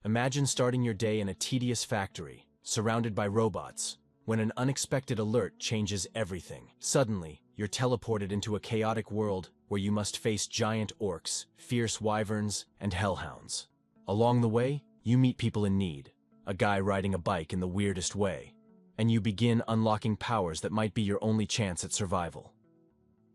Imagine starting your day in a tedious factory, surrounded by robots, when an unexpected alert changes everything. Suddenly, you're teleported into a chaotic world where you must face giant orcs, fierce wyverns, and hellhounds. Along the way, you meet people in need, a guy riding a bike in the weirdest way, and you begin unlocking powers that might be your only chance at survival.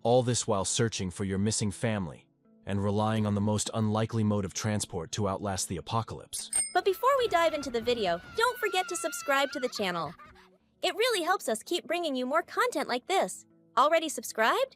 All this while searching for your missing family and relying on the most unlikely mode of transport to outlast the apocalypse. But before we dive into the video, don't forget to subscribe to the channel. It really helps us keep bringing you more content like this. Already subscribed?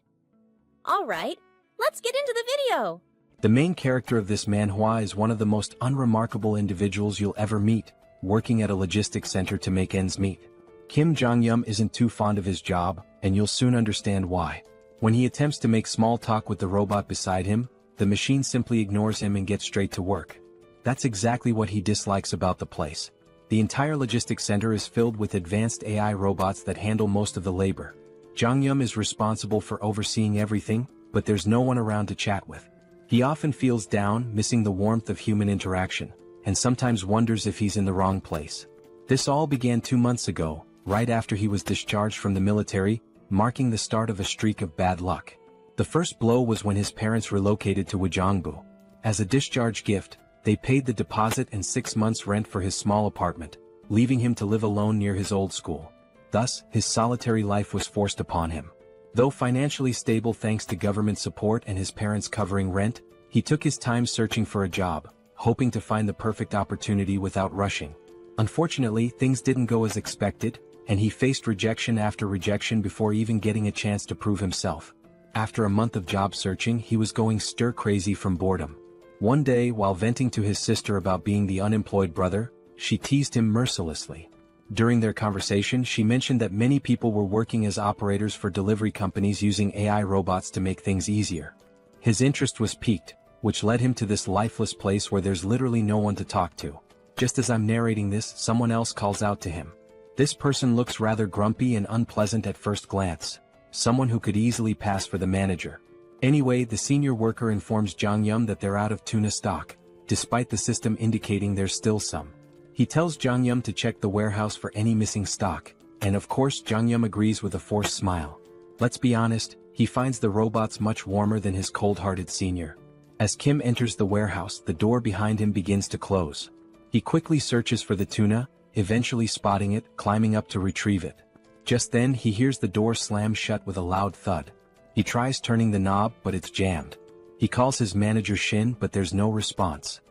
Alright, let's get into the video! The main character of this manhwa is one of the most unremarkable individuals you'll ever meet, working at a logistics center to make ends meet. Kim Jeong-gyeom isn't too fond of his job, and you'll soon understand why. When he attempts to make small talk with the robot beside him, the machine simply ignores him and gets straight to work. That's exactly what he dislikes about the place. The entire logistics center is filled with advanced AI robots that handle most of the labor. Jeong-gyeom is responsible for overseeing everything, but there's no one around to chat with. He often feels down, missing the warmth of human interaction, and sometimes wonders if he's in the wrong place. This all began 2 months ago, right after he was discharged from the military, marking the start of a streak of bad luck. The first blow was when his parents relocated to Wajongbu. As a discharge gift, they paid the deposit and 6 months' rent for his small apartment, leaving him to live alone near his old school. Thus, his solitary life was forced upon him. Though financially stable thanks to government support and his parents covering rent, he took his time searching for a job, hoping to find the perfect opportunity without rushing. Unfortunately, things didn't go as expected, and he faced rejection after rejection before even getting a chance to prove himself. After a month of job searching, he was going stir-crazy from boredom. One day, while venting to his sister about being the unemployed brother, she teased him mercilessly. During their conversation, she mentioned that many people were working as operators for delivery companies using AI robots to make things easier. His interest was piqued, which led him to this lifeless place where there's literally no one to talk to. Just as I'm narrating this, someone else calls out to him. This person looks rather grumpy and unpleasant at first glance. Someone who could easily pass for the manager. Anyway, the senior worker informs Jeong-gyeom that they're out of tuna stock, despite the system indicating there's still some. He tells Jeong-gyeom to check the warehouse for any missing stock, and of course Jeong-gyeom agrees with a forced smile. Let's be honest, he finds the robots much warmer than his cold-hearted senior. As Kim enters the warehouse, the door behind him begins to close. He quickly searches for the tuna, eventually spotting it, climbing up to retrieve it. Just then, he hears the door slam shut with a loud thud. He tries turning the knob, but it's jammed. He calls his manager Shin, but there's no response.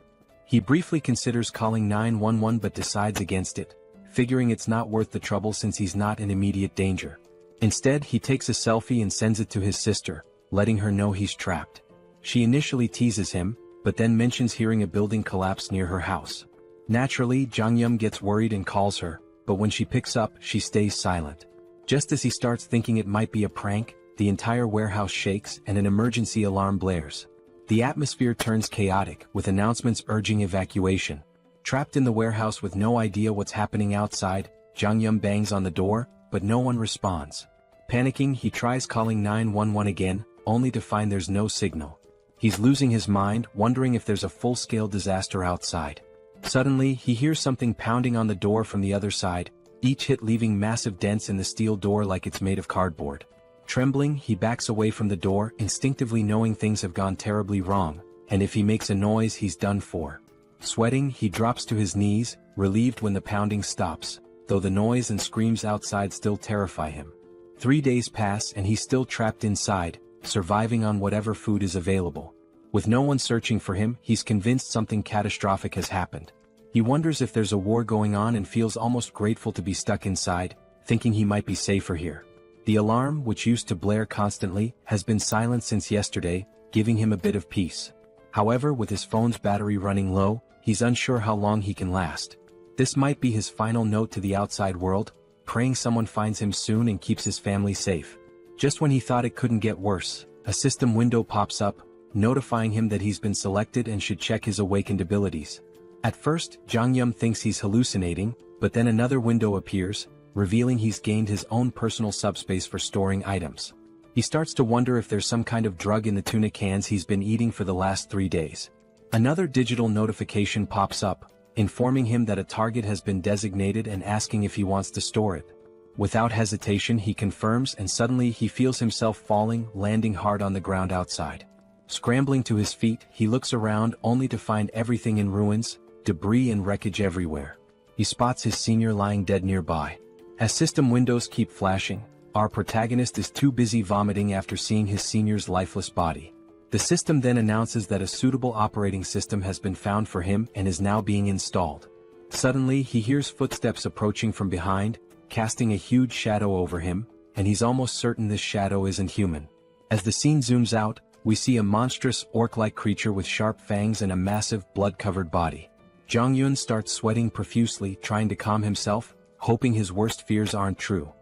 He briefly considers calling 911 but decides against it, figuring it's not worth the trouble since he's not in immediate danger. Instead, he takes a selfie and sends it to his sister, letting her know he's trapped. She initially teases him, but then mentions hearing a building collapse near her house. Naturally, Jeong-gyeom gets worried and calls her, but when she picks up, she stays silent. Just as he starts thinking it might be a prank, the entire warehouse shakes and an emergency alarm blares. The atmosphere turns chaotic, with announcements urging evacuation. Trapped in the warehouse with no idea what's happening outside, Jeong-gyeom bangs on the door, but no one responds. Panicking, he tries calling 911 again, only to find there's no signal. He's losing his mind, wondering if there's a full-scale disaster outside. Suddenly, he hears something pounding on the door from the other side, each hit leaving massive dents in the steel door like it's made of cardboard. Trembling, he backs away from the door, instinctively knowing things have gone terribly wrong, and if he makes a noise he's done for. Sweating, he drops to his knees, relieved when the pounding stops, though the noise and screams outside still terrify him. 3 days pass and he's still trapped inside, surviving on whatever food is available. With no one searching for him, he's convinced something catastrophic has happened. He wonders if there's a war going on and feels almost grateful to be stuck inside, thinking he might be safer here. The alarm, which used to blare constantly, has been silent since yesterday, giving him a bit of peace. However, with his phone's battery running low, he's unsure how long he can last. This might be his final note to the outside world, praying someone finds him soon and keeps his family safe. Just when he thought it couldn't get worse, a system window pops up, notifying him that he's been selected and should check his awakened abilities. At first, Jeong-gyeom thinks he's hallucinating, but then another window appears, revealing he's gained his own personal subspace for storing items. He starts to wonder if there's some kind of drug in the tuna cans he's been eating for the last 3 days. Another digital notification pops up, informing him that a target has been designated and asking if he wants to store it. Without hesitation he confirms, and suddenly he feels himself falling, landing hard on the ground outside. Scrambling to his feet, he looks around only to find everything in ruins, debris and wreckage everywhere. He spots his senior lying dead nearby. As system windows keep flashing, our protagonist is too busy vomiting after seeing his senior's lifeless body. The system then announces that a suitable operating system has been found for him and is now being installed. Suddenly he hears footsteps approaching from behind, casting a huge shadow over him, and he's almost certain this shadow isn't human. As the scene zooms out, we see a monstrous orc-like creature with sharp fangs and a massive blood-covered body. Jeong-gyeom starts sweating profusely, trying to calm himself, hoping his worst fears aren't true.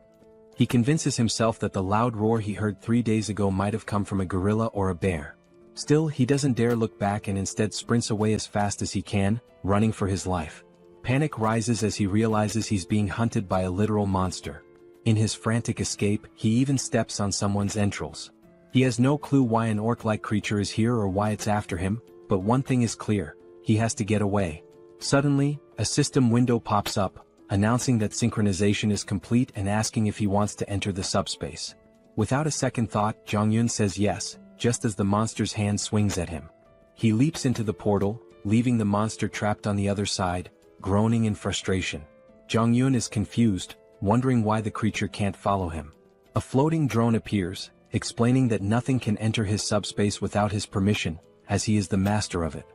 He convinces himself that the loud roar he heard 3 days ago might have come from a gorilla or a bear. Still, he doesn't dare look back and instead sprints away as fast as he can, running for his life. Panic rises as he realizes he's being hunted by a literal monster. In his frantic escape, he even steps on someone's entrails. He has no clue why an orc-like creature is here or why it's after him, but one thing is clear: he has to get away. Suddenly, a system window pops up, announcing that synchronization is complete and asking if he wants to enter the subspace. Without a second thought, Jeong-gyeom says yes, just as the monster's hand swings at him. He leaps into the portal, leaving the monster trapped on the other side, groaning in frustration. Jeong-gyeom is confused, wondering why the creature can't follow him. A floating drone appears, explaining that nothing can enter his subspace without his permission, as he is the master of it.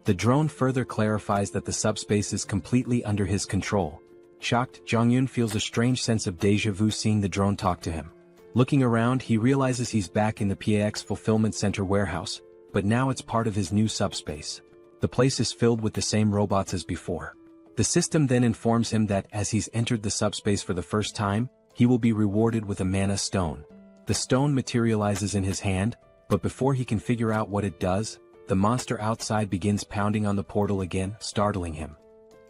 The drone further clarifies that the subspace is completely under his control. Shocked, Jeong-gyeom feels a strange sense of déjà vu seeing the drone talk to him. Looking around, he realizes he's back in the PAX Fulfillment Center warehouse, but now it's part of his new subspace. The place is filled with the same robots as before. The system then informs him that as he's entered the subspace for the first time, he will be rewarded with a mana stone. The stone materializes in his hand, but before he can figure out what it does, the monster outside begins pounding on the portal again, startling him.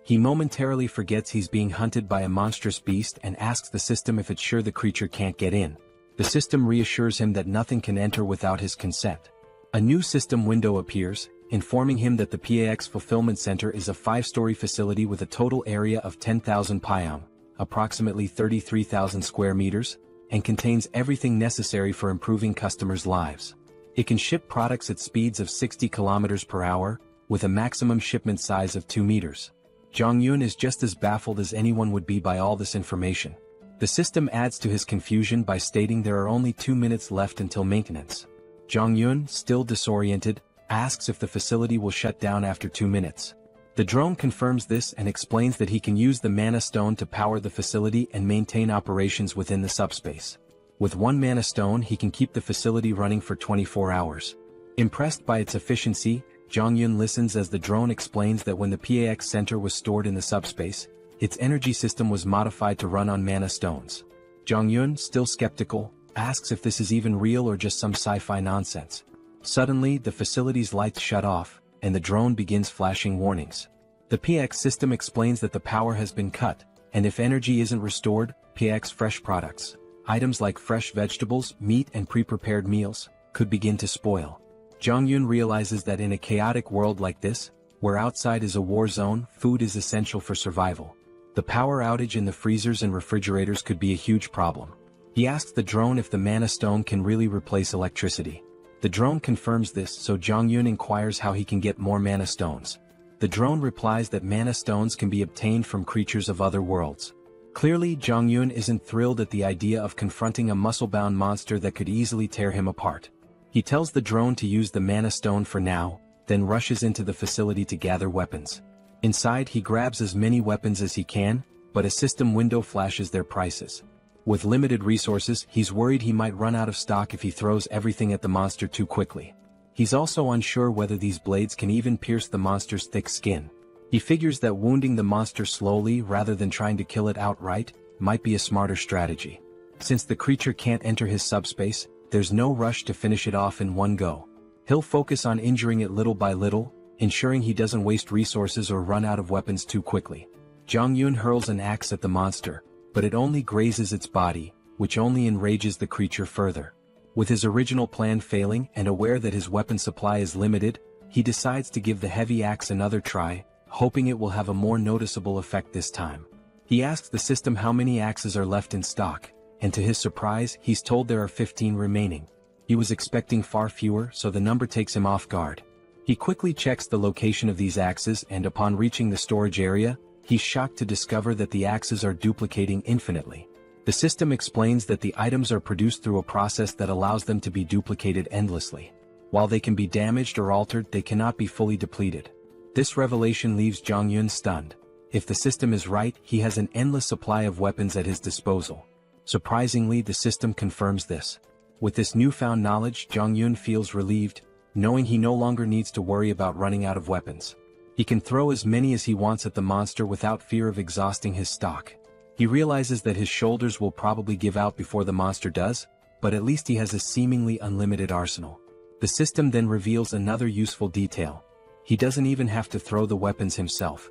He momentarily forgets he's being hunted by a monstrous beast and asks the system if it's sure the creature can't get in. The system reassures him that nothing can enter without his consent. A new system window appears, informing him that the PAX Fulfillment Center is a 5-story facility with a total area of 10,000 pyong, approximately 33,000 square meters, and contains everything necessary for improving customers' lives. It can ship products at speeds of 60 kilometers per hour, with a maximum shipment size of 2 meters. Jeong-gyeom is just as baffled as anyone would be by all this information. The system adds to his confusion by stating there are only 2 minutes left until maintenance. Jeong-gyeom, still disoriented, asks if the facility will shut down after 2 minutes. The drone confirms this and explains that he can use the mana stone to power the facility and maintain operations within the subspace. With 1 mana stone he can keep the facility running for 24 hours. Impressed by its efficiency, Jeong-gyeom listens as the drone explains that when the PAX Center was stored in the subspace, its energy system was modified to run on mana stones. Jeong-gyeom, still skeptical, asks if this is even real or just some sci-fi nonsense. Suddenly, the facility's lights shut off, and the drone begins flashing warnings. The PAX system explains that the power has been cut, and if energy isn't restored, PAX fresh products, items like fresh vegetables, meat and pre-prepared meals, could begin to spoil. Jeong-gyeom realizes that in a chaotic world like this, where outside is a war zone, food is essential for survival. The power outage in the freezers and refrigerators could be a huge problem. He asks the drone if the mana stone can really replace electricity. The drone confirms this, so Jeong-gyeom inquires how he can get more mana stones. The drone replies that mana stones can be obtained from creatures of other worlds. Clearly, Jeong-gyeom isn't thrilled at the idea of confronting a muscle-bound monster that could easily tear him apart. He tells the drone to use the mana stone for now, then rushes into the facility to gather weapons. Inside he grabs as many weapons as he can, but a system window flashes their prices. With limited resources, he's worried he might run out of stock if he throws everything at the monster too quickly. He's also unsure whether these blades can even pierce the monster's thick skin. He figures that wounding the monster slowly rather than trying to kill it outright might be a smarter strategy. Since the creature can't enter his subspace, there's no rush to finish it off in one go. He'll focus on injuring it little by little, ensuring he doesn't waste resources or run out of weapons too quickly. Jeong-gyeom hurls an axe at the monster, but it only grazes its body, which only enrages the creature further. With his original plan failing and aware that his weapon supply is limited, he decides to give the heavy axe another try, hoping it will have a more noticeable effect this time. He asks the system how many axes are left in stock, and to his surprise, he's told there are 15 remaining. He was expecting far fewer, so the number takes him off guard. He quickly checks the location of these axes, and upon reaching the storage area, he's shocked to discover that the axes are duplicating infinitely. The system explains that the items are produced through a process that allows them to be duplicated endlessly. While they can be damaged or altered, they cannot be fully depleted. This revelation leaves Jeong-gyeom stunned. If the system is right, he has an endless supply of weapons at his disposal. Surprisingly, the system confirms this. With this newfound knowledge, Jeong-gyeom feels relieved, knowing he no longer needs to worry about running out of weapons. He can throw as many as he wants at the monster without fear of exhausting his stock. He realizes that his shoulders will probably give out before the monster does, but at least he has a seemingly unlimited arsenal. The system then reveals another useful detail. He doesn't even have to throw the weapons himself.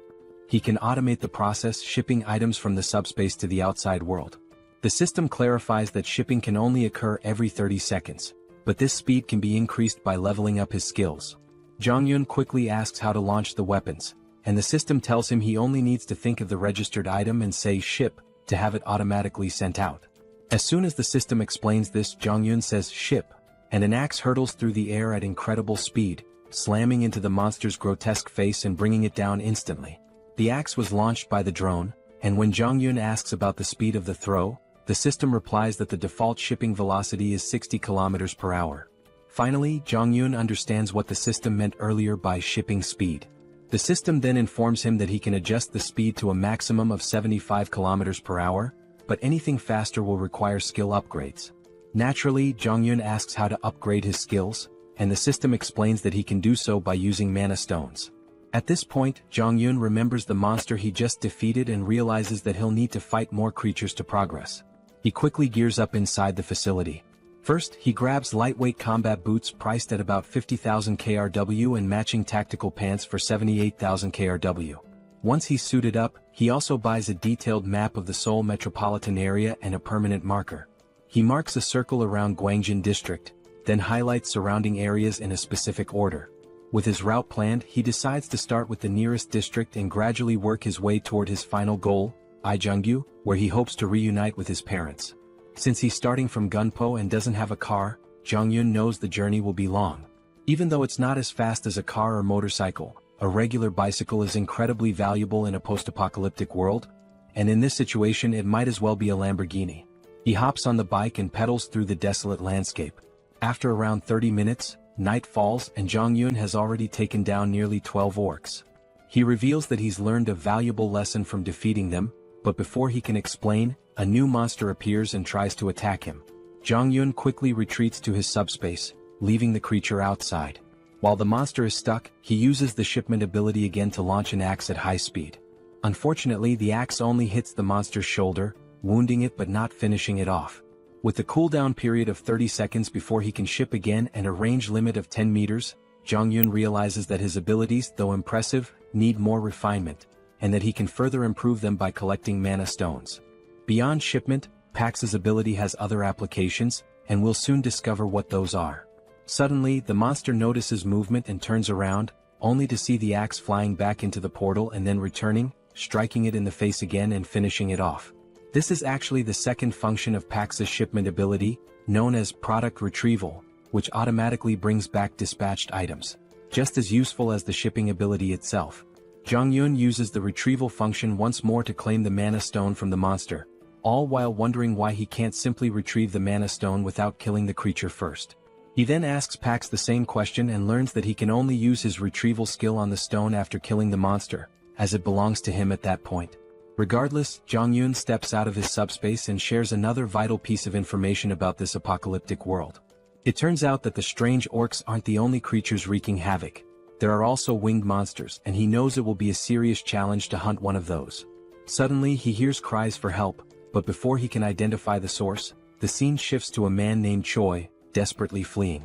He can automate the process, shipping items from the subspace to the outside world. The system clarifies that shipping can only occur every 30 seconds, but this speed can be increased by leveling up his skills. Jeong-gyeom quickly asks how to launch the weapons, and the system tells him he only needs to think of the registered item and say ship to have it automatically sent out. As soon as the system explains this, Jeong-gyeom says ship, and an axe hurtles through the air at incredible speed, slamming into the monster's grotesque face and bringing it down instantly. The axe was launched by the drone, and when Jeong-gyeom asks about the speed of the throw, the system replies that the default shipping velocity is 60 km per hour. Finally, Jeong-gyeom understands what the system meant earlier by shipping speed. The system then informs him that he can adjust the speed to a maximum of 75 km per hour, but anything faster will require skill upgrades. Naturally, Jeong-gyeom asks how to upgrade his skills, and the system explains that he can do so by using mana stones. At this point, Jeong-gyeom remembers the monster he just defeated and realizes that he'll need to fight more creatures to progress. He quickly gears up inside the facility. First, he grabs lightweight combat boots priced at about 50,000 KRW and matching tactical pants for 78,000 KRW. Once he's suited up, he also buys a detailed map of the Seoul metropolitan area and a permanent marker. He marks a circle around Gwangjin district, then highlights surrounding areas in a specific order. With his route planned, he decides to start with the nearest district and gradually work his way toward his final goal, Ijeonggu, where he hopes to reunite with his parents. Since he's starting from Gunpo and doesn't have a car, Jeong-gyeom knows the journey will be long. Even though it's not as fast as a car or motorcycle, a regular bicycle is incredibly valuable in a post-apocalyptic world, and in this situation it might as well be a Lamborghini. He hops on the bike and pedals through the desolate landscape. After around 30 minutes, night falls and Jeong-gyeom has already taken down nearly 12 orcs. He reveals that he's learned a valuable lesson from defeating them, but before he can explain, a new monster appears and tries to attack him. Jeong-gyeom quickly retreats to his subspace, leaving the creature outside. While the monster is stuck, he uses the shipment ability again to launch an axe at high speed. Unfortunately, the axe only hits the monster's shoulder, wounding it but not finishing it off. With the cooldown period of 30 seconds before he can ship again and a range limit of 10 meters, Jeong-gyeom realizes that his abilities, though impressive, need more refinement, and that he can further improve them by collecting mana stones. Beyond shipment, Pax's ability has other applications, and we'll soon discover what those are. Suddenly, the monster notices movement and turns around, only to see the axe flying back into the portal and then returning, striking it in the face again and finishing it off. This is actually the second function of Pax's shipment ability, known as product retrieval, which automatically brings back dispatched items. Just as useful as the shipping ability itself. Jeong-gyeom uses the retrieval function once more to claim the mana stone from the monster, all while wondering why he can't simply retrieve the mana stone without killing the creature first. He then asks Pax the same question and learns that he can only use his retrieval skill on the stone after killing the monster, as it belongs to him at that point. Regardless, Jeong-gyeom steps out of his subspace and shares another vital piece of information about this apocalyptic world. It turns out that the strange orcs aren't the only creatures wreaking havoc. There are also winged monsters, and he knows it will be a serious challenge to hunt one of those. Suddenly, he hears cries for help, but before he can identify the source, the scene shifts to a man named Choi, desperately fleeing.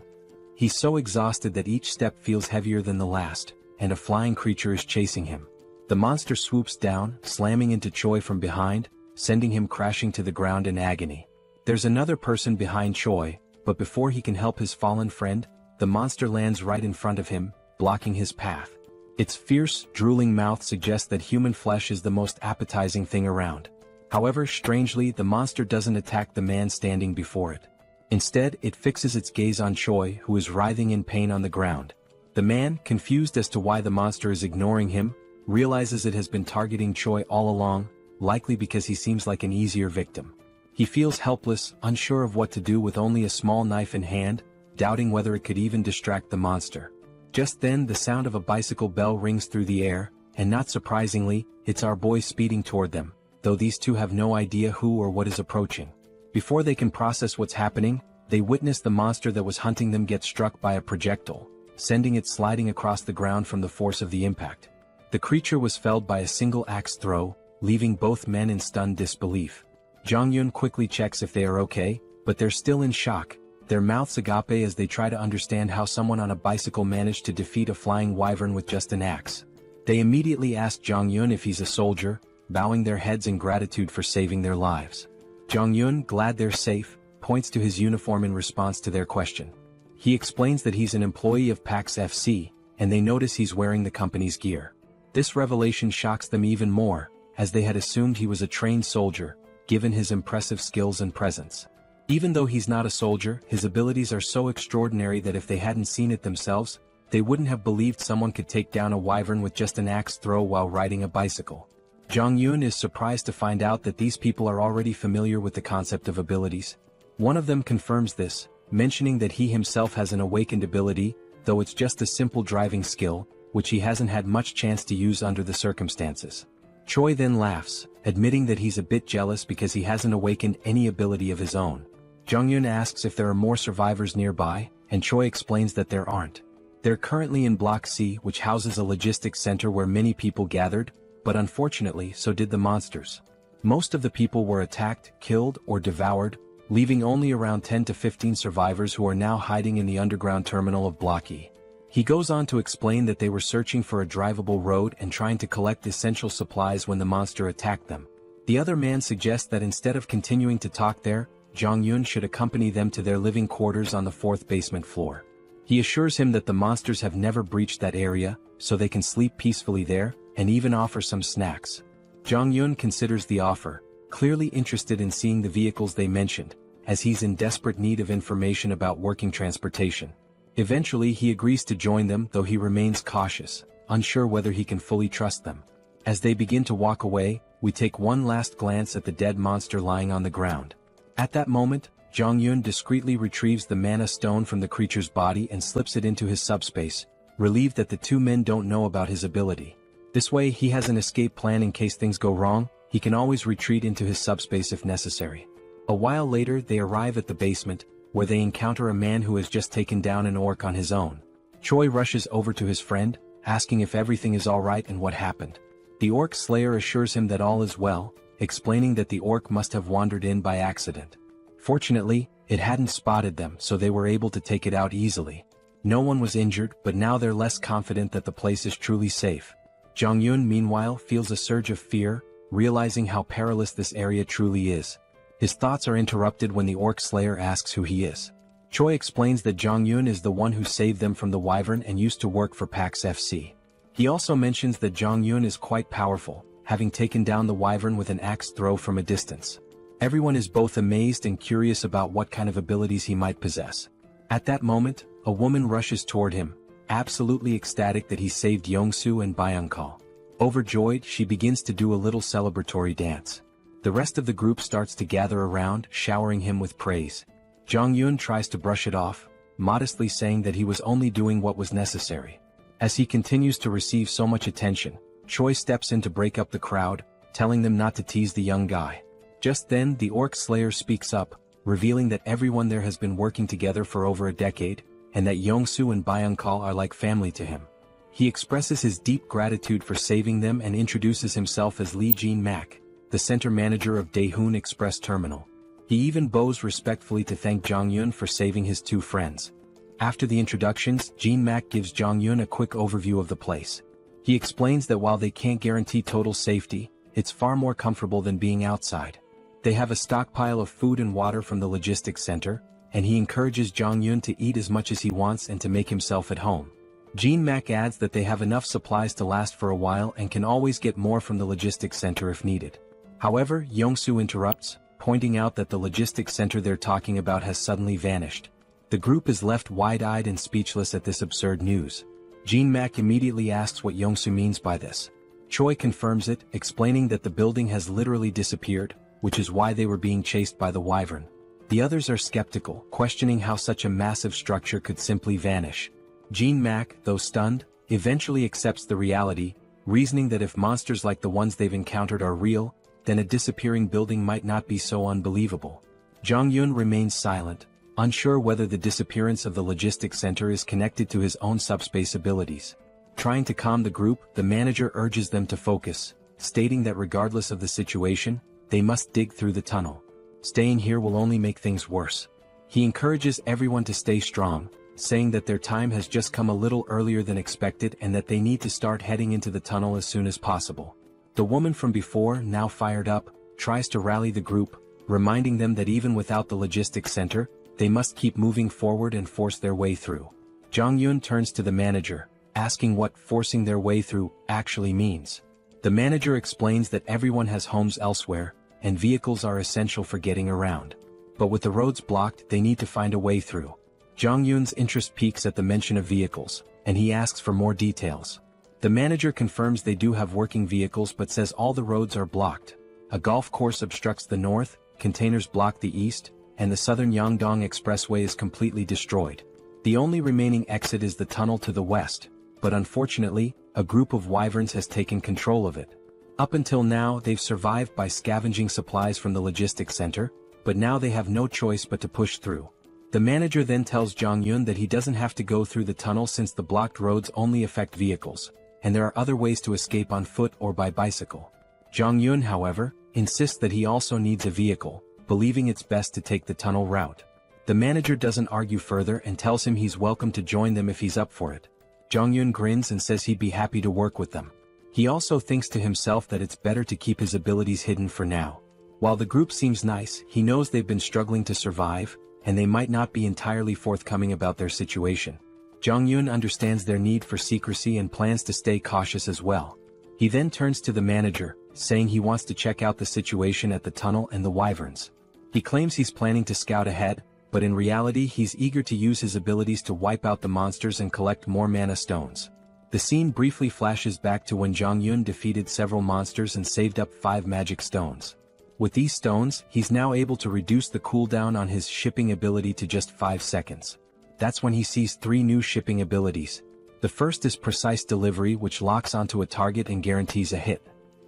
He's so exhausted that each step feels heavier than the last, and a flying creature is chasing him. The monster swoops down, slamming into Choi from behind, sending him crashing to the ground in agony. There's another person behind Choi, but before he can help his fallen friend, the monster lands right in front of him, blocking his path. Its fierce, drooling mouth suggests that human flesh is the most appetizing thing around. However, strangely, the monster doesn't attack the man standing before it. Instead, it fixes its gaze on Choi, who is writhing in pain on the ground. The man, confused as to why the monster is ignoring him, realizes it has been targeting Choi all along, likely because he seems like an easier victim. He feels helpless, unsure of what to do with only a small knife in hand, doubting whether it could even distract the monster. Just then, the sound of a bicycle bell rings through the air, and not surprisingly, it's our boy speeding toward them, though these two have no idea who or what is approaching. Before they can process what's happening, they witness the monster that was hunting them get struck by a projectile, sending it sliding across the ground from the force of the impact. The creature was felled by a single axe throw, leaving both men in stunned disbelief. Jong-yeon quickly checks if they are okay, but they're still in shock, their mouths agape as they try to understand how someone on a bicycle managed to defeat a flying wyvern with just an axe. They immediately ask Jong-yeon if he's a soldier, bowing their heads in gratitude for saving their lives. Jong-yeon, glad they're safe, points to his uniform in response to their question. He explains that he's an employee of PAX FC, and they notice he's wearing the company's gear. This revelation shocks them even more, as they had assumed he was a trained soldier, given his impressive skills and presence. Even though he's not a soldier, his abilities are so extraordinary that if they hadn't seen it themselves, they wouldn't have believed someone could take down a wyvern with just an axe throw while riding a bicycle. Jong-yeon is surprised to find out that these people are already familiar with the concept of abilities. One of them confirms this, mentioning that he himself has an awakened ability, though it's just a simple driving skill, which he hasn't had much chance to use under the circumstances. Choi then laughs, admitting that he's a bit jealous because he hasn't awakened any ability of his own. Jong-yeon asks if there are more survivors nearby, and Choi explains that there aren't. They're currently in Block C, which houses a logistics center where many people gathered, but unfortunately so did the monsters. Most of the people were attacked, killed, or devoured, leaving only around 10 to 15 survivors who are now hiding in the underground terminal of Block E. He goes on to explain that they were searching for a drivable road and trying to collect essential supplies when the monster attacked them. The other man suggests that instead of continuing to talk there, Jong-yeon should accompany them to their living quarters on the 4th basement floor. He assures him that the monsters have never breached that area, so they can sleep peacefully there, and even offer some snacks. Jong-yeon considers the offer, clearly interested in seeing the vehicles they mentioned, as he's in desperate need of information about working transportation. Eventually he agrees to join them, though he remains cautious, unsure whether he can fully trust them. As they begin to walk away, we take one last glance at the dead monster lying on the ground. At that moment, Jong-yeon discreetly retrieves the mana stone from the creature's body and slips it into his subspace, relieved that the two men don't know about his ability. This way he has an escape plan in case things go wrong. He can always retreat into his subspace if necessary. A while later they arrive at the basement, where they encounter a man who has just taken down an orc on his own. Choi rushes over to his friend, asking if everything is alright and what happened. The orc slayer assures him that all is well, explaining that the orc must have wandered in by accident. Fortunately, it hadn't spotted them, so they were able to take it out easily. No one was injured, but now they're less confident that the place is truly safe. Jong-yeon meanwhile feels a surge of fear, realizing how perilous this area truly is. His thoughts are interrupted when the orc slayer asks who he is. Choi explains that Jong-yeon is the one who saved them from the wyvern and used to work for PAX FC. He also mentions that Jong-yeon is quite powerful, having taken down the wyvern with an axe throw from a distance. Everyone is both amazed and curious about what kind of abilities he might possess. At that moment, a woman rushes toward him, absolutely ecstatic that he saved Yongsu and Byung-kal. Overjoyed, she begins to do a little celebratory dance. The rest of the group starts to gather around, showering him with praise. Jong-yeon tries to brush it off, modestly saying that he was only doing what was necessary. As he continues to receive so much attention, Choi steps in to break up the crowd, telling them not to tease the young guy. Just then, the orc slayer speaks up, revealing that everyone there has been working together for over a decade, and that Yongsu and Byung-kal are like family to him. He expresses his deep gratitude for saving them and introduces himself as Lee Jin-mak, the center manager of Daehoon Express Terminal. He even bows respectfully to thank Jong-yeon for saving his two friends. After the introductions, Jin-mak gives Jong-yeon a quick overview of the place. He explains that while they can't guarantee total safety, it's far more comfortable than being outside. They have a stockpile of food and water from the logistics center, and he encourages Jong-yeon to eat as much as he wants and to make himself at home. Jean-Mac adds that they have enough supplies to last for a while and can always get more from the logistics center if needed. However, Young-soo interrupts, pointing out that the logistics center they're talking about has suddenly vanished. The group is left wide-eyed and speechless at this absurd news. Jean-Mac immediately asks what Young-soo means by this. Choi confirms it, explaining that the building has literally disappeared, which is why they were being chased by the wyvern. The others are skeptical, questioning how such a massive structure could simply vanish. Jean-Mac, though stunned, eventually accepts the reality, reasoning that if monsters like the ones they've encountered are real, then a disappearing building might not be so unbelievable. Jong-Yun remains silent, unsure whether the disappearance of the logistics center is connected to his own subspace abilities. Trying to calm the group, the manager urges them to focus, stating that regardless of the situation, they must dig through the tunnel. Staying here will only make things worse. He encourages everyone to stay strong, saying that their time has just come a little earlier than expected and that they need to start heading into the tunnel as soon as possible. The woman from before, now fired up, tries to rally the group, reminding them that even without the logistics center, they must keep moving forward and force their way through. Jong-Yun turns to the manager, asking what forcing their way through actually means. The manager explains that everyone has homes elsewhere, and vehicles are essential for getting around. But with the roads blocked, they need to find a way through. Jong-Yun's interest peaks at the mention of vehicles, and he asks for more details. The manager confirms they do have working vehicles but says all the roads are blocked. A golf course obstructs the north, containers block the east, and the southern Yangdong Expressway is completely destroyed. The only remaining exit is the tunnel to the west, but unfortunately, a group of wyverns has taken control of it. Up until now, they've survived by scavenging supplies from the logistics center, but now they have no choice but to push through. The manager then tells Jong-Yun that he doesn't have to go through the tunnel since the blocked roads only affect vehicles, and there are other ways to escape on foot or by bicycle. Jong-Yun, however, insists that he also needs a vehicle, believing it's best to take the tunnel route. The manager doesn't argue further and tells him he's welcome to join them if he's up for it. Jong-Yun grins and says he'd be happy to work with them. He also thinks to himself that it's better to keep his abilities hidden for now. While the group seems nice, he knows they've been struggling to survive, and they might not be entirely forthcoming about their situation. Jong-Yun understands their need for secrecy and plans to stay cautious as well. He then turns to the manager, saying he wants to check out the situation at the tunnel and the wyverns. He claims he's planning to scout ahead, but in reality he's eager to use his abilities to wipe out the monsters and collect more mana stones. The scene briefly flashes back to when Jong-Yun defeated several monsters and saved up 5 magic stones. With these stones, he's now able to reduce the cooldown on his shipping ability to just 5 seconds. That's when he sees 3 new shipping abilities. The first is precise delivery, which locks onto a target and guarantees a hit.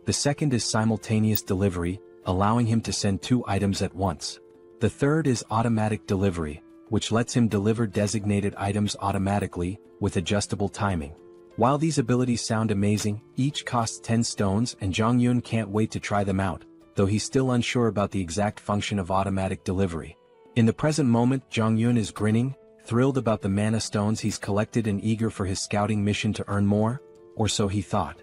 The second is simultaneous delivery, allowing him to send 2 items at once. The third is automatic delivery, which lets him deliver designated items automatically, with adjustable timing. While these abilities sound amazing, each costs 10 stones and Jong-Yun can't wait to try them out, though he's still unsure about the exact function of automatic delivery. In the present moment, Jong-Yun is grinning, thrilled about the mana stones he's collected and eager for his scouting mission to earn more, or so he thought.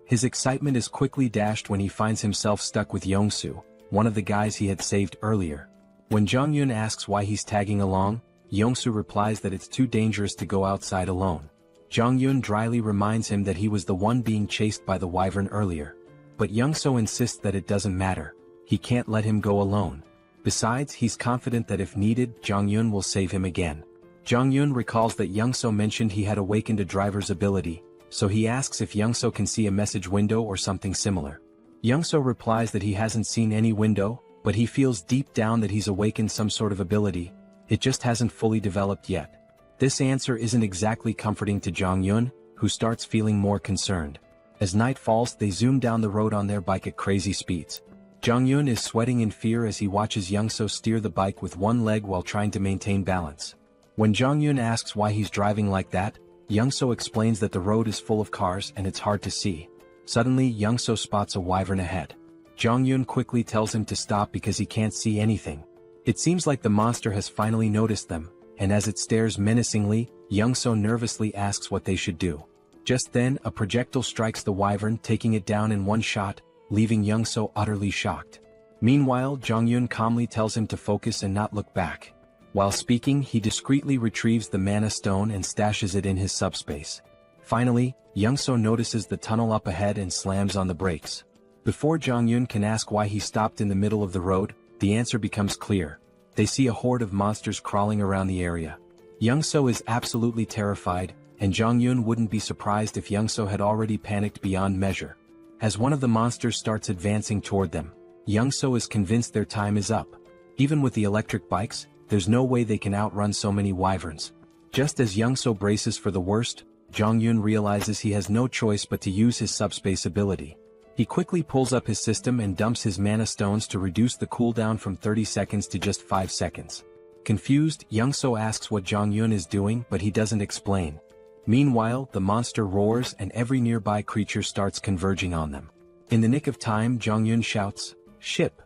His excitement is quickly dashed when he finds himself stuck with Young-soo, one of the guys he had saved earlier. When Jong-Yun asks why he's tagging along, Young-soo replies that it's too dangerous to go outside alone. Jong-Yun dryly reminds him that he was the one being chased by the wyvern earlier. But Young-soo insists that it doesn't matter. He can't let him go alone. Besides, he's confident that if needed, Jong-Yun will save him again. Jong-Yun recalls that Young-soo mentioned he had awakened a driver's ability, so he asks if Young-soo can see a message window or something similar. Young-soo replies that he hasn't seen any window, but he feels deep down that he's awakened some sort of ability. It just hasn't fully developed yet. This answer isn't exactly comforting to Jong-Yun, who starts feeling more concerned. As night falls, they zoom down the road on their bike at crazy speeds. Jong-Yun is sweating in fear as he watches Young-soo steer the bike with one leg while trying to maintain balance. When Jong-Yun asks why he's driving like that, Young-soo explains that the road is full of cars and it's hard to see. Suddenly, Young-soo spots a wyvern ahead. Jong-Yun quickly tells him to stop because he can't see anything. It seems like the monster has finally noticed them, and as it stares menacingly, Young-soo nervously asks what they should do. Just then, a projectile strikes the wyvern, taking it down in one shot, leaving Young-soo utterly shocked. Meanwhile, Jong-Yun calmly tells him to focus and not look back. While speaking, he discreetly retrieves the mana stone and stashes it in his subspace. Finally, Young-so notices the tunnel up ahead and slams on the brakes. Before Jong-yun can ask why he stopped in the middle of the road, the answer becomes clear. They see a horde of monsters crawling around the area. Young-so is absolutely terrified, and Jong-yun wouldn't be surprised if Young-so had already panicked beyond measure. As one of the monsters starts advancing toward them, Young-so is convinced their time is up. Even with the electric bikes, there's no way they can outrun so many wyverns. Just as Young-so braces for the worst, Jong-yun realizes he has no choice but to use his subspace ability. He quickly pulls up his system and dumps his mana stones to reduce the cooldown from 30 seconds to just 5 seconds. Confused, Young-so asks what Jong-yun is doing, but he doesn't explain. Meanwhile, the monster roars and every nearby creature starts converging on them. In the nick of time, Jong-yun shouts, "Ship!"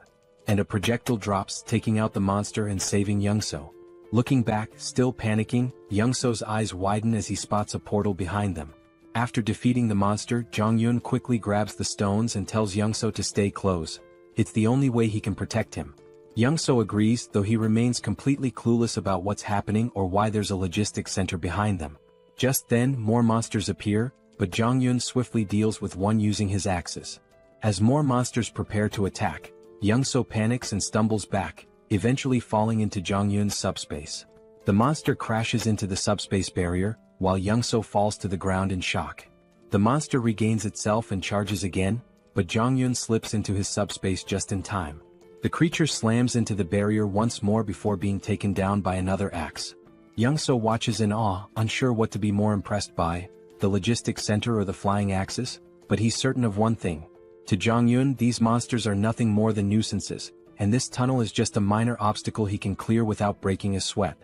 and a projectile drops, taking out the monster and saving Young-so. Looking back, still panicking, Young-so's eyes widen as he spots a portal behind them. After defeating the monster, Jong-yun quickly grabs the stones and tells Young-so to stay close. It's the only way he can protect him. Young-so agrees, though he remains completely clueless about what's happening or why there's a logistics center behind them. Just then, more monsters appear, but Jong-yun swiftly deals with one using his axes. As more monsters prepare to attack, Young-so panics and stumbles back, eventually falling into Jong-yun's subspace. The monster crashes into the subspace barrier, while Young-so falls to the ground in shock. The monster regains itself and charges again, but Jong-yun slips into his subspace just in time. The creature slams into the barrier once more before being taken down by another axe. Young-so watches in awe, unsure what to be more impressed by, the logistics center or the flying axes, but he's certain of one thing. To Jong-yun, these monsters are nothing more than nuisances, and this tunnel is just a minor obstacle he can clear without breaking a sweat.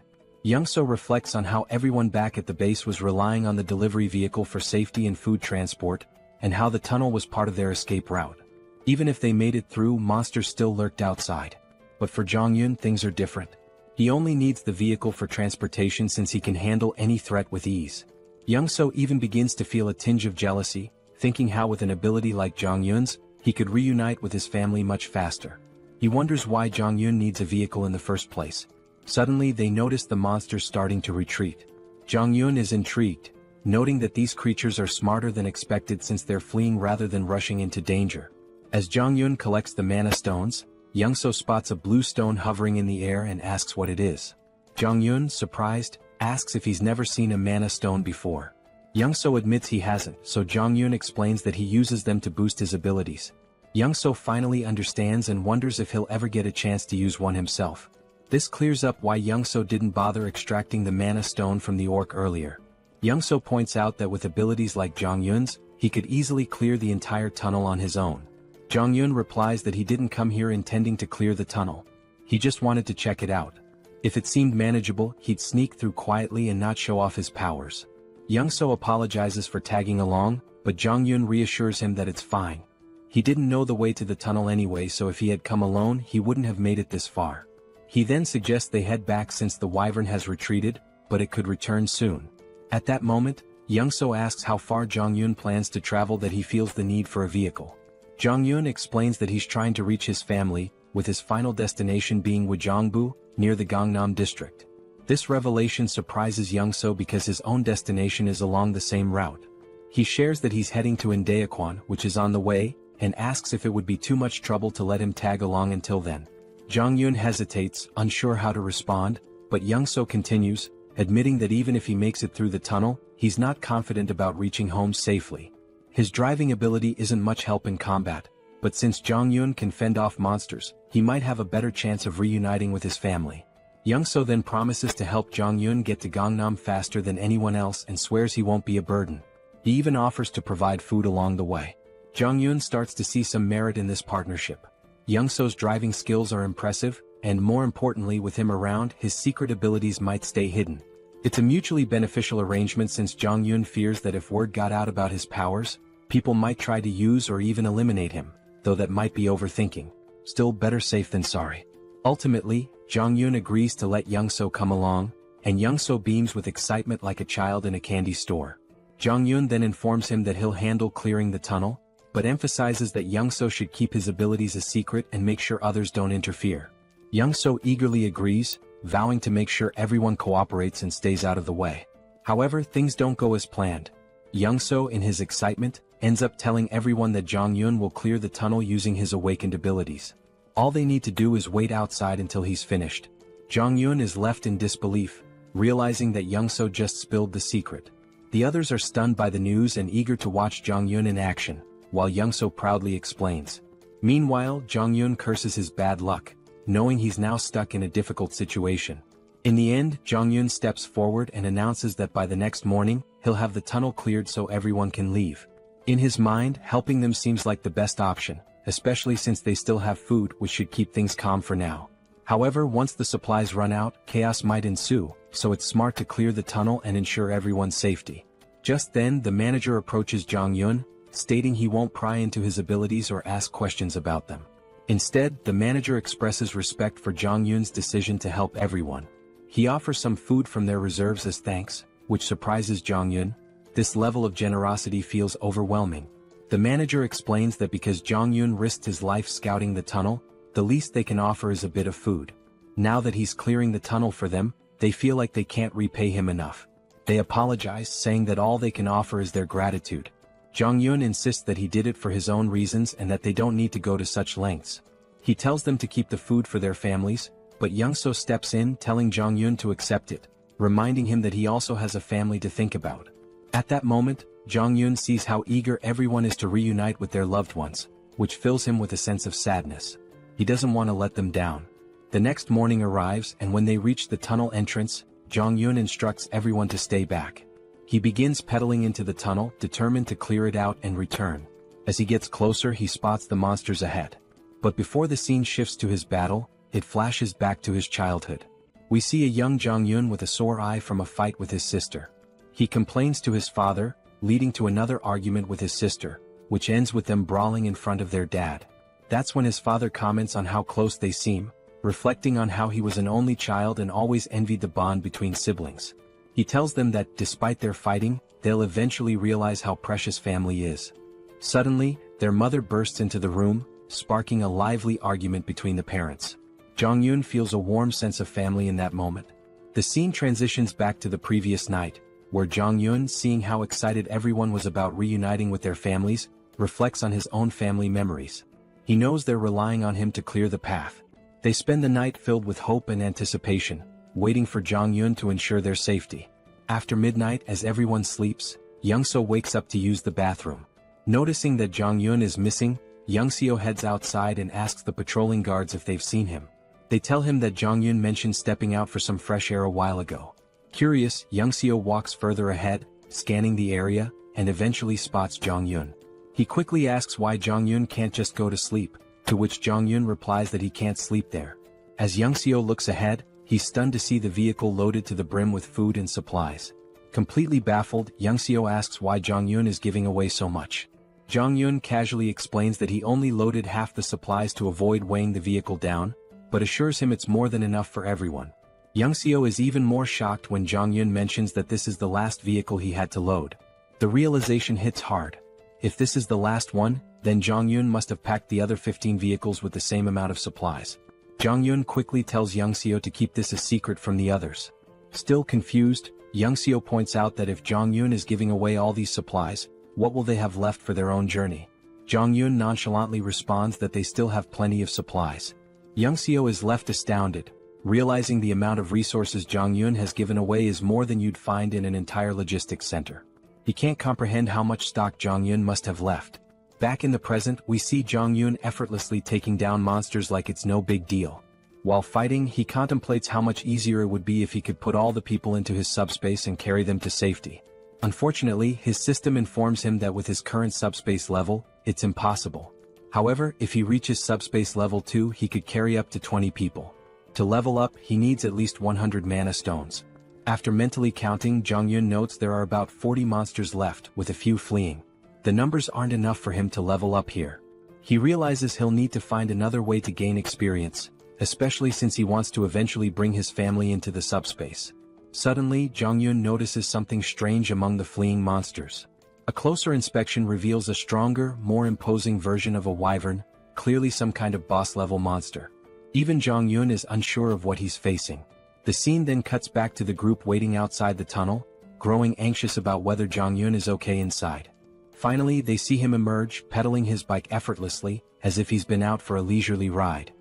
Young-so reflects on how everyone back at the base was relying on the delivery vehicle for safety and food transport, and how the tunnel was part of their escape route. Even if they made it through, monsters still lurked outside. But for Jong-yun, things are different. He only needs the vehicle for transportation since he can handle any threat with ease. Young-so even begins to feel a tinge of jealousy, thinking how with an ability like Jong-yun's, he could reunite with his family much faster. He wonders why Jong-yun needs a vehicle in the first place. Suddenly they notice the monsters starting to retreat. Jong-yun is intrigued, noting that these creatures are smarter than expected since they're fleeing rather than rushing into danger. As Jong-yun collects the mana stones, Young-so spots a blue stone hovering in the air and asks what it is. Jong-yun, surprised, asks if he's never seen a mana stone before. Young-so admits he hasn't, so Jong-yun explains that he uses them to boost his abilities. Young-so finally understands and wonders if he'll ever get a chance to use one himself. This clears up why Young-so didn't bother extracting the mana stone from the orc earlier. Young-so points out that with abilities like Jong-yun's, he could easily clear the entire tunnel on his own. Jong-yun replies that he didn't come here intending to clear the tunnel. He just wanted to check it out. If it seemed manageable, he'd sneak through quietly and not show off his powers. Young-so apologizes for tagging along, but Jong-yun reassures him that it's fine. He didn't know the way to the tunnel anyway, so if he had come alone, he wouldn't have made it this far. He then suggests they head back since the wyvern has retreated, but it could return soon. At that moment, Young-so asks how far Jong-yun plans to travel that he feels the need for a vehicle. Jong-yun explains that he's trying to reach his family, with his final destination being Wojongbu, near the Gangnam district. This revelation surprises Young-so because his own destination is along the same route. He shares that he's heading to Indaequan, which is on the way, and asks if it would be too much trouble to let him tag along until then. Jong-yun hesitates, unsure how to respond, but Young-so continues, admitting that even if he makes it through the tunnel, he's not confident about reaching home safely. His driving ability isn't much help in combat, but since Jong-yun can fend off monsters, he might have a better chance of reuniting with his family. Young-so then promises to help Jong-yun get to Gangnam faster than anyone else and swears he won't be a burden. He even offers to provide food along the way. Jong-yun starts to see some merit in this partnership. Young-so's driving skills are impressive, and more importantly, with him around, his secret abilities might stay hidden. It's a mutually beneficial arrangement since Jong-yun fears that if word got out about his powers, people might try to use or even eliminate him, though that might be overthinking. Still better safe than sorry. Ultimately, Jong-yun agrees to let Young-so come along, and Young-so beams with excitement like a child in a candy store. Jong-yun then informs him that he'll handle clearing the tunnel, but emphasizes that Young-so should keep his abilities a secret and make sure others don't interfere. Young-so eagerly agrees, vowing to make sure everyone cooperates and stays out of the way. However, things don't go as planned. Young-so, in his excitement, ends up telling everyone that Jong-yun will clear the tunnel using his awakened abilities. All they need to do is wait outside until he's finished. Jong-yun is left in disbelief, realizing that Young-so just spilled the secret. The others are stunned by the news and eager to watch Jong-yun in action, while Young-so proudly explains. Meanwhile, Jong-yun curses his bad luck, knowing he's now stuck in a difficult situation. In the end, Jong-yun steps forward and announces that by the next morning, he'll have the tunnel cleared so everyone can leave. In his mind, helping them seems like the best option, especially since they still have food, which should keep things calm for now. However, once the supplies run out, chaos might ensue, so it's smart to clear the tunnel and ensure everyone's safety. Just then, the manager approaches Jong-yun, stating he won't pry into his abilities or ask questions about them. Instead, the manager expresses respect for Jong-yun's decision to help everyone. He offers some food from their reserves as thanks, which surprises Jong-yun. This level of generosity feels overwhelming. The manager explains that because Jong-yun risked his life scouting the tunnel, the least they can offer is a bit of food. Now that he's clearing the tunnel for them, they feel like they can't repay him enough. They apologize, saying that all they can offer is their gratitude. Jong-yun insists that he did it for his own reasons and that they don't need to go to such lengths. He tells them to keep the food for their families, but Young-so steps in, telling Jong-yun to accept it, reminding him that he also has a family to think about. At that moment, Jong-yun sees how eager everyone is to reunite with their loved ones, which fills him with a sense of sadness. He doesn't want to let them down. The next morning arrives, and when they reach the tunnel entrance, Jong-yun instructs everyone to stay back. He begins pedaling into the tunnel, determined to clear it out and return. As he gets closer, he spots the monsters ahead. But before the scene shifts to his battle, it flashes back to his childhood. We see a young Jong-yun with a sore eye from a fight with his sister. He complains to his father, leading to another argument with his sister, which ends with them brawling in front of their dad. That's when his father comments on how close they seem, reflecting on how he was an only child and always envied the bond between siblings. He tells them that, despite their fighting, they'll eventually realize how precious family is. Suddenly, their mother bursts into the room, sparking a lively argument between the parents. Jong-yun feels a warm sense of family in that moment. The scene transitions back to the previous night, where Jong-yun, seeing how excited everyone was about reuniting with their families, reflects on his own family memories. He knows they're relying on him to clear the path. They spend the night filled with hope and anticipation, waiting for Jong-yun to ensure their safety. After midnight, as everyone sleeps, Young-so wakes up to use the bathroom. Noticing that Jong-yun is missing, Young-seo heads outside and asks the patrolling guards if they've seen him. They tell him that Jong-yun mentioned stepping out for some fresh air a while ago. Curious, Young-seo walks further ahead, scanning the area, and eventually spots Jong-yun. He quickly asks why Jong-yun can't just go to sleep, to which Jong-yun replies that he can't sleep there. As Young-seo looks ahead, he's stunned to see the vehicle loaded to the brim with food and supplies. Completely baffled, Young-seo asks why Jong-yun is giving away so much. Jong-yun casually explains that he only loaded half the supplies to avoid weighing the vehicle down, but assures him it's more than enough for everyone. Young-seo is even more shocked when Jong-yun mentions that this is the last vehicle he had to load. The realization hits hard. If this is the last one, then Jong-yun must have packed the other 15 vehicles with the same amount of supplies. Jong-yun quickly tells Young-seo to keep this a secret from the others. Still confused, Young-seo points out that if Jong-yun is giving away all these supplies, what will they have left for their own journey? Jong-yun nonchalantly responds that they still have plenty of supplies. Young-seo is left astounded, realizing the amount of resources Jong-yun has given away is more than you'd find in an entire logistics center. He can't comprehend how much stock Jong-yun must have left. Back in the present, we see Jong-yun effortlessly taking down monsters like it's no big deal. While fighting, he contemplates how much easier it would be if he could put all the people into his subspace and carry them to safety. Unfortunately, his system informs him that with his current subspace level, it's impossible. However, if he reaches subspace level 2, he could carry up to 20 people. To level up, he needs at least 100 mana stones. After mentally counting, Jong-yun notes there are about 40 monsters left, with a few fleeing. The numbers aren't enough for him to level up here. He realizes he'll need to find another way to gain experience, especially since he wants to eventually bring his family into the subspace. Suddenly, Jong-yun notices something strange among the fleeing monsters. A closer inspection reveals a stronger, more imposing version of a wyvern, clearly some kind of boss-level monster. Even Jong-yun is unsure of what he's facing. The scene then cuts back to the group waiting outside the tunnel, growing anxious about whether Jeong-gyeom is okay inside. Finally, they see him emerge, pedaling his bike effortlessly, as if he's been out for a leisurely ride.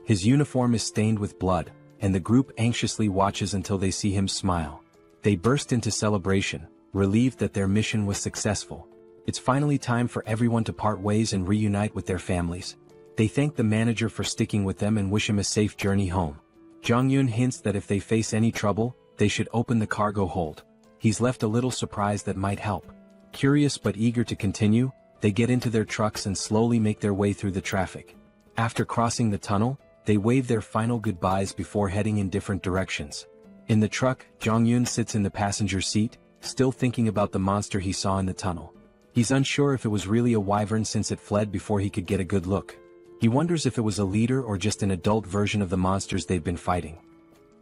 His uniform is stained with blood, and the group anxiously watches until they see him smile. They burst into celebration, relieved that their mission was successful. It's finally time for everyone to part ways and reunite with their families. They thank the manager for sticking with them and wish him a safe journey home. Jeong-gyeom hints that if they face any trouble, they should open the cargo hold. He's left a little surprise that might help. Curious but eager to continue, they get into their trucks and slowly make their way through the traffic. After crossing the tunnel, they wave their final goodbyes before heading in different directions. In the truck, Jeong-gyeom sits in the passenger seat, still thinking about the monster he saw in the tunnel. He's unsure if it was really a wyvern since it fled before he could get a good look. He wonders if it was a leader or just an adult version of the monsters they've been fighting.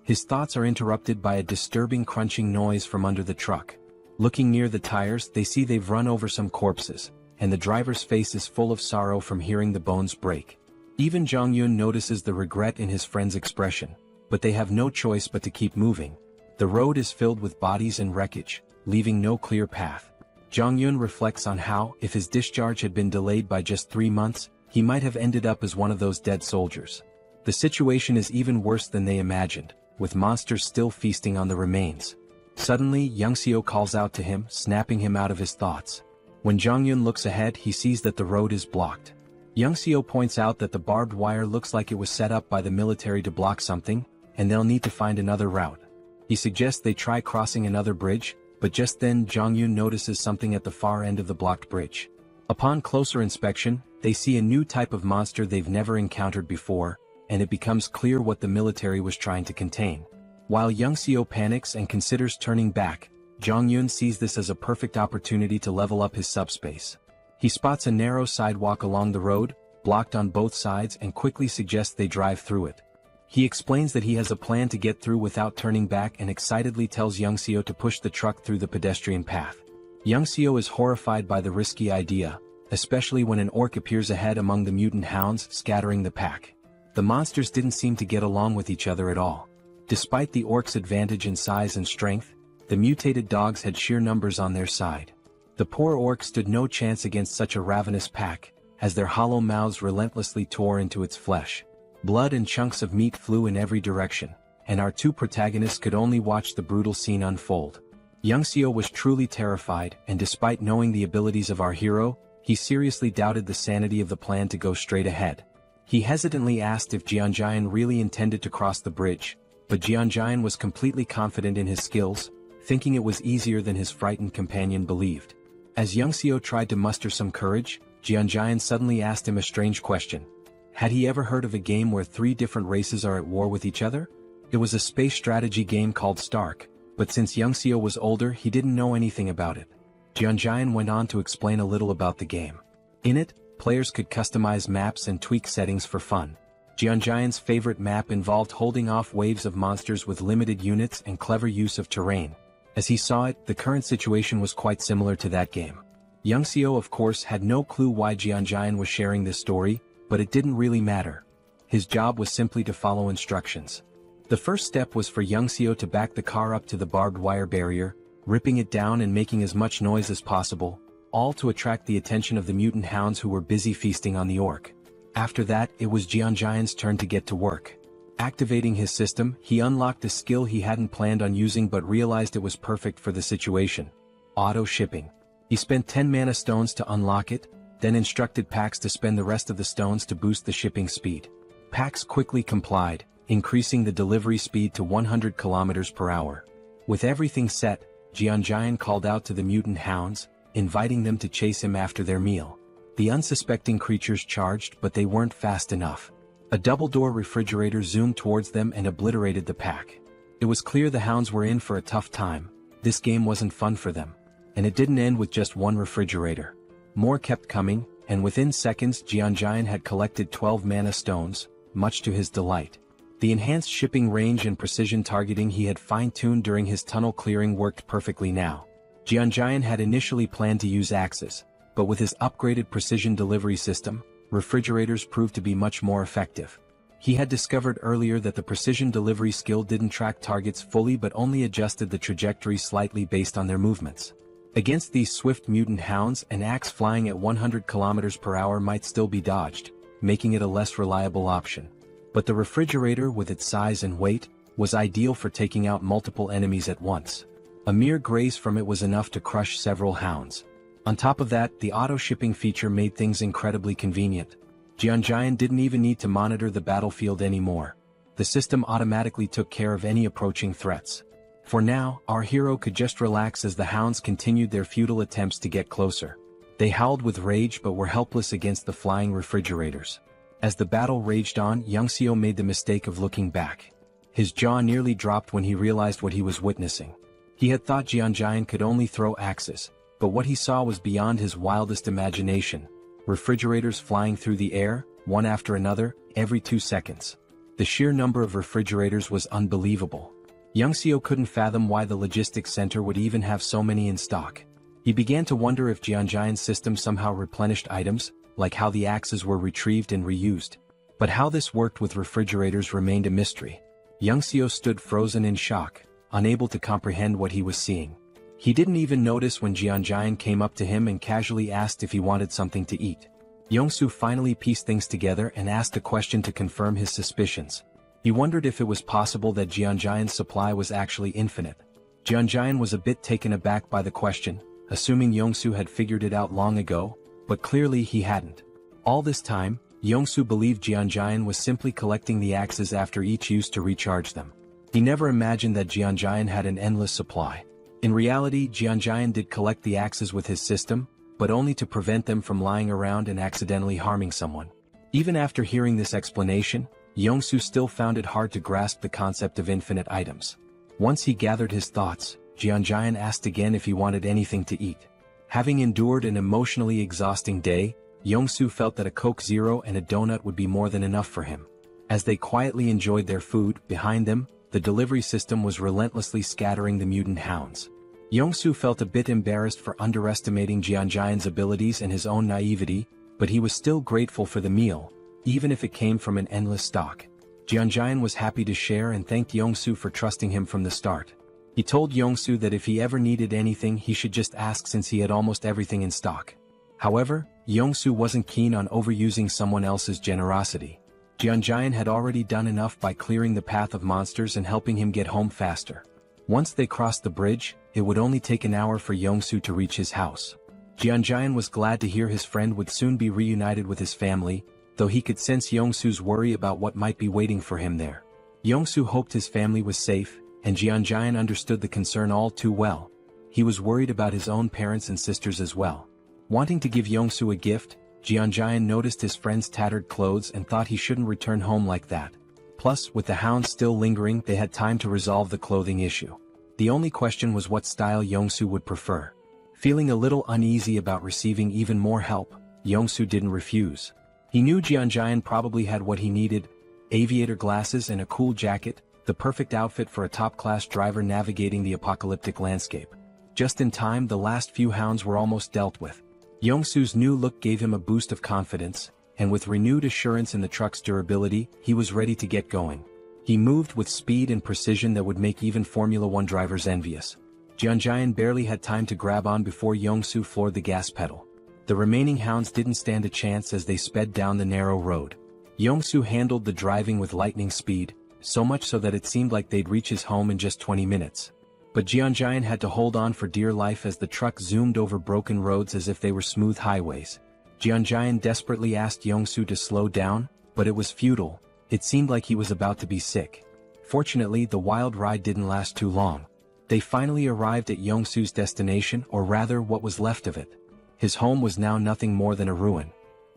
His thoughts are interrupted by a disturbing crunching noise from under the truck. Looking near the tires, they see they've run over some corpses, and the driver's face is full of sorrow from hearing the bones break. Even Jeong-gyeom notices the regret in his friend's expression, but they have no choice but to keep moving. The road is filled with bodies and wreckage, leaving no clear path. Jeong-gyeom reflects on how, if his discharge had been delayed by just 3 months, he might have ended up as one of those dead soldiers. The situation is even worse than they imagined, with monsters still feasting on the remains. Suddenly, Young-seo calls out to him, snapping him out of his thoughts. When Jeong-gyeom looks ahead, he sees that the road is blocked. Young-seo points out that the barbed wire looks like it was set up by the military to block something, and they'll need to find another route. He suggests they try crossing another bridge, but just then Jeong-gyeom notices something at the far end of the blocked bridge. Upon closer inspection, they see a new type of monster they've never encountered before, and it becomes clear what the military was trying to contain. While Young-seo panics and considers turning back, Jeong-gyeom sees this as a perfect opportunity to level up his subspace. He spots a narrow sidewalk along the road, blocked on both sides, and quickly suggests they drive through it. He explains that he has a plan to get through without turning back and excitedly tells Young-seo to push the truck through the pedestrian path. Young-seo is horrified by the risky idea, especially when an orc appears ahead among the mutant hounds, scattering the pack. The monsters didn't seem to get along with each other at all. Despite the orcs' advantage in size and strength, the mutated dogs had sheer numbers on their side. The poor orcs stood no chance against such a ravenous pack, as their hollow mouths relentlessly tore into its flesh. Blood and chunks of meat flew in every direction, and our two protagonists could only watch the brutal scene unfold. Young-seo was truly terrified, and despite knowing the abilities of our hero, he seriously doubted the sanity of the plan to go straight ahead. He hesitantly asked if Jeong-gyeom really intended to cross the bridge, but Jeong-gyeom was completely confident in his skills, thinking it was easier than his frightened companion believed. As Young-seo tried to muster some courage, Jeong-gyeom suddenly asked him a strange question. Had he ever heard of a game where 3 different races are at war with each other? It was a space strategy game called Stark, but since Young-seo was older, he didn't know anything about it. Jeong-gyeom went on to explain a little about the game. In it, players could customize maps and tweak settings for fun. Jeong-gyeom's favorite map involved holding off waves of monsters with limited units and clever use of terrain. As he saw it, the current situation was quite similar to that game. Young-seo of course had no clue why Jeong-gyeom was sharing this story, but it didn't really matter. His job was simply to follow instructions. The first step was for Young-seo to back the car up to the barbed wire barrier, ripping it down and making as much noise as possible, all to attract the attention of the mutant hounds who were busy feasting on the orc. After that, it was Jeong-gyeom's turn to get to work. Activating his system, he unlocked a skill he hadn't planned on using but realized it was perfect for the situation. Auto shipping. He spent 10 mana stones to unlock it, then instructed Pax to spend the rest of the stones to boost the shipping speed. Pax quickly complied, increasing the delivery speed to 100 km per hour. With everything set, Jeong-gyeom called out to the mutant hounds, inviting them to chase him after their meal. The unsuspecting creatures charged, but they weren't fast enough. A double-door refrigerator zoomed towards them and obliterated the pack. It was clear the hounds were in for a tough time. This game wasn't fun for them. And it didn't end with just one refrigerator. More kept coming, and within seconds Jeong-gyeom had collected 12 mana stones, much to his delight. The enhanced shipping range and precision targeting he had fine-tuned during his tunnel clearing worked perfectly now. Jeong-gyeom had initially planned to use axes, but with his upgraded precision delivery system, refrigerators proved to be much more effective. He had discovered earlier that the precision delivery skill didn't track targets fully but only adjusted the trajectory slightly based on their movements. Against these swift mutant hounds, an axe flying at 100 kilometers per hour might still be dodged, making it a less reliable option. But the refrigerator, with its size and weight, was ideal for taking out multiple enemies at once. A mere graze from it was enough to crush several hounds. On top of that, the auto-shipping feature made things incredibly convenient. Jeong-gyeom didn't even need to monitor the battlefield anymore. The system automatically took care of any approaching threats. For now, our hero could just relax as the hounds continued their futile attempts to get closer. They howled with rage but were helpless against the flying refrigerators. As the battle raged on, Young-seo made the mistake of looking back. His jaw nearly dropped when he realized what he was witnessing. He had thought Jeong-gyeom could only throw axes, but what he saw was beyond his wildest imagination. Refrigerators flying through the air, one after another, every 2 seconds. The sheer number of refrigerators was unbelievable. Young-seo couldn't fathom why the logistics center would even have so many in stock. He began to wonder if Jeong-gyeom's system somehow replenished items, like how the axes were retrieved and reused. But how this worked with refrigerators remained a mystery. Young-seo stood frozen in shock, unable to comprehend what he was seeing. He didn't even notice when Jeong-gyeom came up to him and casually asked if he wanted something to eat. Young-soo finally pieced things together and asked a question to confirm his suspicions. He wondered if it was possible that Jeong-gyeom's supply was actually infinite. Jeong-gyeom was a bit taken aback by the question, assuming Young-soo had figured it out long ago, but clearly he hadn't. All this time, Young-soo believed Jeong-gyeom was simply collecting the axes after each use to recharge them. He never imagined that Jeong-gyeom had an endless supply. In reality, Jeong-gyeom did collect the axes with his system, but only to prevent them from lying around and accidentally harming someone. Even after hearing this explanation, Young-soo still found it hard to grasp the concept of infinite items. Once he gathered his thoughts, Jeong-gyeom asked again if he wanted anything to eat. Having endured an emotionally exhausting day, Young-soo felt that a Coke Zero and a donut would be more than enough for him. As they quietly enjoyed their food, behind them, the delivery system was relentlessly scattering the mutant hounds. Young-soo felt a bit embarrassed for underestimating Jeong-gyeom's abilities and his own naivety, but he was still grateful for the meal, even if it came from an endless stock. Jeong-gyeom was happy to share and thanked Young-soo for trusting him from the start. He told Young-soo that if he ever needed anything he should just ask since he had almost everything in stock. However, Young-soo wasn't keen on overusing someone else's generosity. Jeong-gyeom had already done enough by clearing the path of monsters and helping him get home faster. Once they crossed the bridge, it would only take an hour for Young-soo to reach his house. Jeong-gyeom was glad to hear his friend would soon be reunited with his family, though he could sense Young-soo's worry about what might be waiting for him there. Young-soo hoped his family was safe, and Jeong-gyeom understood the concern all too well. He was worried about his own parents and sisters as well. Wanting to give Young-soo a gift, Jeong-gyeom noticed his friend's tattered clothes and thought he shouldn't return home like that. Plus, with the hounds still lingering, they had time to resolve the clothing issue. The only question was what style Young-soo would prefer. Feeling a little uneasy about receiving even more help, Young-soo didn't refuse. He knew Jeong-gyeom probably had what he needed: aviator glasses and a cool jacket, the perfect outfit for a top-class driver navigating the apocalyptic landscape. Just in time, the last few hounds were almost dealt with. Young-soo's new look gave him a boost of confidence, and with renewed assurance in the truck's durability, he was ready to get going. He moved with speed and precision that would make even Formula One drivers envious. Jeong-gyeom barely had time to grab on before Young-soo floored the gas pedal. The remaining hounds didn't stand a chance as they sped down the narrow road. Young-soo handled the driving with lightning speed, so much so that it seemed like they'd reach his home in just 20 minutes. But Jeong-gyeom had to hold on for dear life as the truck zoomed over broken roads as if they were smooth highways. Jeong-gyeom desperately asked Young-soo to slow down, but it was futile. It seemed like he was about to be sick. Fortunately, the wild ride didn't last too long. They finally arrived at Young-soo's destination, or rather what was left of it. His home was now nothing more than a ruin.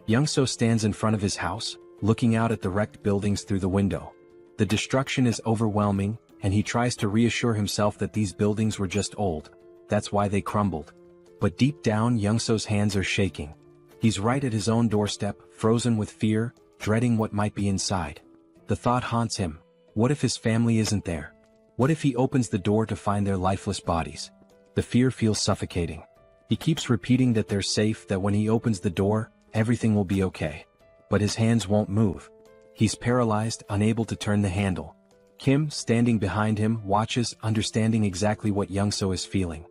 Young-soo stands in front of his house, looking out at the wrecked buildings through the window. The destruction is overwhelming, and he tries to reassure himself that these buildings were just old. That's why they crumbled. But deep down, Young-soo's hands are shaking. He's right at his own doorstep, frozen with fear, dreading what might be inside. The thought haunts him. What if his family isn't there? What if he opens the door to find their lifeless bodies? The fear feels suffocating. He keeps repeating that they're safe, that when he opens the door, everything will be okay. But his hands won't move. He's paralyzed, unable to turn the handle. Kim, standing behind him, watches, understanding exactly what Young-so is feeling.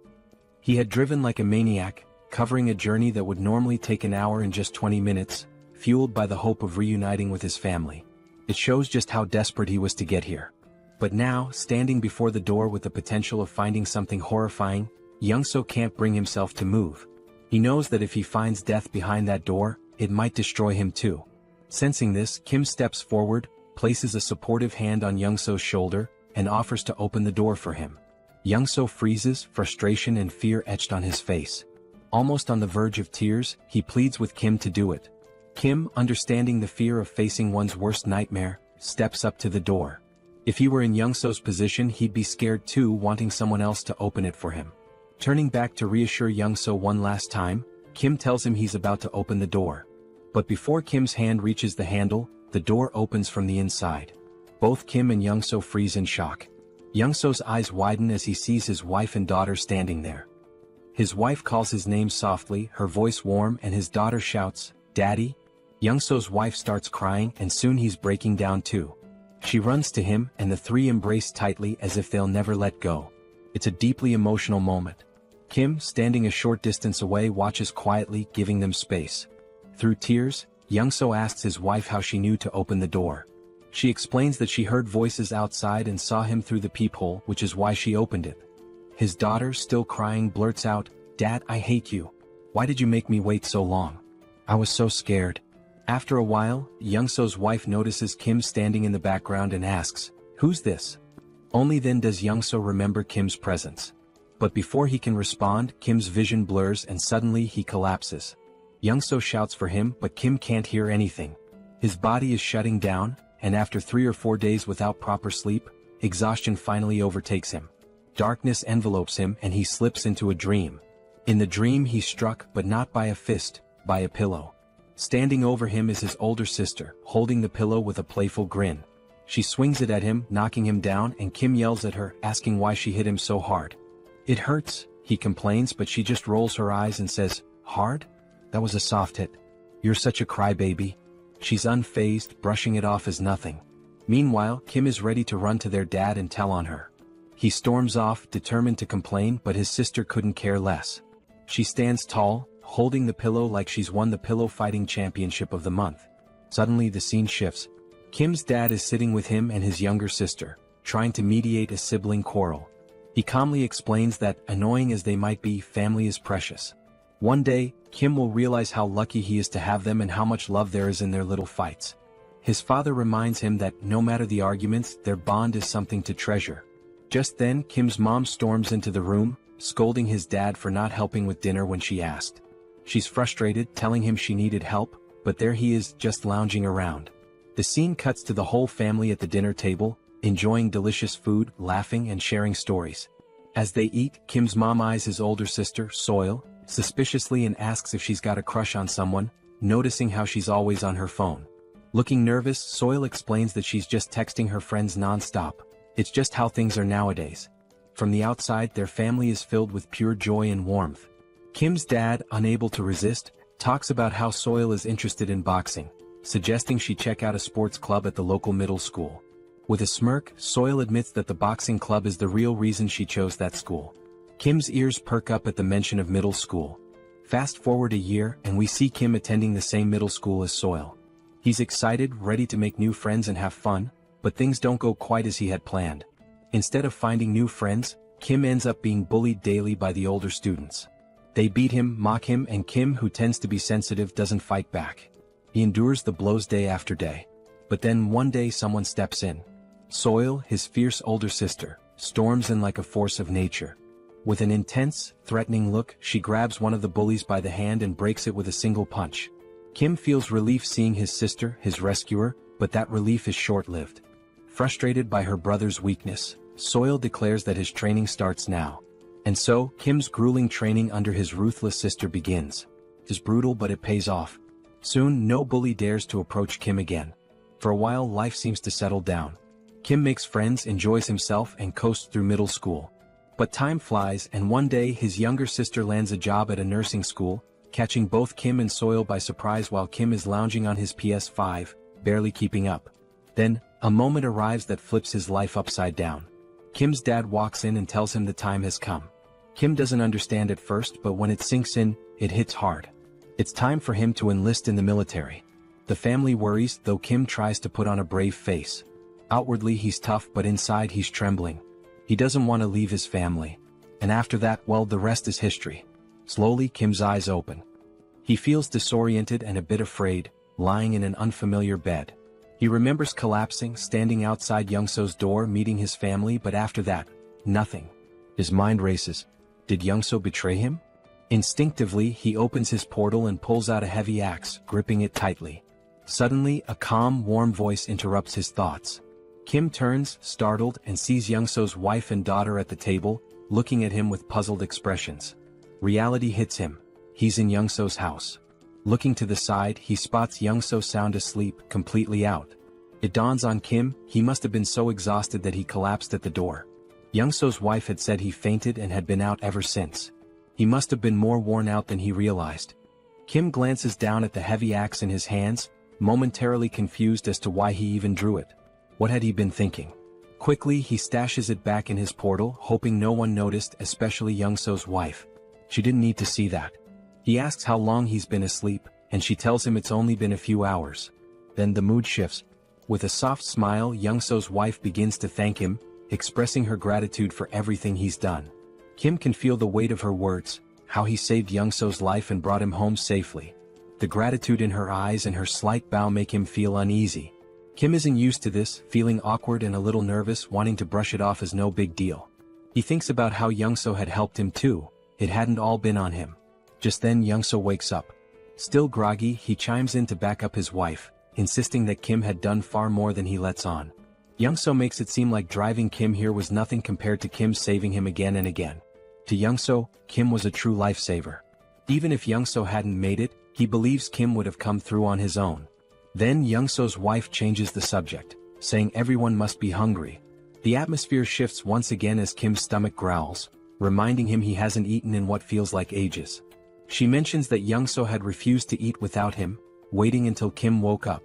He had driven like a maniac, covering a journey that would normally take an hour in just 20 minutes, fueled by the hope of reuniting with his family. It shows just how desperate he was to get here. But now, standing before the door with the potential of finding something horrifying, Young-so can't bring himself to move. He knows that if he finds death behind that door, it might destroy him too. Sensing this, Kim steps forward, places a supportive hand on Young-so's shoulder, and offers to open the door for him. Young-so freezes, frustration and fear etched on his face. Almost on the verge of tears, he pleads with Kim to do it. Kim, understanding the fear of facing one's worst nightmare, steps up to the door. If he were in Young-so's position, he'd be scared too, wanting someone else to open it for him. Turning back to reassure Young-so one last time, Kim tells him he's about to open the door. But before Kim's hand reaches the handle, the door opens from the inside. Both Kim and Young-so freeze in shock. Young-so's eyes widen as he sees his wife and daughter standing there. His wife calls his name softly, her voice warm, and his daughter shouts, "Daddy?" Young-so's wife starts crying, and soon he's breaking down too. She runs to him, and the three embrace tightly as if they'll never let go. It's a deeply emotional moment. Kim, standing a short distance away, watches quietly, giving them space. Through tears, Young-so asks his wife how she knew to open the door. She explains that she heard voices outside and saw him through the peephole, which is why she opened it. His daughter, still crying, blurts out, "Dad, I hate you. Why did you make me wait so long? I was so scared." After a while, Young-so's wife notices Kim standing in the background and asks, "Who's this?" Only then does Young-so remember Kim's presence. But before he can respond, Kim's vision blurs and suddenly he collapses. Young-so shouts for him, but Kim can't hear anything. His body is shutting down, and after 3 or 4 days without proper sleep, exhaustion finally overtakes him. Darkness envelopes him and he slips into a dream. In the dream he's struck, but not by a fist, by a pillow. Standing over him is his older sister, holding the pillow with a playful grin. She swings it at him, knocking him down, and Kim yells at her, asking why she hit him so hard. "It hurts," he complains, but she just rolls her eyes and says, "Hard? That was a soft hit. You're such a crybaby." She's unfazed, brushing it off as nothing. Meanwhile, Kim is ready to run to their dad and tell on her. He storms off, determined to complain, but his sister couldn't care less. She stands tall, holding the pillow like she's won the pillow fighting championship of the month. Suddenly the scene shifts. Kim's dad is sitting with him and his younger sister, trying to mediate a sibling quarrel. He calmly explains that, annoying as they might be, family is precious. One day, Kim will realize how lucky he is to have them and how much love there is in their little fights. His father reminds him that, no matter the arguments, their bond is something to treasure. Just then, Kim's mom storms into the room, scolding his dad for not helping with dinner when she asked. She's frustrated, telling him she needed help, but there he is, just lounging around. The scene cuts to the whole family at the dinner table, enjoying delicious food, laughing and sharing stories. As they eat, Kim's mom eyes his older sister, Seoul, suspiciously and asks if she's got a crush on someone, noticing how she's always on her phone. Looking nervous, Seoul explains that she's just texting her friends non-stop. It's just how things are nowadays. From the outside, their family is filled with pure joy and warmth. Kim's dad, unable to resist, talks about how Seoul is interested in boxing, suggesting she check out a sports club at the local middle school. With a smirk, Seoul admits that the boxing club is the real reason she chose that school. Kim's ears perk up at the mention of middle school. Fast forward a year, and we see Kim attending the same middle school as Seoul. He's excited, ready to make new friends and have fun, but things don't go quite as he had planned. Instead of finding new friends, Kim ends up being bullied daily by the older students. They beat him, mock him, and Kim, who tends to be sensitive, doesn't fight back. He endures the blows day after day. But then one day someone steps in. Seoul, his fierce older sister, storms in like a force of nature. With an intense, threatening look, she grabs one of the bullies by the hand and breaks it with a single punch. Kim feels relief seeing his sister, his rescuer, but that relief is short-lived. Frustrated by her brother's weakness, Seoul declares that his training starts now. And so, Kim's grueling training under his ruthless sister begins. It's brutal, but it pays off. Soon, no bully dares to approach Kim again. For a while, life seems to settle down. Kim makes friends, enjoys himself, and coasts through middle school. But time flies, and one day his younger sister lands a job at a nursing school, catching both Kim and Seoul by surprise while Kim is lounging on his PS5, barely keeping up. Then, a moment arrives that flips his life upside down. Kim's dad walks in and tells him the time has come. Kim doesn't understand at first, but when it sinks in, it hits hard. It's time for him to enlist in the military. The family worries, though Kim tries to put on a brave face. Outwardly he's tough, but inside he's trembling. He doesn't want to leave his family. And after that, well, the rest is history. Slowly, Kim's eyes open. He feels disoriented and a bit afraid, lying in an unfamiliar bed. He remembers collapsing, standing outside Youngso's door, meeting his family, but after that, nothing. His mind races. Did Youngso betray him? Instinctively, he opens his portal and pulls out a heavy axe, gripping it tightly. Suddenly, a calm, warm voice interrupts his thoughts. Kim turns, startled, and sees Youngso's wife and daughter at the table, looking at him with puzzled expressions. Reality hits him. He's in Youngso's house. Looking to the side, he spots Youngso sound asleep, completely out. It dawns on Kim, he must have been so exhausted that he collapsed at the door. Youngso's wife had said he fainted and had been out ever since. He must have been more worn out than he realized. Kim glances down at the heavy axe in his hands, momentarily confused as to why he even drew it. What had he been thinking? Quickly, he stashes it back in his portal, hoping no one noticed, especially Youngso's wife. She didn't need to see that. He asks how long he's been asleep, and she tells him it's only been a few hours. Then the mood shifts. With a soft smile, Youngso's wife begins to thank him, expressing her gratitude for everything he's done. Kim can feel the weight of her words, how he saved Youngso's life and brought him home safely. The gratitude in her eyes and her slight bow make him feel uneasy. Kim isn't used to this, feeling awkward and a little nervous, wanting to brush it off as no big deal. He thinks about how Youngso had helped him too. It hadn't all been on him. Just then Youngso wakes up. Still groggy, he chimes in to back up his wife, insisting that Kim had done far more than he lets on. Youngso makes it seem like driving Kim here was nothing compared to Kim saving him again and again. To Youngso, Kim was a true lifesaver. Even if Youngso hadn't made it, he believes Kim would have come through on his own. Then Youngso's wife changes the subject, saying everyone must be hungry. The atmosphere shifts once again as Kim's stomach growls, reminding him he hasn't eaten in what feels like ages. She mentions that Youngso had refused to eat without him, waiting until Kim woke up.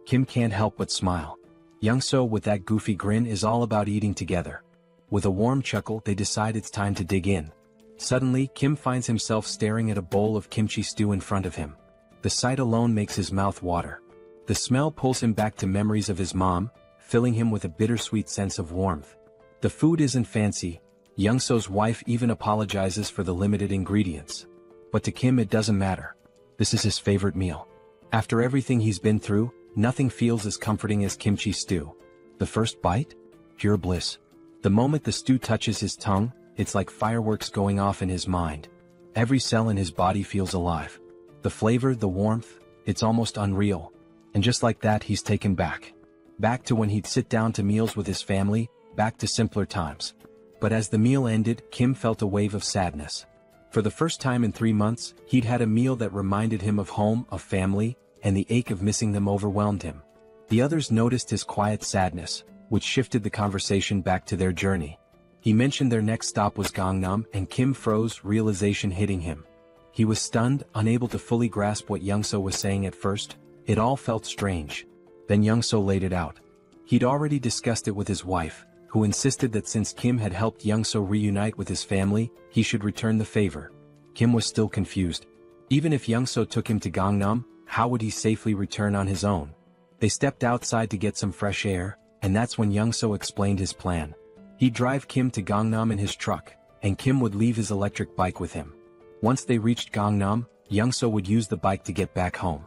Kim can't help but smile. Youngso, with that goofy grin, is all about eating together. With a warm chuckle, they decide it's time to dig in. Suddenly, Kim finds himself staring at a bowl of kimchi stew in front of him. The sight alone makes his mouth water. The smell pulls him back to memories of his mom, filling him with a bittersweet sense of warmth. The food isn't fancy. Youngso's wife even apologizes for the limited ingredients. But to Kim it doesn't matter. This is his favorite meal. After everything he's been through, nothing feels as comforting as kimchi stew. The first bite? Pure bliss. The moment the stew touches his tongue, it's like fireworks going off in his mind. Every cell in his body feels alive. The flavor, the warmth, it's almost unreal. And just like that, he's taken back. Back to when he'd sit down to meals with his family, back to simpler times. But as the meal ended, Kim felt a wave of sadness. For the first time in 3 months, he'd had a meal that reminded him of home, of family, and the ache of missing them overwhelmed him. The others noticed his quiet sadness, which shifted the conversation back to their journey. He mentioned their next stop was Gangnam, and Kim froze, realization hitting him. He was stunned, unable to fully grasp what Youngso was saying at first. It all felt strange. Then Youngso laid it out. He'd already discussed it with his wife, who insisted that since Kim had helped Youngso reunite with his family, he should return the favor. Kim was still confused. Even if Youngso took him to Gangnam, how would he safely return on his own? They stepped outside to get some fresh air, and that's when Youngso explained his plan. He'd drive Kim to Gangnam in his truck, and Kim would leave his electric bike with him. Once they reached Gangnam, Youngso would use the bike to get back home.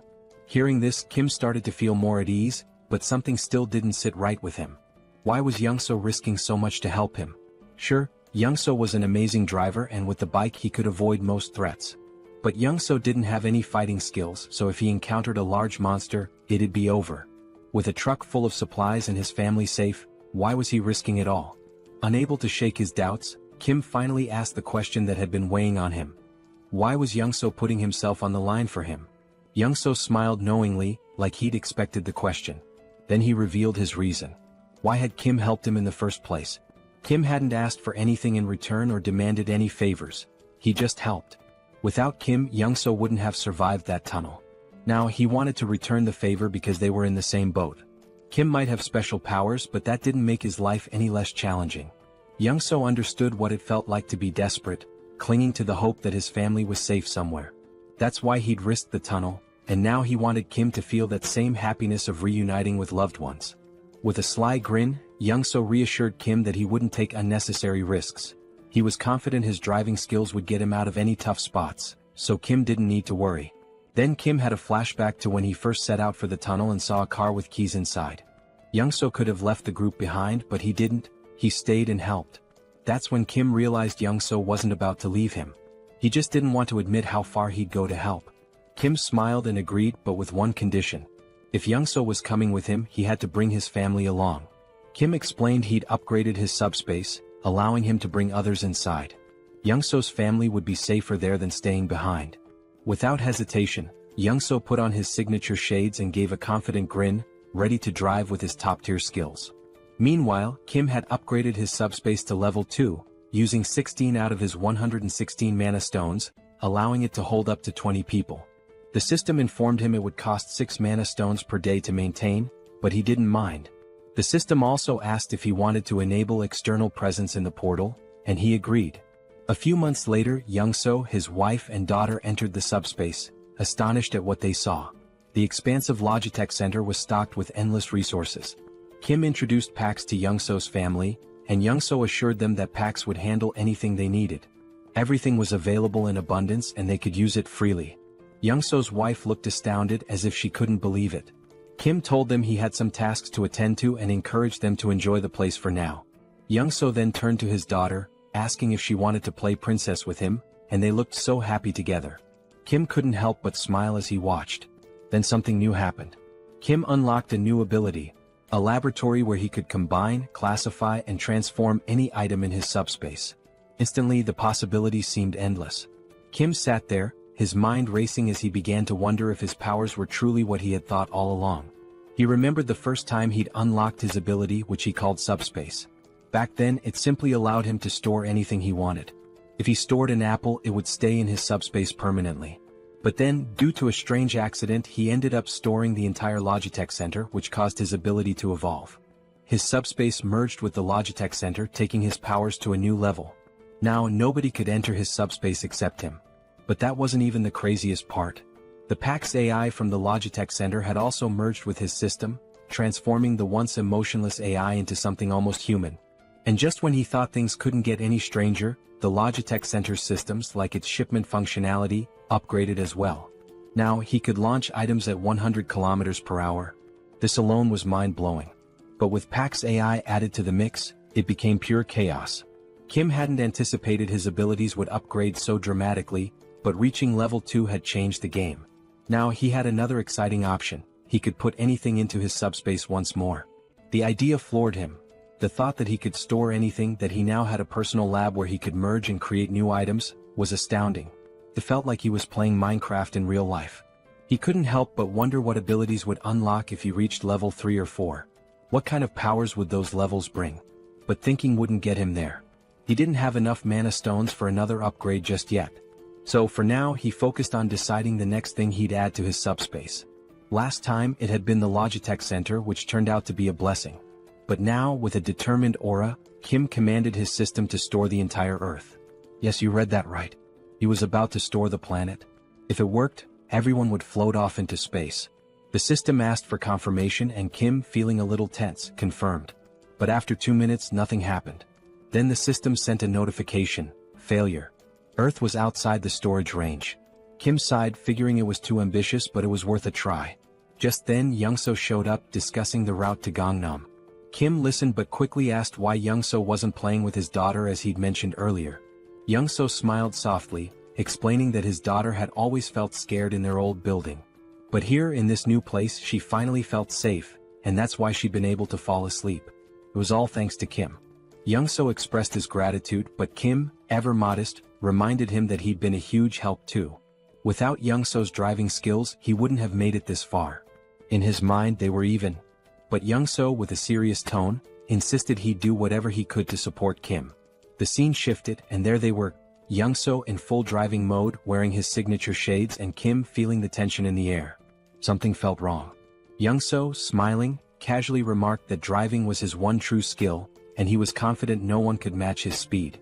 Hearing this, Kim started to feel more at ease, but something still didn't sit right with him. Why was Youngso risking so much to help him? Sure, Youngso was an amazing driver, and with the bike he could avoid most threats. But Youngso didn't have any fighting skills, so if he encountered a large monster, it'd be over. With a truck full of supplies and his family safe, why was he risking it all? Unable to shake his doubts, Kim finally asked the question that had been weighing on him. Why was Youngso putting himself on the line for him? Youngso smiled knowingly, like he'd expected the question. Then he revealed his reason. Why had Kim helped him in the first place? Kim hadn't asked for anything in return or demanded any favors. He just helped. Without Kim, Youngso wouldn't have survived that tunnel. Now he wanted to return the favor because they were in the same boat. Kim might have special powers, but that didn't make his life any less challenging. Young-so understood what it felt like to be desperate, clinging to the hope that his family was safe somewhere. That's why he'd risked the tunnel, and now he wanted Kim to feel that same happiness of reuniting with loved ones. With a sly grin, Young-so reassured Kim that he wouldn't take unnecessary risks. He was confident his driving skills would get him out of any tough spots, so Kim didn't need to worry. Then Kim had a flashback to when he first set out for the tunnel and saw a car with keys inside. Young-so could have left the group behind, but he didn't. He stayed and helped. That's when Kim realized Young-so wasn't about to leave him. He just didn't want to admit how far he'd go to help. Kim smiled and agreed, but with one condition. If Young-so was coming with him, he had to bring his family along. Kim explained he'd upgraded his subspace, allowing him to bring others inside. Young-so's family would be safer there than staying behind. Without hesitation, Young-so put on his signature shades and gave a confident grin, ready to drive with his top-tier skills. Meanwhile, Kim had upgraded his subspace to level 2, using 16 out of his 116 mana stones, allowing it to hold up to 20 people. The system informed him it would cost 6 mana stones per day to maintain, but he didn't mind. The system also asked if he wanted to enable external presence in the portal, and he agreed. A few months later, Young-so, his wife and daughter entered the subspace, astonished at what they saw. The expansive Logitech Center was stocked with endless resources. Kim introduced PAX to Young-so's family, and Young-so assured them that PAX would handle anything they needed. Everything was available in abundance and they could use it freely. Young-so's wife looked astounded, as if she couldn't believe it. Kim told them he had some tasks to attend to and encouraged them to enjoy the place for now. Young-so then turned to his daughter, asking if she wanted to play princess with him, and they looked so happy together. Kim couldn't help but smile as he watched. Then something new happened. Kim unlocked a new ability, a laboratory where he could combine, classify, and transform any item in his subspace. Instantly, the possibilities seemed endless. Kim sat there, his mind racing as he began to wonder if his powers were truly what he had thought all along. He remembered the first time he'd unlocked his ability, which he called Subspace. Back then, it simply allowed him to store anything he wanted. If he stored an apple, it would stay in his subspace permanently. But then, due to a strange accident, he ended up storing the entire Logitech Center, which caused his ability to evolve. His subspace merged with the Logitech Center, taking his powers to a new level. Now, nobody could enter his subspace except him. But that wasn't even the craziest part. The PAX AI from the Logitech Center had also merged with his system, transforming the once emotionless AI into something almost human. And just when he thought things couldn't get any stranger, the Logitech Center's systems, like its shipment functionality, upgraded as well. Now, he could launch items at 100 kilometers per hour. This alone was mind-blowing. But with PAX AI added to the mix, it became pure chaos. Kim hadn't anticipated his abilities would upgrade so dramatically, but reaching level 2 had changed the game. Now he had another exciting option. He could put anything into his subspace once more. The idea floored him. The thought that he could store anything, that he now had a personal lab where he could merge and create new items, was astounding. It felt like he was playing Minecraft in real life. He couldn't help but wonder what abilities would unlock if he reached level 3 or 4. What kind of powers would those levels bring? But thinking wouldn't get him there. He didn't have enough mana stones for another upgrade just yet. So for now, he focused on deciding the next thing he'd add to his subspace. Last time, it had been the Logitech Center, which turned out to be a blessing. But now, with a determined aura, Kim commanded his system to store the entire Earth. Yes, you read that right. He was about to store the planet. If it worked, everyone would float off into space. The system asked for confirmation, and Kim, feeling a little tense, confirmed. But after 2 minutes, nothing happened. Then the system sent a notification: failure. Earth was outside the storage range. Kim sighed, figuring it was too ambitious, but it was worth a try. Just then, Young-so showed up, discussing the route to Gangnam. Kim listened but quickly asked why Young-so wasn't playing with his daughter as he'd mentioned earlier. Young-so smiled softly, explaining that his daughter had always felt scared in their old building. But here, in this new place, she finally felt safe, and that's why she'd been able to fall asleep. It was all thanks to Kim. Young-so expressed his gratitude, but Kim, ever modest, reminded him that he'd been a huge help too. Without Young-so's driving skills, he wouldn't have made it this far. In his mind, they were even. But Young-so, with a serious tone, insisted he'd do whatever he could to support Kim. The scene shifted, and there they were, Young-so in full driving mode, wearing his signature shades, and Kim feeling the tension in the air. Something felt wrong. Young-so, smiling, casually remarked that driving was his one true skill, and he was confident no one could match his speed.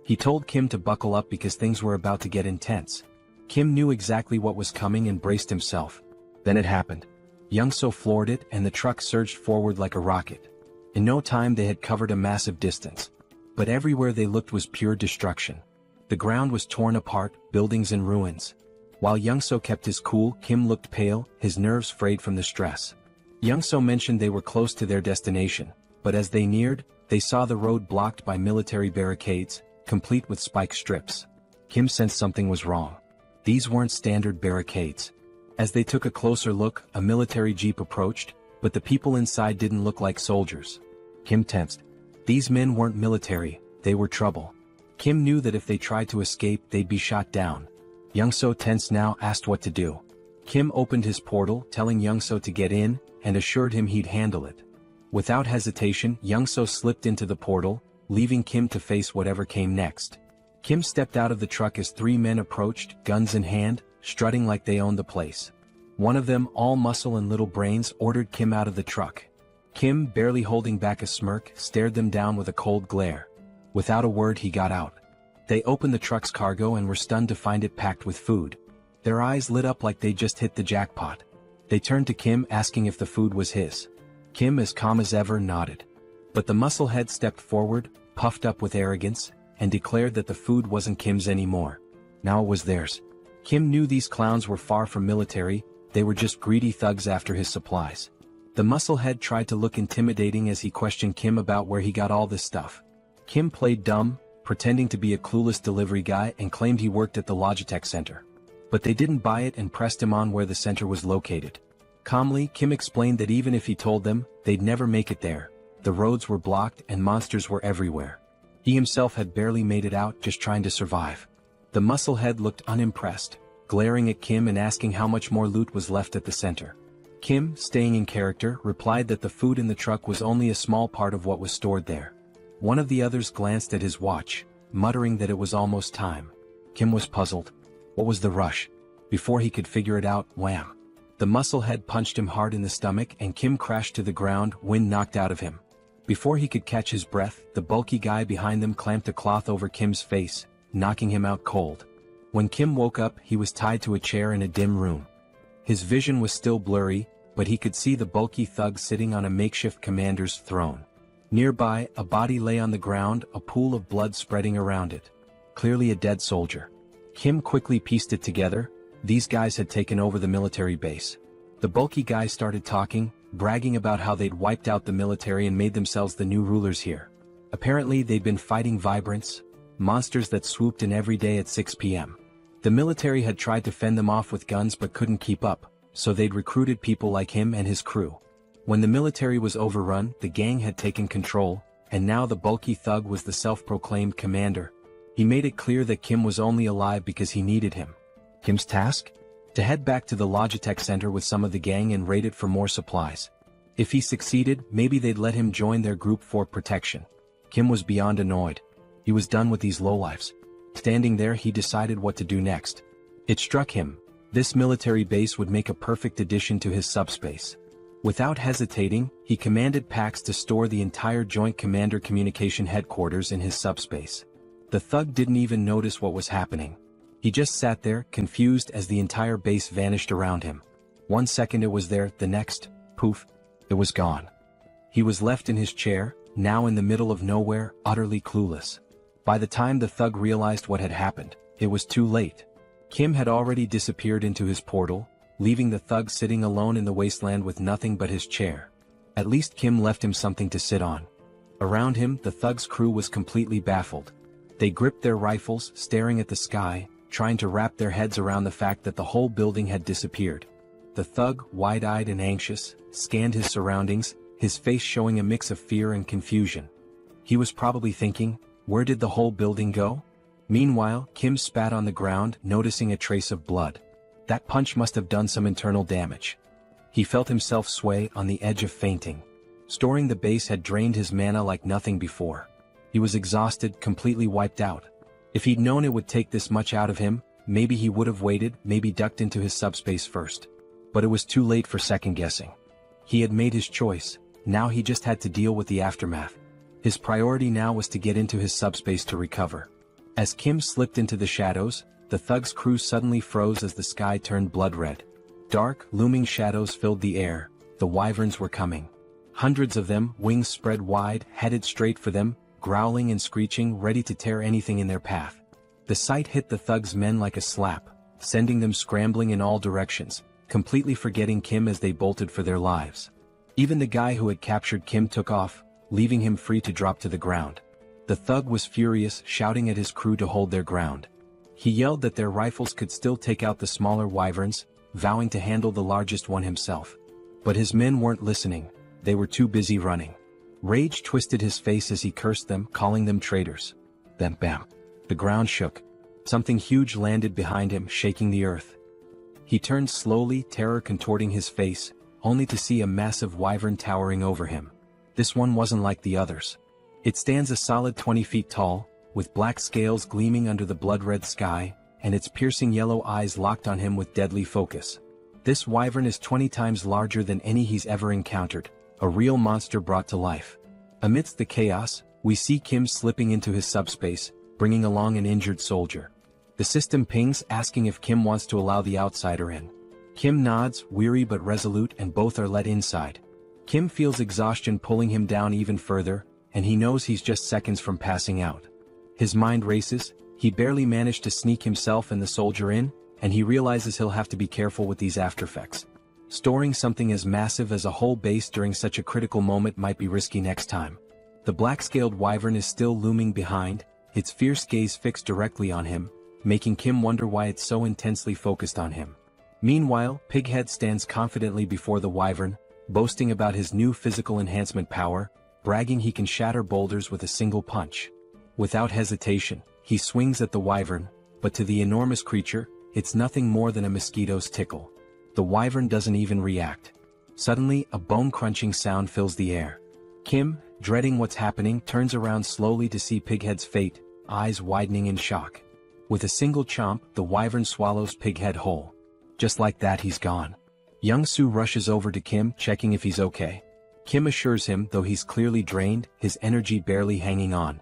He told Kim to buckle up because things were about to get intense. Kim knew exactly what was coming and braced himself. Then it happened. Young-so floored it and the truck surged forward like a rocket. In no time they had covered a massive distance. But everywhere they looked was pure destruction. The ground was torn apart, buildings in ruins. While Young-so kept his cool, Kim looked pale, his nerves frayed from the stress. Young-so mentioned they were close to their destination, but as they neared, they saw the road blocked by military barricades, complete with spike strips. Kim sensed something was wrong. These weren't standard barricades. As they took a closer look, a military jeep approached, but the people inside didn't look like soldiers. Kim tensed. These men weren't military, they were trouble. Kim knew that if they tried to escape they'd be shot down. Young-so, tense now, asked what to do. Kim opened his portal, telling Young-so to get in, and assured him he'd handle it. Without hesitation, Young-so slipped into the portal, leaving Kim to face whatever came next. Kim stepped out of the truck as three men approached, guns in hand, strutting like they owned the place. One of them, all muscle and little brains, ordered Kim out of the truck. Kim, barely holding back a smirk, stared them down with a cold glare. Without a word he got out. They opened the truck's cargo and were stunned to find it packed with food. Their eyes lit up like they'd just hit the jackpot. They turned to Kim, asking if the food was his. Kim, as calm as ever, nodded. But the musclehead stepped forward, puffed up with arrogance, and declared that the food wasn't Kim's anymore. Now it was theirs. Kim knew these clowns were far from military, they were just greedy thugs after his supplies. The musclehead tried to look intimidating as he questioned Kim about where he got all this stuff. Kim played dumb, pretending to be a clueless delivery guy, and claimed he worked at the Logitech Center. But they didn't buy it and pressed him on where the center was located. Calmly, Kim explained that even if he told them, they'd never make it there. The roads were blocked and monsters were everywhere. He himself had barely made it out, just trying to survive. The musclehead looked unimpressed, glaring at Kim and asking how much more loot was left at the center. Kim, staying in character, replied that the food in the truck was only a small part of what was stored there. One of the others glanced at his watch, muttering that it was almost time. Kim was puzzled. What was the rush? Before he could figure it out, wham! The musclehead punched him hard in the stomach and Kim crashed to the ground, wind knocked out of him. Before he could catch his breath, the bulky guy behind them clamped a cloth over Kim's face, knocking him out cold. When Kim woke up, he was tied to a chair in a dim room. His vision was still blurry, but he could see the bulky thug sitting on a makeshift commander's throne. Nearby, a body lay on the ground, a pool of blood spreading around it. Clearly a dead soldier. Kim quickly pieced it together. These guys had taken over the military base. The bulky guy started talking, bragging about how they'd wiped out the military and made themselves the new rulers here. Apparently they'd been fighting vibrants, monsters that swooped in every day at 6 p.m. The military had tried to fend them off with guns but couldn't keep up, so they'd recruited people like him and his crew. When the military was overrun, the gang had taken control, and now the bulky thug was the self-proclaimed commander. He made it clear that Kim was only alive because he needed him. Kim's task? To head back to the Logitech Center with some of the gang and raid it for more supplies. If he succeeded, maybe they'd let him join their group for protection. Kim was beyond annoyed. He was done with these lowlifes. Standing there, he decided what to do next. It struck him. This military base would make a perfect addition to his subspace. Without hesitating, he commanded Pax to store the entire Joint Commander Communication Headquarters in his subspace. The thug didn't even notice what was happening. He just sat there, confused as the entire base vanished around him. 1 second it was there, the next, poof, it was gone. He was left in his chair, now in the middle of nowhere, utterly clueless. By the time the thug realized what had happened, it was too late. Kim had already disappeared into his portal, leaving the thug sitting alone in the wasteland with nothing but his chair. At least Kim left him something to sit on. Around him, the thug's crew was completely baffled. They gripped their rifles, staring at the sky, trying to wrap their heads around the fact that the whole building had disappeared. The thug, wide-eyed and anxious, scanned his surroundings, his face showing a mix of fear and confusion. He was probably thinking, where did the whole building go? Meanwhile, Kim spat on the ground, noticing a trace of blood. That punch must have done some internal damage. He felt himself sway on the edge of fainting. Storing the base had drained his mana like nothing before. He was exhausted, completely wiped out. If he'd known it would take this much out of him, maybe he would have waited, maybe ducked into his subspace first. But it was too late for second-guessing. He had made his choice, now he just had to deal with the aftermath. His priority now was to get into his subspace to recover. As Kim slipped into the shadows, the thug's crew suddenly froze as the sky turned blood red. Dark, looming shadows filled the air. The wyverns were coming. Hundreds of them, wings spread wide, headed straight for them, growling and screeching, ready to tear anything in their path. The sight hit the thug's men like a slap, sending them scrambling in all directions, completely forgetting Kim as they bolted for their lives. Even the guy who had captured Kim took off, leaving him free to drop to the ground. The thug was furious, shouting at his crew to hold their ground. He yelled that their rifles could still take out the smaller wyverns, vowing to handle the largest one himself. But his men weren't listening, they were too busy running. Rage twisted his face as he cursed them, calling them traitors. Then bam! The ground shook. Something huge landed behind him, shaking the earth. He turned slowly, terror contorting his face, only to see a massive wyvern towering over him. This one wasn't like the others. It stands a solid 20 feet tall, with black scales gleaming under the blood-red sky, and its piercing yellow eyes locked on him with deadly focus. This wyvern is 20 times larger than any he's ever encountered, a real monster brought to life. Amidst the chaos, we see Kim slipping into his subspace, bringing along an injured soldier. The system pings, asking if Kim wants to allow the outsider in. Kim nods, weary but resolute, and both are let inside. Kim feels exhaustion pulling him down even further, and he knows he's just seconds from passing out. His mind races, he barely managed to sneak himself and the soldier in, and he realizes he'll have to be careful with these aftereffects. Storing something as massive as a whole base during such a critical moment might be risky next time. The black-scaled wyvern is still looming behind, its fierce gaze fixed directly on him, making Kim wonder why it's so intensely focused on him. Meanwhile, Pighead stands confidently before the wyvern, boasting about his new physical enhancement power, bragging he can shatter boulders with a single punch. Without hesitation, he swings at the wyvern, but to the enormous creature, it's nothing more than a mosquito's tickle. The wyvern doesn't even react. Suddenly, a bone-crunching sound fills the air. Kim, dreading what's happening, turns around slowly to see Pighead's fate, eyes widening in shock. With a single chomp, the wyvern swallows Pighead whole. Just like that, he's gone. Young-soo rushes over to Kim, checking if he's okay. Kim assures him, though he's clearly drained, his energy barely hanging on.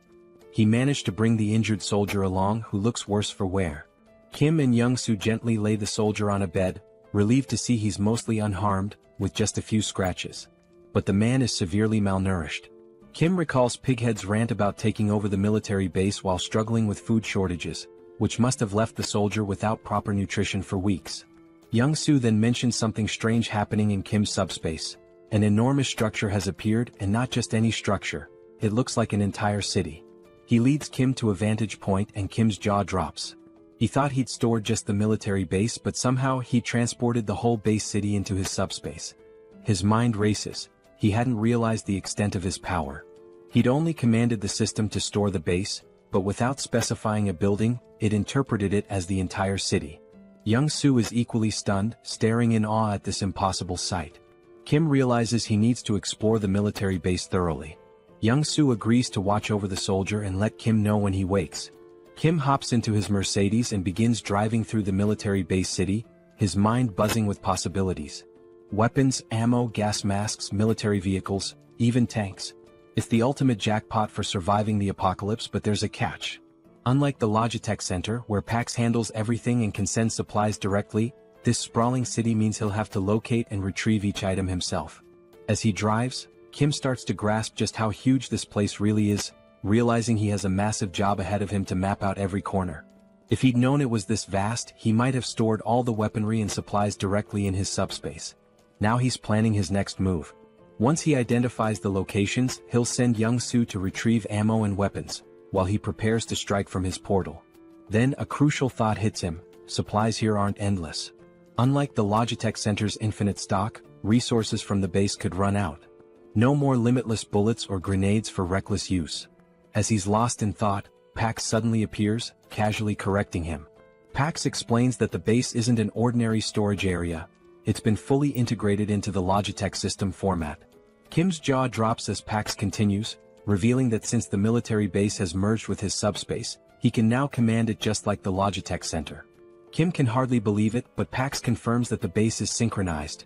He managed to bring the injured soldier along, who looks worse for wear. Kim and Young-soo gently lay the soldier on a bed, relieved to see he's mostly unharmed, with just a few scratches. But the man is severely malnourished. Kim recalls Pighead's rant about taking over the military base while struggling with food shortages, which must have left the soldier without proper nutrition for weeks. Young-soo then mentions something strange happening in Kim's subspace. An enormous structure has appeared, and not just any structure. It looks like an entire city. He leads Kim to a vantage point and Kim's jaw drops. He thought he'd stored just the military base, but somehow he transported the whole base city into his subspace. His mind races. He hadn't realized the extent of his power. He'd only commanded the system to store the base, but without specifying a building, it interpreted it as the entire city. Young-soo is equally stunned, staring in awe at this impossible sight. Kim realizes he needs to explore the military base thoroughly. Young-soo agrees to watch over the soldier and let Kim know when he wakes. Kim hops into his Mercedes and begins driving through the military base city, his mind buzzing with possibilities. Weapons, ammo, gas masks, military vehicles, even tanks. It's the ultimate jackpot for surviving the apocalypse, but there's a catch. Unlike the Logitech Center, where PAX handles everything and can send supplies directly, this sprawling city means he'll have to locate and retrieve each item himself. As he drives, Kim starts to grasp just how huge this place really is, realizing he has a massive job ahead of him to map out every corner. If he'd known it was this vast, he might have stored all the weaponry and supplies directly in his subspace. Now he's planning his next move. Once he identifies the locations, he'll send Young-soo to retrieve ammo and weapons, while he prepares to strike from his portal. Then a crucial thought hits him: supplies here aren't endless. Unlike the Logitech Center's infinite stock, resources from the base could run out. No more limitless bullets or grenades for reckless use. As he's lost in thought, Pax suddenly appears, casually correcting him. Pax explains that the base isn't an ordinary storage area. It's been fully integrated into the Logitech system format. Kim's jaw drops as Pax continues, revealing that since the military base has merged with his subspace, he can now command it just like the Logitech Center. Kim can hardly believe it, but Pax confirms that the base is synchronized.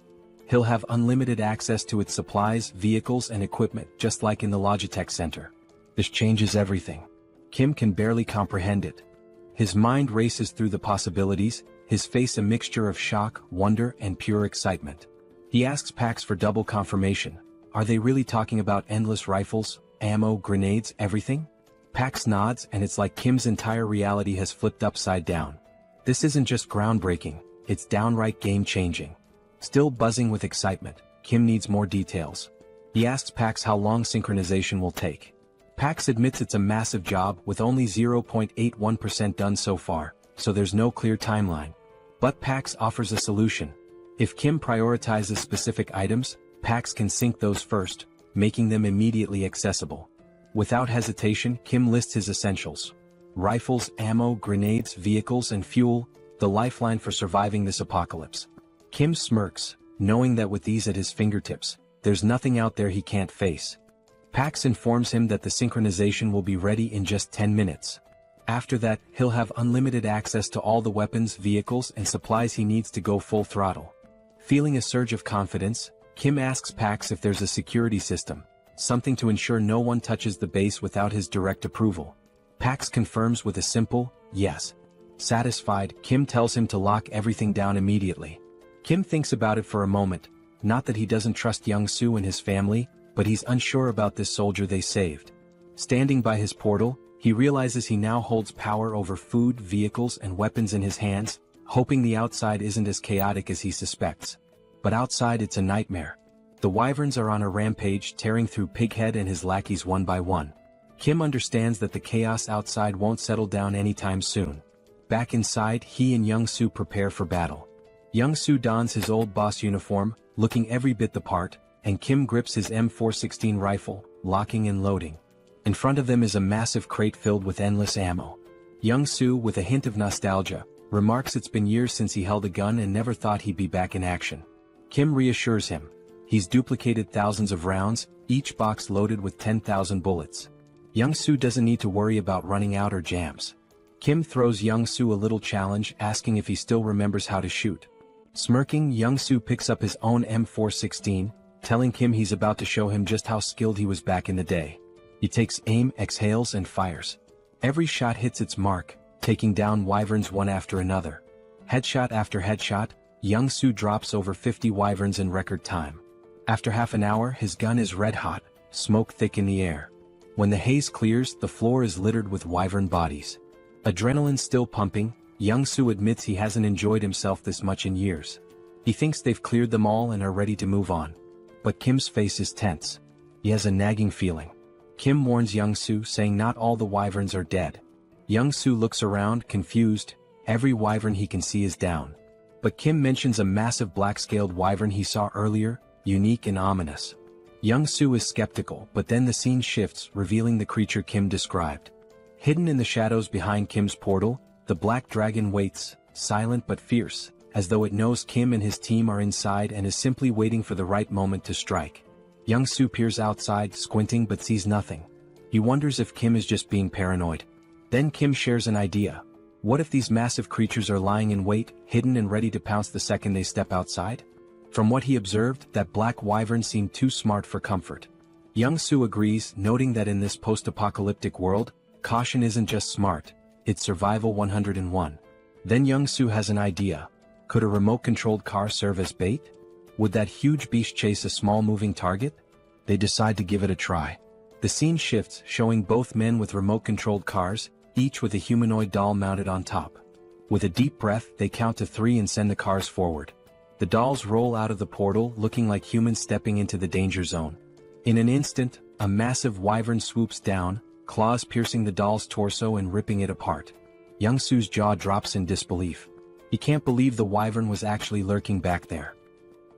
He'll have unlimited access to its supplies, vehicles, and equipment, just like in the Logitech Center. This changes everything. Kim can barely comprehend it. His mind races through the possibilities, his face a mixture of shock, wonder, and pure excitement. He asks Pax for double confirmation. Are they really talking about endless rifles, ammo, grenades, everything? Pax nods, and it's like Kim's entire reality has flipped upside down. This isn't just groundbreaking, it's downright game-changing. Still buzzing with excitement, Kim needs more details. He asks Pax how long synchronization will take. Pax admits it's a massive job with only 0.81% done so far, so there's no clear timeline. But Pax offers a solution. If Kim prioritizes specific items, Pax can sync those first, making them immediately accessible. Without hesitation, Kim lists his essentials. Rifles, ammo, grenades, vehicles, and fuel, the lifeline for surviving this apocalypse. Kim smirks, knowing that with these at his fingertips, there's nothing out there he can't face. Pax informs him that the synchronization will be ready in just 10 minutes. After that, he'll have unlimited access to all the weapons, vehicles, and supplies he needs to go full throttle. Feeling a surge of confidence, Kim asks Pax if there's a security system, something to ensure no one touches the base without his direct approval. Pax confirms with a simple, yes. Satisfied, Kim tells him to lock everything down immediately. Kim thinks about it for a moment, not that he doesn't trust Young-soo and his family, but he's unsure about this soldier they saved. Standing by his portal, he realizes he now holds power over food, vehicles, and weapons in his hands, hoping the outside isn't as chaotic as he suspects. But outside it's a nightmare. The wyverns are on a rampage, tearing through Pighead and his lackeys one by one. Kim understands that the chaos outside won't settle down anytime soon. Back inside, he and Young-soo prepare for battle. Young-soo dons his old boss uniform, looking every bit the part, and Kim grips his M416 rifle, locking and loading. In front of them is a massive crate filled with endless ammo. Young-soo, with a hint of nostalgia, remarks it's been years since he held a gun and never thought he'd be back in action. Kim reassures him. He's duplicated thousands of rounds, each box loaded with 10,000 bullets. Young-soo doesn't need to worry about running out or jams. Kim throws Young-soo a little challenge, asking if he still remembers how to shoot. Smirking, Young-soo picks up his own M416, telling Kim he's about to show him just how skilled he was back in the day. He takes aim, exhales, and fires. Every shot hits its mark, taking down wyverns one after another. Headshot after headshot, Young-soo drops over 50 wyverns in record time. After half an hour, his gun is red hot, smoke thick in the air. When the haze clears, the floor is littered with wyvern bodies. Adrenaline still pumping, Young-soo admits he hasn't enjoyed himself this much in years. He thinks they've cleared them all and are ready to move on. But Kim's face is tense. He has a nagging feeling. Kim warns Young-soo, saying not all the wyverns are dead. Young-soo looks around, confused. Every wyvern he can see is down. But Kim mentions a massive black-scaled wyvern he saw earlier, unique and ominous. Young-soo is skeptical, but then the scene shifts, revealing the creature Kim described. Hidden in the shadows behind Kim's portal, the black dragon waits, silent but fierce, as though it knows Kim and his team are inside and is simply waiting for the right moment to strike. Young-soo peers outside, squinting but sees nothing. He wonders if Kim is just being paranoid. Then Kim shares an idea. What if these massive creatures are lying in wait, hidden and ready to pounce the second they step outside? From what he observed, that black wyvern seemed too smart for comfort. Young-soo agrees, noting that in this post-apocalyptic world, caution isn't just smart, it's survival 101. Then Young-soo has an idea. Could a remote-controlled car serve as bait? Would that huge beast chase a small moving target? They decide to give it a try. The scene shifts, showing both men with remote-controlled cars, each with a humanoid doll mounted on top. With a deep breath, they count to 3 and send the cars forward. The dolls roll out of the portal, looking like humans stepping into the danger zone. In an instant, a massive wyvern swoops down, claws piercing the doll's torso and ripping it apart. Young-soo's jaw drops in disbelief. He can't believe the wyvern was actually lurking back there.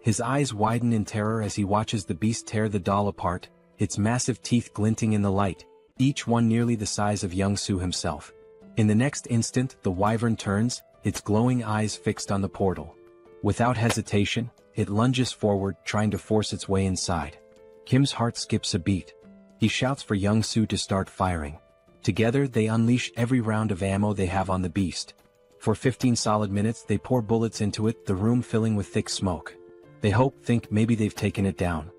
His eyes widen in terror as he watches the beast tear the doll apart, its massive teeth glinting in the light, each one nearly the size of Young-soo himself. In the next instant, the wyvern turns, its glowing eyes fixed on the portal. Without hesitation, it lunges forward, trying to force its way inside. Kim's heart skips a beat. He shouts for Young-soo to start firing. Together, they unleash every round of ammo they have on the beast. For 15 solid minutes, they pour bullets into it, the room filling with thick smoke. Think maybe they've taken it down.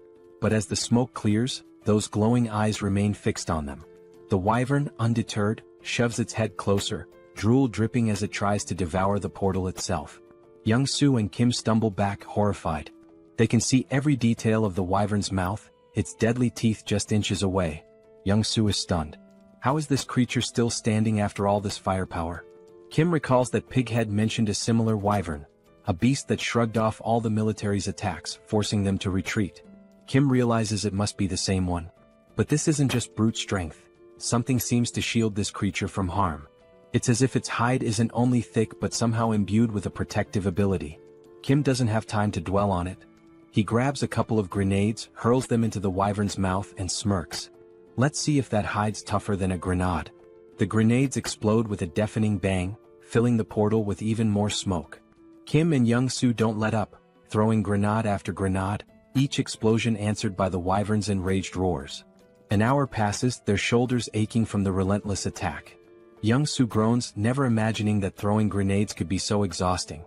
But as the smoke clears, those glowing eyes remain fixed on them. The wyvern, undeterred, shoves its head closer, drool dripping as it tries to devour the portal itself. Young-soo and Kim stumble back, horrified. They can see every detail of the wyvern's mouth, its deadly teeth just inches away. Young-soo is stunned. How is this creature still standing after all this firepower? Kim recalls that Pighead mentioned a similar wyvern, a beast that shrugged off all the military's attacks, forcing them to retreat. Kim realizes it must be the same one. But this isn't just brute strength. Something seems to shield this creature from harm. It's as if its hide isn't only thick but somehow imbued with a protective ability. Kim doesn't have time to dwell on it. He grabs a couple of grenades, hurls them into the wyvern's mouth, and smirks. Let's see if that hide's tougher than a grenade. The grenades explode with a deafening bang, filling the portal with even more smoke. Kim and Young-soo don't let up, throwing grenade after grenade, each explosion answered by the wyvern's enraged roars. An hour passes, their shoulders aching from the relentless attack. Young-soo groans, never imagining that throwing grenades could be so exhausting.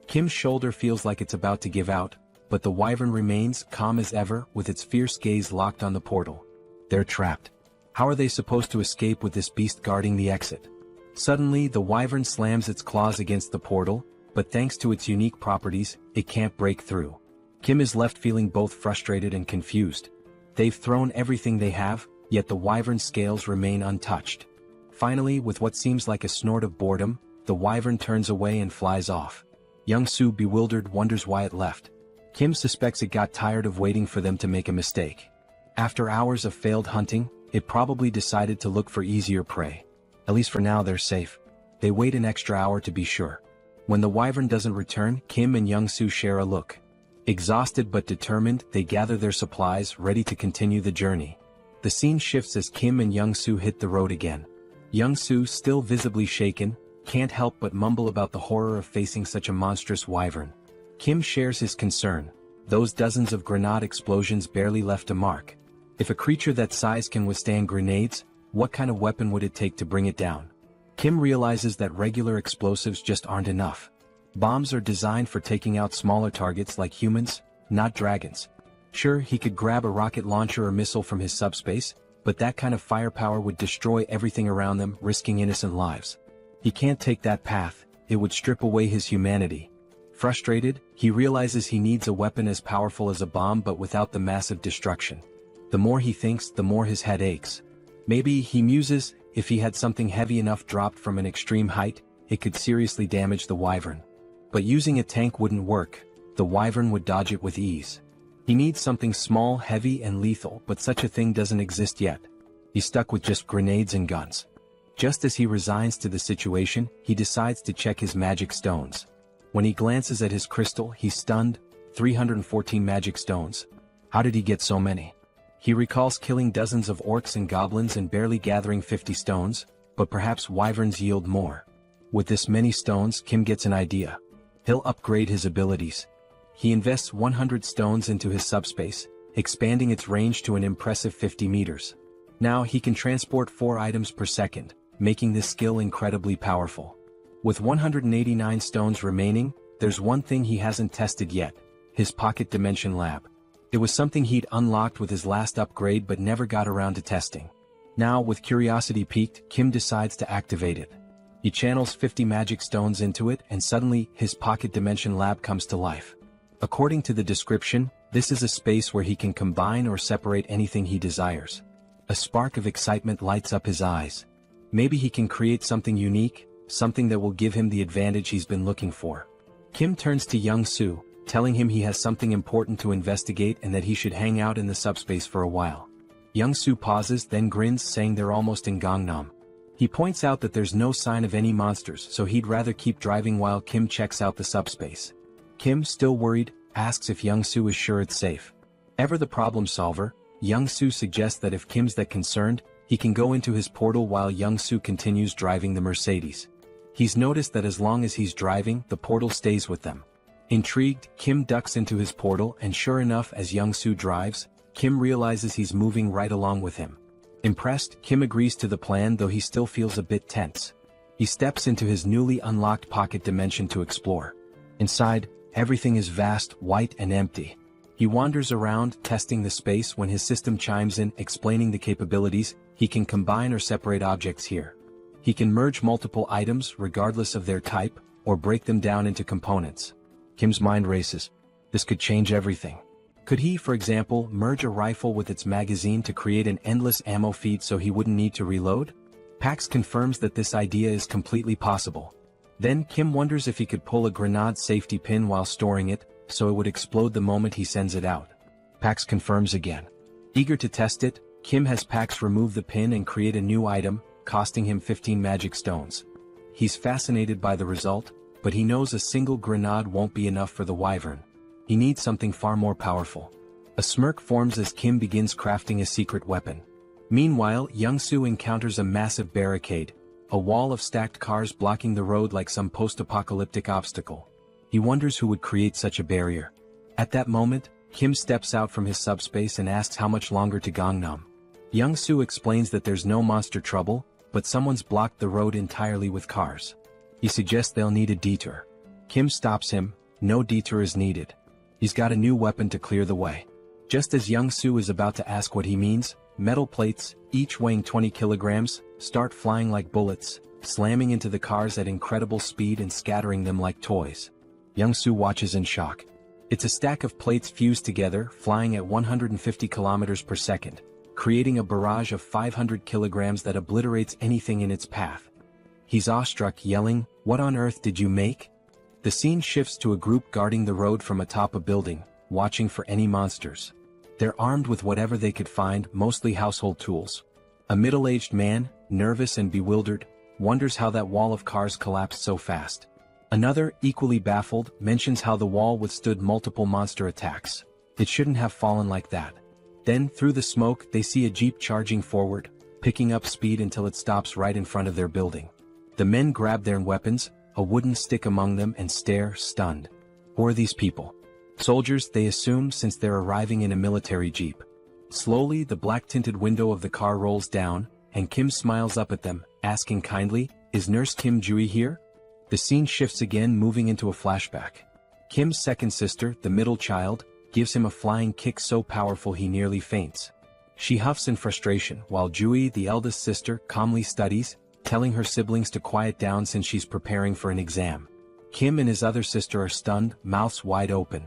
Kim's shoulder feels like it's about to give out, but the wyvern remains calm as ever, with its fierce gaze locked on the portal. They're trapped. How are they supposed to escape with this beast guarding the exit? Suddenly, the wyvern slams its claws against the portal, but thanks to its unique properties, it can't break through. Kim is left feeling both frustrated and confused. They've thrown everything they have, yet the wyvern's scales remain untouched. Finally, with what seems like a snort of boredom, the wyvern turns away and flies off. Young-soo, bewildered, wonders why it left. Kim suspects it got tired of waiting for them to make a mistake. After hours of failed hunting, it probably decided to look for easier prey. At least for now they're safe. They wait an extra hour to be sure. When the wyvern doesn't return, Kim and Young-soo share a look. Exhausted but determined, they gather their supplies, ready to continue the journey. The scene shifts as Kim and Young-soo hit the road again. Young-soo, still visibly shaken, can't help but mumble about the horror of facing such a monstrous wyvern. Kim shares his concern. Those dozens of grenade explosions barely left a mark. If a creature that size can withstand grenades, what kind of weapon would it take to bring it down? Kim realizes that regular explosives just aren't enough. Bombs are designed for taking out smaller targets like humans, not dragons. Sure, he could grab a rocket launcher or missile from his subspace, but that kind of firepower would destroy everything around them, risking innocent lives. He can't take that path, it would strip away his humanity. Frustrated, he realizes he needs a weapon as powerful as a bomb but without the massive destruction. The more he thinks, the more his head aches. Maybe, he muses, if he had something heavy enough dropped from an extreme height, it could seriously damage the wyvern. But using a tank wouldn't work, the wyvern would dodge it with ease. He needs something small, heavy, and lethal, but such a thing doesn't exist yet. He's stuck with just grenades and guns. Just as he resigns to the situation, he decides to check his magic stones. When he glances at his crystal, he's stunned. 314 magic stones. How did he get so many? He recalls killing dozens of orcs and goblins and barely gathering 50 stones, but perhaps wyverns yield more. With this many stones, Kim gets an idea. He'll upgrade his abilities. He invests 100 stones into his subspace, expanding its range to an impressive 50 meters. Now he can transport 4 items per second, making this skill incredibly powerful. With 189 stones remaining, there's one thing he hasn't tested yet: his pocket dimension lab. It was something he'd unlocked with his last upgrade but never got around to testing. Now, with curiosity piqued, Kim decides to activate it. He channels 50 magic stones into it, and suddenly, his pocket dimension lab comes to life. According to the description, this is a space where he can combine or separate anything he desires. A spark of excitement lights up his eyes. Maybe he can create something unique, something that will give him the advantage he's been looking for. Kim turns to Young-soo, telling him he has something important to investigate and that he should hang out in the subspace for a while. Young-soo pauses, then grins, saying they're almost in Gangnam. He points out that there's no sign of any monsters, so he'd rather keep driving while Kim checks out the subspace. Kim, still worried, asks if Young-soo is sure it's safe. Ever the problem solver, Young-soo suggests that if Kim's that concerned, he can go into his portal while Young-soo continues driving the Mercedes. He's noticed that as long as he's driving, the portal stays with them. Intrigued, Kim ducks into his portal, and sure enough, as Young-soo drives, Kim realizes he's moving right along with him. Impressed, Kim agrees to the plan, though he still feels a bit tense. He steps into his newly unlocked pocket dimension to explore. Inside, Everything is vast, white and empty. He wanders around, testing the space when his system chimes in, explaining the capabilities. He can combine or separate objects here. He can merge multiple items regardless of their type, or break them down into components. Kim's mind races. This could change everything. Could he, for example, merge a rifle with its magazine to create an endless ammo feed so he wouldn't need to reload? Pax confirms that this idea is completely possible. Then Kim wonders if he could pull a grenade safety pin while storing it, so it would explode the moment he sends it out. Pax confirms again. Eager to test it, Kim has Pax remove the pin and create a new item, costing him 15 magic stones. He's fascinated by the result, but he knows a single grenade won't be enough for the wyvern. He needs something far more powerful. A smirk forms as Kim begins crafting a secret weapon. Meanwhile, Young-soo encounters a massive barricade, a wall of stacked cars blocking the road like some post-apocalyptic obstacle. He wonders who would create such a barrier. At that moment, Kim steps out from his subspace and asks how much longer to Gangnam. Young-soo explains that there's no monster trouble, but someone's blocked the road entirely with cars. He suggests they'll need a detour. Kim stops him. No detour is needed. He's got a new weapon to clear the way. Just as Young-soo is about to ask what he means, metal plates, each weighing 20 kilograms, start flying like bullets, slamming into the cars at incredible speed and scattering them like toys. Young-soo watches in shock. It's a stack of plates fused together, flying at 150 kilometers per second, creating a barrage of 500 kilograms that obliterates anything in its path. He's awestruck, yelling, "What on earth did you make?" The scene shifts to a group guarding the road from atop a building, watching for any monsters. They're armed with whatever they could find, mostly household tools. A middle-aged man, nervous and bewildered, wonders how that wall of cars collapsed so fast. Another, equally baffled, mentions how the wall withstood multiple monster attacks. It shouldn't have fallen like that. Then, through the smoke, they see a jeep charging forward, picking up speed until it stops right in front of their building. The men grab their weapons, a wooden stick among them, and stare, stunned. Who are these people? Soldiers, they assume, since they're arriving in a military jeep. Slowly, the black-tinted window of the car rolls down, and Kim smiles up at them, asking kindly, "Is Nurse Kim Jui here?" The scene shifts again, moving into a flashback. Kim's second sister, the middle child, gives him a flying kick so powerful he nearly faints. She huffs in frustration, while Jui, the eldest sister, calmly studies, telling her siblings to quiet down since she's preparing for an exam. Kim and his other sister are stunned, mouths wide open.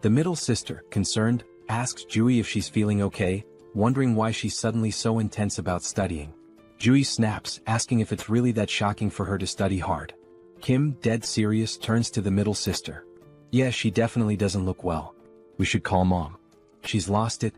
The middle sister, concerned, asks Jui if she's feeling okay, wondering why she's suddenly so intense about studying. Jui snaps, asking if it's really that shocking for her to study hard. Kim, dead serious, turns to the middle sister. "Yeah, she definitely doesn't look well. We should call Mom. She's lost it."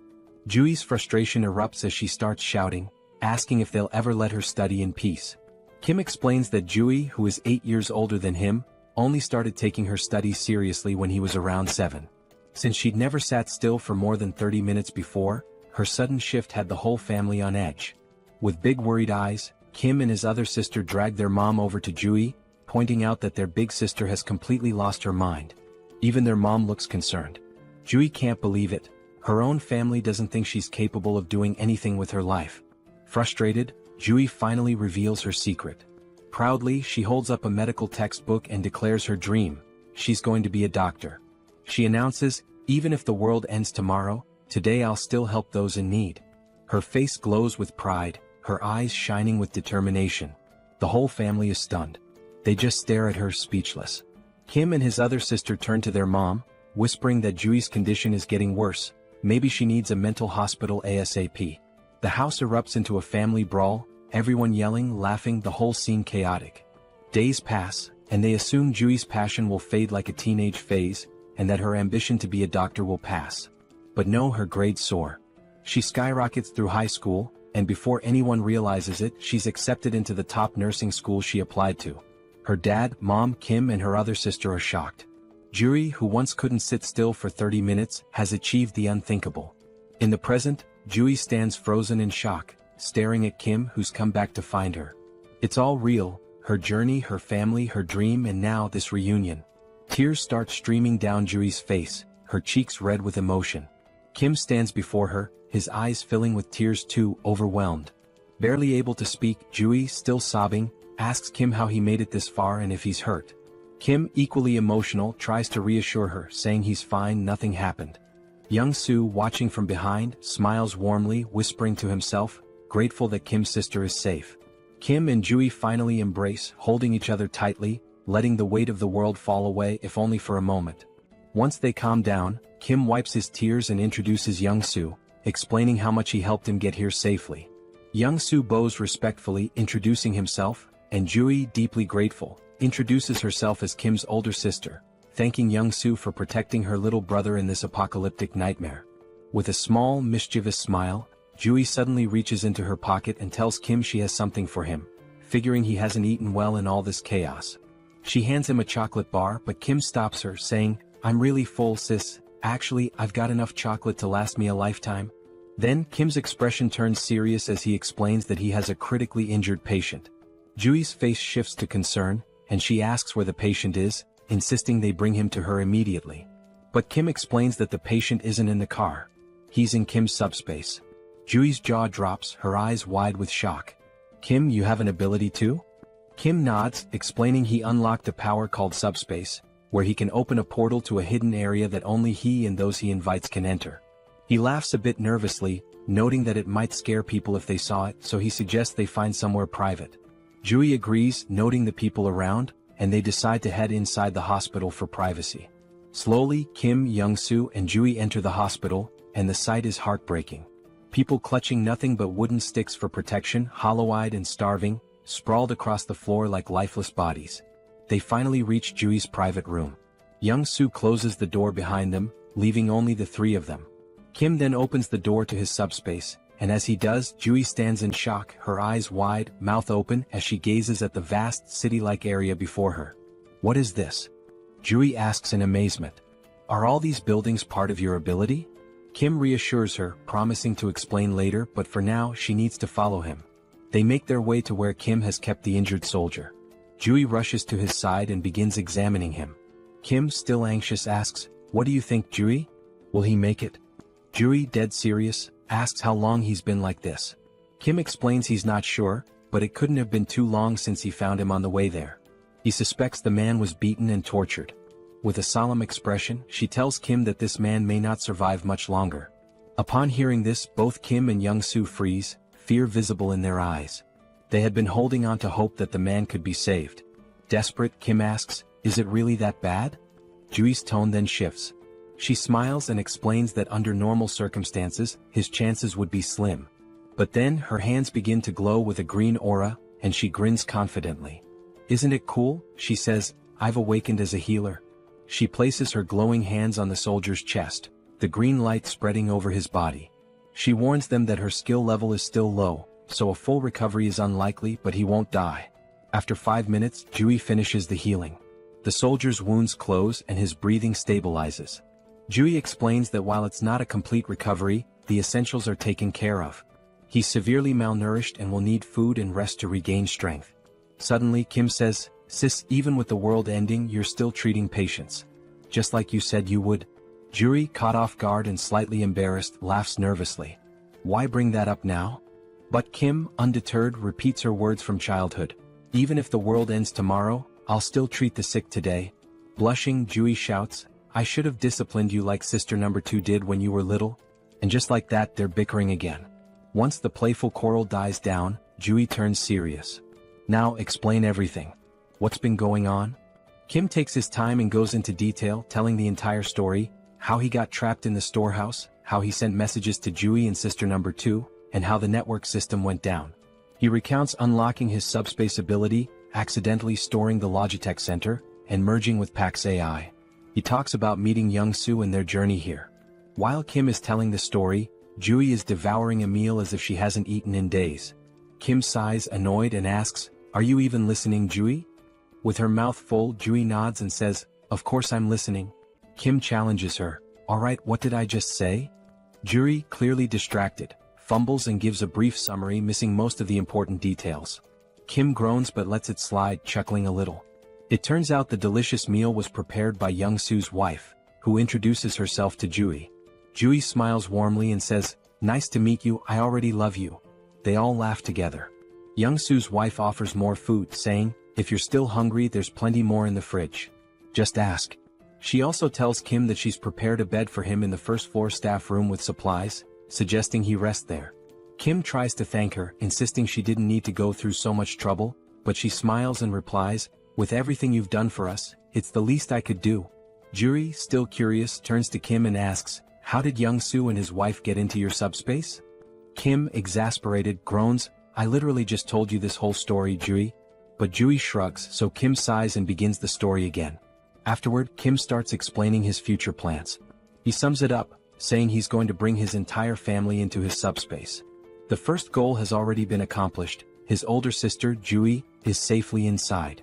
Jui's frustration erupts as she starts shouting, asking if they'll ever let her study in peace. Kim explains that Jui, who is 8 years older than him, only started taking her studies seriously when he was around 7. Since she'd never sat still for more than 30 minutes before, her sudden shift had the whole family on edge. With big worried eyes, Kim and his other sister drag their mom over to Jui, pointing out that their big sister has completely lost her mind. Even their mom looks concerned. Jui can't believe it. Her own family doesn't think she's capable of doing anything with her life. Frustrated, Jui finally reveals her secret. Proudly, she holds up a medical textbook and declares her dream. She's going to be a doctor. She announces, "Even if the world ends tomorrow, today I'll still help those in need." Her face glows with pride, her eyes shining with determination. The whole family is stunned. They just stare at her, speechless. Kim and his other sister turn to their mom, whispering that Jui's condition is getting worse. Maybe she needs a mental hospital ASAP. The house erupts into a family brawl, everyone yelling, laughing, the whole scene chaotic. Days pass, and they assume Jui's passion will fade like a teenage phase, and that her ambition to be a doctor will pass. But no, her grades soar. She skyrockets through high school, and before anyone realizes it, she's accepted into the top nursing school she applied to. Her dad, mom, Kim, and her other sister are shocked. Juri, who once couldn't sit still for 30 minutes, has achieved the unthinkable. In the present, Jui stands frozen in shock, staring at Kim, who's come back to find her. It's all real, her journey, her family, her dream, and now this reunion. Tears start streaming down Jui's face, her cheeks red with emotion. Kim stands before her, his eyes filling with tears too, overwhelmed. Barely able to speak, Jui, still sobbing, asks Kim how he made it this far and if he's hurt. Kim, equally emotional, tries to reassure her, saying he's fine, nothing happened. Young-soo, watching from behind, smiles warmly, whispering to himself, grateful that Kim's sister is safe. Kim and Jui finally embrace, holding each other tightly, letting the weight of the world fall away, if only for a moment. Once they calm down, Kim wipes his tears and introduces Young-soo, explaining how much he helped him get here safely. Young-soo bows respectfully, introducing himself, and Jui, deeply grateful, introduces herself as Kim's older sister, thanking Young-soo for protecting her little brother in this apocalyptic nightmare. With a small, mischievous smile, Jui suddenly reaches into her pocket and tells Kim she has something for him, figuring he hasn't eaten well in all this chaos. She hands him a chocolate bar, but Kim stops her, saying, "I'm really full, sis. Actually, I've got enough chocolate to last me a lifetime." Then, Kim's expression turns serious as he explains that he has a critically injured patient. Jui's face shifts to concern, and she asks where the patient is, insisting they bring him to her immediately. But Kim explains that the patient isn't in the car. He's in Kim's subspace. Jui's jaw drops, her eyes wide with shock. "Kim, you have an ability too?" Kim nods, explaining he unlocked a power called Subspace, where he can open a portal to a hidden area that only he and those he invites can enter. He laughs a bit nervously, noting that it might scare people if they saw it, so he suggests they find somewhere private. Jui agrees, noting the people around, and they decide to head inside the hospital for privacy. Slowly, Kim, Young-soo, and Jui enter the hospital, and the sight is heartbreaking. People clutching nothing but wooden sticks for protection, hollow-eyed and starving, sprawled across the floor like lifeless bodies. They finally reach Jui's private room. Young-soo closes the door behind them, leaving only the three of them. Kim then opens the door to his subspace, and as he does, Jui stands in shock, her eyes wide, mouth open, as she gazes at the vast, city-like area before her. "What is this?" Jui asks in amazement. "Are all these buildings part of your ability?" Kim reassures her, promising to explain later, but for now she needs to follow him. They make their way to where Kim has kept the injured soldier. Jui rushes to his side and begins examining him. Kim, still anxious, asks, "What do you think, Jui? Will he make it?" Jui, dead serious, asks how long he's been like this. Kim explains he's not sure, but it couldn't have been too long since he found him on the way there. He suspects the man was beaten and tortured. With a solemn expression, she tells Kim that this man may not survive much longer. Upon hearing this, both Kim and Young-soo freeze, fear visible in their eyes. They had been holding on to hope that the man could be saved. Desperate, Kim asks, "Is it really that bad?" Jui's tone then shifts. She smiles and explains that under normal circumstances, his chances would be slim. But then, her hands begin to glow with a green aura, and she grins confidently. "Isn't it cool?" she says, "I've awakened as a healer." She places her glowing hands on the soldier's chest, the green light spreading over his body. She warns them that her skill level is still low, so a full recovery is unlikely, but he won't die. After 5 minutes, Jui finishes the healing. The soldier's wounds close and his breathing stabilizes. Jui explains that while it's not a complete recovery, the essentials are taken care of. He's severely malnourished and will need food and rest to regain strength. Suddenly, Kim says, "Sis, even with the world ending, you're still treating patients. Just like you said you would." Jui, caught off guard and slightly embarrassed, laughs nervously. "Why bring that up now?" But Kim, undeterred, repeats her words from childhood. "Even if the world ends tomorrow, I'll still treat the sick today." Blushing, Jui shouts, "I should have disciplined you like sister number 2 did when you were little." And just like that, they're bickering again. Once the playful quarrel dies down, Jui turns serious. "Now explain everything. What's been going on?" Kim takes his time and goes into detail, telling the entire story, how he got trapped in the storehouse, how he sent messages to Jui and sister number 2, and how the network system went down. He recounts unlocking his subspace ability, accidentally storing the Logitech Center, and merging with Pax AI. He talks about meeting Young-soo and their journey here. While Kim is telling the story, Jui is devouring a meal as if she hasn't eaten in days. Kim sighs, annoyed, and asks, "Are you even listening, Jui?" With her mouth full, Jui nods and says, "Of course I'm listening." Kim challenges her, "Alright, what did I just say?" Jui, clearly distracted, fumbles and gives a brief summary, missing most of the important details. Kim groans but lets it slide, chuckling a little. It turns out the delicious meal was prepared by Young-soo's wife, who introduces herself to Jui. Jui smiles warmly and says, "Nice to meet you, I already love you." They all laugh together. Young-soo's wife offers more food, saying, If you're still hungry, there's plenty more in the fridge. Just ask. She also tells Kim that she's prepared a bed for him in the first-floor staff room with supplies, suggesting he rest there. Kim tries to thank her, insisting she didn't need to go through so much trouble, but she smiles and replies, "With everything you've done for us, it's the least I could do." Juri, still curious, turns to Kim and asks, "How did Young-soo and his wife get into your subspace?" Kim, exasperated, groans, "I literally just told you this whole story, Juri." But Juri shrugs, so Kim sighs and begins the story again. Afterward, Kim starts explaining his future plans. He sums it up, saying he's going to bring his entire family into his subspace. The first goal has already been accomplished. His older sister, Jui, is safely inside.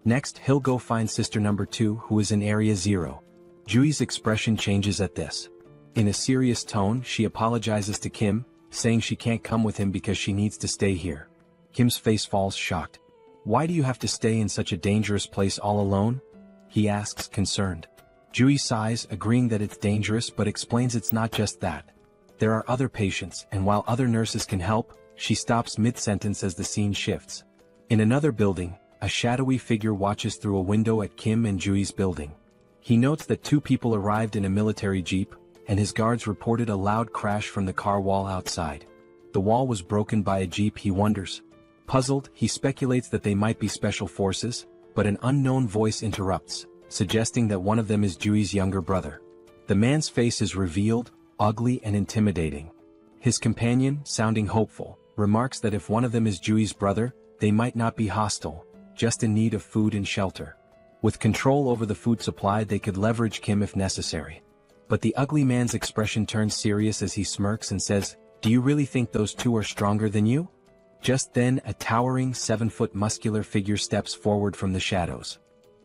Next, he'll go find sister number 2, who is in Area 0. Jui's expression changes at this. In a serious tone, she apologizes to Kim, saying she can't come with him because she needs to stay here. Kim's face falls shocked. "Why do you have to stay in such a dangerous place all alone?" he asks, concerned. Jui sighs, agreeing that it's dangerous, but explains it's not just that. There are other patients, and while other nurses can help, she stops mid-sentence as the scene shifts. In another building, a shadowy figure watches through a window at Kim and Jui's building. He notes that 2 people arrived in a military jeep, and his guards reported a loud crash from the car wall outside. The wall was broken by a jeep, he wonders. Puzzled, he speculates that they might be special forces, but an unknown voice interrupts, suggesting that one of them is Jui's younger brother. The man's face is revealed, ugly and intimidating. His companion, sounding hopeful, remarks that if one of them is Jui's brother, they might not be hostile, just in need of food and shelter. With control over the food supply, they could leverage Kim if necessary. But the ugly man's expression turns serious as he smirks and says, "Do you really think those 2 are stronger than you?" Just then, a towering 7-foot muscular figure steps forward from the shadows.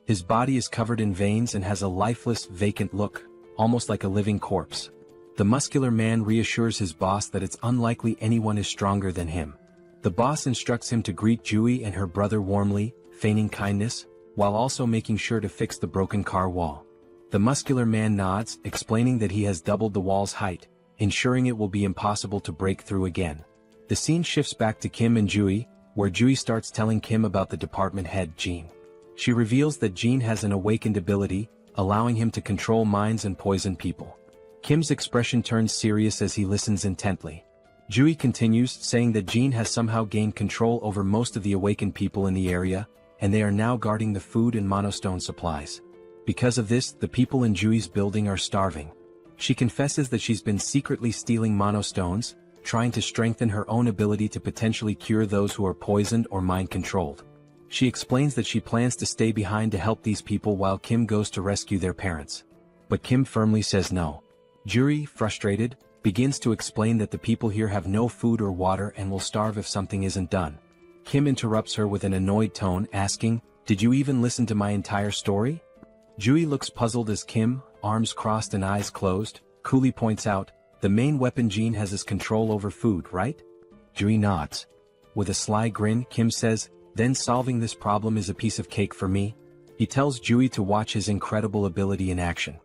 His body is covered in veins and has a lifeless, vacant look, almost like a living corpse. The muscular man reassures his boss that it's unlikely anyone is stronger than him. The boss instructs him to greet Jui and her brother warmly, feigning kindness, while also making sure to fix the broken car wall. The muscular man nods, explaining that he has doubled the wall's height, ensuring it will be impossible to break through again. The scene shifts back to Kim and Jui, where Jui starts telling Kim about the department head, Jean. She reveals that Jean has an awakened ability, allowing him to control minds and poison people. Kim's expression turns serious as he listens intently. Jui continues, saying that Jean has somehow gained control over most of the awakened people in the area, and they are now guarding the food and monostone supplies. Because of this, the people in Jui's building are starving. She confesses that she's been secretly stealing monostones, trying to strengthen her own ability to potentially cure those who are poisoned or mind-controlled. She explains that she plans to stay behind to help these people while Kim goes to rescue their parents. But Kim firmly says no. Juri, frustrated, begins to explain that the people here have no food or water and will starve if something isn't done. Kim interrupts her with an annoyed tone, asking, "Did you even listen to my entire story?" Jui looks puzzled as Kim, arms crossed and eyes closed, coolly points out, "The main weapon Jean has is control over food, right?" Jui nods. With a sly grin, Kim says, "Then solving this problem is a piece of cake for me." He tells Jui to watch his incredible ability in action.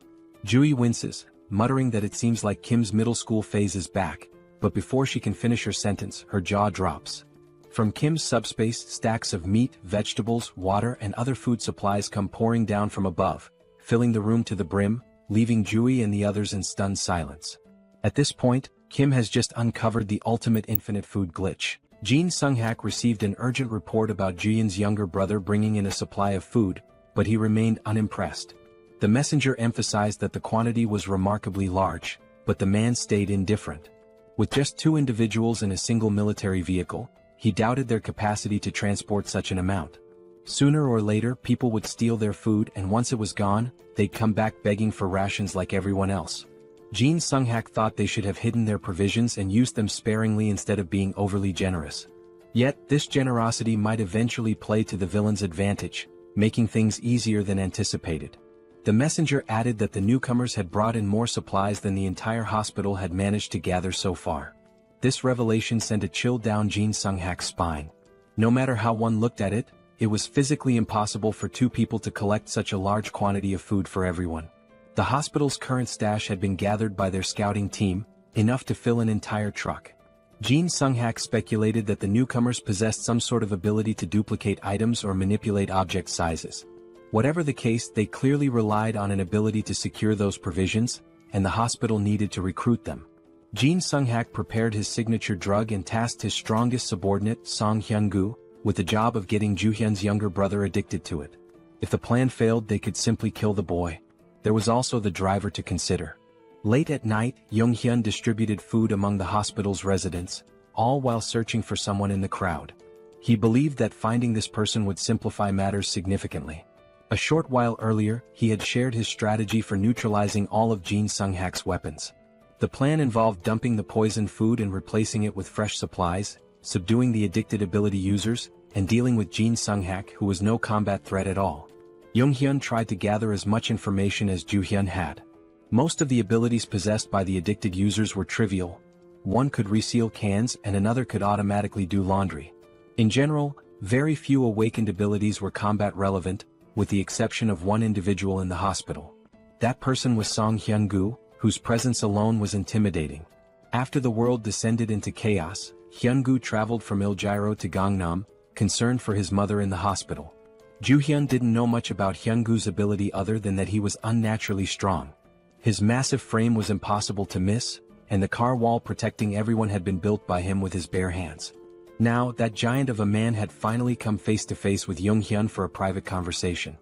Jui winces, muttering that it seems like Kim's middle school phase is back, but before she can finish her sentence, her jaw drops. From Kim's subspace, stacks of meat, vegetables, water and other food supplies come pouring down from above, filling the room to the brim, leaving Jui and the others in stunned silence. At this point, Kim has just uncovered the ultimate infinite food glitch. Jin Sung-hak received an urgent report about Jian's younger brother bringing in a supply of food, but he remained unimpressed. The messenger emphasized that the quantity was remarkably large, but the man stayed indifferent. With just 2 individuals in a single military vehicle, he doubted their capacity to transport such an amount. Sooner or later, people would steal their food, and once it was gone, they'd come back begging for rations like everyone else. Jin Sung-hak thought they should have hidden their provisions and used them sparingly instead of being overly generous. Yet, this generosity might eventually play to the villain's advantage, making things easier than anticipated. The messenger added that the newcomers had brought in more supplies than the entire hospital had managed to gather so far. This revelation sent a chill down Jin Sung-hak's spine. No matter how one looked at it, it was physically impossible for 2 people to collect such a large quantity of food for everyone. The hospital's current stash had been gathered by their scouting team, enough to fill an entire truck. Jin Sung-hak speculated that the newcomers possessed some sort of ability to duplicate items or manipulate object sizes. Whatever the case, they clearly relied on an ability to secure those provisions, and the hospital needed to recruit them. Jin Sung-hak prepared his signature drug and tasked his strongest subordinate, Song Hyun-gu, with the job of getting Joo-hyun's younger brother addicted to it. If the plan failed, they could simply kill the boy. There was also the driver to consider. Late at night, Yong-hyun distributed food among the hospital's residents, all while searching for someone in the crowd. He believed that finding this person would simplify matters significantly. A short while earlier, he had shared his strategy for neutralizing all of Jin Sung-hak's weapons. The plan involved dumping the poisoned food and replacing it with fresh supplies, subduing the addicted ability users, and dealing with Jin Sung-hak, who was no combat threat at all. Yong-hyun tried to gather as much information as Joo-hyun had. Most of the abilities possessed by the addicted users were trivial. One could reseal cans and another could automatically do laundry. In general, very few awakened abilities were combat relevant, with the exception of one individual in the hospital. That person was Song Hyun-gu, whose presence alone was intimidating. After the world descended into chaos, Hyun-gu traveled from Iljiro to Gangnam, concerned for his mother in the hospital. Joo-hyun didn't know much about Hyun-gu's ability other than that he was unnaturally strong. His massive frame was impossible to miss, and the car wall protecting everyone had been built by him with his bare hands. Now, that giant of a man had finally come face to face with Yong-hyun for a private conversation.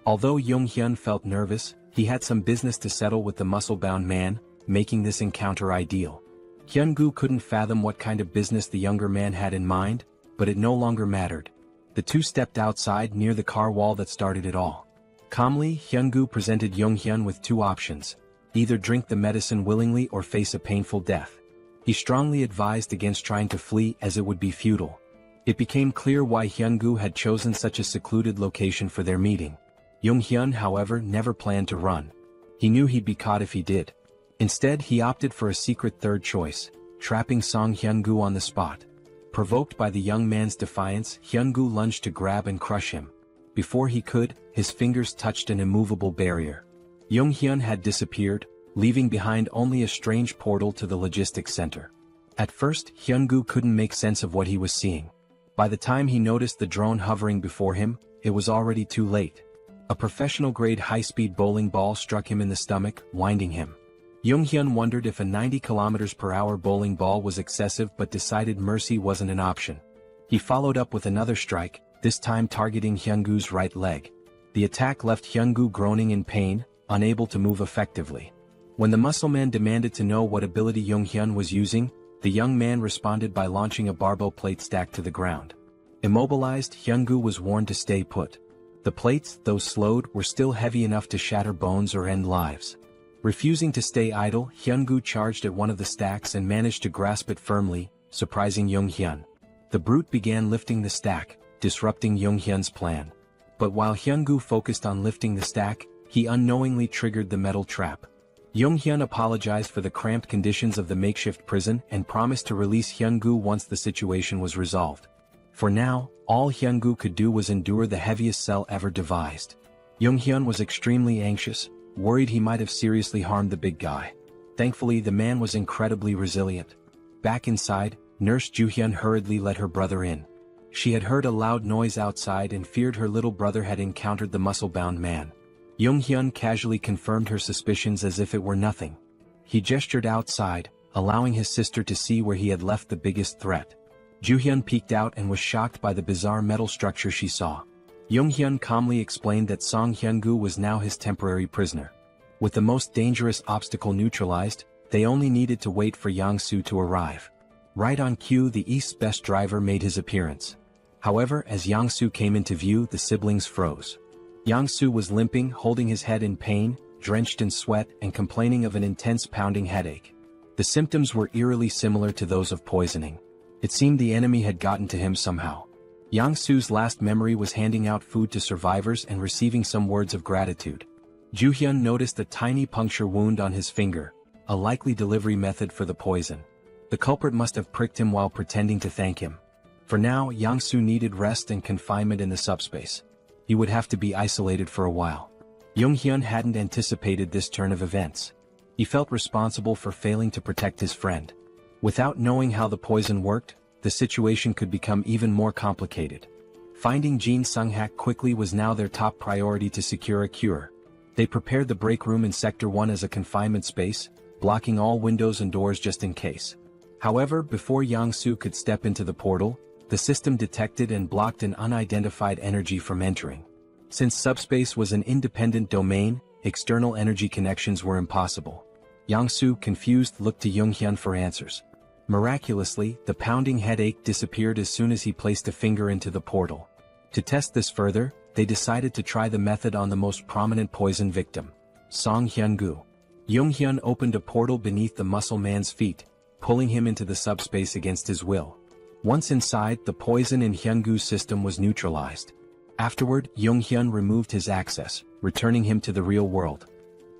Although Yong-hyun felt nervous, he had some business to settle with the muscle-bound man, making this encounter ideal. Hyun-gu couldn't fathom what kind of business the younger man had in mind, but it no longer mattered. The two stepped outside near the car wall that started it all. Calmly, Hyun-gu presented Yong-hyun with two options: either drink the medicine willingly or face a painful death. He strongly advised against trying to flee as it would be futile. It became clear why Hyun-gu had chosen such a secluded location for their meeting. Yong-hyun, however, never planned to run. He knew he'd be caught if he did. Instead, he opted for a secret third choice, trapping Song Hyun-gu on the spot. Provoked by the young man's defiance, Hyun-gu lunged to grab and crush him. Before he could, his fingers touched an immovable barrier. Yong-hyun had disappeared, leaving behind only a strange portal to the logistics center. At first, Hyun-gu couldn't make sense of what he was seeing. By the time he noticed the drone hovering before him, it was already too late. A professional-grade high-speed bowling ball struck him in the stomach, winding him. Yong-hyun wondered if a 90 km/h bowling ball was excessive but decided mercy wasn't an option. He followed up with another strike, this time targeting Hyun-gu's right leg. The attack left Hyun-gu groaning in pain, unable to move effectively. When the muscleman demanded to know what ability Yong-hyun was using, the young man responded by launching a barbell plate stack to the ground. Immobilized, Hyun-gu was warned to stay put. The plates, though slowed, were still heavy enough to shatter bones or end lives. Refusing to stay idle, Hyun-gu charged at one of the stacks and managed to grasp it firmly, surprising Yong-hyun. The brute began lifting the stack, disrupting Yong-hyun's plan. But while Hyun-gu focused on lifting the stack, he unknowingly triggered the metal trap. Yong-hyun apologized for the cramped conditions of the makeshift prison and promised to release Hyun-gu once the situation was resolved. For now, all Hyun-gu could do was endure the heaviest cell ever devised. Yong-hyun was extremely anxious, worried he might have seriously harmed the big guy. Thankfully, the man was incredibly resilient. Back inside, Nurse Joo-hyun hurriedly let her brother in. She had heard a loud noise outside and feared her little brother had encountered the muscle-bound man. Yong-hyun casually confirmed her suspicions as if it were nothing. He gestured outside, allowing his sister to see where he had left the biggest threat. Joo-hyun peeked out and was shocked by the bizarre metal structure she saw. Yong-hyun calmly explained that Song Hyun-gu was now his temporary prisoner. With the most dangerous obstacle neutralized, they only needed to wait for Yang-soo to arrive. Right on cue, the East's best driver made his appearance. However, as Yang-soo came into view, the siblings froze. Yang-soo was limping, holding his head in pain, drenched in sweat, and complaining of an intense pounding headache. The symptoms were eerily similar to those of poisoning. It seemed the enemy had gotten to him somehow. Yang-soo's last memory was handing out food to survivors and receiving some words of gratitude. Joo-hyun noticed a tiny puncture wound on his finger, a likely delivery method for the poison. The culprit must have pricked him while pretending to thank him. For now, Yang-soo needed rest and confinement in the subspace. He would have to be isolated for a while. Yong-hyun hadn't anticipated this turn of events. He felt responsible for failing to protect his friend. Without knowing how the poison worked, the situation could become even more complicated. Finding Jin Sung-hak quickly was now their top priority to secure a cure. They prepared the break room in Sector 1 as a confinement space, blocking all windows and doors just in case. However, before Yang-soo could step into the portal, the system detected and blocked an unidentified energy from entering. Since Subspace was an independent domain, external energy connections were impossible. Yang-soo, confused, looked to Jung-hyun for answers. Miraculously, the pounding headache disappeared as soon as he placed a finger into the portal. To test this further, they decided to try the method on the most prominent poison victim, Song Hyun-gu. Jung-hyun opened a portal beneath the muscle man's feet, pulling him into the subspace against his will. Once inside, the poison in Hyun-gu's system was neutralized. Afterward, Jung-hyun removed his access, returning him to the real world.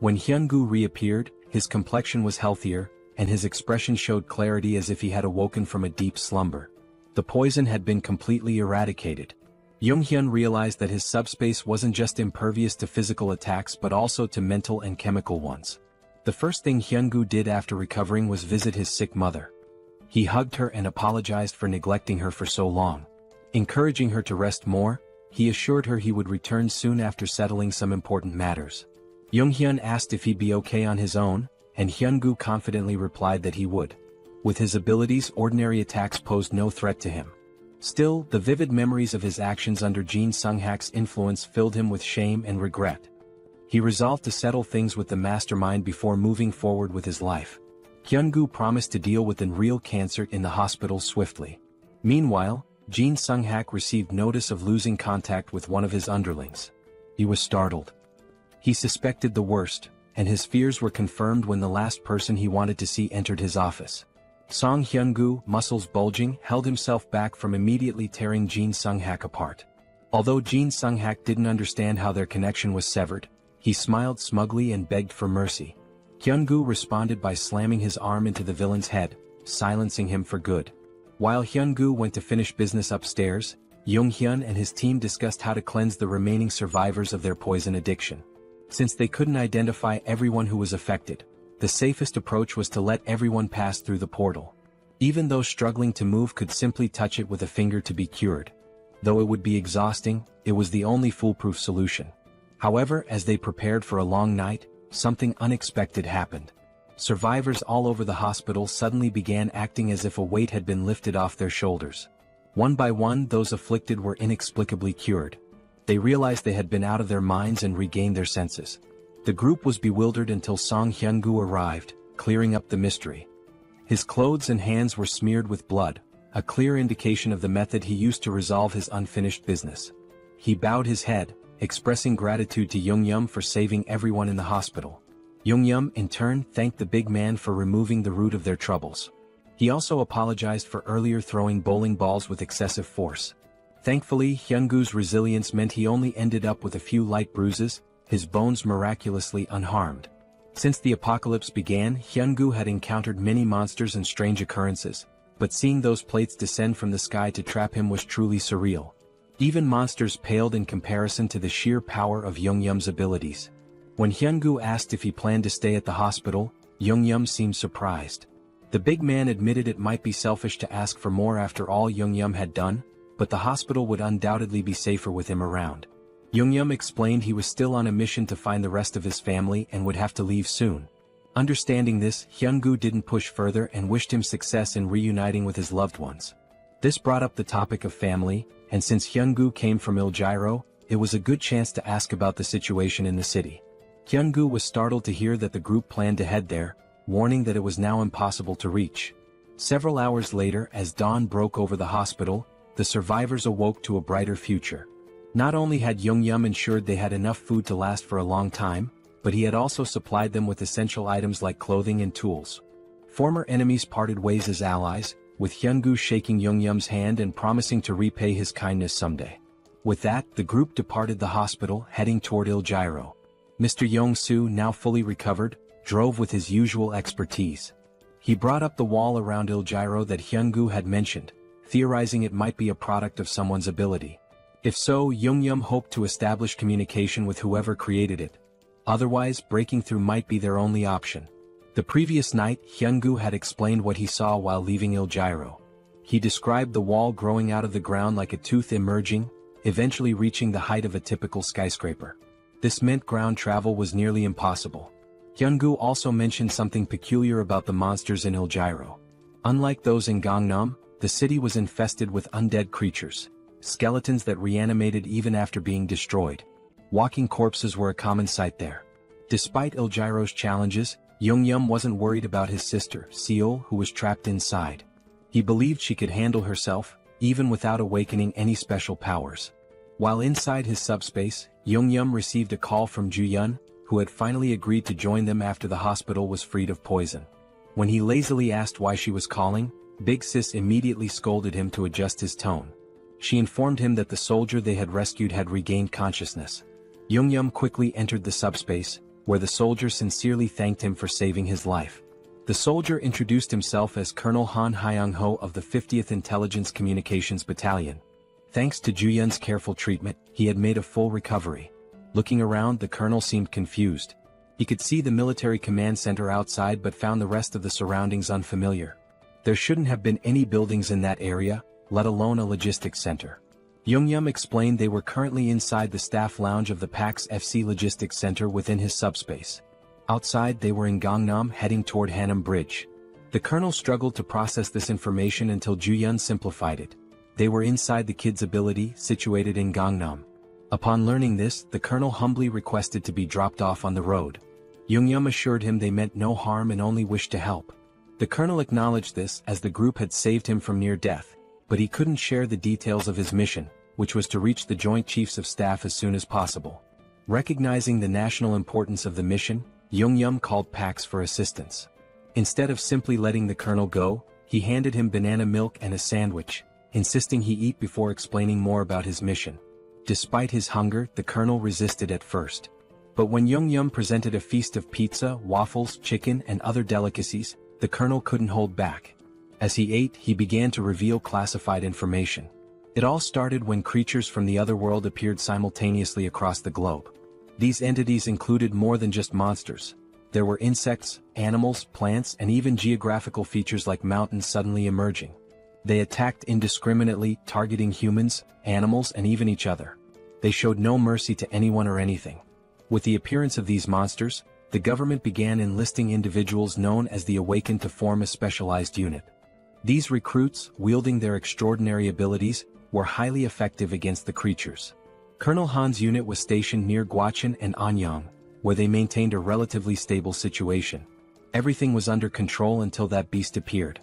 When Hyun-gu reappeared, his complexion was healthier, and his expression showed clarity as if he had awoken from a deep slumber. The poison had been completely eradicated. Jung-hyun realized that his subspace wasn't just impervious to physical attacks but also to mental and chemical ones. The first thing Hyun-gu did after recovering was visit his sick mother. He hugged her and apologized for neglecting her for so long. Encouraging her to rest more, he assured her he would return soon after settling some important matters. Jung-hyun asked if he'd be okay on his own, and Hyun-gu confidently replied that he would. With his abilities, ordinary attacks posed no threat to him. Still, the vivid memories of his actions under Jin Sung-hak's influence filled him with shame and regret. He resolved to settle things with the mastermind before moving forward with his life. Hyun-gu promised to deal with the real cancer in the hospital swiftly. Meanwhile, Jin Sung-hak received notice of losing contact with one of his underlings. He was startled. He suspected the worst, and his fears were confirmed when the last person he wanted to see entered his office. Song Hyun-gu, muscles bulging, held himself back from immediately tearing Jin Sung-hak apart. Although Jin Sung-hak didn't understand how their connection was severed, he smiled smugly and begged for mercy. Hyun-gu responded by slamming his arm into the villain's head, silencing him for good. While Hyun-gu went to finish business upstairs, Jung-hyun and his team discussed how to cleanse the remaining survivors of their poison addiction. Since they couldn't identify everyone who was affected, the safest approach was to let everyone pass through the portal. Even those struggling to move could simply touch it with a finger to be cured. Though it would be exhausting, it was the only foolproof solution. However, as they prepared for a long night, something unexpected happened. Survivors all over the hospital suddenly began acting as if a weight had been lifted off their shoulders. One by one, those afflicted were inexplicably cured. They realized they had been out of their minds and regained their senses. The group was bewildered until Song Hyun-gu arrived, clearing up the mystery. His clothes and hands were smeared with blood, a clear indication of the method he used to resolve his unfinished business. He bowed his head, expressing gratitude to Jung-hyun for saving everyone in the hospital. Jung-hyun, in turn, thanked the big man for removing the root of their troubles. He also apologized for earlier throwing bowling balls with excessive force. Thankfully, Hyun-gu's resilience meant he only ended up with a few light bruises, his bones miraculously unharmed. Since the apocalypse began, Hyun-gu had encountered many monsters and strange occurrences, but seeing those plates descend from the sky to trap him was truly surreal. Even monsters paled in comparison to the sheer power of Jung-hyun's abilities. When Hyun-gu asked if he planned to stay at the hospital, Jung-hyun seemed surprised. The big man admitted it might be selfish to ask for more after all Jung-hyun had done, but the hospital would undoubtedly be safer with him around. Jung-hyun explained he was still on a mission to find the rest of his family and would have to leave soon. Understanding this, Hyun-gu didn't push further and wished him success in reuniting with his loved ones. This brought up the topic of family, and since Hyun-gu came from Ilgyro, it was a good chance to ask about the situation in the city. Hyun-gu was startled to hear that the group planned to head there, warning that it was now impossible to reach. Several hours later, as dawn broke over the hospital, the survivors awoke to a brighter future. Not only had Jung-hyun ensured they had enough food to last for a long time, but he had also supplied them with essential items like clothing and tools. Former enemies parted ways as allies, with Hyun-gu shaking Jung-hyun's hand and promising to repay his kindness someday. With that, the group departed the hospital, heading toward Ilgyro. Mr. Yong-soo, now fully recovered, drove with his usual expertise. He brought up the wall around Ilgyro that Hyun-gu had mentioned, theorizing it might be a product of someone's ability. If so, Jung-hyun hoped to establish communication with whoever created it. Otherwise, breaking through might be their only option. The previous night, Hyun-gu had explained what he saw while leaving Il-gyro. He described the wall growing out of the ground like a tooth emerging, eventually reaching the height of a typical skyscraper. This meant ground travel was nearly impossible. Hyun-gu also mentioned something peculiar about the monsters in Il-gyro. Unlike those in Gangnam, the city was infested with undead creatures, skeletons that reanimated even after being destroyed. Walking corpses were a common sight there. Despite Il-gyro's challenges, Jeong-gyeom wasn't worried about his sister, Seoul, who was trapped inside. He believed she could handle herself, even without awakening any special powers. While inside his subspace, Jeong-gyeom received a call from Ju-yeon, who had finally agreed to join them after the hospital was freed of poison. When he lazily asked why she was calling, Big Sis immediately scolded him to adjust his tone. She informed him that the soldier they had rescued had regained consciousness. Jeong-gyeom quickly entered the subspace, where the soldier sincerely thanked him for saving his life. The soldier introduced himself as Colonel Han Hyung-ho of the 50th Intelligence Communications Battalion. Thanks to Ju-yeon's careful treatment, he had made a full recovery. Looking around, the colonel seemed confused. He could see the military command center outside but found the rest of the surroundings unfamiliar. There shouldn't have been any buildings in that area, let alone a logistics center. Jeong-gyeom explained they were currently inside the staff lounge of the PAX FC Logistics Center within his subspace. Outside, they were in Gangnam heading toward Hanam Bridge. The colonel struggled to process this information until Ju-yeon simplified it. They were inside the kids' ability, situated in Gangnam. Upon learning this, the colonel humbly requested to be dropped off on the road. Jeong-gyeom assured him they meant no harm and only wished to help. The colonel acknowledged this as the group had saved him from near death, but he couldn't share the details of his mission, which was to reach the Joint Chiefs of Staff as soon as possible. Recognizing the national importance of the mission, Jeong-gyeom called PAX for assistance. Instead of simply letting the colonel go, he handed him banana milk and a sandwich, insisting he eat before explaining more about his mission. Despite his hunger, the colonel resisted at first. But when Jeong-gyeom presented a feast of pizza, waffles, chicken, and other delicacies, the colonel couldn't hold back. As he ate, he began to reveal classified information. It all started when creatures from the other world appeared simultaneously across the globe. These entities included more than just monsters. There were insects, animals, plants, and even geographical features like mountains suddenly emerging. They attacked indiscriminately, targeting humans, animals, and even each other. They showed no mercy to anyone or anything. With the appearance of these monsters, the government began enlisting individuals known as the Awakened to form a specialized unit. These recruits, wielding their extraordinary abilities, were highly effective against the creatures. Colonel Han's unit was stationed near Gwacheon and Anyang, where they maintained a relatively stable situation. Everything was under control until that beast appeared.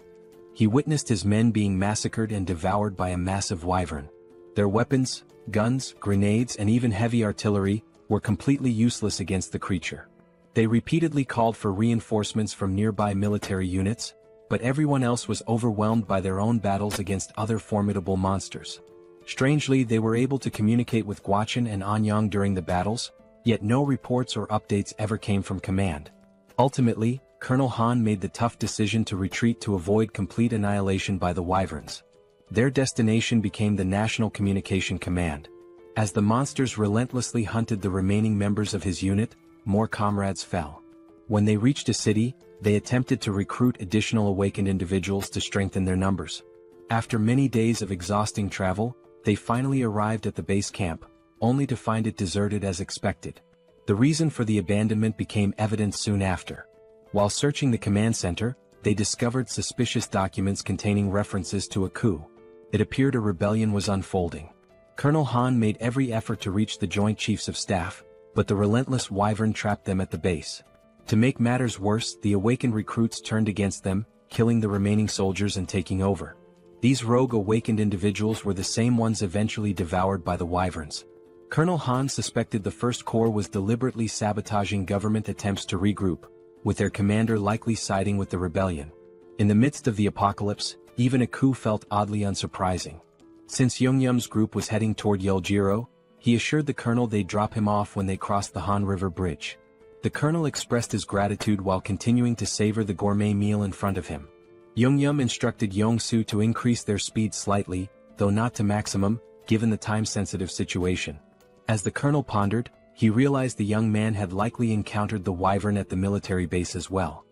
He witnessed his men being massacred and devoured by a massive wyvern. Their weapons, guns, grenades, and even heavy artillery, were completely useless against the creature. They repeatedly called for reinforcements from nearby military units, but everyone else was overwhelmed by their own battles against other formidable monsters. Strangely, they were able to communicate with Gwacheon and Anyang during the battles, yet no reports or updates ever came from command. Ultimately, Colonel Han made the tough decision to retreat to avoid complete annihilation by the wyverns. Their destination became the National Communication Command. As the monsters relentlessly hunted the remaining members of his unit, more comrades fell. When they reached a city, they attempted to recruit additional awakened individuals to strengthen their numbers. After many days of exhausting travel, they finally arrived at the base camp, only to find it deserted as expected. The reason for the abandonment became evident soon after. While searching the command center, they discovered suspicious documents containing references to a coup. It appeared a rebellion was unfolding. Colonel Han made every effort to reach the Joint Chiefs of Staff, but the relentless wyvern trapped them at the base. To make matters worse, the awakened recruits turned against them, killing the remaining soldiers and taking over. These rogue awakened individuals were the same ones eventually devoured by the wyverns. Colonel Han suspected the First Corps was deliberately sabotaging government attempts to regroup, with their commander likely siding with the rebellion. In the midst of the apocalypse, even a coup felt oddly unsurprising. Since Jeong-gyeom's group was heading toward Il-gyro, he assured the colonel they'd drop him off when they crossed the Han River Bridge. The colonel expressed his gratitude while continuing to savor the gourmet meal in front of him. Jeong-gyeom instructed Yong-soo to increase their speed slightly, though not to maximum, given the time-sensitive situation. As the colonel pondered, he realized the young man had likely encountered the wyvern at the military base as well.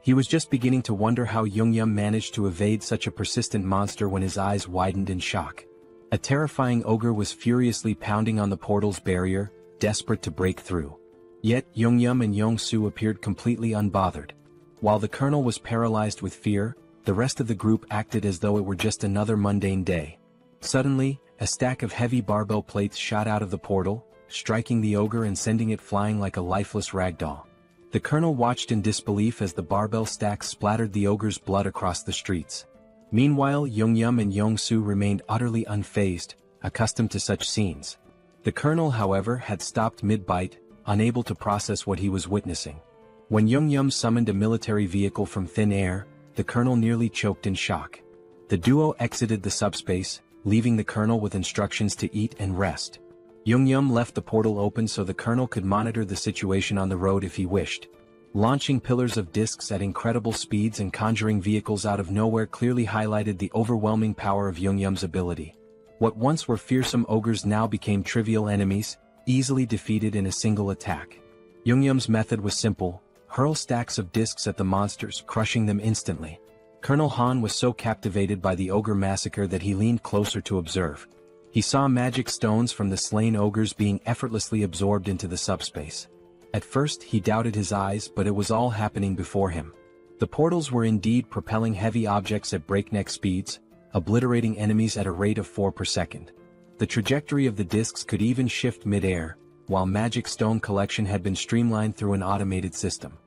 He was just beginning to wonder how Jeong-gyeom managed to evade such a persistent monster when his eyes widened in shock. A terrifying ogre was furiously pounding on the portal's barrier, desperate to break through. Yet Jeong-gyeom and Young-soo appeared completely unbothered. While the colonel was paralyzed with fear, the rest of the group acted as though it were just another mundane day. Suddenly, a stack of heavy barbell plates shot out of the portal, striking the ogre and sending it flying like a lifeless ragdoll. The colonel watched in disbelief as the barbell stacks splattered the ogre's blood across the streets. Meanwhile, Jeong-gyeom and Young-soo remained utterly unfazed, accustomed to such scenes. The colonel, however, had stopped mid-bite, unable to process what he was witnessing. When Jeong-gyeom summoned a military vehicle from thin air, the colonel nearly choked in shock. The duo exited the subspace, leaving the colonel with instructions to eat and rest. Jeong-gyeom left the portal open so the colonel could monitor the situation on the road if he wished. Launching pillars of discs at incredible speeds and conjuring vehicles out of nowhere clearly highlighted the overwhelming power of Jeong-gyeom's ability. What once were fearsome ogres now became trivial enemies, easily defeated in a single attack. Jeong-gyeom's method was simple: hurl stacks of discs at the monsters, crushing them instantly. Colonel Han was so captivated by the ogre massacre that he leaned closer to observe. He saw magic stones from the slain ogres being effortlessly absorbed into the subspace. At first he doubted his eyes, but it was all happening before him. The portals were indeed propelling heavy objects at breakneck speeds, obliterating enemies at a rate of 4 per second. The trajectory of the discs could even shift mid-air, while magic stone collection had been streamlined through an automated system.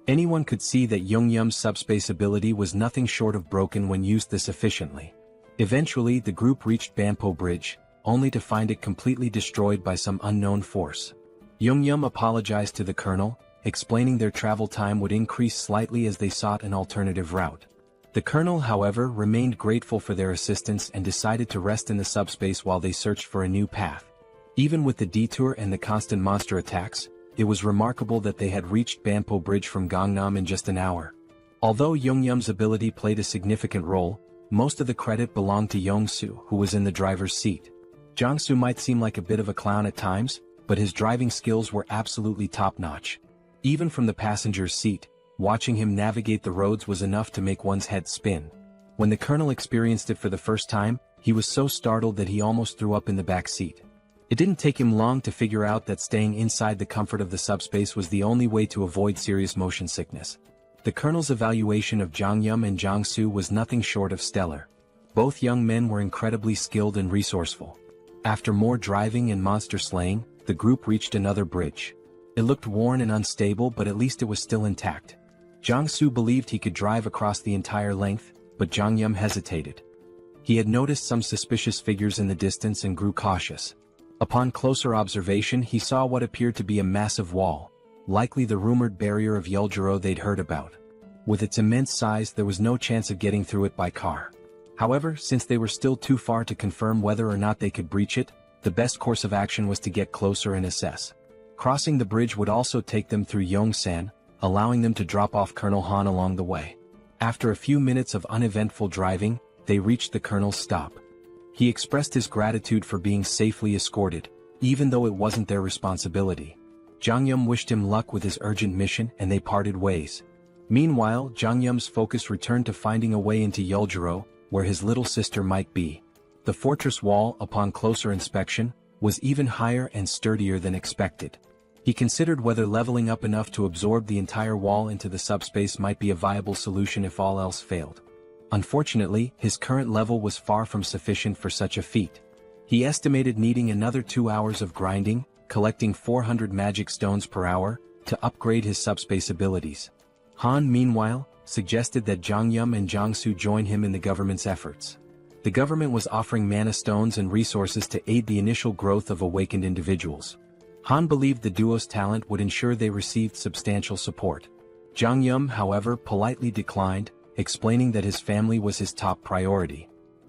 Anyone could see that Jeong-gyeom's subspace ability was nothing short of broken when used this efficiently. Eventually the group reached Banpo Bridge, only to find it completely destroyed by some unknown force. Jeong-gyeom apologized to the colonel, explaining their travel time would increase slightly as they sought an alternative route. The colonel, however, remained grateful for their assistance and decided to rest in the subspace while they searched for a new path. Even with the detour and the constant monster attacks, it was remarkable that they had reached Banpo Bridge from Gangnam in just an hour. Although Jeong-gyeom's ability played a significant role, most of the credit belonged to Young-soo, who was in the driver's seat. Jong-soo might seem like a bit of a clown at times, but his driving skills were absolutely top-notch. Even from the passenger's seat, watching him navigate the roads was enough to make one's head spin. When the colonel experienced it for the first time, he was so startled that he almost threw up in the back seat. It didn't take him long to figure out that staying inside the comfort of the subspace was the only way to avoid serious motion sickness. The colonel's evaluation of Jeong-gyeom and Jong-soo was nothing short of stellar. Both young men were incredibly skilled and resourceful. After more driving and monster slaying, the group reached another bridge. It looked worn and unstable, but at least it was still intact. Jong-soo believed he could drive across the entire length, but Jeong-gyeom hesitated. He had noticed some suspicious figures in the distance and grew cautious. Upon closer observation, he saw what appeared to be a massive wall, likely the rumored barrier of Yeoljiro they'd heard about. With its immense size, there was no chance of getting through it by car. However, since they were still too far to confirm whether or not they could breach it, the best course of action was to get closer and assess. Crossing the bridge would also take them through Yongsan, allowing them to drop off Colonel Han along the way. After a few minutes of uneventful driving, they reached the colonel's stop. He expressed his gratitude for being safely escorted, even though it wasn't their responsibility. Jeong-gyeom wished him luck with his urgent mission and they parted ways. Meanwhile, Jeong-gyeom's focus returned to finding a way into Yeoljiro, where his little sister might be. The fortress wall, upon closer inspection, was even higher and sturdier than expected. He considered whether leveling up enough to absorb the entire wall into the subspace might be a viable solution if all else failed. Unfortunately, his current level was far from sufficient for such a feat. He estimated needing another 2 hours of grinding, collecting 400 magic stones per hour, to upgrade his subspace abilities. Han, meanwhile, suggested that Jeong-gyeom and Jong-soo join him in the government's efforts. The government was offering mana stones and resources to aid the initial growth of awakened individuals. Han believed the duo's talent would ensure they received substantial support. Jeong-gyeom, however, politely declined, explaining that his family was his top priority.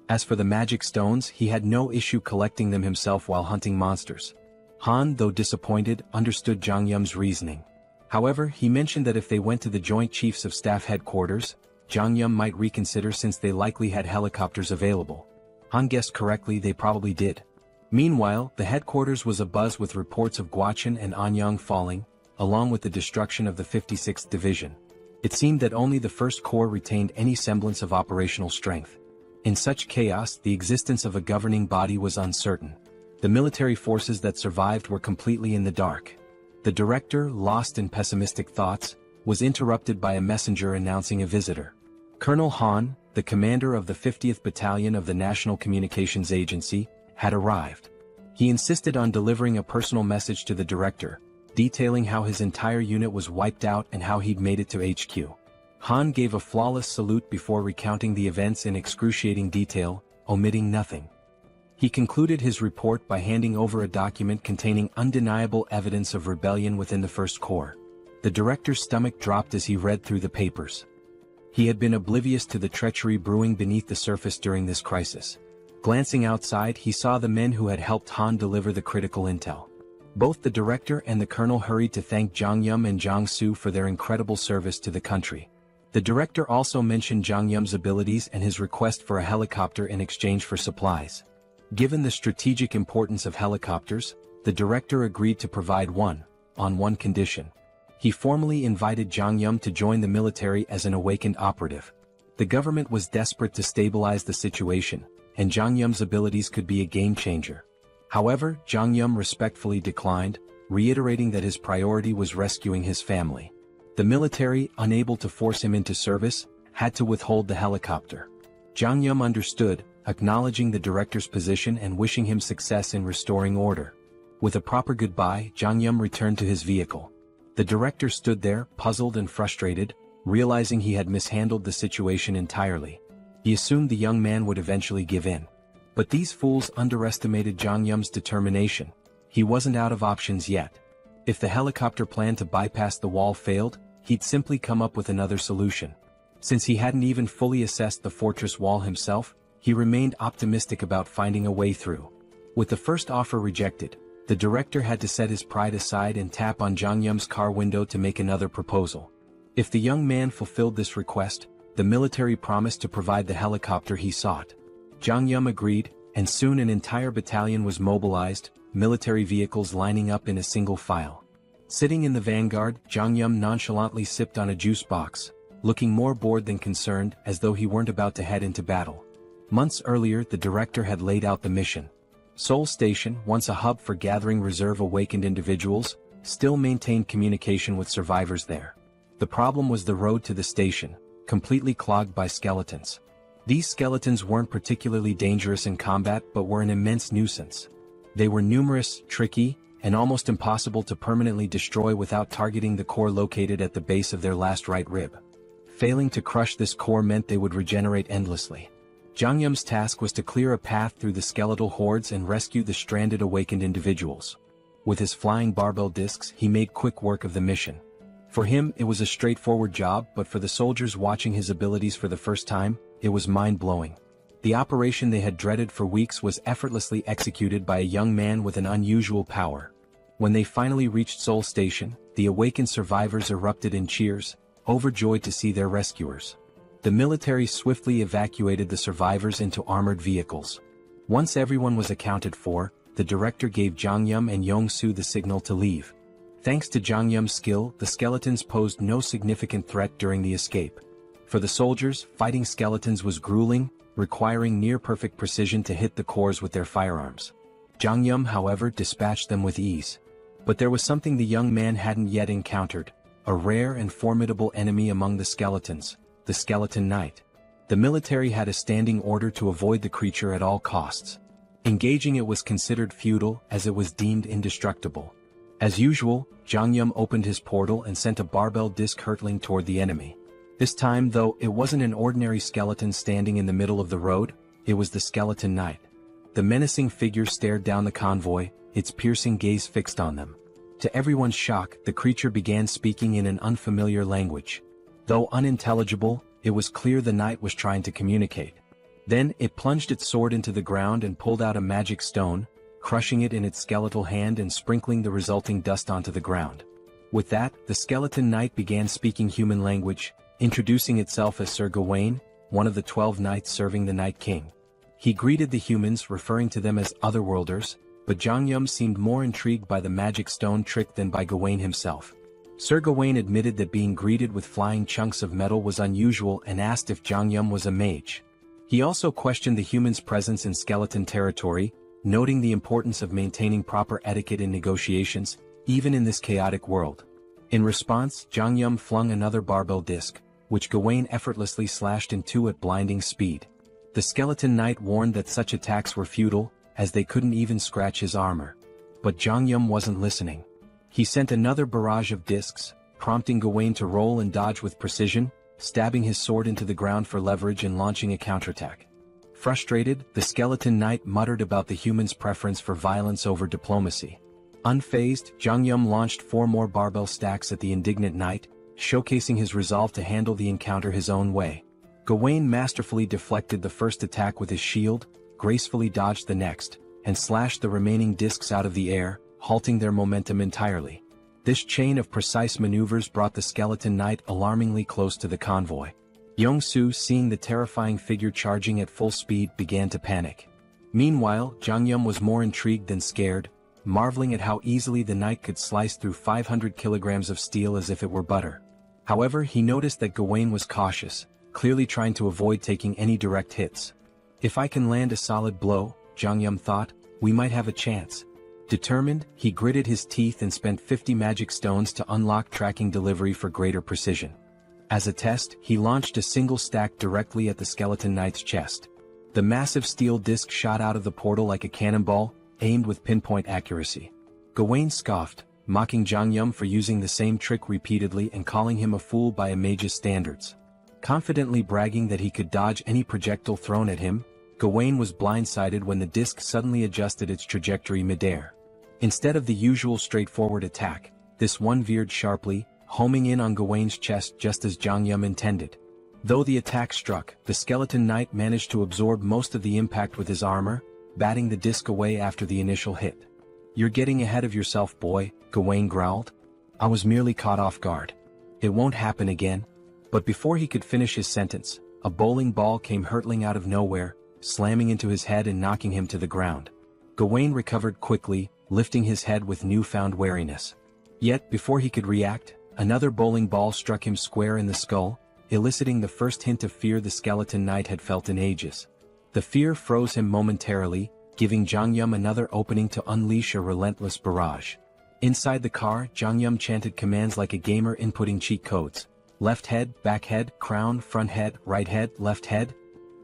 As for the magic stones, he had no issue collecting them himself while hunting monsters. Han, though disappointed, understood Jeong-gyeom's reasoning. However, he mentioned that if they went to the Joint Chiefs of Staff headquarters, Jeong-gyeom might reconsider since they likely had helicopters available. Han guessed correctly, they probably did. Meanwhile, the headquarters was abuzz with reports of Gwacheon and Anyang falling, along with the destruction of the 56th Division. It seemed that only the first corps retained any semblance of operational strength. In such chaos, the existence of a governing body was uncertain. The military forces that survived were completely in the dark. The director, lost in pessimistic thoughts, was interrupted by a messenger announcing a visitor. Colonel Han, the commander of the 50th Battalion of the National Communications Agency, had arrived. He insisted on delivering a personal message to the director, detailing how his entire unit was wiped out and how he'd made it to HQ. Han gave a flawless salute before recounting the events in excruciating detail, omitting nothing. He concluded his report by handing over a document containing undeniable evidence of rebellion within the First Corps. The director's stomach dropped as he read through the papers. He had been oblivious to the treachery brewing beneath the surface during this crisis. Glancing outside, he saw the men who had helped Han deliver the critical intel. Both the director and the colonel hurried to thank Jeong-gyeom and Jong-soo for their incredible service to the country. The director also mentioned Jeong-gyeom's abilities and his request for a helicopter in exchange for supplies. Given the strategic importance of helicopters, the director agreed to provide one, on one condition. He formally invited Jeong-gyeom to join the military as an awakened operative. The government was desperate to stabilize the situation, and Jeong-gyeom's abilities could be a game-changer. However, Jeong-gyeom respectfully declined, reiterating that his priority was rescuing his family. The military, unable to force him into service, had to withhold the helicopter. Jeong-gyeom understood, acknowledging the director's position and wishing him success in restoring order. With a proper goodbye, Jeong-gyeom returned to his vehicle. The director stood there, puzzled and frustrated, realizing he had mishandled the situation entirely. He assumed the young man would eventually give in. But these fools underestimated Jeong-gyeom's determination. He wasn't out of options yet. If the helicopter plan to bypass the wall failed, he'd simply come up with another solution. Since he hadn't even fully assessed the fortress wall himself, he remained optimistic about finding a way through. With the first offer rejected, the director had to set his pride aside and tap on Jeong-gyeom's car window to make another proposal. If the young man fulfilled this request, the military promised to provide the helicopter he sought. Jeong-gyeom agreed, and soon an entire battalion was mobilized, military vehicles lining up in a single file. Sitting in the vanguard, Jeong-gyeom nonchalantly sipped on a juice box, looking more bored than concerned, as though he weren't about to head into battle. Months earlier, the director had laid out the mission. Seoul Station, once a hub for gathering reserve awakened individuals, still maintained communication with survivors there. The problem was the road to the station, completely clogged by skeletons. These skeletons weren't particularly dangerous in combat but were an immense nuisance. They were numerous, tricky, and almost impossible to permanently destroy without targeting the core located at the base of their last right rib. Failing to crush this core meant they would regenerate endlessly. Jeong-gyeom's task was to clear a path through the skeletal hordes and rescue the stranded awakened individuals. With his flying barbell discs, he made quick work of the mission. For him, it was a straightforward job, but for the soldiers watching his abilities for the first time, it was mind-blowing. The operation they had dreaded for weeks was effortlessly executed by a young man with an unusual power. When they finally reached Seoul Station, the awakened survivors erupted in cheers, overjoyed to see their rescuers. The military swiftly evacuated the survivors into armored vehicles. Once everyone was accounted for, the director gave Jeong-gyeom and Jong-soo the signal to leave. Thanks to Jeong-gyeom's skill, the skeletons posed no significant threat during the escape. For the soldiers, fighting skeletons was grueling, requiring near-perfect precision to hit the cores with their firearms. Jeong-gyeom, however, dispatched them with ease. But there was something the young man hadn't yet encountered, a rare and formidable enemy among the skeletons, the Skeleton Knight. The military had a standing order to avoid the creature at all costs. Engaging it was considered futile as it was deemed indestructible. As usual, Jeong-gyeom opened his portal and sent a barbell disc hurtling toward the enemy. This time, though, it wasn't an ordinary skeleton standing in the middle of the road, it was the Skeleton Knight. The menacing figure stared down the convoy, its piercing gaze fixed on them. To everyone's shock, the creature began speaking in an unfamiliar language. Though unintelligible, it was clear the knight was trying to communicate. Then, it plunged its sword into the ground and pulled out a magic stone, crushing it in its skeletal hand and sprinkling the resulting dust onto the ground. With that, the Skeleton Knight began speaking human language, introducing itself as Sir Gawain, one of the 12 knights serving the Night King. He greeted the humans, referring to them as otherworlders, but Jeong-gyeom seemed more intrigued by the magic stone trick than by Gawain himself. Sir Gawain admitted that being greeted with flying chunks of metal was unusual and asked if Jeong-gyeom was a mage. He also questioned the human's presence in skeleton territory, noting the importance of maintaining proper etiquette in negotiations, even in this chaotic world. In response, Jeong-gyeom flung another barbell disc, which Gawain effortlessly slashed in two at blinding speed. The skeleton knight warned that such attacks were futile, as they couldn't even scratch his armor. But Jeong-gyeom wasn't listening. He sent another barrage of discs, prompting Gawain to roll and dodge with precision, stabbing his sword into the ground for leverage and launching a counterattack. Frustrated, the skeleton knight muttered about the human's preference for violence over diplomacy. Unfazed, Jeong-gyeom launched 4 more barbell stacks at the indignant knight, showcasing his resolve to handle the encounter his own way. Gawain masterfully deflected the first attack with his shield, gracefully dodged the next, and slashed the remaining discs out of the air, halting their momentum entirely. This chain of precise maneuvers brought the skeleton knight alarmingly close to the convoy. Yong-soo, seeing the terrifying figure charging at full speed, began to panic. Meanwhile, Jeong-gyeom was more intrigued than scared, marveling at how easily the knight could slice through 500 kilograms of steel as if it were butter. However, he noticed that Gawain was cautious, clearly trying to avoid taking any direct hits. If I can land a solid blow, Jeong-gyeom thought, we might have a chance. Determined, he gritted his teeth and spent 50 magic stones to unlock tracking delivery for greater precision. As a test, he launched a single stack directly at the skeleton knight's chest. The massive steel disc shot out of the portal like a cannonball, aimed with pinpoint accuracy. Gawain scoffed, mocking Jeong-gyeom for using the same trick repeatedly and calling him a fool by a mage's standards. Confidently bragging that he could dodge any projectile thrown at him, Gawain was blindsided when the disc suddenly adjusted its trajectory midair. Instead of the usual straightforward attack, this one veered sharply, homing in on Gawain's chest just as Jeong-gyeom intended. Though the attack struck, the skeleton knight managed to absorb most of the impact with his armor, batting the disc away after the initial hit. "You're getting ahead of yourself, boy," Gawain growled. "I was merely caught off guard. It won't happen again." But before he could finish his sentence, a bowling ball came hurtling out of nowhere, slamming into his head and knocking him to the ground. Gawain recovered quickly, lifting his head with newfound wariness. Yet, before he could react, another bowling ball struck him square in the skull, eliciting the first hint of fear the skeleton knight had felt in ages. The fear froze him momentarily, giving Jeong-gyeom another opening to unleash a relentless barrage. Inside the car, Jeong-gyeom chanted commands like a gamer inputting cheat codes. Left head, back head, crown, front head, right head, left head.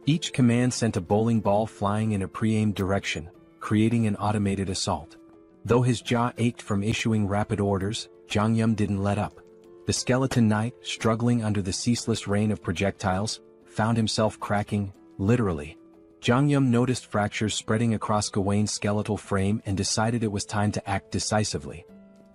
Each command sent a bowling ball flying in a pre-aimed direction, creating an automated assault. Though his jaw ached from issuing rapid orders, Jeong-gyeom didn't let up. The skeleton knight, struggling under the ceaseless rain of projectiles, found himself cracking, literally. Jeong-gyeom noticed fractures spreading across Gawain's skeletal frame and decided it was time to act decisively.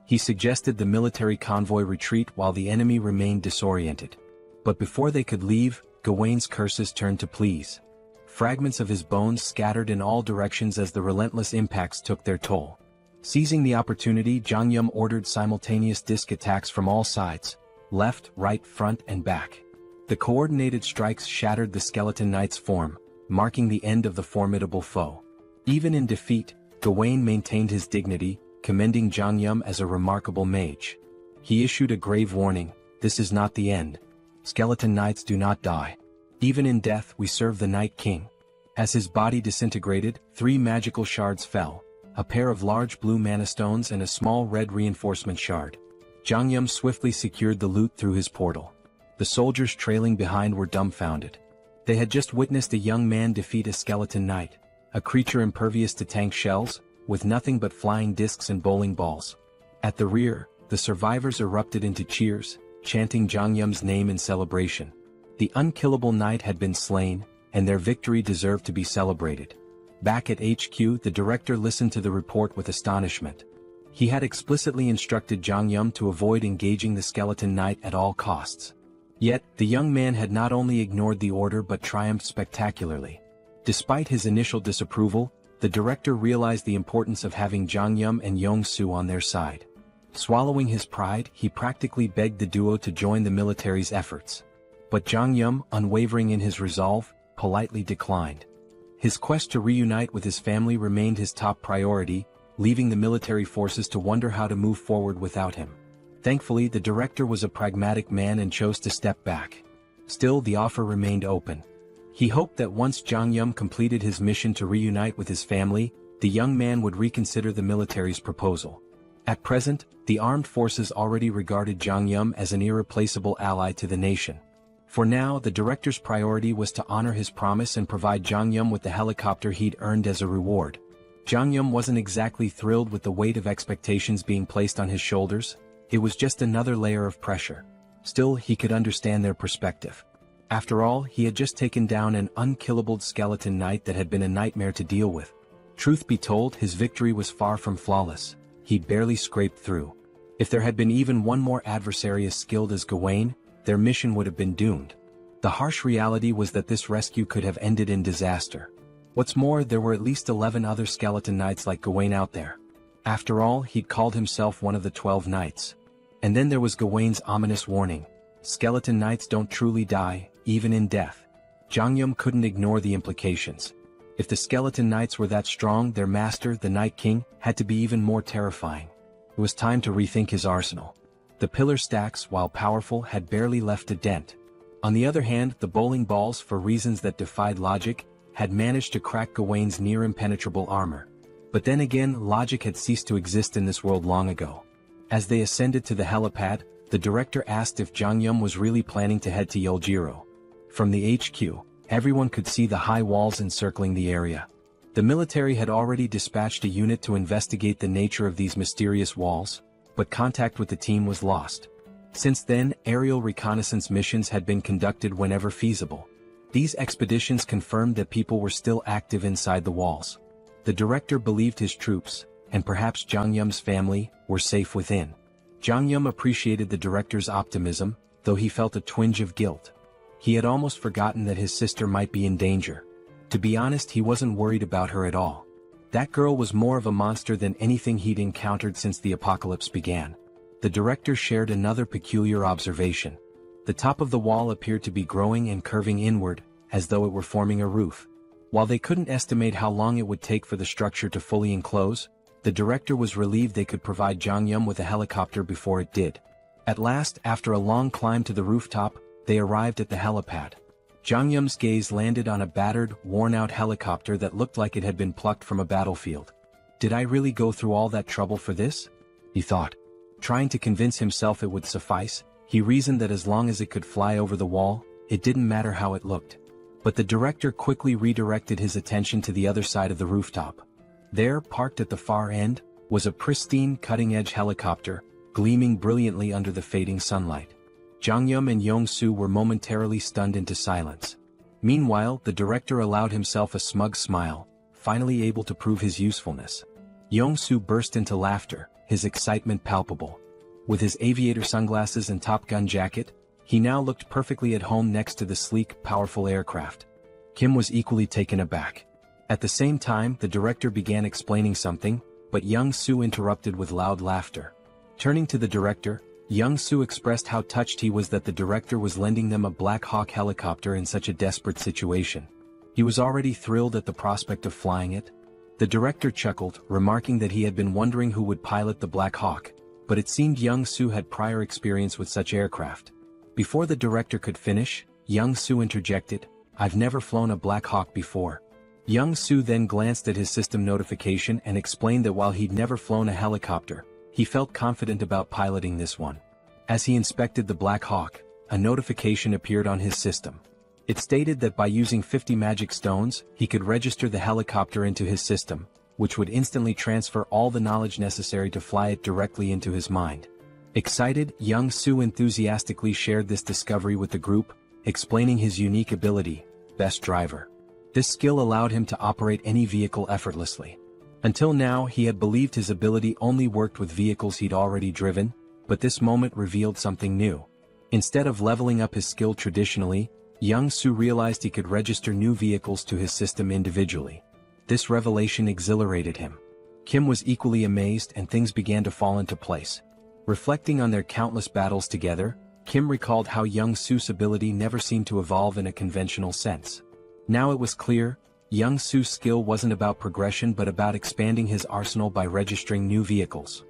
He suggested the military convoy retreat while the enemy remained disoriented. But before they could leave, Gawain's curses turned to pleas. Fragments of his bones scattered in all directions as the relentless impacts took their toll. Seizing the opportunity, Jeong-gyeom ordered simultaneous disc attacks from all sides, left, right, front, and back. The coordinated strikes shattered the skeleton knight's form, marking the end of the formidable foe. Even in defeat, Gawain maintained his dignity, commending Jeong-gyeom as a remarkable mage. He issued a grave warning: "This is not the end. Skeleton knights do not die. Even in death we serve the Night King." As his body disintegrated, 3 magical shards fell, a pair of large blue mana stones and a small red reinforcement shard. Jeong-gyeom swiftly secured the loot through his portal. The soldiers trailing behind were dumbfounded. They had just witnessed a young man defeat a skeleton knight, a creature impervious to tank shells, with nothing but flying discs and bowling balls. At the rear, the survivors erupted into cheers, chanting Jeong-gyeom's name in celebration. The unkillable knight had been slain, and their victory deserved to be celebrated. Back at HQ, the director listened to the report with astonishment. He had explicitly instructed Jeong-gyeom to avoid engaging the skeleton knight at all costs. Yet, the young man had not only ignored the order but triumphed spectacularly. Despite his initial disapproval, the director realized the importance of having Jeong-gyeom and Yong-soo on their side. Swallowing his pride, he practically begged the duo to join the military's efforts. But Jeong-gyeom, unwavering in his resolve, politely declined. His quest to reunite with his family remained his top priority, leaving the military forces to wonder how to move forward without him. Thankfully, the director was a pragmatic man and chose to step back. Still, the offer remained open. He hoped that once Jeong-gyeom completed his mission to reunite with his family, the young man would reconsider the military's proposal. At present, the armed forces already regarded Jeong-gyeom as an irreplaceable ally to the nation. For now, the director's priority was to honor his promise and provide Jeong-gyeom with the helicopter he'd earned as a reward. Jeong-gyeom wasn't exactly thrilled with the weight of expectations being placed on his shoulders. It was just another layer of pressure. Still, he could understand their perspective. After all, he had just taken down an unkillable skeleton knight that had been a nightmare to deal with. Truth be told, his victory was far from flawless. He'd barely scraped through. If there had been even one more adversary as skilled as Gawain, their mission would have been doomed. The harsh reality was that this rescue could have ended in disaster. What's more, there were at least 11 other skeleton knights like Gawain out there. After all, he'd called himself one of the 12 knights. And then there was Gawain's ominous warning. Skeleton knights don't truly die, even in death. Jeong-gyeom couldn't ignore the implications. If the skeleton knights were that strong, their master, the Night King, had to be even more terrifying. It was time to rethink his arsenal. The pillar stacks, while powerful, had barely left a dent. On the other hand, the bowling balls, for reasons that defied logic, had managed to crack Gawain's near-impenetrable armor. But then again, logic had ceased to exist in this world long ago. As they ascended to the helipad, the director asked if Jeong-gyeom was really planning to head to Yeoljiro. From the HQ, everyone could see the high walls encircling the area. The military had already dispatched a unit to investigate the nature of these mysterious walls, but contact with the team was lost. Since then, aerial reconnaissance missions had been conducted whenever feasible. These expeditions confirmed that people were still active inside the walls. The director believed his troops, and perhaps Jeong-gyeom's family, were safe within. Jeong-gyeom appreciated the director's optimism, though he felt a twinge of guilt. He had almost forgotten that his sister might be in danger. To be honest, he wasn't worried about her at all. That girl was more of a monster than anything he'd encountered since the apocalypse began. The director shared another peculiar observation. The top of the wall appeared to be growing and curving inward, as though it were forming a roof. While they couldn't estimate how long it would take for the structure to fully enclose, the director was relieved they could provide Jeong-gyeom with a helicopter before it did. At last, after a long climb to the rooftop, they arrived at the helipad. Jeong-gyeom's gaze landed on a battered, worn-out helicopter that looked like it had been plucked from a battlefield. Did I really go through all that trouble for this? He thought. Trying to convince himself it would suffice, he reasoned that as long as it could fly over the wall, it didn't matter how it looked. But the director quickly redirected his attention to the other side of the rooftop. There, parked at the far end, was a pristine cutting-edge helicopter, gleaming brilliantly under the fading sunlight. Jeong-gyeom and Yong-soo were momentarily stunned into silence. Meanwhile, the director allowed himself a smug smile, finally able to prove his usefulness. Yong-soo burst into laughter, his excitement palpable. With his aviator sunglasses and Top Gun jacket, he now looked perfectly at home next to the sleek, powerful aircraft. Kim was equally taken aback. At the same time, the director began explaining something, but Young-soo interrupted with loud laughter. Turning to the director, Young-soo expressed how touched he was that the director was lending them a Black Hawk helicopter in such a desperate situation. He was already thrilled at the prospect of flying it. The director chuckled, remarking that he had been wondering who would pilot the Black Hawk, but it seemed Young-soo had prior experience with such aircraft. Before the director could finish, Young-soo interjected, "I've never flown a Black Hawk before." Young-soo then glanced at his system notification and explained that while he'd never flown a helicopter, he felt confident about piloting this one. As he inspected the Black Hawk, a notification appeared on his system. It stated that by using 50 magic stones, he could register the helicopter into his system, which would instantly transfer all the knowledge necessary to fly it directly into his mind. Excited, Young-soo enthusiastically shared this discovery with the group, explaining his unique ability, Best Driver. This skill allowed him to operate any vehicle effortlessly. Until now, he had believed his ability only worked with vehicles he'd already driven, but this moment revealed something new. Instead of leveling up his skill traditionally, Young-soo realized he could register new vehicles to his system individually. This revelation exhilarated him. Kim was equally amazed and things began to fall into place. Reflecting on their countless battles together, Kim recalled how Young-soo's ability never seemed to evolve in a conventional sense. Now it was clear, Young-soo's skill wasn't about progression but about expanding his arsenal by registering new vehicles.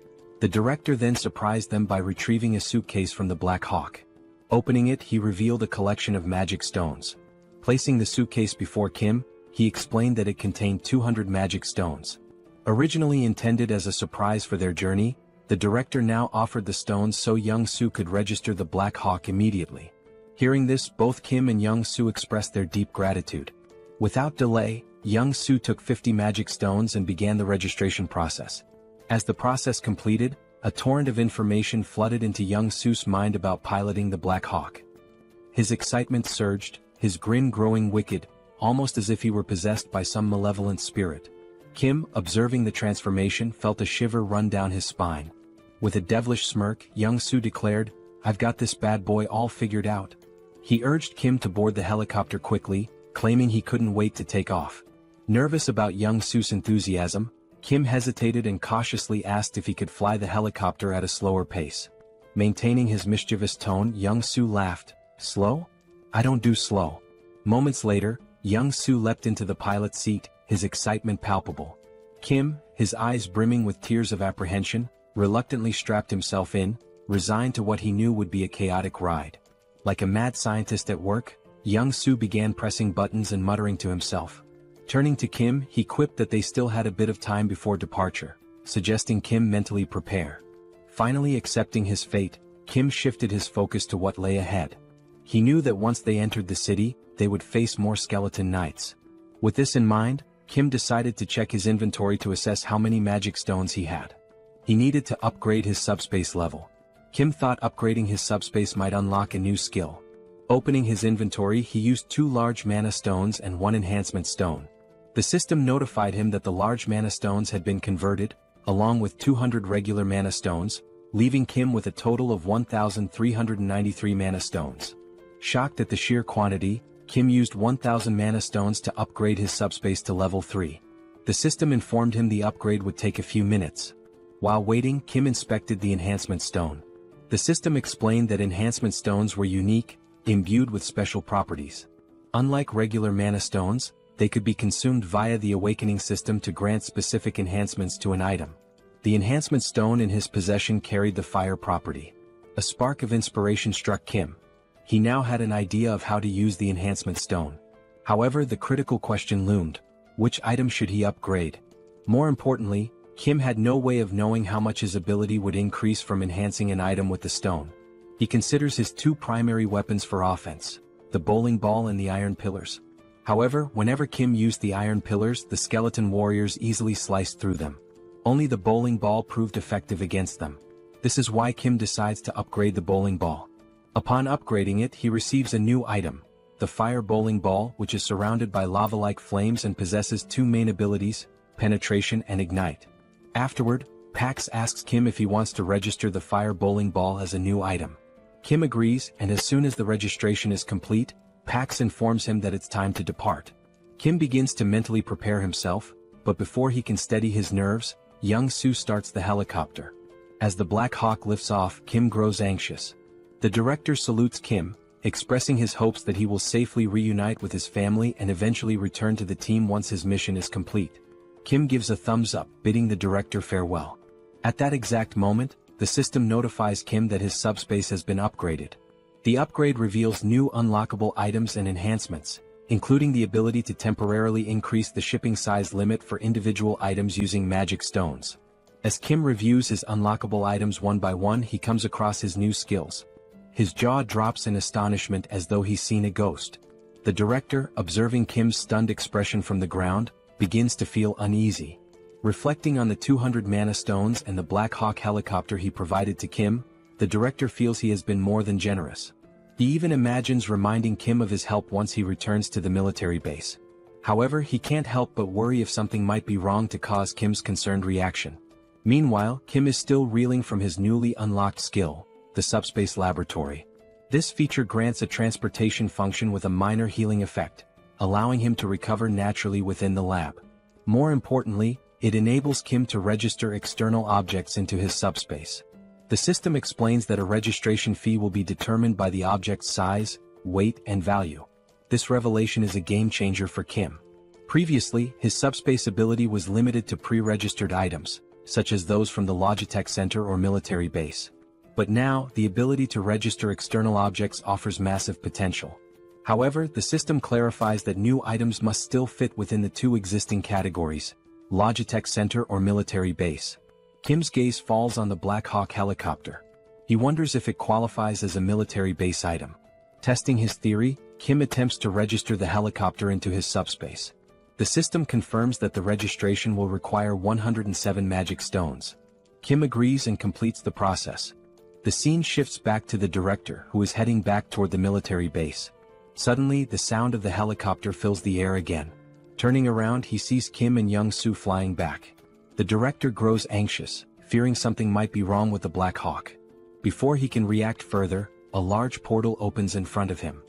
The director then surprised them by retrieving a suitcase from the Black Hawk. Opening it, he revealed a collection of magic stones. Placing the suitcase before Kim, he explained that it contained 200 magic stones. Originally intended as a surprise for their journey, the director now offered the stones so Young-soo could register the Black Hawk immediately. Hearing this, both Kim and Young-soo expressed their deep gratitude. Without delay, Young-soo took 50 magic stones and began the registration process. As the process completed, a torrent of information flooded into Young-soo's mind about piloting the Black Hawk. His excitement surged, his grin growing wicked, almost as if he were possessed by some malevolent spirit. Kim, observing the transformation, felt a shiver run down his spine. With a devilish smirk, Young-soo declared, "I've got this bad boy all figured out." He urged Kim to board the helicopter quickly, claiming he couldn't wait to take off. Nervous about Young-soo's enthusiasm, Kim hesitated and cautiously asked if he could fly the helicopter at a slower pace. Maintaining his mischievous tone, Young-soo laughed. "Slow? I don't do slow." Moments later, Young-soo leapt into the pilot's seat, his excitement palpable. Kim, his eyes brimming with tears of apprehension, reluctantly strapped himself in, resigned to what he knew would be a chaotic ride. Like a mad scientist at work, Young-soo began pressing buttons and muttering to himself. Turning to Kim, he quipped that they still had a bit of time before departure, suggesting Kim mentally prepare. Finally accepting his fate, Kim shifted his focus to what lay ahead. He knew that once they entered the city, they would face more skeleton knights. With this in mind, Kim decided to check his inventory to assess how many magic stones he had. He needed to upgrade his subspace level. Kim thought upgrading his subspace might unlock a new skill. Opening his inventory, he used 2 large mana stones and 1 enhancement stone. The system notified him that the large mana stones had been converted, along with 200 regular mana stones, leaving Kim with a total of 1,393 mana stones. Shocked at the sheer quantity, Kim used 1,000 mana stones to upgrade his subspace to level 3. The system informed him the upgrade would take a few minutes. While waiting, Kim inspected the enhancement stone. The system explained that enhancement stones were unique, imbued with special properties. Unlike regular mana stones, they could be consumed via the awakening system to grant specific enhancements to an item. The enhancement stone in his possession carried the fire property. A spark of inspiration struck Kim. He now had an idea of how to use the enhancement stone. However, the critical question loomed: which item should he upgrade? More importantly, Kim had no way of knowing how much his ability would increase from enhancing an item with the stone. He considers his 2 primary weapons for offense, the bowling ball and the iron pillars. However, whenever Kim used the iron pillars, the skeleton warriors easily sliced through them. Only the bowling ball proved effective against them. This is why Kim decides to upgrade the bowling ball. Upon upgrading it, he receives a new item, the fire bowling ball, which is surrounded by lava-like flames and possesses 2 main abilities, penetration and ignite. Afterward, Pax asks Kim if he wants to register the fire bowling ball as a new item. Kim agrees, and as soon as the registration is complete, Pax informs him that it's time to depart. Kim begins to mentally prepare himself, but before he can steady his nerves, Young-soo starts the helicopter. As the Black Hawk lifts off, Kim grows anxious. The director salutes Kim, expressing his hopes that he will safely reunite with his family and eventually return to the team once his mission is complete. Kim gives a thumbs up, bidding the director farewell. At that exact moment, the system notifies Kim that his subspace has been upgraded. The upgrade reveals new unlockable items and enhancements, including the ability to temporarily increase the shipping size limit for individual items using magic stones. As Kim reviews his unlockable items one by one, he comes across his new skills. His jaw drops in astonishment as though he's seen a ghost. The director, observing Kim's stunned expression from the ground, begins to feel uneasy. Reflecting on the 200 mana stones and the Black Hawk helicopter he provided to Kim, the director feels he has been more than generous. He even imagines reminding Kim of his help once he returns to the military base. However, he can't help but worry if something might be wrong to cause Kim's concerned reaction. Meanwhile, Kim is still reeling from his newly unlocked skill, the Subspace Laboratory. This feature grants a transportation function with a minor healing effect, allowing him to recover naturally within the lab. More importantly, it enables Kim to register external objects into his subspace. The system explains that a registration fee will be determined by the object's size, weight, and value. This revelation is a game-changer for Kim. Previously, his subspace ability was limited to pre-registered items, such as those from the Logitech Center or military base. But now, the ability to register external objects offers massive potential. However, the system clarifies that new items must still fit within the two existing categories, Logitech Center or military base. Kim's gaze falls on the Black Hawk helicopter. He wonders if it qualifies as a military base item. Testing his theory, Kim attempts to register the helicopter into his subspace. The system confirms that the registration will require 107 magic stones. Kim agrees and completes the process. The scene shifts back to the director, who is heading back toward the military base. Suddenly, the sound of the helicopter fills the air again. Turning around, he sees Kim and Young-soo flying back. The director grows anxious, fearing something might be wrong with the Black Hawk. Before he can react further, a large portal opens in front of him.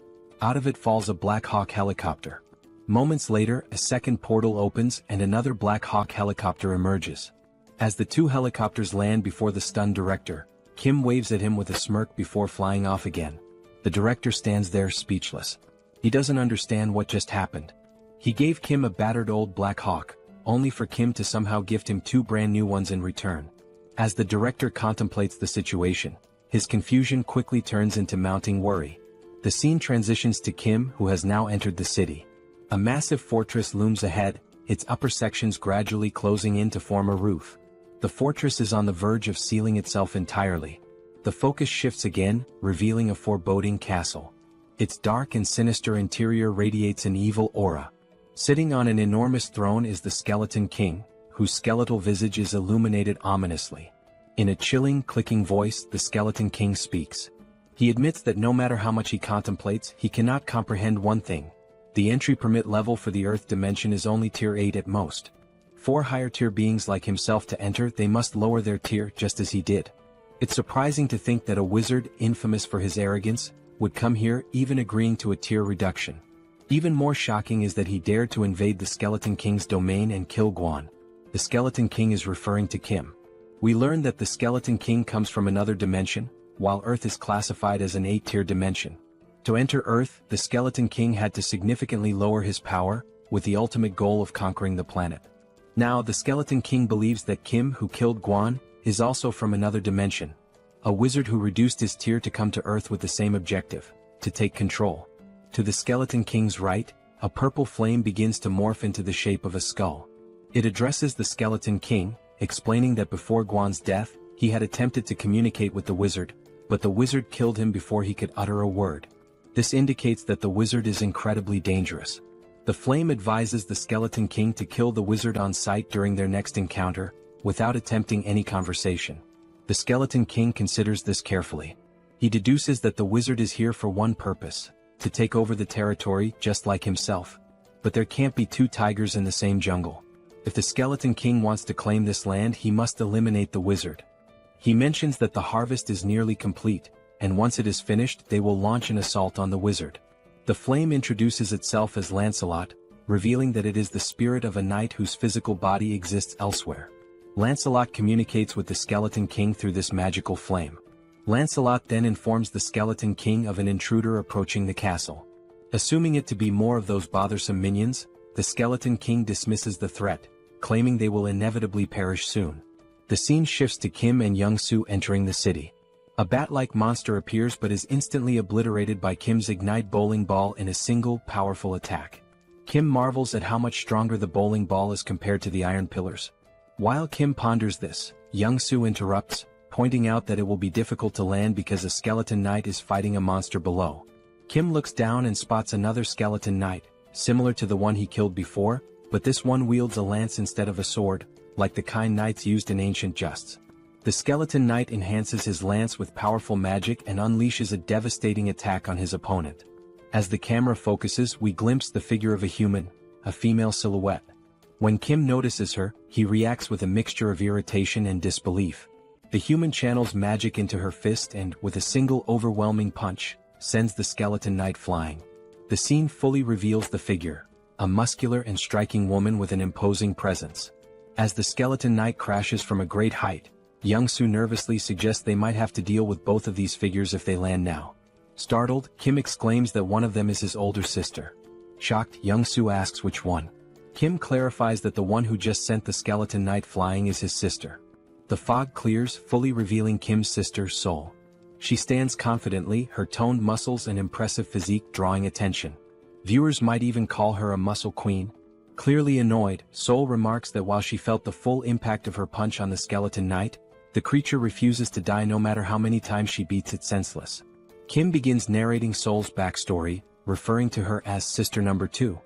Out of it falls a Black Hawk helicopter. Moments later, a second portal opens and another Black Hawk helicopter emerges. As the two helicopters land before the stunned director, Kim waves at him with a smirk before flying off again. The director stands there speechless. He doesn't understand what just happened. He gave Kim a battered old Black Hawk, only for Kim to somehow gift him two brand new ones in return. As the director contemplates the situation, his confusion quickly turns into mounting worry. The scene transitions to Kim, who has now entered the city. A massive fortress looms ahead, its upper sections gradually closing in to form a roof. The fortress is on the verge of sealing itself entirely. The focus shifts again, revealing a foreboding castle. Its dark and sinister interior radiates an evil aura. Sitting on an enormous throne is the Skeleton King, whose skeletal visage is illuminated ominously. In a chilling, clicking voice, the Skeleton King speaks. He admits that no matter how much he contemplates, he cannot comprehend one thing. The entry permit level for the Earth dimension is only tier 8 at most. For higher tier beings like himself to enter, they must lower their tier just as he did. It's surprising to think that a wizard, infamous for his arrogance, would come here, even agreeing to a tier reduction. Even more shocking is that he dared to invade the Skeleton King's domain and kill Guan. The Skeleton King is referring to Kim. We learn that the Skeleton King comes from another dimension, while Earth is classified as an 8-tier dimension. To enter Earth, the Skeleton King had to significantly lower his power, with the ultimate goal of conquering the planet. Now, the Skeleton King believes that Kim, who killed Guan, is also from another dimension. A wizard who reduced his tier to come to Earth with the same objective, to take control. To the Skeleton King's right, a purple flame begins to morph into the shape of a skull. It addresses the Skeleton King, explaining that before Guan's death, he had attempted to communicate with the wizard, but the wizard killed him before he could utter a word. This indicates that the wizard is incredibly dangerous. The flame advises the Skeleton King to kill the wizard on sight during their next encounter, without attempting any conversation. The Skeleton King considers this carefully. He deduces that the wizard is here for one purpose, to take over the territory just like himself. But there can't be two tigers in the same jungle. If the Skeleton King wants to claim this land, he must eliminate the wizard. He mentions that the harvest is nearly complete, and once it is finished they will launch an assault on the wizard. The flame introduces itself as Lancelot, revealing that it is the spirit of a knight whose physical body exists elsewhere. Lancelot communicates with the Skeleton King through this magical flame. Lancelot then informs the Skeleton King of an intruder approaching the castle. Assuming it to be more of those bothersome minions, the Skeleton King dismisses the threat, claiming they will inevitably perish soon. The scene shifts to Kim and Young-soo entering the city. A bat-like monster appears but is instantly obliterated by Kim's Ignite bowling ball in a single, powerful attack. Kim marvels at how much stronger the bowling ball is compared to the iron pillars. While Kim ponders this, Young-soo interrupts, pointing out that it will be difficult to land because a skeleton knight is fighting a monster below. Kim looks down and spots another skeleton knight, similar to the one he killed before, but this one wields a lance instead of a sword, like the kind knights used in ancient justs. The skeleton knight enhances his lance with powerful magic and unleashes a devastating attack on his opponent. As the camera focuses, we glimpse the figure of a human, a female silhouette. When Kim notices her, he reacts with a mixture of irritation and disbelief. The human channels magic into her fist and, with a single overwhelming punch, sends the skeleton knight flying. The scene fully reveals the figure, a muscular and striking woman with an imposing presence. As the skeleton knight crashes from a great height, Young-soo nervously suggests they might have to deal with both of these figures if they land now. Startled, Kim exclaims that one of them is his older sister. Shocked, Young-soo asks which one. Kim clarifies that the one who just sent the skeleton knight flying is his sister. The fog clears, fully revealing Kim's sister, Seoul. She stands confidently, her toned muscles and impressive physique drawing attention. Viewers might even call her a muscle queen. Clearly annoyed, Seoul remarks that while she felt the full impact of her punch on the skeleton knight, the creature refuses to die no matter how many times she beats it senseless. Kim begins narrating Seoul's backstory, referring to her as Sister Number 2.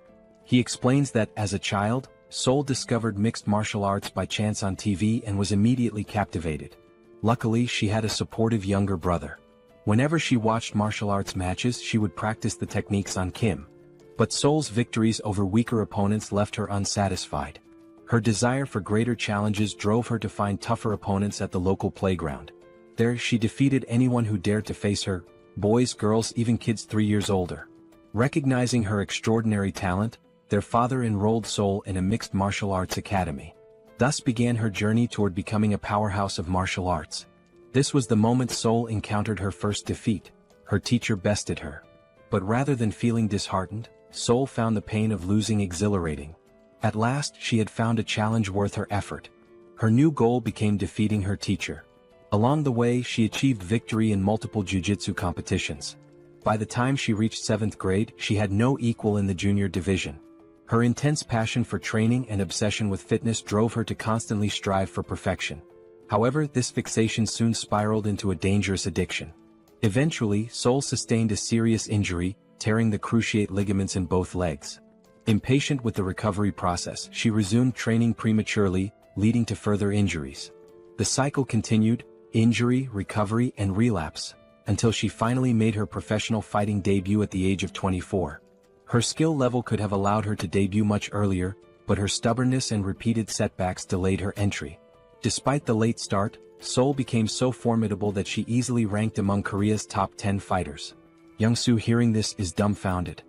He explains that, as a child, Seoul discovered mixed martial arts by chance on TV and was immediately captivated. Luckily, she had a supportive younger brother. Whenever she watched martial arts matches, she would practice the techniques on Kim. But Seoul's victories over weaker opponents left her unsatisfied. Her desire for greater challenges drove her to find tougher opponents at the local playground. There, she defeated anyone who dared to face her, boys, girls, even kids 3 years older. Recognizing her extraordinary talent, their father enrolled Seoul in a mixed martial arts academy. Thus began her journey toward becoming a powerhouse of martial arts. This was the moment Seoul encountered her first defeat. Her teacher bested her. But rather than feeling disheartened, Seoul found the pain of losing exhilarating. At last, she had found a challenge worth her effort. Her new goal became defeating her teacher. Along the way, she achieved victory in multiple jiu-jitsu competitions. By the time she reached 7th grade, she had no equal in the junior division. Her intense passion for training and obsession with fitness drove her to constantly strive for perfection. However, this fixation soon spiraled into a dangerous addiction. Eventually, Seoul sustained a serious injury, tearing the cruciate ligaments in both legs. Impatient with the recovery process, she resumed training prematurely, leading to further injuries. The cycle continued: injury, recovery, and relapse, until she finally made her professional fighting debut at the age of 24. Her skill level could have allowed her to debut much earlier, but her stubbornness and repeated setbacks delayed her entry. Despite the late start, Seoul became so formidable that she easily ranked among Korea's top 10 fighters. Young-soo, hearing this, is dumbfounded.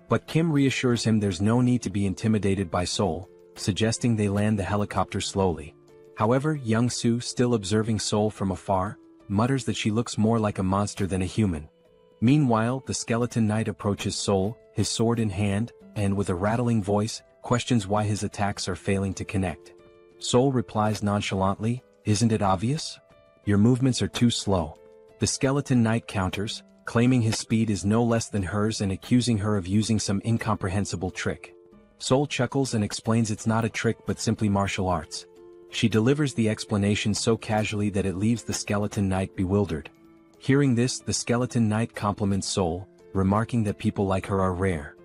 But Kim reassures him there's no need to be intimidated by Seoul, suggesting they land the helicopter slowly. However, Young-soo, still observing Seoul from afar, mutters that she looks more like a monster than a human. Meanwhile, the skeleton knight approaches Seoul, his sword in hand, and with a rattling voice, questions why his attacks are failing to connect. Seoul replies nonchalantly, "Isn't it obvious? Your movements are too slow." The skeleton knight counters, claiming his speed is no less than hers and accusing her of using some incomprehensible trick. Seoul chuckles and explains it's not a trick but simply martial arts. She delivers the explanation so casually that it leaves the skeleton knight bewildered. Hearing this, the skeleton knight compliments Seoul, remarking that people like her are rare.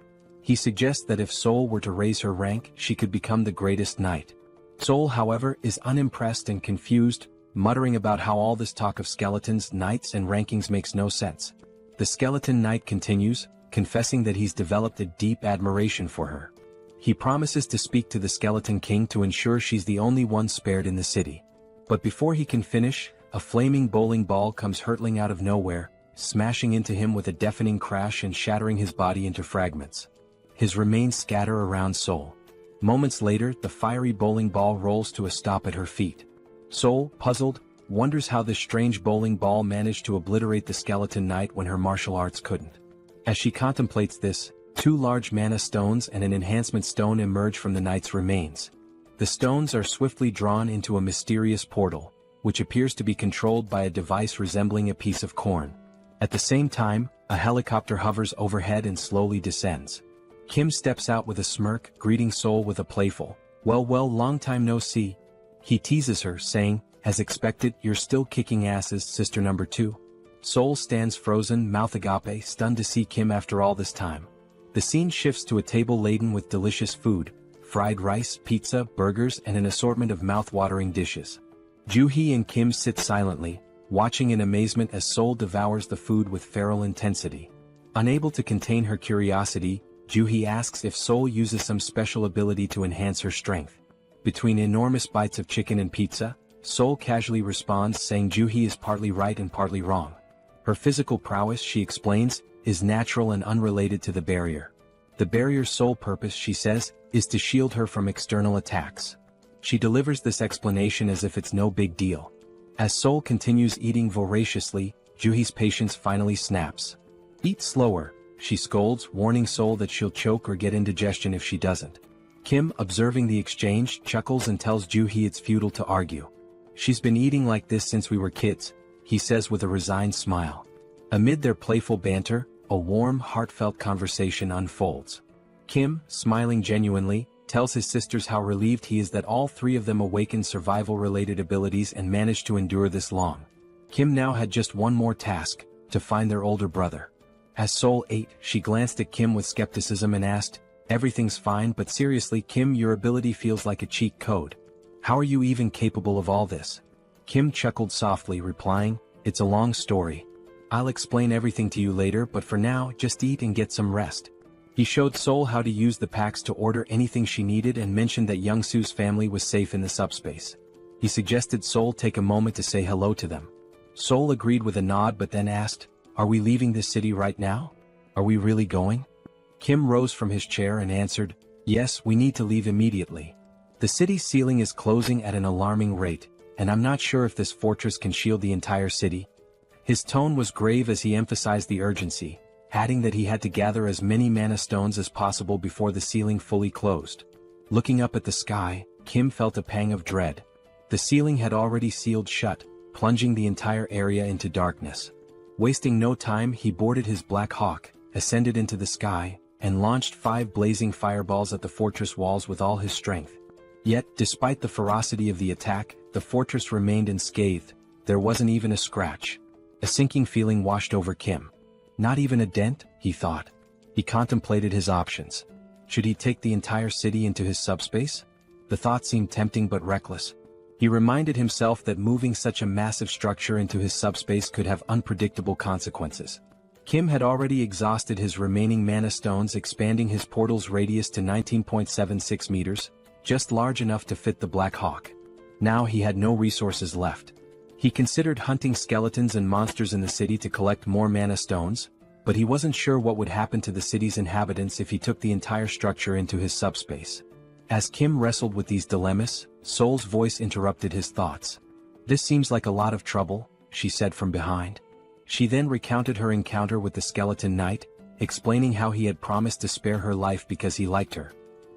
He suggests that if Seoul were to raise her rank, she could become the greatest knight. Seoul, however, is unimpressed and confused, muttering about how all this talk of skeletons, knights, and rankings makes no sense. The skeleton knight continues, confessing that he's developed a deep admiration for her. He promises to speak to the skeleton king to ensure she's the only one spared in the city. But before he can finish, a flaming bowling ball comes hurtling out of nowhere, smashing into him with a deafening crash and shattering his body into fragments. His remains scatter around Seoul. Moments later, the fiery bowling ball rolls to a stop at her feet. Seoul, puzzled, wonders how this strange bowling ball managed to obliterate the skeleton knight when her martial arts couldn't. As she contemplates this, 2 large mana stones and an enhancement stone emerge from the knight's remains. The stones are swiftly drawn into a mysterious portal, which appears to be controlled by a device resembling a piece of corn. At the same time, a helicopter hovers overhead and slowly descends. Kim steps out with a smirk, greeting Seoul with a playful, well, long time no see." He teases her, saying, "As expected, you're still kicking asses, Sister Number 2. Seoul stands frozen, mouth agape, stunned to see Kim after all this time. The scene shifts to a table laden with delicious food: fried rice, pizza, burgers, and an assortment of mouth-watering dishes. Joo-hee and Kim sit silently, watching in amazement as Seoul devours the food with feral intensity. Unable to contain her curiosity, Joo-hee asks if Seoul uses some special ability to enhance her strength. Between enormous bites of chicken and pizza, Seoul casually responds, saying Joo-hee is partly right and partly wrong. Her physical prowess, she explains, is natural and unrelated to the barrier. The barrier's sole purpose, she says, is to shield her from external attacks. She delivers this explanation as if it's no big deal. As Seoul continues eating voraciously, Joo-hee's patience finally snaps. "Eat slower," she scolds, warning Seoul that she'll choke or get indigestion if she doesn't. Kim, observing the exchange, chuckles and tells Joo-hee it's futile to argue. She's been eating like this since we were kids, he says with a resigned smile. Amid their playful banter, a warm, heartfelt conversation unfolds. Kim, smiling genuinely, tells his sisters how relieved he is that all three of them awakened survival-related abilities and managed to endure this long. Kim now had just one more task, to find their older brother. As Seoul ate, she glanced at Kim with skepticism and asked, "Everything's fine, but seriously, Kim, your ability feels like a cheat code. How are you even capable of all this?" Kim chuckled softly, replying, "It's a long story. I'll explain everything to you later, but for now, just eat and get some rest." He showed Seoul how to use the packs to order anything she needed and mentioned that Young-soo's family was safe in the subspace. He suggested Seoul take a moment to say hello to them. Seoul agreed with a nod but then asked, "Are we leaving this city right now? Are we really going?" Kim rose from his chair and answered, "Yes, we need to leave immediately. The city's ceiling is closing at an alarming rate, and I'm not sure if this fortress can shield the entire city." His tone was grave as he emphasized the urgency, adding that he had to gather as many mana stones as possible before the ceiling fully closed. Looking up at the sky, Kim felt a pang of dread. The ceiling had already sealed shut, plunging the entire area into darkness. Wasting no time, he boarded his Black Hawk, ascended into the sky, and launched 5 blazing fireballs at the fortress walls with all his strength. Yet, despite the ferocity of the attack, the fortress remained unscathed. There wasn't even a scratch. A sinking feeling washed over Kim. Not even a dent, he thought. He contemplated his options. Should he take the entire city into his subspace? The thought seemed tempting but reckless. He reminded himself that moving such a massive structure into his subspace could have unpredictable consequences. Kim had already exhausted his remaining mana stones, expanding his portal's radius to 19.76 meters, just large enough to fit the Black Hawk. Now he had no resources left. He considered hunting skeletons and monsters in the city to collect more mana stones, but he wasn't sure what would happen to the city's inhabitants if he took the entire structure into his subspace. As Kim wrestled with these dilemmas, Seoul's voice interrupted his thoughts. "This seems like a lot of trouble," she said from behind. She then recounted her encounter with the skeleton knight, explaining how he had promised to spare her life because he liked her.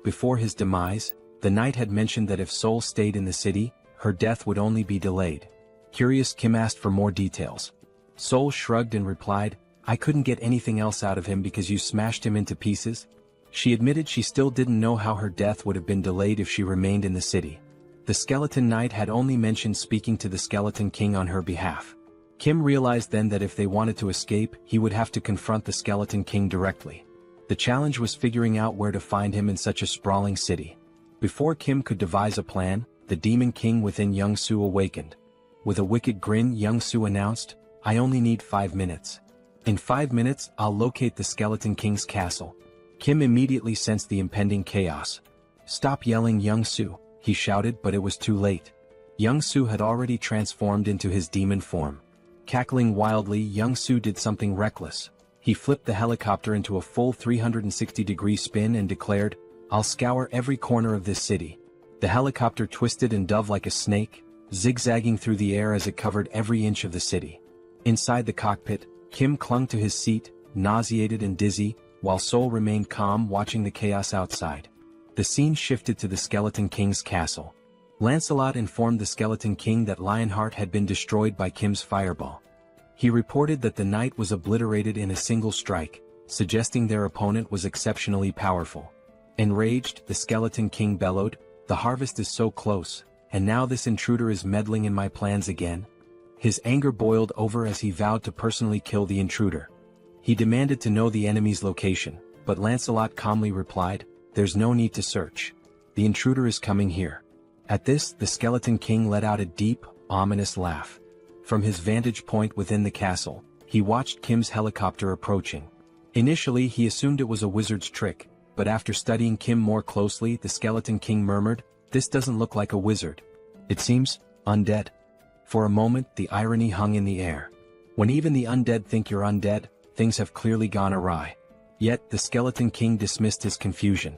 Before his demise, the knight had mentioned that if Seoul stayed in the city, her death would only be delayed. Curious, Kim asked for more details. Seoul shrugged and replied, "I couldn't get anything else out of him because you smashed him into pieces." She admitted she still didn't know how her death would have been delayed if she remained in the city. The skeleton knight had only mentioned speaking to the skeleton king on her behalf. Kim realized then that if they wanted to escape, he would have to confront the skeleton king directly. The challenge was figuring out where to find him in such a sprawling city. Before Kim could devise a plan, the demon king within Young-soo awakened. With a wicked grin, Young-soo announced, "I only need 5 minutes. In 5 minutes, I'll locate the skeleton king's castle." Kim immediately sensed the impending chaos. "Stop yelling, Young-soo," he shouted, but it was too late. Young-soo had already transformed into his demon form. Cackling wildly, Young-soo did something reckless. He flipped the helicopter into a full 360-degree spin and declared, "I'll scour every corner of this city." The helicopter twisted and dove like a snake, zigzagging through the air as it covered every inch of the city. Inside the cockpit, Kim clung to his seat, nauseated and dizzy, while Seoul remained calm watching the chaos outside. The scene shifted to the Skeleton King's castle. Lancelot informed the Skeleton King that Lionheart had been destroyed by Kim's fireball. He reported that the knight was obliterated in a single strike, suggesting their opponent was exceptionally powerful. Enraged, the Skeleton King bellowed, "The harvest is so close, and now this intruder is meddling in my plans again." His anger boiled over as he vowed to personally kill the intruder. He demanded to know the enemy's location, but Lancelot calmly replied, "There's no need to search. The intruder is coming here." At this, the Skeleton King let out a deep, ominous laugh. From his vantage point within the castle, he watched Kim's helicopter approaching. Initially, he assumed it was a wizard's trick, but after studying Kim more closely, the Skeleton King murmured, "This doesn't look like a wizard. It seems undead." For a moment, the irony hung in the air. When even the undead think you're undead, things have clearly gone awry. Yet, the Skeleton King dismissed his confusion.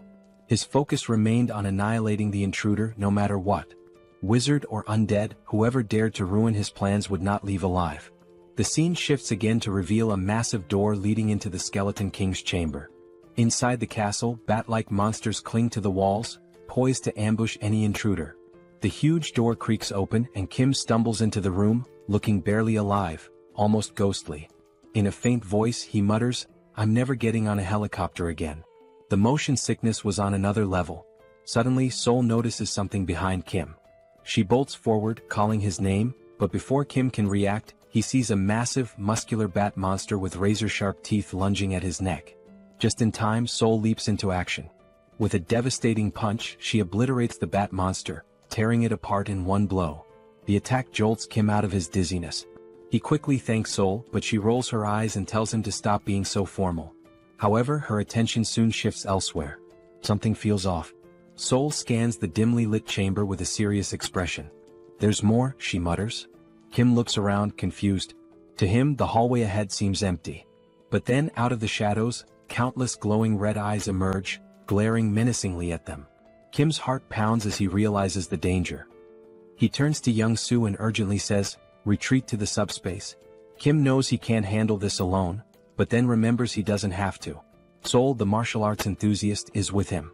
His focus remained on annihilating the intruder no matter what. Wizard or undead, whoever dared to ruin his plans would not leave alive. The scene shifts again to reveal a massive door leading into the Skeleton King's chamber. Inside the castle, bat-like monsters cling to the walls, poised to ambush any intruder. The huge door creaks open and Kim stumbles into the room, looking barely alive, almost ghostly. In a faint voice he mutters, "I'm never getting on a helicopter again." The motion sickness was on another level. Suddenly Seoul notices something behind Kim. She bolts forward, calling his name, but before Kim can react, he sees a massive, muscular bat monster with razor-sharp teeth lunging at his neck. Just in time, Seoul leaps into action. With a devastating punch, she obliterates the bat monster, tearing it apart in one blow. The attack jolts Kim out of his dizziness. He quickly thanks Seoul, but she rolls her eyes and tells him to stop being so formal. However, her attention soon shifts elsewhere. Something feels off. Seoul scans the dimly lit chamber with a serious expression. "There's more," she mutters. Kim looks around, confused. To him, the hallway ahead seems empty. But then, out of the shadows, countless glowing red eyes emerge, glaring menacingly at them. Kim's heart pounds as he realizes the danger. He turns to Young-soo and urgently says, "Retreat to the subspace." Kim knows he can't handle this alone, but then remembers he doesn't have to. Seoul, the martial arts enthusiast, is with him.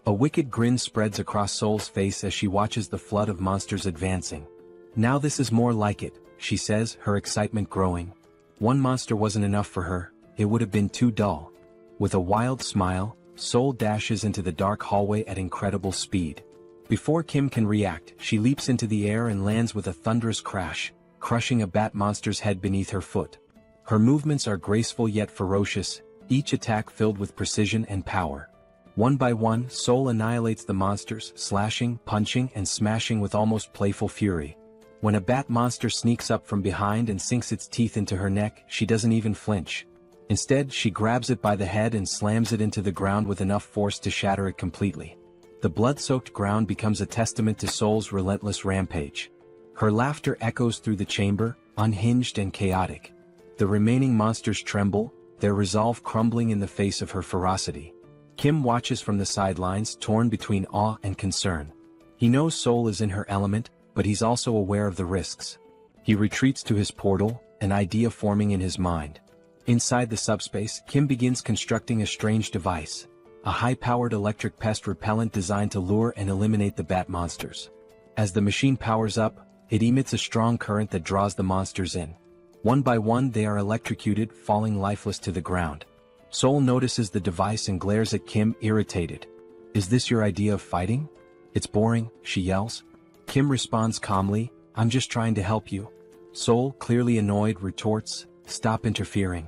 A wicked grin spreads across Seoul's face as she watches the flood of monsters advancing. "Now this is more like it," she says, her excitement growing. One monster wasn't enough for her, it would have been too dull. With a wild smile, Seoul dashes into the dark hallway at incredible speed. Before Kim can react, she leaps into the air and lands with a thunderous crash, crushing a bat monster's head beneath her foot. Her movements are graceful yet ferocious, each attack filled with precision and power. One by one, Seoul annihilates the monsters, slashing, punching, and smashing with almost playful fury. When a bat monster sneaks up from behind and sinks its teeth into her neck, she doesn't even flinch. Instead, she grabs it by the head and slams it into the ground with enough force to shatter it completely. The blood-soaked ground becomes a testament to Seoul's relentless rampage. Her laughter echoes through the chamber, unhinged and chaotic. The remaining monsters tremble, their resolve crumbling in the face of her ferocity. Kim watches from the sidelines, torn between awe and concern. He knows Seoul is in her element, but he's also aware of the risks. He retreats to his portal, an idea forming in his mind. Inside the subspace, Kim begins constructing a strange device. A high-powered electric pest repellent designed to lure and eliminate the bat monsters. As the machine powers up, it emits a strong current that draws the monsters in. One by one they are electrocuted, falling lifeless to the ground. Seoul notices the device and glares at Kim, irritated. "Is this your idea of fighting? It's boring," she yells. Kim responds calmly, "I'm just trying to help you." Seoul, clearly annoyed, retorts, "Stop interfering.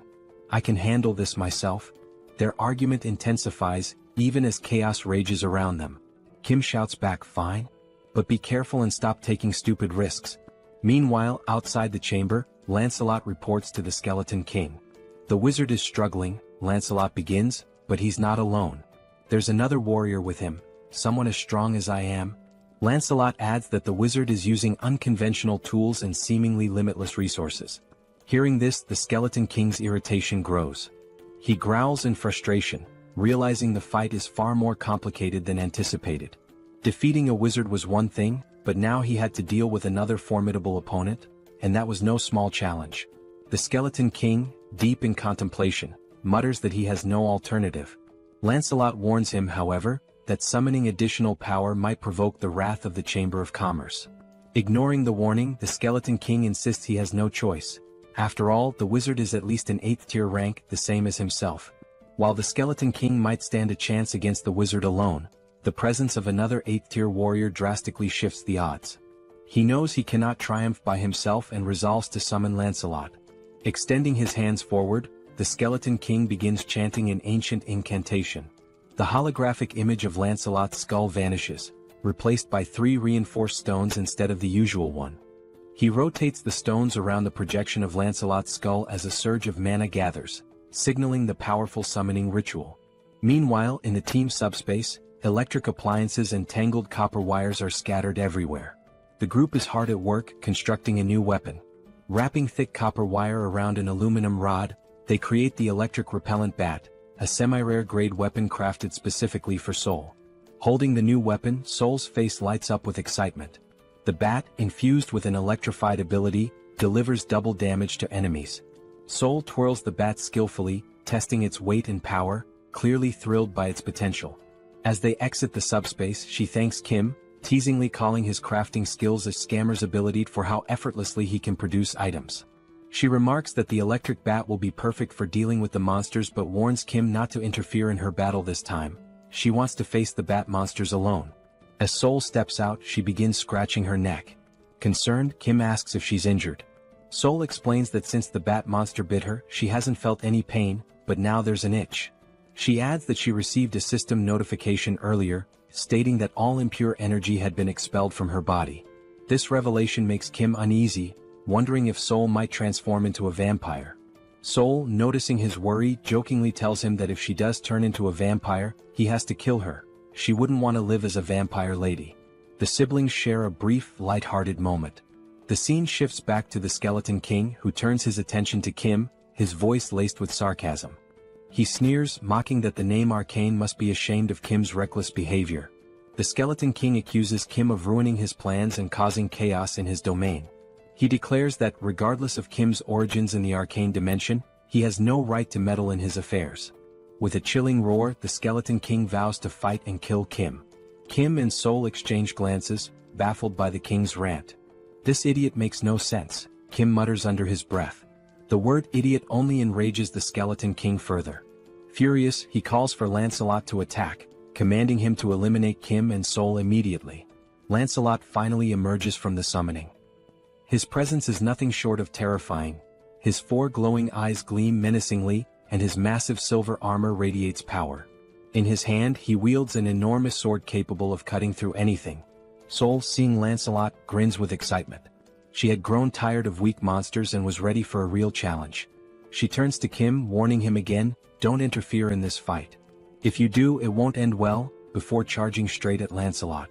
I can handle this myself." Their argument intensifies, even as chaos rages around them. Kim shouts back, "Fine. But be careful and stop taking stupid risks." Meanwhile, outside the chamber, Lancelot reports to the Skeleton King. The wizard is struggling, Lancelot begins, but he's not alone. "There's another warrior with him, someone as strong as I am." Lancelot adds that the wizard is using unconventional tools and seemingly limitless resources. Hearing this, the Skeleton King's irritation grows. He growls in frustration, realizing the fight is far more complicated than anticipated. Defeating a wizard was one thing, but now he had to deal with another formidable opponent, and that was no small challenge. The Skeleton King, deep in contemplation, mutters that he has no alternative. Lancelot warns him, however, that summoning additional power might provoke the wrath of the Chamber of Commerce. Ignoring the warning, the Skeleton King insists he has no choice. After all, the wizard is at least an 8th-tier rank, the same as himself. While the Skeleton King might stand a chance against the wizard alone, the presence of another 8th-tier warrior drastically shifts the odds. He knows he cannot triumph by himself and resolves to summon Lancelot. Extending his hands forward, the Skeleton King begins chanting an ancient incantation. The holographic image of Lancelot's skull vanishes, replaced by 3 reinforced stones instead of the usual one. He rotates the stones around the projection of Lancelot's skull as a surge of mana gathers, signaling the powerful summoning ritual. Meanwhile, in the team subspace, electric appliances and tangled copper wires are scattered everywhere. The group is hard at work, constructing a new weapon. Wrapping thick copper wire around an aluminum rod, they create the electric repellent bat, a semi-rare grade weapon crafted specifically for Seoul. Holding the new weapon, Seoul's face lights up with excitement. The bat, infused with an electrified ability, delivers double damage to enemies. Seoul twirls the bat skillfully, testing its weight and power, clearly thrilled by its potential. As they exit the subspace, she thanks Kim, teasingly calling his crafting skills a scammer's ability for how effortlessly he can produce items. She remarks that the electric bat will be perfect for dealing with the monsters but warns Kim not to interfere in her battle this time. She wants to face the bat monsters alone. As Seoul steps out, she begins scratching her neck. Concerned, Kim asks if she's injured. Seoul explains that since the bat monster bit her, she hasn't felt any pain, but now there's an itch. She adds that she received a system notification earlier, stating that all impure energy had been expelled from her body. This revelation makes Kim uneasy, wondering if Seoul might transform into a vampire. Seoul, noticing his worry, jokingly tells him that if she does turn into a vampire, he has to kill her. She wouldn't want to live as a vampire lady. The siblings share a brief, light-hearted moment. The scene shifts back to the Skeleton King, who turns his attention to Kim, his voice laced with sarcasm. He sneers, mocking that the name Arcane must be ashamed of Kim's reckless behavior. The Skeleton King accuses Kim of ruining his plans and causing chaos in his domain. He declares that, regardless of Kim's origins in the arcane dimension, he has no right to meddle in his affairs. With a chilling roar, the Skeleton King vows to fight and kill Kim. Kim and Seoul exchange glances, baffled by the king's rant. "This idiot makes no sense," Kim mutters under his breath. The word idiot only enrages the Skeleton King further. Furious, he calls for Lancelot to attack, commanding him to eliminate Kim and Seoul immediately. Lancelot finally emerges from the summoning. His presence is nothing short of terrifying. His 4 glowing eyes gleam menacingly, and his massive silver armor radiates power. In his hand he wields an enormous sword capable of cutting through anything. Seoul, seeing Lancelot, grins with excitement. She had grown tired of weak monsters and was ready for a real challenge. She turns to Kim, warning him again, "Don't interfere in this fight. If you do, it won't end well," before charging straight at Lancelot.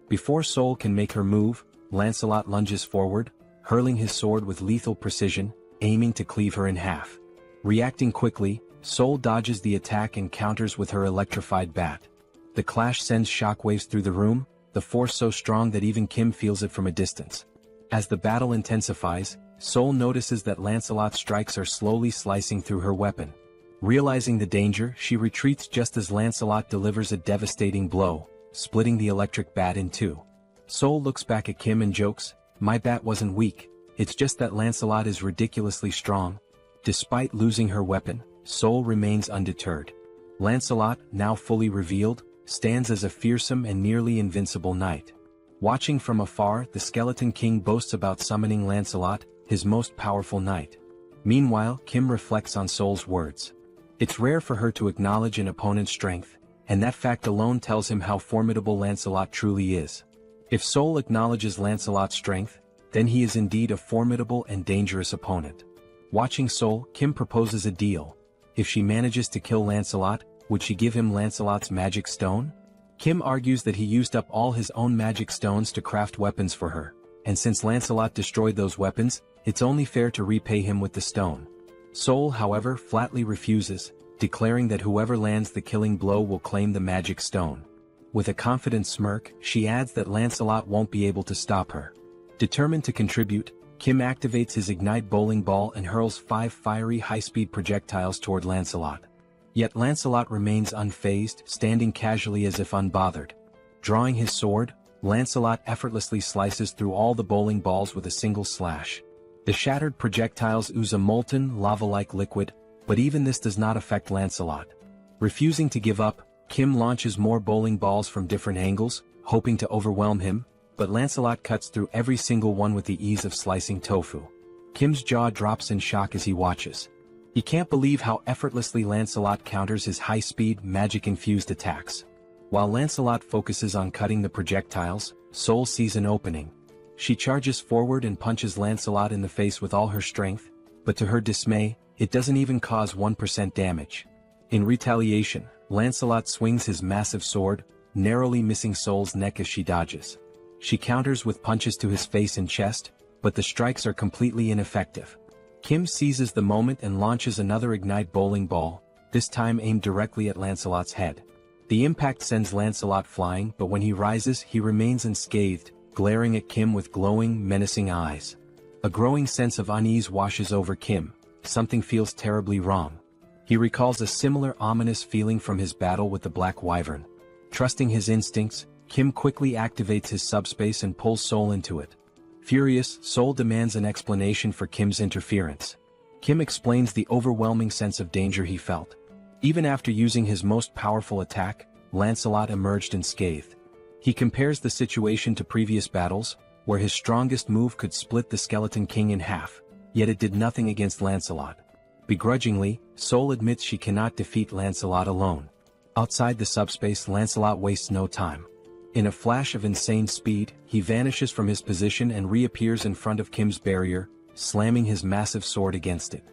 Before Seoul can make her move, Lancelot lunges forward, hurling his sword with lethal precision, aiming to cleave her in half. Reacting quickly, Seoul dodges the attack and counters with her electrified bat. The clash sends shockwaves through the room, the force so strong that even Kim feels it from a distance. As the battle intensifies, Seoul notices that Lancelot's strikes are slowly slicing through her weapon. Realizing the danger, she retreats just as Lancelot delivers a devastating blow, splitting the electric bat in two. Seoul looks back at Kim and jokes, "My bat wasn't weak, it's just that Lancelot is ridiculously strong." Despite losing her weapon, Seoul remains undeterred. Lancelot, now fully revealed, stands as a fearsome and nearly invincible knight. Watching from afar, the Skeleton King boasts about summoning Lancelot, his most powerful knight. Meanwhile, Kim reflects on Seoul's words. It's rare for her to acknowledge an opponent's strength, and that fact alone tells him how formidable Lancelot truly is. If Seoul acknowledges Lancelot's strength, then he is indeed a formidable and dangerous opponent. Watching Seoul, Kim proposes a deal. If she manages to kill Lancelot, would she give him Lancelot's magic stone? Kim argues that he used up all his own magic stones to craft weapons for her, and since Lancelot destroyed those weapons, it's only fair to repay him with the stone. Seoul, however, flatly refuses, declaring that whoever lands the killing blow will claim the magic stone. With a confident smirk, she adds that Lancelot won't be able to stop her. Determined to contribute, Kim activates his Ignite bowling ball and hurls 5 fiery high-speed projectiles toward Lancelot. Yet Lancelot remains unfazed, standing casually as if unbothered. Drawing his sword, Lancelot effortlessly slices through all the bowling balls with a single slash. The shattered projectiles ooze a molten, lava-like liquid, but even this does not affect Lancelot. Refusing to give up, Kim launches more bowling balls from different angles, hoping to overwhelm him, but Lancelot cuts through every single one with the ease of slicing tofu. Kim's jaw drops in shock as he watches. He can't believe how effortlessly Lancelot counters his high-speed, magic-infused attacks. While Lancelot focuses on cutting the projectiles, Seoul sees an opening. She charges forward and punches Lancelot in the face with all her strength, but to her dismay, it doesn't even cause 1% damage. In retaliation, Lancelot swings his massive sword, narrowly missing Seoul's neck as she dodges. She counters with punches to his face and chest, but the strikes are completely ineffective. Kim seizes the moment and launches another Ignite bowling ball, this time aimed directly at Lancelot's head. The impact sends Lancelot flying, but when he rises, he remains unscathed, glaring at Kim with glowing, menacing eyes. A growing sense of unease washes over Kim. Something feels terribly wrong. He recalls a similar ominous feeling from his battle with the Black Wyvern. Trusting his instincts, Kim quickly activates his subspace and pulls Seoul into it. Furious, Seoul demands an explanation for Kim's interference. Kim explains the overwhelming sense of danger he felt. Even after using his most powerful attack, Lancelot emerged unscathed. He compares the situation to previous battles, where his strongest move could split the Skeleton King in half, yet it did nothing against Lancelot. Begrudgingly, Seoul admits she cannot defeat Lancelot alone. Outside the subspace, Lancelot wastes no time. In a flash of insane speed, he vanishes from his position and reappears in front of Kim's barrier, slamming his massive sword against it.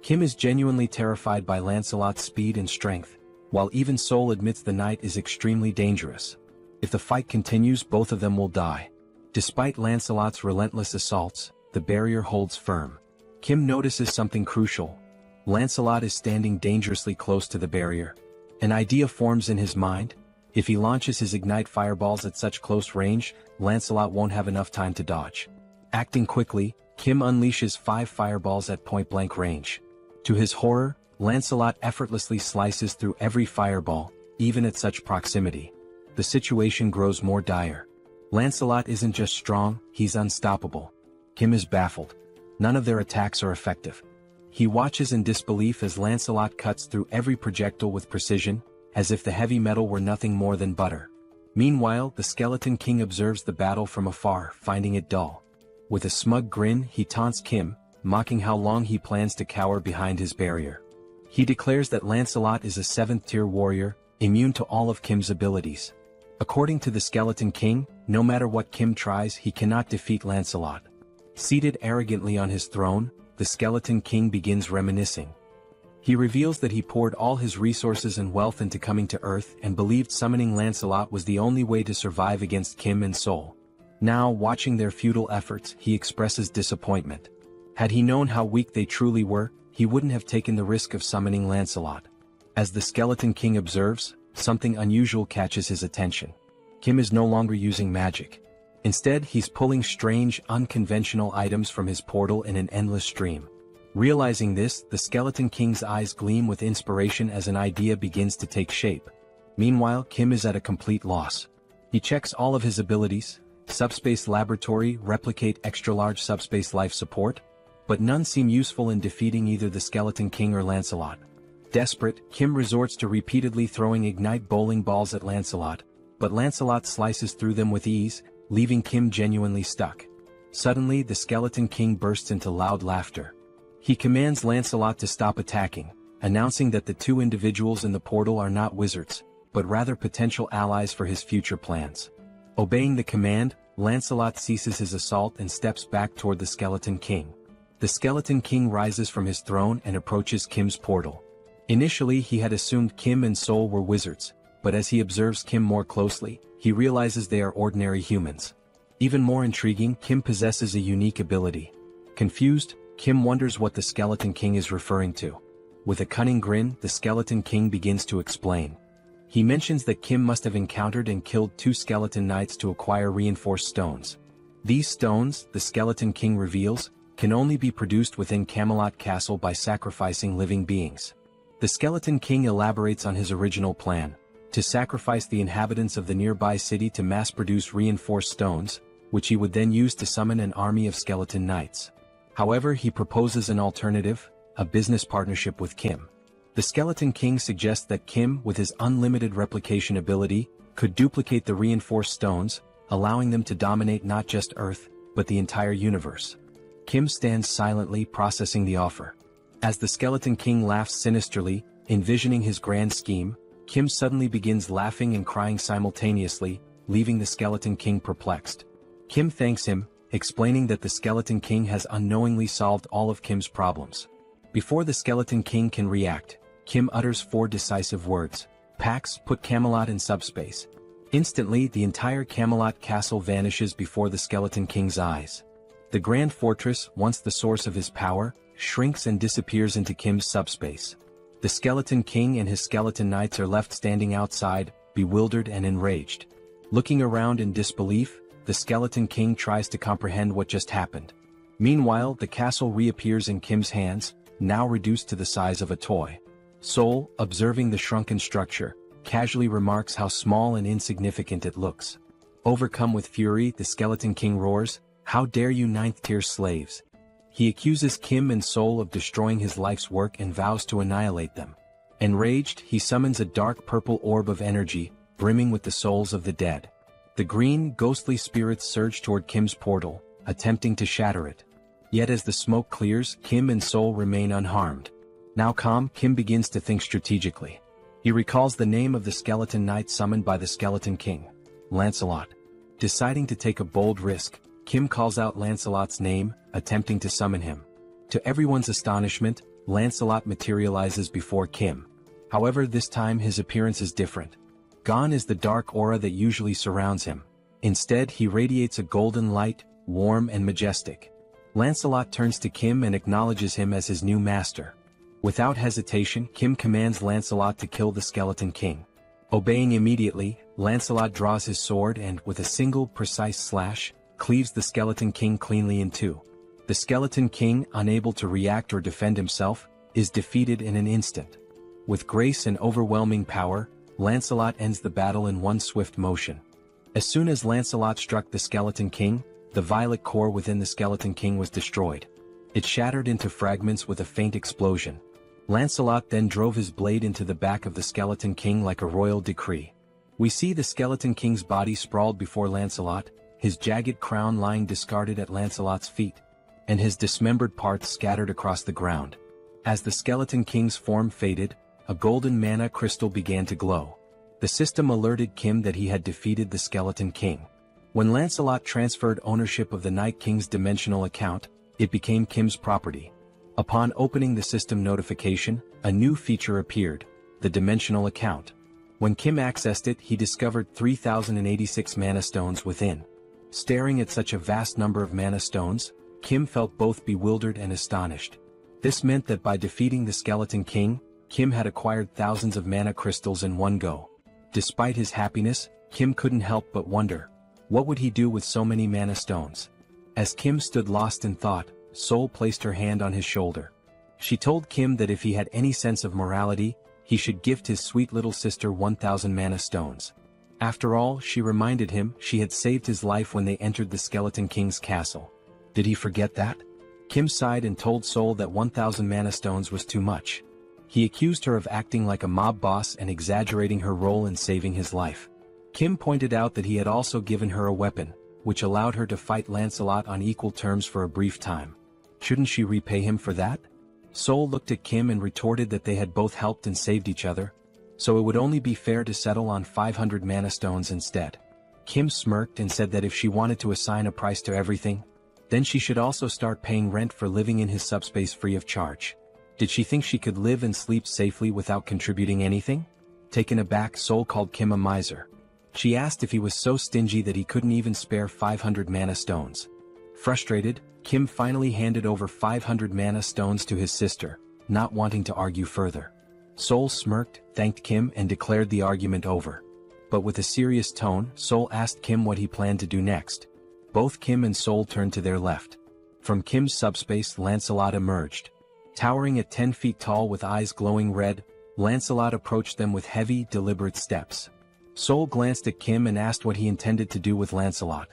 Kim is genuinely terrified by Lancelot's speed and strength, while even Seoul admits the knight is extremely dangerous. If the fight continues, both of them will die. Despite Lancelot's relentless assaults, the barrier holds firm. Kim notices something crucial. Lancelot is standing dangerously close to the barrier. An idea forms in his mind. If he launches his ignite fireballs at such close range, Lancelot won't have enough time to dodge. Acting quickly, Kim unleashes 5 fireballs at point-blank range. To his horror, Lancelot effortlessly slices through every fireball, even at such proximity. The situation grows more dire. Lancelot isn't just strong, he's unstoppable. Kim is baffled. None of their attacks are effective. He watches in disbelief as Lancelot cuts through every projectile with precision, as if the heavy metal were nothing more than butter. Meanwhile, the Skeleton King observes the battle from afar, finding it dull. With a smug grin, he taunts Kim, mocking how long he plans to cower behind his barrier. He declares that Lancelot is a 7th-tier warrior, immune to all of Kim's abilities. According to the Skeleton King, no matter what Kim tries, he cannot defeat Lancelot. Seated arrogantly on his throne, the Skeleton King begins reminiscing. He reveals that he poured all his resources and wealth into coming to Earth and believed summoning Lancelot was the only way to survive against Kim and Seoul. Now, watching their futile efforts, he expresses disappointment. Had he known how weak they truly were, he wouldn't have taken the risk of summoning Lancelot. As the Skeleton King observes, something unusual catches his attention. Kim is no longer using magic. Instead, he's pulling strange, unconventional items from his portal in an endless stream. Realizing this, the Skeleton King's eyes gleam with inspiration as an idea begins to take shape. Meanwhile, Kim is at a complete loss. He checks all of his abilities: Subspace Laboratory, Replicate, Extra-Large Subspace Life Support, but none seem useful in defeating either the Skeleton King or Lancelot. Desperate, Kim resorts to repeatedly throwing ignite bowling balls at Lancelot, but Lancelot slices through them with ease, leaving Kim genuinely stuck. Suddenly, the Skeleton King bursts into loud laughter. He commands Lancelot to stop attacking, announcing that the 2 individuals in the portal are not wizards, but rather potential allies for his future plans. Obeying the command, Lancelot ceases his assault and steps back toward the Skeleton King. The Skeleton King rises from his throne and approaches Kim's portal. Initially, he had assumed Kim and Seoul were wizards, but as he observes Kim more closely, he realizes they are ordinary humans. Even more intriguing, Kim possesses a unique ability. Confused, Kim wonders what the Skeleton King is referring to. With a cunning grin, the Skeleton King begins to explain. He mentions that Kim must have encountered and killed 2 skeleton knights to acquire reinforced stones. These stones, the Skeleton King reveals, can only be produced within Camelot Castle by sacrificing living beings. The Skeleton King elaborates on his original plan: to sacrifice the inhabitants of the nearby city to mass-produce reinforced stones, which he would then use to summon an army of skeleton knights. However, he proposes an alternative: a business partnership with Kim. The Skeleton King suggests that Kim, with his unlimited replication ability, could duplicate the reinforced stones, allowing them to dominate not just Earth, but the entire universe. Kim stands silently, processing the offer. As the Skeleton King laughs sinisterly, envisioning his grand scheme, Kim suddenly begins laughing and crying simultaneously, leaving the Skeleton King perplexed. Kim thanks him, explaining that the Skeleton King has unknowingly solved all of Kim's problems. Before the Skeleton King can react, Kim utters 4 decisive words: Pax, put Camelot in subspace. Instantly, the entire Camelot Castle vanishes before the Skeleton King's eyes. The Grand Fortress, once the source of his power, shrinks and disappears into Kim's subspace. The Skeleton King and his skeleton knights are left standing outside, bewildered and enraged. Looking around in disbelief, the Skeleton King tries to comprehend what just happened. Meanwhile, the castle reappears in Kim's hands, now reduced to the size of a toy. Seoul, observing the shrunken structure, casually remarks how small and insignificant it looks. Overcome with fury, the Skeleton King roars, "How dare you ninth-tier slaves!" He accuses Kim and Seoul of destroying his life's work and vows to annihilate them. Enraged, he summons a dark purple orb of energy, brimming with the souls of the dead. The green, ghostly spirits surge toward Kim's portal, attempting to shatter it. Yet as the smoke clears, Kim and Seoul remain unharmed. Now calm, Kim begins to think strategically. He recalls the name of the skeleton knight summoned by the Skeleton King, Lancelot. Deciding to take a bold risk, Kim calls out Lancelot's name, attempting to summon him. To everyone's astonishment, Lancelot materializes before Kim. However, this time his appearance is different. Gone is the dark aura that usually surrounds him. Instead, he radiates a golden light, warm and majestic. Lancelot turns to Kim and acknowledges him as his new master. Without hesitation, Kim commands Lancelot to kill the Skeleton King. Obeying immediately, Lancelot draws his sword and, with a single, precise slash, cleaves the Skeleton King cleanly in two. The Skeleton King, unable to react or defend himself, is defeated in an instant. With grace and overwhelming power, Lancelot ends the battle in one swift motion. As soon as Lancelot struck the Skeleton King, the violet core within the Skeleton King was destroyed. It shattered into fragments with a faint explosion. Lancelot then drove his blade into the back of the Skeleton King like a royal decree. We see the Skeleton King's body sprawled before Lancelot, his jagged crown lying discarded at Lancelot's feet, and his dismembered parts scattered across the ground. As the Skeleton King's form faded, a golden mana crystal began to glow. The system alerted Kim that he had defeated the Skeleton King. When Lancelot transferred ownership of the Night King's dimensional account, it became Kim's property. Upon opening the system notification, a new feature appeared, the dimensional account. When Kim accessed it, he discovered 3,086 mana stones within. Staring at such a vast number of mana stones, Kim felt both bewildered and astonished. This meant that by defeating the Skeleton King, Kim had acquired thousands of mana crystals in one go. Despite his happiness, Kim couldn't help but wonder, what would he do with so many mana stones? As Kim stood lost in thought, Seoul placed her hand on his shoulder. She told Kim that if he had any sense of morality, he should gift his sweet little sister 1,000 mana stones. After all, she reminded him, she had saved his life when they entered the Skeleton King's castle. Did he forget that? Kim sighed and told Seoul that 1,000 mana stones was too much. He accused her of acting like a mob boss and exaggerating her role in saving his life. Kim pointed out that he had also given her a weapon, which allowed her to fight Lancelot on equal terms for a brief time. Shouldn't she repay him for that? Seoul looked at Kim and retorted that they had both helped and saved each other, so it would only be fair to settle on 500 mana stones instead. Kim smirked and said that if she wanted to assign a price to everything, then she should also start paying rent for living in his subspace free of charge. Did she think she could live and sleep safely without contributing anything? Taken aback, Seoul called Kim a miser. She asked if he was so stingy that he couldn't even spare 500 mana stones. Frustrated, Kim finally handed over 500 mana stones to his sister, not wanting to argue further. Seoul smirked, thanked Kim and declared the argument over. But with a serious tone, Seoul asked Kim what he planned to do next. Both Kim and Seoul turned to their left. From Kim's subspace, Lancelot emerged. Towering at 10 feet tall with eyes glowing red, Lancelot approached them with heavy, deliberate steps. Seoul glanced at Kim and asked what he intended to do with Lancelot.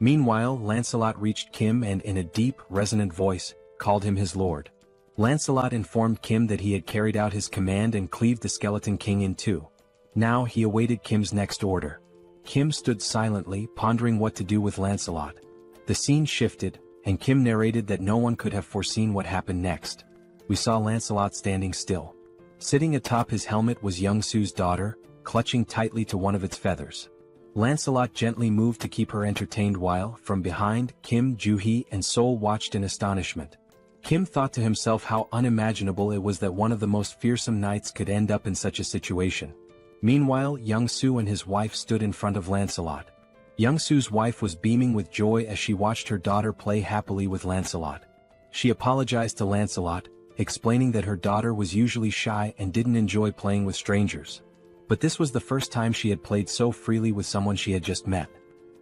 Meanwhile, Lancelot reached Kim and in a deep, resonant voice, called him his lord. Lancelot informed Kim that he had carried out his command and cleaved the Skeleton King in two. Now he awaited Kim's next order. Kim stood silently, pondering what to do with Lancelot. The scene shifted, and Kim narrated that no one could have foreseen what happened next. We saw Lancelot standing still. Sitting atop his helmet was Young-Su's daughter, clutching tightly to one of its feathers. Lancelot gently moved to keep her entertained while, from behind, Kim, Joo-hee, and Seoul watched in astonishment. Kim thought to himself how unimaginable it was that one of the most fearsome knights could end up in such a situation. Meanwhile, Young-Su and his wife stood in front of Lancelot. Young-Su's wife was beaming with joy as she watched her daughter play happily with Lancelot. She apologized to Lancelot, explaining that her daughter was usually shy and didn't enjoy playing with strangers. But this was the first time she had played so freely with someone she had just met.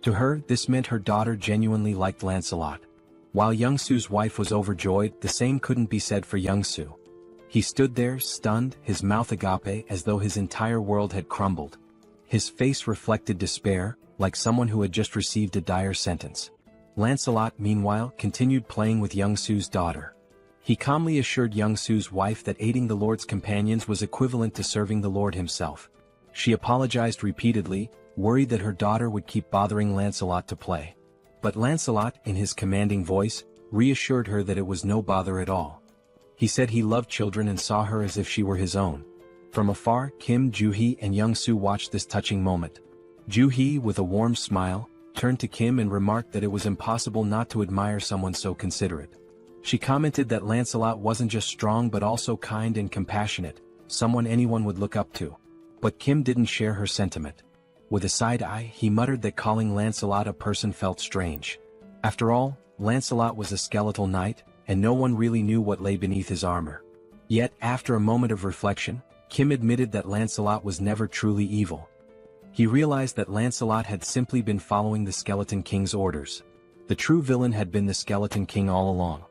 To her, this meant her daughter genuinely liked Lancelot. While Young-Su's wife was overjoyed, the same couldn't be said for Young-Su. He stood there, stunned, his mouth agape as though his entire world had crumbled. His face reflected despair, like someone who had just received a dire sentence. Lancelot, meanwhile, continued playing with Young-su's daughter. He calmly assured Young-su's wife that aiding the Lord's companions was equivalent to serving the Lord himself. She apologized repeatedly, worried that her daughter would keep bothering Lancelot to play. But Lancelot, in his commanding voice, reassured her that it was no bother at all. He said he loved children and saw her as if she were his own. From afar, Kim, Joo-hee and Young-su watched this touching moment. Joo-hee, with a warm smile, turned to Kim and remarked that it was impossible not to admire someone so considerate. She commented that Lancelot wasn't just strong but also kind and compassionate, someone anyone would look up to. But Kim didn't share her sentiment. With a side eye, he muttered that calling Lancelot a person felt strange. After all, Lancelot was a skeletal knight, and no one really knew what lay beneath his armor. Yet, after a moment of reflection, Kim admitted that Lancelot was never truly evil. He realized that Lancelot had simply been following the Skeleton King's orders. The true villain had been the Skeleton King all along.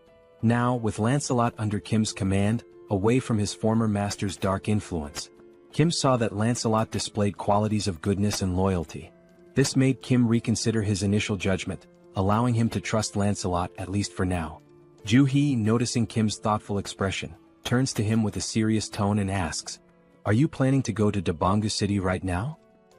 Now, with Lancelot under Kim's command, away from his former master's dark influence, Kim saw that Lancelot displayed qualities of goodness and loyalty. This made Kim reconsider his initial judgment, allowing him to trust Lancelot at least for now. Joo-hee, noticing Kim's thoughtful expression, turns to him with a serious tone and asks, "Are you planning to go to Daebongu City right now?"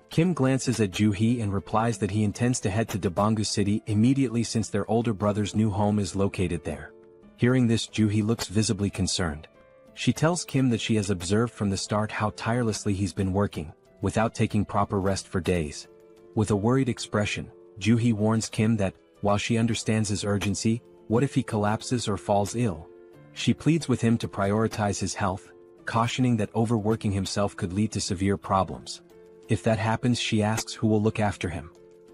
Kim glances at Joo-hee and replies that he intends to head to Daebongu City immediately since their older brother's new home is located there. Hearing this, Joo-hee looks visibly concerned. She tells Kim that she has observed from the start how tirelessly he's been working, without taking proper rest for days. With a worried expression, Joo-hee warns Kim that, while she understands his urgency, what if he collapses or falls ill? She pleads with him to prioritize his health, cautioning that overworking himself could lead to severe problems. If that happens, she asks who will look after him.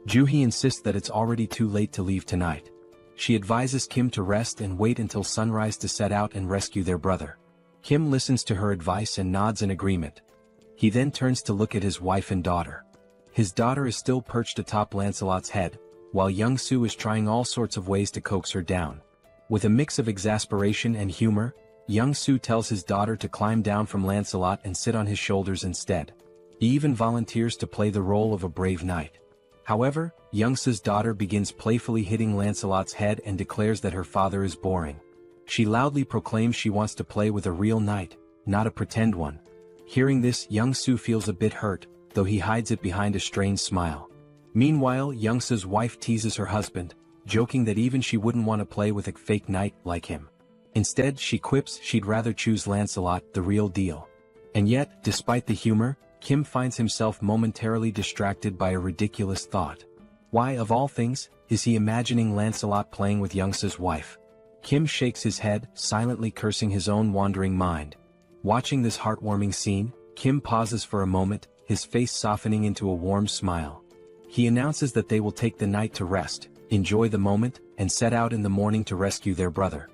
Joo-hee insists that it's already too late to leave tonight. She advises Kim to rest and wait until sunrise to set out and rescue their brother. Kim listens to her advice and nods in agreement. He then turns to look at his wife and daughter. His daughter is still perched atop Lancelot's head, while Young-su is trying all sorts of ways to coax her down. With a mix of exasperation and humor, Young-su tells his daughter to climb down from Lancelot and sit on his shoulders instead. He even volunteers to play the role of a brave knight. However, Young-su's daughter begins playfully hitting Lancelot's head and declares that her father is boring. She loudly proclaims she wants to play with a real knight, not a pretend one. Hearing this, Young-su feels a bit hurt, though he hides it behind a strained smile. Meanwhile, Young-su's wife teases her husband, joking that even she wouldn't want to play with a fake knight like him. Instead, she quips she'd rather choose Lancelot, the real deal. And yet, despite the humor, Kim finds himself momentarily distracted by a ridiculous thought. Why, of all things, is he imagining Lancelot playing with Young-su's wife? Kim shakes his head, silently cursing his own wandering mind. Watching this heartwarming scene, Kim pauses for a moment, his face softening into a warm smile. He announces that they will take the night to rest, enjoy the moment, and set out in the morning to rescue their brother.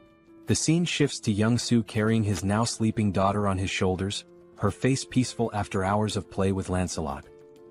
The scene shifts to Young-su carrying his now sleeping daughter on his shoulders, her face peaceful after hours of play with Lancelot.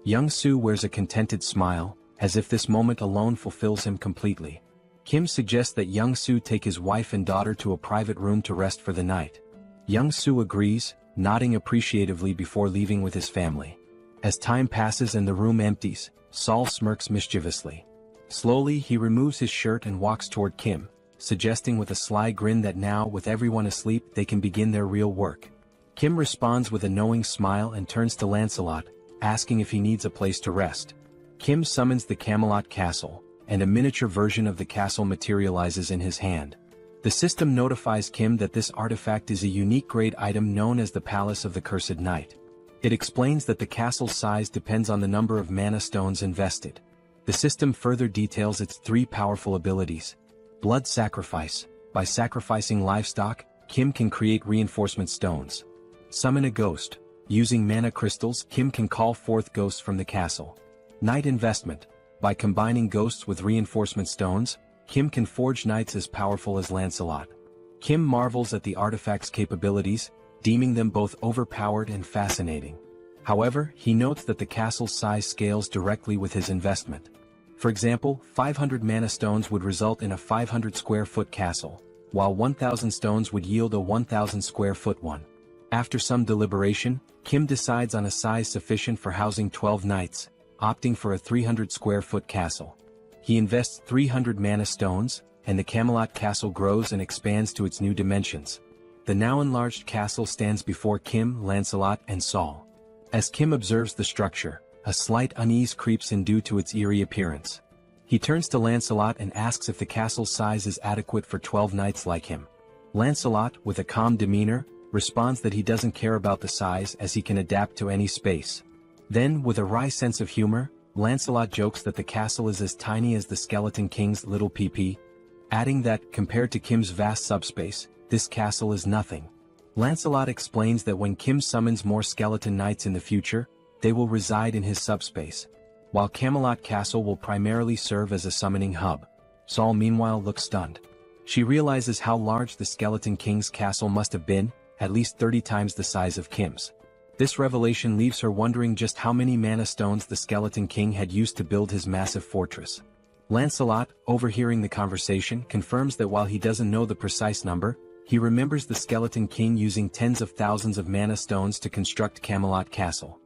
Young-su wears a contented smile, as if this moment alone fulfills him completely. Kim suggests that Young-su take his wife and daughter to a private room to rest for the night. Young-su agrees, nodding appreciatively before leaving with his family. As time passes and the room empties, Saul smirks mischievously. Slowly, he removes his shirt and walks toward Kim, suggesting with a sly grin that now, with everyone asleep, they can begin their real work. Kim responds with a knowing smile and turns to Lancelot, asking if he needs a place to rest. Kim summons the Camelot Castle, and a miniature version of the castle materializes in his hand. The system notifies Kim that this artifact is a unique grade item known as the Palace of the Cursed Knight. It explains that the castle's size depends on the number of mana stones invested. The system further details its three powerful abilities. Blood Sacrifice. By sacrificing livestock, Kim can create reinforcement stones. Summon a Ghost. Using mana crystals, Kim can call forth ghosts from the castle. Knight Investment. By combining ghosts with reinforcement stones, Kim can forge knights as powerful as Lancelot. Kim marvels at the artifact's capabilities, deeming them both overpowered and fascinating. However, he notes that the castle's size scales directly with his investment. For example, 500 mana stones would result in a 500 square foot castle, while 1,000 stones would yield a 1,000 square foot one. After some deliberation, Kim decides on a size sufficient for housing 12 knights, opting for a 300 square foot castle. He invests 300 mana stones, and the Camelot castle grows and expands to its new dimensions. The now enlarged castle stands before Kim, Lancelot, and Saul. As Kim observes the structure, a slight unease creeps in due to its eerie appearance. He turns to Lancelot and asks if the castle's size is adequate for 12 knights like him. Lancelot, with a calm demeanor, responds that he doesn't care about the size as he can adapt to any space. Then, with a wry sense of humor, Lancelot jokes that the castle is as tiny as the Skeleton King's little PP, adding that, compared to Kim's vast subspace, this castle is nothing. Lancelot explains that when Kim summons more skeleton knights in the future, they will reside in his subspace, while Camelot Castle will primarily serve as a summoning hub. Saul meanwhile looks stunned. She realizes how large the Skeleton King's castle must have been, at least 30 times the size of Kim's. This revelation leaves her wondering just how many mana stones the Skeleton King had used to build his massive fortress. Lancelot, overhearing the conversation, confirms that while he doesn't know the precise number, he remembers the Skeleton King using tens of thousands of mana stones to construct Camelot Castle.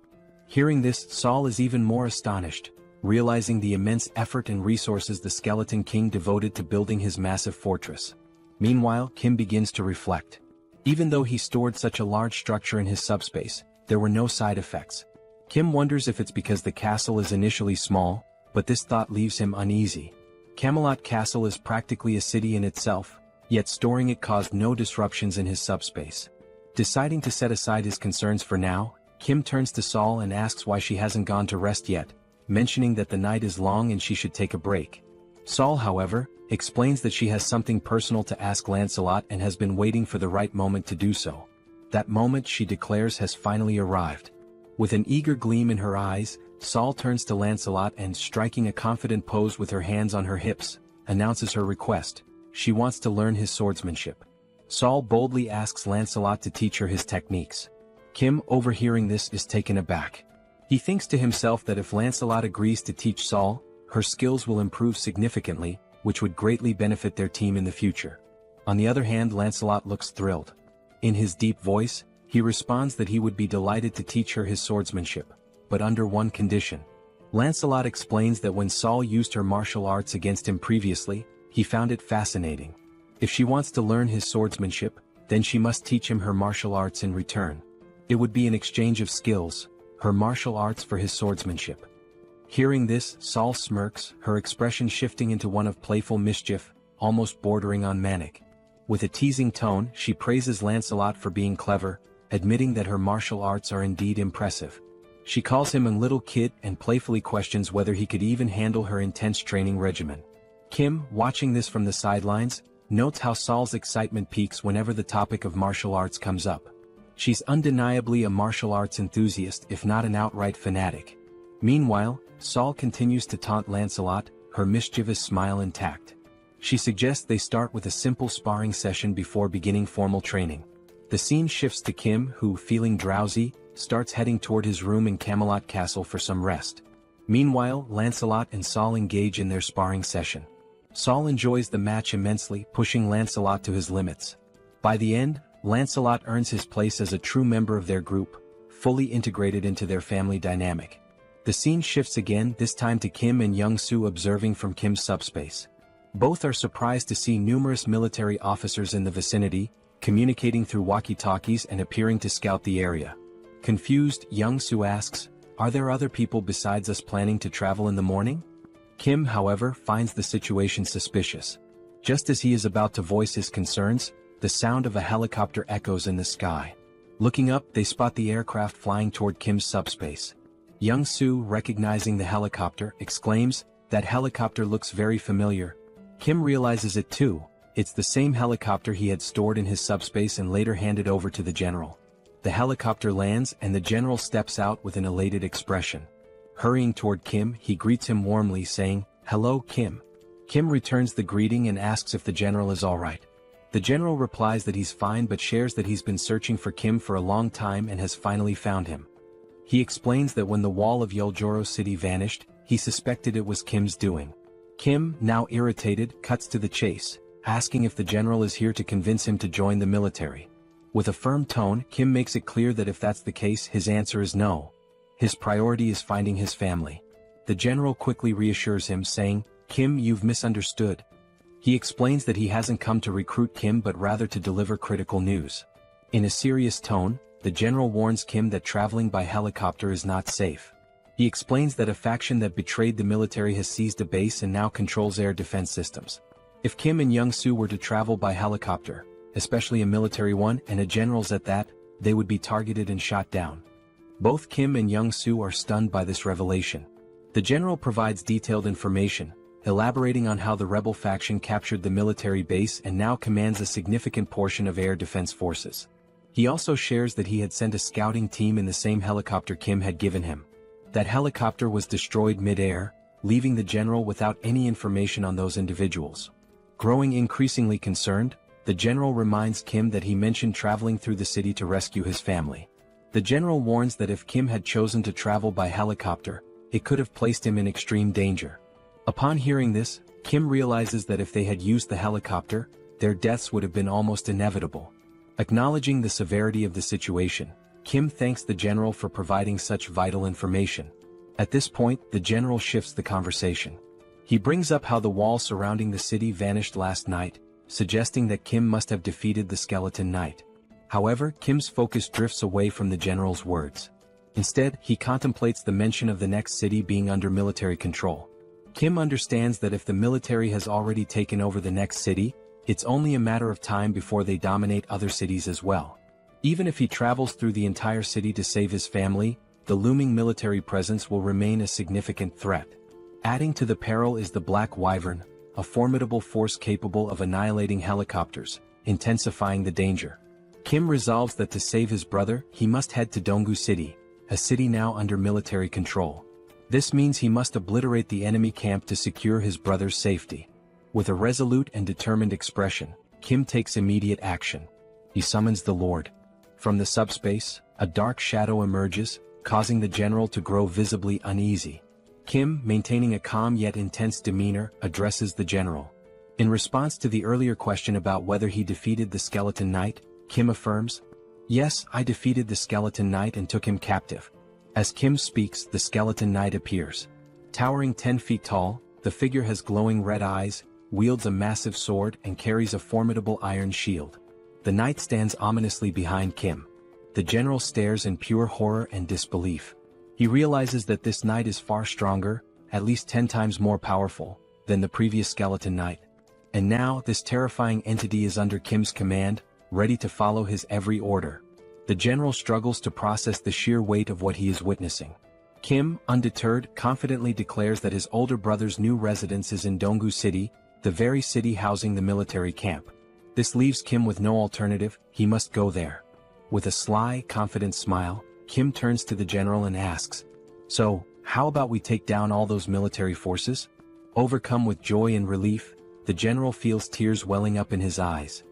Hearing this, Saul is even more astonished, realizing the immense effort and resources the Skeleton King devoted to building his massive fortress. Meanwhile, Kim begins to reflect. Even though he stored such a large structure in his subspace, there were no side effects. Kim wonders if it's because the castle is initially small, but this thought leaves him uneasy. Camelot Castle is practically a city in itself, yet storing it caused no disruptions in his subspace. Deciding to set aside his concerns for now, Kim turns to Saul and asks why she hasn't gone to rest yet, mentioning that the night is long and she should take a break. Saul, however, explains that she has something personal to ask Lancelot and has been waiting for the right moment to do so. That moment, she declares, has finally arrived. With an eager gleam in her eyes, Saul turns to Lancelot and, striking a confident pose with her hands on her hips, announces her request. She wants to learn his swordsmanship. Saul boldly asks Lancelot to teach her his techniques. Kim, overhearing this, is taken aback. He thinks to himself that if Lancelot agrees to teach Saul, her skills will improve significantly, which would greatly benefit their team in the future. On the other hand, Lancelot looks thrilled. In his deep voice, he responds that he would be delighted to teach her his swordsmanship, but under one condition. Lancelot explains that when Saul used her martial arts against him previously, he found it fascinating. If she wants to learn his swordsmanship, then she must teach him her martial arts in return. It would be an exchange of skills, her martial arts for his swordsmanship. Hearing this, Saul smirks, her expression shifting into one of playful mischief, almost bordering on manic. With a teasing tone, she praises Lancelot for being clever, admitting that her martial arts are indeed impressive. She calls him a little kid and playfully questions whether he could even handle her intense training regimen. Kim, watching this from the sidelines, notes how Saul's excitement peaks whenever the topic of martial arts comes up. She's undeniably a martial arts enthusiast, if not an outright fanatic. Meanwhile, Saul continues to taunt Lancelot, her mischievous smile intact. She suggests they start with a simple sparring session before beginning formal training. The scene shifts to Kim, who, feeling drowsy, starts heading toward his room in Camelot Castle for some rest. Meanwhile, Lancelot and Saul engage in their sparring session. Saul enjoys the match immensely, pushing Lancelot to his limits. By the end, Lancelot earns his place as a true member of their group, fully integrated into their family dynamic. The scene shifts again, this time to Kim and Young-soo observing from Kim's subspace. Both are surprised to see numerous military officers in the vicinity, communicating through walkie-talkies and appearing to scout the area. Confused, Young-soo asks, "Are there other people besides us planning to travel in the morning?" Kim, however, finds the situation suspicious. Just as he is about to voice his concerns, the sound of a helicopter echoes in the sky. Looking up, they spot the aircraft flying toward Kim's subspace. Young-soo, recognizing the helicopter, exclaims, "That helicopter looks very familiar." Kim realizes it too. It's the same helicopter he had stored in his subspace and later handed over to the general. The helicopter lands and the general steps out with an elated expression. Hurrying toward Kim, he greets him warmly, saying, "Hello, Kim." Kim returns the greeting and asks if the general is alright. The general replies that he's fine but shares that he's been searching for Kim for a long time and has finally found him. He explains that when the wall of Yeoljoro City vanished, he suspected it was Kim's doing. Kim, now irritated, cuts to the chase, asking if the general is here to convince him to join the military. With a firm tone, Kim makes it clear that if that's the case, his answer is no. His priority is finding his family. the general quickly reassures him, saying, "Kim, you've misunderstood." He explains that he hasn't come to recruit Kim but rather to deliver critical news. In a serious tone, the general warns Kim that traveling by helicopter is not safe. He explains that a faction that betrayed the military has seized a base and now controls air defense systems. If Kim and Young-soo were to travel by helicopter, especially a military one and a general's at that, they would be targeted and shot down. Both Kim and Young-soo are stunned by this revelation. The general provides detailed information, elaborating on how the rebel faction captured the military base and now commands a significant portion of air defense forces. He also shares that he had sent a scouting team in the same helicopter Kim had given him. That helicopter was destroyed mid-air, leaving the general without any information on those individuals. Growing increasingly concerned, the general reminds Kim that he mentioned traveling through the city to rescue his family. The general warns that if Kim had chosen to travel by helicopter, it could have placed him in extreme danger. Upon hearing this, Kim realizes that if they had used the helicopter, their deaths would have been almost inevitable. Acknowledging the severity of the situation, Kim thanks the general for providing such vital information. At this point, the general shifts the conversation. He brings up how the wall surrounding the city vanished last night, suggesting that Kim must have defeated the Skeleton Knight. However, Kim's focus drifts away from the general's words. Instead, he contemplates the mention of the next city being under military control. Kim understands that if the military has already taken over the next city, it's only a matter of time before they dominate other cities as well. Even if he travels through the entire city to save his family, the looming military presence will remain a significant threat. Adding to the peril is the Black Wyvern, a formidable force capable of annihilating helicopters, intensifying the danger. Kim resolves that to save his brother, he must head to Donggu City, a city now under military control. This means he must obliterate the enemy camp to secure his brother's safety. With a resolute and determined expression, Kim takes immediate action. He summons the Lord. From the subspace, a dark shadow emerges, causing the general to grow visibly uneasy. Kim, maintaining a calm yet intense demeanor, addresses the general. In response to the earlier question about whether he defeated the Skeleton Knight, Kim affirms, "Yes, I defeated the Skeleton Knight and took him captive." As Kim speaks, the Skeleton Knight appears. Towering 10 feet tall, the figure has glowing red eyes, wields a massive sword and carries a formidable iron shield. The knight stands ominously behind Kim. The general stares in pure horror and disbelief. He realizes that this knight is far stronger, at least 10 times more powerful, than the previous Skeleton Knight. And now, this terrifying entity is under Kim's command, ready to follow his every order. The general struggles to process the sheer weight of what he is witnessing. Kim, undeterred, confidently declares that his older brother's new residence is in Donggu City, the very city housing the military camp. This leaves Kim with no alternative, he must go there. With a sly, confident smile, Kim turns to the general and asks, "So, how about we take down all those military forces?" Overcome with joy and relief, the general feels tears welling up in his eyes.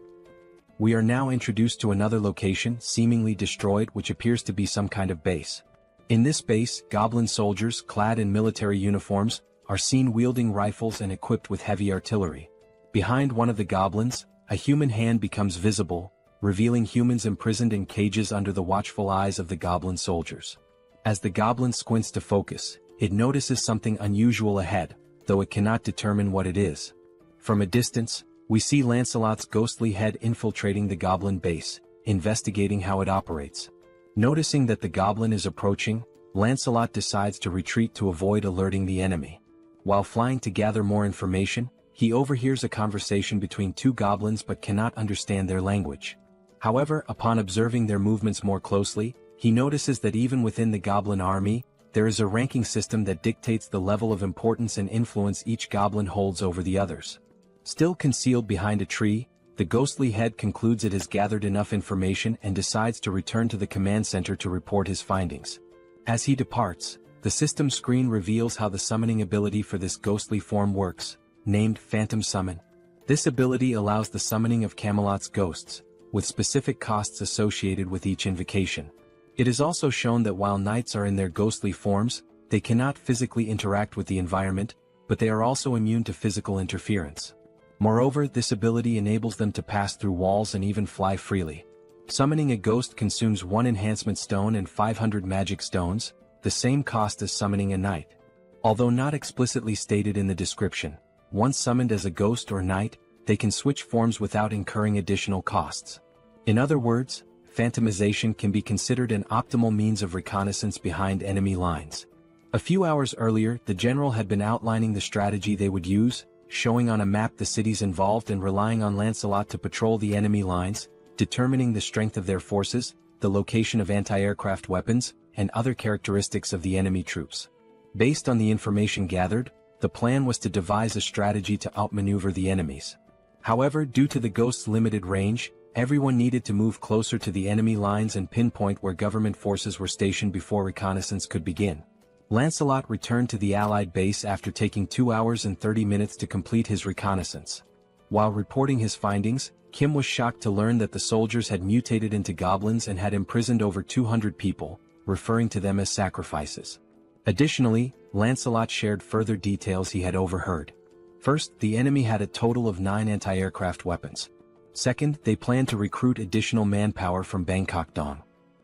We are now introduced to another location, seemingly destroyed, which appears to be some kind of base. In this base, goblin soldiers, clad in military uniforms, are seen wielding rifles and equipped with heavy artillery. Behind one of the goblins, a human hand becomes visible, revealing humans imprisoned in cages under the watchful eyes of the goblin soldiers. As the goblin squints to focus, it notices something unusual ahead, though it cannot determine what it is. From a distance, we see Lancelot's ghostly head infiltrating the goblin base, investigating how it operates. Noticing that the goblin is approaching, Lancelot decides to retreat to avoid alerting the enemy. While flying to gather more information, he overhears a conversation between two goblins but cannot understand their language. However, upon observing their movements more closely, he notices that even within the goblin army, there is a ranking system that dictates the level of importance and influence each goblin holds over the others. Still concealed behind a tree, the ghostly head concludes it has gathered enough information and decides to return to the command center to report his findings. As he departs, the system screen reveals how the summoning ability for this ghostly form works, named Phantom Summon. This ability allows the summoning of Camelot's ghosts, with specific costs associated with each invocation. It is also shown that while knights are in their ghostly forms, they cannot physically interact with the environment, but they are also immune to physical interference. Moreover, this ability enables them to pass through walls and even fly freely. Summoning a ghost consumes 1 enhancement stone and 500 magic stones, the same cost as summoning a knight. Although not explicitly stated in the description, once summoned as a ghost or knight, they can switch forms without incurring additional costs. In other words, phantomization can be considered an optimal means of reconnaissance behind enemy lines. A few hours earlier, the general had been outlining the strategy they would use, showing on a map the cities involved and relying on Lancelot to patrol the enemy lines, determining the strength of their forces, the location of anti-aircraft weapons, and other characteristics of the enemy troops. Based on the information gathered, the plan was to devise a strategy to outmaneuver the enemies. However, due to the Ghost's limited range, everyone needed to move closer to the enemy lines and pinpoint where government forces were stationed before reconnaissance could begin. Lancelot returned to the Allied base after taking 2 hours and 30 minutes to complete his reconnaissance. While reporting his findings, Kim was shocked to learn that the soldiers had mutated into goblins and had imprisoned over 200 people, referring to them as sacrifices. Additionally, Lancelot shared further details he had overheard. First, the enemy had a total of 9 anti-aircraft weapons. Second, they planned to recruit additional manpower from Bangkok Dong.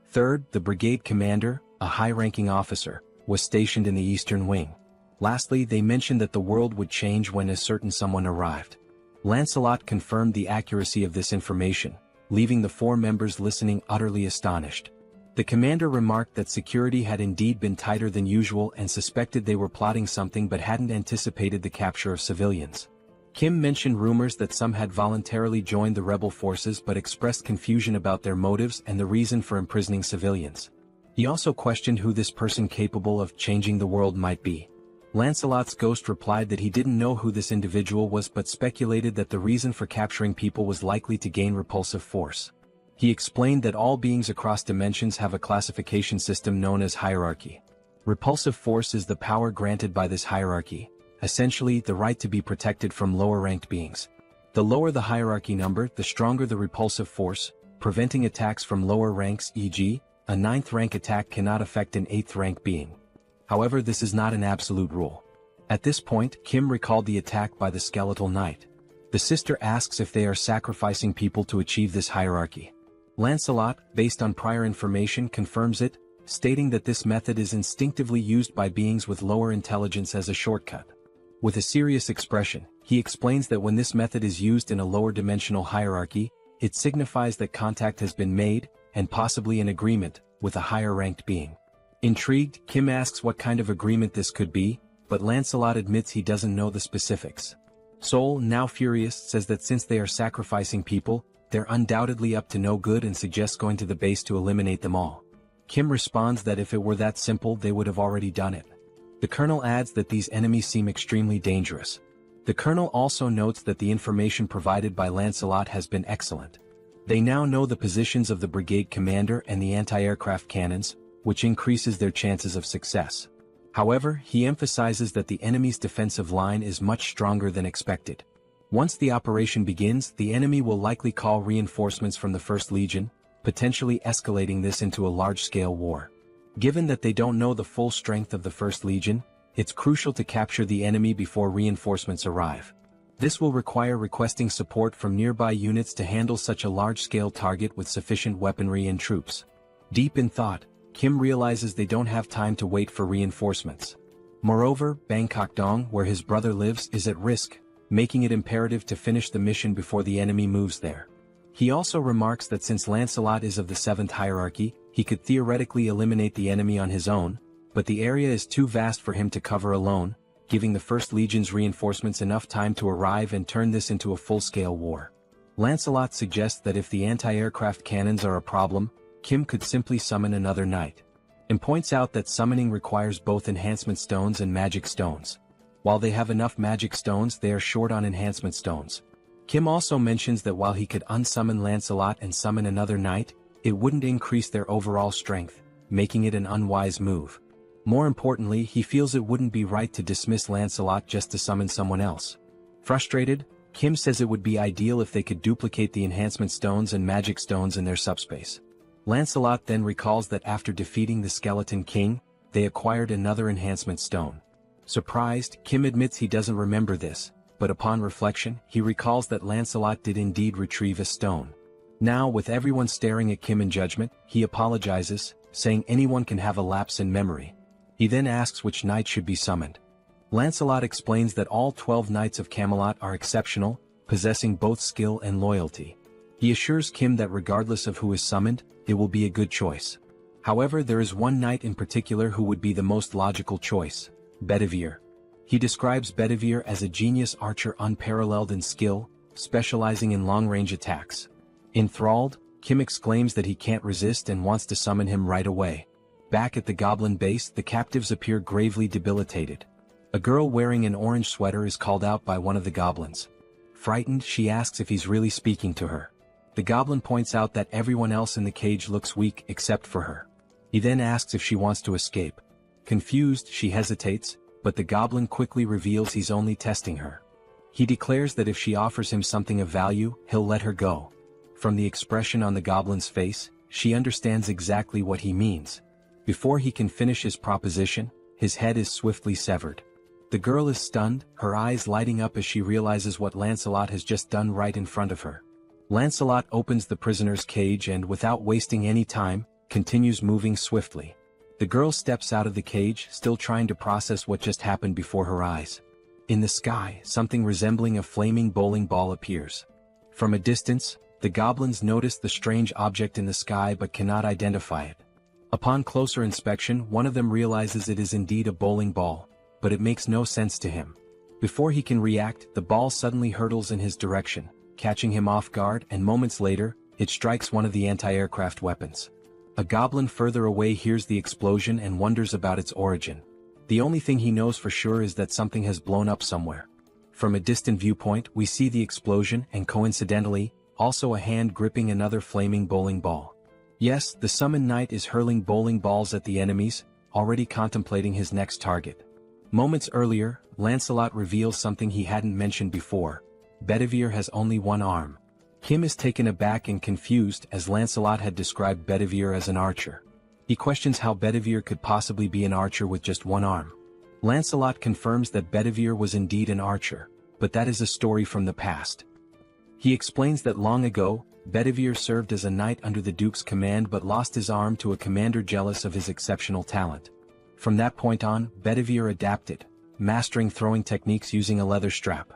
Third, the brigade commander, a high-ranking officer, was stationed in the eastern wing. Lastly, they mentioned that the world would change when a certain someone arrived. Lancelot confirmed the accuracy of this information, leaving the 4 members listening utterly astonished. The commander remarked that security had indeed been tighter than usual and suspected they were plotting something but hadn't anticipated the capture of civilians. Kim mentioned rumors that some had voluntarily joined the rebel forces but expressed confusion about their motives and the reason for imprisoning civilians. He also questioned who this person capable of changing the world might be. Lancelot's ghost replied that he didn't know who this individual was but speculated that the reason for capturing people was likely to gain repulsive force. He explained that all beings across dimensions have a classification system known as hierarchy. Repulsive force is the power granted by this hierarchy, essentially the right to be protected from lower-ranked beings. The lower the hierarchy number, the stronger the repulsive force, preventing attacks from lower ranks, e.g., a 9th rank attack cannot affect an 8th rank being. However, this is not an absolute rule. At this point, Kim recalled the attack by the skeletal knight. The sister asks if they are sacrificing people to achieve this hierarchy. Lancelot, based on prior information, confirms it, stating that this method is instinctively used by beings with lower intelligence as a shortcut. With a serious expression, he explains that when this method is used in a lower dimensional hierarchy, it signifies that contact has been made, and possibly an agreement, with a higher-ranked being. Intrigued, Kim asks what kind of agreement this could be, but Lancelot admits he doesn't know the specifics. Seoul, now furious, says that since they are sacrificing people, they're undoubtedly up to no good and suggests going to the base to eliminate them all. Kim responds that if it were that simple they would have already done it. The colonel adds that these enemies seem extremely dangerous. The colonel also notes that the information provided by Lancelot has been excellent. They now know the positions of the brigade commander and the anti-aircraft cannons, which increases their chances of success. However, he emphasizes that the enemy's defensive line is much stronger than expected. Once the operation begins, the enemy will likely call reinforcements from the 1st Legion, potentially escalating this into a large-scale war. Given that they don't know the full strength of the 1st Legion, it's crucial to capture the enemy before reinforcements arrive. This will require requesting support from nearby units to handle such a large-scale target with sufficient weaponry and troops. Deep in thought, Kim realizes they don't have time to wait for reinforcements. Moreover, Bangkok Dong, where his brother lives, is at risk, making it imperative to finish the mission before the enemy moves there. He also remarks that since Lancelot is of the 7th hierarchy, he could theoretically eliminate the enemy on his own, but the area is too vast for him to cover alone, giving the 1st Legion's reinforcements enough time to arrive and turn this into a full-scale war. Lancelot suggests that if the anti-aircraft cannons are a problem, Kim could simply summon another knight, and points out that summoning requires both enhancement stones and magic stones. While they have enough magic stones, they are short on enhancement stones. Kim also mentions that while he could unsummon Lancelot and summon another knight, it wouldn't increase their overall strength, making it an unwise move. More importantly, he feels it wouldn't be right to dismiss Lancelot just to summon someone else. Frustrated, Kim says it would be ideal if they could duplicate the enhancement stones and magic stones in their subspace. Lancelot then recalls that after defeating the Skeleton King, they acquired another enhancement stone. Surprised, Kim admits he doesn't remember this, but upon reflection, he recalls that Lancelot did indeed retrieve a stone. Now, with everyone staring at Kim in judgment, he apologizes, saying anyone can have a lapse in memory. He then asks which knight should be summoned. Lancelot explains that all 12 knights of Camelot are exceptional, possessing both skill and loyalty. He assures Kim that regardless of who is summoned, it will be a good choice. However, there is one knight in particular who would be the most logical choice: Bedivere. He describes Bedivere as a genius archer unparalleled in skill, specializing in long-range attacks. Enthralled, Kim exclaims that he can't resist and wants to summon him right away. Back at the goblin base, the captives appear gravely debilitated. A girl wearing an orange sweater is called out by one of the goblins. Frightened, she asks if he's really speaking to her. The goblin points out that everyone else in the cage looks weak except for her. He then asks if she wants to escape. Confused, she hesitates, but the goblin quickly reveals he's only testing her. He declares that if she offers him something of value, he'll let her go. From the expression on the goblin's face, she understands exactly what he means. Before he can finish his proposition, his head is swiftly severed. The girl is stunned, her eyes lighting up as she realizes what Lancelot has just done right in front of her. Lancelot opens the prisoner's cage and, without wasting any time, continues moving swiftly. The girl steps out of the cage, still trying to process what just happened before her eyes. In the sky, something resembling a flaming bowling ball appears. From a distance, the goblins notice the strange object in the sky but cannot identify it. Upon closer inspection, one of them realizes it is indeed a bowling ball, but it makes no sense to him. Before he can react, the ball suddenly hurtles in his direction, catching him off guard, and moments later, it strikes one of the anti-aircraft weapons. A goblin further away hears the explosion and wonders about its origin. The only thing he knows for sure is that something has blown up somewhere. From a distant viewpoint, we see the explosion and, coincidentally, also a hand gripping another flaming bowling ball. Yes, the summoned knight is hurling bowling balls at the enemies, already contemplating his next target. Moments earlier, Lancelot reveals something he hadn't mentioned before. Bedivere has only one arm. Kim is taken aback and confused as Lancelot had described Bedivere as an archer. He questions how Bedivere could possibly be an archer with just one arm. Lancelot confirms that Bedivere was indeed an archer, but that is a story from the past. He explains that long ago, Bedivere served as a knight under the Duke's command but lost his arm to a commander jealous of his exceptional talent. From that point on, Bedivere adapted, mastering throwing techniques using a leather strap.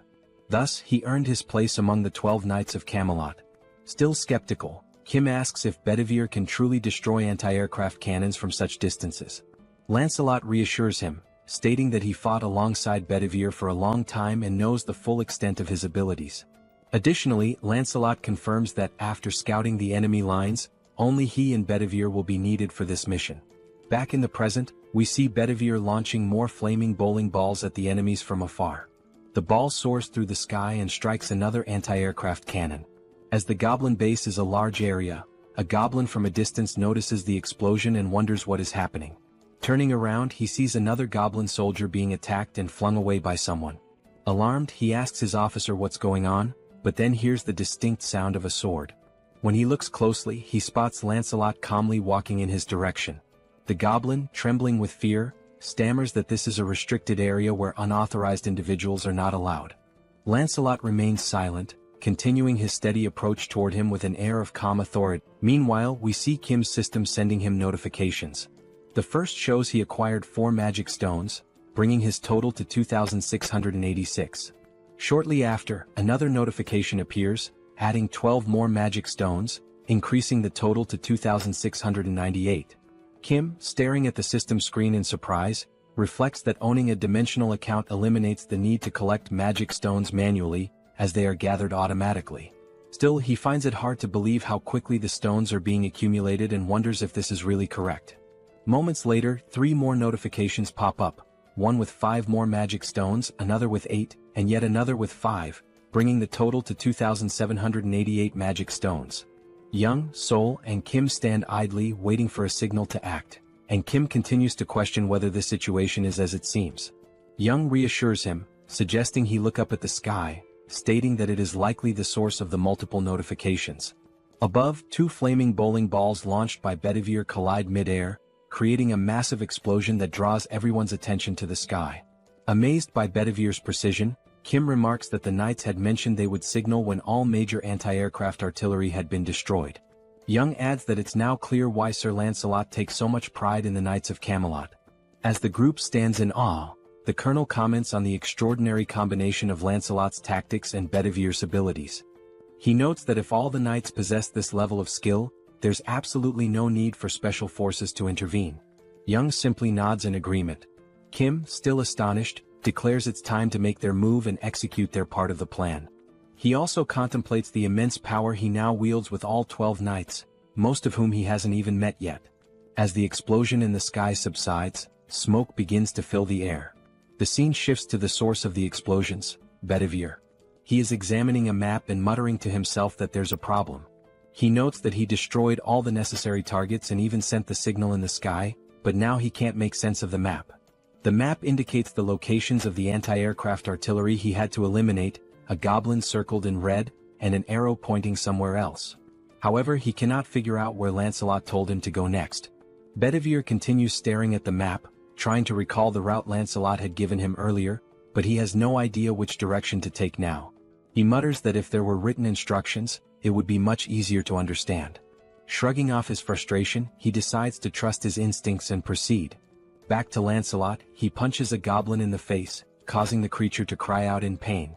Thus, he earned his place among the 12 knights of Camelot. Still skeptical, Kim asks if Bedivere can truly destroy anti-aircraft cannons from such distances. Lancelot reassures him, stating that he fought alongside Bedivere for a long time and knows the full extent of his abilities. Additionally, Lancelot confirms that after scouting the enemy lines, only he and Bedivere will be needed for this mission. Back in the present, we see Bedivere launching more flaming bowling balls at the enemies from afar. The ball soars through the sky and strikes another anti-aircraft cannon. As the goblin base is a large area, a goblin from a distance notices the explosion and wonders what is happening. Turning around, he sees another goblin soldier being attacked and flung away by someone. Alarmed, he asks his officer what's going on, but then hears the distinct sound of a sword. When he looks closely, he spots Lancelot calmly walking in his direction. The goblin, trembling with fear, stammers that this is a restricted area where unauthorized individuals are not allowed. Lancelot remains silent, continuing his steady approach toward him with an air of calm authority. Meanwhile, we see Kim's system sending him notifications. The first shows he acquired 4 magic stones, bringing his total to 2,686. Shortly after, another notification appears, adding 12 more magic stones, increasing the total to 2,698. Kim, staring at the system screen in surprise, reflects that owning a dimensional account eliminates the need to collect magic stones manually, as they are gathered automatically. Still, he finds it hard to believe how quickly the stones are being accumulated and wonders if this is really correct. Moments later, 3 more notifications pop up, one with 5 more magic stones, another with 8, and yet another with 5, bringing the total to 2,788 magic stones. Young, Seoul, and Kim stand idly waiting for a signal to act, and Kim continues to question whether this situation is as it seems. Young reassures him, suggesting he look up at the sky, stating that it is likely the source of the multiple notifications. Above, 2 flaming bowling balls launched by Bedivere collide mid-air, creating a massive explosion that draws everyone's attention to the sky. Amazed by Bedivere's precision, Kim remarks that the knights had mentioned they would signal when all major anti-aircraft artillery had been destroyed. Young adds that it's now clear why Sir Lancelot takes so much pride in the Knights of Camelot. As the group stands in awe, the Colonel comments on the extraordinary combination of Lancelot's tactics and Bedivere's abilities. He notes that if all the knights possess this level of skill, there's absolutely no need for special forces to intervene. Young simply nods in agreement. Kim, still astonished, declares it's time to make their move and execute their part of the plan. He also contemplates the immense power he now wields with all 12 knights, most of whom he hasn't even met yet. As the explosion in the sky subsides, smoke begins to fill the air. The scene shifts to the source of the explosions, Bedivere. He is examining a map and muttering to himself that there's a problem. He notes that he destroyed all the necessary targets and even sent the signal in the sky, but now he can't make sense of the map. The map indicates the locations of the anti-aircraft artillery he had to eliminate, a goblin circled in red, and an arrow pointing somewhere else. However, he cannot figure out where Lancelot told him to go next. Bedivere continues staring at the map, trying to recall the route Lancelot had given him earlier, but he has no idea which direction to take now. He mutters that if there were written instructions, it would be much easier to understand. Shrugging off his frustration, he decides to trust his instincts and proceed. Back to Lancelot, he punches a goblin in the face, causing the creature to cry out in pain.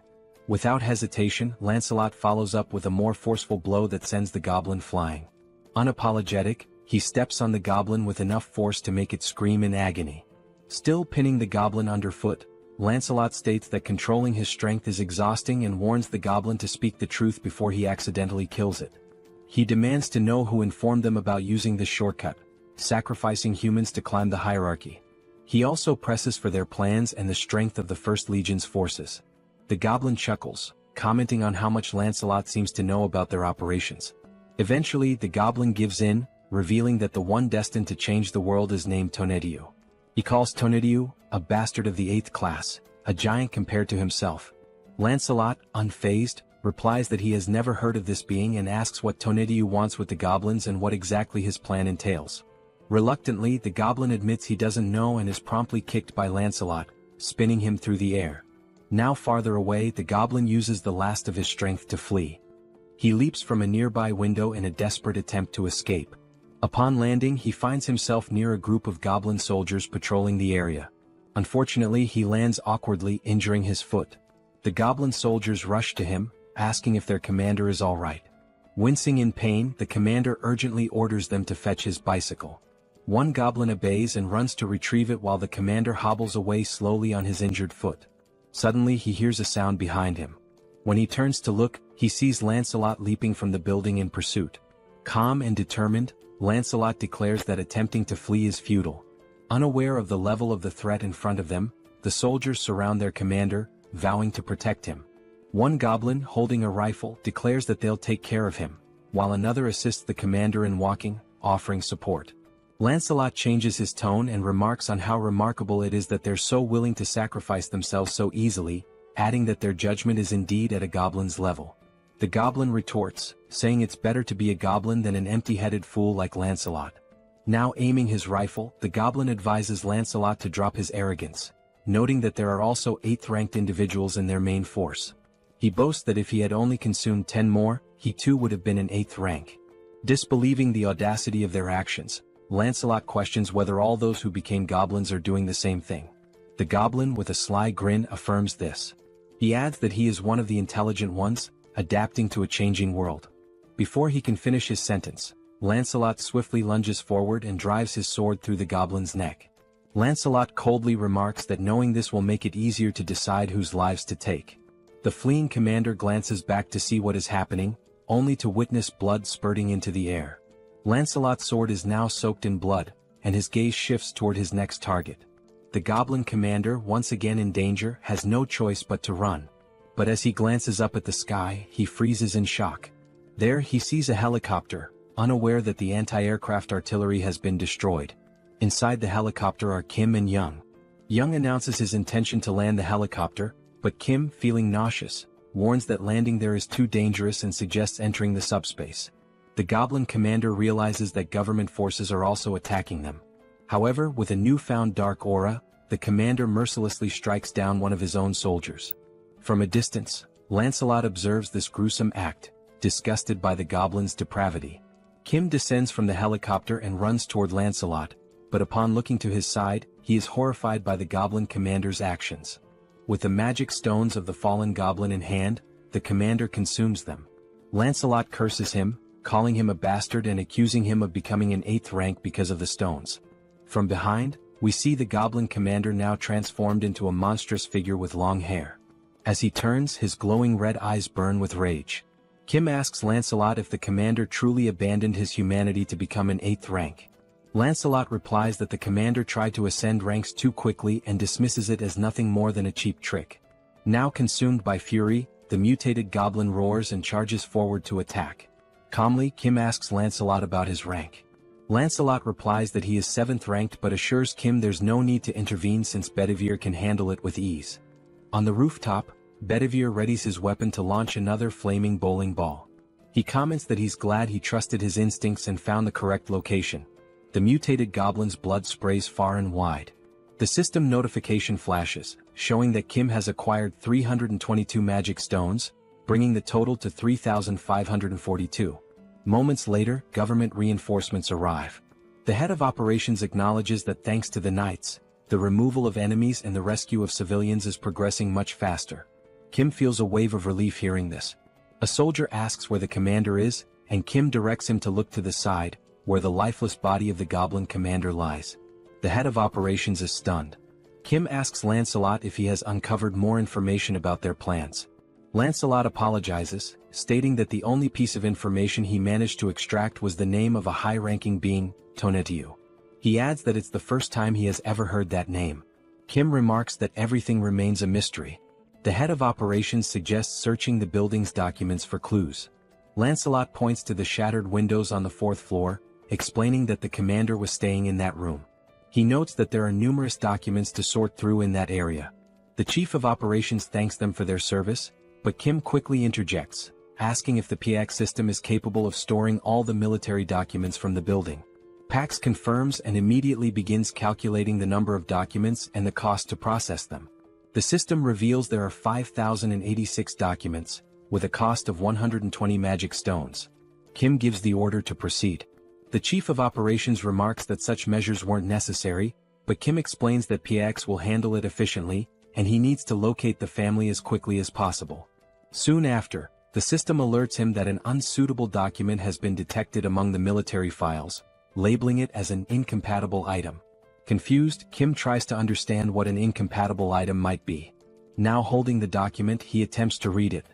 Without hesitation, Lancelot follows up with a more forceful blow that sends the goblin flying. Unapologetic, he steps on the goblin with enough force to make it scream in agony. Still pinning the goblin underfoot, Lancelot states that controlling his strength is exhausting and warns the goblin to speak the truth before he accidentally kills it. He demands to know who informed them about using this shortcut, sacrificing humans to climb the hierarchy. He also presses for their plans and the strength of the First Legion's forces. The goblin chuckles, commenting on how much Lancelot seems to know about their operations. Eventually, the goblin gives in, revealing that the one destined to change the world is named Tonediu. He calls Tonediu a bastard of the 8th class, a giant compared to himself. Lancelot, unfazed, replies that he has never heard of this being and asks what Tonediu wants with the goblins and what exactly his plan entails. Reluctantly, the goblin admits he doesn't know and is promptly kicked by Lancelot, spinning him through the air. Now farther away, the goblin uses the last of his strength to flee. He leaps from a nearby window in a desperate attempt to escape. Upon landing, he finds himself near a group of goblin soldiers patrolling the area. Unfortunately, he lands awkwardly, injuring his foot. The goblin soldiers rush to him, asking if their commander is all right. Wincing in pain, the commander urgently orders them to fetch his bicycle. One goblin obeys and runs to retrieve it while the commander hobbles away slowly on his injured foot. Suddenly, he hears a sound behind him. When he turns to look, he sees Lancelot leaping from the building in pursuit. Calm and determined, Lancelot declares that attempting to flee is futile. Unaware of the level of the threat in front of them, the soldiers surround their commander, vowing to protect him. One goblin, holding a rifle, declares that they'll take care of him, while another assists the commander in walking, offering support. Lancelot changes his tone and remarks on how remarkable it is that they're so willing to sacrifice themselves so easily, adding that their judgment is indeed at a goblin's level. The goblin retorts, saying it's better to be a goblin than an empty-headed fool like Lancelot. Now aiming his rifle, the goblin advises Lancelot to drop his arrogance, noting that there are also 8th-ranked individuals in their main force. He boasts that if he had only consumed 10 more, he too would have been in 8th rank. Disbelieving the audacity of their actions, Lancelot questions whether all those who became goblins are doing the same thing. The goblin, with a sly grin, affirms this. He adds that he is one of the intelligent ones, adapting to a changing world. Before he can finish his sentence, Lancelot swiftly lunges forward and drives his sword through the goblin's neck. Lancelot coldly remarks that knowing this will make it easier to decide whose lives to take. The fleeing commander glances back to see what is happening, only to witness blood spurting into the air. Lancelot's sword is now soaked in blood, and his gaze shifts toward his next target. The goblin commander, once again in danger, has no choice but to run. But as he glances up at the sky, he freezes in shock. There he sees a helicopter, unaware that the anti-aircraft artillery has been destroyed. Inside the helicopter are Kim and Young. Young announces his intention to land the helicopter, but Kim, feeling nauseous, warns that landing there is too dangerous and suggests entering the subspace. The goblin commander realizes that government forces are also attacking them. However, with a newfound dark aura, the commander mercilessly strikes down one of his own soldiers. From a distance, Lancelot observes this gruesome act, disgusted by the goblin's depravity. Kim descends from the helicopter and runs toward Lancelot, but upon looking to his side, he is horrified by the goblin commander's actions. With the magic stones of the fallen goblin in hand, the commander consumes them. Lancelot curses him, calling him a bastard and accusing him of becoming an 8th rank because of the stones. From behind, we see the goblin commander now transformed into a monstrous figure with long hair. As he turns, his glowing red eyes burn with rage. Kim asks Lancelot if the commander truly abandoned his humanity to become an 8th rank. Lancelot replies that the commander tried to ascend ranks too quickly and dismisses it as nothing more than a cheap trick. Now consumed by fury, the mutated goblin roars and charges forward to attack. Calmly, Kim asks Lancelot about his rank. Lancelot replies that he is 7th ranked but assures Kim there's no need to intervene since Bedivere can handle it with ease. On the rooftop, Bedivere readies his weapon to launch another flaming bowling ball. He comments that he's glad he trusted his instincts and found the correct location. The mutated goblin's blood sprays far and wide. The system notification flashes, showing that Kim has acquired 322 magic stones, bringing the total to 3,542. Moments later, government reinforcements arrive. The head of operations acknowledges that thanks to the knights, the removal of enemies and the rescue of civilians is progressing much faster. Kim feels a wave of relief hearing this. A soldier asks where the commander is, and Kim directs him to look to the side, where the lifeless body of the goblin commander lies. The head of operations is stunned. Kim asks Lancelot if he has uncovered more information about their plans. Lancelot apologizes, stating that the only piece of information he managed to extract was the name of a high-ranking being, Tonatiuh. He adds that it's the first time he has ever heard that name. Kim remarks that everything remains a mystery. The head of operations suggests searching the building's documents for clues. Lancelot points to the shattered windows on the 4th floor, explaining that the commander was staying in that room. He notes that there are numerous documents to sort through in that area. The chief of operations thanks them for their service, but Kim quickly interjects, asking if the PAX system is capable of storing all the military documents from the building. PAX confirms and immediately begins calculating the number of documents and the cost to process them. The system reveals there are 5,086 documents, with a cost of 120 magic stones. Kim gives the order to proceed. The chief of operations remarks that such measures weren't necessary, but Kim explains that PAX will handle it efficiently, and he needs to locate the family as quickly as possible. Soon after, the system alerts him that an unsuitable document has been detected among the military files, labeling it as an incompatible item. Confused, Kim tries to understand what an incompatible item might be. Now holding the document, he attempts to read it.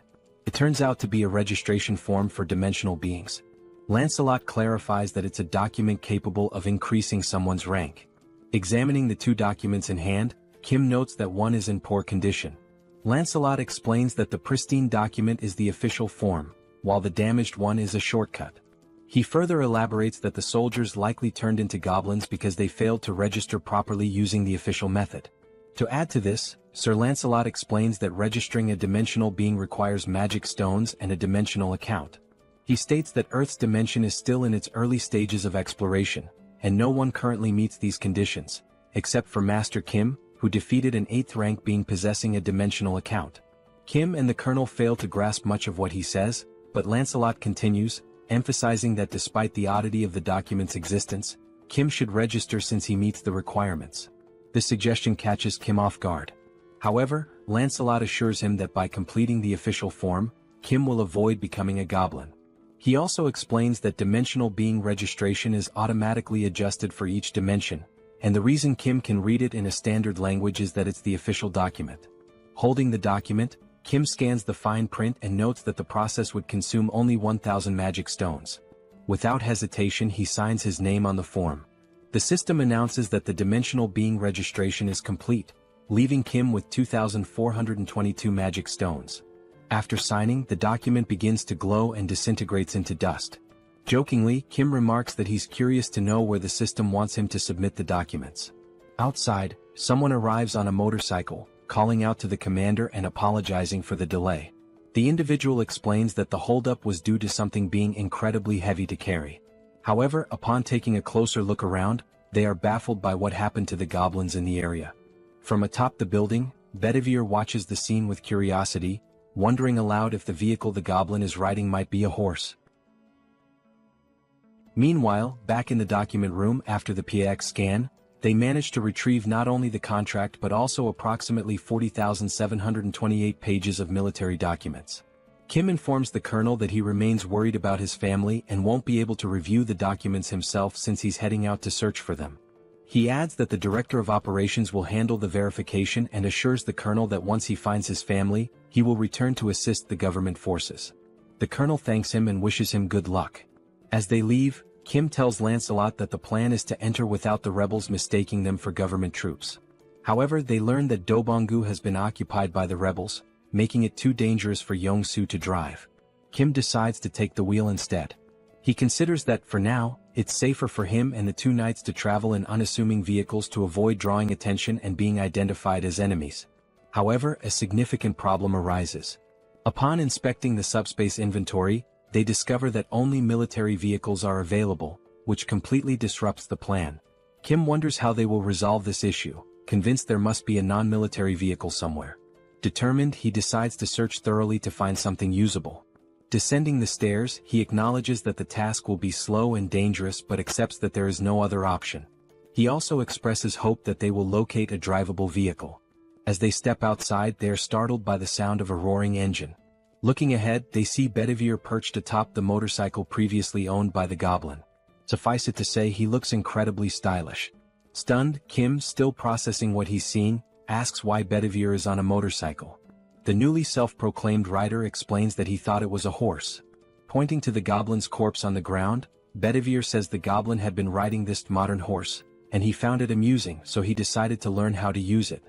It turns out to be a registration form for dimensional beings. Lancelot clarifies that it's a document capable of increasing someone's rank. Examining the two documents in hand, Kim notes that one is in poor condition. Lancelot explains that the pristine document is the official form, while the damaged one is a shortcut. He further elaborates that the soldiers likely turned into goblins because they failed to register properly using the official method. To add to this, Sir Lancelot explains that registering a dimensional being requires magic stones and a dimensional account. He states that Earth's dimension is still in its early stages of exploration, and no one currently meets these conditions, except for Master Kim, who defeated an 8th rank being possessing a dimensional account. Kim and the Colonel fail to grasp much of what he says, but Lancelot continues, emphasizing that despite the oddity of the document's existence, Kim should register since he meets the requirements. This suggestion catches Kim off guard. However, Lancelot assures him that by completing the official form, Kim will avoid becoming a goblin. He also explains that dimensional being registration is automatically adjusted for each dimension, and the reason Kim can read it in a standard language is that it's the official document. Holding the document, Kim scans the fine print and notes that the process would consume only 1,000 magic stones. Without hesitation, he signs his name on the form. The system announces that the dimensional being registration is complete, leaving Kim with 2,422 magic stones. After signing, the document begins to glow and disintegrates into dust. Jokingly, Kim remarks that he's curious to know where the system wants him to submit the documents. Outside, someone arrives on a motorcycle, calling out to the commander and apologizing for the delay. The individual explains that the holdup was due to something being incredibly heavy to carry. However, upon taking a closer look around, they are baffled by what happened to the goblins in the area. From atop the building, Bedivere watches the scene with curiosity, wondering aloud if the vehicle the goblin is riding might be a horse. Meanwhile, back in the document room after the PX scan, they managed to retrieve not only the contract but also approximately 40,728 pages of military documents. Kim informs the colonel that he remains worried about his family and won't be able to review the documents himself since he's heading out to search for them. He adds that the director of operations will handle the verification and assures the colonel that once he finds his family, he will return to assist the government forces. The colonel thanks him and wishes him good luck. As they leave, Kim tells Lancelot that the plan is to enter without the rebels mistaking them for government troops. However, they learn that Dobong-gu has been occupied by the rebels, making it too dangerous for Yong-soo to drive. Kim decides to take the wheel instead. He considers that, for now, it's safer for him and the two knights to travel in unassuming vehicles to avoid drawing attention and being identified as enemies. However, a significant problem arises. Upon inspecting the subspace inventory, they discover that only military vehicles are available, which completely disrupts the plan. Kim wonders how they will resolve this issue, convinced there must be a non-military vehicle somewhere. Determined, he decides to search thoroughly to find something usable. Descending the stairs, he acknowledges that the task will be slow and dangerous but accepts that there is no other option. He also expresses hope that they will locate a drivable vehicle. As they step outside, they are startled by the sound of a roaring engine. Looking ahead, they see Bedivere perched atop the motorcycle previously owned by the goblin. Suffice it to say, he looks incredibly stylish. Stunned, Kim, still processing what he's seen, asks why Bedivere is on a motorcycle. The newly self-proclaimed rider explains that he thought it was a horse. Pointing to the goblin's corpse on the ground, Bedivere says the goblin had been riding this modern horse, and he found it amusing, so he decided to learn how to use it.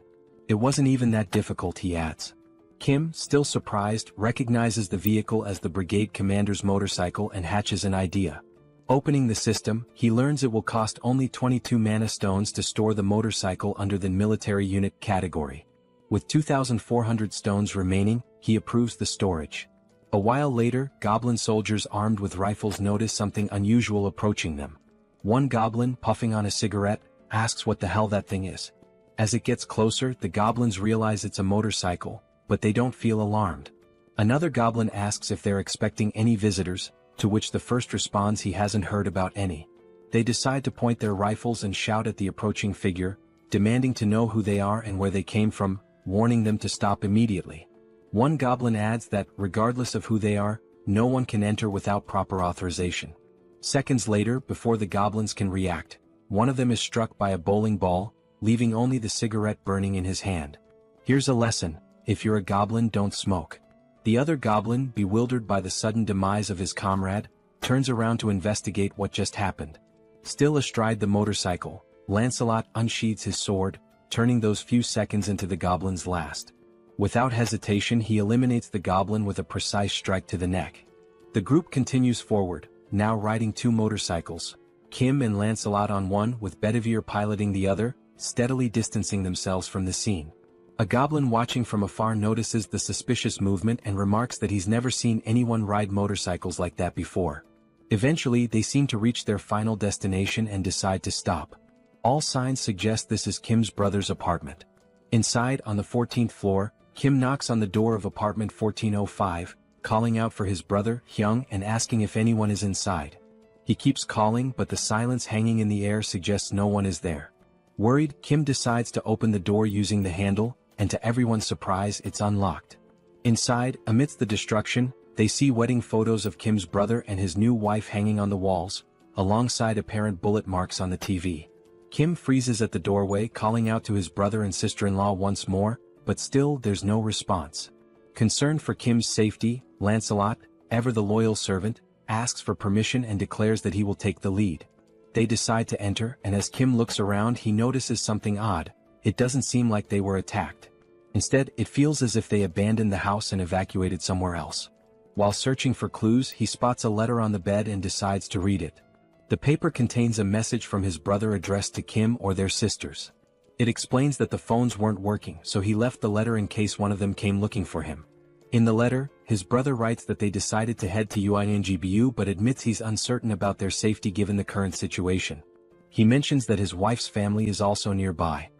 It wasn't even that difficult, he adds. Kim, still surprised, recognizes the vehicle as the brigade commander's motorcycle and hatches an idea. Opening the system, he learns it will cost only 22 mana stones to store the motorcycle under the military unit category. With 2,400 stones remaining, he approves the storage. A while later, goblin soldiers armed with rifles notice something unusual approaching them. One goblin, puffing on a cigarette, asks what the hell that thing is. As it gets closer, the goblins realize it's a motorcycle, but they don't feel alarmed. Another goblin asks if they're expecting any visitors, to which the first responds he hasn't heard about any. They decide to point their rifles and shout at the approaching figure, demanding to know who they are and where they came from, warning them to stop immediately. One goblin adds that, regardless of who they are, no one can enter without proper authorization. Seconds later, before the goblins can react, one of them is struck by a bowling ball, leaving only the cigarette burning in his hand. Here's a lesson: if you're a goblin, don't smoke. The other goblin, bewildered by the sudden demise of his comrade, turns around to investigate what just happened. Still astride the motorcycle, Lancelot unsheathes his sword, turning those few seconds into the goblin's last. Without hesitation, he eliminates the goblin with a precise strike to the neck. The group continues forward, now riding two motorcycles, Kim and Lancelot on one with Bedivere piloting the other, steadily distancing themselves from the scene. A goblin watching from afar notices the suspicious movement and remarks that he's never seen anyone ride motorcycles like that before. Eventually, they seem to reach their final destination and decide to stop. All signs suggest this is Kim's brother's apartment. Inside, on the 14th floor, Kim knocks on the door of apartment 1405, calling out for his brother, Hyung, and asking if anyone is inside. He keeps calling, but the silence hanging in the air suggests no one is there. Worried, Kim decides to open the door using the handle, and to everyone's surprise, it's unlocked. Inside, amidst the destruction, they see wedding photos of Kim's brother and his new wife hanging on the walls, alongside apparent bullet marks on the TV. Kim freezes at the doorway, calling out to his brother and sister-in-law once more, but still there's no response. Concerned for Kim's safety, Lancelot, ever the loyal servant, asks for permission and declares that he will take the lead. They decide to enter, and as Kim looks around, he notices something odd. It doesn't seem like they were attacked. Instead, it feels as if they abandoned the house and evacuated somewhere else. While searching for clues, he spots a letter on the bed and decides to read it. The paper contains a message from his brother addressed to Kim or their sisters. It explains that the phones weren't working, so he left the letter in case one of them came looking for him. In the letter, his brother writes that they decided to head to UINGBU but admits he's uncertain about their safety given the current situation. He mentions that his wife's family is also nearby.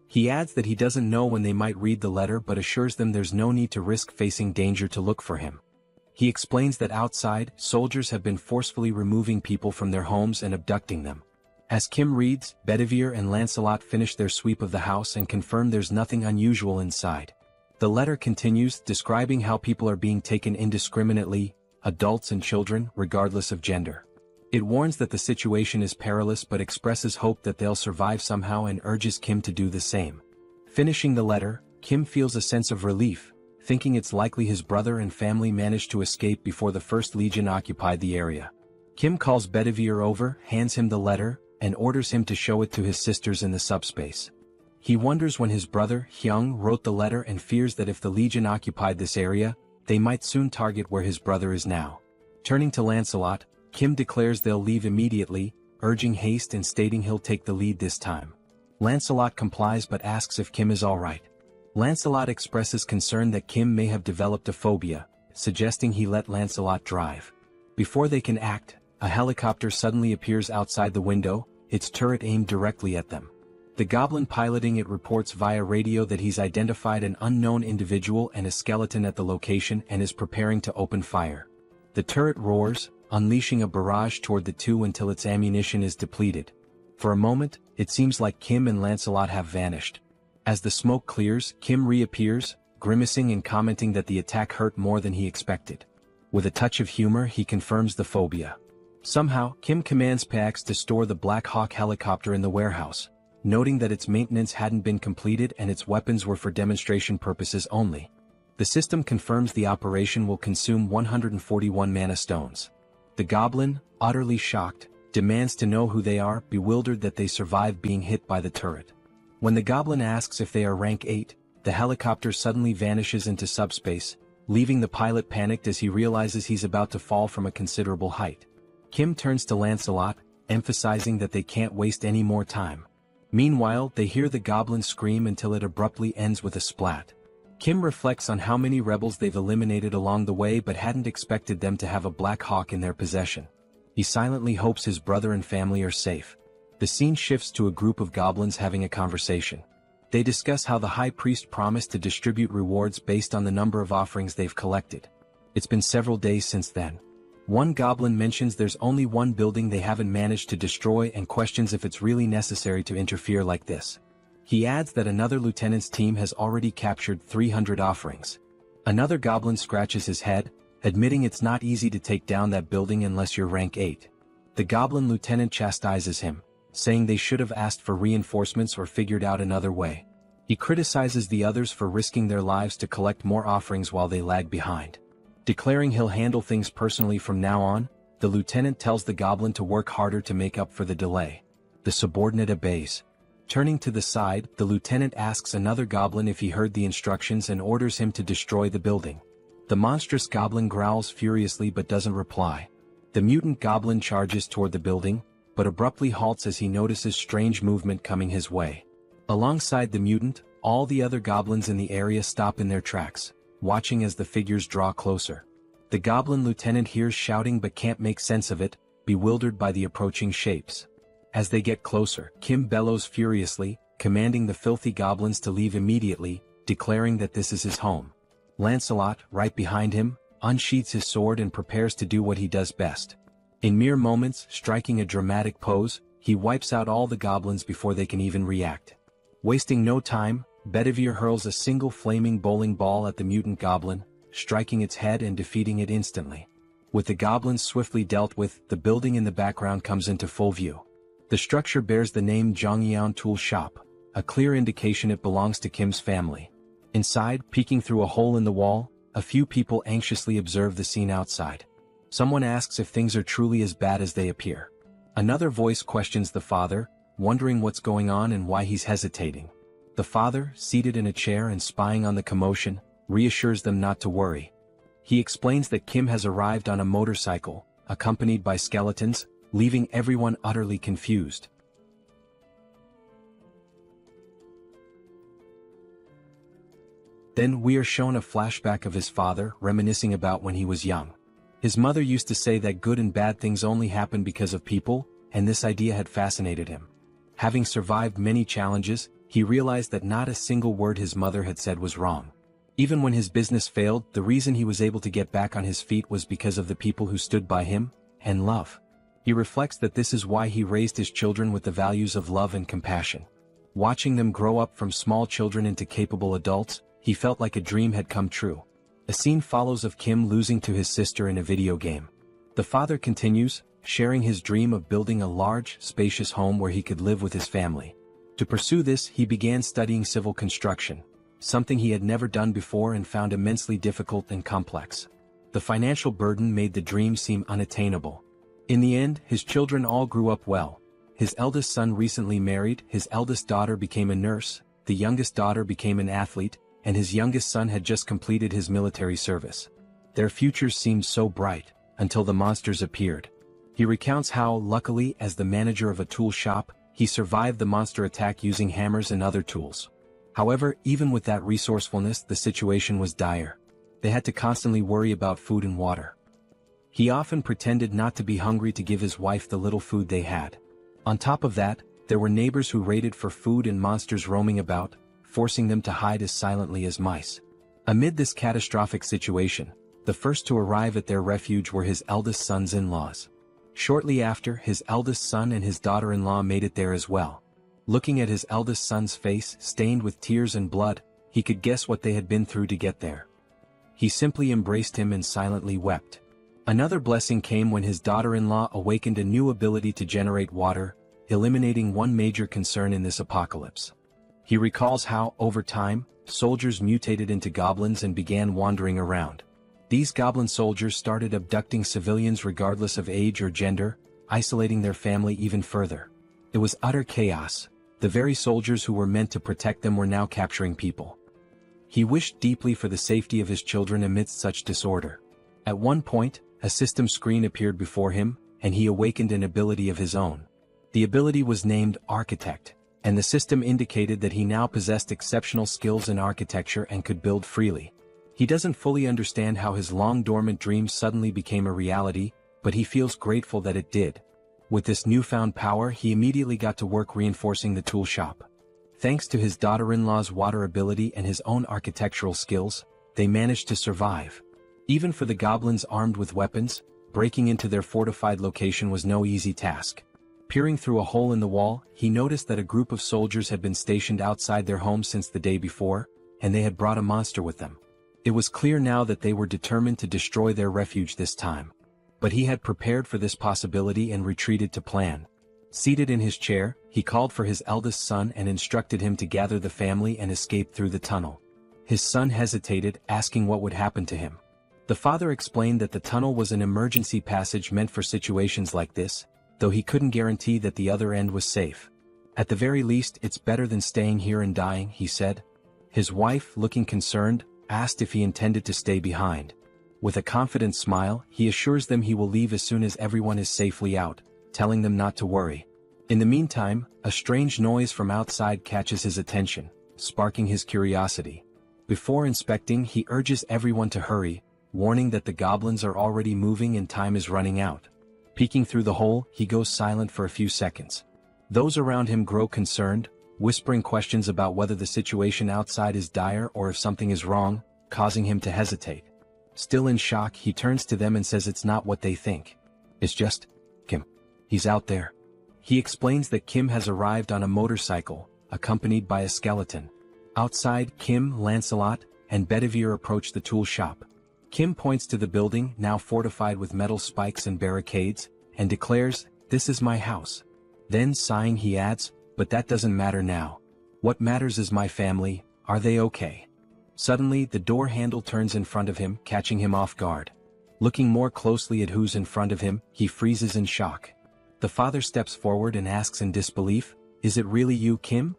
He adds that he doesn't know when they might read the letter but assures them there's no need to risk facing danger to look for him. He explains that outside, soldiers have been forcefully removing people from their homes and abducting them. As Kim reads, Bedivere and Lancelot finish their sweep of the house and confirm there's nothing unusual inside. The letter continues, describing how people are being taken indiscriminately, adults and children, regardless of gender. It warns that the situation is perilous but expresses hope that they'll survive somehow and urges Kim to do the same. Finishing the letter, Kim feels a sense of relief, thinking it's likely his brother and family managed to escape before the First Legion occupied the area. Kim calls Bedivere over, hands him the letter, and orders him to show it to his sisters in the subspace. He wonders when his brother, Hyung, wrote the letter and fears that if the Legion occupied this area, they might soon target where his brother is now. Turning to Lancelot, Kim declares they'll leave immediately, urging haste and stating he'll take the lead this time. Lancelot complies but asks if Kim is alright. Lancelot expresses concern that Kim may have developed a phobia, suggesting he let Lancelot drive. Before they can act, a helicopter suddenly appears outside the window, its turret aimed directly at them. The goblin piloting it reports via radio that he's identified an unknown individual and a skeleton at the location and is preparing to open fire. The turret roars, unleashing a barrage toward the two until its ammunition is depleted. For a moment, it seems like Kim and Lancelot have vanished. As the smoke clears, Kim reappears, grimacing and commenting that the attack hurt more than he expected. With a touch of humor, he confirms the phobia. Somehow, Kim commands Pax to store the Black Hawk helicopter in the warehouse, noting that its maintenance hadn't been completed and its weapons were for demonstration purposes only. The system confirms the operation will consume 141 mana stones. The goblin, utterly shocked, demands to know who they are, bewildered that they survived being hit by the turret. When the goblin asks if they are rank 8, the helicopter suddenly vanishes into subspace, leaving the pilot panicked as he realizes he's about to fall from a considerable height. Kim turns to Lancelot, emphasizing that they can't waste any more time. Meanwhile, they hear the goblin scream until it abruptly ends with a splat. Kim reflects on how many rebels they've eliminated along the way but hadn't expected them to have a Black Hawk in their possession. He silently hopes his brother and family are safe. The scene shifts to a group of goblins having a conversation. They discuss how the high priest promised to distribute rewards based on the number of offerings they've collected. It's been several days since then. One goblin mentions there's only one building they haven't managed to destroy and questions if it's really necessary to interfere like this. He adds that another lieutenant's team has already captured 300 offerings. Another goblin scratches his head, admitting it's not easy to take down that building unless you're rank 8. The goblin lieutenant chastises him, saying they should have asked for reinforcements or figured out another way. He criticizes the others for risking their lives to collect more offerings while they lag behind. Declaring he'll handle things personally from now on, the lieutenant tells the goblin to work harder to make up for the delay. The subordinate obeys. Turning to the side, the lieutenant asks another goblin if he heard the instructions and orders him to destroy the building. The monstrous goblin growls furiously but doesn't reply. The mutant goblin charges toward the building, but abruptly halts as he notices strange movement coming his way. Alongside the mutant, all the other goblins in the area stop in their tracks, watching as the figures draw closer. The goblin lieutenant hears shouting but can't make sense of it, bewildered by the approaching shapes. As they get closer, Kim bellows furiously, commanding the filthy goblins to leave immediately, declaring that this is his home. Lancelot, right behind him, unsheathes his sword and prepares to do what he does best. In mere moments, striking a dramatic pose, he wipes out all the goblins before they can even react. Wasting no time, Bedivere hurls a single flaming bowling ball at the mutant goblin, striking its head and defeating it instantly. With the goblins swiftly dealt with, the building in the background comes into full view. The structure bears the name Jeong-gyeom Tool Shop, a clear indication it belongs to Kim's family. Inside, peeking through a hole in the wall, a few people anxiously observe the scene outside. Someone asks if things are truly as bad as they appear. Another voice questions the father, wondering what's going on and why he's hesitating. The father, seated in a chair and spying on the commotion, reassures them not to worry. He explains that Kim has arrived on a motorcycle, accompanied by skeletons, leaving everyone utterly confused. Then we are shown a flashback of his father, reminiscing about when he was young. His mother used to say that good and bad things only happen because of people, and this idea had fascinated him. Having survived many challenges, he realized that not a single word his mother had said was wrong. Even when his business failed, the reason he was able to get back on his feet was because of the people who stood by him, and love. He reflects that this is why he raised his children with the values of love and compassion. Watching them grow up from small children into capable adults, he felt like a dream had come true. A scene follows of Kim losing to his sister in a video game. The father continues, sharing his dream of building a large, spacious home where he could live with his family. To pursue this, he began studying civil construction, something he had never done before and found immensely difficult and complex. The financial burden made the dream seem unattainable. In the end, his children all grew up well. His eldest son recently married, his eldest daughter became a nurse, the youngest daughter became an athlete, and his youngest son had just completed his military service. Their futures seemed so bright, until the monsters appeared. He recounts how, luckily, as the manager of a tool shop, he survived the monster attack using hammers and other tools. However, even with that resourcefulness, the situation was dire. They had to constantly worry about food and water. He often pretended not to be hungry to give his wife the little food they had. On top of that, there were neighbors who raided for food and monsters roaming about, forcing them to hide as silently as mice. Amid this catastrophic situation, the first to arrive at their refuge were his eldest son's in-laws. Shortly after, his eldest son and his daughter-in-law made it there as well. Looking at his eldest son's face, stained with tears and blood, he could guess what they had been through to get there. He simply embraced him and silently wept. Another blessing came when his daughter-in-law awakened a new ability to generate water, eliminating one major concern in this apocalypse. He recalls how, over time, soldiers mutated into goblins and began wandering around. These goblin soldiers started abducting civilians regardless of age or gender, isolating their family even further. It was utter chaos. The very soldiers who were meant to protect them were now capturing people. He wished deeply for the safety of his children amidst such disorder. At one point, a system screen appeared before him, and he awakened an ability of his own. The ability was named Architect, and the system indicated that he now possessed exceptional skills in architecture and could build freely. He doesn't fully understand how his long-dormant dream suddenly became a reality, but he feels grateful that it did. With this newfound power, he immediately got to work reinforcing the tool shop. Thanks to his daughter-in-law's water ability and his own architectural skills, they managed to survive. Even for the goblins armed with weapons, breaking into their fortified location was no easy task. Peering through a hole in the wall, he noticed that a group of soldiers had been stationed outside their home since the day before, and they had brought a monster with them. It was clear now that they were determined to destroy their refuge this time. But he had prepared for this possibility and retreated to plan. Seated in his chair, he called for his eldest son and instructed him to gather the family and escape through the tunnel. His son hesitated, asking what would happen to him. The father explained that the tunnel was an emergency passage meant for situations like this, though he couldn't guarantee that the other end was safe. At the very least, it's better than staying here and dying, he said. His wife, looking concerned, asked if he intended to stay behind. With a confident smile, he assures them he will leave as soon as everyone is safely out, telling them not to worry. In the meantime, a strange noise from outside catches his attention, sparking his curiosity. Before inspecting, he urges everyone to hurry, warning that the goblins are already moving and time is running out. Peeking through the hole, he goes silent for a few seconds. Those around him grow concerned, whispering questions about whether the situation outside is dire or if something is wrong, causing him to hesitate. Still in shock, he turns to them and says it's not what they think. It's just Kim. He's out there. He explains that Kim has arrived on a motorcycle, accompanied by a skeleton. Outside, Kim, Lancelot, and Bedivere approach the tool shop. Kim points to the building, now fortified with metal spikes and barricades, and declares, "This is my house." Then, sighing, he adds, "But that doesn't matter now. What matters is my family. Are they okay?" Suddenly, the door handle turns in front of him, catching him off guard. Looking more closely at who's in front of him, he freezes in shock. The father steps forward and asks in disbelief, "Is it really you, Kim?"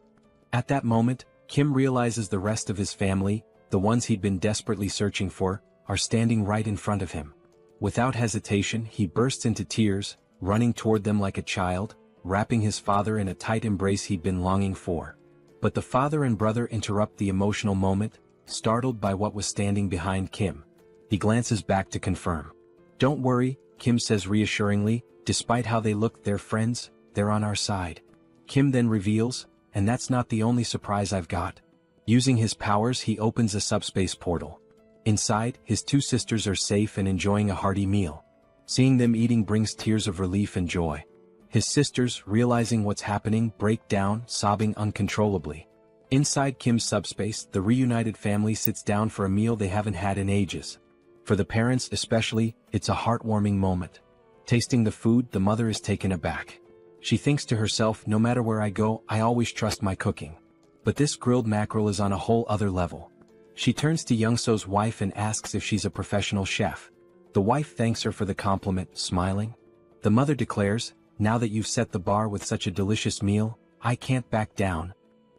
At that moment, Kim realizes the rest of his family, the ones he'd been desperately searching for, are standing right in front of him. Without hesitation, he bursts into tears, running toward them like a child, wrapping his father in a tight embrace he'd been longing for. But the father and brother interrupt the emotional moment, startled by what was standing behind Kim. He glances back to confirm. "Don't worry," Kim says reassuringly, "despite how they look, they're friends, they're on our side." Kim then reveals, "And that's not the only surprise I've got." Using his powers, he opens a subspace portal. Inside, his two sisters are safe and enjoying a hearty meal. Seeing them eating brings tears of relief and joy. His sisters, realizing what's happening, break down, sobbing uncontrollably. Inside Kim's subspace, the reunited family sits down for a meal they haven't had in ages. For the parents especially, it's a heartwarming moment. Tasting the food, the mother is taken aback. She thinks to herself, no matter where I go, I always trust my cooking. But this grilled mackerel is on a whole other level. She turns to Young-so's wife and asks if she's a professional chef. The wife thanks her for the compliment, smiling. The mother declares, now that you've set the bar with such a delicious meal, I can't back down.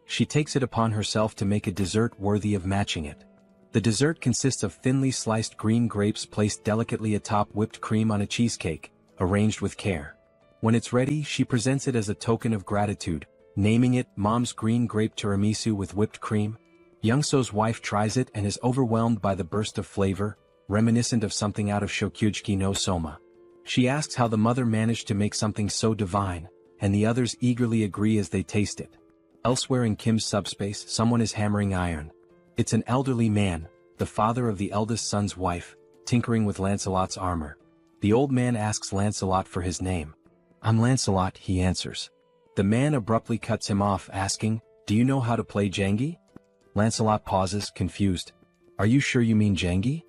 She takes it upon herself to make a dessert worthy of matching it. The dessert consists of thinly sliced green grapes placed delicately atop whipped cream on a cheesecake, arranged with care. When it's ready, she presents it as a token of gratitude, naming it Mom's Green Grape Tiramisu with whipped cream. Young-so's wife tries it and is overwhelmed by the burst of flavor, reminiscent of something out of Shokyuji no Soma. She asks how the mother managed to make something so divine, and the others eagerly agree as they taste it. Elsewhere in Kim's subspace, someone is hammering iron. It's an elderly man, the father of the eldest son's wife, tinkering with Lancelot's armor. The old man asks Lancelot for his name. I'm Lancelot, he answers. The man abruptly cuts him off, asking, do you know how to play Jengi? Lancelot pauses, confused. Are you sure you mean Jengi?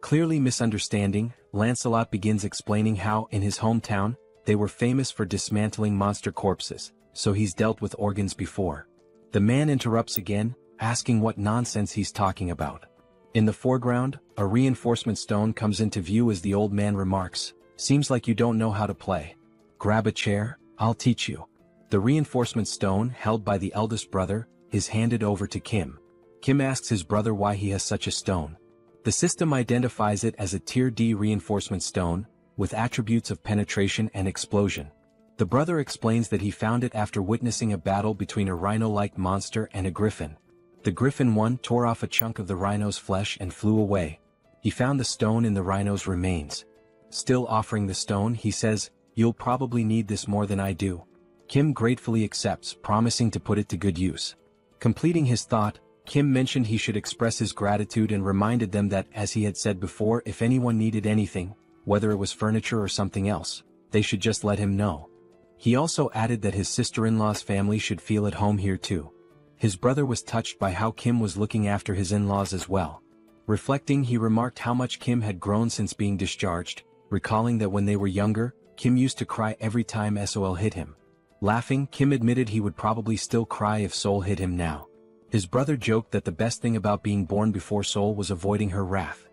Clearly misunderstanding, Lancelot begins explaining how, in his hometown, they were famous for dismantling monster corpses, so he's dealt with organs before. The man interrupts again, asking what nonsense he's talking about. In the foreground, a reinforcement stone comes into view as the old man remarks, seems like you don't know how to play. Grab a chair, I'll teach you. The reinforcement stone, held by the eldest brother, is handed over to Kim. Kim asks his brother why he has such a stone. The system identifies it as a Tier D reinforcement stone, with attributes of penetration and explosion. The brother explains that he found it after witnessing a battle between a rhino-like monster and a griffin. The griffin one tore off a chunk of the rhino's flesh and flew away. He found the stone in the rhino's remains. Still offering the stone, he says, you'll probably need this more than I do. Kim gratefully accepts, promising to put it to good use. Completing his thought, Kim mentioned he should express his gratitude and reminded them that, as he had said before, if anyone needed anything, whether it was furniture or something else, they should just let him know. He also added that his sister-in-law's family should feel at home here too. His brother was touched by how Kim was looking after his in-laws as well. Reflecting, he remarked how much Kim had grown since being discharged, recalling that when they were younger, Kim used to cry every time Seoul hit him. Laughing, Kim admitted he would probably still cry if Seoul hit him now. His brother joked that the best thing about being born before Seoul was avoiding her wrath.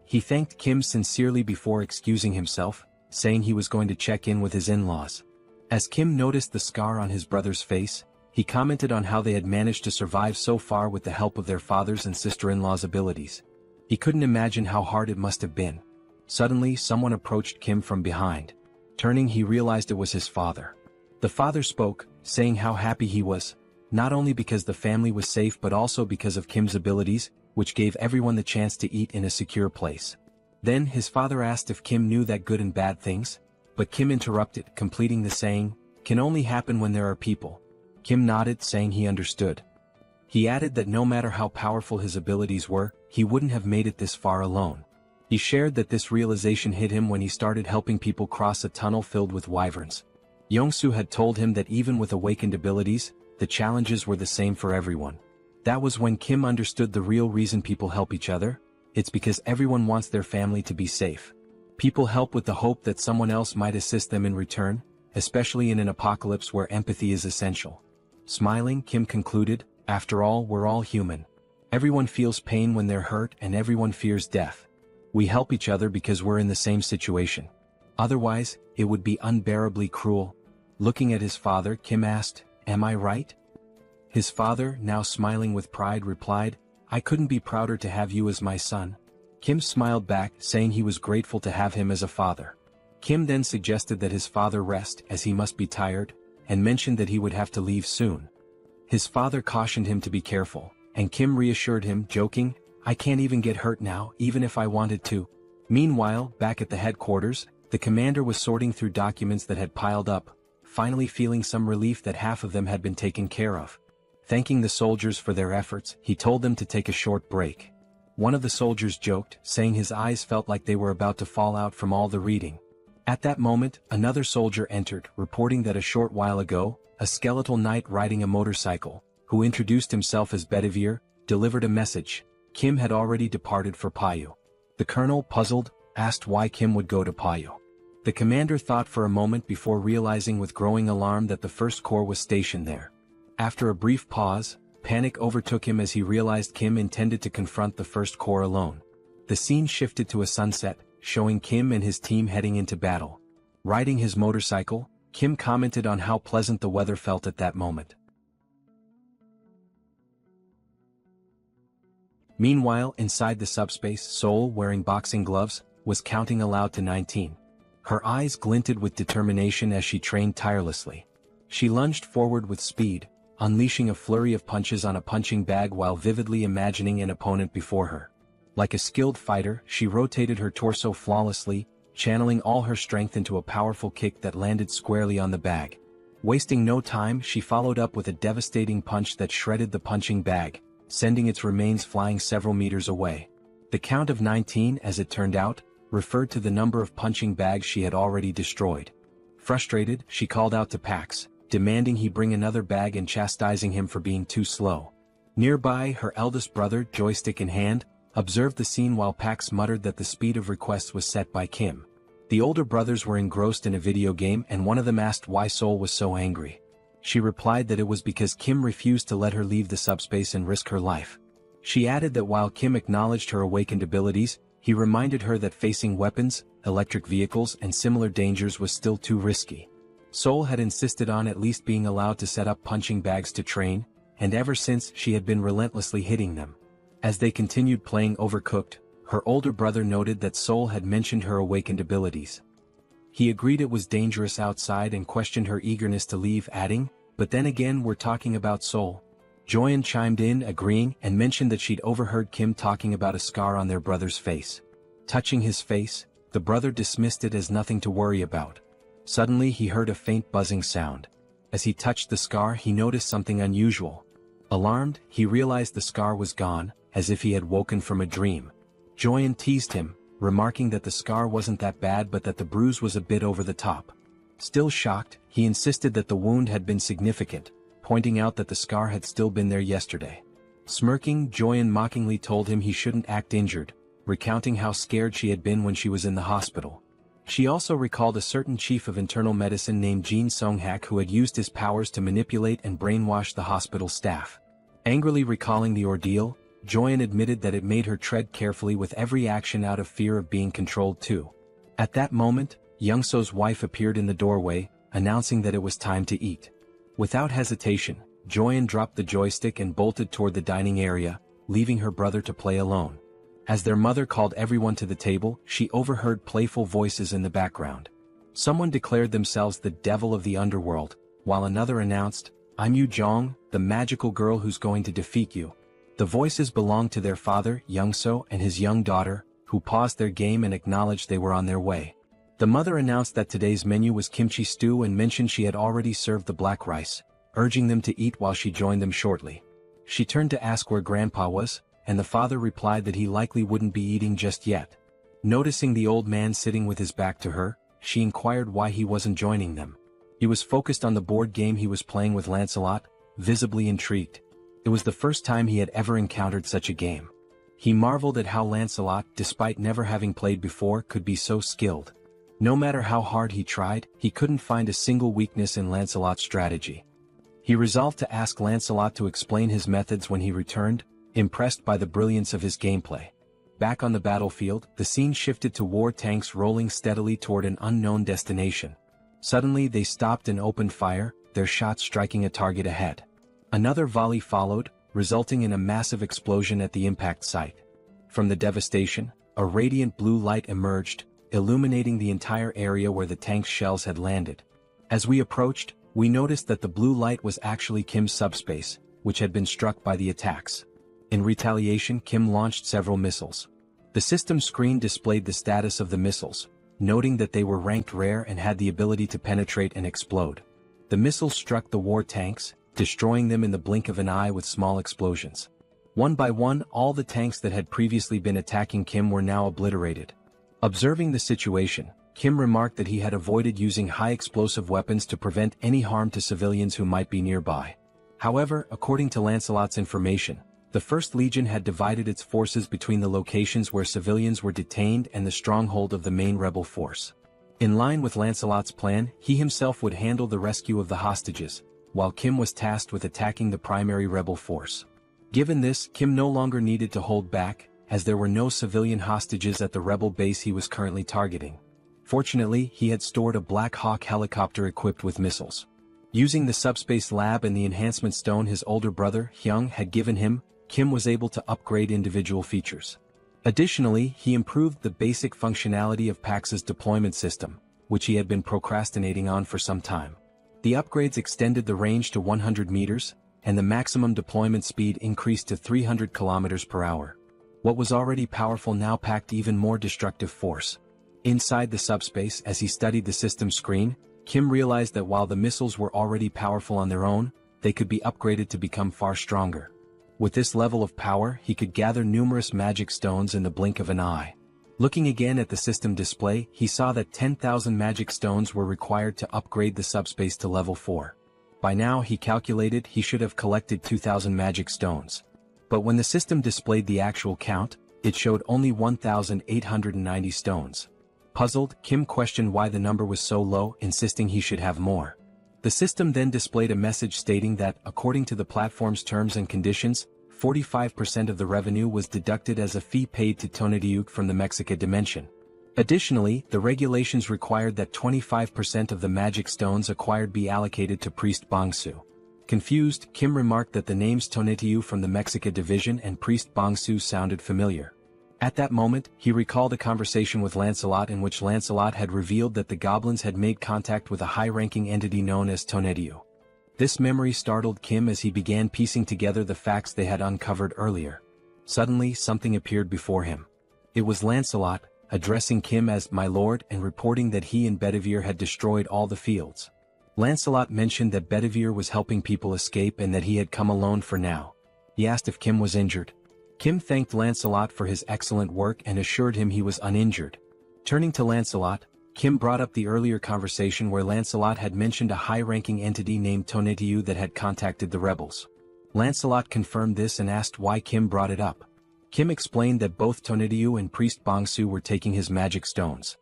He thanked Kim sincerely before excusing himself, saying he was going to check in with his in-laws. As Kim noticed the scar on his brother's face, he commented on how they had managed to survive so far with the help of their father's and sister-in-law's abilities. He couldn't imagine how hard it must have been. Suddenly, someone approached Kim from behind. Turning, he realized it was his father. The father spoke, saying how happy he was, not only because the family was safe but also because of Kim's abilities, which gave everyone the chance to eat in a secure place. Then his father asked if Kim knew that good and bad things, but Kim interrupted, completing the saying, can only happen when there are people. Kim nodded, saying he understood. He added that no matter how powerful his abilities were, he wouldn't have made it this far alone. He shared that this realization hit him when he started helping people cross a tunnel filled with wyverns. Young-soo had told him that even with awakened abilities, the challenges were the same for everyone. That was when Kim understood the real reason people help each other. It's because everyone wants their family to be safe. People help with the hope that someone else might assist them in return, especially in an apocalypse where empathy is essential. Smiling, Kim concluded, after all, we're all human. Everyone feels pain when they're hurt and everyone fears death. We help each other because we're in the same situation. Otherwise, it would be unbearably cruel. Looking at his father, Kim asked, am I right? His father, now smiling with pride, replied, I couldn't be prouder to have you as my son. Kim smiled back, saying he was grateful to have him as a father. Kim then suggested that his father rest, as he must be tired, and mentioned that he would have to leave soon. His father cautioned him to be careful, and Kim reassured him, joking, I can't even get hurt now, even if I wanted to. Meanwhile, back at the headquarters, the commander was sorting through documents that had piled up, finally feeling some relief that half of them had been taken care of. Thanking the soldiers for their efforts, he told them to take a short break. One of the soldiers joked, saying his eyes felt like they were about to fall out from all the reading. At that moment, another soldier entered, reporting that a short while ago, a skeletal knight riding a motorcycle, who introduced himself as Bedivere, delivered a message. Kim had already departed for Payu. The colonel, puzzled, asked why Kim would go to Payu. The commander thought for a moment before realizing with growing alarm that the First Corps was stationed there. After a brief pause, panic overtook him as he realized Kim intended to confront the First Corps alone. The scene shifted to a sunset, showing Kim and his team heading into battle. Riding his motorcycle, Kim commented on how pleasant the weather felt at that moment. Meanwhile, inside the subspace, Seoul, wearing boxing gloves, was counting aloud to 19. Her eyes glinted with determination as she trained tirelessly. She lunged forward with speed, unleashing a flurry of punches on a punching bag while vividly imagining an opponent before her. Like a skilled fighter, she rotated her torso flawlessly, channeling all her strength into a powerful kick that landed squarely on the bag. Wasting no time, she followed up with a devastating punch that shredded the punching bag, sending its remains flying several meters away. The count of 19, as it turned out, referred to the number of punching bags she had already destroyed. Frustrated, she called out to Pax, demanding he bring another bag and chastising him for being too slow. Nearby, her eldest brother, joystick in hand, observed the scene while Pax muttered that the speed of requests was set by Kim. The older brothers were engrossed in a video game and one of them asked why Seoul was so angry. She replied that it was because Kim refused to let her leave the subspace and risk her life. She added that while Kim acknowledged her awakened abilities, he reminded her that facing weapons, electric vehicles and similar dangers was still too risky. Seoul had insisted on at least being allowed to set up punching bags to train, and ever since she had been relentlessly hitting them. As they continued playing Overcooked, her older brother noted that Seoul had mentioned her awakened abilities. He agreed it was dangerous outside and questioned her eagerness to leave, adding, "But then again, we're talking about Seoul." Joyeon chimed in, agreeing, and mentioned that she'd overheard Kim talking about a scar on their brother's face. Touching his face, the brother dismissed it as nothing to worry about. Suddenly he heard a faint buzzing sound. As he touched the scar, he noticed something unusual. Alarmed, he realized the scar was gone, as if he had woken from a dream. Joyeon teased him, remarking that the scar wasn't that bad but that the bruise was a bit over the top. Still shocked, he insisted that the wound had been significant, pointing out that the scar had still been there yesterday. Smirking, Joyeon mockingly told him he shouldn't act injured, recounting how scared she had been when she was in the hospital. She also recalled a certain chief of internal medicine named Jin Sung-hak who had used his powers to manipulate and brainwash the hospital staff. Angrily recalling the ordeal, Joyeon admitted that it made her tread carefully with every action out of fear of being controlled too. At that moment, Young-so's wife appeared in the doorway, announcing that it was time to eat. Without hesitation, Joyeon dropped the joystick and bolted toward the dining area, leaving her brother to play alone. As their mother called everyone to the table, she overheard playful voices in the background. Someone declared themselves the devil of the underworld, while another announced, "I'm Yu Jong, the magical girl who's going to defeat you." The voices belonged to their father, Young-so, and his young daughter, who paused their game and acknowledged they were on their way. The mother announced that today's menu was kimchi stew and mentioned she had already served the black rice, urging them to eat while she joined them shortly. She turned to ask where Grandpa was, and the father replied that he likely wouldn't be eating just yet. Noticing the old man sitting with his back to her, she inquired why he wasn't joining them. He was focused on the board game he was playing with Lancelot, visibly intrigued. It was the first time he had ever encountered such a game. He marveled at how Lancelot, despite never having played before, could be so skilled. No matter how hard he tried, he couldn't find a single weakness in Lancelot's strategy. He resolved to ask Lancelot to explain his methods when he returned, impressed by the brilliance of his gameplay. Back on the battlefield, the scene shifted to war tanks rolling steadily toward an unknown destination. Suddenly they stopped and opened fire, their shots striking a target ahead. Another volley followed, resulting in a massive explosion at the impact site. From the devastation, a radiant blue light emerged, illuminating the entire area where the tank's shells had landed. As we approached, we noticed that the blue light was actually Kim's subspace, which had been struck by the attacks. In retaliation, Kim launched several missiles. The system screen displayed the status of the missiles, noting that they were ranked rare and had the ability to penetrate and explode. The missiles struck the war tanks, destroying them in the blink of an eye with small explosions. One by one, all the tanks that had previously been attacking Kim were now obliterated. Observing the situation, Kim remarked that he had avoided using high explosive weapons to prevent any harm to civilians who might be nearby. However, according to Lancelot's information, the First Legion had divided its forces between the locations where civilians were detained and the stronghold of the main rebel force. In line with Lancelot's plan, he himself would handle the rescue of the hostages, while Kim was tasked with attacking the primary rebel force. Given this, Kim no longer needed to hold back, as there were no civilian hostages at the rebel base he was currently targeting. Fortunately, he had stored a Black Hawk helicopter equipped with missiles. Using the Subspace lab and the enhancement stone his older brother, Hyung, had given him, Kim was able to upgrade individual features. Additionally, he improved the basic functionality of Pax's deployment system, which he had been procrastinating on for some time. The upgrades extended the range to 100 meters, and the maximum deployment speed increased to 300 kilometers per hour. What was already powerful now packed even more destructive force. Inside the Subspace, as he studied the system screen, Kim realized that while the missiles were already powerful on their own, they could be upgraded to become far stronger. With this level of power, he could gather numerous magic stones in the blink of an eye. Looking again at the system display, he saw that 10,000 magic stones were required to upgrade the Subspace to level 4. By now, he calculated he should have collected 2,000 magic stones. But when the system displayed the actual count, it showed only 1,890 stones. Puzzled, Kim questioned why the number was so low, insisting he should have more. The system then displayed a message stating that, according to the platform's terms and conditions, 45% of the revenue was deducted as a fee paid to Tonatiuh from the Mexica dimension. Additionally, the regulations required that 25% of the magic stones acquired be allocated to Priest Bongsu. Confused, Kim remarked that the names Tonatiuh from the Mexica division and Priest Bongsu sounded familiar. At that moment, he recalled a conversation with Lancelot in which Lancelot had revealed that the goblins had made contact with a high-ranking entity known as Tonatiuh. This memory startled Kim as he began piecing together the facts they had uncovered earlier. Suddenly, something appeared before him. It was Lancelot, addressing Kim as "my lord" and reporting that he and Bedivere had destroyed all the fields. Lancelot mentioned that Bedivere was helping people escape and that he had come alone for now. He asked if Kim was injured. Kim thanked Lancelot for his excellent work and assured him he was uninjured. Turning to Lancelot, Kim brought up the earlier conversation where Lancelot had mentioned a high-ranking entity named Tonatiuh that had contacted the rebels. Lancelot confirmed this and asked why Kim brought it up. Kim explained that both Tonatiuh and Priest Bongsu were taking his magic stones.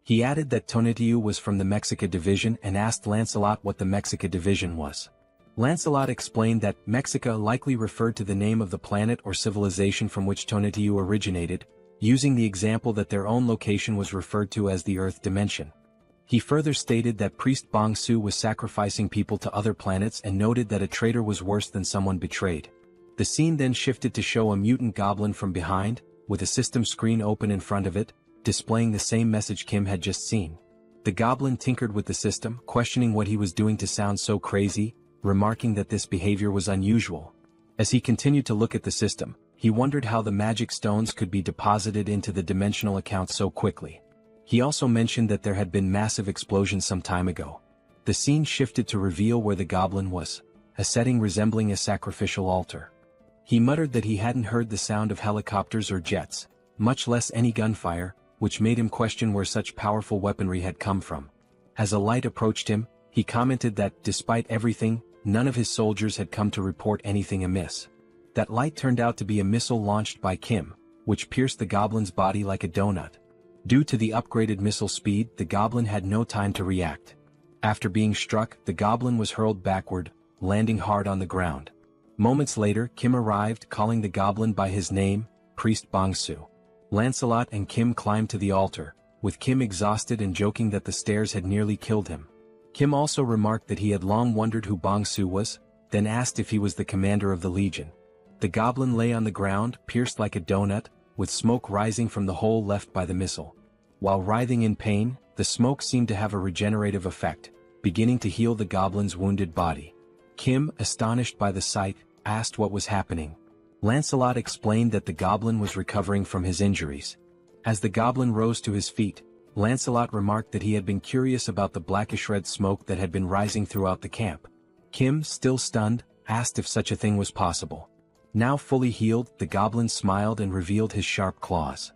He added that Tonatiuh was from the Mexica division and asked Lancelot what the Mexica division was. Lancelot explained that Mexica likely referred to the name of the planet or civilization from which Tonatiuh originated, using the example that their own location was referred to as the Earth dimension. He further stated that Priest Bongsu was sacrificing people to other planets and noted that a traitor was worse than someone betrayed. The scene then shifted to show a mutant goblin from behind, with a system screen open in front of it, displaying the same message Kim had just seen. The goblin tinkered with the system, questioning what he was doing to sound so crazy, remarking that this behavior was unusual. As he continued to look at the system, he wondered how the magic stones could be deposited into the dimensional account so quickly. He also mentioned that there had been massive explosions some time ago. The scene shifted to reveal where the goblin was, a setting resembling a sacrificial altar. He muttered that he hadn't heard the sound of helicopters or jets, much less any gunfire, which made him question where such powerful weaponry had come from. As a light approached him, he commented that, despite everything, none of his soldiers had come to report anything amiss. That light turned out to be a missile launched by Kim, which pierced the goblin's body like a donut. Due to the upgraded missile speed, the goblin had no time to react. After being struck, the goblin was hurled backward, landing hard on the ground. Moments later, Kim arrived, calling the goblin by his name, Priest Bongsu. Lancelot and Kim climbed to the altar, with Kim exhausted and joking that the stairs had nearly killed him. Kim also remarked that he had long wondered who Bongsu was, then asked if he was the commander of the Legion. The goblin lay on the ground, pierced like a donut, with smoke rising from the hole left by the missile. While writhing in pain, the smoke seemed to have a regenerative effect, beginning to heal the goblin's wounded body. Kim, astonished by the sight, asked what was happening. Lancelot explained that the goblin was recovering from his injuries. As the goblin rose to his feet, Lancelot remarked that he had been curious about the blackish red smoke that had been rising throughout the camp. Kim, still stunned, asked if such a thing was possible. Now fully healed, the goblin smiled and revealed his sharp claws.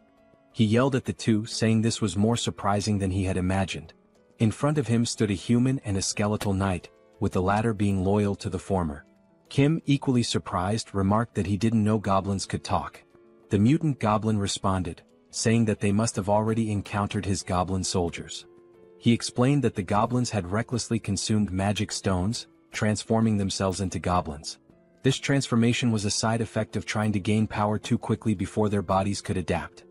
He yelled at the two, saying this was more surprising than he had imagined. In front of him stood a human and a skeletal knight, with the latter being loyal to the former. Kim, equally surprised, remarked that he didn't know goblins could talk. The mutant goblin responded, saying that they must have already encountered his goblin soldiers. He explained that the goblins had recklessly consumed magic stones, transforming themselves into goblins. This transformation was a side effect of trying to gain power too quickly before their bodies could adapt.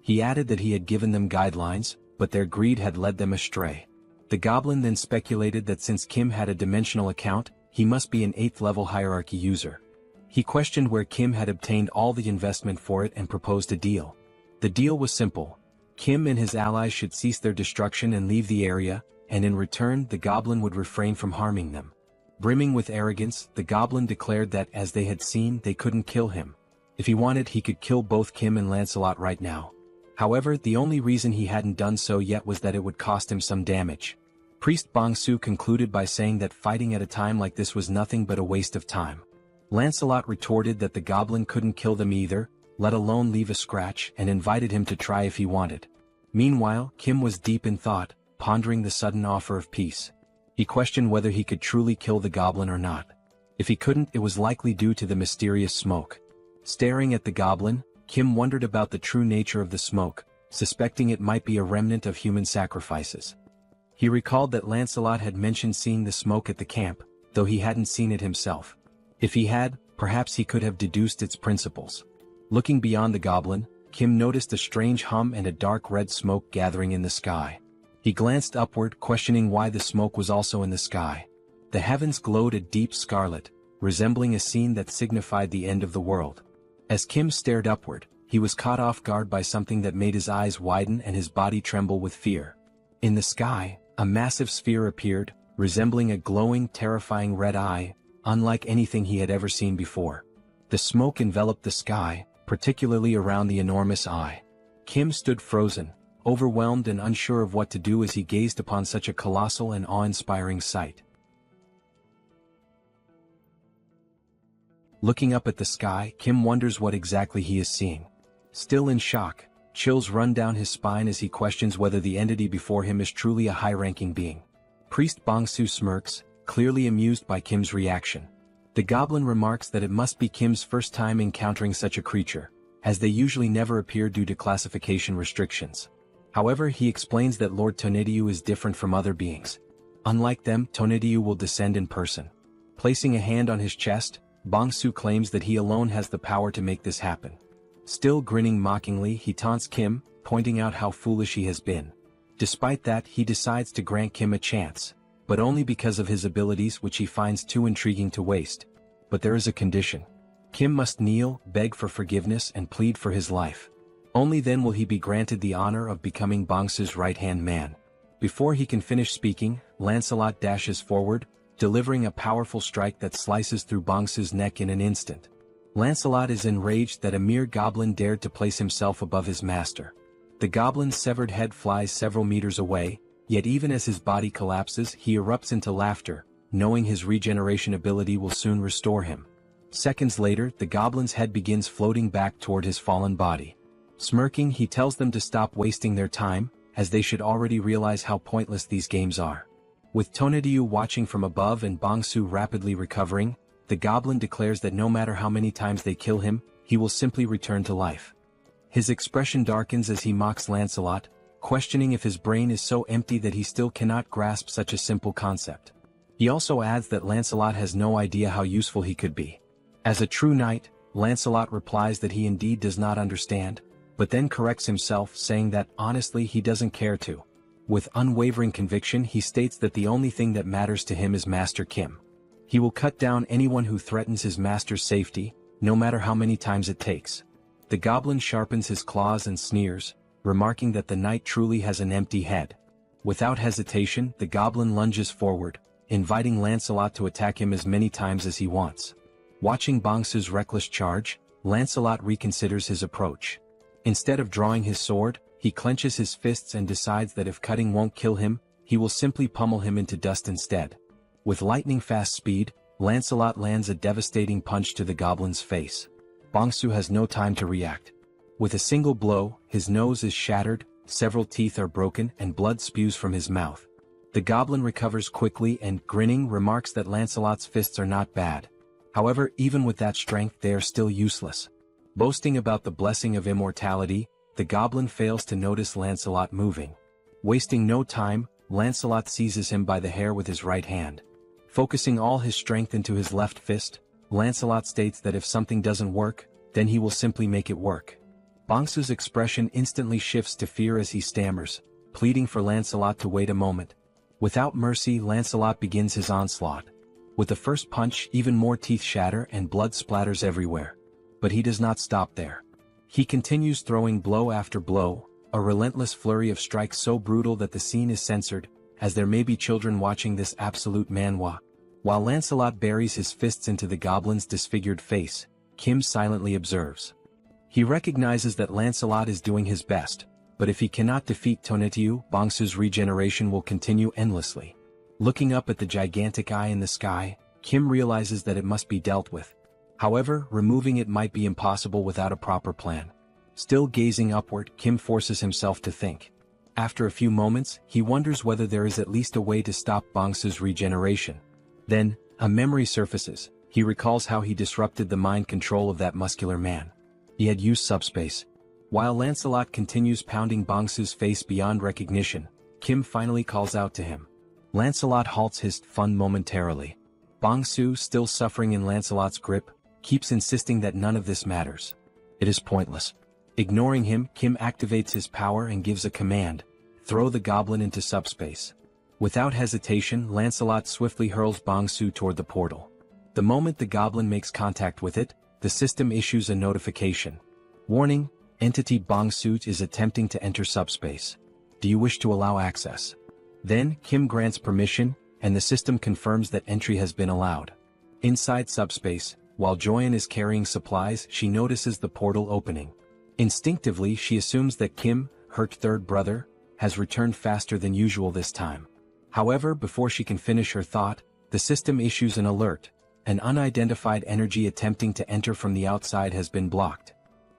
He added that he had given them guidelines, but their greed had led them astray. The goblin then speculated that since Kim had a dimensional account, he must be an 8th level hierarchy user. He questioned where Kim had obtained all the investment for it and proposed a deal. The deal was simple. Kim and his allies should cease their destruction and leave the area, and in return the goblin would refrain from harming them. Brimming with arrogance, the goblin declared that as they had seen, they couldn't kill him. If he wanted, he could kill both Kim and Lancelot right now. However, the only reason he hadn't done so yet was that it would cost him some damage. Priest Bong-su concluded by saying that fighting at a time like this was nothing but a waste of time. Lancelot retorted that the goblin couldn't kill them either, let alone leave a scratch, and invited him to try if he wanted. Meanwhile, Kim was deep in thought, pondering the sudden offer of peace. He questioned whether he could truly kill the goblin or not. If he couldn't, it was likely due to the mysterious smoke. Staring at the goblin, Kim wondered about the true nature of the smoke, suspecting it might be a remnant of human sacrifices. He recalled that Lancelot had mentioned seeing the smoke at the camp, though he hadn't seen it himself. If he had, perhaps he could have deduced its principles. Looking beyond the goblin, Kim noticed a strange hum and a dark red smoke gathering in the sky. He glanced upward, questioning why the smoke was also in the sky. The heavens glowed a deep scarlet, resembling a scene that signified the end of the world. As Kim stared upward, he was caught off guard by something that made his eyes widen and his body tremble with fear. In the sky, a massive sphere appeared, resembling a glowing, terrifying red eye, unlike anything he had ever seen before. The smoke enveloped the sky, particularly around the enormous eye. Kim stood frozen, overwhelmed and unsure of what to do as he gazed upon such a colossal and awe-inspiring sight. Looking up at the sky, Kim wonders what exactly he is seeing. Still in shock, chills run down his spine as he questions whether the entity before him is truly a high-ranking being. Priest Bong-su smirks, clearly amused by Kim's reaction. The goblin remarks that it must be Kim's first time encountering such a creature, as they usually never appear due to classification restrictions. However, he explains that Lord Tonediu is different from other beings. Unlike them, Tonediu will descend in person. Placing a hand on his chest, Bong-su claims that he alone has the power to make this happen. Still grinning mockingly, he taunts Kim, pointing out how foolish he has been. Despite that, he decides to grant Kim a chance, but only because of his abilities, which he finds too intriguing to waste. But there is a condition. Kim must kneel, beg for forgiveness and plead for his life. Only then will he be granted the honor of becoming Bong-su's right-hand man. Before he can finish speaking, Lancelot dashes forward, delivering a powerful strike that slices through Bong-su's neck in an instant. Lancelot is enraged that a mere goblin dared to place himself above his master. The goblin's severed head flies several meters away, yet even as his body collapses, he erupts into laughter, knowing his regeneration ability will soon restore him. Seconds later, the goblin's head begins floating back toward his fallen body. Smirking, he tells them to stop wasting their time, as they should already realize how pointless these games are. With Tonediu watching from above and Bong-su rapidly recovering, the goblin declares that no matter how many times they kill him, he will simply return to life. His expression darkens as he mocks Lancelot, questioning if his brain is so empty that he still cannot grasp such a simple concept. He also adds that Lancelot has no idea how useful he could be. As a true knight, Lancelot replies that he indeed does not understand, but then corrects himself, saying that honestly he doesn't care to. With unwavering conviction, he states that the only thing that matters to him is Master Kim. He will cut down anyone who threatens his master's safety, no matter how many times it takes. The goblin sharpens his claws and sneers, remarking that the knight truly has an empty head. Without hesitation, the goblin lunges forward, inviting Lancelot to attack him as many times as he wants. Watching Bong-su's reckless charge, Lancelot reconsiders his approach. Instead of drawing his sword, he clenches his fists and decides that if cutting won't kill him, he will simply pummel him into dust instead. With lightning-fast speed, Lancelot lands a devastating punch to the goblin's face. Bongsu has no time to react. With a single blow, his nose is shattered, several teeth are broken and blood spews from his mouth. The goblin recovers quickly and, grinning, remarks that Lancelot's fists are not bad. However, even with that strength they are still useless. Boasting about the blessing of immortality, the goblin fails to notice Lancelot moving. Wasting no time, Lancelot seizes him by the hair with his right hand. Focusing all his strength into his left fist, Lancelot states that if something doesn't work, then he will simply make it work. Bongsu's expression instantly shifts to fear as he stammers, pleading for Lancelot to wait a moment. Without mercy, Lancelot begins his onslaught. With the first punch, even more teeth shatter and blood splatters everywhere. But he does not stop there. He continues throwing blow after blow, a relentless flurry of strikes so brutal that the scene is censored, as there may be children watching this absolute manhwa. While Lancelot buries his fists into the goblin's disfigured face, Kim silently observes. He recognizes that Lancelot is doing his best, but if he cannot defeat Tonatiuh, Bongsu's regeneration will continue endlessly. Looking up at the gigantic eye in the sky, Kim realizes that it must be dealt with. However, removing it might be impossible without a proper plan. Still gazing upward, Kim forces himself to think. After a few moments, he wonders whether there is at least a way to stop Bongsu's regeneration. Then, a memory surfaces. He recalls how he disrupted the mind control of that muscular man. He had used Subspace. While Lancelot continues pounding Bongsu's face beyond recognition, Kim finally calls out to him. Lancelot halts his fun momentarily. Bongsu, still suffering in Lancelot's grip, keeps insisting that none of this matters. It is pointless. Ignoring him, Kim activates his power and gives a command: throw the goblin into subspace. Without hesitation, Lancelot swiftly hurls Bongsu toward the portal. The moment the goblin makes contact with it, the system issues a notification. Warning: entity Bongsu is attempting to enter subspace. Do you wish to allow access? Then, Kim grants permission, and the system confirms that entry has been allowed. Inside subspace, while Joyeon is carrying supplies, she notices the portal opening. Instinctively, she assumes that Kim, her third brother, has returned faster than usual this time. However, before she can finish her thought, the system issues an alert. An unidentified energy attempting to enter from the outside has been blocked.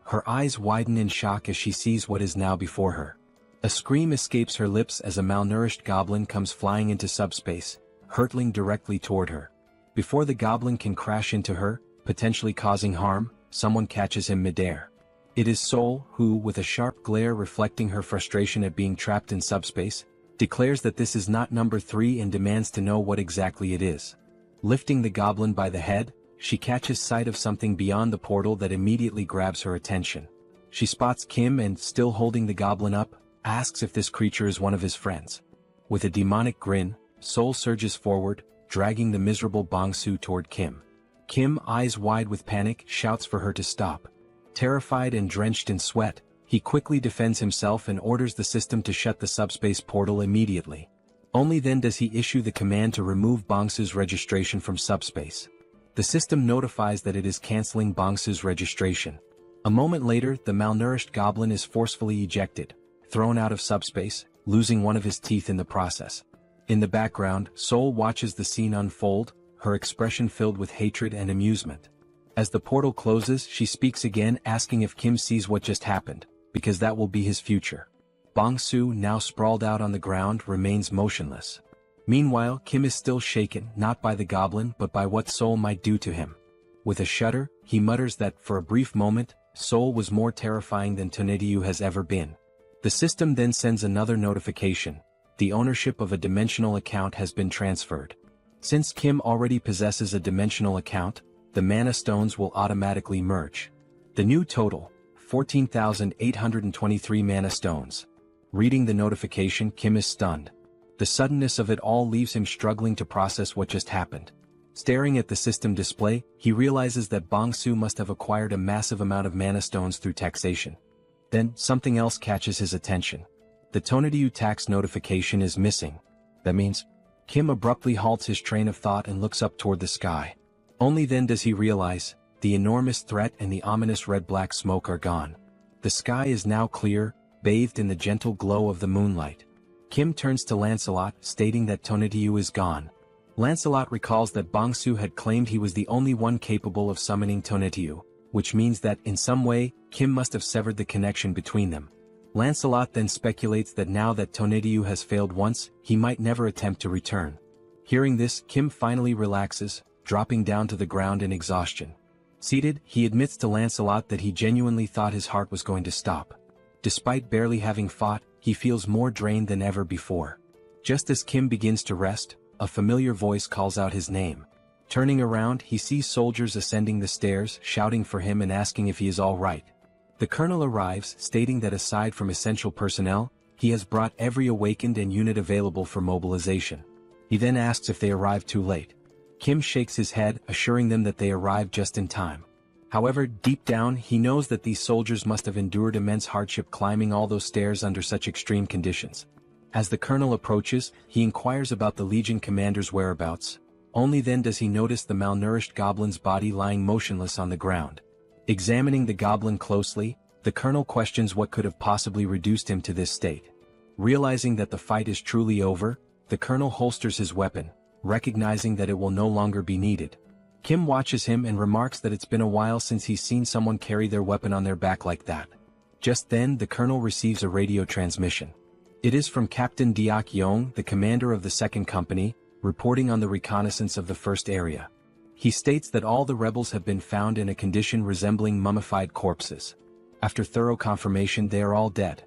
Her eyes widen in shock as she sees what is now before her. A scream escapes her lips as a malnourished goblin comes flying into subspace, hurtling directly toward her. Before the goblin can crash into her, potentially causing harm, someone catches him midair. It is Seoul who, with a sharp glare reflecting her frustration at being trapped in subspace, declares that this is not number 3 and demands to know what exactly it is. Lifting the goblin by the head, she catches sight of something beyond the portal that immediately grabs her attention. She spots Kim and, still holding the goblin up, asks if this creature is one of his friends. With a demonic grin, Seoul surges forward, dragging the miserable Bongsu toward Kim. Kim, eyes wide with panic, shouts for her to stop. Terrified and drenched in sweat, he quickly defends himself and orders the system to shut the subspace portal immediately. Only then does he issue the command to remove Bongsu's registration from subspace. The system notifies that it is canceling Bongsu's registration. A moment later, the malnourished goblin is forcefully ejected, thrown out of subspace, losing one of his teeth in the process. In the background, Seoul watches the scene unfold, her expression filled with hatred and amusement. As the portal closes, she speaks again, asking if Kim sees what just happened, because that will be his future. Bongsu, now sprawled out on the ground, remains motionless. Meanwhile, Kim is still shaken, not by the goblin but by what Seoul might do to him. With a shudder, he mutters that, for a brief moment, Seoul was more terrifying than Tonatiuh has ever been. The system then sends another notification. The ownership of a dimensional account has been transferred. Since Kim already possesses a dimensional account, the mana stones will automatically merge. The new total: 14,823 mana stones. Reading the notification, Kim is stunned. The suddenness of it all leaves him struggling to process what just happened. Staring at the system display, he realizes that Bongsu must have acquired a massive amount of mana stones through taxation. Then, something else catches his attention. The Tonatiuh tax notification is missing. That means... Kim abruptly halts his train of thought and looks up toward the sky. Only then does he realize, the enormous threat and the ominous red-black smoke are gone. The sky is now clear, bathed in the gentle glow of the moonlight. Kim turns to Lancelot, stating that Tonatiuh is gone. Lancelot recalls that Bongsu had claimed he was the only one capable of summoning Tonetiuh, which means that, in some way, Kim must have severed the connection between them. Lancelot then speculates that now that Tonetiuh has failed once, he might never attempt to return. Hearing this, Kim finally relaxes, dropping down to the ground in exhaustion. Seated, he admits to Lancelot that he genuinely thought his heart was going to stop. Despite barely having fought, he feels more drained than ever before. Just as Kim begins to rest, a familiar voice calls out his name. Turning around, he sees soldiers ascending the stairs, shouting for him and asking if he is all right. The colonel arrives, stating that aside from essential personnel, he has brought every awakened and unit available for mobilization. He then asks if they arrived too late. Kim shakes his head, assuring them that they arrived just in time. However, deep down, he knows that these soldiers must have endured immense hardship climbing all those stairs under such extreme conditions. As the colonel approaches, he inquires about the Legion commander's whereabouts. Only then does he notice the malnourished goblin's body lying motionless on the ground. Examining the goblin closely, the colonel questions what could have possibly reduced him to this state. Realizing that the fight is truly over, the colonel holsters his weapon, recognizing that it will no longer be needed. Kim watches him and remarks that it's been a while since he's seen someone carry their weapon on their back like that. Just then, the colonel receives a radio transmission. It is from Captain Deok Yong, the commander of the 2nd Company, reporting on the reconnaissance of the first area. He states that all the rebels have been found in a condition resembling mummified corpses. After thorough confirmation, they are all dead.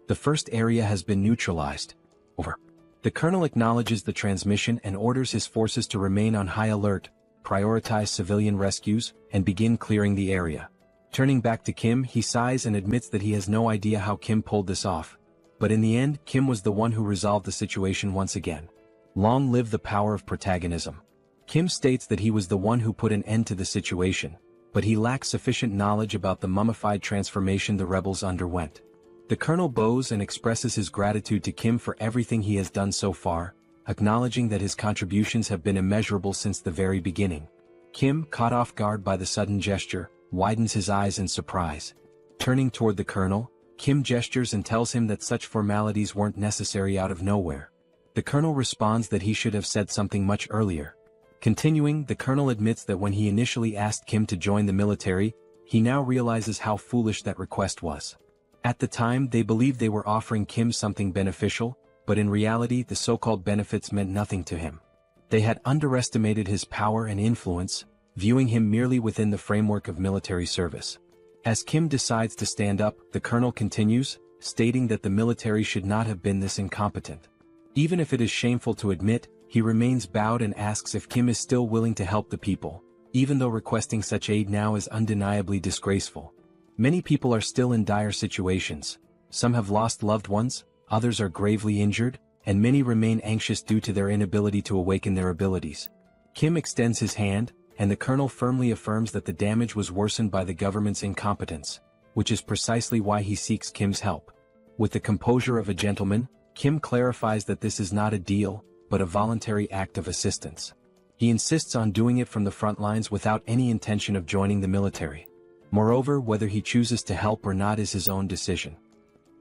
The first area has been neutralized. Over. The colonel acknowledges the transmission and orders his forces to remain on high alert, prioritize civilian rescues, and begin clearing the area. Turning back to Kim, he sighs and admits that he has no idea how Kim pulled this off. But in the end, Kim was the one who resolved the situation once again. Long live the power of protagonism. Kim states that he was the one who put an end to the situation, but he lacks sufficient knowledge about the mummified transformation the rebels underwent. The colonel bows and expresses his gratitude to Kim for everything he has done so far, acknowledging that his contributions have been immeasurable since the very beginning. Kim, caught off guard by the sudden gesture, widens his eyes in surprise. Turning toward the colonel, Kim gestures and tells him that such formalities weren't necessary out of nowhere. The colonel responds that he should have said something much earlier. Continuing, the colonel admits that when he initially asked Kim to join the military, he now realizes how foolish that request was. At the time, they believed they were offering Kim something beneficial, but in reality the so-called benefits meant nothing to him. They had underestimated his power and influence, viewing him merely within the framework of military service. As Kim decides to stand up, the colonel continues, stating that the military should not have been this incompetent. Even if it is shameful to admit, he remains bowed and asks if Kim is still willing to help the people, even though requesting such aid now is undeniably disgraceful. Many people are still in dire situations. Some have lost loved ones, others are gravely injured, and many remain anxious due to their inability to awaken their abilities. Kim extends his hand, and the colonel firmly affirms that the damage was worsened by the government's incompetence, which is precisely why he seeks Kim's help. With the composure of a gentleman, Kim clarifies that this is not a deal, but a voluntary act of assistance. He insists on doing it from the front lines without any intention of joining the military. Moreover, whether he chooses to help or not is his own decision.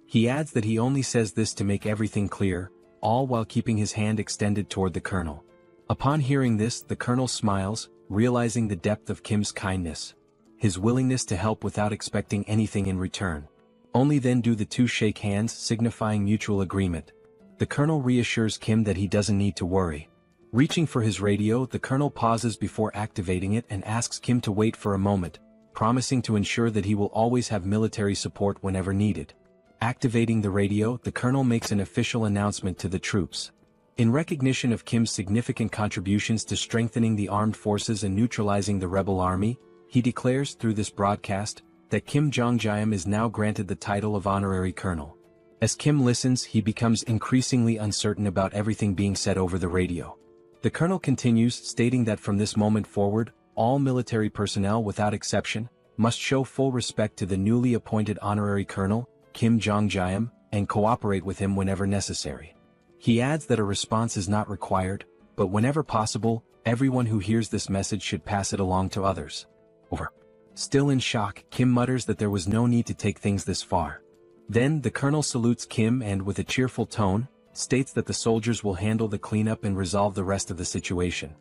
He adds that he only says this to make everything clear, all while keeping his hand extended toward the colonel. Upon hearing this, the colonel smiles, realizing the depth of Kim's kindness, his willingness to help without expecting anything in return. Only then do the two shake hands, signifying mutual agreement. The colonel reassures Kim that he doesn't need to worry. Reaching for his radio, the colonel pauses before activating it and asks Kim to wait for a moment, promising to ensure that he will always have military support whenever needed. Activating the radio, the colonel makes an official announcement to the troops. In recognition of Kim's significant contributions to strengthening the armed forces and neutralizing the rebel army, he declares through this broadcast that Kim Jeong-gyeom is now granted the title of honorary colonel. As Kim listens, he becomes increasingly uncertain about everything being said over the radio. The colonel continues, stating that from this moment forward, all military personnel without exception must show full respect to the newly appointed honorary colonel, Kim Jeong-gyeom, and cooperate with him whenever necessary. He adds that a response is not required, but whenever possible, everyone who hears this message should pass it along to others. Over. Still in shock, Kim mutters that there was no need to take things this far. Then the colonel salutes Kim and, with a cheerful tone, states that the soldiers will handle the cleanup and resolve the rest of the situation.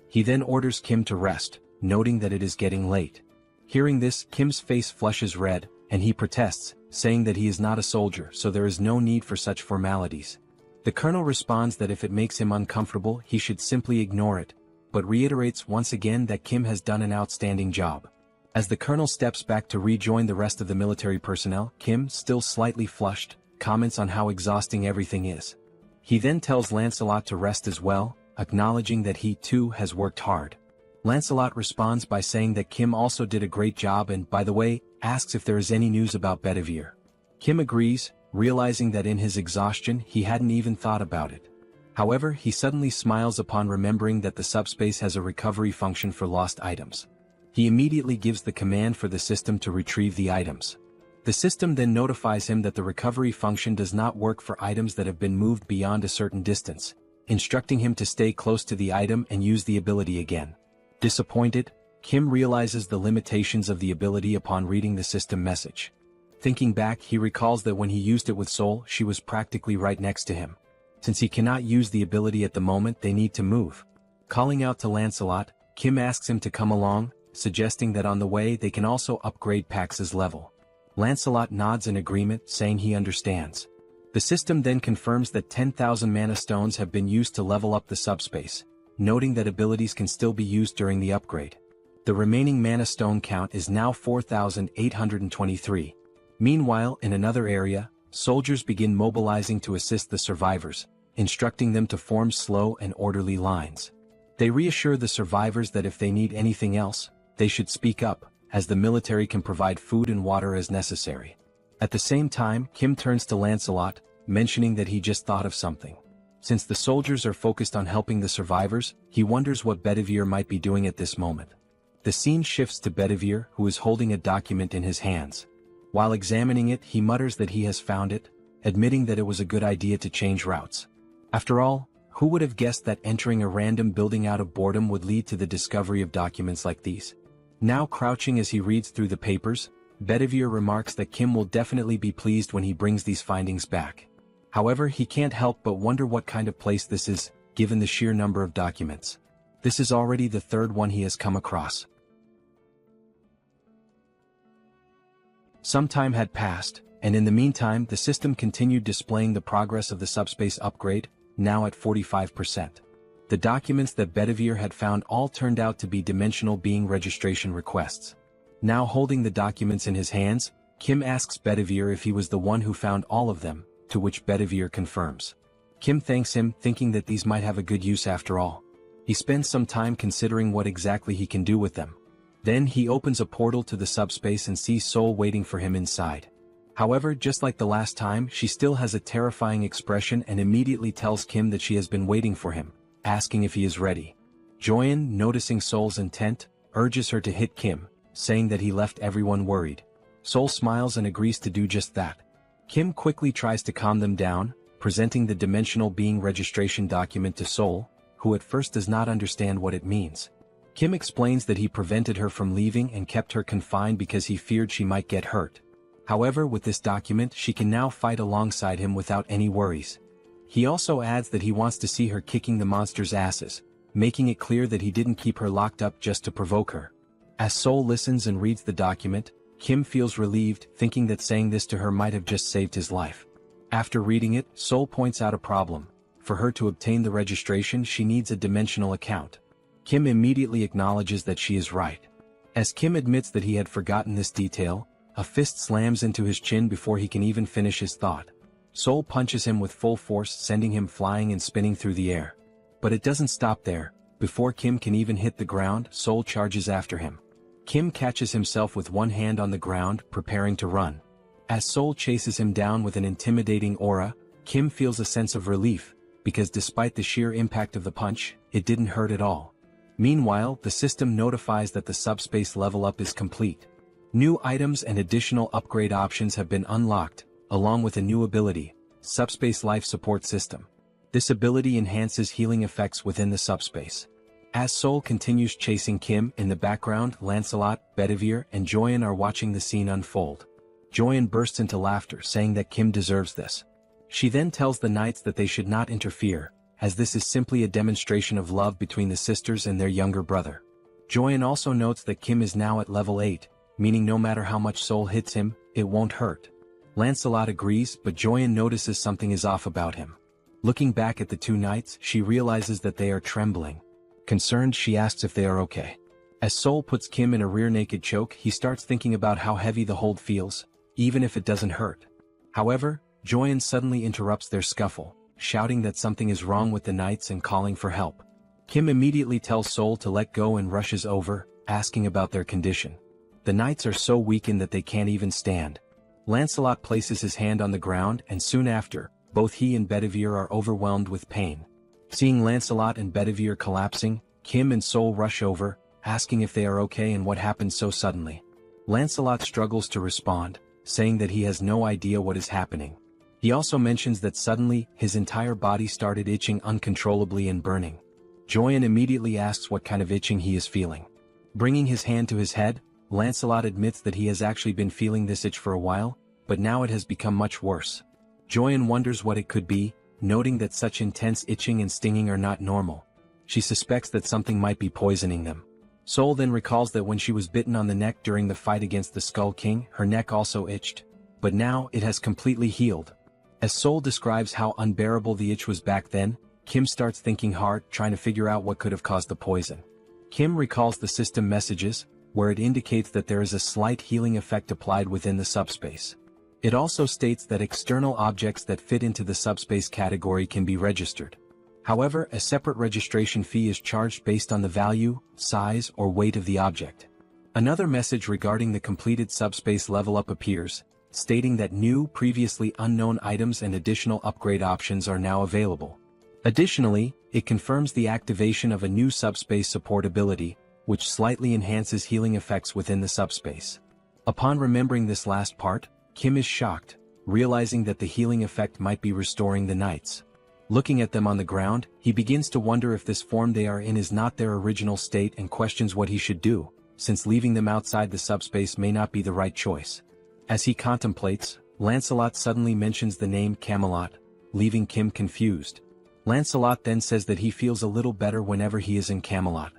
He then orders Kim to rest, noting that it is getting late. Hearing this, Kim's face flushes red, and he protests, saying that he is not a soldier, so there is no need for such formalities. The colonel responds that if it makes him uncomfortable, he should simply ignore it, but reiterates once again that Kim has done an outstanding job. As the colonel steps back to rejoin the rest of the military personnel, Kim, still slightly flushed, comments on how exhausting everything is. He then tells Lancelot to rest as well, acknowledging that he too has worked hard. Lancelot responds by saying that Kim also did a great job and, by the way, asks if there is any news about Bedivere. Kim agrees, realizing that in his exhaustion he hadn't even thought about it. However, he suddenly smiles upon remembering that the subspace has a recovery function for lost items. He immediately gives the command for the system to retrieve the items. The system then notifies him that the recovery function does not work for items that have been moved beyond a certain distance, instructing him to stay close to the item and use the ability again. Disappointed, Kim realizes the limitations of the ability upon reading the system message. Thinking back, he recalls that when he used it with Seoul, she was practically right next to him. Since he cannot use the ability at the moment, they need to move. Calling out to Lancelot, Kim asks him to come along, suggesting that on the way they can also upgrade Pax's level. Lancelot nods in agreement, saying he understands. The system then confirms that 10,000 mana stones have been used to level up the subspace, noting that abilities can still be used during the upgrade. The remaining mana stone count is now 4,823. Meanwhile, in another area, soldiers begin mobilizing to assist the survivors, instructing them to form slow and orderly lines. They reassure the survivors that if they need anything else, they should speak up, as the military can provide food and water as necessary. At the same time, Kim turns to Lancelot, mentioning that he just thought of something. Since the soldiers are focused on helping the survivors, he wonders what Bedivere might be doing at this moment. The scene shifts to Bedivere, who is holding a document in his hands. While examining it, he mutters that he has found it, admitting that it was a good idea to change routes. After all, who would have guessed that entering a random building out of boredom would lead to the discovery of documents like these? Now crouching as he reads through the papers, Bedivere remarks that Kim will definitely be pleased when he brings these findings back. However, he can't help but wonder what kind of place this is, given the sheer number of documents. This is already the third one he has come across. Some time had passed, and in the meantime the system continued displaying the progress of the subspace upgrade, now at 45%. The documents that Bedivere had found all turned out to be dimensional being registration requests. Now holding the documents in his hands, Kim asks Bedivere if he was the one who found all of them, to which Bedivere confirms. Kim thanks him, thinking that these might have a good use after all. He spends some time considering what exactly he can do with them. Then he opens a portal to the subspace and sees Seoul waiting for him inside. However, just like the last time, she still has a terrifying expression and immediately tells Kim that she has been waiting for him, asking if he is ready. Joyeon, noticing Seoul's intent, urges her to hit Kim, saying that he left everyone worried. Seoul smiles and agrees to do just that. Kim quickly tries to calm them down, presenting the dimensional being registration document to Seoul, who at first does not understand what it means. Kim explains that he prevented her from leaving and kept her confined because he feared she might get hurt. However, with this document she can now fight alongside him without any worries. He also adds that he wants to see her kicking the monster's asses, making it clear that he didn't keep her locked up just to provoke her. As Seoul listens and reads the document, Kim feels relieved, thinking that saying this to her might have just saved his life. After reading it, Seoul points out a problem. For her to obtain the registration, she needs a dimensional account. Kim immediately acknowledges that she is right. As Kim admits that he had forgotten this detail, a fist slams into his chin before he can even finish his thought. Seoul punches him with full force, sending him flying and spinning through the air. But it doesn't stop there. Before Kim can even hit the ground, Seoul charges after him. Kim catches himself with one hand on the ground, preparing to run. As Seoul chases him down with an intimidating aura, Kim feels a sense of relief, because despite the sheer impact of the punch, it didn't hurt at all. Meanwhile, the system notifies that the subspace level up is complete. New items and additional upgrade options have been unlocked, along with a new ability, Subspace Life Support System. This ability enhances healing effects within the subspace. As Seoul continues chasing Kim, in the background, Lancelot, Bedivere, and Joyeon are watching the scene unfold. Joyeon bursts into laughter, saying that Kim deserves this. She then tells the knights that they should not interfere, as this is simply a demonstration of love between the sisters and their younger brother. Joyeon also notes that Kim is now at level 8, meaning no matter how much Seoul hits him, it won't hurt. Lancelot agrees, but Joyeon notices something is off about him. Looking back at the two knights, she realizes that they are trembling. Concerned, she asks if they are okay. As Seoul puts Kim in a rear naked choke, he starts thinking about how heavy the hold feels, even if it doesn't hurt. However, Joyeon suddenly interrupts their scuffle, shouting that something is wrong with the knights and calling for help. Kim immediately tells Seoul to let go and rushes over, asking about their condition. The knights are so weakened that they can't even stand. Lancelot places his hand on the ground, and soon after, both he and Bedivere are overwhelmed with pain. Seeing Lancelot and Bedivere collapsing, Kim and Seoul rush over, asking if they are okay and what happened so suddenly. Lancelot struggles to respond, saying that he has no idea what is happening. He also mentions that suddenly, his entire body started itching uncontrollably and burning. Joyeon immediately asks what kind of itching he is feeling. Bringing his hand to his head, Lancelot admits that he has actually been feeling this itch for a while, but now it has become much worse. Joyeon wonders what it could be, noting that such intense itching and stinging are not normal. She suspects that something might be poisoning them. Seoul then recalls that when she was bitten on the neck during the fight against the Skull King, her neck also itched. But now, it has completely healed. As Seoul describes how unbearable the itch was back then, Kim starts thinking hard, trying to figure out what could have caused the poison. Kim recalls the system messages, where it indicates that there is a slight healing effect applied within the subspace. It also states that external objects that fit into the subspace category can be registered. However, a separate registration fee is charged based on the value, size, or weight of the object. Another message regarding the completed subspace level up appears, stating that new, previously unknown items and additional upgrade options are now available. Additionally, it confirms the activation of a new subspace support ability, which slightly enhances healing effects within the subspace. Upon remembering this last part, Kim is shocked, realizing that the healing effect might be restoring the knights. Looking at them on the ground, he begins to wonder if this form they are in is not their original state and questions what he should do, since leaving them outside the subspace may not be the right choice. As he contemplates, Lancelot suddenly mentions the name Camelot, leaving Kim confused. Lancelot then says that he feels a little better whenever he is in Camelot.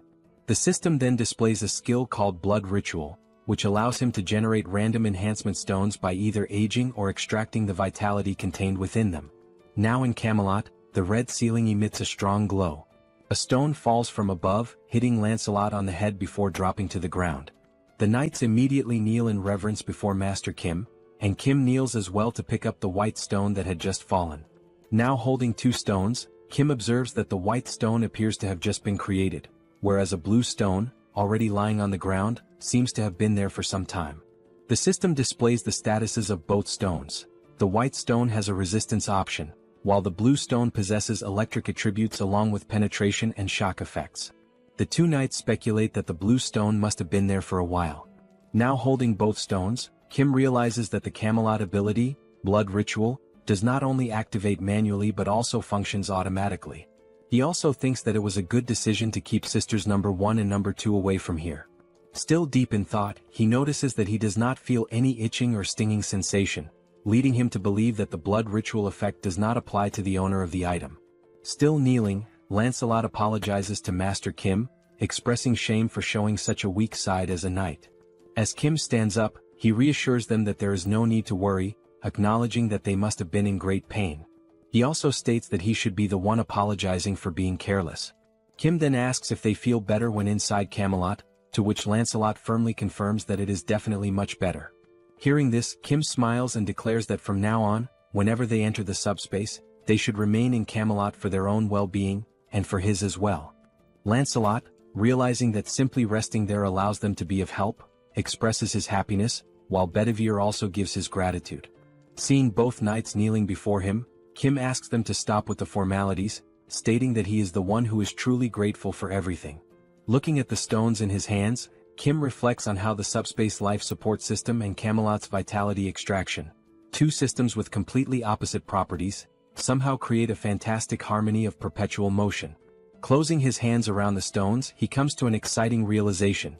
The system then displays a skill called Blood Ritual, which allows him to generate random enhancement stones by either aging or extracting the vitality contained within them. Now in Camelot, the red ceiling emits a strong glow. A stone falls from above, hitting Lancelot on the head before dropping to the ground. The knights immediately kneel in reverence before Master Kim, and Kim kneels as well to pick up the white stone that had just fallen. Now holding two stones, Kim observes that the white stone appears to have just been created, whereas a blue stone, already lying on the ground, seems to have been there for some time. The system displays the statuses of both stones. The white stone has a resistance option, while the blue stone possesses electric attributes along with penetration and shock effects. The two knights speculate that the blue stone must have been there for a while. Now holding both stones, Kim realizes that the Camelot ability, Blood Ritual, does not only activate manually but also functions automatically. He also thinks that it was a good decision to keep sisters number 1 and number 2 away from here. Still deep in thought, he notices that he does not feel any itching or stinging sensation, leading him to believe that the Blood Ritual effect does not apply to the owner of the item. Still kneeling, Lancelot apologizes to Master Kim, expressing shame for showing such a weak side as a knight. As Kim stands up, he reassures them that there is no need to worry, acknowledging that they must have been in great pain. He also states that he should be the one apologizing for being careless. Kim then asks if they feel better when inside Camelot, to which Lancelot firmly confirms that it is definitely much better. Hearing this, Kim smiles and declares that from now on, whenever they enter the subspace, they should remain in Camelot for their own well-being, and for his as well. Lancelot, realizing that simply resting there allows them to be of help, expresses his happiness, while Bedivere also gives his gratitude. Seeing both knights kneeling before him, Kim asks them to stop with the formalities, stating that he is the one who is truly grateful for everything. Looking at the stones in his hands, Kim reflects on how the subspace life support system and Camelot's vitality extraction, two systems with completely opposite properties, somehow create a fantastic harmony of perpetual motion. Closing his hands around the stones, he comes to an exciting realization.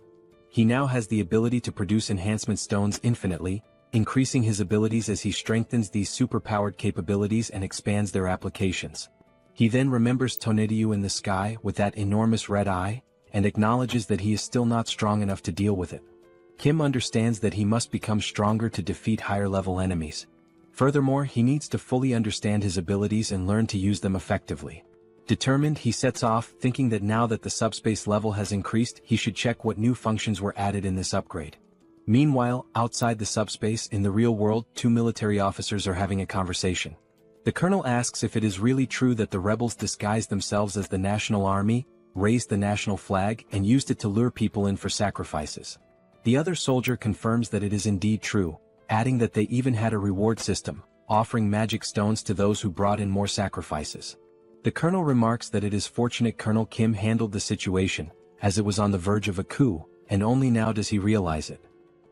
He now has the ability to produce enhancement stones infinitely, increasing his abilities as he strengthens these superpowered capabilities and expands their applications. He then remembers Tonediu in the sky with that enormous red eye, and acknowledges that he is still not strong enough to deal with it. Kim understands that he must become stronger to defeat higher-level enemies. Furthermore, he needs to fully understand his abilities and learn to use them effectively. Determined, he sets off, thinking that now that the subspace level has increased, he should check what new functions were added in this upgrade. Meanwhile, outside the subspace, in the real world, two military officers are having a conversation. The colonel asks if it is really true that the rebels disguised themselves as the national army, raised the national flag, and used it to lure people in for sacrifices. The other soldier confirms that it is indeed true, adding that they even had a reward system, offering magic stones to those who brought in more sacrifices. The colonel remarks that it is fortunate Colonel Kim handled the situation, as it was on the verge of a coup, and only now does he realize it.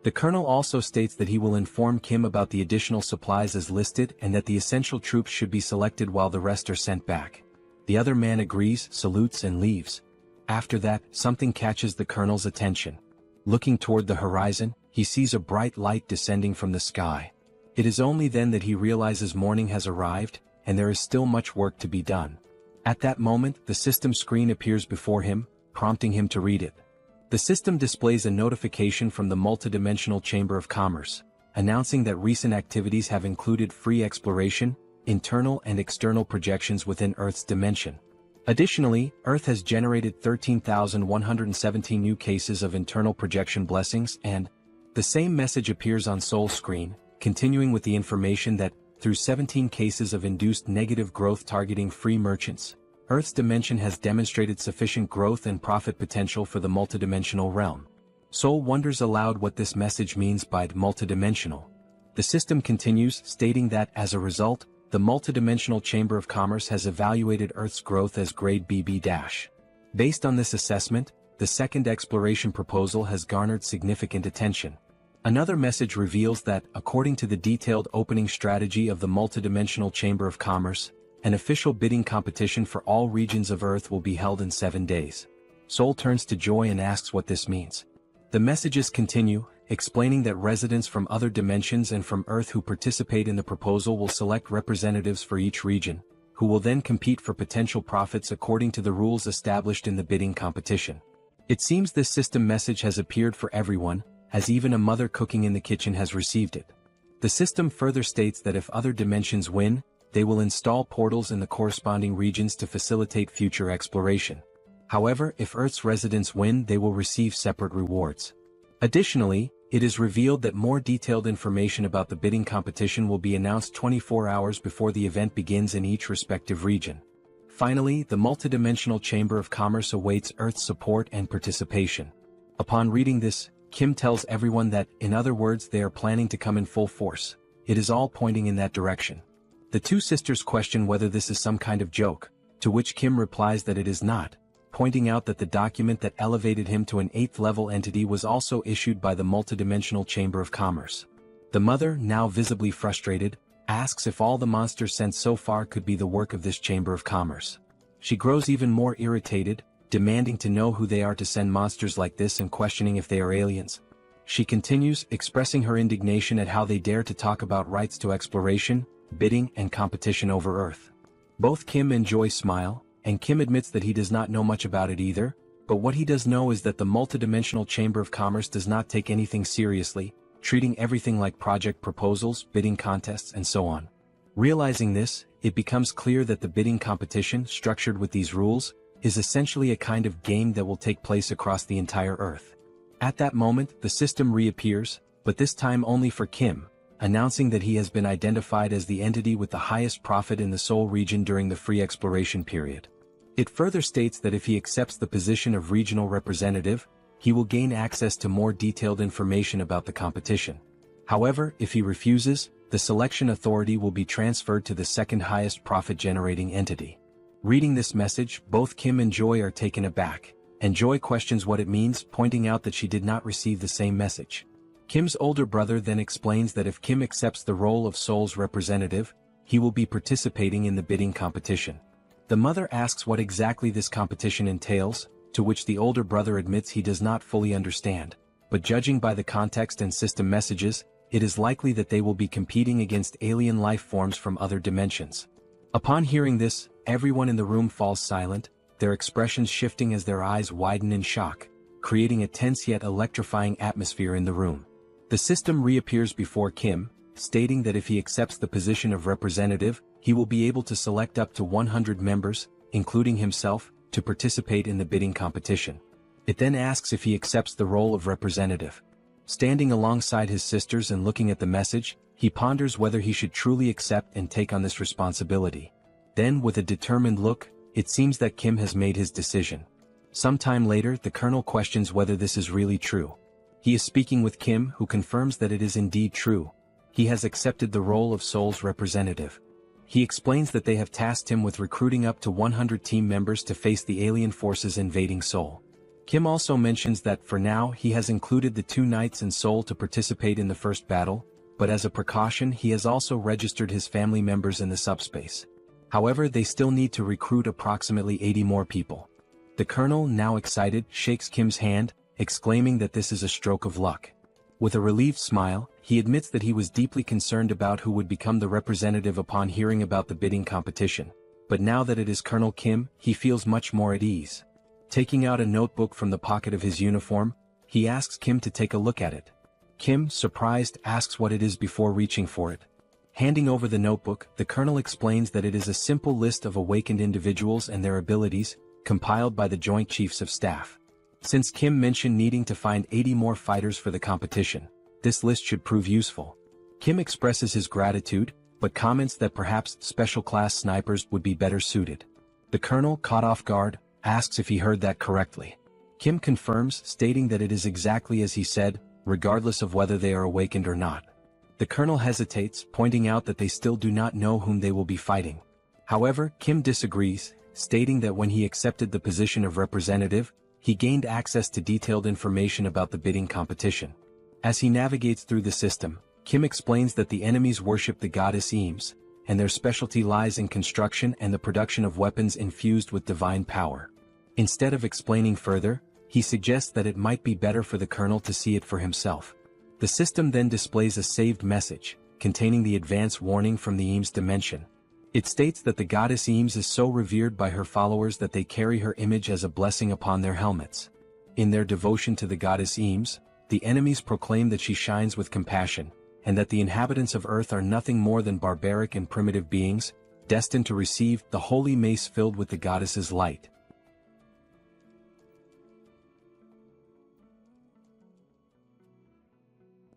The colonel also states that he will inform Kim about the additional supplies as listed and that the essential troops should be selected while the rest are sent back. The other man agrees, salutes and leaves. After that, something catches the colonel's attention. Looking toward the horizon, he sees a bright light descending from the sky. It is only then that he realizes morning has arrived, and there is still much work to be done. At that moment, the system screen appears before him, prompting him to read it. The system displays a notification from the multidimensional Chamber of Commerce, announcing that recent activities have included free exploration, internal and external projections within Earth's dimension. Additionally, Earth has generated 13,117 new cases of internal projection blessings, and the same message appears on Seoul's screen, continuing with the information that, through 17 cases of induced negative growth targeting free merchants, Earth's dimension has demonstrated sufficient growth and profit potential for the multidimensional realm. Seoul wonders aloud what this message means by multidimensional. The system continues, stating that, as a result, the multidimensional Chamber of Commerce has evaluated Earth's growth as grade BB-. Based on this assessment, the second exploration proposal has garnered significant attention. Another message reveals that, according to the detailed opening strategy of the multidimensional Chamber of Commerce, an official bidding competition for all regions of Earth will be held in 7 days. Seoul turns to Joy and asks what this means. The messages continue, explaining that residents from other dimensions and from Earth who participate in the proposal will select representatives for each region, who will then compete for potential profits according to the rules established in the bidding competition. It seems this system message has appeared for everyone, as even a mother cooking in the kitchen has received it. The system further states that if other dimensions win, they will install portals in the corresponding regions to facilitate future exploration. However, if Earth's residents win, they will receive separate rewards. Additionally, it is revealed that more detailed information about the bidding competition will be announced 24 hours before the event begins in each respective region. Finally, the multidimensional Chamber of Commerce awaits Earth's support and participation. Upon reading this, Kim tells everyone that, in other words, they are planning to come in full force. It is all pointing in that direction. The two sisters question whether this is some kind of joke, to which Kim replies that it is not, pointing out that the document that elevated him to an 8th-level entity was also issued by the multidimensional Chamber of Commerce. The mother, now visibly frustrated, asks if all the monsters sent so far could be the work of this Chamber of Commerce. She grows even more irritated, demanding to know who they are to send monsters like this and questioning if they are aliens. She continues, expressing her indignation at how they dare to talk about rights to exploration, bidding, and competition over Earth. Both Kim and Joy smile, and Kim admits that he does not know much about it either, but what he does know is that the multidimensional Chamber of Commerce does not take anything seriously, treating everything like project proposals, bidding contests, and so on. Realizing this, it becomes clear that the bidding competition, structured with these rules, is essentially a kind of game that will take place across the entire Earth. At that moment, the system reappears, but this time only for Kim, announcing that he has been identified as the entity with the highest profit in the Seoul region during the free exploration period. It further states that if he accepts the position of regional representative, he will gain access to more detailed information about the competition. However, if he refuses, the selection authority will be transferred to the second highest profit-generating entity. Reading this message, both Kim and Joy are taken aback, and Joy questions what it means, pointing out that she did not receive the same message. Kim's older brother then explains that if Kim accepts the role of Seoul's representative, he will be participating in the bidding competition. The mother asks what exactly this competition entails, to which the older brother admits he does not fully understand, but judging by the context and system messages, it is likely that they will be competing against alien life forms from other dimensions. Upon hearing this, everyone in the room falls silent, their expressions shifting as their eyes widen in shock, creating a tense yet electrifying atmosphere in the room. The system reappears before Kim, stating that if he accepts the position of representative, he will be able to select up to 100 members, including himself, to participate in the bidding competition. It then asks if he accepts the role of representative. Standing alongside his sisters and looking at the message, he ponders whether he should truly accept and take on this responsibility. Then, with a determined look, it seems that Kim has made his decision. Sometime later, the colonel questions whether this is really true. He is speaking with Kim, who confirms that it is indeed true. He has accepted the role of Seoul's representative. He explains that they have tasked him with recruiting up to 100 team members to face the alien forces invading Seoul. Kim also mentions that for now he has included the 2 knights in Seoul to participate in the first battle, but as a precaution he has also registered his family members in the subspace. However, they still need to recruit approximately 80 more people. The colonel, now excited, shakes Kim's hand, exclaiming that this is a stroke of luck. With a relieved smile, he admits that he was deeply concerned about who would become the representative upon hearing about the bidding competition, but now that it is Colonel Kim, he feels much more at ease. Taking out a notebook from the pocket of his uniform, he asks Kim to take a look at it. Kim, surprised, asks what it is before reaching for it. Handing over the notebook, the colonel explains that it is a simple list of awakened individuals and their abilities, compiled by the Joint Chiefs of Staff. Since Kim mentioned needing to find 80 more fighters for the competition, this list should prove useful. Kim expresses his gratitude, but comments that perhaps special-class snipers would be better suited. The colonel, caught off guard, asks if he heard that correctly. Kim confirms, stating that it is exactly as he said, regardless of whether they are awakened or not. The colonel hesitates, pointing out that they still do not know whom they will be fighting. However, Kim disagrees, stating that when he accepted the position of representative, he gained access to detailed information about the bidding competition. As he navigates through the system, Kim explains that the enemies worship the goddess Eames, and their specialty lies in construction and the production of weapons infused with divine power. Instead of explaining further, he suggests that it might be better for the colonel to see it for himself. The system then displays a saved message, containing the advance warning from the Eames dimension. It states that the goddess Eames is so revered by her followers that they carry her image as a blessing upon their helmets. In their devotion to the goddess Eames, the enemies proclaim that she shines with compassion, and that the inhabitants of Earth are nothing more than barbaric and primitive beings, destined to receive the holy mace filled with the goddess's light.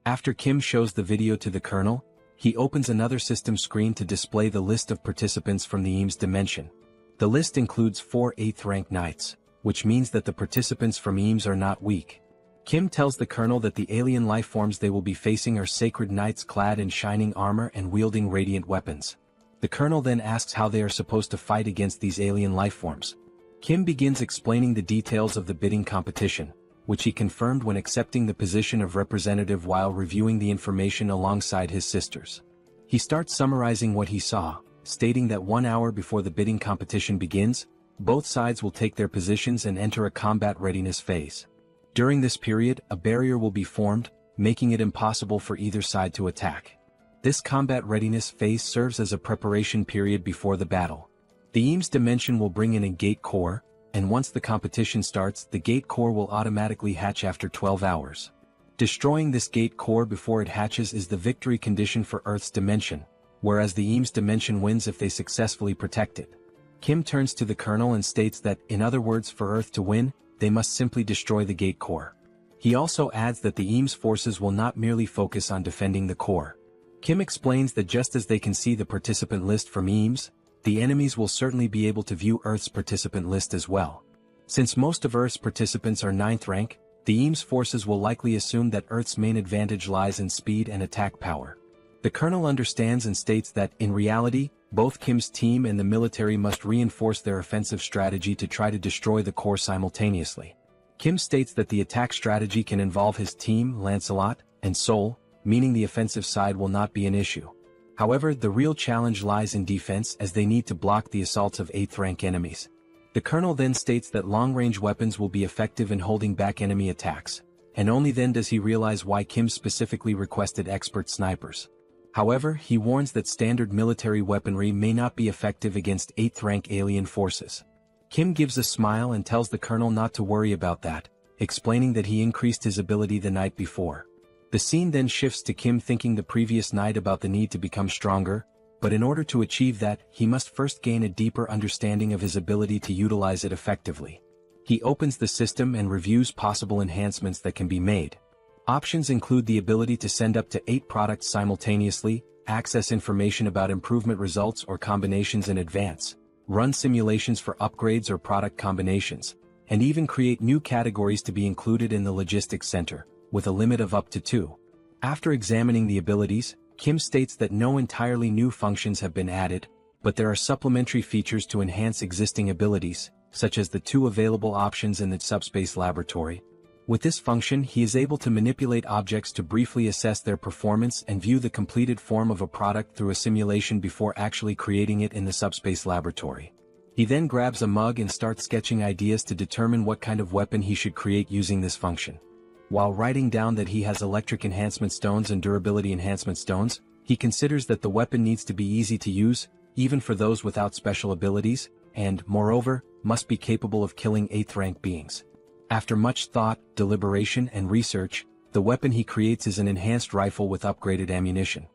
After Kim shows the video to the colonel, he opens another system screen to display the list of participants from the Eames dimension. The list includes 4 8th-rank knights, which means that the participants from Eames are not weak. Kim tells the colonel that the alien lifeforms they will be facing are sacred knights clad in shining armor and wielding radiant weapons. The colonel then asks how they are supposed to fight against these alien lifeforms. Kim begins explaining the details of the bidding competition, which he confirmed when accepting the position of representative while reviewing the information alongside his sisters. He starts summarizing what he saw, stating that 1 hour before the bidding competition begins, both sides will take their positions and enter a combat readiness phase. During this period, a barrier will be formed, making it impossible for either side to attack. This combat readiness phase serves as a preparation period before the battle. The Eames dimension will bring in a gate core, and once the competition starts, the gate core will automatically hatch after 12 hours. Destroying this gate core before it hatches is the victory condition for Earth's dimension, whereas the Eames dimension wins if they successfully protect it. Kim turns to the colonel and states that, in other words, for Earth to win, they must simply destroy the gate core. He also adds that the Eames forces will not merely focus on defending the core. Kim explains that just as they can see the participant list from Eames, the enemies will certainly be able to view Earth's participant list as well. Since most of Earth's participants are 9th rank, the Eames forces will likely assume that Earth's main advantage lies in speed and attack power. The colonel understands and states that, in reality, both Kim's team and the military must reinforce their offensive strategy to try to destroy the core simultaneously. Kim states that the attack strategy can involve his team, Lancelot, and Seoul, meaning the offensive side will not be an issue. However, the real challenge lies in defense as they need to block the assaults of 8th-rank enemies. The colonel then states that long-range weapons will be effective in holding back enemy attacks, and only then does he realize why Kim specifically requested expert snipers. However, he warns that standard military weaponry may not be effective against 8th rank alien forces. Kim gives a smile and tells the colonel not to worry about that, explaining that he increased his ability the night before. The scene then shifts to Kim thinking the previous night about the need to become stronger, but in order to achieve that, he must first gain a deeper understanding of his ability to utilize it effectively. He opens the system and reviews possible enhancements that can be made. Options include the ability to send up to 8 products simultaneously, access information about improvement results or combinations in advance, run simulations for upgrades or product combinations, and even create new categories to be included in the logistics center, with a limit of up to 2. After examining the abilities, Kim states that no entirely new functions have been added, but there are supplementary features to enhance existing abilities, such as the 2 available options in the Subspace laboratory. With this function, he is able to manipulate objects to briefly assess their performance and view the completed form of a product through a simulation before actually creating it in the Subspace laboratory. He then grabs a mug and starts sketching ideas to determine what kind of weapon he should create using this function. While writing down that he has electric enhancement stones and durability enhancement stones, he considers that the weapon needs to be easy to use, even for those without special abilities, and, moreover, must be capable of killing 8th rank beings. After much thought, deliberation, and research, the weapon he creates is an enhanced rifle with upgraded ammunition.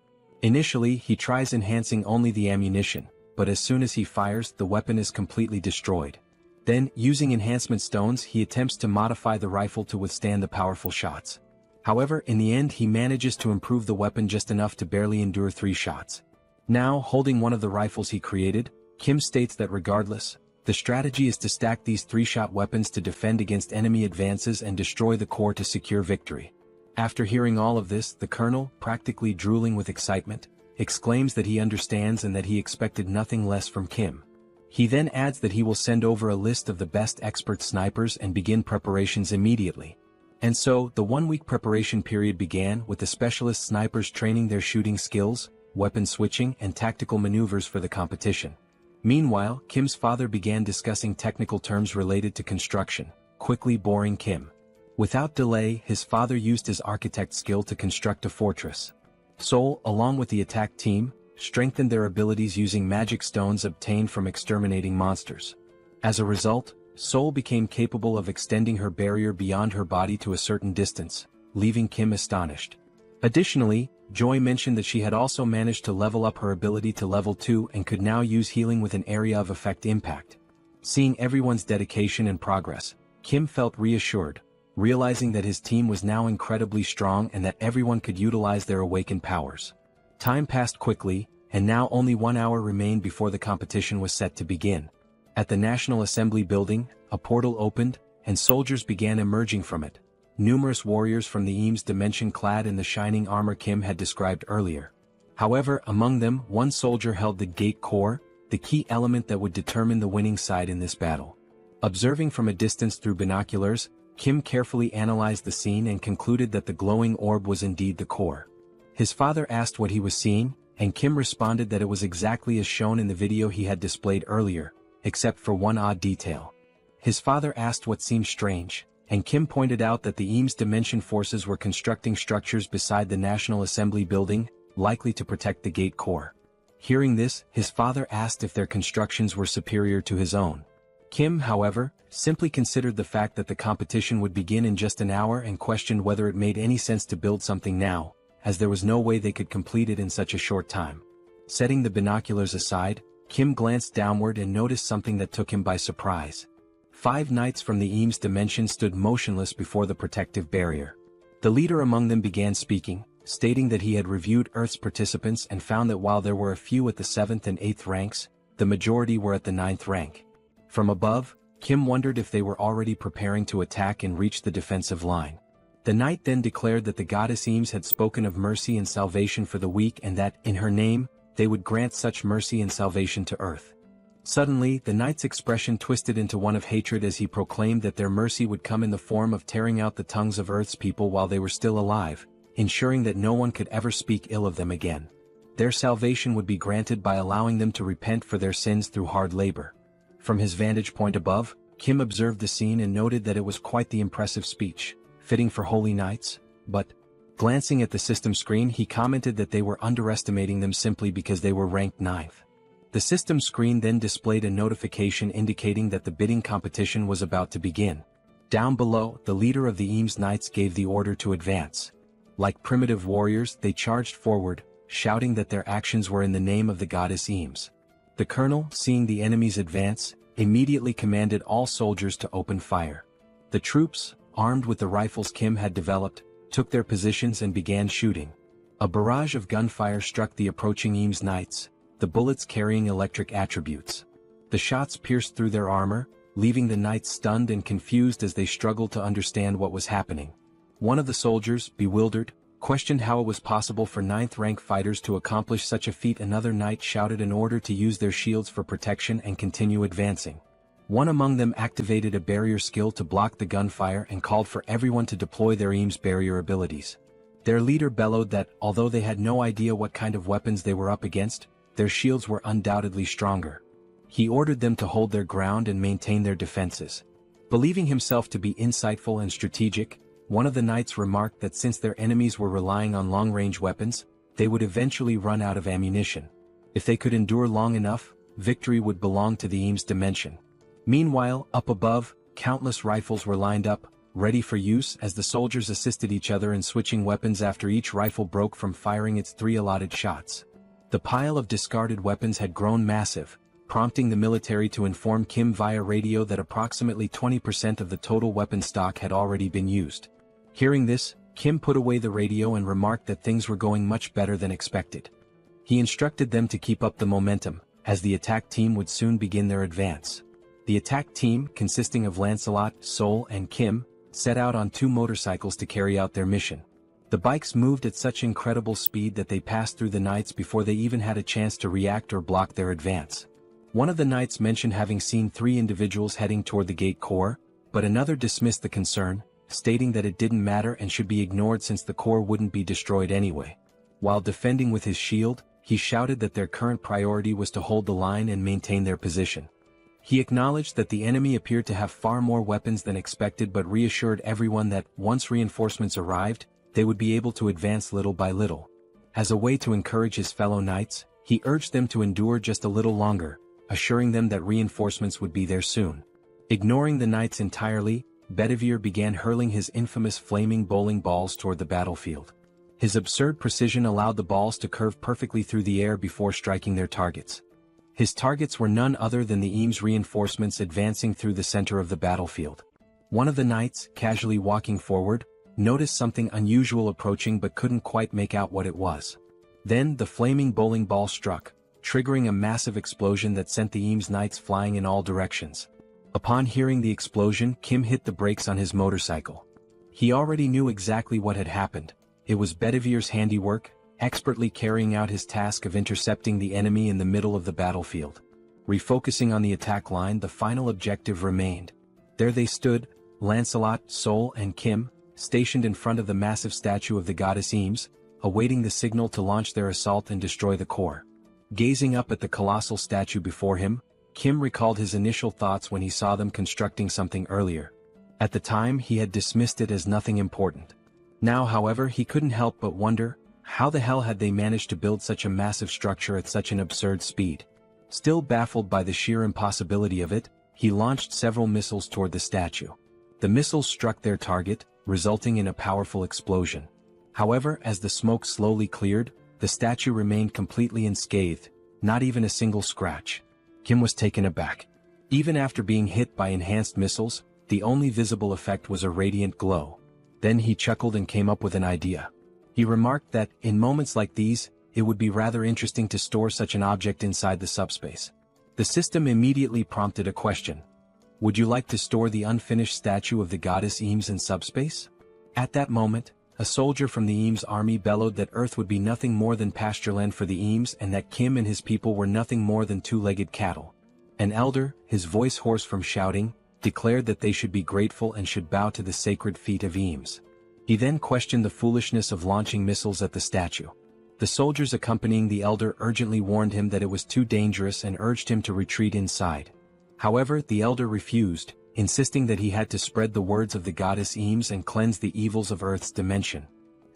Initially, he tries enhancing only the ammunition, but as soon as he fires, the weapon is completely destroyed. Then, using enhancement stones, he attempts to modify the rifle to withstand the powerful shots. However, in the end he manages to improve the weapon just enough to barely endure 3 shots. Now, holding one of the rifles he created, Kim states that regardless, the strategy is to stack these 3-shot weapons to defend against enemy advances and destroy the core to secure victory. After hearing all of this, the colonel, practically drooling with excitement, exclaims that he understands and that he expected nothing less from Kim. He then adds that he will send over a list of the best expert snipers and begin preparations immediately. And so, the 1-week preparation period began with the specialist snipers training their shooting skills, weapon switching, and tactical maneuvers for the competition. Meanwhile, Kim's father began discussing technical terms related to construction, quickly boring Kim. Without delay, his father used his architect skill to construct a fortress. Seoul, along with the attack team, strengthened their abilities using magic stones obtained from exterminating monsters. As a result, Seoul became capable of extending her barrier beyond her body to a certain distance, leaving Kim astonished. Additionally, Joy mentioned that she had also managed to level up her ability to level 2 and could now use healing with an area of effect impact. Seeing everyone's dedication and progress, Kim felt reassured, realizing that his team was now incredibly strong and that everyone could utilize their awakened powers. Time passed quickly, and now only 1 hour remained before the competition was set to begin. At the National Assembly building, a portal opened, and soldiers began emerging from it. Numerous warriors from the Eames dimension clad in the shining armor Kim had described earlier. However, among them, one soldier held the gate core, the key element that would determine the winning side in this battle. Observing from a distance through binoculars, Kim carefully analyzed the scene and concluded that the glowing orb was indeed the core. His father asked what he was seeing, and Kim responded that it was exactly as shown in the video he had displayed earlier, except for one odd detail. His father asked what seemed strange, and Kim pointed out that the Eames Dimension forces were constructing structures beside the National Assembly building, likely to protect the gate core. Hearing this, his father asked if their constructions were superior to his own. Kim, however, simply considered the fact that the competition would begin in just an hour and questioned whether it made any sense to build something now, as there was no way they could complete it in such a short time. Setting the binoculars aside, Kim glanced downward and noticed something that took him by surprise. 5 knights from the Eames dimension stood motionless before the protective barrier. The leader among them began speaking, stating that he had reviewed Earth's participants and found that while there were a few at the 7th and 8th ranks, the majority were at the 9th rank. From above, Kim wondered if they were already preparing to attack and reach the defensive line. The knight then declared that the goddess Eames had spoken of mercy and salvation for the weak and that, in her name, they would grant such mercy and salvation to Earth. Suddenly, the knight's expression twisted into one of hatred as he proclaimed that their mercy would come in the form of tearing out the tongues of Earth's people while they were still alive, ensuring that no one could ever speak ill of them again. Their salvation would be granted by allowing them to repent for their sins through hard labor. From his vantage point above, Kim observed the scene and noted that it was quite the impressive speech, fitting for holy knights, but, glancing at the system screen, he commented that they were underestimating them simply because they were ranked 9th. The system screen then displayed a notification indicating that the bidding competition was about to begin. Down below, the leader of the Eames Knights gave the order to advance. Like primitive warriors, they charged forward, shouting that their actions were in the name of the goddess Eames. The colonel, seeing the enemies advance, immediately commanded all soldiers to open fire. The troops, armed with the rifles Kim had developed, took their positions and began shooting. A barrage of gunfire struck the approaching Eames Knights, the bullets carrying electric attributes. The shots pierced through their armor, leaving the knights stunned and confused as they struggled to understand what was happening. One of the soldiers, bewildered, questioned how it was possible for 9th-rank fighters to accomplish such a feat. Another knight shouted an order to use their shields for protection and continue advancing. One among them activated a barrier skill to block the gunfire and called for everyone to deploy their Eames barrier abilities. Their leader bellowed that, although they had no idea what kind of weapons they were up against, their shields were undoubtedly stronger. He ordered them to hold their ground and maintain their defenses. Believing himself to be insightful and strategic, one of the knights remarked that since their enemies were relying on long-range weapons, they would eventually run out of ammunition. If they could endure long enough, victory would belong to the Eames dimension. Meanwhile, up above, countless rifles were lined up, ready for use as the soldiers assisted each other in switching weapons after each rifle broke from firing its 3 allotted shots. The pile of discarded weapons had grown massive, prompting the military to inform Kim via radio that approximately 20% of the total weapon stock had already been used. Hearing this, Kim put away the radio and remarked that things were going much better than expected. He instructed them to keep up the momentum, as the attack team would soon begin their advance. The attack team, consisting of Lancelot, Seoul, and Kim, set out on 2 motorcycles to carry out their mission. The bikes moved at such incredible speed that they passed through the knights before they even had a chance to react or block their advance. One of the knights mentioned having seen 3 individuals heading toward the gate core, but another dismissed the concern, stating that it didn't matter and should be ignored since the core wouldn't be destroyed anyway. While defending with his shield, he shouted that their current priority was to hold the line and maintain their position. He acknowledged that the enemy appeared to have far more weapons than expected but reassured everyone that, once reinforcements arrived, they would be able to advance little by little. As a way to encourage his fellow knights, he urged them to endure just a little longer, assuring them that reinforcements would be there soon. Ignoring the knights entirely, Bedivere began hurling his infamous flaming bowling balls toward the battlefield. His absurd precision allowed the balls to curve perfectly through the air before striking their targets. His targets were none other than the Eames reinforcements advancing through the center of the battlefield. One of the knights, casually walking forward, noticed something unusual approaching but couldn't quite make out what it was. Then the flaming bowling ball struck, triggering a massive explosion that sent the Eames Knights flying in all directions. Upon hearing the explosion, Kim hit the brakes on his motorcycle. He already knew exactly what had happened. It was Bedivere's handiwork, expertly carrying out his task of intercepting the enemy in the middle of the battlefield. Refocusing on the attack line, the final objective remained. There they stood, Lancelot, Seoul, and Kim, stationed in front of the massive statue of the goddess Eames, awaiting the signal to launch their assault and destroy the core. Gazing up at the colossal statue before him, Kim recalled his initial thoughts when he saw them constructing something earlier. At the time, he had dismissed it as nothing important. Now, however, he couldn't help but wonder, how the hell had they managed to build such a massive structure at such an absurd speed? Still baffled by the sheer impossibility of it, he launched several missiles toward the statue. The missiles struck their target, resulting in a powerful explosion. However, as the smoke slowly cleared, the statue remained completely unscathed, not even a single scratch. Kim was taken aback. Even after being hit by enhanced missiles, the only visible effect was a radiant glow. Then he chuckled and came up with an idea. He remarked that, in moments like these, it would be rather interesting to store such an object inside the subspace. The system immediately prompted a question. Would you like to store the unfinished statue of the goddess Eames in subspace? At that moment, a soldier from the Eames army bellowed that Earth would be nothing more than pastureland for the Eames and that Kim and his people were nothing more than 2-legged cattle. An elder, his voice hoarse from shouting, declared that they should be grateful and should bow to the sacred feet of Eames. He then questioned the foolishness of launching missiles at the statue. The soldiers accompanying the elder urgently warned him that it was too dangerous and urged him to retreat inside. However, the elder refused, insisting that he had to spread the words of the goddess Eames and cleanse the evils of Earth's dimension.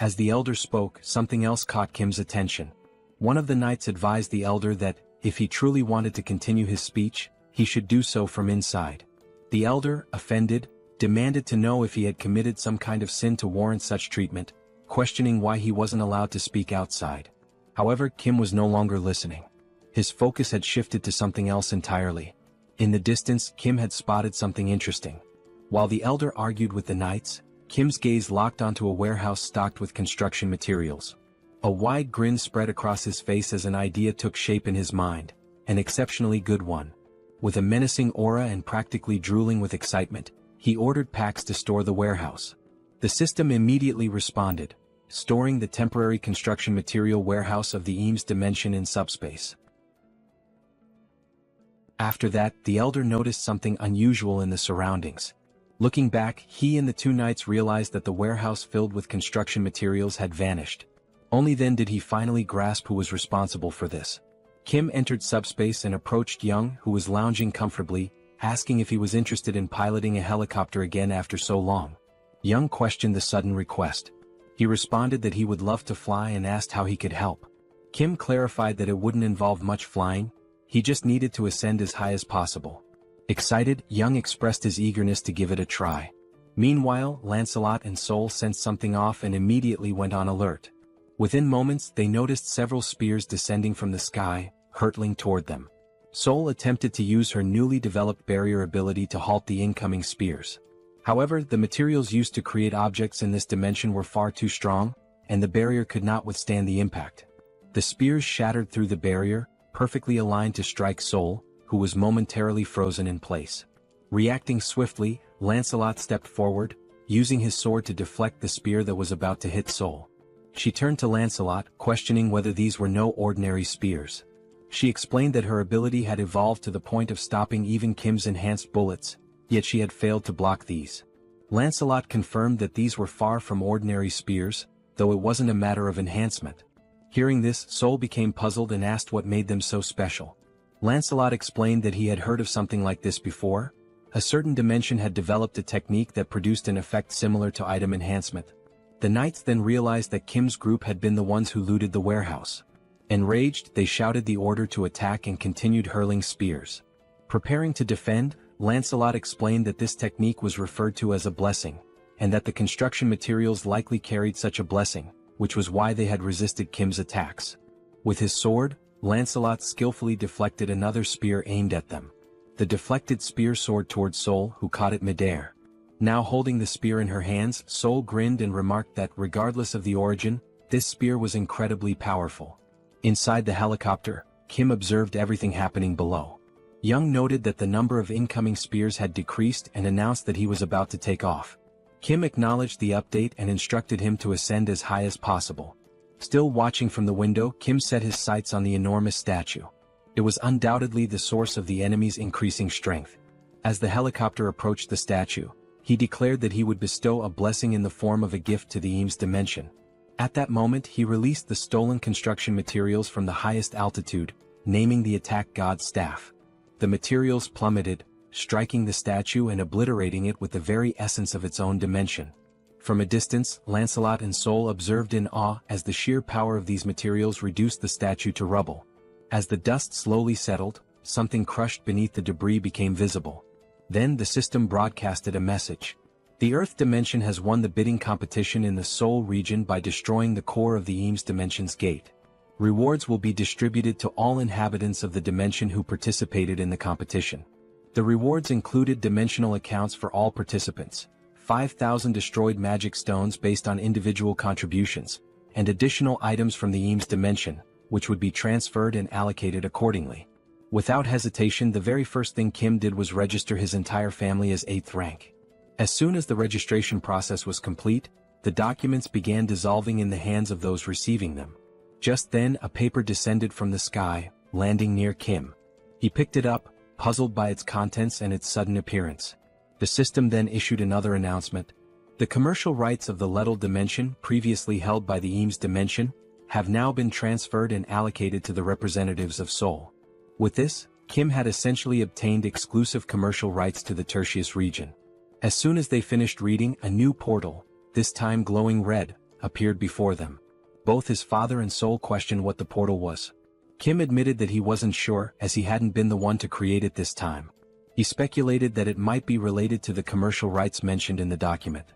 As the elder spoke, something else caught Kim's attention. One of the knights advised the elder that, if he truly wanted to continue his speech, he should do so from inside. The elder, offended, demanded to know if he had committed some kind of sin to warrant such treatment, questioning why he wasn't allowed to speak outside. However, Kim was no longer listening. His focus had shifted to something else entirely. In the distance, Kim had spotted something interesting. While the elder argued with the knights, Kim's gaze locked onto a warehouse stocked with construction materials. A wide grin spread across his face as an idea took shape in his mind, an exceptionally good one. With a menacing aura and practically drooling with excitement, he ordered packs to store the warehouse. The system immediately responded, storing the temporary construction material warehouse of the Eames dimension in Subspace. After that, the elder noticed something unusual in the surroundings. Looking back, he and the two knights realized that the warehouse filled with construction materials had vanished. Only then did he finally grasp who was responsible for this. Kim entered Subspace and approached Young, who was lounging comfortably, asking if he was interested in piloting a helicopter again after so long. Young questioned the sudden request. He responded that he would love to fly and asked how he could help. Kim clarified that it wouldn't involve much flying, he just needed to ascend as high as possible. Excited, Young expressed his eagerness to give it a try. Meanwhile, Lancelot and Seoul sensed something off and immediately went on alert. Within moments, they noticed several spears descending from the sky, hurtling toward them. Seoul attempted to use her newly developed barrier ability to halt the incoming spears. However, the materials used to create objects in this dimension were far too strong, and the barrier could not withstand the impact. The spears shattered through the barrier, perfectly aligned to strike Seoul, who was momentarily frozen in place. Reacting swiftly, Lancelot stepped forward, using his sword to deflect the spear that was about to hit Seoul. She turned to Lancelot, questioning whether these were no ordinary spears. She explained that her ability had evolved to the point of stopping even Kim's enhanced bullets, yet she had failed to block these. Lancelot confirmed that these were far from ordinary spears, though it wasn't a matter of enhancement. Hearing this, Seoul became puzzled and asked what made them so special. Lancelot explained that he had heard of something like this before. A certain dimension had developed a technique that produced an effect similar to item enhancement. The knights then realized that Kim's group had been the ones who looted the warehouse. Enraged, they shouted the order to attack and continued hurling spears. Preparing to defend, Lancelot explained that this technique was referred to as a blessing, and that the construction materials likely carried such a blessing, which was why they had resisted Kim's attacks. With his sword, Lancelot skillfully deflected another spear aimed at them. The deflected spear soared toward Seoul, who caught it midair. Now holding the spear in her hands, Seoul grinned and remarked that, regardless of the origin, this spear was incredibly powerful. Inside the helicopter, Kim observed everything happening below. Young noted that the number of incoming spears had decreased and announced that he was about to take off. Kim acknowledged the update and instructed him to ascend as high as possible. Still watching from the window, Kim set his sights on the enormous statue. It was undoubtedly the source of the enemy's increasing strength. As the helicopter approached the statue, he declared that he would bestow a blessing in the form of a gift to the Eames dimension. At that moment, he released the stolen construction materials from the highest altitude, naming the attack god's staff. The materials plummeted, striking the statue and obliterating it with the very essence of its own dimension. From a distance, Lancelot and Seoul observed in awe as the sheer power of these materials reduced the statue to rubble. As the dust slowly settled, something crushed beneath the debris became visible. Then the system broadcasted a message. The Earth dimension has won the bidding competition in the Seoul region by destroying the core of the Eames dimension's gate. Rewards will be distributed to all inhabitants of the dimension who participated in the competition. The rewards included dimensional accounts for all participants, 5,000 destroyed magic stones based on individual contributions, and additional items from the Eames dimension, which would be transferred and allocated accordingly. Without hesitation, the very first thing Kim did was register his entire family as 8th rank. As soon as the registration process was complete, the documents began dissolving in the hands of those receiving them. Just then, a paper descended from the sky, landing near Kim. He picked it up, puzzled by its contents and its sudden appearance. The system then issued another announcement. The commercial rights of the Lettal dimension, previously held by the Eames dimension, have now been transferred and allocated to the representatives of Seoul. With this, Kim had essentially obtained exclusive commercial rights to the tertius region. As soon as they finished reading, a new portal, this time glowing red, appeared before them. Both his father and Seoul questioned what the portal was. Kim admitted that he wasn't sure, as he hadn't been the one to create it this time. He speculated that it might be related to the commercial rights mentioned in the document.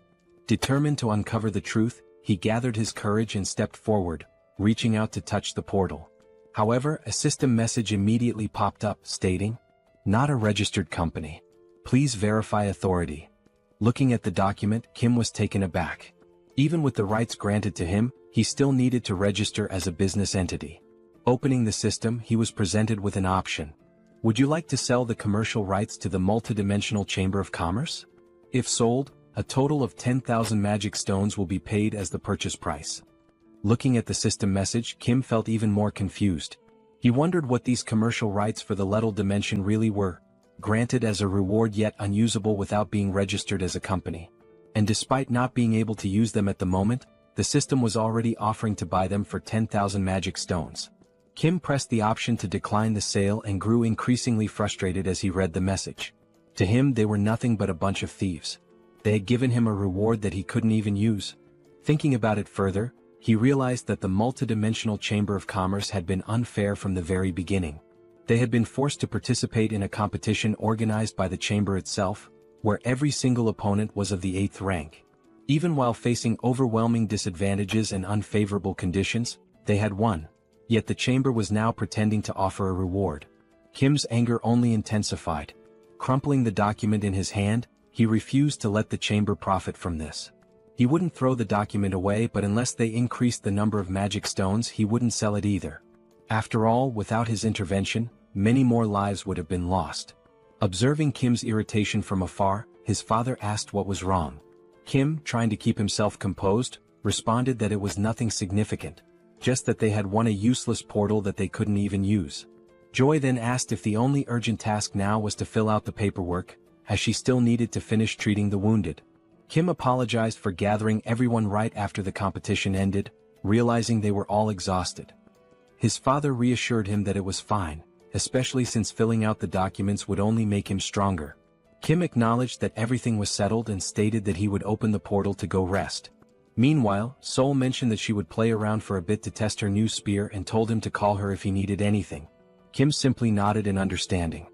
Determined to uncover the truth, he gathered his courage and stepped forward, reaching out to touch the portal. However, a system message immediately popped up, stating, "Not a registered company. Please verify authority." Looking at the document, Kim was taken aback. Even with the rights granted to him, he still needed to register as a business entity. Opening the system, he was presented with an option. Would you like to sell the commercial rights to the multidimensional Chamber of Commerce? If sold, a total of 10,000 magic stones will be paid as the purchase price. Looking at the system message, Kim felt even more confused. He wondered what these commercial rights for the Lettal dimension really were, granted as a reward yet unusable without being registered as a company. And despite not being able to use them at the moment, the system was already offering to buy them for 10,000 magic stones. Kim pressed the option to decline the sale and grew increasingly frustrated as he read the message. To him, they were nothing but a bunch of thieves. They had given him a reward that he couldn't even use. Thinking about it further, he realized that the multidimensional Chamber of Commerce had been unfair from the very beginning. They had been forced to participate in a competition organized by the chamber itself, where every single opponent was of the 8th rank. Even while facing overwhelming disadvantages and unfavorable conditions, they had won. Yet the chamber was now pretending to offer a reward. Kim's anger only intensified. Crumpling the document in his hand, he refused to let the chamber profit from this. He wouldn't throw the document away, but unless they increased the number of magic stones, he wouldn't sell it either. After all, without his intervention, many more lives would have been lost. Observing Kim's irritation from afar, his father asked what was wrong. Kim, trying to keep himself composed, responded that it was nothing significant, just that they had won a useless portal that they couldn't even use. Joy then asked if the only urgent task now was to fill out the paperwork, as she still needed to finish treating the wounded. Kim apologized for gathering everyone right after the competition ended, realizing they were all exhausted. His father reassured him that it was fine, especially since filling out the documents would only make him stronger. Kim acknowledged that everything was settled and stated that he would open the portal to go rest. Meanwhile, Seoul mentioned that she would play around for a bit to test her new spear and told him to call her if he needed anything. Kim simply nodded in understanding.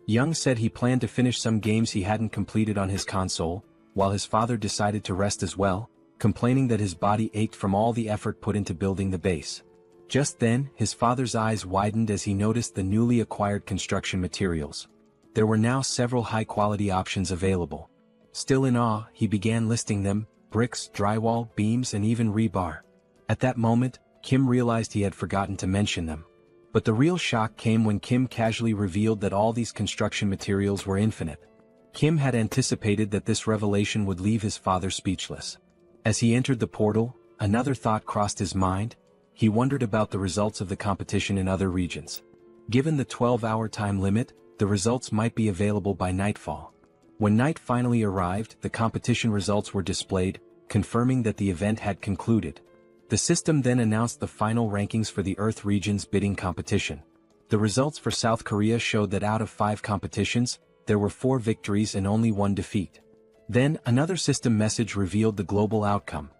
Young said he planned to finish some games he hadn't completed on his console, while his father decided to rest as well, complaining that his body ached from all the effort put into building the base. Just then, his father's eyes widened as he noticed the newly acquired construction materials. There were now several high-quality options available. Still in awe, he began listing them: bricks, drywall, beams, and even rebar. At that moment, Kim realized he had forgotten to mention them. But the real shock came when Kim casually revealed that all these construction materials were infinite. Kim had anticipated that this revelation would leave his father speechless. As he entered the portal, another thought crossed his mind. He wondered about the results of the competition in other regions. Given the 12-hour time limit, the results might be available by nightfall. When night finally arrived, the competition results were displayed, confirming that the event had concluded. The system then announced the final rankings for the Earth region's bidding competition. The results for South Korea showed that out of 5 competitions, there were 4 victories and only 1 defeat. Then, another system message revealed the global outcome.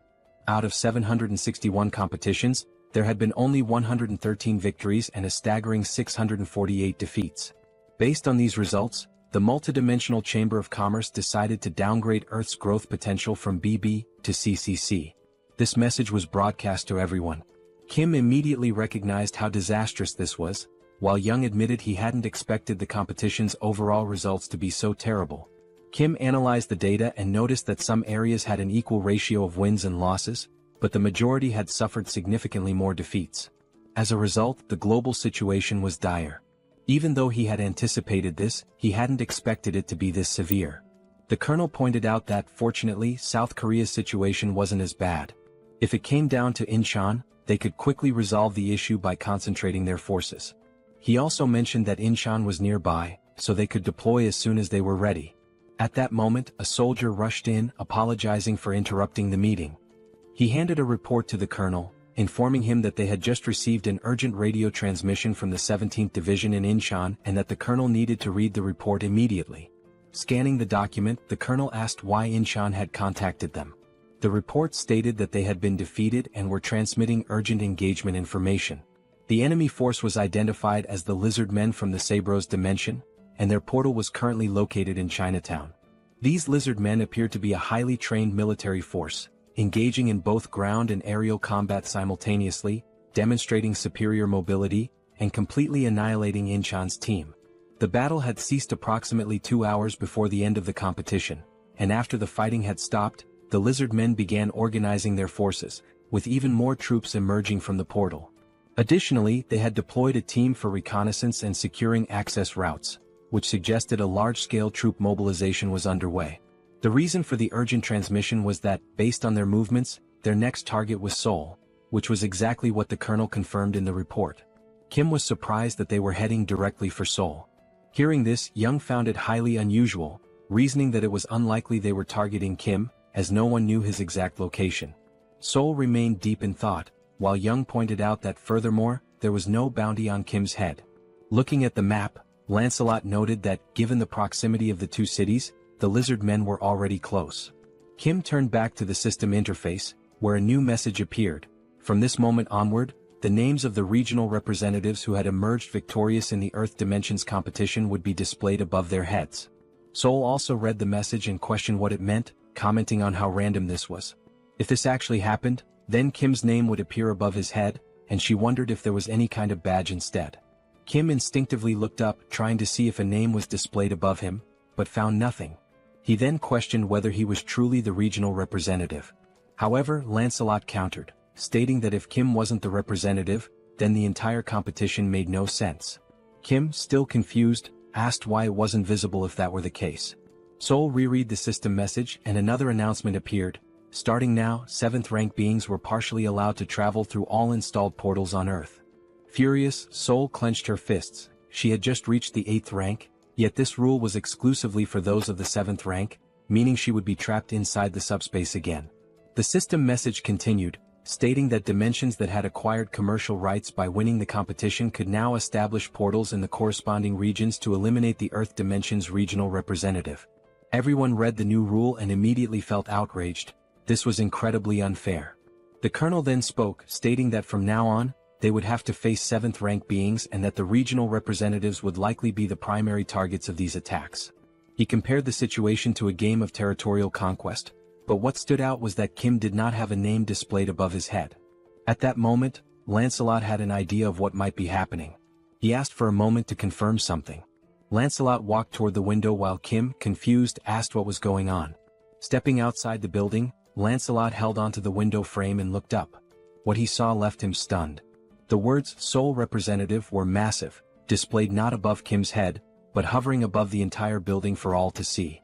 Out of 761 competitions, there had been only 113 victories and a staggering 648 defeats. Based on these results, the multidimensional Chamber of Commerce decided to downgrade Earth's growth potential from BB to CCC. This message was broadcast to everyone. Kim immediately recognized how disastrous this was, while Young admitted he hadn't expected the competition's overall results to be so terrible. Kim analyzed the data and noticed that some areas had an equal ratio of wins and losses, but the majority had suffered significantly more defeats. As a result, the global situation was dire. Even though he had anticipated this, he hadn't expected it to be this severe. The colonel pointed out that, fortunately, South Korea's situation wasn't as bad. If it came down to Incheon, they could quickly resolve the issue by concentrating their forces. He also mentioned that Incheon was nearby, so they could deploy as soon as they were ready. At that moment, a soldier rushed in, apologizing for interrupting the meeting. He handed a report to the colonel, informing him that they had just received an urgent radio transmission from the 17th Division in Incheon and that the colonel needed to read the report immediately. Scanning the document, the colonel asked why Incheon had contacted them. The report stated that they had been defeated and were transmitting urgent engagement information. The enemy force was identified as the lizard men from the Sabros dimension, and their portal was currently located in Chinatown. These lizard men appeared to be a highly trained military force, engaging in both ground and aerial combat simultaneously, demonstrating superior mobility, and completely annihilating Incheon's team. The battle had ceased approximately 2 hours before the end of the competition, and after the fighting had stopped, the lizard men began organizing their forces, with even more troops emerging from the portal. Additionally, they had deployed a team for reconnaissance and securing access routes, which suggested a large-scale troop mobilization was underway. The reason for the urgent transmission was that, based on their movements, their next target was Seoul, which was exactly what the colonel confirmed in the report. Kim was surprised that they were heading directly for Seoul. Hearing this, Young found it highly unusual, reasoning that it was unlikely they were targeting Kim, as no one knew his exact location. Seoul remained deep in thought, while Young pointed out that furthermore, there was no bounty on Kim's head. Looking at the map, Lancelot noted that, given the proximity of the two cities, the lizard men were already close. Kim turned back to the system interface, where a new message appeared. From this moment onward, the names of the regional representatives who had emerged victorious in the Earth Dimensions competition would be displayed above their heads. Seoul also read the message and questioned what it meant, commenting on how random this was. If this actually happened, then Kim's name would appear above his head, and she wondered if there was any kind of badge instead. Kim instinctively looked up, trying to see if a name was displayed above him, but found nothing. He then questioned whether he was truly the regional representative. However, Lancelot countered, stating that if Kim wasn't the representative, then the entire competition made no sense. Kim, still confused, asked why it wasn't visible if that were the case. Seoul reread the system message and another announcement appeared. Starting now, 7th rank beings were partially allowed to travel through all installed portals on Earth. Furious, Seoul clenched her fists. She had just reached the 8th rank, yet this rule was exclusively for those of the 7th rank, meaning she would be trapped inside the subspace again. The system message continued, stating that dimensions that had acquired commercial rights by winning the competition could now establish portals in the corresponding regions to eliminate the Earth Dimension's regional representative. Everyone read the new rule and immediately felt outraged. This was incredibly unfair. The colonel then spoke, stating that from now on, they would have to face 7th rank beings and that the regional representatives would likely be the primary targets of these attacks. He compared the situation to a game of territorial conquest, but what stood out was that Kim did not have a name displayed above his head. At that moment, Lancelot had an idea of what might be happening. He asked for a moment to confirm something. Lancelot walked toward the window while Kim, confused, asked what was going on. Stepping outside the building, Lancelot held onto the window frame and looked up. What he saw left him stunned. The words "Seoul Representative" were massive, displayed not above Kim's head, but hovering above the entire building for all to see.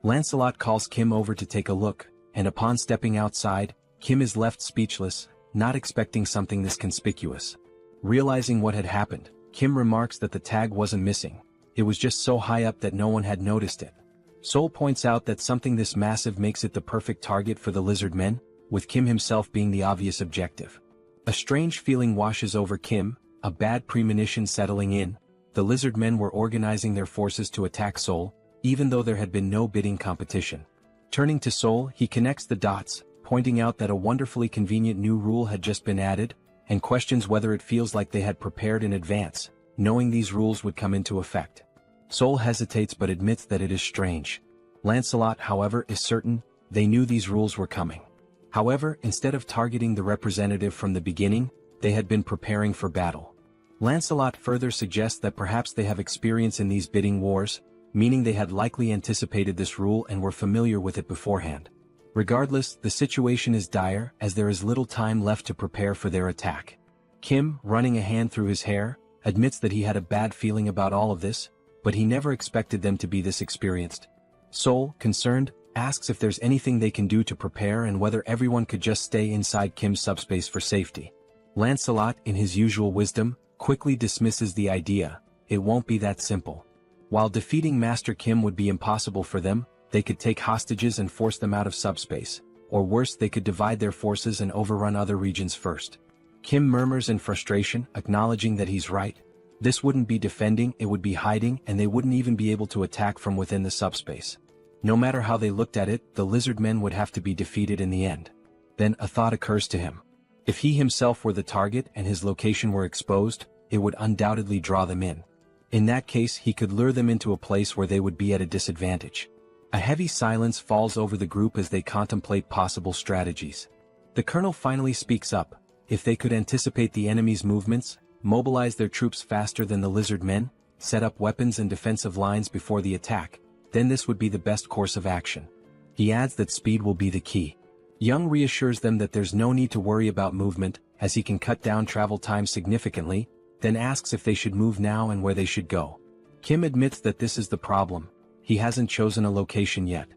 Lancelot calls Kim over to take a look, and upon stepping outside, Kim is left speechless, not expecting something this conspicuous. Realizing what had happened, Kim remarks that the tag wasn't missing. It was just so high up that no one had noticed it. Seoul points out that something this massive makes it the perfect target for the lizard men, with Kim himself being the obvious objective. A strange feeling washes over Kim, a bad premonition settling in. The lizard men were organizing their forces to attack Seoul, even though there had been no bidding competition. Turning to Seoul, he connects the dots, pointing out that a wonderfully convenient new rule had just been added, and questions whether it feels like they had prepared in advance, knowing these rules would come into effect. Seoul hesitates but admits that it is strange. Lancelot, however, is certain they knew these rules were coming. However, instead of targeting the representative from the beginning, they had been preparing for battle. Lancelot further suggests that perhaps they have experience in these bidding wars, meaning they had likely anticipated this rule and were familiar with it beforehand. Regardless, the situation is dire as there is little time left to prepare for their attack. Kim, running a hand through his hair, admits that he had a bad feeling about all of this, but he never expected them to be this experienced. Seoul, concerned, asks if there's anything they can do to prepare and whether everyone could just stay inside Kim's subspace for safety. Lancelot, in his usual wisdom, quickly dismisses the idea. It won't be that simple. While defeating Master Kim would be impossible for them, they could take hostages and force them out of subspace, or worse, they could divide their forces and overrun other regions first. Kim murmurs in frustration, acknowledging that he's right. This wouldn't be defending, it would be hiding, and they wouldn't even be able to attack from within the subspace. No matter how they looked at it, the lizard men would have to be defeated in the end. Then a thought occurs to him. If he himself were the target and his location were exposed, it would undoubtedly draw them in. In that case, he could lure them into a place where they would be at a disadvantage. A heavy silence falls over the group as they contemplate possible strategies. The colonel finally speaks up. If they could anticipate the enemy's movements, mobilize their troops faster than the lizard men, set up weapons and defensive lines before the attack, then this would be the best course of action. He adds that speed will be the key. Young reassures them that there's no need to worry about movement, as he can cut down travel time significantly, then asks if they should move now and where they should go. Kim admits that this is the problem. He hasn't chosen a location yet.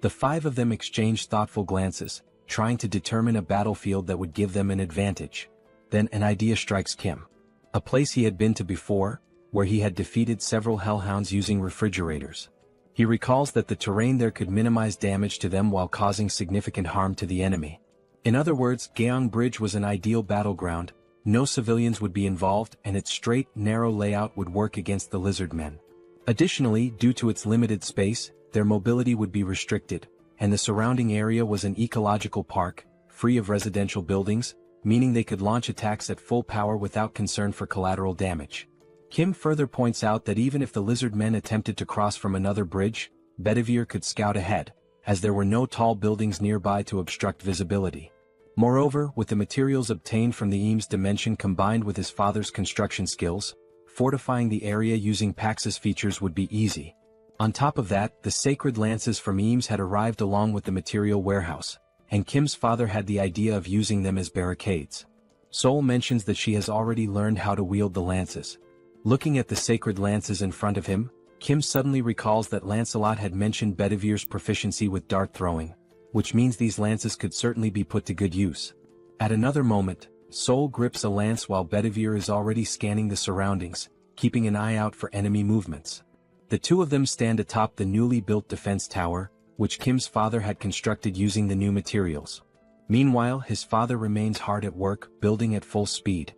The five of them exchange thoughtful glances, trying to determine a battlefield that would give them an advantage. Then an idea strikes Kim. A place he had been to before, where he had defeated several hellhounds using refrigerators. He recalls that the terrain there could minimize damage to them while causing significant harm to the enemy. In other words, Gyeong Bridge was an ideal battleground, no civilians would be involved, and its straight, narrow layout would work against the lizard men. Additionally, due to its limited space, their mobility would be restricted, and the surrounding area was an ecological park, free of residential buildings, meaning they could launch attacks at full power without concern for collateral damage. Kim further points out that even if the lizard men attempted to cross from another bridge, Bedivere could scout ahead, as there were no tall buildings nearby to obstruct visibility. Moreover, with the materials obtained from the Eames dimension combined with his father's construction skills, fortifying the area using Pax's features would be easy. On top of that, the sacred lances from Eames had arrived along with the material warehouse, and Kim's father had the idea of using them as barricades. Seoul mentions that she has already learned how to wield the lances. Looking at the sacred lances in front of him, Kim suddenly recalls that Lancelot had mentioned Bedivere's proficiency with dart throwing, which means these lances could certainly be put to good use. At another moment, Seoul grips a lance while Bedivere is already scanning the surroundings, keeping an eye out for enemy movements. The two of them stand atop the newly built defense tower, which Kim's father had constructed using the new materials. Meanwhile, his father remains hard at work, building at full speed.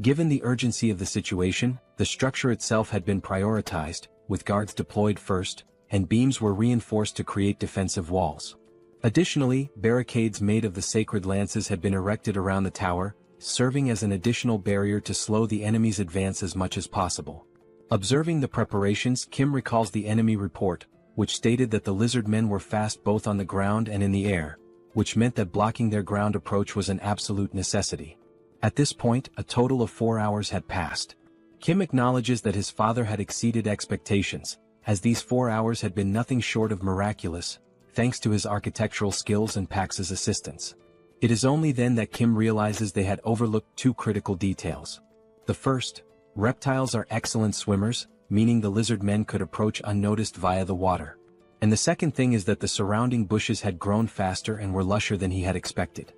Given the urgency of the situation, the structure itself had been prioritized, with guards deployed first, and beams were reinforced to create defensive walls. Additionally, barricades made of the sacred lances had been erected around the tower, serving as an additional barrier to slow the enemy's advance as much as possible. Observing the preparations, Kim recalls the enemy report, which stated that the lizard men were fast both on the ground and in the air, which meant that blocking their ground approach was an absolute necessity. At this point, a total of 4 hours had passed. Kim acknowledges that his father had exceeded expectations, as these 4 hours had been nothing short of miraculous, thanks to his architectural skills and Pax's assistance. It is only then that Kim realizes they had overlooked two critical details. The first, reptiles are excellent swimmers, meaning the lizard men could approach unnoticed via the water. And the second thing is that the surrounding bushes had grown faster and were lusher than he had expected.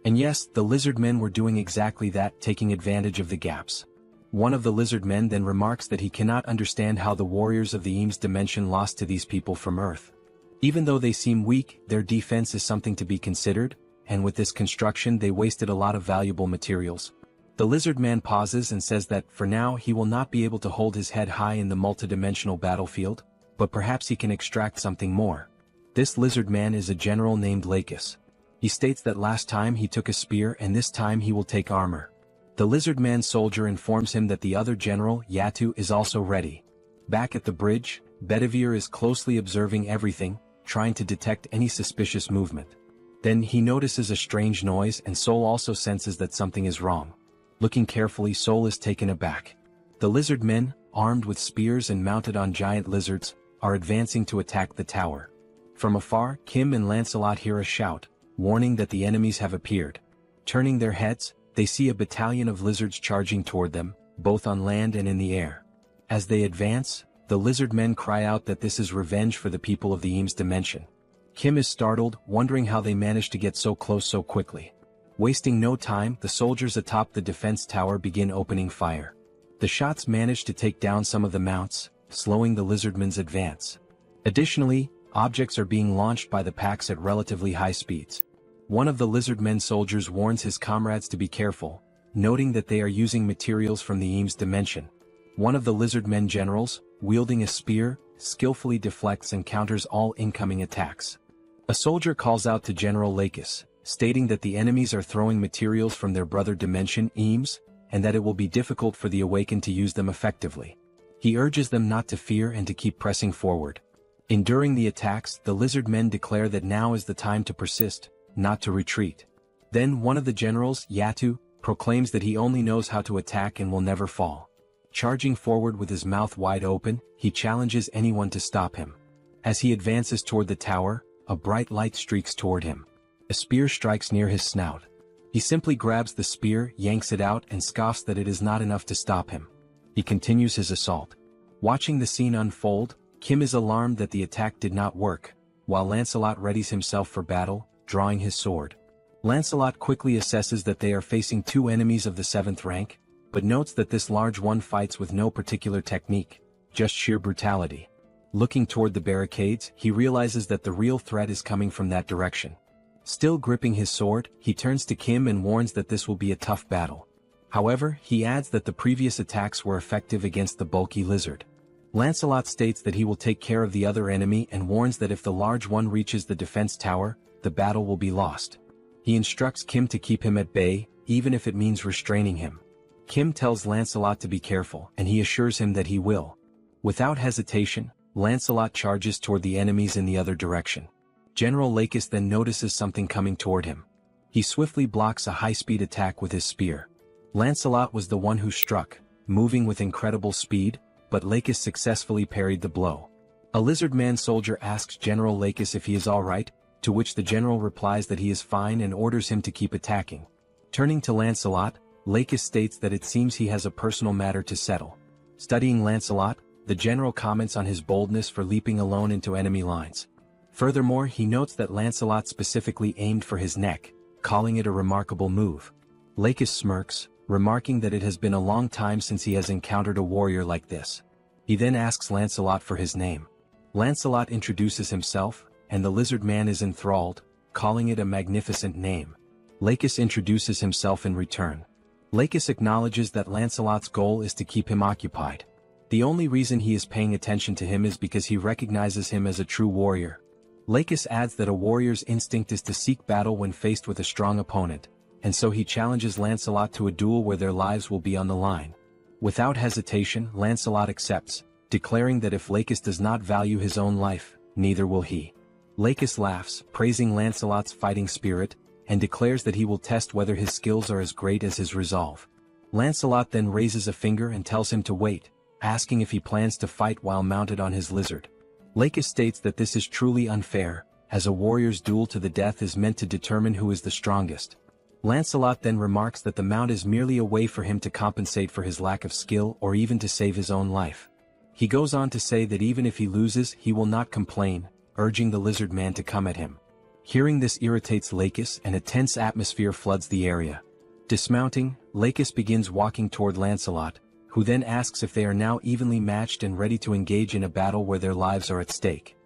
And yes, the lizard men were doing exactly that, taking advantage of the gaps. One of the lizard men then remarks that he cannot understand how the warriors of the Eames dimension lost to these people from Earth. Even though they seem weak, their defense is something to be considered, and with this construction they wasted a lot of valuable materials. The lizard man pauses and says that, for now, he will not be able to hold his head high in the multidimensional battlefield, but perhaps he can extract something more. This lizard man is a general named Lakis. He states that last time he took a spear and this time he will take armor. The lizard man soldier informs him that the other general, Yatu, is also ready. Back at the bridge, Bedivere is closely observing everything, trying to detect any suspicious movement. Then he notices a strange noise and Seoul also senses that something is wrong. Looking carefully, Seoul is taken aback. The lizard men, armed with spears and mounted on giant lizards, are advancing to attack the tower. From afar, Kim and Lancelot hear a shout, warning that the enemies have appeared. Turning their heads, they see a battalion of lizards charging toward them, both on land and in the air. As they advance, the lizard men cry out that this is revenge for the people of the Eames dimension. Kim is startled, wondering how they managed to get so close so quickly. Wasting no time, the soldiers atop the defense tower begin opening fire. The shots manage to take down some of the mounts, slowing the lizardmen's advance. Additionally, objects are being launched by the Pax at relatively high speeds. One of the lizardmen soldiers warns his comrades to be careful, noting that they are using materials from the Eames dimension. One of the lizardmen generals, wielding a spear, skillfully deflects and counters all incoming attacks. A soldier calls out to General Lakis, stating that the enemies are throwing materials from their brother dimension Eames, and that it will be difficult for the awakened to use them effectively. He urges them not to fear and to keep pressing forward. Enduring the attacks, the lizard men declare that now is the time to persist, not to retreat. Then one of the generals, Yatu, proclaims that he only knows how to attack and will never fall. Charging forward with his mouth wide open, he challenges anyone to stop him. As he advances toward the tower, a bright light streaks toward him. A spear strikes near his snout. He simply grabs the spear, yanks it out, and scoffs that it is not enough to stop him. He continues his assault. Watching the scene unfold, Kim is alarmed that the attack did not work, while Lancelot readies himself for battle, drawing his sword. Lancelot quickly assesses that they are facing two enemies of the 7th rank, but notes that this large one fights with no particular technique, just sheer brutality. Looking toward the barricades, he realizes that the real threat is coming from that direction. Still gripping his sword, he turns to Kim and warns that this will be a tough battle. However, he adds that the previous attacks were effective against the bulky lizard. Lancelot states that he will take care of the other enemy and warns that if the large one reaches the defense tower, the battle will be lost. He instructs Kim to keep him at bay, even if it means restraining him. Kim tells Lancelot to be careful, and he assures him that he will. Without hesitation, Lancelot charges toward the enemies in the other direction. General Lakis then notices something coming toward him. He swiftly blocks a high-speed attack with his spear. Lancelot was the one who struck, moving with incredible speed, but Lakis successfully parried the blow. A lizard-man soldier asks General Lakis if he is alright, to which the general replies that he is fine and orders him to keep attacking. Turning to Lancelot, Lakis states that it seems he has a personal matter to settle. Studying Lancelot, the general comments on his boldness for leaping alone into enemy lines. Furthermore, he notes that Lancelot specifically aimed for his neck, calling it a remarkable move. Lakis smirks, remarking that it has been a long time since he has encountered a warrior like this. He then asks Lancelot for his name. Lancelot introduces himself, and the lizard man is enthralled, calling it a magnificent name. Lakis introduces himself in return. Lakis acknowledges that Lancelot's goal is to keep him occupied. The only reason he is paying attention to him is because he recognizes him as a true warrior. Lakis adds that a warrior's instinct is to seek battle when faced with a strong opponent, and so he challenges Lancelot to a duel where their lives will be on the line. Without hesitation, Lancelot accepts, declaring that if Lakis does not value his own life, neither will he. Lakis laughs, praising Lancelot's fighting spirit, and declares that he will test whether his skills are as great as his resolve. Lancelot then raises a finger and tells him to wait, asking if he plans to fight while mounted on his lizard. Lakis states that this is truly unfair, as a warrior's duel to the death is meant to determine who is the strongest. Lancelot then remarks that the mount is merely a way for him to compensate for his lack of skill or even to save his own life. He goes on to say that even if he loses, he will not complain, urging the lizard man to come at him. Hearing this irritates Lakis, and a tense atmosphere floods the area. Dismounting, Lakis begins walking toward Lancelot, who then asks if they are now evenly matched and ready to engage in a battle where their lives are at stake.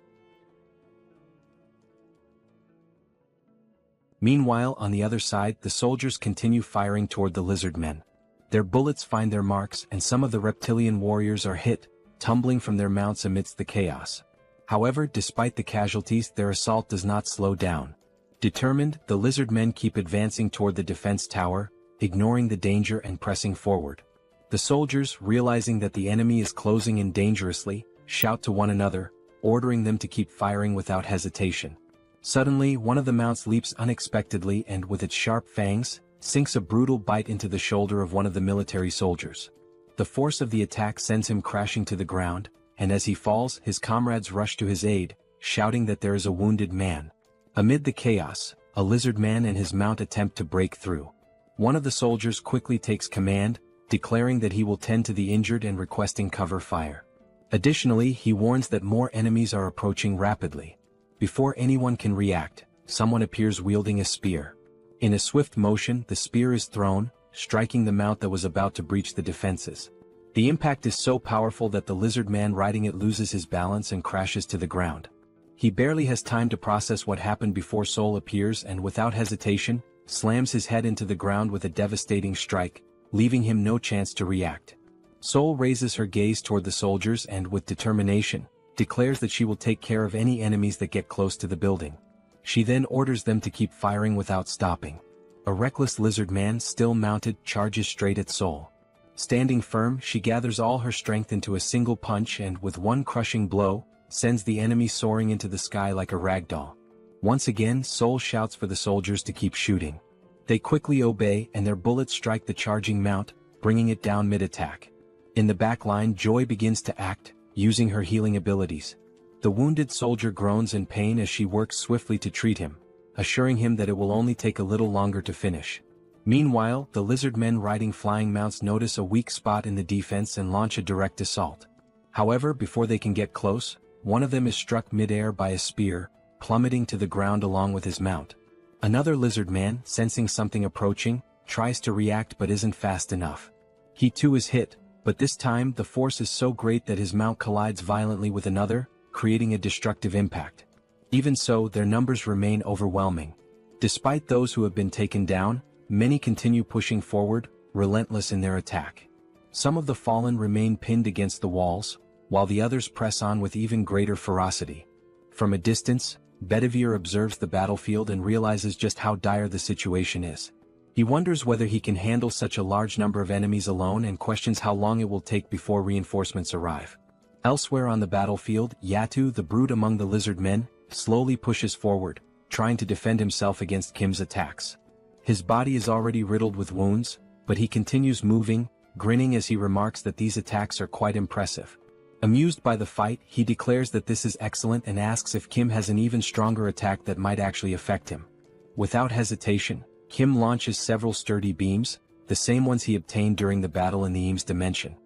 Meanwhile, on the other side, the soldiers continue firing toward the lizard men. Their bullets find their marks, and some of the reptilian warriors are hit, tumbling from their mounts amidst the chaos. However, despite the casualties, their assault does not slow down. Determined, the lizard men keep advancing toward the defense tower, ignoring the danger and pressing forward. The soldiers, realizing that the enemy is closing in dangerously, shout to one another, ordering them to keep firing without hesitation. Suddenly, one of the mounts leaps unexpectedly and, with its sharp fangs, sinks a brutal bite into the shoulder of one of the military soldiers. The force of the attack sends him crashing to the ground, and as he falls, his comrades rush to his aid, shouting that there is a wounded man. Amid the chaos, a lizard man and his mount attempt to break through. One of the soldiers quickly takes command, declaring that he will tend to the injured and requesting cover fire. Additionally, he warns that more enemies are approaching rapidly. Before anyone can react, someone appears wielding a spear. In a swift motion, the spear is thrown, striking the mount that was about to breach the defenses. The impact is so powerful that the lizard man riding it loses his balance and crashes to the ground. He barely has time to process what happened before Seoul appears and, without hesitation, slams his head into the ground with a devastating strike, leaving him no chance to react. Seoul raises her gaze toward the soldiers and, with determination, declares that she will take care of any enemies that get close to the building. She then orders them to keep firing without stopping. A reckless lizard man, still mounted, charges straight at Seoul. Standing firm, she gathers all her strength into a single punch and, with one crushing blow, sends the enemy soaring into the sky like a ragdoll. Once again, Seoul shouts for the soldiers to keep shooting. They quickly obey, and their bullets strike the charging mount, bringing it down mid-attack. In the back line, Joy begins to act, using her healing abilities. The wounded soldier groans in pain as she works swiftly to treat him, assuring him that it will only take a little longer to finish. Meanwhile, the lizard men riding flying mounts notice a weak spot in the defense and launch a direct assault. However, before they can get close, one of them is struck mid-air by a spear, plummeting to the ground along with his mount. Another lizard man, sensing something approaching, tries to react but isn't fast enough. He too is hit, but this time the force is so great that his mount collides violently with another, creating a destructive impact. Even so, their numbers remain overwhelming. Despite those who have been taken down, many continue pushing forward, relentless in their attack. Some of the fallen remain pinned against the walls, while the others press on with even greater ferocity. From a distance, Bedivere observes the battlefield and realizes just how dire the situation is. He wonders whether he can handle such a large number of enemies alone and questions how long it will take before reinforcements arrive. Elsewhere on the battlefield, Yatu, the brute among the lizard men, slowly pushes forward, trying to defend himself against Kim's attacks. His body is already riddled with wounds, but he continues moving, grinning as he remarks that these attacks are quite impressive. Amused by the fight, he declares that this is excellent and asks if Kim has an even stronger attack that might actually affect him. Without hesitation, Kim launches several sturdy beams, the same ones he obtained during the battle in the Eames dimension.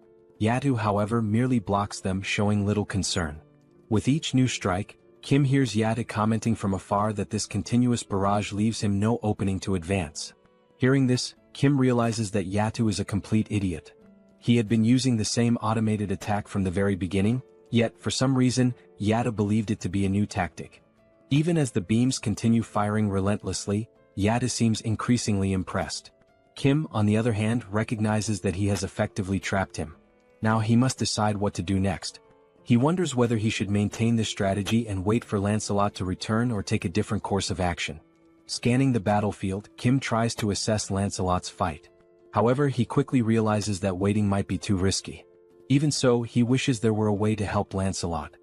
Yatu, however, merely blocks them, showing little concern. With each new strike, Kim hears Yatu commenting from afar that this continuous barrage leaves him no opening to advance. Hearing this, Kim realizes that Yatu is a complete idiot. He had been using the same automated attack from the very beginning, yet for some reason, Yatu believed it to be a new tactic. Even as the beams continue firing relentlessly, Yatu seems increasingly impressed. Kim, on the other hand, recognizes that he has effectively trapped him. Now he must decide what to do next. He wonders whether he should maintain this strategy and wait for Lancelot to return or take a different course of action. Scanning the battlefield, Kim tries to assess Lancelot's fight. However, he quickly realizes that waiting might be too risky. Even so, he wishes there were a way to help Lancelot.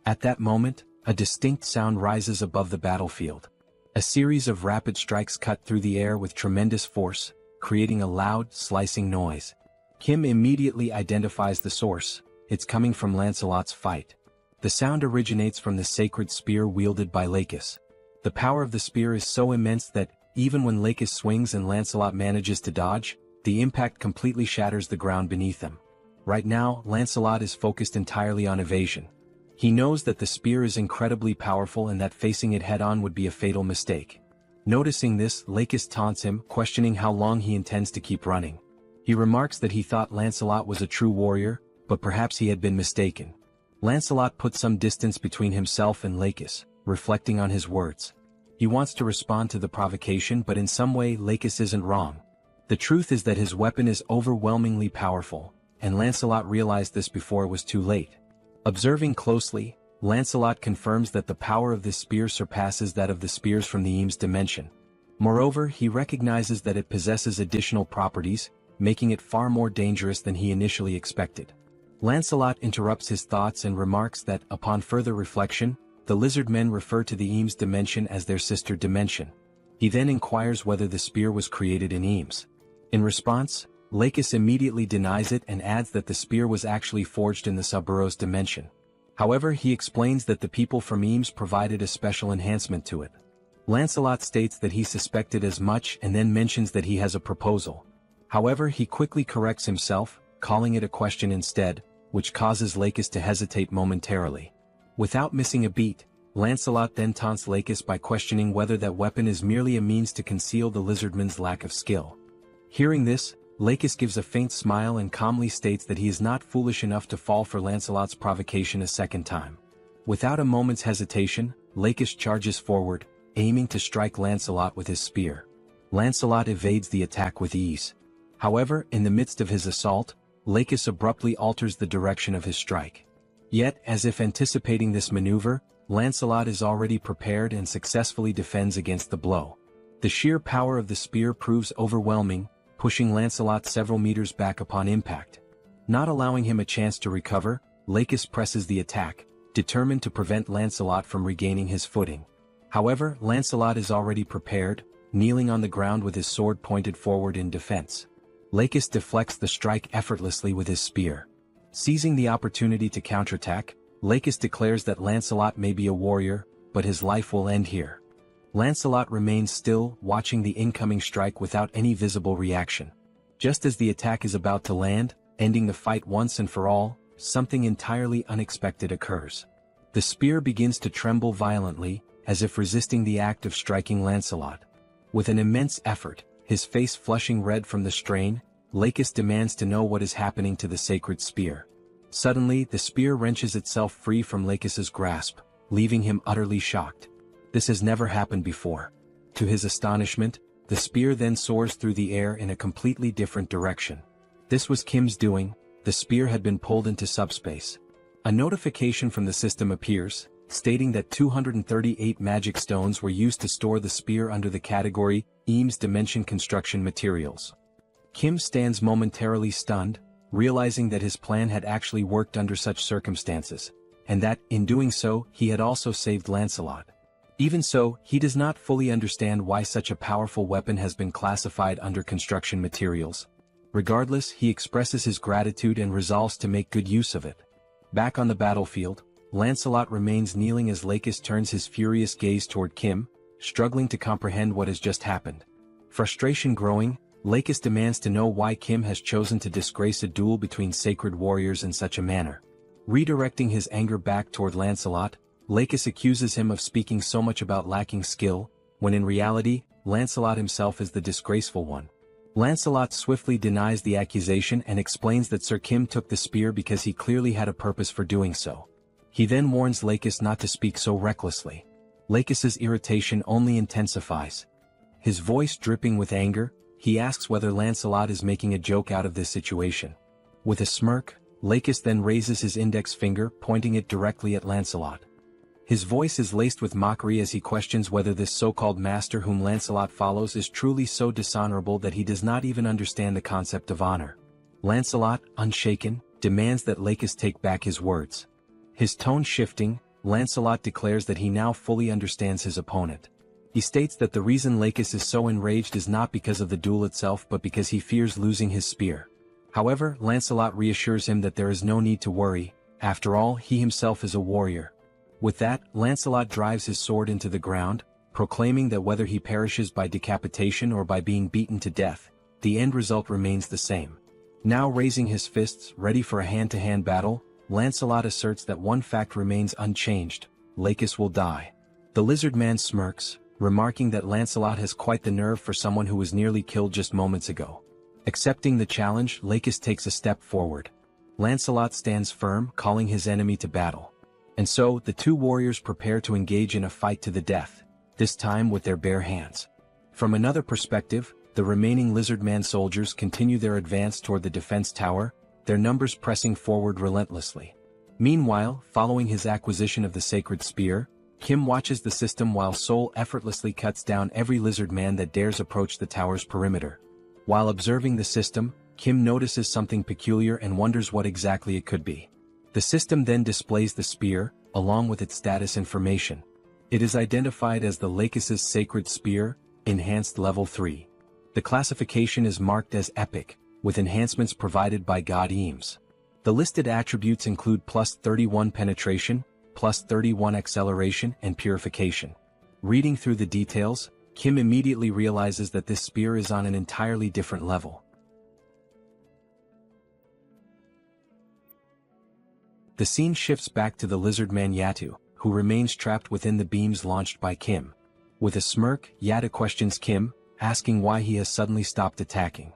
At that moment, a distinct sound rises above the battlefield. A series of rapid strikes cut through the air with tremendous force, creating a loud, slicing noise. Kim immediately identifies the source. It's coming from Lancelot's fight. The sound originates from the sacred spear wielded by Lakis. The power of the spear is so immense that, even when Lakis swings and Lancelot manages to dodge, the impact completely shatters the ground beneath them. Right now, Lancelot is focused entirely on evasion. He knows that the spear is incredibly powerful and that facing it head-on would be a fatal mistake. Noticing this, Lakis taunts him, questioning how long he intends to keep running. He remarks that he thought Lancelot was a true warrior, but perhaps he had been mistaken. Lancelot puts some distance between himself and Lakis, reflecting on his words. He wants to respond to the provocation, but in some way Lakis isn't wrong. The truth is that his weapon is overwhelmingly powerful, and Lancelot realized this before it was too late. Observing closely, Lancelot confirms that the power of this spear surpasses that of the spears from the Eames dimension. Moreover, he recognizes that it possesses additional properties, making it far more dangerous than he initially expected. Lancelot interrupts his thoughts and remarks that, upon further reflection, the lizard men refer to the Eames dimension as their sister dimension. He then inquires whether the spear was created in Eames. In response, Lakis immediately denies it and adds that the spear was actually forged in the Subspace dimension. However, he explains that the people from Eames provided a special enhancement to it. Lancelot states that he suspected as much and then mentions that he has a proposal. However, he quickly corrects himself, calling it a question instead, which causes Lakis to hesitate momentarily. Without missing a beat, Lancelot then taunts Lakis by questioning whether that weapon is merely a means to conceal the lizardman's lack of skill. Hearing this, Lakis gives a faint smile and calmly states that he is not foolish enough to fall for Lancelot's provocation a second time. Without a moment's hesitation, Lakis charges forward, aiming to strike Lancelot with his spear. Lancelot evades the attack with ease. However, in the midst of his assault, Lakis abruptly alters the direction of his strike. Yet, as if anticipating this maneuver, Lancelot is already prepared and successfully defends against the blow. The sheer power of the spear proves overwhelming, pushing Lancelot several meters back upon impact. Not allowing him a chance to recover, Lakis presses the attack, determined to prevent Lancelot from regaining his footing. However, Lancelot is already prepared, kneeling on the ground with his sword pointed forward in defense. Lakis deflects the strike effortlessly with his spear. Seizing the opportunity to counterattack, Lakis declares that Lancelot may be a warrior, but his life will end here. Lancelot remains still, watching the incoming strike without any visible reaction. Just as the attack is about to land, ending the fight once and for all, something entirely unexpected occurs. The spear begins to tremble violently, as if resisting the act of striking Lancelot. With an immense effort, his face flushing red from the strain, Lakis demands to know what is happening to the sacred spear. Suddenly, the spear wrenches itself free from Lakis's grasp, leaving him utterly shocked. This has never happened before. To his astonishment, the spear then soars through the air in a completely different direction. This was Kim's doing. The spear had been pulled into subspace. A notification from the system appears, stating that 238 magic stones were used to store the spear under the category Eames Dimension Construction Materials. Kim stands momentarily stunned, realizing that his plan had actually worked under such circumstances, and that, in doing so, he had also saved Lancelot. Even so, he does not fully understand why such a powerful weapon has been classified under construction materials. Regardless, he expresses his gratitude and resolves to make good use of it. Back on the battlefield, Lancelot remains kneeling as Lakis turns his furious gaze toward Kim, struggling to comprehend what has just happened. Frustration growing, Lakis demands to know why Kim has chosen to disgrace a duel between sacred warriors in such a manner. Redirecting his anger back toward Lancelot, Lakis accuses him of speaking so much about lacking skill, when in reality, Lancelot himself is the disgraceful one. Lancelot swiftly denies the accusation and explains that Sir Kim took the spear because he clearly had a purpose for doing so. He then warns Lakis not to speak so recklessly. Lakis's irritation only intensifies. His voice dripping with anger, he asks whether Lancelot is making a joke out of this situation. With a smirk, Lakis then raises his index finger, pointing it directly at Lancelot. His voice is laced with mockery as he questions whether this so-called master whom Lancelot follows is truly so dishonorable that he does not even understand the concept of honor. Lancelot, unshaken, demands that Lakis take back his words. His tone shifting, Lancelot declares that he now fully understands his opponent. He states that the reason Lakis is so enraged is not because of the duel itself but because he fears losing his spear. However, Lancelot reassures him that there is no need to worry, after all he himself is a warrior. With that, Lancelot drives his sword into the ground, proclaiming that whether he perishes by decapitation or by being beaten to death, the end result remains the same. Now raising his fists, ready for a hand-to-hand battle, Lancelot asserts that one fact remains unchanged: Lakis will die. The lizard man smirks, remarking that Lancelot has quite the nerve for someone who was nearly killed just moments ago. Accepting the challenge, Lakis takes a step forward. Lancelot stands firm, calling his enemy to battle. And so, the two warriors prepare to engage in a fight to the death, this time with their bare hands. From another perspective, the remaining lizard-man soldiers continue their advance toward the defense tower, their numbers pressing forward relentlessly. Meanwhile, following his acquisition of the sacred spear, Kim watches the system while Seoul effortlessly cuts down every lizard-man that dares approach the tower's perimeter. While observing the system, Kim notices something peculiar and wonders what exactly it could be. The system then displays the spear, along with its status information. It is identified as the Lakis's Sacred Spear, Enhanced Level 3. The classification is marked as Epic, with enhancements provided by God Eames. The listed attributes include plus 31 penetration, plus 31 acceleration and purification. Reading through the details, Kim immediately realizes that this spear is on an entirely different level. The scene shifts back to the lizard-man Yatu, who remains trapped within the beams launched by Kim. With a smirk, Yatu questions Kim, asking why he has suddenly stopped attacking.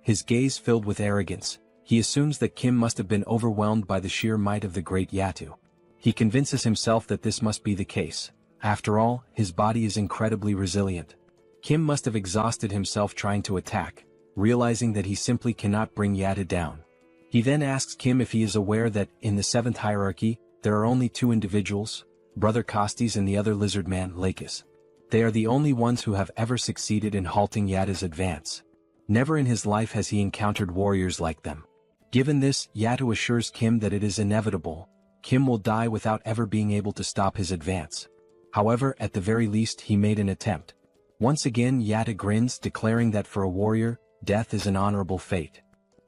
His gaze filled with arrogance, he assumes that Kim must have been overwhelmed by the sheer might of the great Yatu. He convinces himself that this must be the case. After all, his body is incredibly resilient. Kim must have exhausted himself trying to attack, realizing that he simply cannot bring Yatta down. He then asks Kim if he is aware that, in the 7th hierarchy, there are only 2 individuals, Brother Costes and the other lizard man, Lakis. They are the only ones who have ever succeeded in halting Yatta's advance. Never in his life has he encountered warriors like them. Given this, Yatta assures Kim that it is inevitable. Kim will die without ever being able to stop his advance. However, at the very least he made an attempt. Once again Yatta grins, declaring that for a warrior, death is an honorable fate.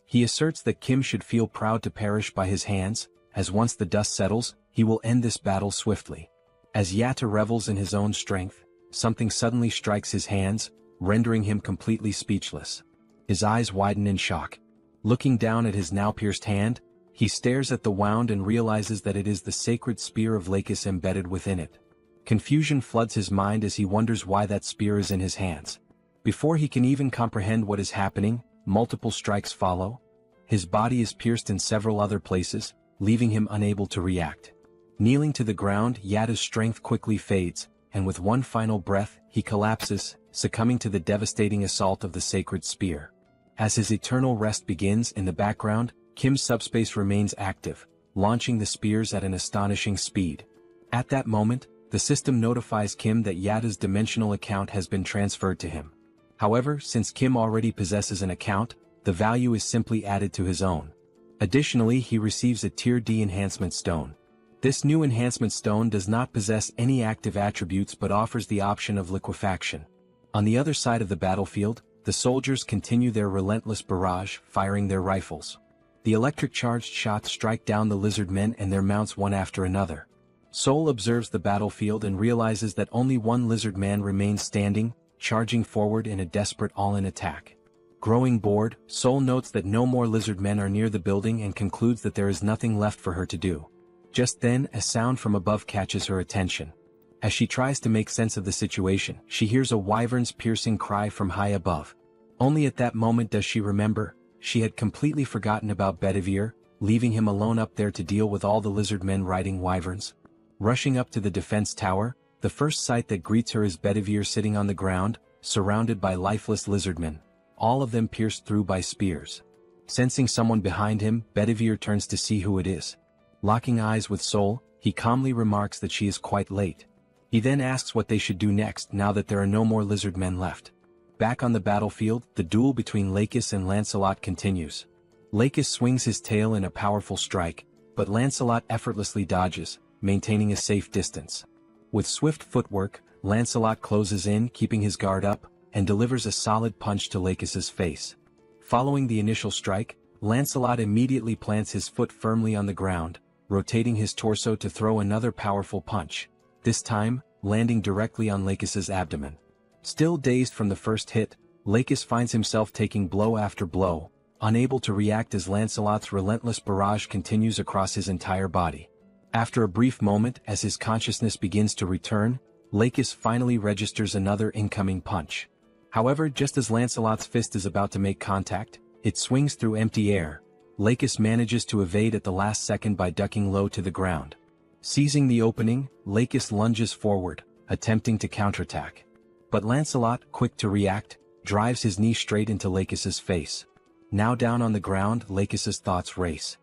He asserts that Kim should feel proud to perish by his hands, as once the dust settles, he will end this battle swiftly. As Yatta revels in his own strength, something suddenly strikes his hands, rendering him completely speechless. His eyes widen in shock. Looking down at his now pierced hand, he stares at the wound and realizes that it is the sacred spear of Lakis embedded within it. Confusion floods his mind as he wonders why that spear is in his hands. Before he can even comprehend what is happening, multiple strikes follow. His body is pierced in several other places, leaving him unable to react. Kneeling to the ground, Yatta's strength quickly fades, and with one final breath, he collapses, succumbing to the devastating assault of the sacred spear. As his eternal rest begins in the background, Kim's subspace remains active, launching the spears at an astonishing speed. At that moment, the system notifies Kim that Yatta's dimensional account has been transferred to him. However, since Kim already possesses an account, the value is simply added to his own. Additionally, he receives a Tier D enhancement stone. This new enhancement stone does not possess any active attributes but offers the option of liquefaction. On the other side of the battlefield, the soldiers continue their relentless barrage, firing their rifles. The electric-charged shots strike down the lizard men and their mounts one after another. Seoul observes the battlefield and realizes that only one lizard man remains standing, charging forward in a desperate all-in attack. Growing bored, Seoul notes that no more lizard men are near the building and concludes that there is nothing left for her to do. Just then, a sound from above catches her attention. As she tries to make sense of the situation, she hears a wyvern's piercing cry from high above. Only at that moment does she remember, she had completely forgotten about Bedivere, leaving him alone up there to deal with all the lizard men riding wyverns. Rushing up to the defense tower, the first sight that greets her is Bedivere sitting on the ground, surrounded by lifeless lizardmen, all of them pierced through by spears. Sensing someone behind him, Bedivere turns to see who it is. Locking eyes with Seoul, he calmly remarks that she is quite late. He then asks what they should do next now that there are no more lizard men left. Back on the battlefield, the duel between Lakis and Lancelot continues. Lakis swings his tail in a powerful strike, but Lancelot effortlessly dodges, maintaining a safe distance. With swift footwork, Lancelot closes in, keeping his guard up, and delivers a solid punch to Lakis's face. Following the initial strike, Lancelot immediately plants his foot firmly on the ground, rotating his torso to throw another powerful punch, this time, landing directly on Lakis's abdomen. Still dazed from the first hit, Lakis finds himself taking blow after blow, unable to react as Lancelot's relentless barrage continues across his entire body. After a brief moment as his consciousness begins to return, Lakis finally registers another incoming punch. However, just as Lancelot's fist is about to make contact, it swings through empty air. Lakis manages to evade at the last second by ducking low to the ground. Seizing the opening, Lakis lunges forward, attempting to counterattack. But Lancelot, quick to react, drives his knee straight into Lakis's face. Now down on the ground, Lakis's thoughts race.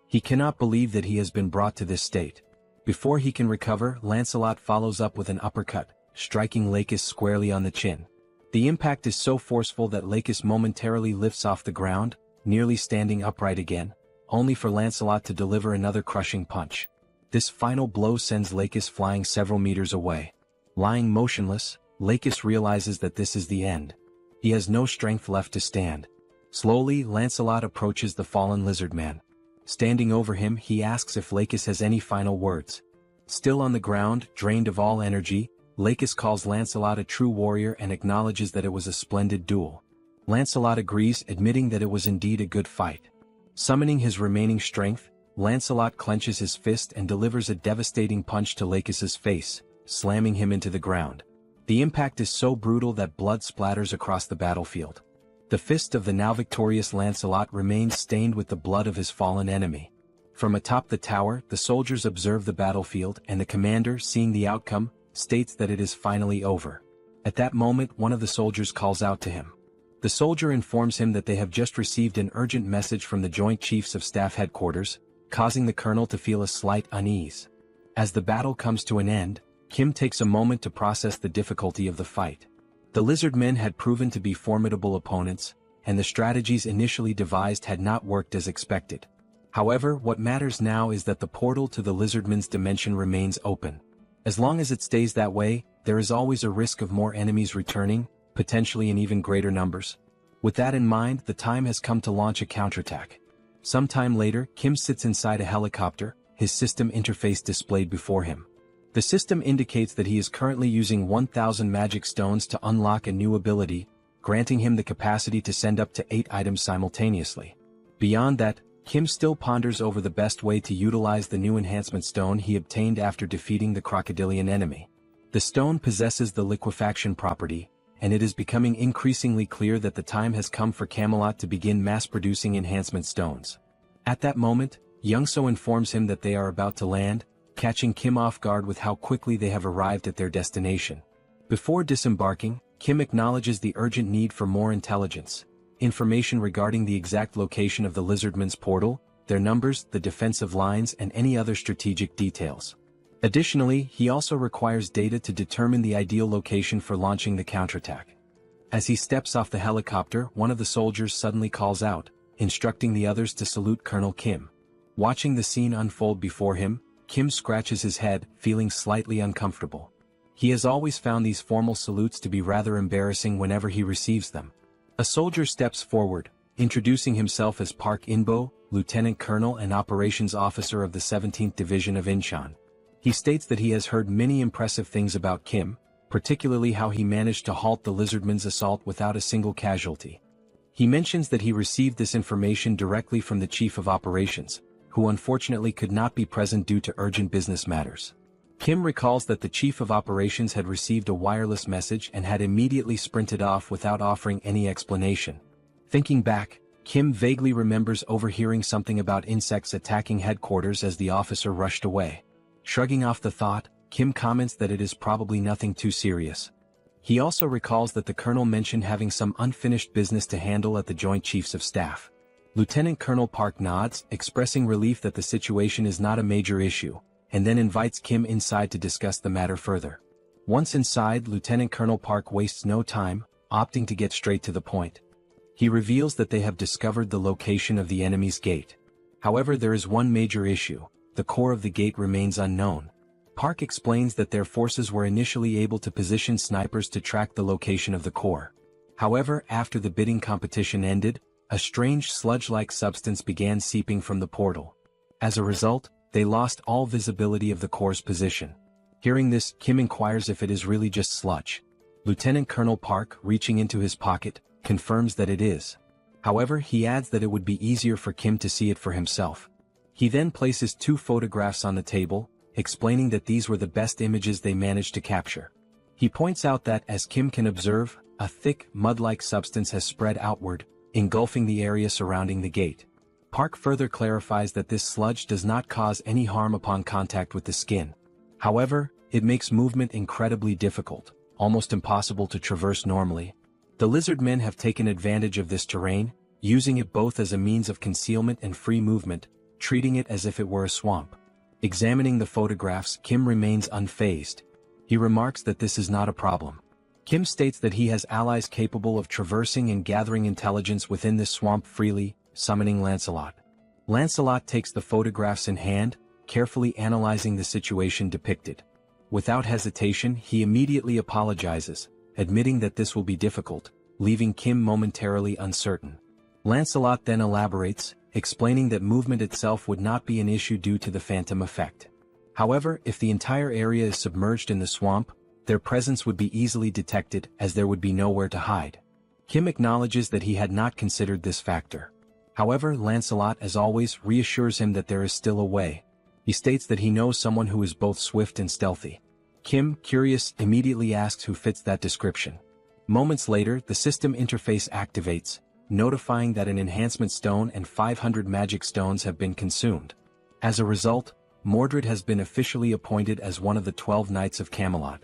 He cannot believe that he has been brought to this state. Before he can recover, Lancelot follows up with an uppercut, striking Lakis squarely on the chin. The impact is so forceful that Lakis momentarily lifts off the ground, nearly standing upright again, only for Lancelot to deliver another crushing punch. This final blow sends Lakis flying several meters away. Lying motionless, Lakis realizes that this is the end. He has no strength left to stand. Slowly, Lancelot approaches the fallen lizard man. Standing over him, he asks if Lakis has any final words. Still on the ground, drained of all energy, Lakis calls Lancelot a true warrior and acknowledges that it was a splendid duel. Lancelot agrees, admitting that it was indeed a good fight. Summoning his remaining strength, Lancelot clenches his fist and delivers a devastating punch to Lakis's face, slamming him into the ground. The impact is so brutal that blood splatters across the battlefield. The fist of the now victorious Lancelot remains stained with the blood of his fallen enemy. From atop the tower, the soldiers observe the battlefield and the commander, seeing the outcome, states that it is finally over. At that moment, one of the soldiers calls out to him. The soldier informs him that they have just received an urgent message from the Joint Chiefs of Staff headquarters, causing the colonel to feel a slight unease. As the battle comes to an end, Kim takes a moment to process the difficulty of the fight. The lizard men had proven to be formidable opponents, and the strategies initially devised had not worked as expected. However, what matters now is that the portal to the lizardmen's dimension remains open. As long as it stays that way, there is always a risk of more enemies returning, potentially in even greater numbers. With that in mind, the time has come to launch a counterattack. Sometime later, Kim sits inside a helicopter, his system interface displayed before him. The system indicates that he is currently using 1,000 magic stones to unlock a new ability, granting him the capacity to send up to 8 items simultaneously. Beyond that, Kim still ponders over the best way to utilize the new enhancement stone he obtained after defeating the crocodilian enemy. The stone possesses the liquefaction property, and it is becoming increasingly clear that the time has come for Camelot to begin mass-producing enhancement stones. At that moment, Youngso informs him that they are about to land, catching Kim off guard with how quickly they have arrived at their destination. Before disembarking, Kim acknowledges the urgent need for more intelligence, information regarding the exact location of the lizardmen's portal, their numbers, the defensive lines, and any other strategic details. Additionally, he also requires data to determine the ideal location for launching the counterattack. As he steps off the helicopter, one of the soldiers suddenly calls out, instructing the others to salute Colonel Kim. Watching the scene unfold before him, Kim scratches his head, feeling slightly uncomfortable. He has always found these formal salutes to be rather embarrassing whenever he receives them. A soldier steps forward, introducing himself as Park Inbo, Lieutenant Colonel and Operations Officer of the 17th Division of Incheon. He states that he has heard many impressive things about Kim, particularly how he managed to halt the lizardmen's assault without a single casualty. He mentions that he received this information directly from the Chief of Operations, who unfortunately could not be present due to urgent business matters. Kim recalls that the Chief of Operations had received a wireless message and had immediately sprinted off without offering any explanation. Thinking back, Kim vaguely remembers overhearing something about insects attacking headquarters as the officer rushed away. Shrugging off the thought, Kim comments that it is probably nothing too serious. He also recalls that the colonel mentioned having some unfinished business to handle at the Joint Chiefs of Staff. Lieutenant Colonel Park nods, expressing relief that the situation is not a major issue, and then invites Kim inside to discuss the matter further. Once inside, Lieutenant Colonel Park wastes no time, opting to get straight to the point. He reveals that they have discovered the location of the enemy's gate. However, there is one major issue: the core of the gate remains unknown. Park explains that their forces were initially able to position snipers to track the location of the core. However, after the bidding competition ended, a strange sludge-like substance began seeping from the portal. As a result, they lost all visibility of the core's position. Hearing this, Kim inquires if it is really just sludge. Lieutenant Colonel Park, reaching into his pocket, confirms that it is. However, he adds that it would be easier for Kim to see it for himself. He then places 2 photographs on the table, explaining that these were the best images they managed to capture. He points out that, as Kim can observe, a thick, mud-like substance has spread outward, engulfing the area surrounding the gate. Park further clarifies that this sludge does not cause any harm upon contact with the skin. However, it makes movement incredibly difficult, almost impossible to traverse normally. The lizard men have taken advantage of this terrain, using it both as a means of concealment and free movement, treating it as if it were a swamp. Examining the photographs, Kim remains unfazed. He remarks that this is not a problem. Kim states that he has allies capable of traversing and gathering intelligence within this swamp freely, summoning Lancelot. Lancelot takes the photographs in hand, carefully analyzing the situation depicted. Without hesitation, he immediately apologizes, admitting that this will be difficult, leaving Kim momentarily uncertain. Lancelot then elaborates, explaining that movement itself would not be an issue due to the phantom effect. However, if the entire area is submerged in the swamp, their presence would be easily detected, as there would be nowhere to hide. Kim acknowledges that he had not considered this factor. However, Lancelot, as always, reassures him that there is still a way. He states that he knows someone who is both swift and stealthy. Kim, curious, immediately asks who fits that description. Moments later, the system interface activates, notifying that an enhancement stone and 500 magic stones have been consumed. As a result, Mordred has been officially appointed as one of the 12 Knights of Camelot.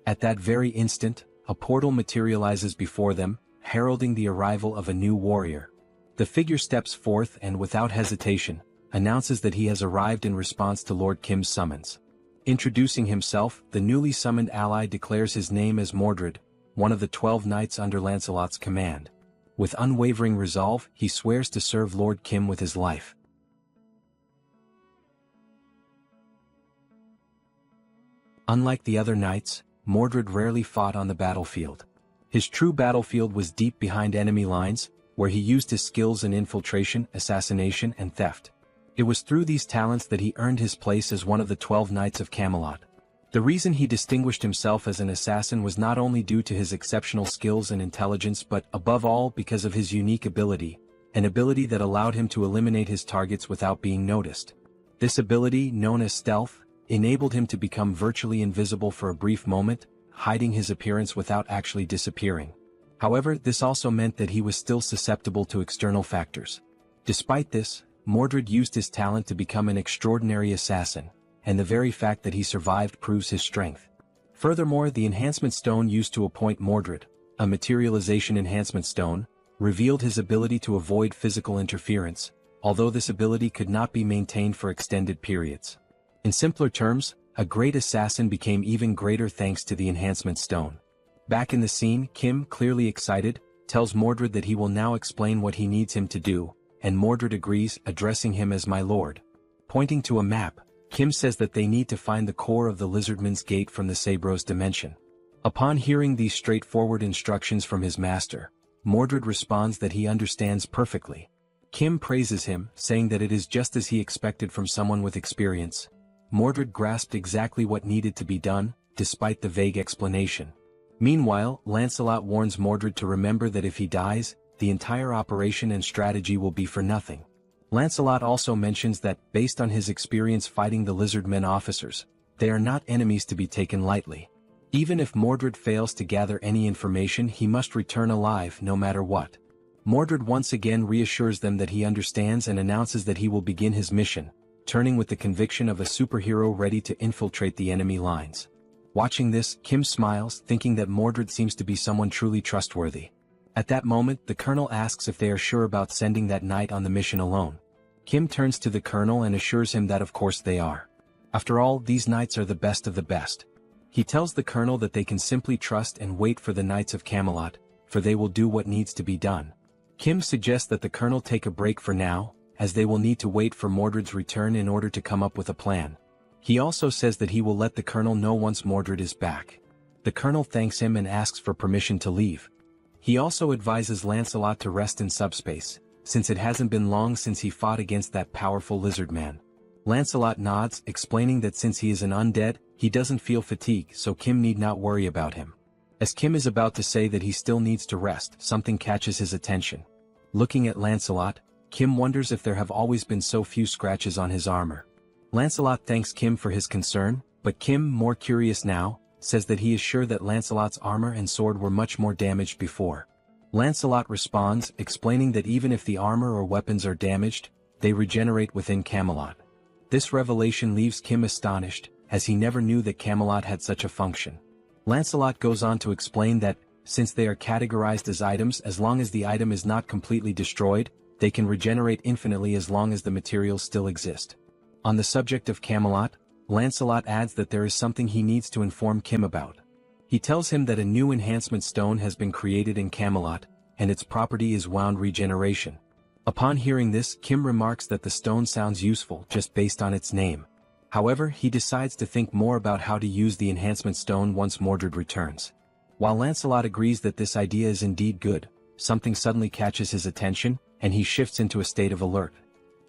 At that very instant, a portal materializes before them, heralding the arrival of a new warrior. The figure steps forth and without hesitation, announces that he has arrived in response to Lord Kim's summons. Introducing himself, the newly summoned ally declares his name as Mordred, one of the 12 knights under Lancelot's command. With unwavering resolve, he swears to serve Lord Kim with his life. Unlike the other knights, Mordred rarely fought on the battlefield. His true battlefield was deep behind enemy lines, where he used his skills in infiltration, assassination, and theft. It was through these talents that he earned his place as one of the 12 Knights of Camelot. The reason he distinguished himself as an assassin was not only due to his exceptional skills and intelligence but, above all, because of his unique ability, an ability that allowed him to eliminate his targets without being noticed. This ability, known as stealth, enabled him to become virtually invisible for a brief moment, hiding his appearance without actually disappearing. However, this also meant that he was still susceptible to external factors. Despite this, Mordred used his talent to become an extraordinary assassin, and the very fact that he survived proves his strength. Furthermore, the enhancement stone used to appoint Mordred, a materialization enhancement stone, revealed his ability to avoid physical interference, although this ability could not be maintained for extended periods. In simpler terms, a great assassin became even greater thanks to the enhancement stone. Back in the scene, Kim, clearly excited, tells Mordred that he will now explain what he needs him to do, and Mordred agrees, addressing him as my lord. Pointing to a map, Kim says that they need to find the core of the Lizardman's Gate from the Sabros dimension. Upon hearing these straightforward instructions from his master, Mordred responds that he understands perfectly. Kim praises him, saying that it is just as he expected from someone with experience. Mordred grasped exactly what needed to be done, despite the vague explanation. Meanwhile, Lancelot warns Mordred to remember that if he dies, the entire operation and strategy will be for nothing. Lancelot also mentions that, based on his experience fighting the Lizardmen officers, they are not enemies to be taken lightly. Even if Mordred fails to gather any information, he must return alive no matter what. Mordred once again reassures them that he understands and announces that he will begin his mission, turning with the conviction of a superhero ready to infiltrate the enemy lines. Watching this, Kim smiles, thinking that Mordred seems to be someone truly trustworthy. At that moment, the colonel asks if they are sure about sending that knight on the mission alone. Kim turns to the colonel and assures him that of course they are. After all, these knights are the best of the best. He tells the colonel that they can simply trust and wait for the Knights of Camelot, for they will do what needs to be done. Kim suggests that the colonel take a break for now, as they will need to wait for Mordred's return in order to come up with a plan. He also says that he will let the colonel know once Mordred is back. The colonel thanks him and asks for permission to leave. He also advises Lancelot to rest in Subspace, since it hasn't been long since he fought against that powerful lizard man. Lancelot nods, explaining that since he is an undead, he doesn't feel fatigue, so Kim need not worry about him. As Kim is about to say that he still needs to rest, something catches his attention. Looking at Lancelot, Kim wonders if there have always been so few scratches on his armor. Lancelot thanks Kim for his concern, but Kim, more curious now, says that he is sure that Lancelot's armor and sword were much more damaged before. Lancelot responds, explaining that even if the armor or weapons are damaged, they regenerate within Camelot. This revelation leaves Kim astonished, as he never knew that Camelot had such a function. Lancelot goes on to explain that, since they are categorized as items, as long as the item is not completely destroyed, they can regenerate infinitely as long as the materials still exist. On the subject of Camelot, Lancelot adds that there is something he needs to inform Kim about. He tells him that a new enhancement stone has been created in Camelot, and its property is wound regeneration. Upon hearing this, Kim remarks that the stone sounds useful just based on its name. However, he decides to think more about how to use the enhancement stone once Mordred returns. While Lancelot agrees that this idea is indeed good, something suddenly catches his attention, and he shifts into a state of alert.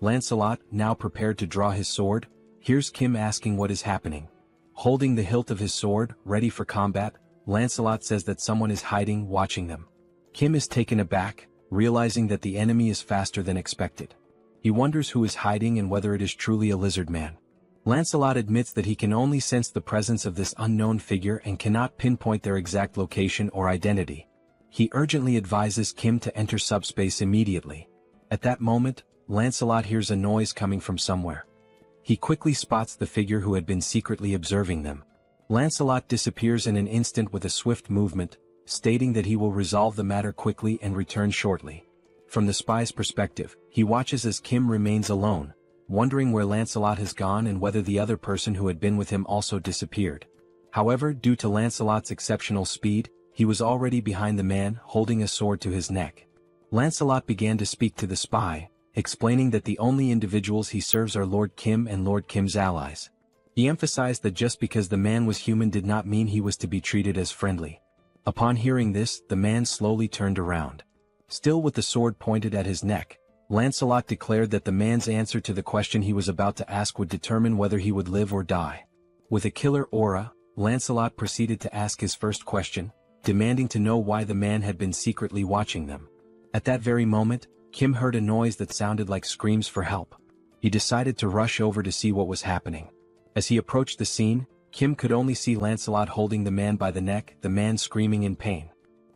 Lancelot, now prepared to draw his sword, hears Kim asking what is happening. Holding the hilt of his sword, ready for combat, Lancelot says that someone is hiding, watching them. Kim is taken aback, realizing that the enemy is faster than expected. He wonders who is hiding and whether it is truly a lizard man. Lancelot admits that he can only sense the presence of this unknown figure and cannot pinpoint their exact location or identity. He urgently advises Kim to enter Subspace immediately. At that moment, Lancelot hears a noise coming from somewhere. He quickly spots the figure who had been secretly observing them. Lancelot disappears in an instant with a swift movement, stating that he will resolve the matter quickly and return shortly. From the spy's perspective, he watches as Kim remains alone, wondering where Lancelot has gone and whether the other person who had been with him also disappeared. However, due to Lancelot's exceptional speed, he was already behind the man, holding a sword to his neck. Lancelot began to speak to the spy, explaining that the only individuals he serves are Lord Kim and Lord Kim's allies. He emphasized that just because the man was human did not mean he was to be treated as friendly. Upon hearing this, the man slowly turned around. Still with the sword pointed at his neck, Lancelot declared that the man's answer to the question he was about to ask would determine whether he would live or die. With a killer aura, Lancelot proceeded to ask his first question, demanding to know why the man had been secretly watching them. At that very moment, Kim heard a noise that sounded like screams for help. He decided to rush over to see what was happening. As he approached the scene, Kim could only see Lancelot holding the man by the neck, the man screaming in pain.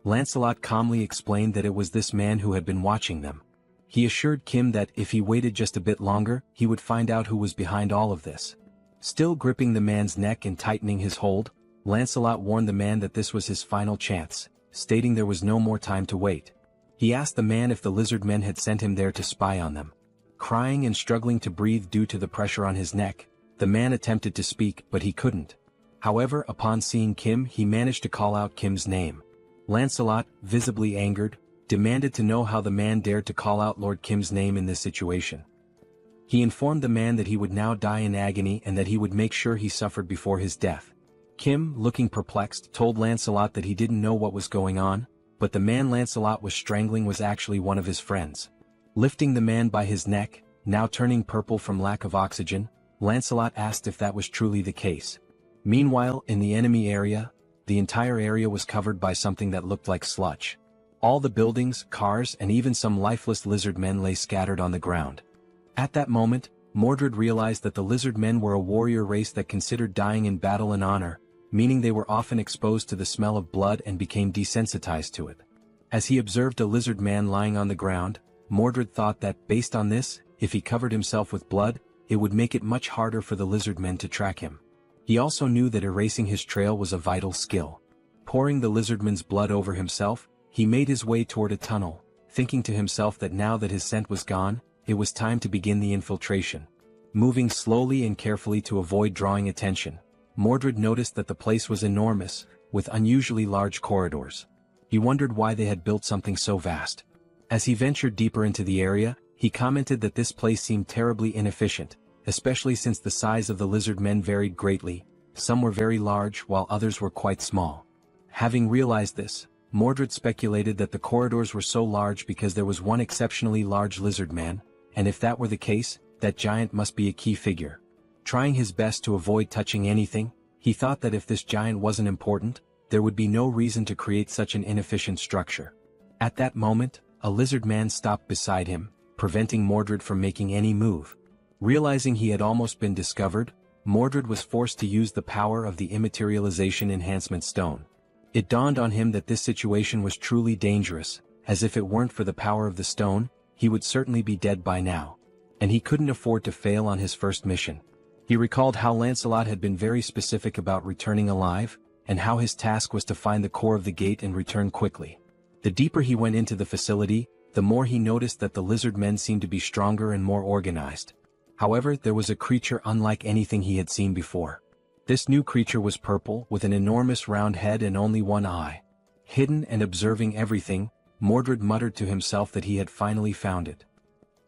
Lancelot calmly explained that it was this man who had been watching them. He assured Kim that if he waited just a bit longer, he would find out who was behind all of this. Still gripping the man's neck and tightening his hold, Lancelot warned the man that this was his final chance, stating there was no more time to wait. He asked the man if the lizard men had sent him there to spy on them. Crying and struggling to breathe due to the pressure on his neck, the man attempted to speak but he couldn't. However, upon seeing Kim, he managed to call out Kim's name. Lancelot, visibly angered, demanded to know how the man dared to call out Lord Kim's name in this situation. He informed the man that he would now die in agony and that he would make sure he suffered before his death. Kim, looking perplexed, told Lancelot that he didn't know what was going on, but the man Lancelot was strangling was actually one of his friends. Lifting the man by his neck, now turning purple from lack of oxygen, Lancelot asked if that was truly the case. Meanwhile, in the enemy area, the entire area was covered by something that looked like sludge. All the buildings, cars, and even some lifeless lizard men lay scattered on the ground. At that moment, Mordred realized that the lizard men were a warrior race that considered dying in battle an honor, meaning they were often exposed to the smell of blood and became desensitized to it. As he observed a lizard man lying on the ground, Mordred thought that, based on this, if he covered himself with blood, it would make it much harder for the lizard men to track him. He also knew that erasing his trail was a vital skill. Pouring the lizardman's blood over himself, he made his way toward a tunnel, thinking to himself that now that his scent was gone, it was time to begin the infiltration. Moving slowly and carefully to avoid drawing attention, Mordred noticed that the place was enormous, with unusually large corridors. He wondered why they had built something so vast. As he ventured deeper into the area, he commented that this place seemed terribly inefficient, especially since the size of the lizard men varied greatly. Some were very large while others were quite small. Having realized this, Mordred speculated that the corridors were so large because there was one exceptionally large lizard man, and if that were the case, that giant must be a key figure. Trying his best to avoid touching anything, he thought that if this giant wasn't important, there would be no reason to create such an inefficient structure. At that moment, a lizard man stopped beside him, preventing Mordred from making any move. Realizing he had almost been discovered, Mordred was forced to use the power of the immaterialization enhancement stone. It dawned on him that this situation was truly dangerous, as if it weren't for the power of the stone, he would certainly be dead by now. And he couldn't afford to fail on his first mission. He recalled how Lancelot had been very specific about returning alive, and how his task was to find the core of the gate and return quickly. The deeper he went into the facility, the more he noticed that the lizard men seemed to be stronger and more organized. However, there was a creature unlike anything he had seen before. This new creature was purple, with an enormous round head and only one eye. Hidden and observing everything, Mordred muttered to himself that he had finally found it.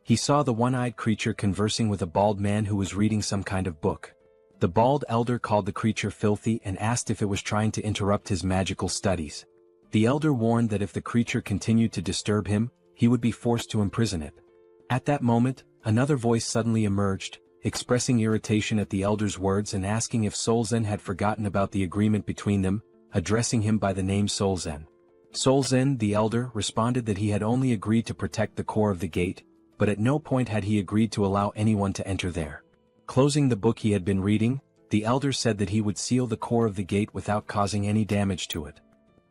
He saw the one-eyed creature conversing with a bald man who was reading some kind of book. The bald elder called the creature filthy and asked if it was trying to interrupt his magical studies. The elder warned that if the creature continued to disturb him, he would be forced to imprison it. At that moment, another voice suddenly emerged, expressing irritation at the elder's words and asking if Solzen had forgotten about the agreement between them, addressing him by the name Solzen. Solzen, the elder, responded that he had only agreed to protect the core of the gate, but at no point had he agreed to allow anyone to enter there. Closing the book he had been reading, the elder said that he would seal the core of the gate without causing any damage to it.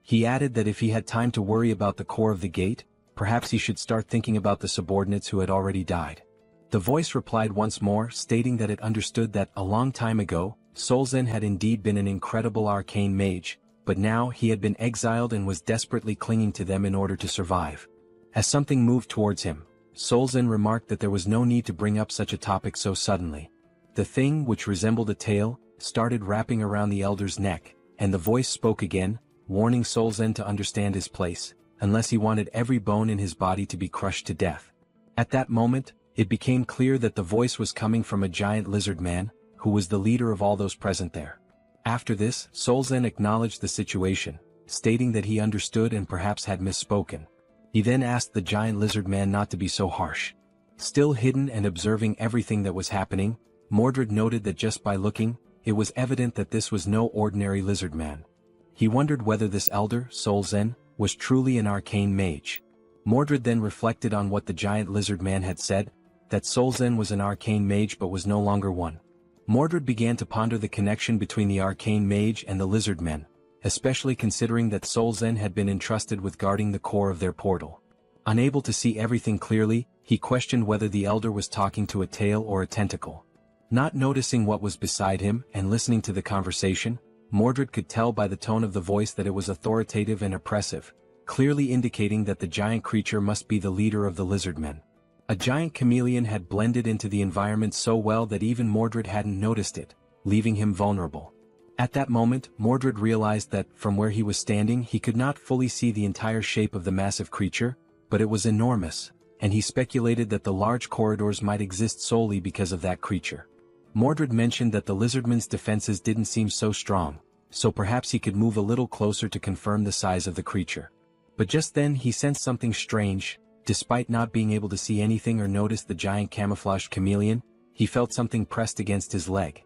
He added that if he had time to worry about the core of the gate, perhaps he should start thinking about the subordinates who had already died. The voice replied once more, stating that it understood that, a long time ago, Solzen had indeed been an incredible arcane mage, but now he had been exiled and was desperately clinging to them in order to survive. As something moved towards him, Solzen remarked that there was no need to bring up such a topic so suddenly. The thing, which resembled a tail, started wrapping around the elder's neck, and the voice spoke again, warning Solzen to understand his place, unless he wanted every bone in his body to be crushed to death. At that moment, it became clear that the voice was coming from a giant lizard man, who was the leader of all those present there. After this, Solzen acknowledged the situation, stating that he understood and perhaps had misspoken. He then asked the giant lizard man not to be so harsh. Still hidden and observing everything that was happening, Mordred noted that just by looking, it was evident that this was no ordinary lizard man. He wondered whether this elder, Solzen, was truly an arcane mage. Mordred then reflected on what the giant lizard man had said, that Solzen was an arcane mage but was no longer one. Mordred began to ponder the connection between the arcane mage and the lizard men, especially considering that Solzen had been entrusted with guarding the core of their portal. Unable to see everything clearly, he questioned whether the elder was talking to a tail or a tentacle. Not noticing what was beside him and listening to the conversation, Mordred could tell by the tone of the voice that it was authoritative and oppressive, clearly indicating that the giant creature must be the leader of the lizardmen. A giant chameleon had blended into the environment so well that even Mordred hadn't noticed it, leaving him vulnerable. At that moment, Mordred realized that, from where he was standing, he could not fully see the entire shape of the massive creature, but it was enormous, and he speculated that the large corridors might exist solely because of that creature. Mordred mentioned that the lizardman's defenses didn't seem so strong, so perhaps he could move a little closer to confirm the size of the creature. But just then he sensed something strange. Despite not being able to see anything or notice the giant camouflaged chameleon, he felt something pressed against his leg.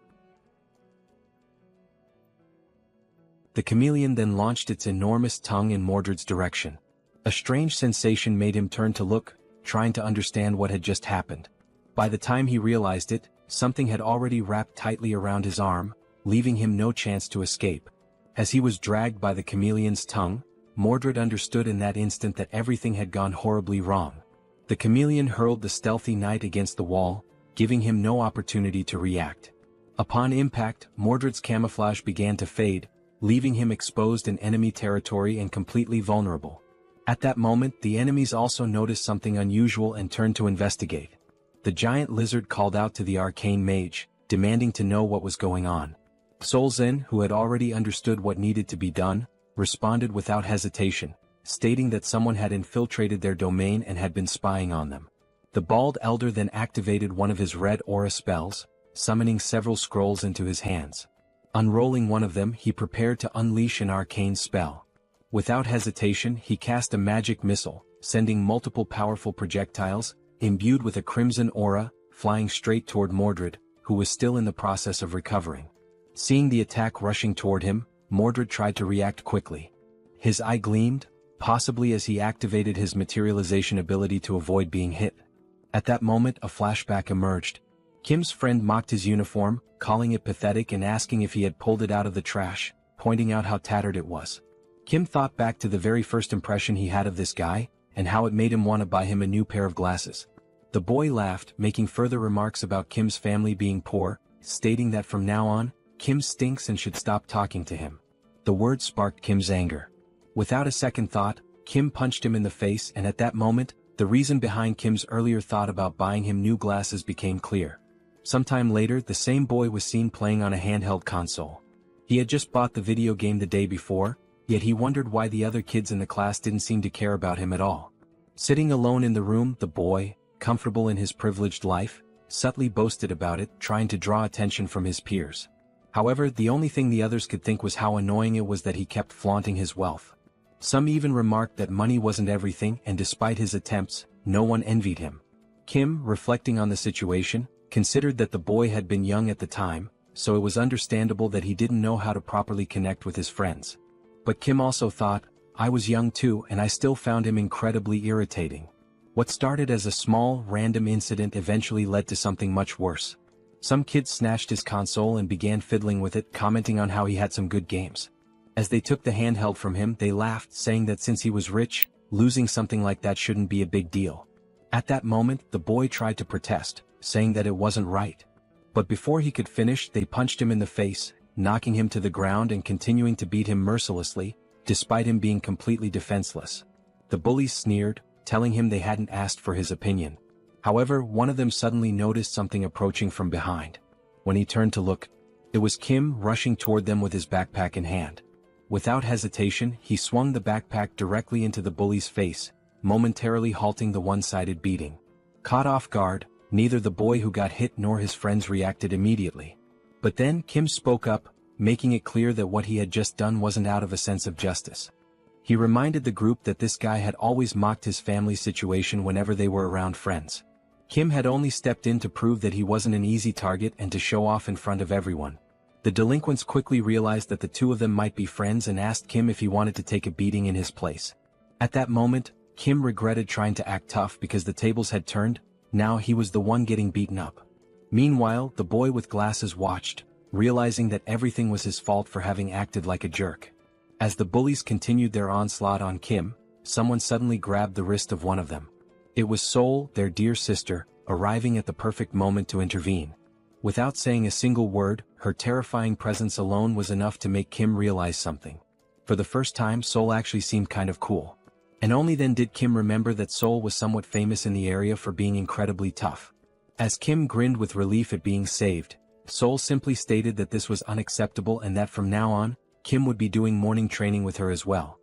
The chameleon then launched its enormous tongue in Mordred's direction. A strange sensation made him turn to look, trying to understand what had just happened. By the time he realized it, something had already wrapped tightly around his arm, leaving him no chance to escape. As he was dragged by the chameleon's tongue, Mordred understood in that instant that everything had gone horribly wrong. The chameleon hurled the stealthy knight against the wall, giving him no opportunity to react. Upon impact, Mordred's camouflage began to fade, leaving him exposed in enemy territory and completely vulnerable. At that moment, the enemies also noticed something unusual and turned to investigate. The giant lizard called out to the arcane mage, demanding to know what was going on. Solzen, who had already understood what needed to be done, responded without hesitation, stating that someone had infiltrated their domain and had been spying on them. The bald elder then activated one of his red aura spells, summoning several scrolls into his hands. Unrolling one of them, he prepared to unleash an arcane spell. Without hesitation, he cast a magic missile, sending multiple powerful projectiles, imbued with a crimson aura, flying straight toward Mordred, who was still in the process of recovering. Seeing the attack rushing toward him, Mordred tried to react quickly. His eye gleamed, possibly as he activated his materialization ability to avoid being hit. At that moment, a flashback emerged. Kim's friend mocked his uniform, calling it pathetic and asking if he had pulled it out of the trash, pointing out how tattered it was. Kim thought back to the very first impression he had of this guy, and how it made him want to buy him a new pair of glasses. The boy laughed, making further remarks about Kim's family being poor, stating that from now on, Kim stinks and should stop talking to him. The words sparked Kim's anger. Without a second thought, Kim punched him in the face, and at that moment, the reason behind Kim's earlier thought about buying him new glasses became clear. Sometime later, the same boy was seen playing on a handheld console. He had just bought the video game the day before, yet he wondered why the other kids in the class didn't seem to care about him at all. Sitting alone in the room, the boy, comfortable in his privileged life, subtly boasted about it, trying to draw attention from his peers. However, the only thing the others could think was how annoying it was that he kept flaunting his wealth. Some even remarked that money wasn't everything, and despite his attempts, no one envied him. Kim, reflecting on the situation, considered that the boy had been young at the time, so it was understandable that he didn't know how to properly connect with his friends. But Kim also thought, I was young too, and I still found him incredibly irritating. What started as a small, random incident eventually led to something much worse. Some kids snatched his console and began fiddling with it, commenting on how he had some good games. As they took the handheld from him, they laughed, saying that since he was rich, losing something like that shouldn't be a big deal. At that moment, the boy tried to protest, saying that it wasn't right. But before he could finish, they punched him in the face, knocking him to the ground and continuing to beat him mercilessly, despite him being completely defenseless. The bullies sneered, telling him they hadn't asked for his opinion. However, one of them suddenly noticed something approaching from behind. When he turned to look, it was Kim rushing toward them with his backpack in hand. Without hesitation, he swung the backpack directly into the bully's face, momentarily halting the one-sided beating. Caught off guard, neither the boy who got hit nor his friends reacted immediately. But then Kim spoke up, making it clear that what he had just done wasn't out of a sense of justice. He reminded the group that this guy had always mocked his family's situation whenever they were around friends. Kim had only stepped in to prove that he wasn't an easy target and to show off in front of everyone. The delinquents quickly realized that the two of them might be friends and asked Kim if he wanted to take a beating in his place. At that moment, Kim regretted trying to act tough because the tables had turned. Now he was the one getting beaten up. Meanwhile, the boy with glasses watched, realizing that everything was his fault for having acted like a jerk. As the bullies continued their onslaught on Kim, someone suddenly grabbed the wrist of one of them. It was Seoul, their dear sister, arriving at the perfect moment to intervene. Without saying a single word, her terrifying presence alone was enough to make Kim realize something. For the first time, Seoul actually seemed kind of cool. And only then did Kim remember that Seoul was somewhat famous in the area for being incredibly tough. As Kim grinned with relief at being saved, Seoul simply stated that this was unacceptable and that from now on, Kim would be doing morning training with her as well.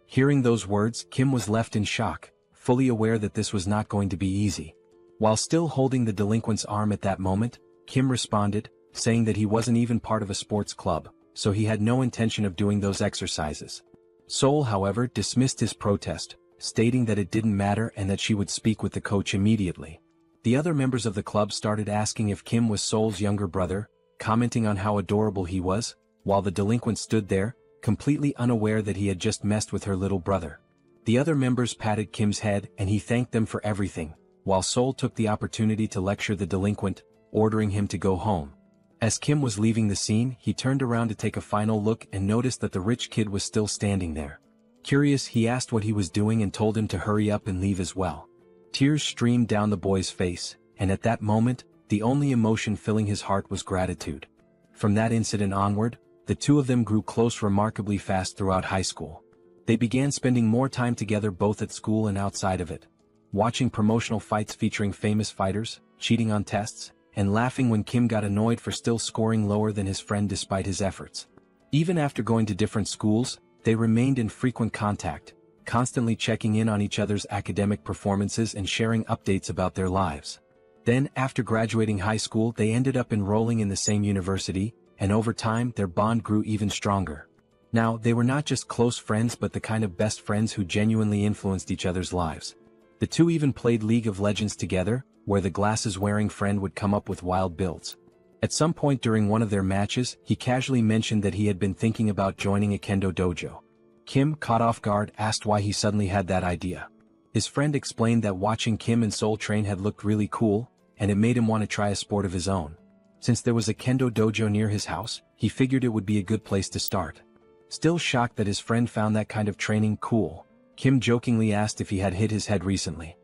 Hearing those words, Kim was left in shock, fully aware that this was not going to be easy. While still holding the delinquent's arm at that moment, Kim responded, saying that he wasn't even part of a sports club, so he had no intention of doing those exercises. Seoul, however, dismissed his protest, stating that it didn't matter and that she would speak with the coach immediately. The other members of the club started asking if Kim was Seoul's younger brother, commenting on how adorable he was, while the delinquent stood there, completely unaware that he had just messed with her little brother. The other members patted Kim's head and he thanked them for everything, while Seoul took the opportunity to lecture the delinquent, ordering him to go home. As Kim was leaving the scene, he turned around to take a final look and noticed that the rich kid was still standing there. Curious, he asked what he was doing and told him to hurry up and leave as well. Tears streamed down the boy's face, and at that moment, the only emotion filling his heart was gratitude. From that incident onward, the two of them grew close remarkably fast throughout high school. They began spending more time together both at school and outside of it, watching promotional fights featuring famous fighters, cheating on tests, and laughing when Kim got annoyed for still scoring lower than his friend despite his efforts. Even after going to different schools, they remained in frequent contact, constantly checking in on each other's academic performances and sharing updates about their lives. Then, after graduating high school, they ended up enrolling in the same university, and over time their bond grew even stronger. Now, they were not just close friends but the kind of best friends who genuinely influenced each other's lives. The two even played League of Legends together, where the glasses-wearing friend would come up with wild builds. At some point during one of their matches, he casually mentioned that he had been thinking about joining a kendo dojo. Kim, caught off guard, asked why he suddenly had that idea. His friend explained that watching Kim and Seoul train had looked really cool, and it made him want to try a sport of his own. Since there was a kendo dojo near his house, he figured it would be a good place to start. Still shocked that his friend found that kind of training cool, Kim jokingly asked if he had hit his head recently.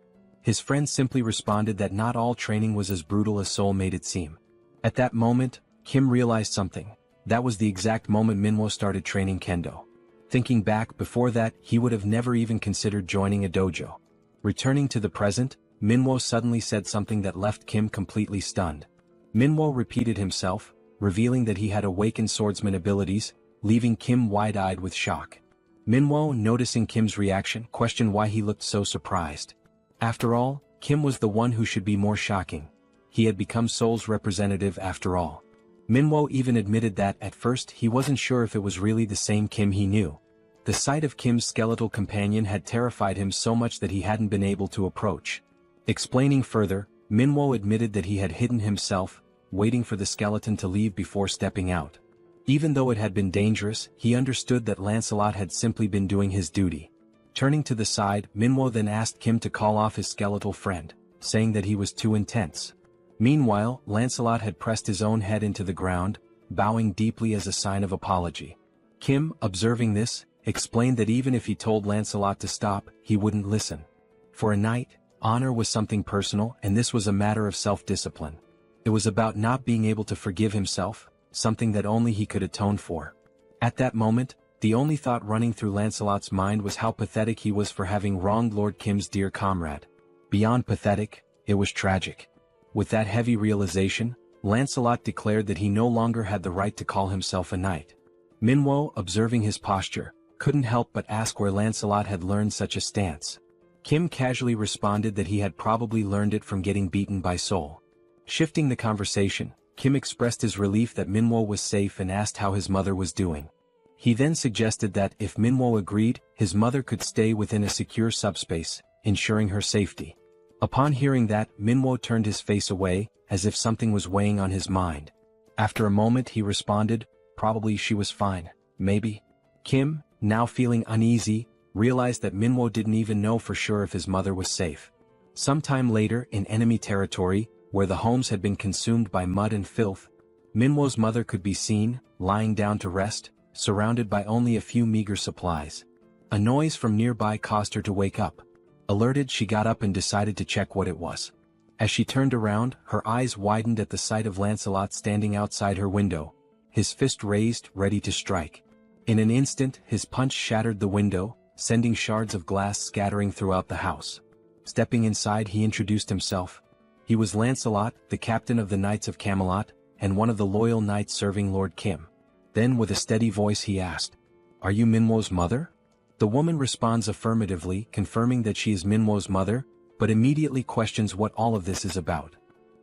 His friend simply responded that not all training was as brutal as Seoul made it seem. At that moment, Kim realized something. That was the exact moment Manhwa started training kendo. Thinking back, before that, he would have never even considered joining a dojo. Returning to the present, Manhwa suddenly said something that left Kim completely stunned. Manhwa repeated himself, revealing that he had awakened swordsman abilities, leaving Kim wide-eyed with shock. Manhwa, noticing Kim's reaction, questioned why he looked so surprised. After all, Kim was the one who should be more shocking. He had become Seoul's representative after all. Manhwa even admitted that, at first, he wasn't sure if it was really the same Kim he knew. The sight of Kim's skeletal companion had terrified him so much that he hadn't been able to approach. Explaining further, Manhwa admitted that he had hidden himself, waiting for the skeleton to leave before stepping out. Even though it had been dangerous, he understood that Lancelot had simply been doing his duty. Turning to the side, Manhwa then asked Kim to call off his skeletal friend, saying that he was too intense. Meanwhile, Lancelot had pressed his own head into the ground, bowing deeply as a sign of apology. Kim, observing this, explained that even if he told Lancelot to stop, he wouldn't listen. For a knight, honor was something personal, and this was a matter of self-discipline. It was about not being able to forgive himself, something that only he could atone for. At that moment, the only thought running through Lancelot's mind was how pathetic he was for having wronged Lord Kim's dear comrade. Beyond pathetic, it was tragic. With that heavy realization, Lancelot declared that he no longer had the right to call himself a knight. Manhwa, observing his posture, couldn't help but ask where Lancelot had learned such a stance. Kim casually responded that he had probably learned it from getting beaten by Seoul. Shifting the conversation, Kim expressed his relief that Manhwa was safe and asked how his mother was doing. He then suggested that if Manhwa agreed, his mother could stay within a secure subspace, ensuring her safety. Upon hearing that, Manhwa turned his face away, as if something was weighing on his mind. After a moment he responded, "Probably she was fine, maybe." Kim, now feeling uneasy, realized that Manhwa didn't even know for sure if his mother was safe. Sometime later, in enemy territory, where the homes had been consumed by mud and filth, Manhwa's mother could be seen, lying down to rest, surrounded by only a few meager supplies. A noise from nearby caused her to wake up. Alerted, she got up and decided to check what it was. As she turned around, her eyes widened at the sight of Lancelot standing outside her window, his fist raised, ready to strike. In an instant, his punch shattered the window, sending shards of glass scattering throughout the house. Stepping inside, he introduced himself. He was Lancelot, the captain of the Knights of Camelot, and one of the loyal knights serving Lord Kim. Then with a steady voice he asked, "Are you Manhwa's mother?" The woman responds affirmatively, confirming that she is Manhwa's mother, but immediately questions what all of this is about.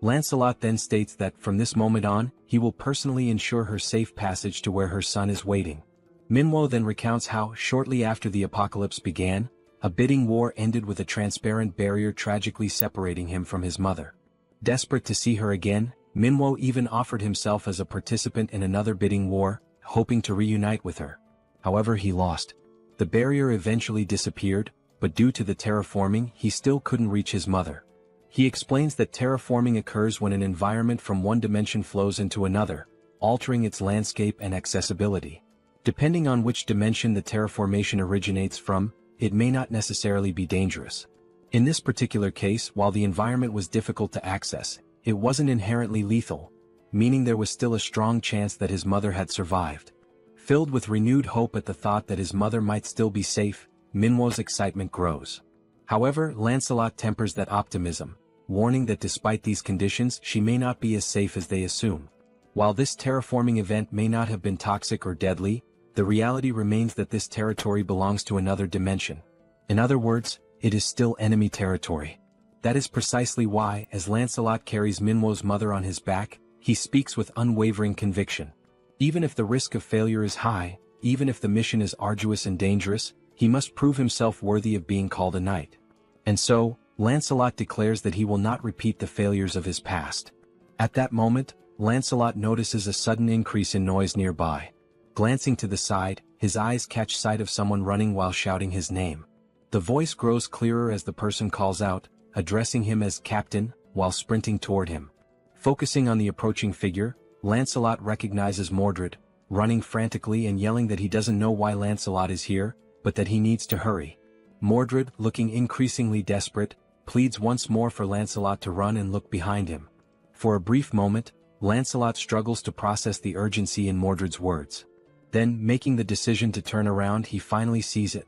Lancelot then states that from this moment on, he will personally ensure her safe passage to where her son is waiting. Manhwa then recounts how, shortly after the apocalypse began, a bidding war ended with a transparent barrier tragically separating him from his mother. Desperate to see her again, Manhwa even offered himself as a participant in another bidding war, hoping to reunite with her. However, he lost. The barrier eventually disappeared, but due to the terraforming, he still couldn't reach his mother. He explains that terraforming occurs when an environment from one dimension flows into another, altering its landscape and accessibility. Depending on which dimension the terraformation originates from, it may not necessarily be dangerous. In this particular case, while the environment was difficult to access, it wasn't inherently lethal, meaning there was still a strong chance that his mother had survived. Filled with renewed hope at the thought that his mother might still be safe, Manhwa's excitement grows. However, Lancelot tempers that optimism, warning that despite these conditions she may not be as safe as they assume. While this terraforming event may not have been toxic or deadly, the reality remains that this territory belongs to another dimension. In other words, it is still enemy territory. That is precisely why, as Lancelot carries Manhwa's mother on his back, he speaks with unwavering conviction. Even if the risk of failure is high, even if the mission is arduous and dangerous, he must prove himself worthy of being called a knight. And so, Lancelot declares that he will not repeat the failures of his past. At that moment, Lancelot notices a sudden increase in noise nearby. Glancing to the side, his eyes catch sight of someone running while shouting his name. The voice grows clearer as the person calls out, addressing him as Captain, while sprinting toward him. Focusing on the approaching figure, Lancelot recognizes Mordred, running frantically and yelling that he doesn't know why Lancelot is here, but that he needs to hurry. Mordred, looking increasingly desperate, pleads once more for Lancelot to run and look behind him. For a brief moment, Lancelot struggles to process the urgency in Mordred's words. Then, making the decision to turn around, he finally sees it.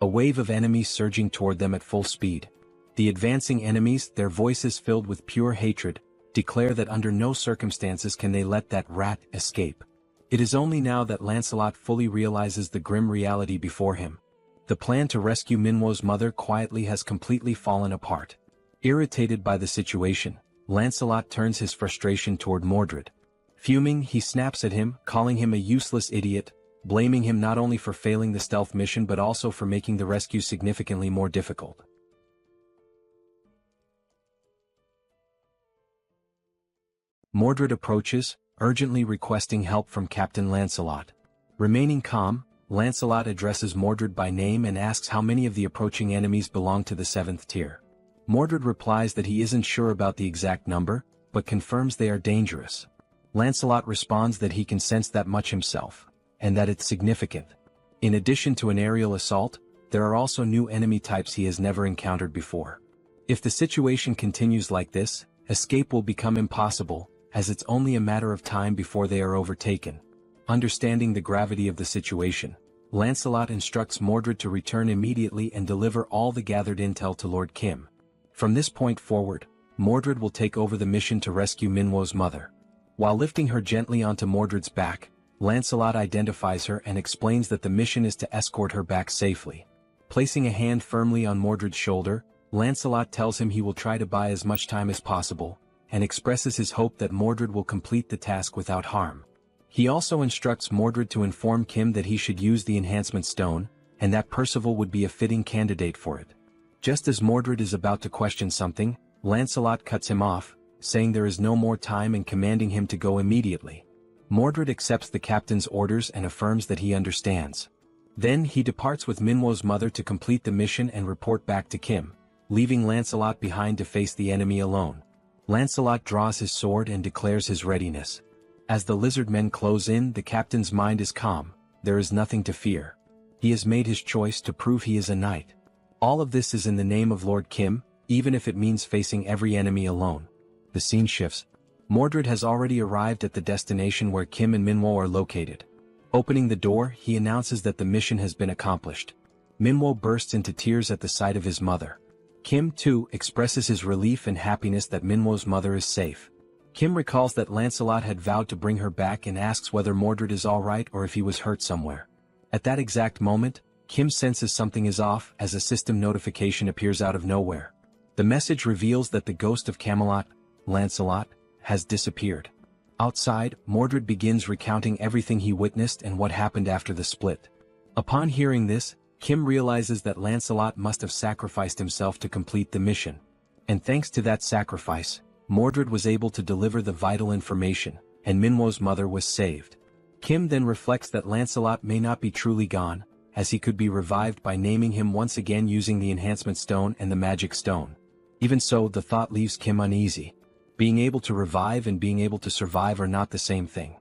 A wave of enemies surging toward them at full speed. The advancing enemies, their voices filled with pure hatred, declare that under no circumstances can they let that rat escape. It is only now that Lancelot fully realizes the grim reality before him. The plan to rescue Manhwa's mother quietly has completely fallen apart. Irritated by the situation, Lancelot turns his frustration toward Mordred. Fuming, he snaps at him, calling him a useless idiot, blaming him not only for failing the stealth mission but also for making the rescue significantly more difficult. Mordred approaches, urgently requesting help from Captain Lancelot. Remaining calm, Lancelot addresses Mordred by name and asks how many of the approaching enemies belong to the 7th tier. Mordred replies that he isn't sure about the exact number, but confirms they are dangerous. Lancelot responds that he can sense that much himself, and that it's significant. In addition to an aerial assault, there are also new enemy types he has never encountered before. If the situation continues like this, escape will become impossible, as it's only a matter of time before they are overtaken. Understanding the gravity of the situation, Lancelot instructs Mordred to return immediately and deliver all the gathered intel to Lord Kim. From this point forward, Mordred will take over the mission to rescue Minwo's mother. While lifting her gently onto Mordred's back, Lancelot identifies her and explains that the mission is to escort her back safely. Placing a hand firmly on Mordred's shoulder, Lancelot tells him he will try to buy as much time as possible, and expresses his hope that Mordred will complete the task without harm. He also instructs Mordred to inform Kim that he should use the enhancement stone, and that Percival would be a fitting candidate for it. Just as Mordred is about to question something, Lancelot cuts him off, saying there is no more time and commanding him to go immediately. Mordred accepts the captain's orders and affirms that he understands. Then he departs with Minwo's mother to complete the mission and report back to Kim, leaving Lancelot behind to face the enemy alone. Lancelot draws his sword and declares his readiness. As the lizard men close in, the captain's mind is calm. There is nothing to fear. He has made his choice to prove he is a knight. All of this is in the name of Lord Kim, even if it means facing every enemy alone. The scene shifts. Mordred has already arrived at the destination where Kim and Minwo are located. Opening the door, he announces that the mission has been accomplished. Minwo bursts into tears at the sight of his mother. Kim, too, expresses his relief and happiness that Minwo's mother is safe. Kim recalls that Lancelot had vowed to bring her back and asks whether Mordred is alright or if he was hurt somewhere. At that exact moment, Kim senses something is off as a system notification appears out of nowhere. The message reveals that the ghost of Camelot, Lancelot, has disappeared. Outside, Mordred begins recounting everything he witnessed and what happened after the split. Upon hearing this, Kim realizes that Lancelot must have sacrificed himself to complete the mission. And thanks to that sacrifice, Mordred was able to deliver the vital information, and Minwo's mother was saved. Kim then reflects that Lancelot may not be truly gone, as he could be revived by naming him once again using the enhancement stone and the magic stone. Even so, the thought leaves Kim uneasy. Being able to revive and being able to survive are not the same thing.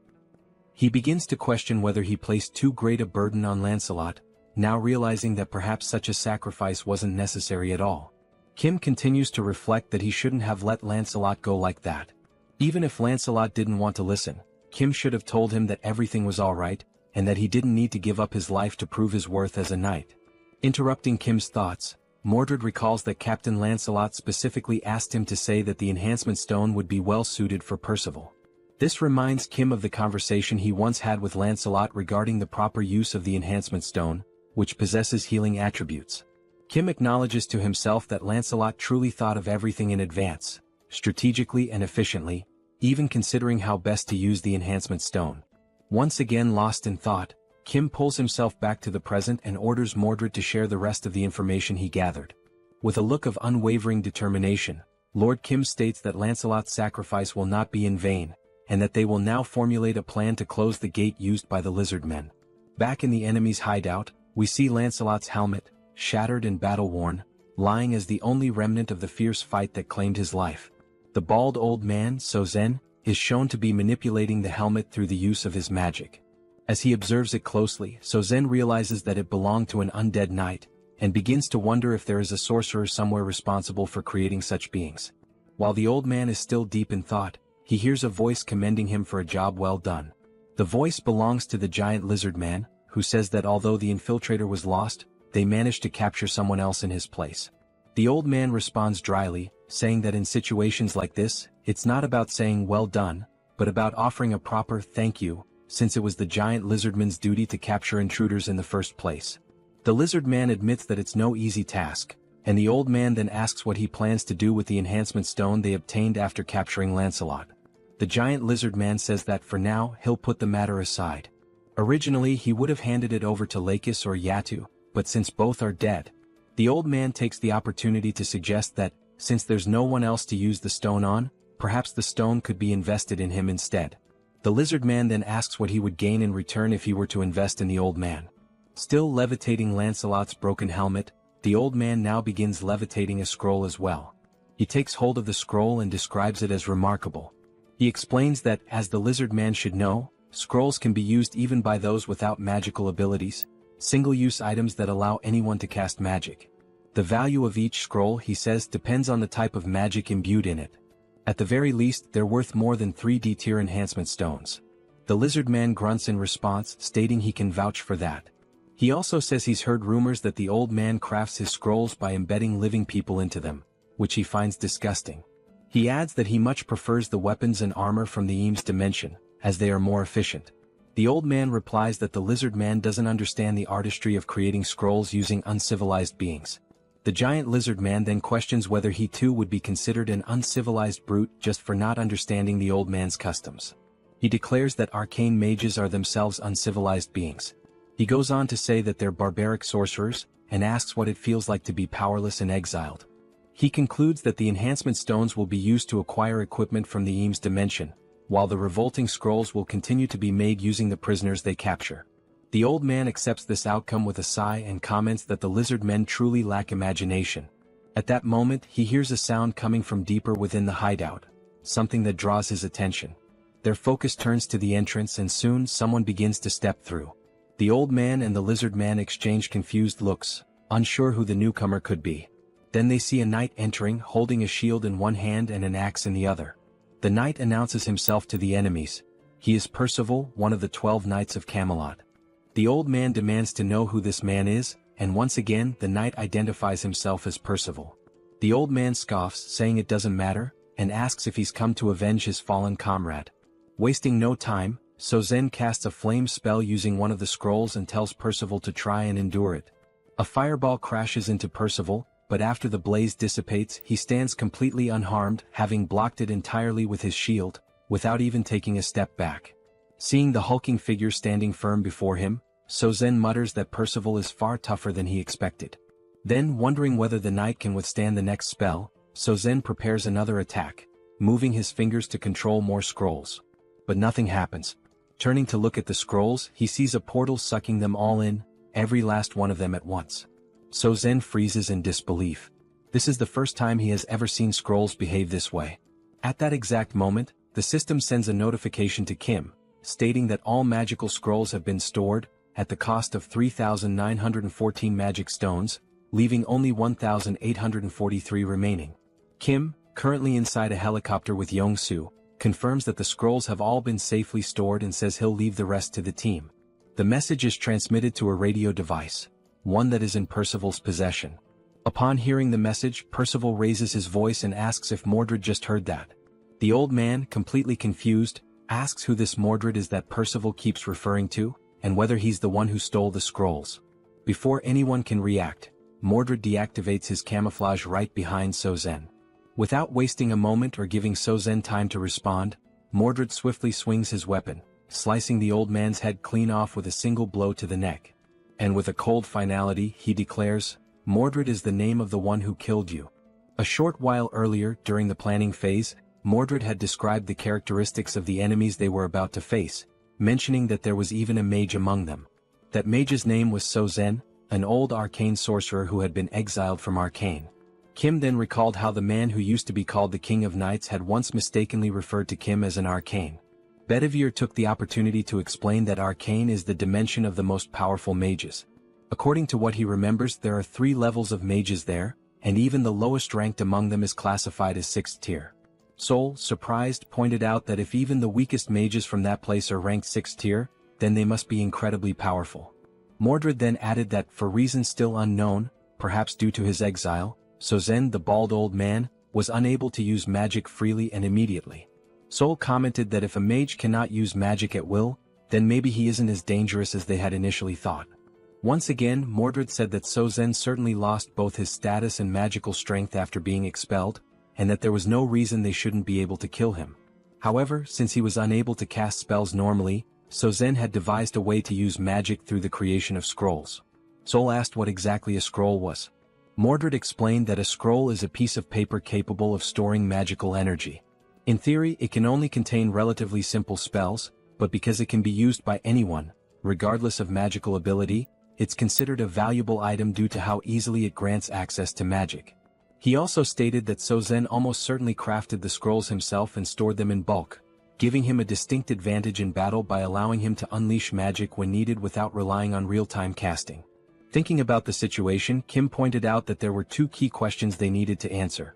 He begins to question whether he placed too great a burden on Lancelot, now realizing that perhaps such a sacrifice wasn't necessary at all. Kim continues to reflect that he shouldn't have let Lancelot go like that. Even if Lancelot didn't want to listen, Kim should have told him that everything was alright, and that he didn't need to give up his life to prove his worth as a knight. Interrupting Kim's thoughts, Mordred recalls that Captain Lancelot specifically asked him to say that the enhancement stone would be well suited for Percival. This reminds Kim of the conversation he once had with Lancelot regarding the proper use of the enhancement stone, which possesses healing attributes. Kim acknowledges to himself that Lancelot truly thought of everything in advance, strategically and efficiently, even considering how best to use the enhancement stone. Once again lost in thought, Kim pulls himself back to the present and orders Mordred to share the rest of the information he gathered. With a look of unwavering determination, Lord Kim states that Lancelot's sacrifice will not be in vain, and that they will now formulate a plan to close the gate used by the lizard men. Back in the enemy's hideout, we see Lancelot's helmet, shattered and battle-worn, lying as the only remnant of the fierce fight that claimed his life. The bald old man, Sozen, is shown to be manipulating the helmet through the use of his magic. As he observes it closely, Sozen realizes that it belonged to an undead knight, and begins to wonder if there is a sorcerer somewhere responsible for creating such beings. While the old man is still deep in thought, he hears a voice commending him for a job well done. The voice belongs to the giant lizard man, who says that although the infiltrator was lost, they managed to capture someone else in his place. The old man responds dryly, saying that in situations like this, it's not about saying well done, but about offering a proper thank you, since it was the giant lizardman's duty to capture intruders in the first place. The lizard man admits that it's no easy task, and the old man then asks what he plans to do with the enhancement stone they obtained after capturing Lancelot. The giant lizard man says that for now he'll put the matter aside. Originally he would have handed it over to Lakis or Yatu, but since both are dead, the old man takes the opportunity to suggest that, since there's no one else to use the stone on, perhaps the stone could be invested in him instead. The lizard man then asks what he would gain in return if he were to invest in the old man. Still levitating Lancelot's broken helmet, the old man now begins levitating a scroll as well. He takes hold of the scroll and describes it as remarkable. He explains that, as the lizard man should know, scrolls can be used even by those without magical abilities, single-use items that allow anyone to cast magic. The value of each scroll, he says, depends on the type of magic imbued in it. At the very least, they're worth more than 3 D-tier enhancement stones. The lizard man grunts in response, stating he can vouch for that. He also says he's heard rumors that the old man crafts his scrolls by embedding living people into them, which he finds disgusting. He adds that he much prefers the weapons and armor from the Eames dimension, as they are more efficient. The old man replies that the lizard man doesn't understand the artistry of creating scrolls using uncivilized beings. The giant lizard man then questions whether he too would be considered an uncivilized brute just for not understanding the old man's customs. He declares that arcane mages are themselves uncivilized beings. He goes on to say that they're barbaric sorcerers, and asks what it feels like to be powerless and exiled. He concludes that the enhancement stones will be used to acquire equipment from the Eames dimension, while the revolting scrolls will continue to be made using the prisoners they capture. The old man accepts this outcome with a sigh and comments that the lizard men truly lack imagination. At that moment, he hears a sound coming from deeper within the hideout, something that draws his attention. Their focus turns to the entrance and soon someone begins to step through. The old man and the lizard man exchange confused looks, unsure who the newcomer could be. Then they see a knight entering, holding a shield in one hand and an axe in the other. The knight announces himself to the enemies. He is Percival, one of the 12 knights of Camelot. The old man demands to know who this man is, and once again the knight identifies himself as Percival. The old man scoffs, saying it doesn't matter, and asks if he's come to avenge his fallen comrade. Wasting no time, Sozen casts a flame spell using one of the scrolls and tells Percival to try and endure it. A fireball crashes into Percival, but after the blaze dissipates he stands completely unharmed, having blocked it entirely with his shield, without even taking a step back. Seeing the hulking figure standing firm before him, Sozen mutters that Percival is far tougher than he expected. Then, wondering whether the knight can withstand the next spell, Sozen prepares another attack, moving his fingers to control more scrolls. But nothing happens. Turning to look at the scrolls, he sees a portal sucking them all in, every last one of them at once. Sozen freezes in disbelief. This is the first time he has ever seen scrolls behave this way. At that exact moment, the system sends a notification to Kim, stating that all magical scrolls have been stored, at the cost of 3,914 magic stones, leaving only 1,843 remaining. Kim, currently inside a helicopter with Yong-soo, confirms that the scrolls have all been safely stored and says he'll leave the rest to the team. The message is transmitted to a radio device, one that is in Percival's possession. Upon hearing the message, Percival raises his voice and asks if Mordred just heard that. The old man, completely confused, asks who this Mordred is that Percival keeps referring to, and whether he's the one who stole the scrolls. Before anyone can react, Mordred deactivates his camouflage right behind Sozen. Without wasting a moment or giving Sozen time to respond, Mordred swiftly swings his weapon, slicing the old man's head clean off with a single blow to the neck. And with a cold finality, he declares, "Mordred is the name of the one who killed you." A short while earlier, during the planning phase, Mordred had described the characteristics of the enemies they were about to face, mentioning that there was even a mage among them. That mage's name was Sozen, an old arcane sorcerer who had been exiled from Arcane. Kim then recalled how the man who used to be called the King of Knights had once mistakenly referred to Kim as an arcane. Bedivere took the opportunity to explain that Arcane is the dimension of the most powerful mages. According to what he remembers, there are 3 levels of mages there, and even the lowest ranked among them is classified as 6th tier. Seoul, surprised, pointed out that if even the weakest mages from that place are ranked 6th tier, then they must be incredibly powerful. Mordred then added that, for reasons still unknown, perhaps due to his exile, Sozen, the bald old man, was unable to use magic freely and immediately. Seoul commented that if a mage cannot use magic at will, then maybe he isn't as dangerous as they had initially thought. Once again, Mordred said that Sozen certainly lost both his status and magical strength after being expelled, and that there was no reason they shouldn't be able to kill him. However, since he was unable to cast spells normally, Sozen had devised a way to use magic through the creation of scrolls. Seoul asked what exactly a scroll was. Mordred explained that a scroll is a piece of paper capable of storing magical energy. In theory, it can only contain relatively simple spells, but because it can be used by anyone, regardless of magical ability, it's considered a valuable item due to how easily it grants access to magic. He also stated that Sozen almost certainly crafted the scrolls himself and stored them in bulk, giving him a distinct advantage in battle by allowing him to unleash magic when needed without relying on real-time casting. Thinking about the situation, Kim pointed out that there were 2 key questions they needed to answer.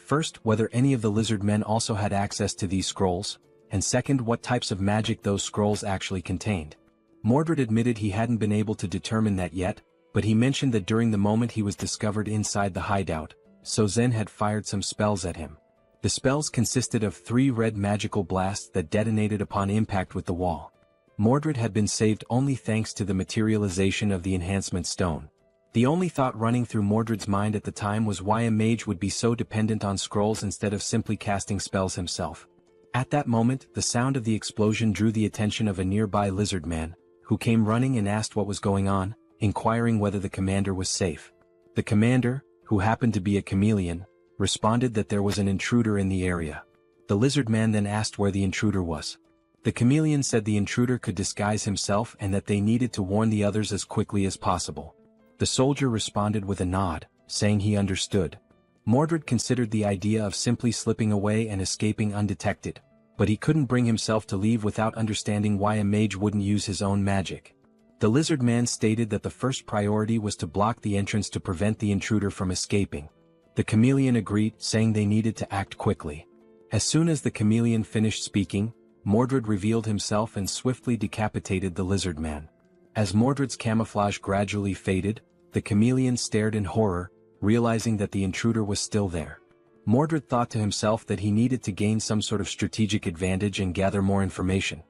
First, whether any of the lizard men also had access to these scrolls, and second, what types of magic those scrolls actually contained. Mordred admitted he hadn't been able to determine that yet, but he mentioned that during the moment he was discovered inside the hideout, Sozen had fired some spells at him. The spells consisted of 3 red magical blasts that detonated upon impact with the wall. Mordred had been saved only thanks to the materialization of the enhancement stone. The only thought running through Mordred's mind at the time was why a mage would be so dependent on scrolls instead of simply casting spells himself. At that moment, the sound of the explosion drew the attention of a nearby lizard man, who came running and asked what was going on, inquiring whether the commander was safe. The commander, who happened to be a chameleon, responded that there was an intruder in the area. The lizard man then asked where the intruder was. The chameleon said the intruder could disguise himself and that they needed to warn the others as quickly as possible. The soldier responded with a nod, saying he understood. Mordred considered the idea of simply slipping away and escaping undetected, but he couldn't bring himself to leave without understanding why a mage wouldn't use his own magic. The lizard man stated that the first priority was to block the entrance to prevent the intruder from escaping. The chameleon agreed, saying they needed to act quickly. As soon as the chameleon finished speaking, Mordred revealed himself and swiftly decapitated the lizard man. As Mordred's camouflage gradually faded, the chameleon stared in horror, realizing that the intruder was still there. Mordred thought to himself that he needed to gain some sort of strategic advantage and gather more information.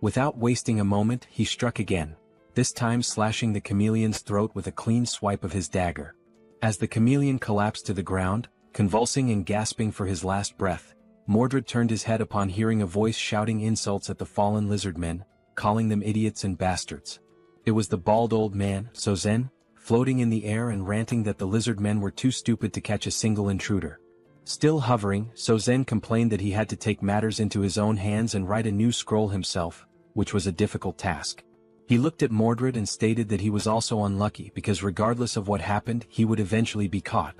Without wasting a moment, he struck again, this time slashing the chameleon's throat with a clean swipe of his dagger. As the chameleon collapsed to the ground, convulsing and gasping for his last breath, Mordred turned his head upon hearing a voice shouting insults at the fallen lizard men, calling them idiots and bastards. It was the bald old man, Sozen, floating in the air and ranting that the lizard men were too stupid to catch a single intruder. Still hovering, Sozen complained that he had to take matters into his own hands and write a new scroll himself, which was a difficult task. He looked at Mordred and stated that he was also unlucky because regardless of what happened, he would eventually be caught.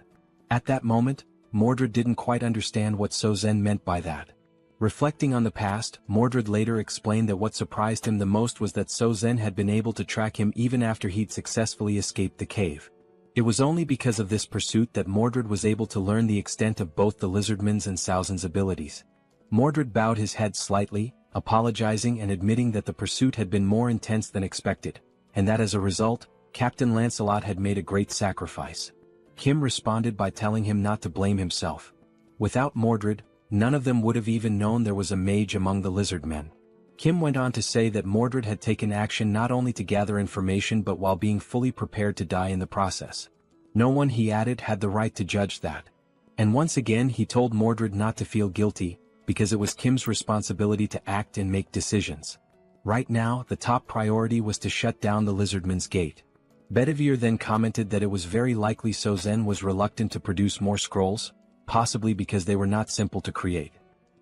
At that moment, Mordred didn't quite understand what Sozen meant by that. Reflecting on the past, Mordred later explained that what surprised him the most was that Sozen had been able to track him even after he'd successfully escaped the cave. It was only because of this pursuit that Mordred was able to learn the extent of both the lizardman's and Sauzen's abilities. Mordred bowed his head slightly, apologizing and admitting that the pursuit had been more intense than expected, and that as a result, Captain Lancelot had made a great sacrifice. Kim responded by telling him not to blame himself. Without Mordred, none of them would have even known there was a mage among the lizard men. Kim went on to say that Mordred had taken action not only to gather information but while being fully prepared to die in the process. No one, he added, had the right to judge that. And once again he told Mordred not to feel guilty, because it was Kim's responsibility to act and make decisions. Right now, the top priority was to shut down the lizardman's gate. Bedivere then commented that it was very likely Sozen was reluctant to produce more scrolls, possibly because they were not simple to create.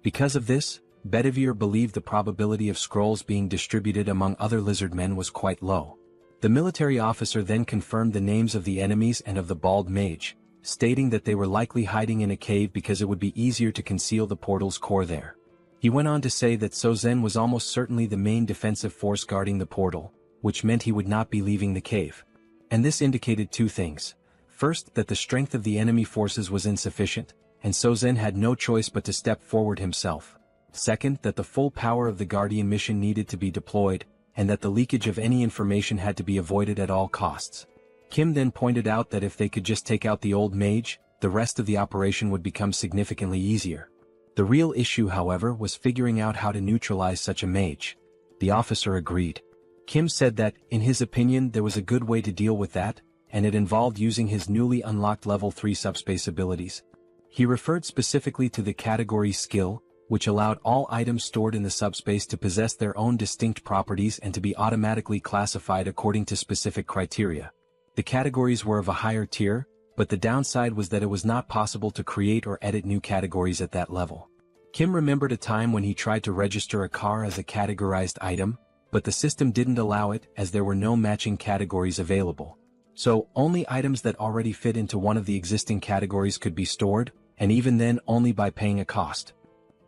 Because of this, Bedivere believed the probability of scrolls being distributed among other lizardmen was quite low. The military officer then confirmed the names of the enemies and of the bald mage, stating that they were likely hiding in a cave because it would be easier to conceal the portal's core there. He went on to say that Sozen was almost certainly the main defensive force guarding the portal, which meant he would not be leaving the cave. And this indicated two things. First, that the strength of the enemy forces was insufficient, and Sozen had no choice but to step forward himself. Second, that the full power of the Guardian mission needed to be deployed, and that the leakage of any information had to be avoided at all costs. Kim then pointed out that if they could just take out the old mage, the rest of the operation would become significantly easier. The real issue, however, was figuring out how to neutralize such a mage. The officer agreed. Kim said that, in his opinion, there was a good way to deal with that, and it involved using his newly unlocked level 3 subspace abilities. He referred specifically to the category skill, which allowed all items stored in the subspace to possess their own distinct properties and to be automatically classified according to specific criteria. The categories were of a higher tier, but the downside was that it was not possible to create or edit new categories at that level. Kim remembered a time when he tried to register a car as a categorized item, but the system didn't allow it as there were no matching categories available. So, only items that already fit into one of the existing categories could be stored, and even then only by paying a cost.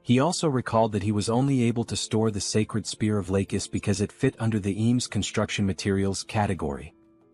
He also recalled that he was only able to store the Sacred Spear of Lakis because it fit under the Eames Construction Materials category.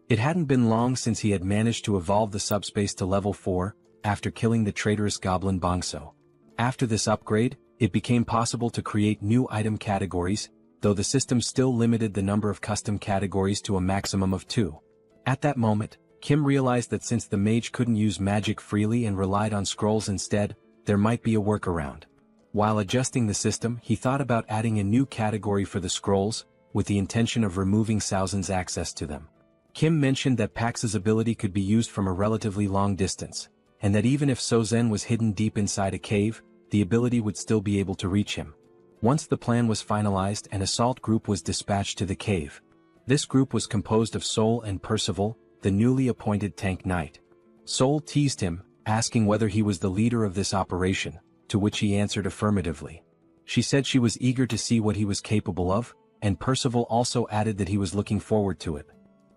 It hadn't been long since he had managed to evolve the subspace to level 4, after killing the traitorous goblin Bongso. After this upgrade, it became possible to create new item categories, though the system still limited the number of custom categories to a maximum of 2. At that moment, Kim realized that since the mage couldn't use magic freely and relied on scrolls instead, there might be a workaround. While adjusting the system, he thought about adding a new category for the scrolls, with the intention of removing Saozen's access to them. Kim mentioned that Pax's ability could be used from a relatively long distance, and that even if Saozen was hidden deep inside a cave, the ability would still be able to reach him. Once the plan was finalized, an assault group was dispatched to the cave. This group was composed of Seoul and Percival, the newly appointed tank knight. Seoul teased him, asking whether he was the leader of this operation, to which he answered affirmatively. She said she was eager to see what he was capable of, and Percival also added that he was looking forward to it.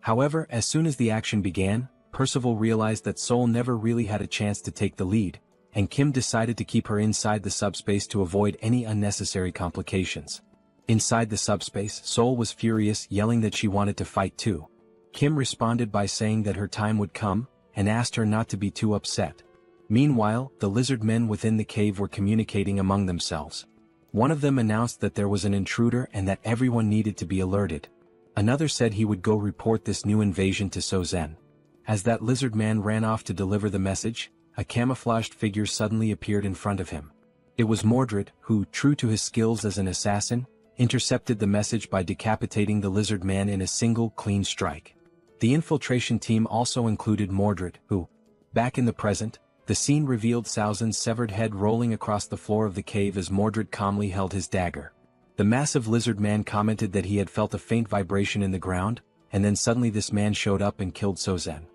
However, as soon as the action began, Percival realized that Seoul never really had a chance to take the lead, and Kim decided to keep her inside the subspace to avoid any unnecessary complications. Inside the subspace, Seoul was furious, yelling that she wanted to fight too. Kim responded by saying that her time would come, and asked her not to be too upset. Meanwhile, the lizard men within the cave were communicating among themselves. One of them announced that there was an intruder and that everyone needed to be alerted. Another said he would go report this new invasion to Saozen. As that lizard man ran off to deliver the message, a camouflaged figure suddenly appeared in front of him. It was Mordred, who, true to his skills as an assassin, intercepted the message by decapitating the lizard man in a single clean strike. The infiltration team also included Mordred, who, back in the present, the scene revealed Saozen's severed head rolling across the floor of the cave as Mordred calmly held his dagger. The massive lizard man commented that he had felt a faint vibration in the ground, and then suddenly this man showed up and killed Saozen.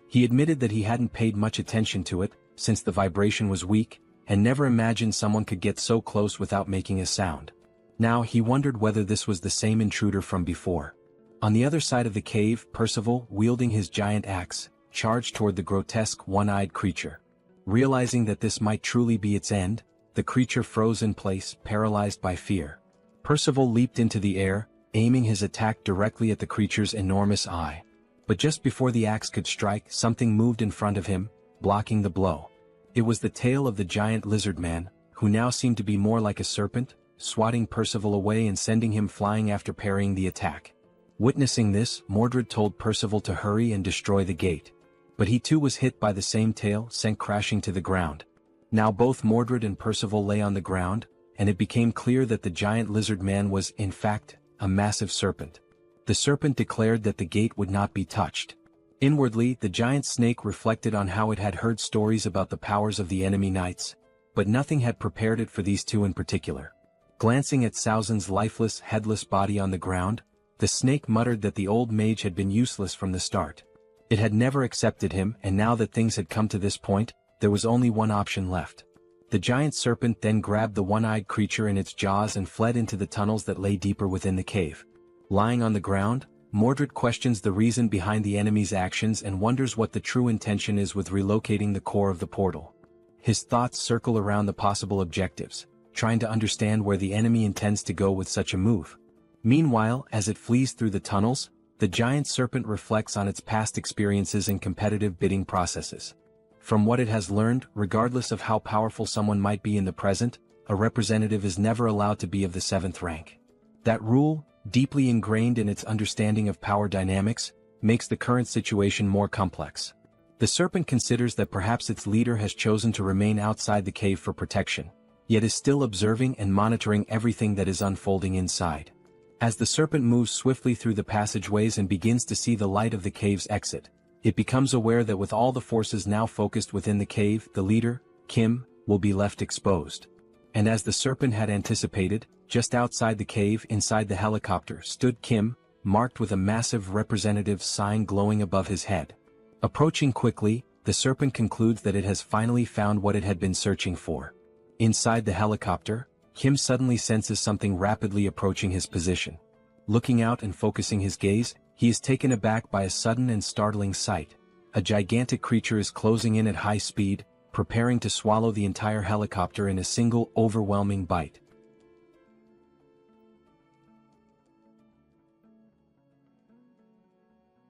He admitted that he hadn't paid much attention to it, since the vibration was weak, and never imagined someone could get so close without making a sound. Now he wondered whether this was the same intruder from before. On the other side of the cave, Percival, wielding his giant axe, charged toward the grotesque one-eyed creature. Realizing that this might truly be its end, the creature froze in place, paralyzed by fear. Percival leaped into the air, aiming his attack directly at the creature's enormous eye. But just before the axe could strike, something moved in front of him, blocking the blow. It was the tail of the giant lizard man, who now seemed to be more like a serpent, swatting Percival away and sending him flying after parrying the attack. Witnessing this, Mordred told Percival to hurry and destroy the gate. But he too was hit by the same tail, sent crashing to the ground. Now both Mordred and Percival lay on the ground, and it became clear that the giant lizard man was, in fact, a massive serpent. The serpent declared that the gate would not be touched. Inwardly, the giant snake reflected on how it had heard stories about the powers of the enemy knights, but nothing had prepared it for these two in particular. Glancing at Saozen's lifeless, headless body on the ground, the snake muttered that the old mage had been useless from the start. It had never accepted him, and now that things had come to this point, there was only one option left. The giant serpent then grabbed the one-eyed creature in its jaws and fled into the tunnels that lay deeper within the cave. Lying on the ground, Mordred questions the reason behind the enemy's actions and wonders what the true intention is with relocating the core of the portal. His thoughts circle around the possible objectives, trying to understand where the enemy intends to go with such a move. Meanwhile, as it flees through the tunnels, the giant serpent reflects on its past experiences in competitive bidding processes. From what it has learned, regardless of how powerful someone might be in the present, a representative is never allowed to be of the 7th rank. That rule, deeply ingrained in its understanding of power dynamics, makes the current situation more complex. The serpent considers that perhaps its leader has chosen to remain outside the cave for protection, yet is still observing and monitoring everything that is unfolding inside. As the serpent moves swiftly through the passageways and begins to see the light of the cave's exit, it becomes aware that with all the forces now focused within the cave, the leader, Kim, will be left exposed. And as the serpent had anticipated, just outside the cave inside the helicopter stood Kim, marked with a massive representative sign glowing above his head. Approaching quickly, the serpent concludes that it has finally found what it had been searching for. Inside the helicopter, Kim suddenly senses something rapidly approaching his position. Looking out and focusing his gaze, he is taken aback by a sudden and startling sight. A gigantic creature is closing in at high speed, preparing to swallow the entire helicopter in a single, overwhelming bite.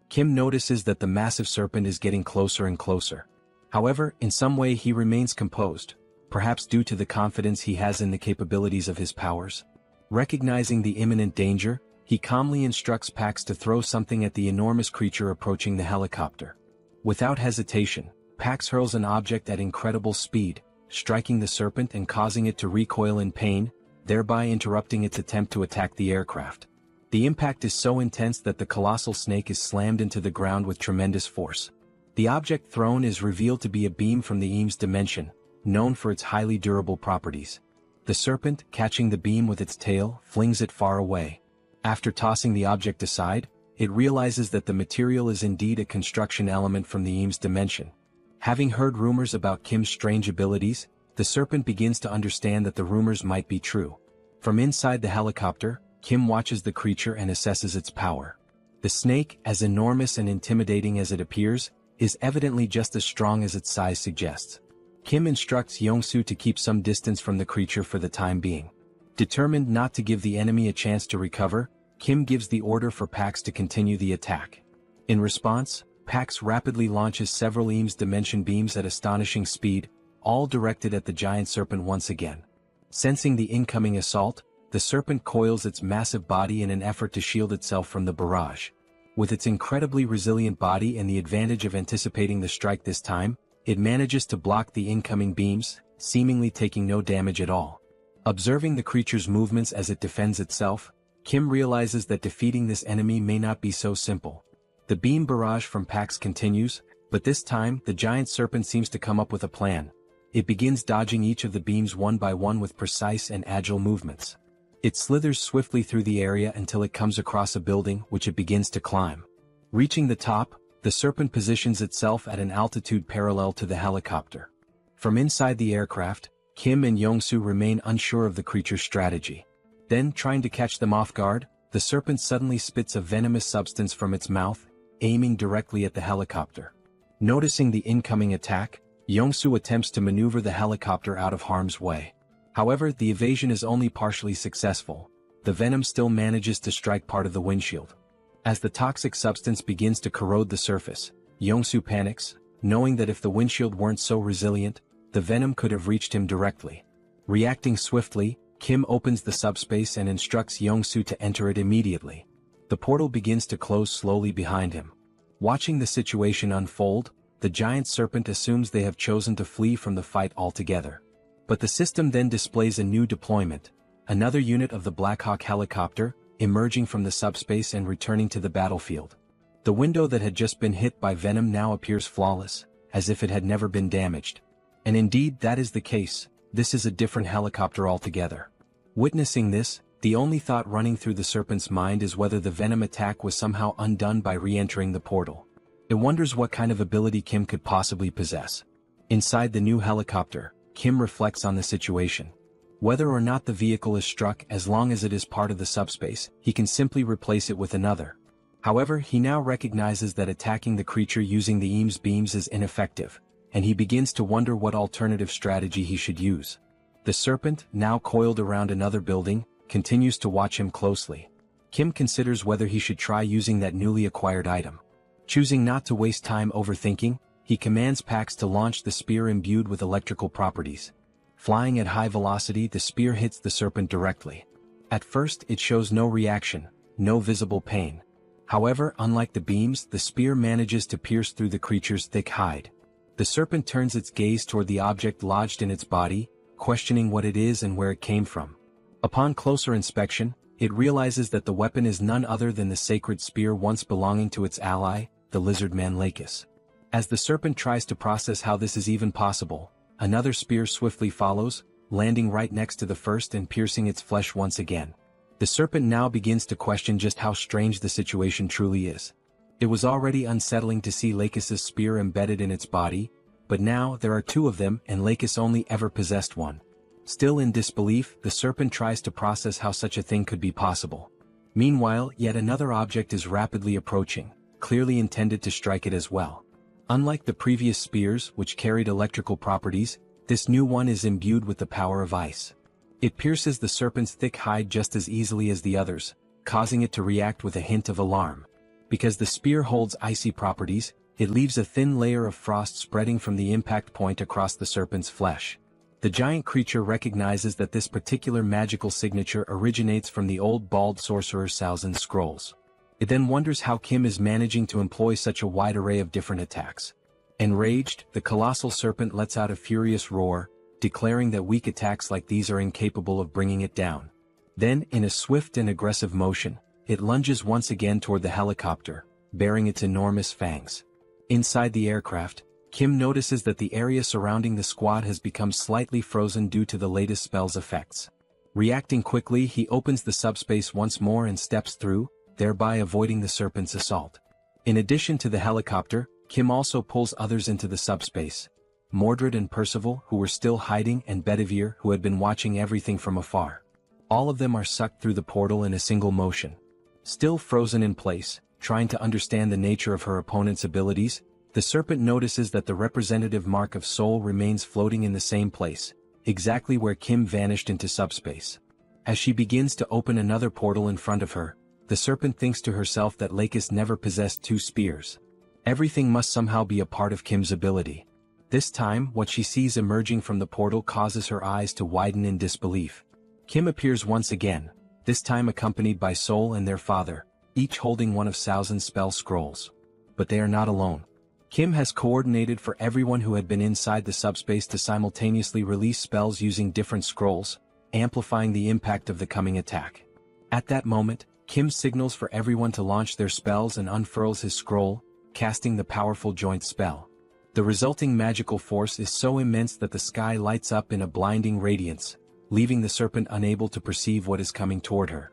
Kim notices that the massive serpent is getting closer and closer. However, in some way he remains composed, perhaps due to the confidence he has in the capabilities of his powers. Recognizing the imminent danger, he calmly instructs Pax to throw something at the enormous creature approaching the helicopter. Without hesitation, Pax hurls an object at incredible speed, striking the serpent and causing it to recoil in pain, thereby interrupting its attempt to attack the aircraft. The impact is so intense that the colossal snake is slammed into the ground with tremendous force. The object thrown is revealed to be a beam from the Eames dimension, known for its highly durable properties. The serpent, catching the beam with its tail, flings it far away. After tossing the object aside, it realizes that the material is indeed a construction element from the Eames dimension. Having heard rumors about Kim's strange abilities, the serpent begins to understand that the rumors might be true. From inside the helicopter, Kim watches the creature and assesses its power. The snake, as enormous and intimidating as it appears, is evidently just as strong as its size suggests. Kim instructs Young-soo to keep some distance from the creature for the time being. Determined not to give the enemy a chance to recover, Kim gives the order for Pax to continue the attack. In response, Pax rapidly launches several Eames dimension beams at astonishing speed, all directed at the giant serpent once again. Sensing the incoming assault, the serpent coils its massive body in an effort to shield itself from the barrage. With its incredibly resilient body and the advantage of anticipating the strike this time, it manages to block the incoming beams, seemingly taking no damage at all. Observing the creature's movements as it defends itself, Kim realizes that defeating this enemy may not be so simple. The beam barrage from Pax continues, but this time the giant serpent seems to come up with a plan. It begins dodging each of the beams one by one with precise and agile movements. It slithers swiftly through the area until it comes across a building which it begins to climb. Reaching the top, the serpent positions itself at an altitude parallel to the helicopter. From inside the aircraft, Kim and Young-soo remain unsure of the creature's strategy. Then, trying to catch them off guard, the serpent suddenly spits a venomous substance from its mouth, aiming directly at the helicopter. Noticing the incoming attack, Young-soo attempts to maneuver the helicopter out of harm's way. However, the evasion is only partially successful. The venom still manages to strike part of the windshield. As the toxic substance begins to corrode the surface, Young-soo panics, knowing that if the windshield weren't so resilient, the venom could have reached him directly. Reacting swiftly, Kim opens the subspace and instructs Young-soo to enter it immediately. The portal begins to close slowly behind him. Watching the situation unfold, the giant serpent assumes they have chosen to flee from the fight altogether. But the system then displays a new deployment, another unit of the Black Hawk helicopter, emerging from the subspace and returning to the battlefield. The window that had just been hit by venom now appears flawless, as if it had never been damaged. And indeed that is the case, this is a different helicopter altogether. Witnessing this, the only thought running through the serpent's mind is whether the venom attack was somehow undone by re-entering the portal. It wonders what kind of ability Kim could possibly possess. Inside the new helicopter, Kim reflects on the situation. Whether or not the vehicle is struck, as long as it is part of the subspace, he can simply replace it with another. However, he now recognizes that attacking the creature using the Eames beams is ineffective, and he begins to wonder what alternative strategy he should use. The serpent, now coiled around another building, continues to watch him closely. Kim considers whether he should try using that newly acquired item. Choosing not to waste time overthinking, he commands Pax to launch the spear imbued with electrical properties. Flying at high velocity, the spear hits the serpent directly. At first, it shows no reaction, no visible pain. However, unlike the beams, the spear manages to pierce through the creature's thick hide. The serpent turns its gaze toward the object lodged in its body, questioning what it is and where it came from. Upon closer inspection, it realizes that the weapon is none other than the sacred spear once belonging to its ally, the lizardman Lakis. As the serpent tries to process how this is even possible, another spear swiftly follows, landing right next to the first and piercing its flesh once again. The serpent now begins to question just how strange the situation truly is. It was already unsettling to see Lakis's spear embedded in its body, but now there are two of them and Lakis only ever possessed one. Still in disbelief, the serpent tries to process how such a thing could be possible. Meanwhile, yet another object is rapidly approaching, clearly intended to strike it as well. Unlike the previous spears, which carried electrical properties, this new one is imbued with the power of ice. It pierces the serpent's thick hide just as easily as the others, causing it to react with a hint of alarm. Because the spear holds icy properties, it leaves a thin layer of frost spreading from the impact point across the serpent's flesh. The giant creature recognizes that this particular magical signature originates from the old bald sorcerer Saozin's scrolls. It then wonders how Kim is managing to employ such a wide array of different attacks. Enraged, the colossal serpent lets out a furious roar, declaring that weak attacks like these are incapable of bringing it down. Then, in a swift and aggressive motion, it lunges once again toward the helicopter, bearing its enormous fangs. Inside the aircraft, Kim notices that the area surrounding the squad has become slightly frozen due to the latest spell's effects. Reacting quickly, he opens the subspace once more and steps through, thereby avoiding the serpent's assault. In addition to the helicopter, Kim also pulls others into the subspace. Mordred and Percival, who were still hiding, and Bedivere, who had been watching everything from afar. All of them are sucked through the portal in a single motion. Still frozen in place, trying to understand the nature of her opponent's abilities, the serpent notices that the representative mark of Seoul remains floating in the same place, exactly where Kim vanished into subspace. As she begins to open another portal in front of her, the serpent thinks to herself that Lakis never possessed two spears. Everything must somehow be a part of Kim's ability. This time, what she sees emerging from the portal causes her eyes to widen in disbelief. Kim appears once again, this time accompanied by Seoul and their father, each holding one of Saozin's spell scrolls. But they are not alone. Kim has coordinated for everyone who had been inside the subspace to simultaneously release spells using different scrolls, amplifying the impact of the coming attack. At that moment, Kim signals for everyone to launch their spells and unfurls his scroll, casting the powerful joint spell. The resulting magical force is so immense that the sky lights up in a blinding radiance, leaving the serpent unable to perceive what is coming toward her.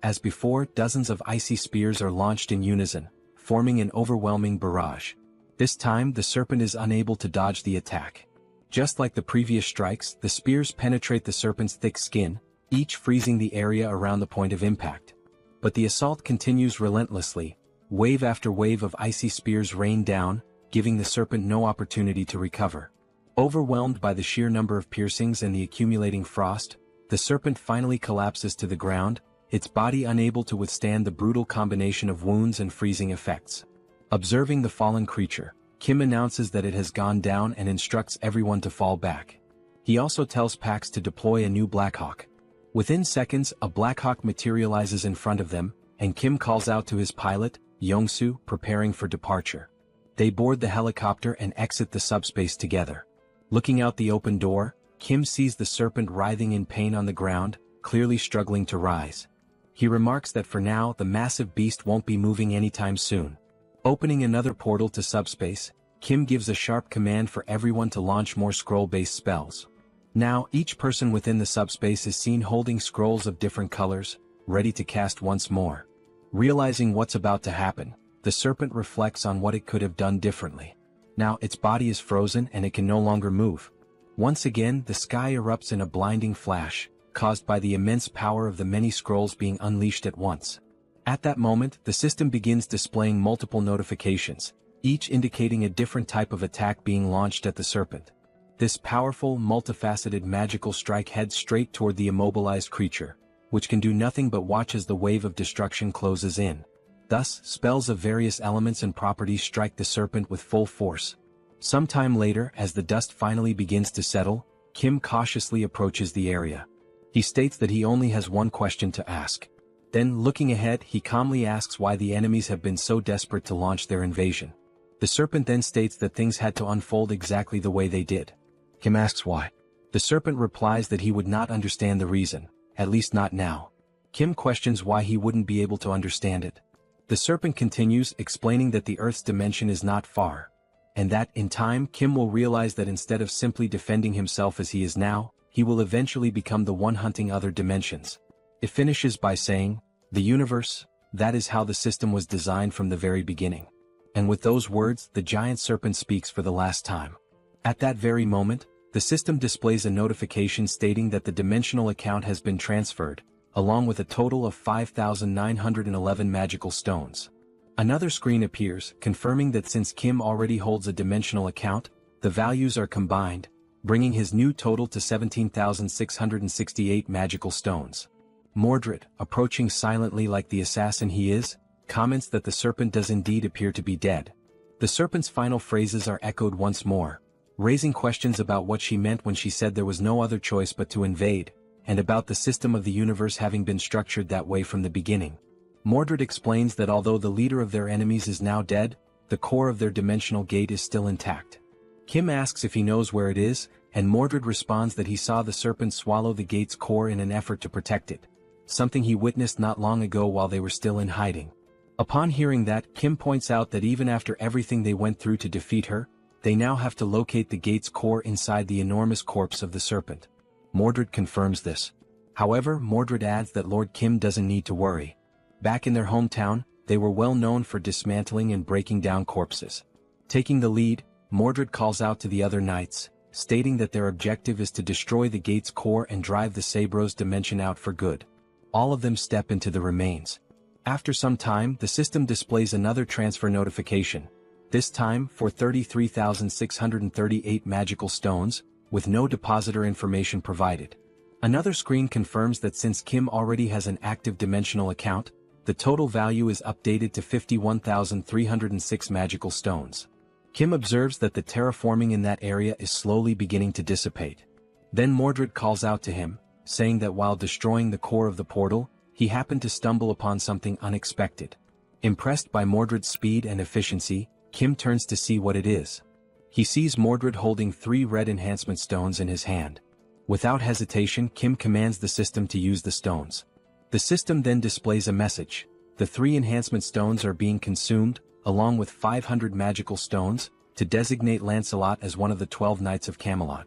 As before, dozens of icy spears are launched in unison, forming an overwhelming barrage. This time, the serpent is unable to dodge the attack. Just like the previous strikes, the spears penetrate the serpent's thick skin, each freezing the area around the point of impact. But the assault continues relentlessly. Wave after wave of icy spears rain down, giving the serpent no opportunity to recover. Overwhelmed by the sheer number of piercings and the accumulating frost, the serpent finally collapses to the ground, its body unable to withstand the brutal combination of wounds and freezing effects. Observing the fallen creature, Kim announces that it has gone down and instructs everyone to fall back. He also tells Pax to deploy a new Blackhawk. Within seconds, a Blackhawk materializes in front of them, and Kim calls out to his pilot, Yongsoo, preparing for departure. They board the helicopter and exit the subspace together. Looking out the open door, Kim sees the serpent writhing in pain on the ground, clearly struggling to rise. He remarks that for now the massive beast won't be moving anytime soon. Opening another portal to subspace, Kim gives a sharp command for everyone to launch more scroll-based spells. Now, each person within the subspace is seen holding scrolls of different colors, ready to cast once more. Realizing what's about to happen, the serpent reflects on what it could have done differently. Now its body is frozen and it can no longer move. Once again, the sky erupts in a blinding flash, caused by the immense power of the many scrolls being unleashed at once. At that moment, the system begins displaying multiple notifications, each indicating a different type of attack being launched at the serpent. This powerful, multifaceted magical strike heads straight toward the immobilized creature, which can do nothing but watch as the wave of destruction closes in. Thus, spells of various elements and properties strike the serpent with full force. Sometime later, as the dust finally begins to settle, Kim cautiously approaches the area. He states that he only has one question to ask. Then, looking ahead, he calmly asks why the enemies have been so desperate to launch their invasion. The serpent then states that things had to unfold exactly the way they did. Kim asks why. The serpent replies that he would not understand the reason, at least not now. Kim questions why he wouldn't be able to understand it. The serpent continues, explaining that the Earth's dimension is not far, and that, in time, Kim will realize that instead of simply defending himself as he is now, he will eventually become the one hunting other dimensions. It finishes by saying, "The universe, that is how the system was designed from the very beginning." And with those words, the giant serpent speaks for the last time. At that very moment, the system displays a notification stating that the dimensional account has been transferred, along with a total of 5,911 magical stones. Another screen appears, confirming that since Kim already holds a dimensional account, the values are combined, bringing his new total to 17,668 magical stones. Mordred, approaching silently like the assassin he is, comments that the serpent does indeed appear to be dead. The serpent's final phrases are echoed once more, raising questions about what she meant when she said there was no other choice but to invade, and about the system of the universe having been structured that way from the beginning. Mordred explains that although the leader of their enemies is now dead, the core of their dimensional gate is still intact. Kim asks if he knows where it is, and Mordred responds that he saw the serpent swallow the gate's core in an effort to protect it, something he witnessed not long ago while they were still in hiding. Upon hearing that, Kim points out that even after everything they went through to defeat her, they now have to locate the gate's core inside the enormous corpse of the serpent. Mordred confirms this. However, Mordred adds that Lord Kim doesn't need to worry. Back in their hometown, they were well known for dismantling and breaking down corpses. Taking the lead, Mordred calls out to the other knights, stating that their objective is to destroy the gate's core and drive the Sabros dimension out for good. All of them step into the remains. After some time, the system displays another transfer notification, this time for 33,638 magical stones, with no depositor information provided. Another screen confirms that since Kim already has an active dimensional account, the total value is updated to 51,306 magical stones. Kim observes that the terraforming in that area is slowly beginning to dissipate. Then Mordred calls out to him, saying that while destroying the core of the portal, he happened to stumble upon something unexpected. Impressed by Mordred's speed and efficiency, Kim turns to see what it is. He sees Mordred holding 3 red enhancement stones in his hand. Without hesitation, Kim commands the system to use the stones. The system then displays a message. The 3 enhancement stones are being consumed, along with 500 magical stones, to designate Lancelot as one of the 12 Knights of Camelot.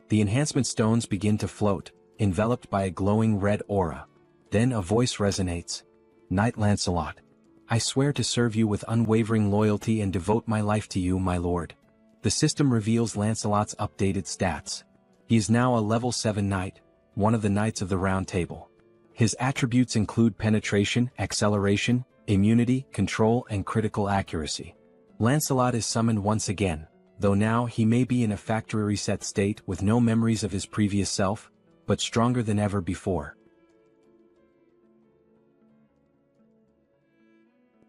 The enhancement stones begin to float, enveloped by a glowing red aura. Then a voice resonates. Knight Lancelot, I swear to serve you with unwavering loyalty and devote my life to you, my lord. The system reveals Lancelot's updated stats. He is now a level 7 knight, one of the Knights of the Round Table. His attributes include penetration, acceleration, immunity, control, and critical accuracy. Lancelot is summoned once again, though now he may be in a factory reset state with no memories of his previous self, but stronger than ever before.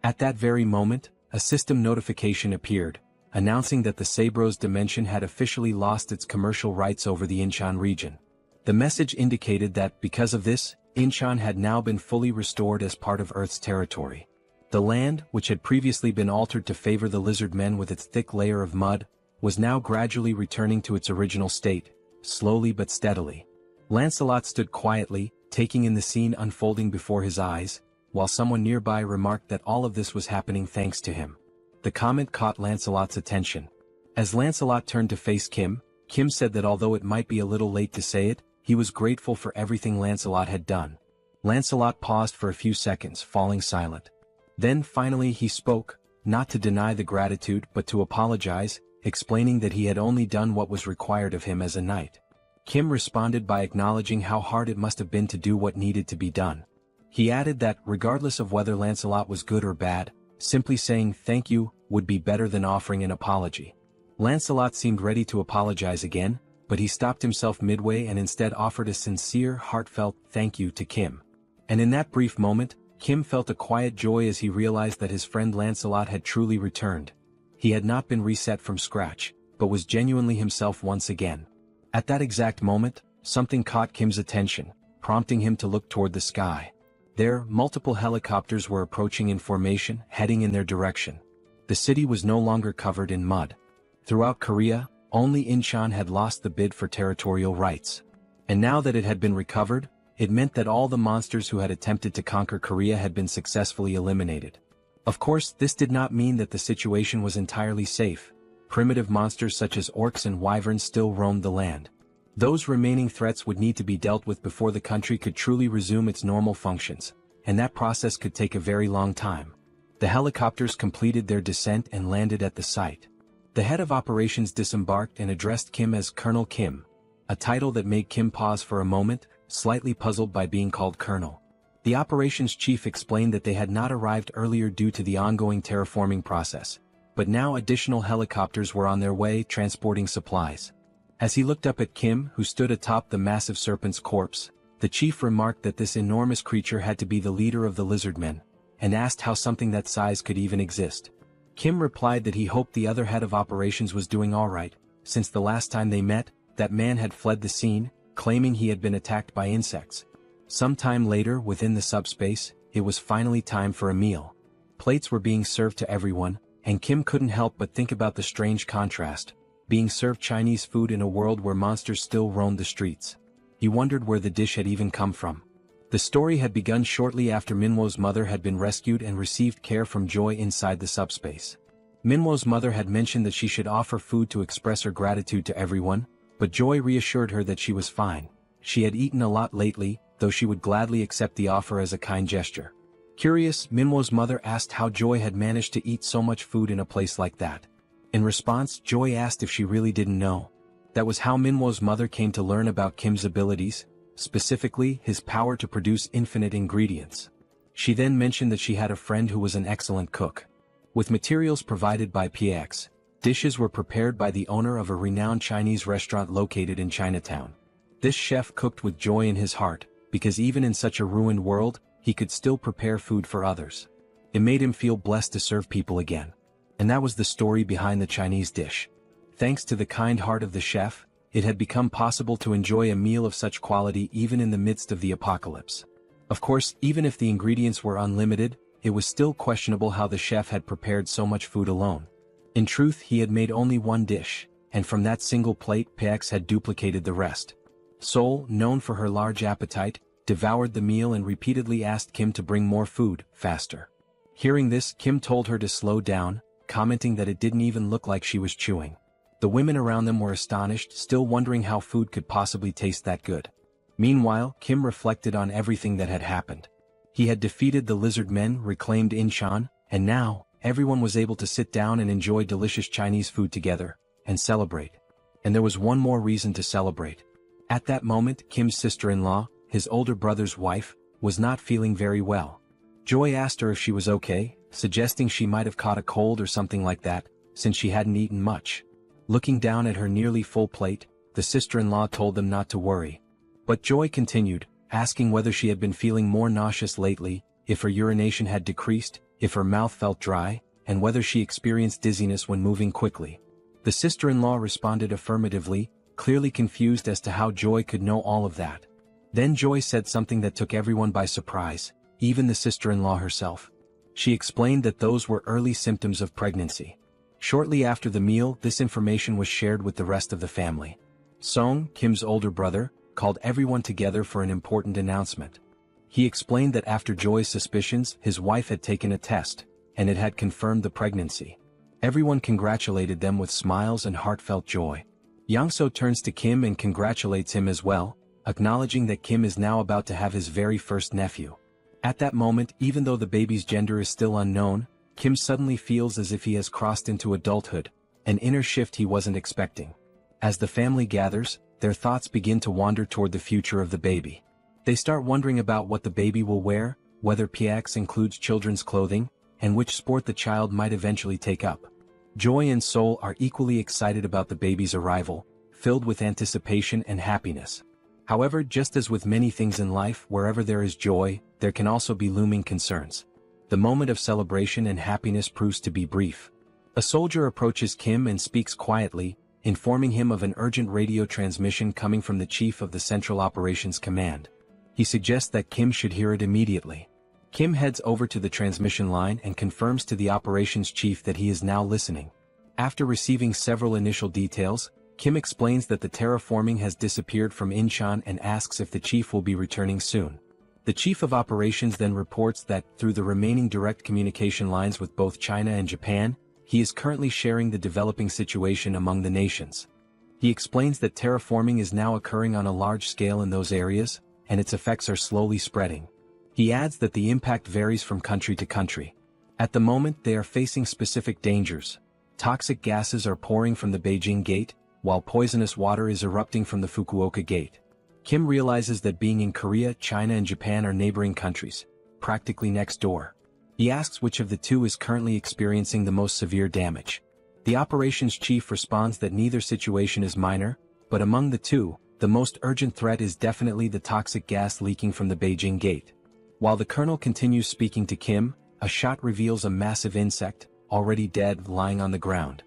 At that very moment, a system notification appeared, announcing that the Sabros dimension had officially lost its commercial rights over the Incheon region. The message indicated that, because of this, Incheon had now been fully restored as part of Earth's territory. The land, which had previously been altered to favor the lizard men with its thick layer of mud, was now gradually returning to its original state, slowly but steadily. Lancelot stood quietly, taking in the scene unfolding before his eyes, while someone nearby remarked that all of this was happening thanks to him. The comment caught Lancelot's attention. As Lancelot turned to face Kim, Kim said that although it might be a little late to say it, he was grateful for everything Lancelot had done. Lancelot paused for a few seconds, falling silent. Then finally he spoke, not to deny the gratitude but to apologize, explaining that he had only done what was required of him as a knight. Kim responded by acknowledging how hard it must have been to do what needed to be done. He added that, regardless of whether Lancelot was good or bad, simply saying thank you would be better than offering an apology. Lancelot seemed ready to apologize again, but he stopped himself midway and instead offered a sincere, heartfelt thank you to Kim. And in that brief moment, Kim felt a quiet joy as he realized that his friend Lancelot had truly returned. He had not been reset from scratch, but was genuinely himself once again. At that exact moment, something caught Kim's attention, prompting him to look toward the sky. There, multiple helicopters were approaching in formation, heading in their direction. The city was no longer covered in mud. Throughout Korea, only Incheon had lost the bid for territorial rights. And now that it had been recovered, it meant that all the monsters who had attempted to conquer Korea had been successfully eliminated. Of course, this did not mean that the situation was entirely safe. Primitive monsters such as orcs and wyverns still roamed the land. Those remaining threats would need to be dealt with before the country could truly resume its normal functions, and that process could take a very long time. The helicopters completed their descent and landed at the site. The head of operations disembarked and addressed Kim as Colonel Kim, a title that made Kim pause for a moment, slightly puzzled by being called Colonel. The operations chief explained that they had not arrived earlier due to the ongoing terraforming process, but now additional helicopters were on their way transporting supplies. As he looked up at Kim, who stood atop the massive serpent's corpse, the chief remarked that this enormous creature had to be the leader of the lizardmen, and asked how something that size could even exist. Kim replied that he hoped the other head of operations was doing alright, since the last time they met, that man had fled the scene, claiming he had been attacked by insects. Sometime later within the subspace, it was finally time for a meal. Plates were being served to everyone, and Kim couldn't help but think about the strange contrast, being served Chinese food in a world where monsters still roamed the streets. He wondered where the dish had even come from. The story had begun shortly after Minwo's mother had been rescued and received care from Joy inside the subspace. Minwo's mother had mentioned that she should offer food to express her gratitude to everyone, but Joy reassured her that she was fine. She had eaten a lot lately, though she would gladly accept the offer as a kind gesture. Curious, Minwo's mother asked how Joy had managed to eat so much food in a place like that. In response, Joy asked if she really didn't know. That was how Minwo's mother came to learn about Kim's abilities, specifically his power to produce infinite ingredients. She then mentioned that she had a friend who was an excellent cook. With materials provided by PX, dishes were prepared by the owner of a renowned Chinese restaurant located in Chinatown. This chef cooked with joy in his heart, because even in such a ruined world, he could still prepare food for others. It made him feel blessed to serve people again. And that was the story behind the Chinese dish. Thanks to the kind heart of the chef, it had become possible to enjoy a meal of such quality even in the midst of the apocalypse. Of course, even if the ingredients were unlimited, it was still questionable how the chef had prepared so much food alone. In truth, he had made only one dish, and from that single plate PX had duplicated the rest. Seoul, known for her large appetite, devoured the meal and repeatedly asked Kim to bring more food, faster. Hearing this, Kim told her to slow down, commenting that it didn't even look like she was chewing. The women around them were astonished, still wondering how food could possibly taste that good. Meanwhile, Kim reflected on everything that had happened. He had defeated the lizard men, reclaimed Incheon, and now, everyone was able to sit down and enjoy delicious Chinese food together, and celebrate. And there was one more reason to celebrate. At that moment, Kim's sister-in-law, his older brother's wife, was not feeling very well. Joy asked her if she was okay, suggesting she might have caught a cold or something like that, since she hadn't eaten much. Looking down at her nearly full plate, the sister-in-law told them not to worry. But Joy continued, asking whether she had been feeling more nauseous lately, if her urination had decreased, if her mouth felt dry, and whether she experienced dizziness when moving quickly. The sister-in-law responded affirmatively, clearly confused as to how Joy could know all of that. Then Joy said something that took everyone by surprise, even the sister-in-law herself. She explained that those were early symptoms of pregnancy. Shortly after the meal, this information was shared with the rest of the family. Song, Kim's older brother, called everyone together for an important announcement. He explained that after Joy's suspicions, his wife had taken a test, and it had confirmed the pregnancy. Everyone congratulated them with smiles and heartfelt joy. Yangso turns to Kim and congratulates him as well, acknowledging that Kim is now about to have his very first nephew. At that moment, even though the baby's gender is still unknown, Kim suddenly feels as if he has crossed into adulthood, an inner shift he wasn't expecting. As the family gathers, their thoughts begin to wander toward the future of the baby. They start wondering about what the baby will wear, whether PX includes children's clothing, and which sport the child might eventually take up. Joy and Seoul are equally excited about the baby's arrival, filled with anticipation and happiness. However, just as with many things in life, wherever there is joy, there can also be looming concerns. The moment of celebration and happiness proves to be brief. A soldier approaches Kim and speaks quietly, informing him of an urgent radio transmission coming from the chief of the Central Operations Command. He suggests that Kim should hear it immediately. Kim heads over to the transmission line and confirms to the operations chief that he is now listening. After receiving several initial details, Kim explains that the terraforming has disappeared from Incheon and asks if the chief will be returning soon. The chief of operations then reports that, through the remaining direct communication lines with both China and Japan, he is currently sharing the developing situation among the nations. He explains that terraforming is now occurring on a large scale in those areas, and its effects are slowly spreading. He adds that the impact varies from country to country. At the moment, they are facing specific dangers. Toxic gases are pouring from the Beijing Gate, while poisonous water is erupting from the Fukuoka Gate. Kim realizes that being in Korea, China and Japan are neighboring countries, practically next door. He asks which of the two is currently experiencing the most severe damage. The operations chief responds that neither situation is minor, but among the two, the most urgent threat is definitely the toxic gas leaking from the Beijing Gate. While the colonel continues speaking to Kim, a shot reveals a massive insect, already dead, lying on the ground.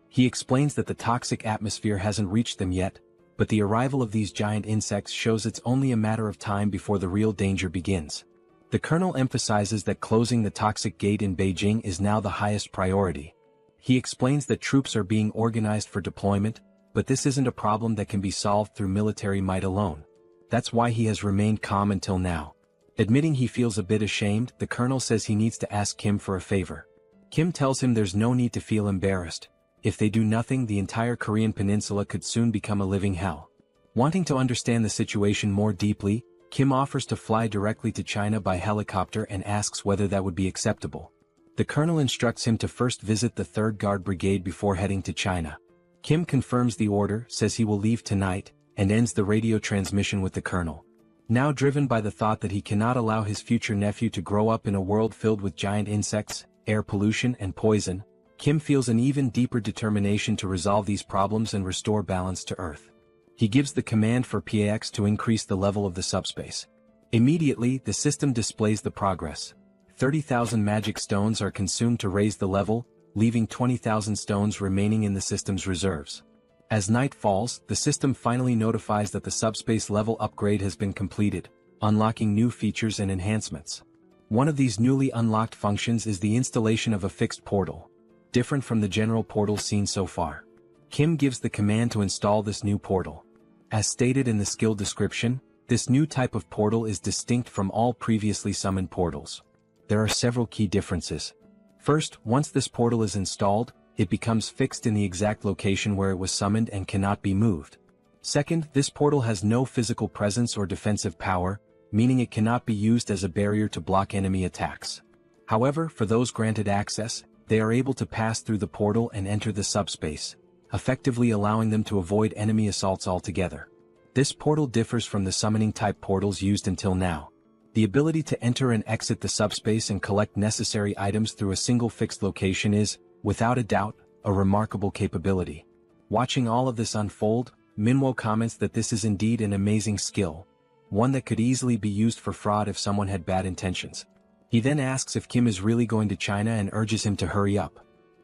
He explains that the toxic atmosphere hasn't reached them yet, but the arrival of these giant insects shows it's only a matter of time before the real danger begins. The colonel emphasizes that closing the toxic gate in Beijing is now the highest priority. He explains that troops are being organized for deployment, but this isn't a problem that can be solved through military might alone. That's why he has remained calm until now. Admitting he feels a bit ashamed, the colonel says he needs to ask Kim for a favor. Kim tells him there's no need to feel embarrassed. If they do nothing, the entire Korean peninsula could soon become a living hell. Wanting to understand the situation more deeply, Kim offers to fly directly to China by helicopter and asks whether that would be acceptable. The colonel instructs him to first visit the 3rd Guard Brigade before heading to China. Kim confirms the order, says he will leave tonight, and ends the radio transmission with the colonel. Now driven by the thought that he cannot allow his future nephew to grow up in a world filled with giant insects, air pollution and poison, Kim feels an even deeper determination to resolve these problems and restore balance to Earth. He gives the command for PAX to increase the level of the subspace. Immediately, the system displays the progress. 30,000 magic stones are consumed to raise the level, leaving 20,000 stones remaining in the system's reserves. As night falls, the system finally notifies that the subspace level upgrade has been completed, unlocking new features and enhancements. One of these newly unlocked functions is the installation of a fixed portal, different from the general portals seen so far. Kim gives the command to install this new portal. As stated in the skill description, this new type of portal is distinct from all previously summoned portals. There are several key differences. First, once this portal is installed, it becomes fixed in the exact location where it was summoned and cannot be moved. Second, this portal has no physical presence or defensive power, meaning it cannot be used as a barrier to block enemy attacks. However, for those granted access, they are able to pass through the portal and enter the subspace, effectively allowing them to avoid enemy assaults altogether. This portal differs from the summoning-type portals used until now. The ability to enter and exit the subspace and collect necessary items through a single fixed location is, without a doubt, a remarkable capability. Watching all of this unfold, Manhwa comments that this is indeed an amazing skill, one that could easily be used for fraud if someone had bad intentions. He then asks if Kim is really going to China and urges him to hurry up.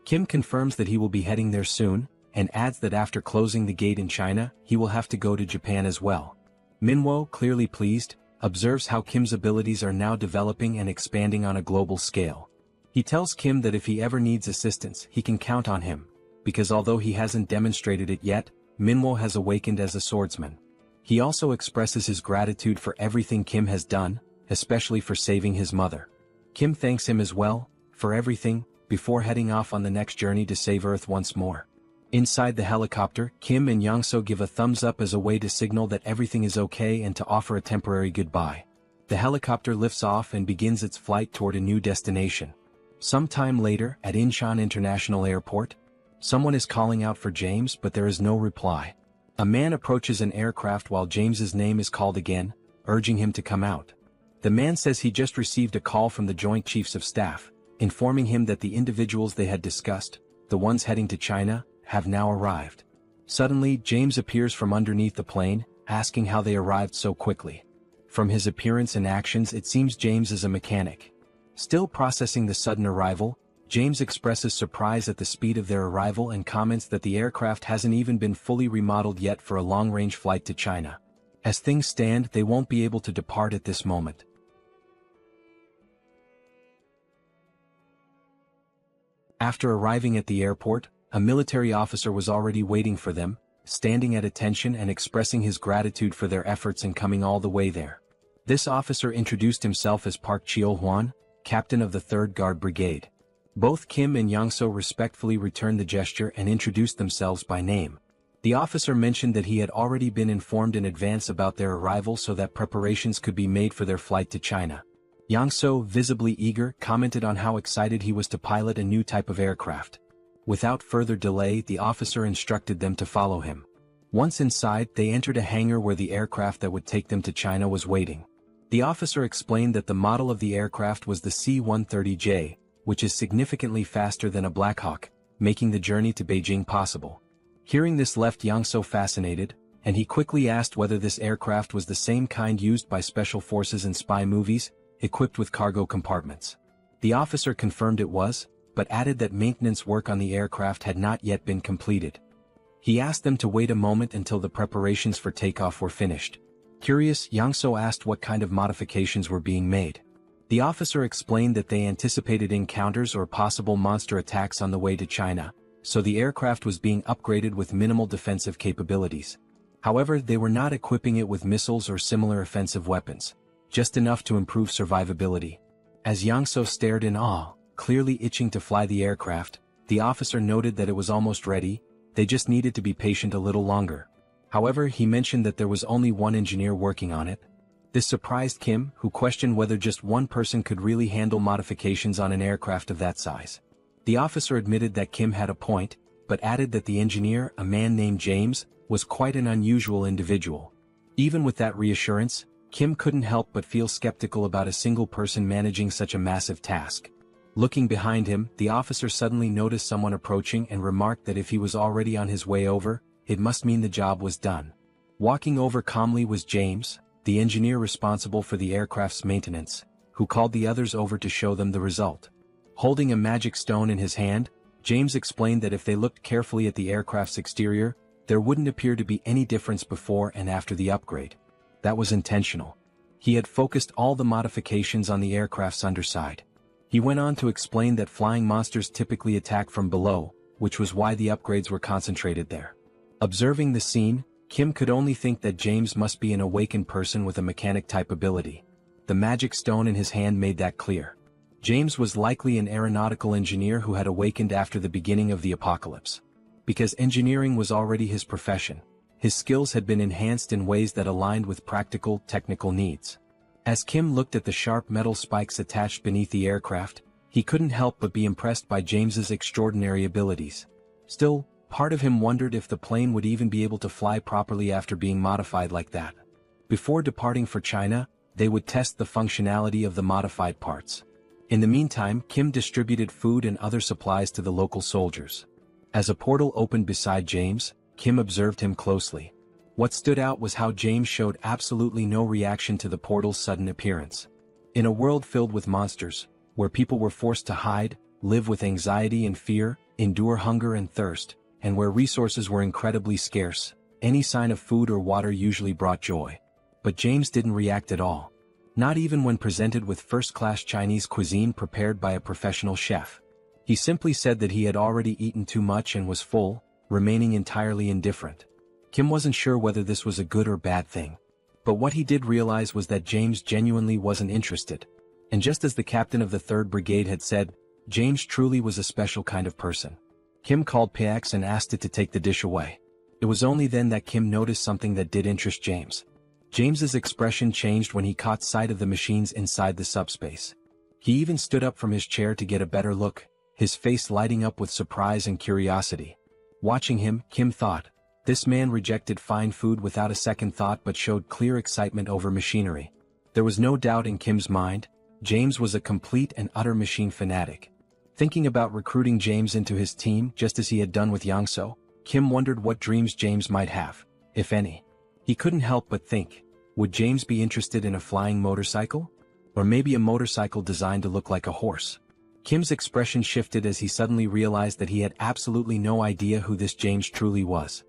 Kim confirms that he will be heading there soon, and adds that after closing the gate in China, he will have to go to Japan as well. Manhwa, clearly pleased, observes how Kim's abilities are now developing and expanding on a global scale. He tells Kim that if he ever needs assistance, he can count on him, because although he hasn't demonstrated it yet, Manhwa has awakened as a swordsman. He also expresses his gratitude for everything Kim has done, especially for saving his mother. Kim thanks him as well, for everything, before heading off on the next journey to save Earth once more. Inside the helicopter, Kim and Young-so give a thumbs up as a way to signal that everything is okay and to offer a temporary goodbye. The helicopter lifts off and begins its flight toward a new destination. Sometime later, at Incheon International Airport, someone is calling out for James, but there is no reply. A man approaches an aircraft while James's name is called again, urging him to come out. The man says he just received a call from the Joint Chiefs of Staff, informing him that the individuals they had discussed, the ones heading to China, have now arrived. Suddenly, James appears from underneath the plane, asking how they arrived so quickly. From his appearance and actions, it seems James is a mechanic. Still processing the sudden arrival, James expresses surprise at the speed of their arrival and comments that the aircraft hasn't even been fully remodeled yet for a long-range flight to China. As things stand, they won't be able to depart at this moment. After arriving at the airport, a military officer was already waiting for them, standing at attention and expressing his gratitude for their efforts in coming all the way there. This officer introduced himself as Park Cheo-hwan, captain of the 3rd Guard Brigade. Both Kim and Young-so respectfully returned the gesture and introduced themselves by name. The officer mentioned that he had already been informed in advance about their arrival so that preparations could be made for their flight to China. Young-so, visibly eager, commented on how excited he was to pilot a new type of aircraft. Without further delay, the officer instructed them to follow him. Once inside, they entered a hangar where the aircraft that would take them to China was waiting. The officer explained that the model of the aircraft was the C-130J, which is significantly faster than a Black Hawk, making the journey to Beijing possible. Hearing this left Young-so fascinated, and he quickly asked whether this aircraft was the same kind used by special forces in spy movies, equipped with cargo compartments. The officer confirmed it was, but added that maintenance work on the aircraft had not yet been completed. He asked them to wait a moment until the preparations for takeoff were finished. Curious, Yang-so asked what kind of modifications were being made. The officer explained that they anticipated encounters or possible monster attacks on the way to China, so the aircraft was being upgraded with minimal defensive capabilities. However, they were not equipping it with missiles or similar offensive weapons, just enough to improve survivability. As Yang-so stared in awe, clearly itching to fly the aircraft, the officer noted that it was almost ready, they just needed to be patient a little longer. However, he mentioned that there was only one engineer working on it. This surprised Kim, who questioned whether just one person could really handle modifications on an aircraft of that size. The officer admitted that Kim had a point, but added that the engineer, a man named James, was quite an unusual individual. Even with that reassurance, Kim couldn't help but feel skeptical about a single person managing such a massive task. Looking behind him, the officer suddenly noticed someone approaching and remarked that if he was already on his way over, it must mean the job was done. Walking over calmly was James, the engineer responsible for the aircraft's maintenance, who called the others over to show them the result. Holding a magic stone in his hand, James explained that if they looked carefully at the aircraft's exterior, there wouldn't appear to be any difference before and after the upgrade. That was intentional. He had focused all the modifications on the aircraft's underside. He went on to explain that flying monsters typically attack from below, which was why the upgrades were concentrated there. Observing the scene, Kim could only think that James must be an awakened person with a mechanic-type ability. The magic stone in his hand made that clear. James was likely an aeronautical engineer who had awakened after the beginning of the apocalypse. Because engineering was already his profession, his skills had been enhanced in ways that aligned with practical, technical needs. As Kim looked at the sharp metal spikes attached beneath the aircraft, he couldn't help but be impressed by James's extraordinary abilities. Still, part of him wondered if the plane would even be able to fly properly after being modified like that. Before departing for China, they would test the functionality of the modified parts. In the meantime, Kim distributed food and other supplies to the local soldiers. As a portal opened beside James, Kim observed him closely. What stood out was how James showed absolutely no reaction to the portal's sudden appearance. In a world filled with monsters, where people were forced to hide, live with anxiety and fear, endure hunger and thirst, and where resources were incredibly scarce, any sign of food or water usually brought joy. But James didn't react at all. Not even when presented with first-class Chinese cuisine prepared by a professional chef. He simply said that he had already eaten too much and was full, remaining entirely indifferent. Kim wasn't sure whether this was a good or bad thing. But what he did realize was that James genuinely wasn't interested. And just as the captain of the 3rd Brigade had said, James truly was a special kind of person. Kim called Pax and asked it to take the dish away. It was only then that Kim noticed something that did interest James. James's expression changed when he caught sight of the machines inside the subspace. He even stood up from his chair to get a better look, his face lighting up with surprise and curiosity. Watching him, Kim thought, this man rejected fine food without a second thought but showed clear excitement over machinery. There was no doubt in Kim's mind, James was a complete and utter machine fanatic. Thinking about recruiting James into his team just as he had done with Yang-so, Kim wondered what dreams James might have, if any. He couldn't help but think, would James be interested in a flying motorcycle? Or maybe a motorcycle designed to look like a horse? Kim's expression shifted as he suddenly realized that he had absolutely no idea who this James truly was.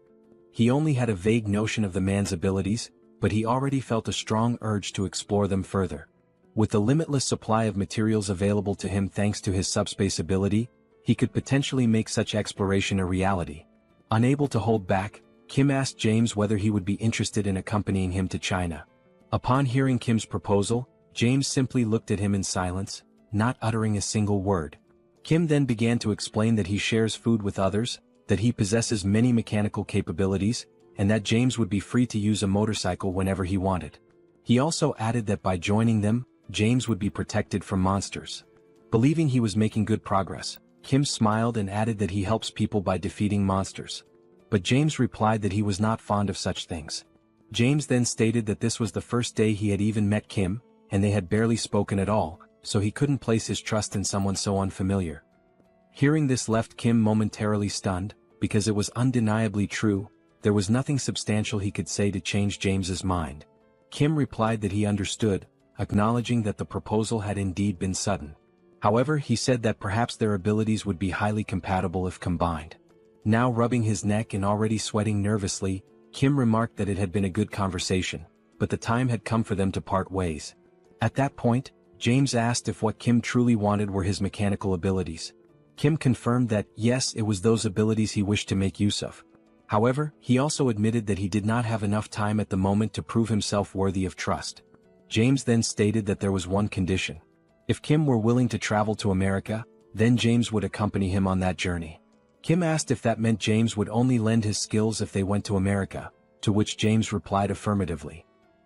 He only had a vague notion of the man's abilities, but he already felt a strong urge to explore them further. With the limitless supply of materials available to him thanks to his subspace ability, he could potentially make such exploration a reality. Unable to hold back, Kim asked James whether he would be interested in accompanying him to China. Upon hearing Kim's proposal, James simply looked at him in silence, not uttering a single word. Kim then began to explain that he shares food with others, that he possesses many mechanical capabilities, and that James would be free to use a motorcycle whenever he wanted. He also added that by joining them, James would be protected from monsters. Believing he was making good progress, Kim smiled and added that he helps people by defeating monsters. But James replied that he was not fond of such things. James then stated that this was the first day he had even met Kim, and they had barely spoken at all, so he couldn't place his trust in someone so unfamiliar. Hearing this left Kim momentarily stunned, because it was undeniably true, there was nothing substantial he could say to change James's mind. Kim replied that he understood, acknowledging that the proposal had indeed been sudden. However, he said that perhaps their abilities would be highly compatible if combined. Now rubbing his neck and already sweating nervously, Kim remarked that it had been a good conversation, but the time had come for them to part ways. At that point, James asked if what Kim truly wanted were his mechanical abilities. Kim confirmed that, yes, it was those abilities he wished to make use of. However, he also admitted that he did not have enough time at the moment to prove himself worthy of trust. James then stated that there was one condition. If Kim were willing to travel to America, then James would accompany him on that journey. Kim asked if that meant James would only lend his skills if they went to America, to which James replied affirmatively.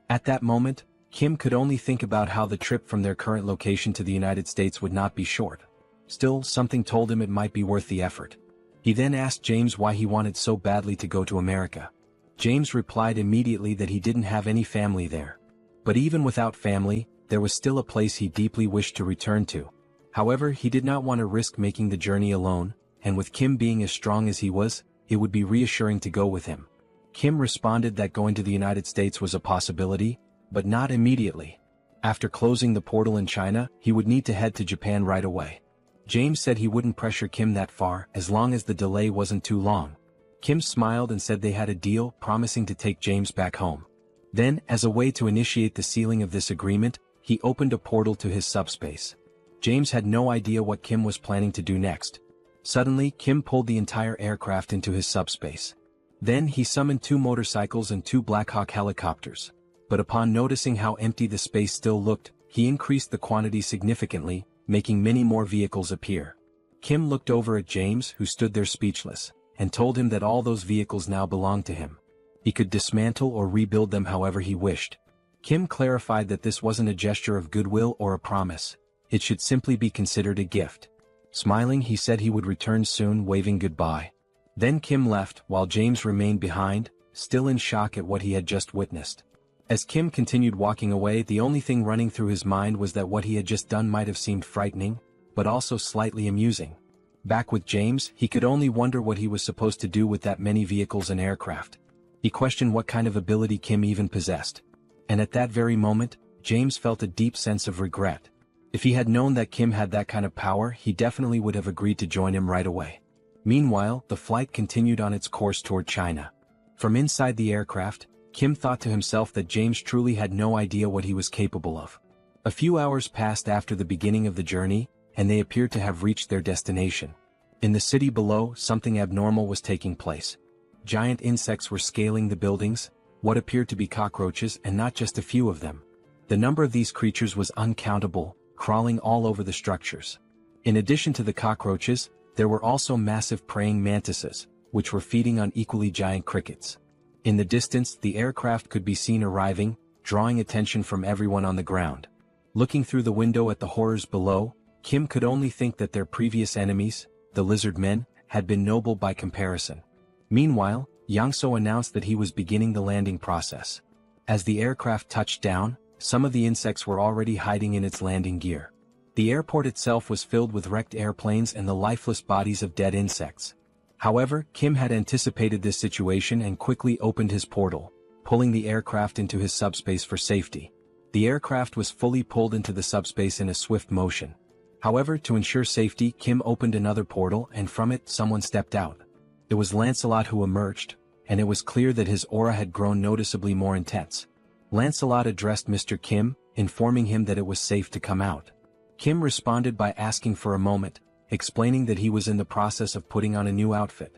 At that moment, Kim could only think about how the trip from their current location to the United States would not be short. Still, something told him it might be worth the effort. He then asked James why he wanted so badly to go to America. James replied immediately that he didn't have any family there. But even without family, there was still a place he deeply wished to return to. However, he did not want to risk making the journey alone, and with Kim being as strong as he was, it would be reassuring to go with him. Kim responded that going to the United States was a possibility, but not immediately. After closing the portal in China, he would need to head to Japan right away. James said he wouldn't pressure Kim that far as long as the delay wasn't too long. Kim smiled and said they had a deal, promising to take James back home. Then, as a way to initiate the sealing of this agreement, he opened a portal to his subspace. James had no idea what Kim was planning to do next. Suddenly, Kim pulled the entire aircraft into his subspace. Then he summoned 2 motorcycles and 2 Black Hawk helicopters. But upon noticing how empty the space still looked, he increased the quantity significantly, making many more vehicles appear. Kim looked over at James, who stood there speechless, and told him that all those vehicles now belonged to him. He could dismantle or rebuild them however he wished. Kim clarified that this wasn't a gesture of goodwill or a promise. It should simply be considered a gift. Smiling, he said he would return soon, waving goodbye. Then Kim left, while James remained behind, still in shock at what he had just witnessed. As Kim continued walking away, the only thing running through his mind was that what he had just done might have seemed frightening, but also slightly amusing. Back with James, he could only wonder what he was supposed to do with that many vehicles and aircraft. He questioned what kind of ability Kim even possessed. And at that very moment, James felt a deep sense of regret. If he had known that Kim had that kind of power, he definitely would have agreed to join him right away. Meanwhile, the flight continued on its course toward China. From inside the aircraft, Kim thought to himself that James truly had no idea what he was capable of. A few hours passed after the beginning of the journey, and they appeared to have reached their destination. In the city below, something abnormal was taking place. Giant insects were scaling the buildings, what appeared to be cockroaches, and not just a few of them. The number of these creatures was uncountable, crawling all over the structures. In addition to the cockroaches, there were also massive praying mantises, which were feeding on equally giant crickets. In the distance, the aircraft could be seen arriving, drawing attention from everyone on the ground. Looking through the window at the horrors below, Kim could only think that their previous enemies, the lizard men, had been noble by comparison. Meanwhile, Yang-so announced that he was beginning the landing process. As the aircraft touched down, some of the insects were already hiding in its landing gear. The airport itself was filled with wrecked airplanes and the lifeless bodies of dead insects. However, Kim had anticipated this situation and quickly opened his portal, pulling the aircraft into his subspace for safety. The aircraft was fully pulled into the subspace in a swift motion. However, to ensure safety, Kim opened another portal and from it someone stepped out. It was Lancelot who emerged, and it was clear that his aura had grown noticeably more intense. Lancelot addressed Mr. Kim, informing him that it was safe to come out. Kim responded by asking for a moment, explaining that he was in the process of putting on a new outfit.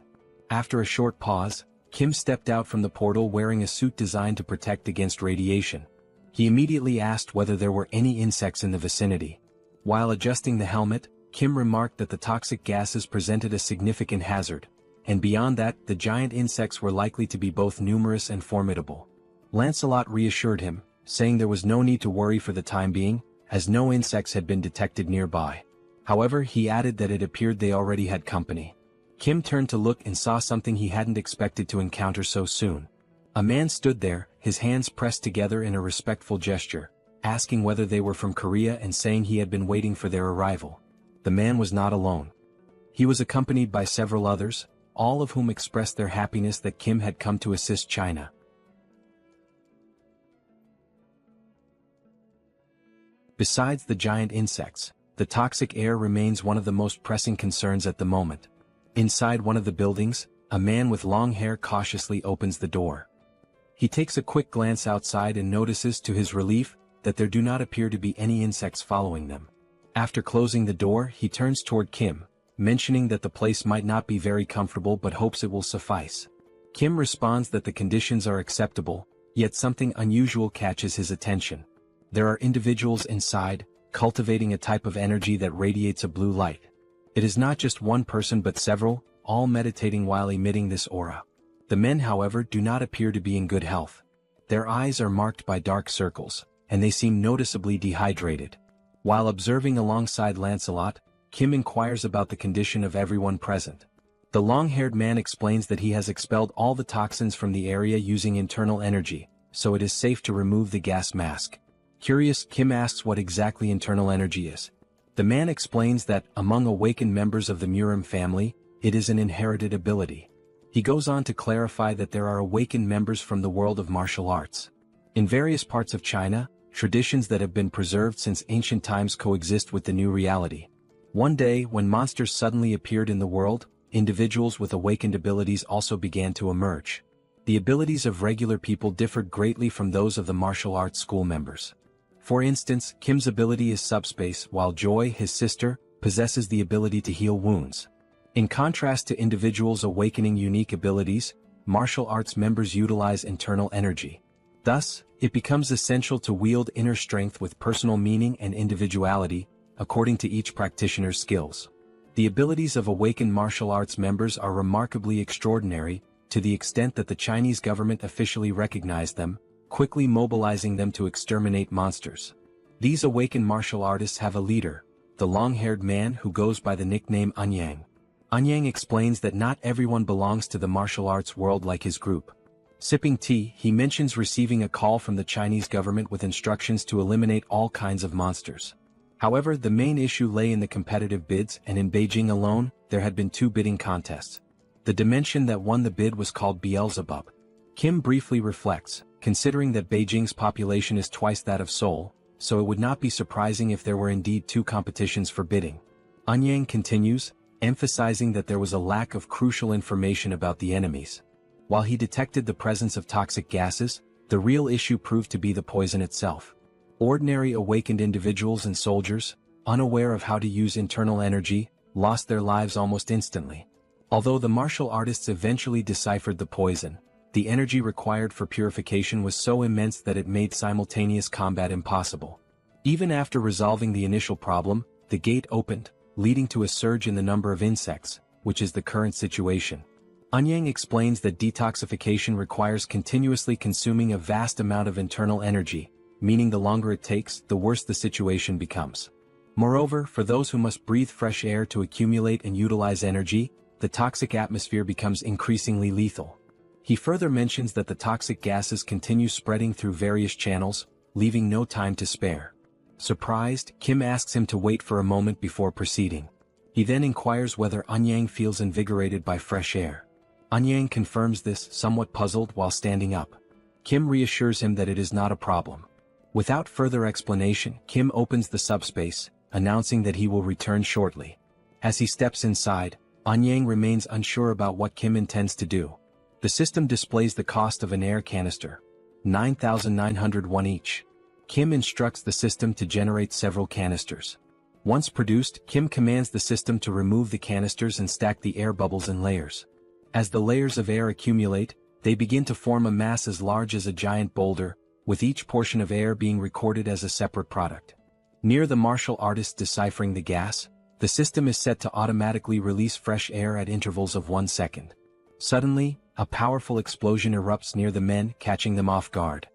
After a short pause, Kim stepped out from the portal wearing a suit designed to protect against radiation. He immediately asked whether there were any insects in the vicinity. While adjusting the helmet, Kim remarked that the toxic gases presented a significant hazard, and beyond that, the giant insects were likely to be both numerous and formidable. Lancelot reassured him, saying there was no need to worry for the time being, as no insects had been detected nearby. However, he added that it appeared they already had company. Kim turned to look and saw something he hadn't expected to encounter so soon. A man stood there, his hands pressed together in a respectful gesture, asking whether they were from Korea and saying he had been waiting for their arrival. The man was not alone. He was accompanied by several others, all of whom expressed their happiness that Kim had come to assist China. Besides the giant insects, the toxic air remains one of the most pressing concerns at the moment. Inside one of the buildings, a man with long hair cautiously opens the door. He takes a quick glance outside and notices to his relief that there do not appear to be any insects following them. After closing the door, he turns toward Kim, mentioning that the place might not be very comfortable but hopes it will suffice. Kim responds that the conditions are acceptable, yet something unusual catches his attention. There are individuals inside, cultivating a type of energy that radiates a blue light. It is not just one person but several, all meditating while emitting this aura. The men, however, do not appear to be in good health. Their eyes are marked by dark circles, and they seem noticeably dehydrated. While observing alongside Lancelot, Kim inquires about the condition of everyone present. The long-haired man explains that he has expelled all the toxins from the area using internal energy, so it is safe to remove the gas mask. Curious, Kim asks what exactly internal energy is. The man explains that, among awakened members of the Murim family, it is an inherited ability. He goes on to clarify that there are awakened members from the world of martial arts. In various parts of China, traditions that have been preserved since ancient times coexist with the new reality. One day, when monsters suddenly appeared in the world, individuals with awakened abilities also began to emerge. The abilities of regular people differed greatly from those of the martial arts school members. For instance, Kim's ability is Subspace, while Joy, his sister, possesses the ability to heal wounds. In contrast to individuals awakening unique abilities, martial arts members utilize internal energy. Thus, it becomes essential to wield inner strength with personal meaning and individuality, according to each practitioner's skills. The abilities of awakened martial arts members are remarkably extraordinary, to the extent that the Chinese government officially recognized them, quickly mobilizing them to exterminate monsters. These awakened martial artists have a leader, the long-haired man who goes by the nickname Anyang. Anyang explains that not everyone belongs to the martial arts world like his group. Sipping tea, he mentions receiving a call from the Chinese government with instructions to eliminate all kinds of monsters. However, the main issue lay in the competitive bids, and in Beijing alone, there had been 2 bidding contests. The dimension that won the bid was called Beelzebub. Kim briefly reflects, considering that Beijing's population is twice that of Seoul, so it would not be surprising if there were indeed 2 competitions for bidding. Anyang continues, emphasizing that there was a lack of crucial information about the enemies. While he detected the presence of toxic gases, the real issue proved to be the poison itself. Ordinary awakened individuals and soldiers, unaware of how to use internal energy, lost their lives almost instantly. Although the martial artists eventually deciphered the poison, the energy required for purification was so immense that it made simultaneous combat impossible. Even after resolving the initial problem, the gate opened, leading to a surge in the number of insects, which is the current situation. Anyang explains that detoxification requires continuously consuming a vast amount of internal energy, meaning the longer it takes, the worse the situation becomes. Moreover, for those who must breathe fresh air to accumulate and utilize energy, the toxic atmosphere becomes increasingly lethal. He further mentions that the toxic gases continue spreading through various channels, leaving no time to spare. Surprised, Kim asks him to wait for a moment before proceeding. He then inquires whether Anyang feels invigorated by fresh air. Anyang confirms this, somewhat puzzled, while standing up. Kim reassures him that it is not a problem. Without further explanation, Kim opens the subspace, announcing that he will return shortly. As he steps inside, Anyang remains unsure about what Kim intends to do. The system displays the cost of an air canister, 9,901 each. Kim instructs the system to generate several canisters. Once produced, Kim commands the system to remove the canisters and stack the air bubbles in layers. As the layers of air accumulate, they begin to form a mass as large as a giant boulder, with each portion of air being recorded as a separate product. Near the martial artist deciphering the gas, the system is set to automatically release fresh air at intervals of 1 second. Suddenly, a powerful explosion erupts near the men, catching them off guard.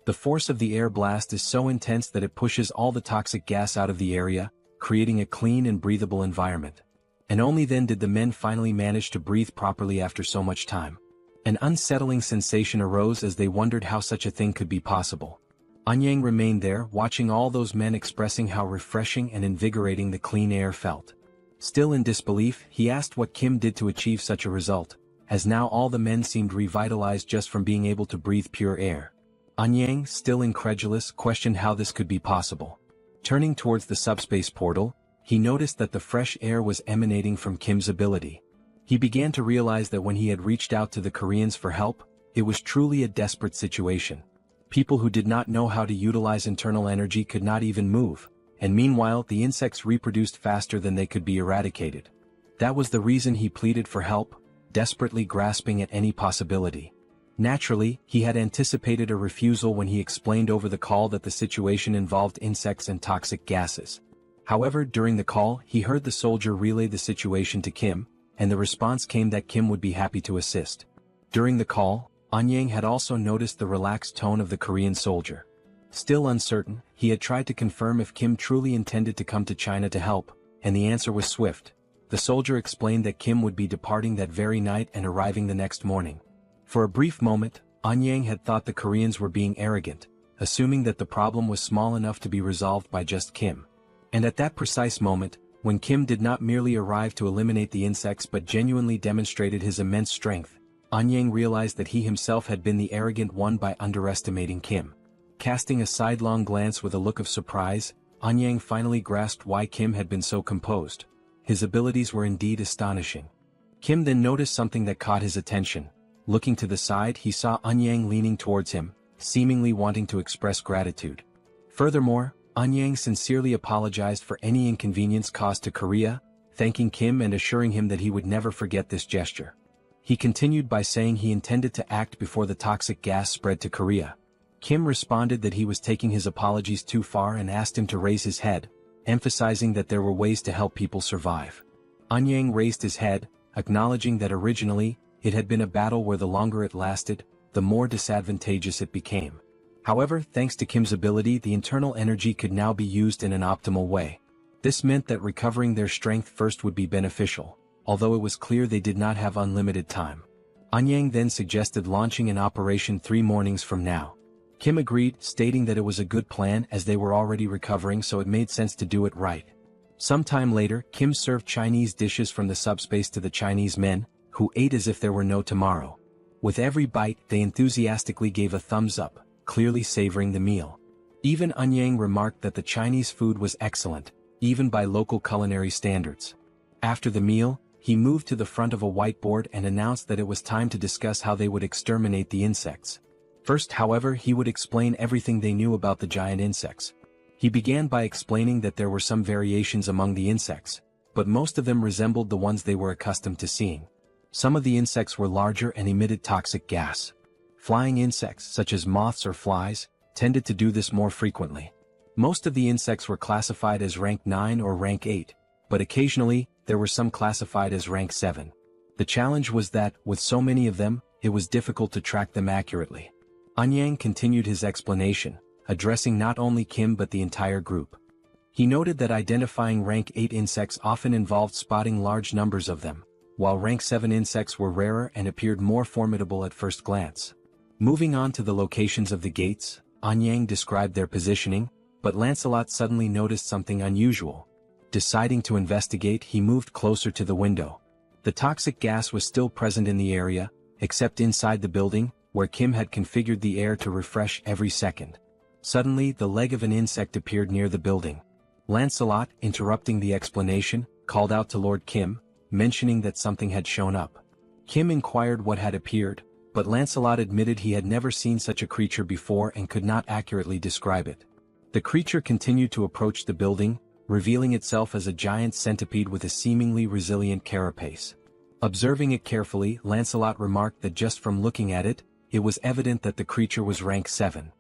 The force of the air blast is so intense that it pushes all the toxic gas out of the area, creating a clean and breathable environment. And only then did the men finally manage to breathe properly after so much time. An unsettling sensation arose as they wondered how such a thing could be possible. Anyang remained there, watching all those men, expressing how refreshing and invigorating the clean air felt. Still in disbelief, he asked what Kim did to achieve such a result, as now all the men seemed revitalized just from being able to breathe pure air. Anyang, still incredulous, questioned how this could be possible. Turning towards the subspace portal, he noticed that the fresh air was emanating from Kim's ability. He began to realize that when he had reached out to the Koreans for help, it was truly a desperate situation. People who did not know how to utilize internal energy could not even move, and meanwhile the insects reproduced faster than they could be eradicated. That was the reason he pleaded for help, desperately grasping at any possibility. Naturally, he had anticipated a refusal when he explained over the call that the situation involved insects and toxic gases. However, during the call, he heard the soldier relay the situation to Kim, and the response came that Kim would be happy to assist. During the call, Anyang had also noticed the relaxed tone of the Korean soldier. Still uncertain, he had tried to confirm if Kim truly intended to come to China to help, and the answer was swift. The soldier explained that Kim would be departing that very night and arriving the next morning. For a brief moment, Anyang had thought the Koreans were being arrogant, assuming that the problem was small enough to be resolved by just Kim. And at that precise moment, when Kim did not merely arrive to eliminate the insects but genuinely demonstrated his immense strength, Anyang realized that he himself had been the arrogant one by underestimating Kim. Casting a sidelong glance with a look of surprise, Anyang finally grasped why Kim had been so composed. His abilities were indeed astonishing. Kim then noticed something that caught his attention. Looking to the side, he saw Anyang leaning towards him, seemingly wanting to express gratitude. Furthermore, Anyang sincerely apologized for any inconvenience caused to Korea, thanking Kim and assuring him that he would never forget this gesture. He continued by saying he intended to act before the toxic gas spread to Korea. Kim responded that he was taking his apologies too far and asked him to raise his head, emphasizing that there were ways to help people survive. Anyang raised his head, acknowledging that originally, it had been a battle where the longer it lasted, the more disadvantageous it became. However, thanks to Kim's ability, the internal energy could now be used in an optimal way. This meant that recovering their strength first would be beneficial, although it was clear they did not have unlimited time. Anyang then suggested launching an operation 3 mornings from now. Kim agreed, stating that it was a good plan as they were already recovering, so it made sense to do it right. Sometime later, Kim served Chinese dishes from the subspace to the Chinese men, who ate as if there were no tomorrow. With every bite, they enthusiastically gave a thumbs up, clearly savoring the meal. Even Anyang remarked that the Chinese food was excellent, even by local culinary standards. After the meal, he moved to the front of a whiteboard and announced that it was time to discuss how they would exterminate the insects. First, however, he would explain everything they knew about the giant insects. He began by explaining that there were some variations among the insects, but most of them resembled the ones they were accustomed to seeing. Some of the insects were larger and emitted toxic gas. Flying insects, such as moths or flies, tended to do this more frequently. Most of the insects were classified as rank 9 or rank 8, but occasionally, there were some classified as rank 7. The challenge was that, with so many of them, it was difficult to track them accurately. Anyang continued his explanation, addressing not only Kim but the entire group. He noted that identifying rank 8 insects often involved spotting large numbers of them, while rank 7 insects were rarer and appeared more formidable at first glance. Moving on to the locations of the gates, Anyang described their positioning, but Lancelot suddenly noticed something unusual. Deciding to investigate, he moved closer to the window. The toxic gas was still present in the area, except inside the building, where Kim had configured the air to refresh every second. Suddenly, the leg of an insect appeared near the building. Lancelot, interrupting the explanation, called out to Lord Kim, mentioning that something had shown up. Kim inquired what had appeared, but Lancelot admitted he had never seen such a creature before and could not accurately describe it. The creature continued to approach the building, revealing itself as a giant centipede with a seemingly resilient carapace. Observing it carefully, Lancelot remarked that just from looking at it, it was evident that the creature was rank 7.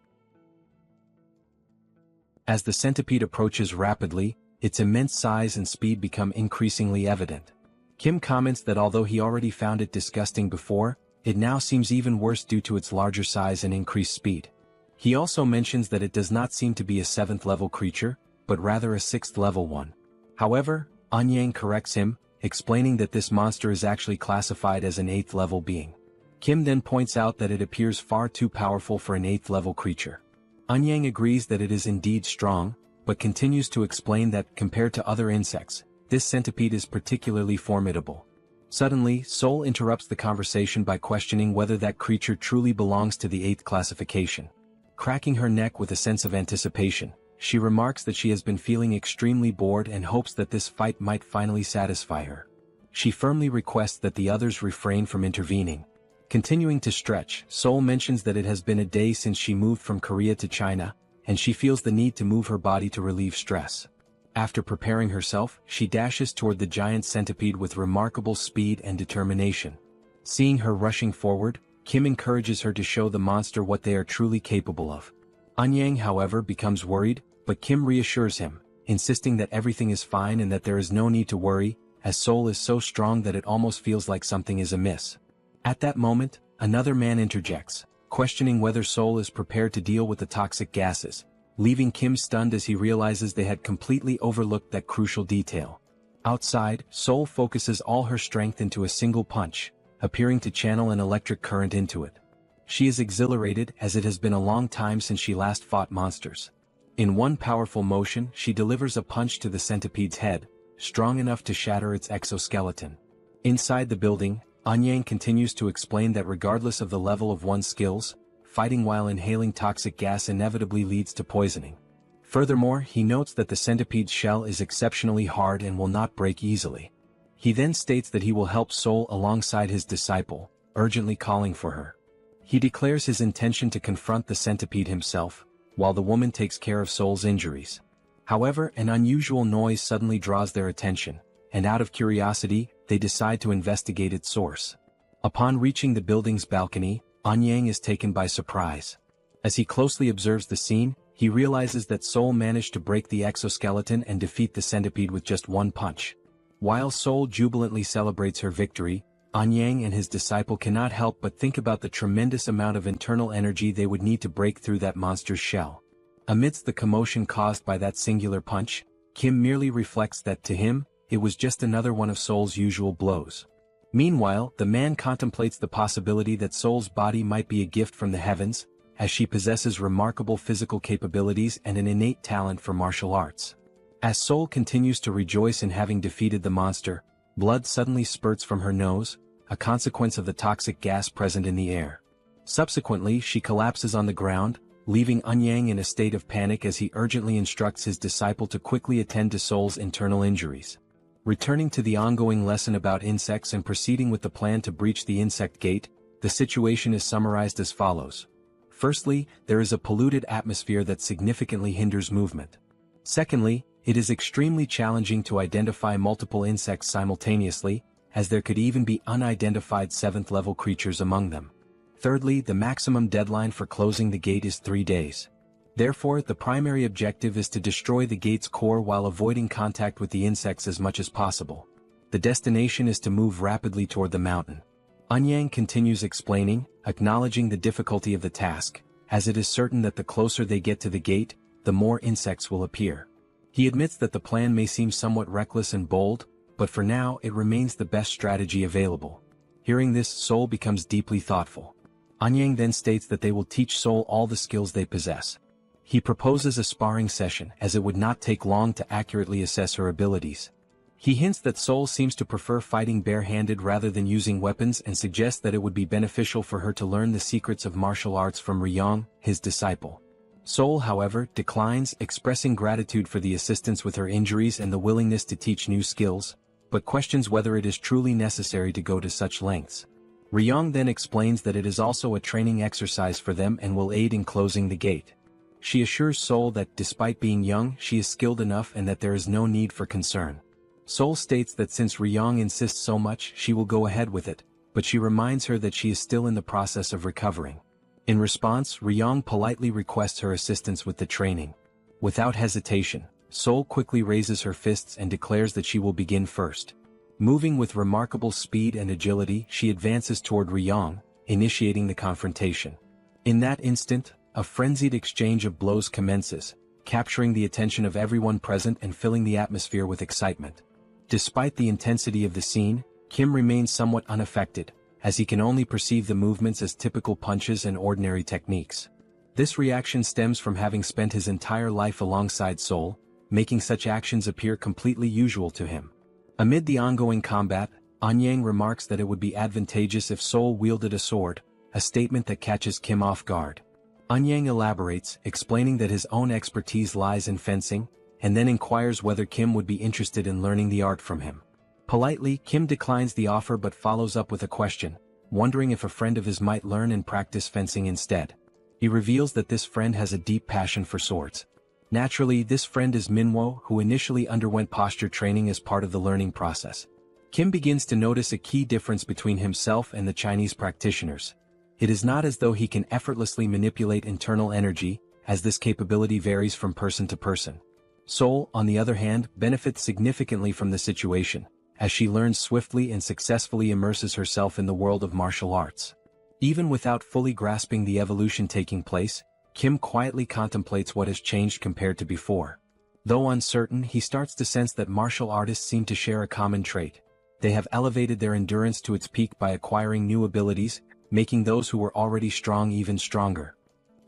As the centipede approaches rapidly, its immense size and speed become increasingly evident. Kim comments that although he already found it disgusting before, it now seems even worse due to its larger size and increased speed. He also mentions that it does not seem to be a 7th level creature, but rather a 6th level one. However, Anyang corrects him, explaining that this monster is actually classified as an 8th level being. Kim then points out that it appears far too powerful for an 8th level creature. Anyang agrees that it is indeed strong, but continues to explain that, compared to other insects, this centipede is particularly formidable. Suddenly, Seoul interrupts the conversation by questioning whether that creature truly belongs to the 8th classification. Cracking her neck with a sense of anticipation, she remarks that she has been feeling extremely bored and hopes that this fight might finally satisfy her. She firmly requests that the others refrain from intervening. Continuing to stretch, Seoul mentions that it has been a day since she moved from Korea to China, and she feels the need to move her body to relieve stress. After preparing herself, she dashes toward the giant centipede with remarkable speed and determination. Seeing her rushing forward, Kim encourages her to show the monster what they are truly capable of. Anyang, however, becomes worried, but Kim reassures him, insisting that everything is fine and that there is no need to worry, as Seoul is so strong that it almost feels like something is amiss. At that moment, another man interjects, questioning whether Seoul is prepared to deal with the toxic gases, leaving Kim stunned as he realizes they had completely overlooked that crucial detail. Outside, Seoul focuses all her strength into a single punch, appearing to channel an electric current into it. She is exhilarated as it has been a long time since she last fought monsters. In one powerful motion, she delivers a punch to the centipede's head, strong enough to shatter its exoskeleton. Inside the building, Anyang continues to explain that regardless of the level of one's skills, fighting while inhaling toxic gas inevitably leads to poisoning. Furthermore, he notes that the centipede's shell is exceptionally hard and will not break easily. He then states that he will help Seoul alongside his disciple, urgently calling for her. He declares his intention to confront the centipede himself, while the woman takes care of Seoul's injuries. However, an unusual noise suddenly draws their attention, and out of curiosity, they decide to investigate its source. Upon reaching the building's balcony, Anyang is taken by surprise. As he closely observes the scene, he realizes that Seoul managed to break the exoskeleton and defeat the centipede with just one punch. While Seoul jubilantly celebrates her victory, Anyang and his disciple cannot help but think about the tremendous amount of internal energy they would need to break through that monster's shell. Amidst the commotion caused by that singular punch, Kim merely reflects that to him, it was just another one of Seoul's usual blows. Meanwhile, the man contemplates the possibility that Seoul's body might be a gift from the heavens, as she possesses remarkable physical capabilities and an innate talent for martial arts. As Seoul continues to rejoice in having defeated the monster, blood suddenly spurts from her nose, a consequence of the toxic gas present in the air. Subsequently, she collapses on the ground, leaving Anyang in a state of panic as he urgently instructs his disciple to quickly attend to Seoul's internal injuries. Returning to the ongoing lesson about insects and proceeding with the plan to breach the insect gate, the situation is summarized as follows. Firstly, there is a polluted atmosphere that significantly hinders movement. Secondly, it is extremely challenging to identify multiple insects simultaneously, as there could even be unidentified 7th-level creatures among them. Thirdly, the maximum deadline for closing the gate is 3 days. Therefore, the primary objective is to destroy the gate's core while avoiding contact with the insects as much as possible. The destination is to move rapidly toward the mountain. Anyang continues explaining, acknowledging the difficulty of the task, as it is certain that the closer they get to the gate, the more insects will appear. He admits that the plan may seem somewhat reckless and bold, but for now it remains the best strategy available. Hearing this, Seoul becomes deeply thoughtful. Anyang then states that they will teach Seoul all the skills they possess. He proposes a sparring session as it would not take long to accurately assess her abilities. He hints that Seoul seems to prefer fighting bare-handed rather than using weapons and suggests that it would be beneficial for her to learn the secrets of martial arts from Reung, his disciple. Seoul, however, declines, expressing gratitude for the assistance with her injuries and the willingness to teach new skills, but questions whether it is truly necessary to go to such lengths. Reung then explains that it is also a training exercise for them and will aid in closing the gate. She assures Seoul that despite being young, she is skilled enough and that there is no need for concern. Seoul states that since Reung insists so much, she will go ahead with it, but she reminds her that she is still in the process of recovering. In response, Reung politely requests her assistance with the training. Without hesitation, Seoul quickly raises her fists and declares that she will begin first. Moving with remarkable speed and agility, she advances toward Reung, initiating the confrontation. In that instant, a frenzied exchange of blows commences, capturing the attention of everyone present and filling the atmosphere with excitement. Despite the intensity of the scene, Kim remains somewhat unaffected, as he can only perceive the movements as typical punches and ordinary techniques. This reaction stems from having spent his entire life alongside Seoul, making such actions appear completely usual to him. Amid the ongoing combat, Anyang remarks that it would be advantageous if Seoul wielded a sword, a statement that catches Kim off guard. Anyang elaborates, explaining that his own expertise lies in fencing, and then inquires whether Kim would be interested in learning the art from him. Politely, Kim declines the offer but follows up with a question, wondering if a friend of his might learn and practice fencing instead. He reveals that this friend has a deep passion for swords. Naturally, this friend is Manhwa, who initially underwent posture training as part of the learning process. Kim begins to notice a key difference between himself and the Chinese practitioners. It is not as though he can effortlessly manipulate internal energy, as this capability varies from person to person. Seoul, on the other hand, benefits significantly from the situation, as she learns swiftly and successfully immerses herself in the world of martial arts. Even without fully grasping the evolution taking place, Kim quietly contemplates what has changed compared to before. Though uncertain, he starts to sense that martial artists seem to share a common trait. They have elevated their endurance to its peak by acquiring new abilities, making those who were already strong even stronger.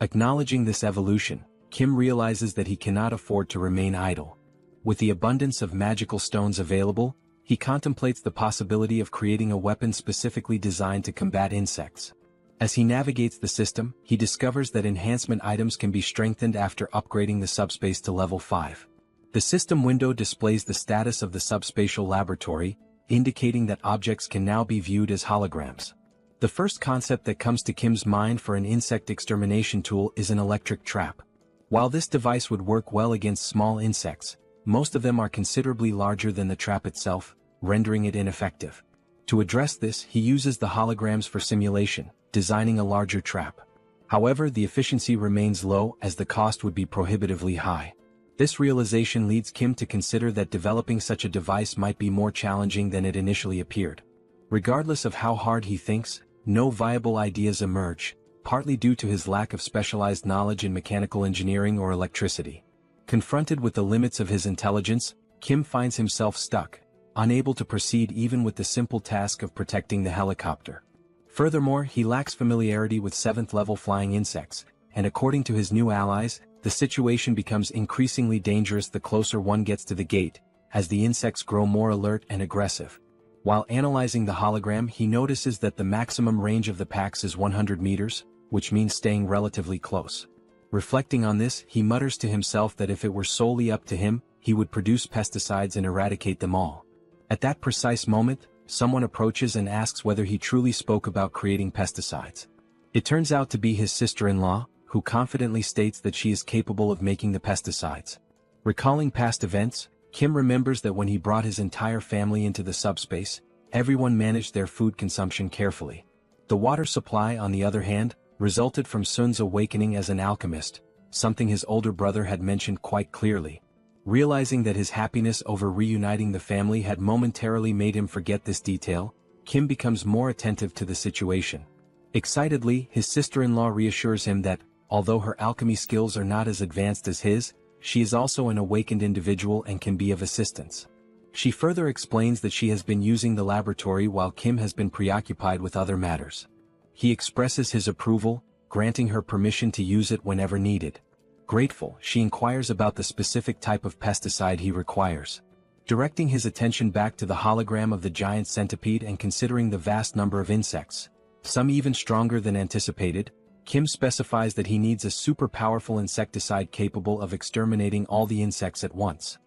Acknowledging this evolution, Kim realizes that he cannot afford to remain idle. With the abundance of magical stones available, he contemplates the possibility of creating a weapon specifically designed to combat insects. As he navigates the system, he discovers that enhancement items can be strengthened after upgrading the subspace to level 5. The system window displays the status of the subspatial laboratory, indicating that objects can now be viewed as holograms. The first concept that comes to Kim's mind for an insect extermination tool is an electric trap. While this device would work well against small insects, most of them are considerably larger than the trap itself, rendering it ineffective. To address this, he uses the holograms for simulation, designing a larger trap. However, the efficiency remains low as the cost would be prohibitively high. This realization leads Kim to consider that developing such a device might be more challenging than it initially appeared. Regardless of how hard he thinks, no viable ideas emerge, partly due to his lack of specialized knowledge in mechanical engineering or electricity. Confronted with the limits of his intelligence, Kim finds himself stuck, unable to proceed even with the simple task of protecting the helicopter. Furthermore, he lacks familiarity with 7th-level flying insects, and according to his new allies, the situation becomes increasingly dangerous the closer one gets to the gate, as the insects grow more alert and aggressive. While analyzing the hologram, he notices that the maximum range of the packs is 100 meters, which means staying relatively close. Reflecting on this, he mutters to himself that if it were solely up to him, he would produce pesticides and eradicate them all. At that precise moment, someone approaches and asks whether he truly spoke about creating pesticides. It turns out to be his sister-in-law, who confidently states that she is capable of making the pesticides. Recalling past events, Kim remembers that when he brought his entire family into the subspace, everyone managed their food consumption carefully. The water supply, on the other hand, resulted from Sun's awakening as an alchemist, something his older brother had mentioned quite clearly. Realizing that his happiness over reuniting the family had momentarily made him forget this detail, Kim becomes more attentive to the situation. Excitedly, his sister-in-law reassures him that, although her alchemy skills are not as advanced as his, she is also an awakened individual and can be of assistance. She further explains that she has been using the laboratory while Kim has been preoccupied with other matters. He expresses his approval, granting her permission to use it whenever needed. Grateful, she inquires about the specific type of pesticide he requires. Directing his attention back to the hologram of the giant centipede and considering the vast number of insects, some even stronger than anticipated, Kim specifies that he needs a super-powerful insecticide capable of exterminating all the insects at once.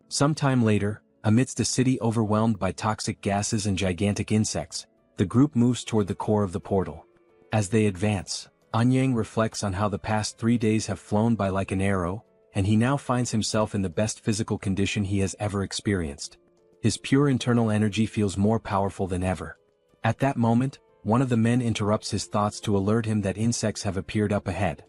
Sometime later, amidst a city overwhelmed by toxic gases and gigantic insects, the group moves toward the core of the portal. As they advance, Anyang reflects on how the past 3 days have flown by like an arrow, and he now finds himself in the best physical condition he has ever experienced. His pure internal energy feels more powerful than ever. At that moment, one of the men interrupts his thoughts to alert him that insects have appeared up ahead.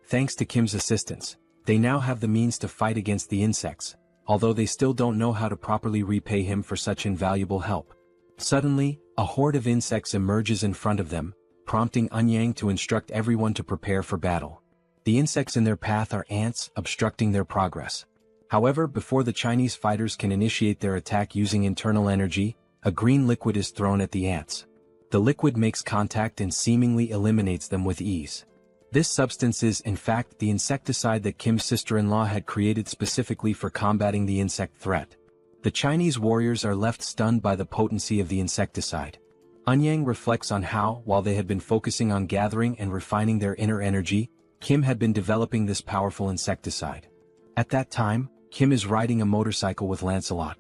Thanks to Kim's assistance, they now have the means to fight against the insects, although they still don't know how to properly repay him for such invaluable help. Suddenly, a horde of insects emerges in front of them, prompting Anyang to instruct everyone to prepare for battle. The insects in their path are ants, obstructing their progress. However, before the Chinese fighters can initiate their attack using internal energy, a green liquid is thrown at the ants. The liquid makes contact and seemingly eliminates them with ease. This substance is, in fact, the insecticide that Kim's sister-in-law had created specifically for combating the insect threat. The Chinese warriors are left stunned by the potency of the insecticide. Anyang reflects on how, while they had been focusing on gathering and refining their inner energy, Kim had been developing this powerful insecticide. At that time, Kim is riding a motorcycle with Lancelot.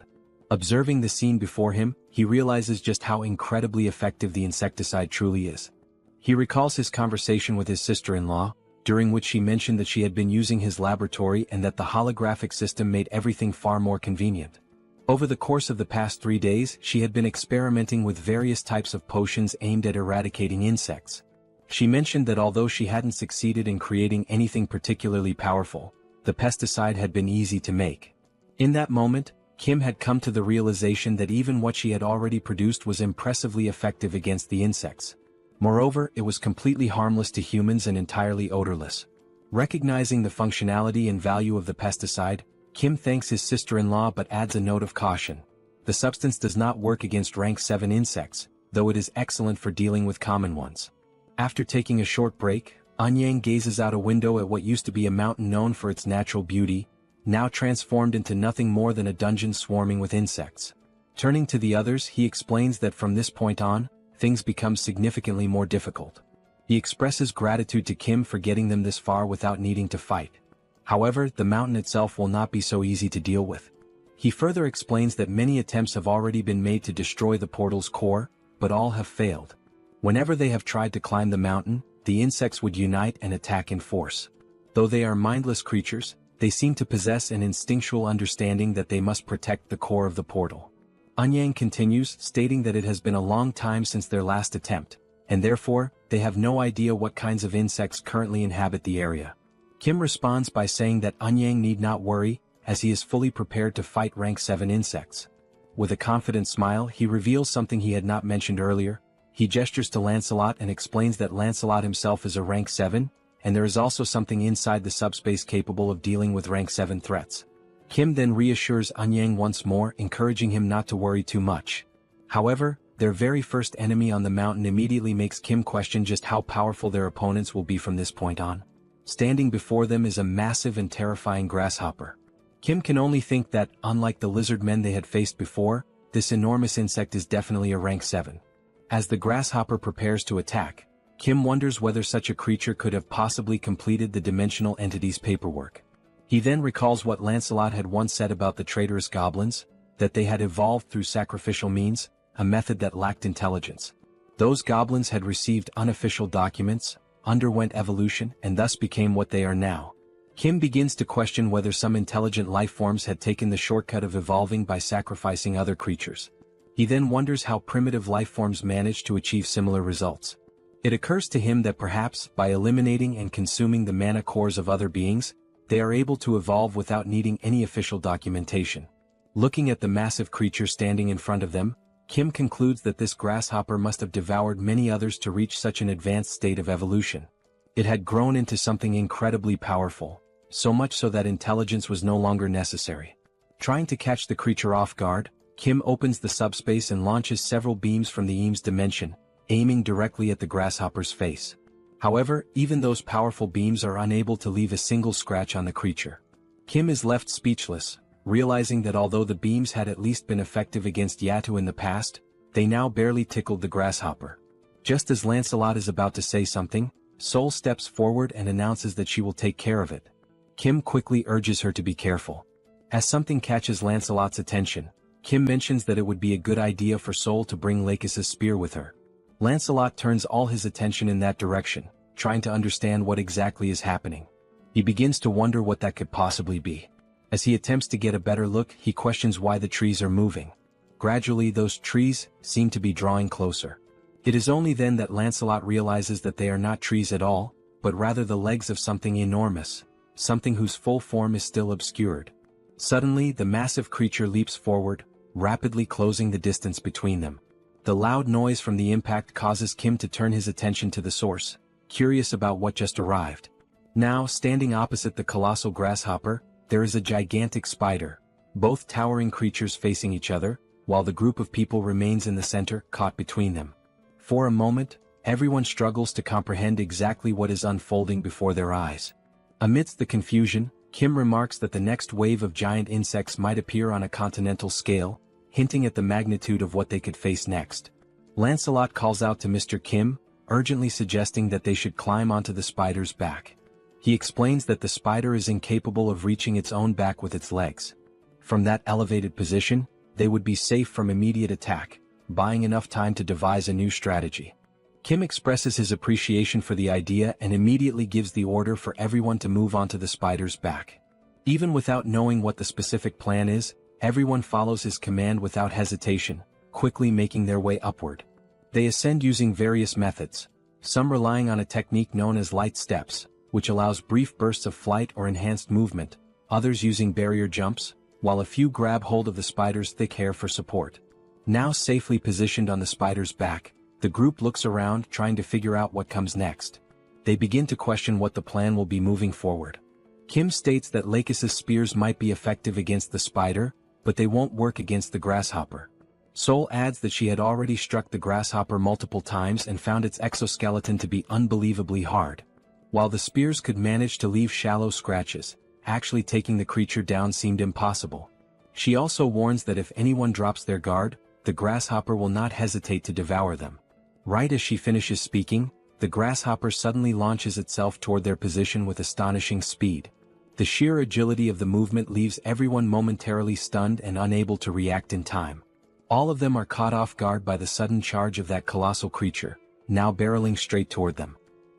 Observing the scene before him, he realizes just how incredibly effective the insecticide truly is. He recalls his conversation with his sister-in-law, during which she mentioned that she had been using his laboratory and that the holographic system made everything far more convenient. Over the course of the past 3 days, she had been experimenting with various types of potions aimed at eradicating insects. She mentioned that although she hadn't succeeded in creating anything particularly powerful, the pesticide had been easy to make. In that moment, Kim had come to the realization that even what she had already produced was impressively effective against the insects. Moreover, it was completely harmless to humans and entirely odorless. Recognizing the functionality and value of the pesticide, Kim thanks his sister-in-law but adds a note of caution. The substance does not work against rank 7 insects, though it is excellent for dealing with common ones. After taking a short break, Anyang gazes out a window at what used to be a mountain known for its natural beauty, now transformed into nothing more than a dungeon swarming with insects. Turning to the others, he explains that from this point on, things become significantly more difficult. He expresses gratitude to Kim for getting them this far without needing to fight. However, the mountain itself will not be so easy to deal with. He further explains that many attempts have already been made to destroy the portal's core, but all have failed. Whenever they have tried to climb the mountain, the insects would unite and attack in force. Though they are mindless creatures, they seem to possess an instinctual understanding that they must protect the core of the portal. Anyang continues, stating that it has been a long time since their last attempt, and therefore, they have no idea what kinds of insects currently inhabit the area. Kim responds by saying that Anyang need not worry, as he is fully prepared to fight rank 7 insects. With a confident smile, he reveals something he had not mentioned earlier. He gestures to Lancelot and explains that Lancelot himself is a rank 7, and there is also something inside the subspace capable of dealing with rank 7 threats. Kim then reassures Anyang once more, encouraging him not to worry too much. However, their very first enemy on the mountain immediately makes Kim question just how powerful their opponents will be from this point on. Standing before them is a massive and terrifying grasshopper. Kim can only think that, unlike the lizard men they had faced before, this enormous insect is definitely a rank 7. As the grasshopper prepares to attack, Kim wonders whether such a creature could have possibly completed the dimensional entity's paperwork. He then recalls what Lancelot had once said about the traitorous goblins, that they had evolved through sacrificial means, a method that lacked intelligence. Those goblins had received unofficial documents, underwent evolution, and thus became what they are now. Kim begins to question whether some intelligent life forms had taken the shortcut of evolving by sacrificing other creatures. He then wonders how primitive life forms managed to achieve similar results. It occurs to him that perhaps, by eliminating and consuming the mana cores of other beings, they are able to evolve without needing any official documentation. Looking at the massive creature standing in front of them, Kim concludes that this grasshopper must have devoured many others to reach such an advanced state of evolution. It had grown into something incredibly powerful, so much so that intelligence was no longer necessary. Trying to catch the creature off guard, Kim opens the subspace and launches several beams from the Eames dimension, aiming directly at the grasshopper's face. However, even those powerful beams are unable to leave a single scratch on the creature. Kim is left speechless, realizing that although the beams had at least been effective against Yatu in the past, they now barely tickled the grasshopper. Just as Lancelot is about to say something, Seoul steps forward and announces that she will take care of it. Kim quickly urges her to be careful. As something catches Lancelot's attention, Kim mentions that it would be a good idea for Seoul to bring Lakis's spear with her. Lancelot turns all his attention in that direction, trying to understand what exactly is happening. He begins to wonder what that could possibly be. As he attempts to get a better look, he questions why the trees are moving. Gradually, those trees seem to be drawing closer. It is only then that Lancelot realizes that they are not trees at all, but rather the legs of something enormous, something whose full form is still obscured. Suddenly, the massive creature leaps forward, rapidly closing the distance between them. The loud noise from the impact causes Kim to turn his attention to the source, curious about what just arrived. Now, standing opposite the colossal grasshopper, there is a gigantic spider, both towering creatures facing each other, while the group of people remains in the center, caught between them. For a moment, everyone struggles to comprehend exactly what is unfolding before their eyes. Amidst the confusion, Kim remarks that the next wave of giant insects might appear on a continental scale, hinting at the magnitude of what they could face next. Lancelot calls out to Mr. Kim, urgently suggesting that they should climb onto the spider's back. He explains that the spider is incapable of reaching its own back with its legs. From that elevated position, they would be safe from immediate attack, buying enough time to devise a new strategy. Kim expresses his appreciation for the idea and immediately gives the order for everyone to move onto the spider's back. Even without knowing what the specific plan is, everyone follows his command without hesitation, quickly making their way upward. They ascend using various methods, some relying on a technique known as light steps, which allows brief bursts of flight or enhanced movement, others using barrier jumps, while a few grab hold of the spider's thick hair for support. Now safely positioned on the spider's back, the group looks around trying to figure out what comes next. They begin to question what the plan will be moving forward. Kim states that Lakis's spears might be effective against the spider, but they won't work against the grasshopper. Seoul adds that she had already struck the grasshopper multiple times and found its exoskeleton to be unbelievably hard. While the spears could manage to leave shallow scratches, actually taking the creature down seemed impossible. She also warns that if anyone drops their guard, the grasshopper will not hesitate to devour them. Right as she finishes speaking, the grasshopper suddenly launches itself toward their position with astonishing speed. The sheer agility of the movement leaves everyone momentarily stunned and unable to react in time. All of them are caught off guard by the sudden charge of that colossal creature, now barreling straight toward them.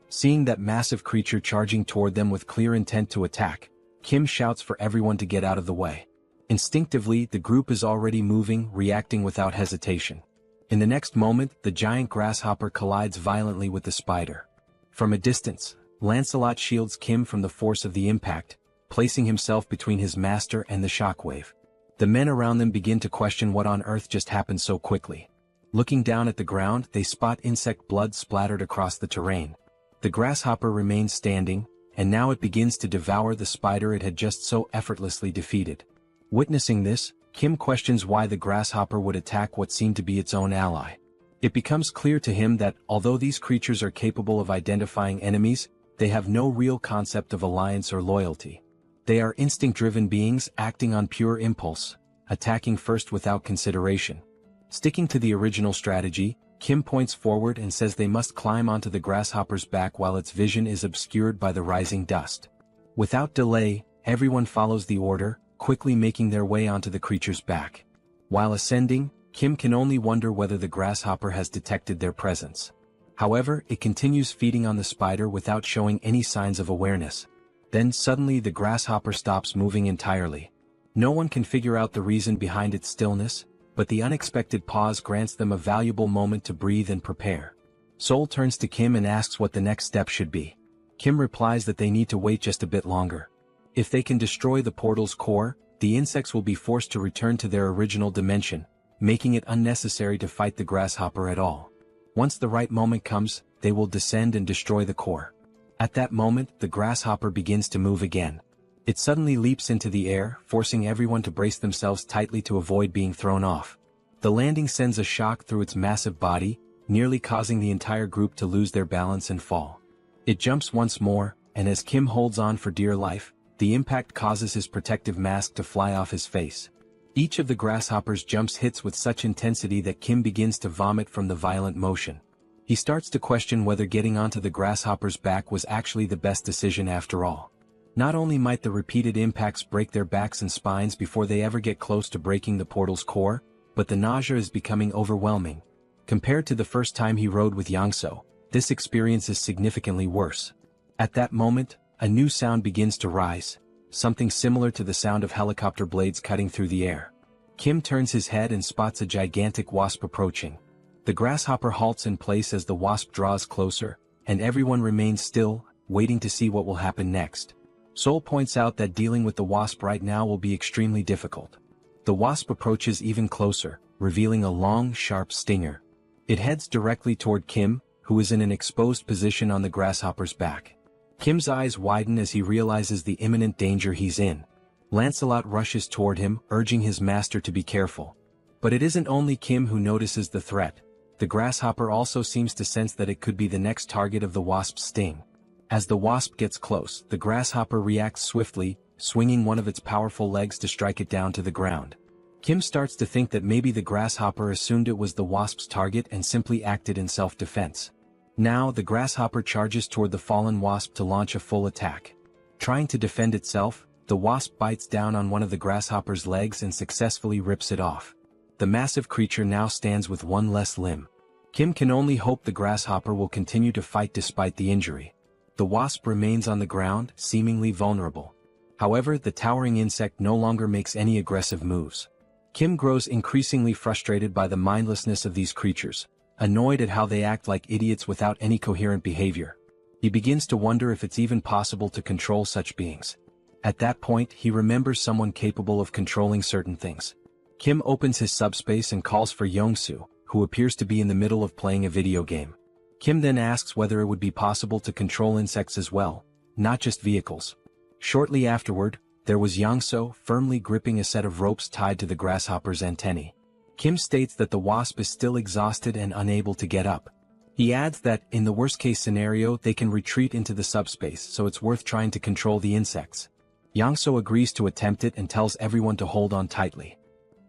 Seeing that massive creature charging toward them with clear intent to attack, Kim shouts for everyone to get out of the way. Instinctively, the group is already moving, reacting without hesitation. In the next moment, the giant grasshopper collides violently with the spider. From a distance, Lancelot shields Kim from the force of the impact, placing himself between his master and the shockwave. The men around them begin to question what on earth just happened so quickly. Looking down at the ground, they spot insect blood splattered across the terrain. The grasshopper remains standing, and now it begins to devour the spider it had just so effortlessly defeated. Witnessing this, Kim questions why the grasshopper would attack what seemed to be its own ally. It becomes clear to him that, although these creatures are capable of identifying enemies, they have no real concept of alliance or loyalty. They are instinct-driven beings acting on pure impulse, attacking first without consideration. Sticking to the original strategy, Kim points forward and says they must climb onto the grasshopper's back while its vision is obscured by the rising dust. Without delay, everyone follows the order, quickly making their way onto the creature's back. While ascending, Kim can only wonder whether the grasshopper has detected their presence. However, it continues feeding on the spider without showing any signs of awareness. Then suddenly the grasshopper stops moving entirely. No one can figure out the reason behind its stillness, but the unexpected pause grants them a valuable moment to breathe and prepare. Seoul turns to Kim and asks what the next step should be. Kim replies that they need to wait just a bit longer. If they can destroy the portal's core, the insects will be forced to return to their original dimension, making it unnecessary to fight the grasshopper at all. Once the right moment comes, they will descend and destroy the core. At that moment, the grasshopper begins to move again. It suddenly leaps into the air, forcing everyone to brace themselves tightly to avoid being thrown off. The landing sends a shock through its massive body, nearly causing the entire group to lose their balance and fall. It jumps once more, and as Kim holds on for dear life, the impact causes his protective mask to fly off his face. Each of the grasshopper's jumps hits with such intensity that Kim begins to vomit from the violent motion. He starts to question whether getting onto the grasshopper's back was actually the best decision after all. Not only might the repeated impacts break their backs and spines before they ever get close to breaking the portal's core, but the nausea is becoming overwhelming. Compared to the first time he rode with Yangso, this experience is significantly worse. At that moment, a new sound begins to rise, something similar to the sound of helicopter blades cutting through the air. Kim turns his head and spots a gigantic wasp approaching. The grasshopper halts in place as the wasp draws closer, and everyone remains still, waiting to see what will happen next. Seoul points out that dealing with the wasp right now will be extremely difficult. The wasp approaches even closer, revealing a long, sharp stinger. It heads directly toward Kim, who is in an exposed position on the grasshopper's back. Kim's eyes widen as he realizes the imminent danger he's in. Lancelot rushes toward him, urging his master to be careful. But it isn't only Kim who notices the threat. The grasshopper also seems to sense that it could be the next target of the wasp's sting. As the wasp gets close, the grasshopper reacts swiftly, swinging one of its powerful legs to strike it down to the ground. Kim starts to think that maybe the grasshopper assumed it was the wasp's target and simply acted in self-defense. Now the grasshopper charges toward the fallen wasp to launch a full attack. Trying to defend itself, the wasp bites down on one of the grasshopper's legs and successfully rips it off. The massive creature now stands with one less limb. Kim can only hope the grasshopper will continue to fight despite the injury. The wasp remains on the ground, seemingly vulnerable. However, the towering insect no longer makes any aggressive moves. Kim grows increasingly frustrated by the mindlessness of these creatures, annoyed at how they act like idiots without any coherent behavior. He begins to wonder if it's even possible to control such beings. At that point, he remembers someone capable of controlling certain things. Kim opens his subspace and calls for Yongsoo, who appears to be in the middle of playing a video game. Kim then asks whether it would be possible to control insects as well, not just vehicles. Shortly afterward, there was Yongsoo firmly gripping a set of ropes tied to the grasshopper's antennae. Kim states that the wasp is still exhausted and unable to get up. He adds that, in the worst-case scenario, they can retreat into the subspace, so it's worth trying to control the insects. Yongsoo agrees to attempt it and tells everyone to hold on tightly.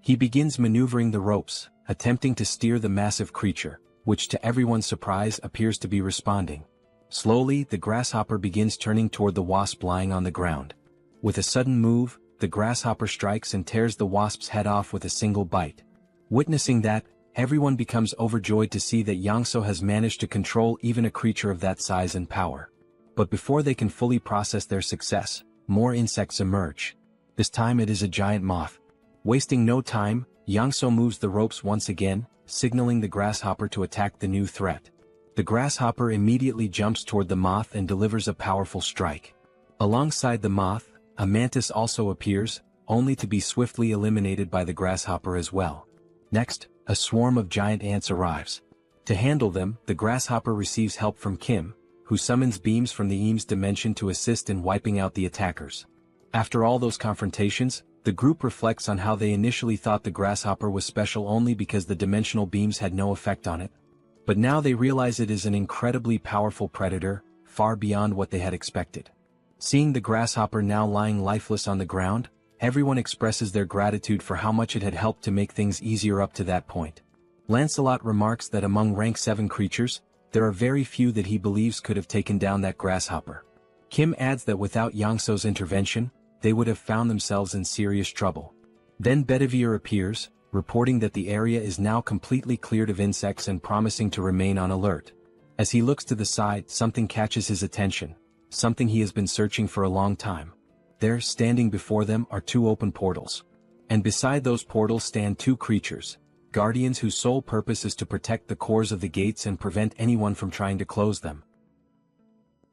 He begins maneuvering the ropes, attempting to steer the massive creature, which to everyone's surprise appears to be responding. Slowly, the grasshopper begins turning toward the wasp lying on the ground. With a sudden move, the grasshopper strikes and tears the wasp's head off with a single bite. Witnessing that, everyone becomes overjoyed to see that Yongsoo has managed to control even a creature of that size and power. But before they can fully process their success, more insects emerge. This time it is a giant moth. Wasting no time, Yongsoo moves the ropes once again, signaling the grasshopper to attack the new threat. The grasshopper immediately jumps toward the moth and delivers a powerful strike. Alongside the moth, a mantis also appears, only to be swiftly eliminated by the grasshopper as well. Next, a swarm of giant ants arrives. To handle them, the grasshopper receives help from Kim, who summons beams from the Eames dimension to assist in wiping out the attackers. After all those confrontations, the group reflects on how they initially thought the grasshopper was special only because the dimensional beams had no effect on it. But now they realize it is an incredibly powerful predator, far beyond what they had expected. Seeing the grasshopper now lying lifeless on the ground, everyone expresses their gratitude for how much it had helped to make things easier up to that point. Lancelot remarks that among rank 7 creatures, there are very few that he believes could have taken down that grasshopper. Kim adds that without Yongsoo's intervention, they would have found themselves in serious trouble. Then Bedivere appears, reporting that the area is now completely cleared of insects and promising to remain on alert. As he looks to the side, something catches his attention, something he has been searching for a long time. There, standing before them, are 2 open portals. And beside those portals stand 2 creatures, guardians whose sole purpose is to protect the cores of the gates and prevent anyone from trying to close them.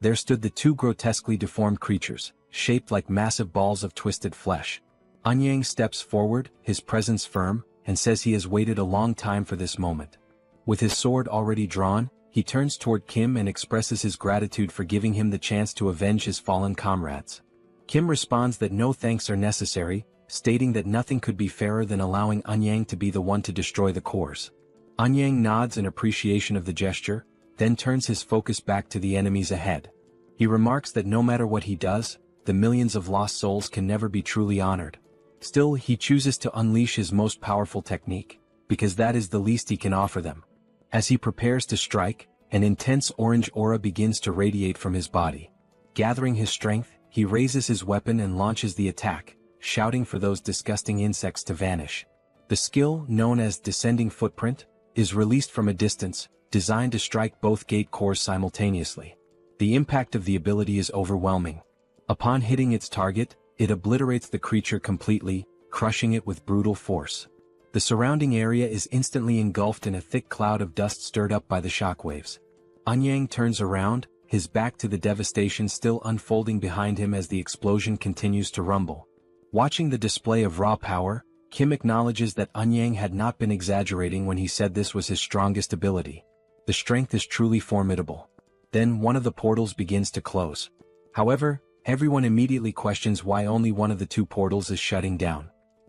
There stood the 2 grotesquely deformed creatures, shaped like massive balls of twisted flesh. Anyang steps forward, his presence firm, and says he has waited a long time for this moment. With his sword already drawn, he turns toward Kim and expresses his gratitude for giving him the chance to avenge his fallen comrades. Kim responds that no thanks are necessary, stating that nothing could be fairer than allowing Anyang to be the one to destroy the cores. Anyang nods in appreciation of the gesture, then turns his focus back to the enemies ahead. He remarks that no matter what he does, the millions of lost souls can never be truly honored. Still, he chooses to unleash his most powerful technique, because that is the least he can offer them. As he prepares to strike, an intense orange aura begins to radiate from his body. Gathering his strength, he raises his weapon and launches the attack, shouting for those disgusting insects to vanish. The skill, known as Descending Footprint, is released from a distance, designed to strike both gate cores simultaneously. The impact of the ability is overwhelming. Upon hitting its target, it obliterates the creature completely, crushing it with brutal force. The surrounding area is instantly engulfed in a thick cloud of dust stirred up by the shockwaves. Anyang turns around, his back to the devastation still unfolding behind him as the explosion continues to rumble. Watching the display of raw power, Kim acknowledges that Anyang had not been exaggerating when he said this was his strongest ability. The strength is truly formidable. Then one of the portals begins to close. However, everyone immediately questions why only one of the 2 portals is shutting down.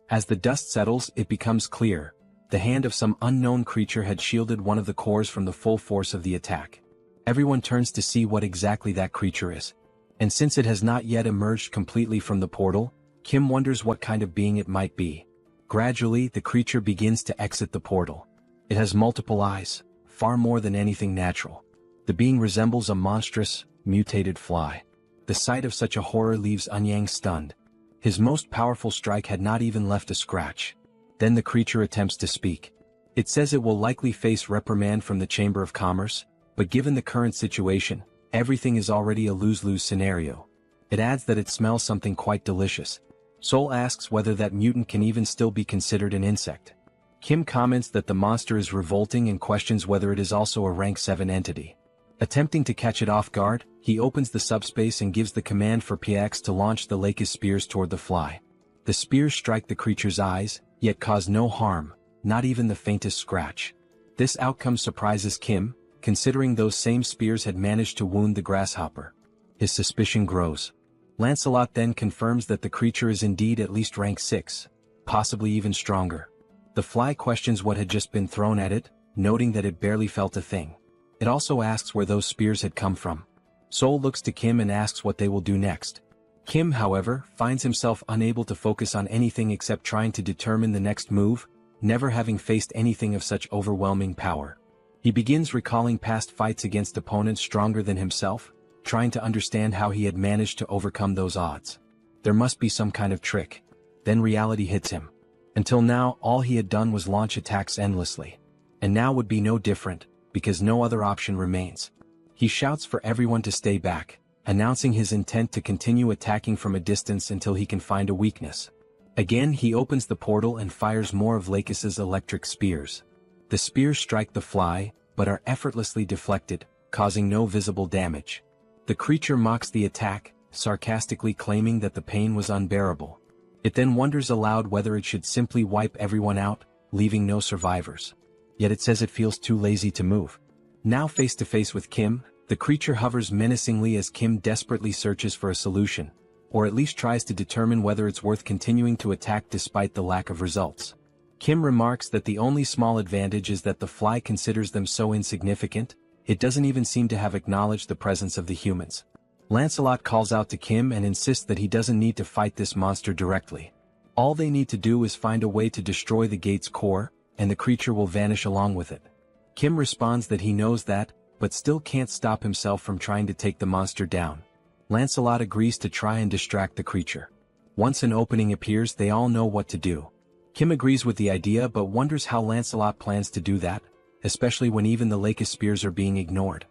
As the dust settles, it becomes clear. The hand of some unknown creature had shielded one of the cores from the full force of the attack. Everyone turns to see what exactly that creature is. And since it has not yet emerged completely from the portal, Kim wonders what kind of being it might be. Gradually, the creature begins to exit the portal. It has multiple eyes, far more than anything natural. The being resembles a monstrous, mutated fly. The sight of such a horror leaves Eun-yang stunned. His most powerful strike had not even left a scratch. Then the creature attempts to speak. It says it will likely face reprimand from the Chamber of Commerce, but given the current situation, everything is already a lose-lose scenario. It adds that it smells something quite delicious. Seoul asks whether that mutant can even still be considered an insect. Kim comments that the monster is revolting and questions whether it is also a rank 7 entity. Attempting to catch it off guard, he opens the subspace and gives the command for PX to launch the Lakis spears toward the fly. The spears strike the creature's eyes, yet cause no harm, not even the faintest scratch. This outcome surprises Kim, considering those same spears had managed to wound the grasshopper. His suspicion grows. Lancelot then confirms that the creature is indeed at least rank 6, possibly even stronger. The fly questions what had just been thrown at it, noting that it barely felt a thing. It also asks where those spears had come from. Seoul looks to Kim and asks what they will do next. Kim, however, finds himself unable to focus on anything except trying to determine the next move, never having faced anything of such overwhelming power. He begins recalling past fights against opponents stronger than himself, trying to understand how he had managed to overcome those odds. There must be some kind of trick. Then reality hits him. Until now, all he had done was launch attacks endlessly. And now would be no different, because no other option remains. He shouts for everyone to stay back, announcing his intent to continue attacking from a distance until he can find a weakness. Again he opens the portal and fires more of Lakis's electric spears. The spears strike the fly, but are effortlessly deflected, causing no visible damage. The creature mocks the attack, sarcastically claiming that the pain was unbearable. It then wonders aloud whether it should simply wipe everyone out, leaving no survivors. Yet it says it feels too lazy to move. Now face to face with Kim, the creature hovers menacingly as Kim desperately searches for a solution, or at least tries to determine whether it's worth continuing to attack despite the lack of results. Kim remarks that the only small advantage is that the fly considers them so insignificant, it doesn't even seem to have acknowledged the presence of the humans. Lancelot calls out to Kim and insists that he doesn't need to fight this monster directly. All they need to do is find a way to destroy the gate's core, and the creature will vanish along with it. Kim responds that he knows that, but still can't stop himself from trying to take the monster down. Lancelot agrees to try and distract the creature. Once an opening appears, they all know what to do. Kim agrees with the idea but wonders how Lancelot plans to do that, especially when even the Lakis spears are being ignored.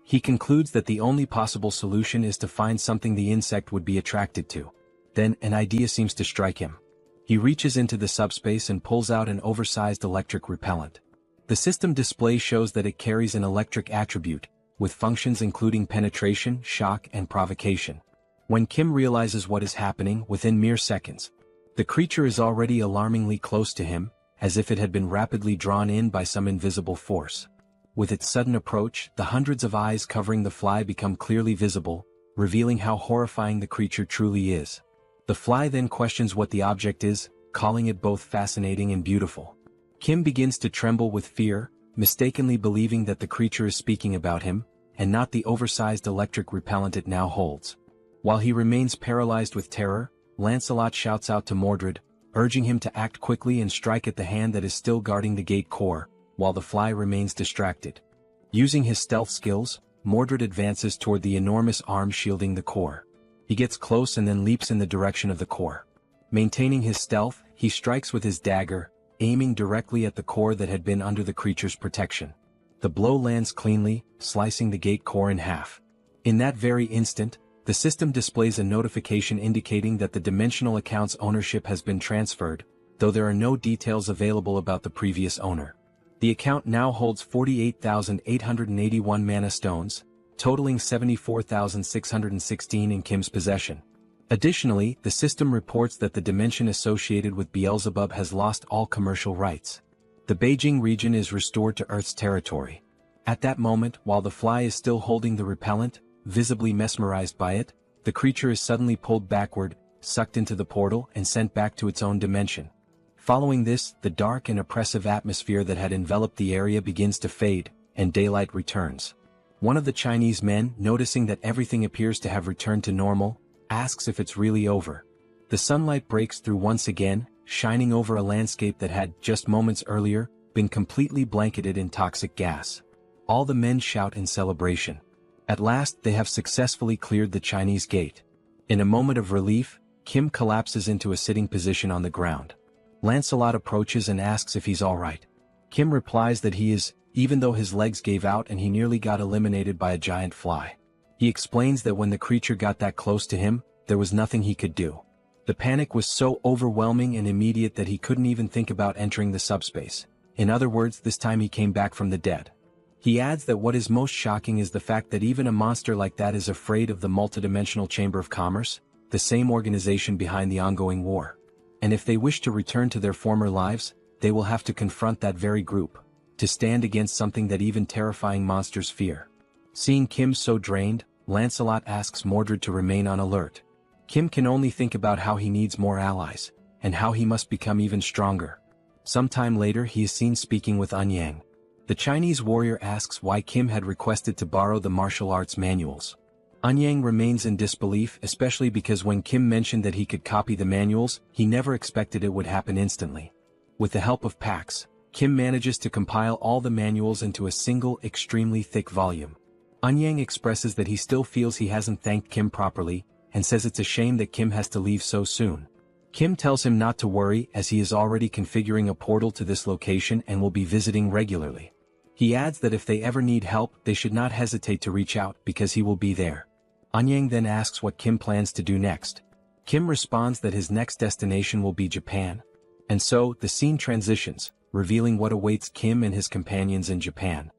He concludes that the only possible solution is to find something the insect would be attracted to. Then, an idea seems to strike him. He reaches into the subspace and pulls out an oversized electric repellent. The system display shows that it carries an electric attribute, with functions including penetration, shock, and provocation. When Kim realizes what is happening, within mere seconds, the creature is already alarmingly close to him, as if it had been rapidly drawn in by some invisible force. With its sudden approach, the hundreds of eyes covering the fly become clearly visible, revealing how horrifying the creature truly is. The fly then questions what the object is, calling it both fascinating and beautiful. Kim begins to tremble with fear, mistakenly believing that the creature is speaking about him, and not the oversized electric repellent it now holds. While he remains paralyzed with terror, Lancelot shouts out to Mordred, urging him to act quickly and strike at the hand that is still guarding the gate core, while the fly remains distracted. Using his stealth skills, Mordred advances toward the enormous arm shielding the core. He gets close and then leaps in the direction of the core. Maintaining his stealth, he strikes with his dagger, aiming directly at the core that had been under the creature's protection. The blow lands cleanly, slicing the gate core in half. In that very instant, the system displays a notification indicating that the dimensional account's ownership has been transferred, though there are no details available about the previous owner. The account now holds 48,881 mana stones, totaling 74,616 in Kim's possession. Additionally, the system reports that the dimension associated with Beelzebub has lost all commercial rights. The Beijing region is restored to Earth's territory. At that moment, while the fly is still holding the repellent, visibly mesmerized by it, the creature is suddenly pulled backward, sucked into the portal and sent back to its own dimension. Following this, the dark and oppressive atmosphere that had enveloped the area begins to fade, and daylight returns. One of the Chinese men, noticing that everything appears to have returned to normal, asks if it's really over. The sunlight breaks through once again, shining over a landscape that had, just moments earlier, been completely blanketed in toxic gas. All the men shout in celebration. At last they have successfully cleared the Chinese gate. In a moment of relief, Kim collapses into a sitting position on the ground. Lancelot approaches and asks if he's alright. Kim replies that he is, even though his legs gave out and he nearly got eliminated by a giant fly. He explains that when the creature got that close to him, there was nothing he could do. The panic was so overwhelming and immediate that he couldn't even think about entering the subspace. In other words, this time he came back from the dead. He adds that what is most shocking is the fact that even a monster like that is afraid of the multidimensional Chamber of Commerce, the same organization behind the ongoing war. And if they wish to return to their former lives, they will have to confront that very group, to stand against something that even terrifying monsters fear. Seeing Kim so drained, Lancelot asks Mordred to remain on alert. Kim can only think about how he needs more allies, and how he must become even stronger. Sometime later he is seen speaking with Anyang. The Chinese warrior asks why Kim had requested to borrow the martial arts manuals. Anyang remains in disbelief, especially because when Kim mentioned that he could copy the manuals, he never expected it would happen instantly. With the help of Pax, Kim manages to compile all the manuals into a single, extremely thick volume. Anyang expresses that he still feels he hasn't thanked Kim properly, and says it's a shame that Kim has to leave so soon. Kim tells him not to worry as he is already configuring a portal to this location and will be visiting regularly. He adds that if they ever need help, they should not hesitate to reach out because he will be there. Anyang then asks what Kim plans to do next. Kim responds that his next destination will be Japan. And so, the scene transitions, revealing what awaits Kim and his companions in Japan.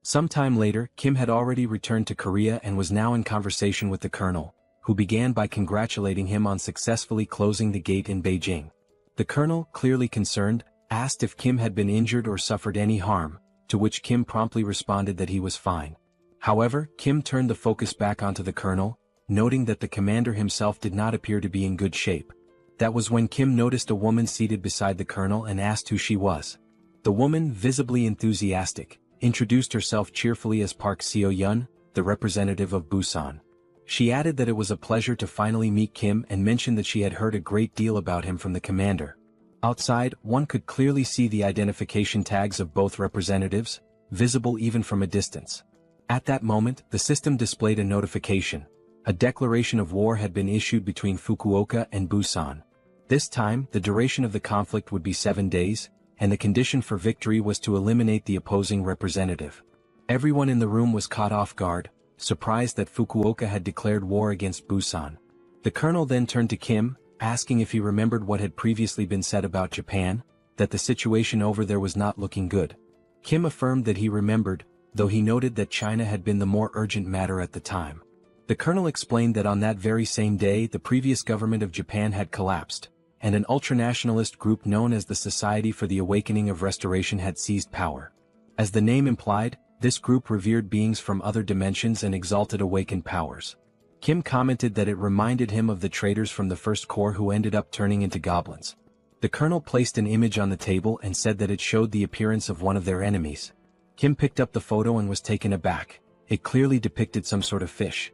Sometime later, Kim had already returned to Korea and was now in conversation with the colonel, who began by congratulating him on successfully closing the gate in Beijing. The colonel, clearly concerned, asked if Kim had been injured or suffered any harm, to which Kim promptly responded that he was fine. However, Kim turned the focus back onto the colonel, noting that the commander himself did not appear to be in good shape. That was when Kim noticed a woman seated beside the colonel and asked who she was. The woman, visibly enthusiastic, introduced herself cheerfully as Park Seo-yeon, the representative of Busan. She added that it was a pleasure to finally meet Kim and mentioned that she had heard a great deal about him from the commander. Outside, one could clearly see the identification tags of both representatives, visible even from a distance. At that moment, the system displayed a notification. A declaration of war had been issued between Fukuoka and Busan. This time, the duration of the conflict would be 7 days, and the condition for victory was to eliminate the opposing representative. Everyone in the room was caught off guard, surprised that Fukuoka had declared war against Busan. The colonel then turned to Kim, asking if he remembered what had previously been said about Japan, that the situation over there was not looking good. Kim affirmed that he remembered, though he noted that China had been the more urgent matter at the time. The colonel explained that on that very same day the previous government of Japan had collapsed, and an ultranationalist group known as the Society for the Awakening of Restoration had seized power. As the name implied, this group revered beings from other dimensions and exalted awakened powers. Kim commented that it reminded him of the traitors from the First Corps who ended up turning into goblins. The colonel placed an image on the table and said that it showed the appearance of one of their enemies. Kim picked up the photo and was taken aback. It clearly depicted some sort of fish.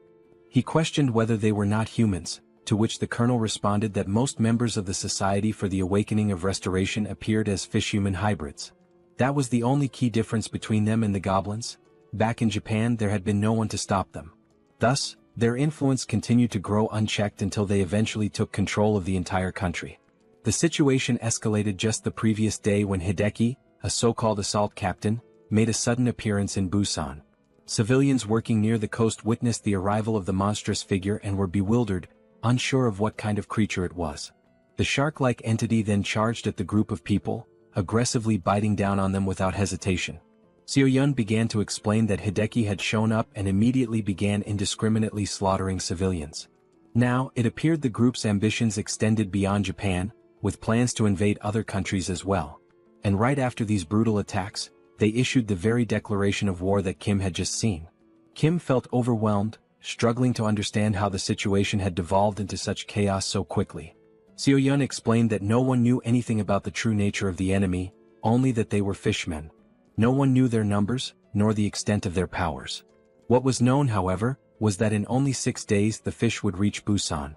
He questioned whether they were not humans, to which the colonel responded that most members of the Society for the Awakening of Restoration appeared as fish-human hybrids. That was the only key difference between them and the goblins. Back in Japan there had been no one to stop them. Thus, their influence continued to grow unchecked until they eventually took control of the entire country. The situation escalated just the previous day when Hideki, a so-called assault captain, made a sudden appearance in Busan. Civilians working near the coast witnessed the arrival of the monstrous figure and were bewildered, unsure of what kind of creature it was. The shark-like entity then charged at the group of people, aggressively biting down on them without hesitation. Seo-yeon began to explain that Hideki had shown up and immediately began indiscriminately slaughtering civilians. Now, it appeared the group's ambitions extended beyond Japan, with plans to invade other countries as well. And right after these brutal attacks, they issued the very declaration of war that Kim had just seen. Kim felt overwhelmed, struggling to understand how the situation had devolved into such chaos so quickly. Seo-yeon explained that no one knew anything about the true nature of the enemy, only that they were fishmen. No one knew their numbers, nor the extent of their powers. What was known, however, was that in only 6 days the fish would reach Busan.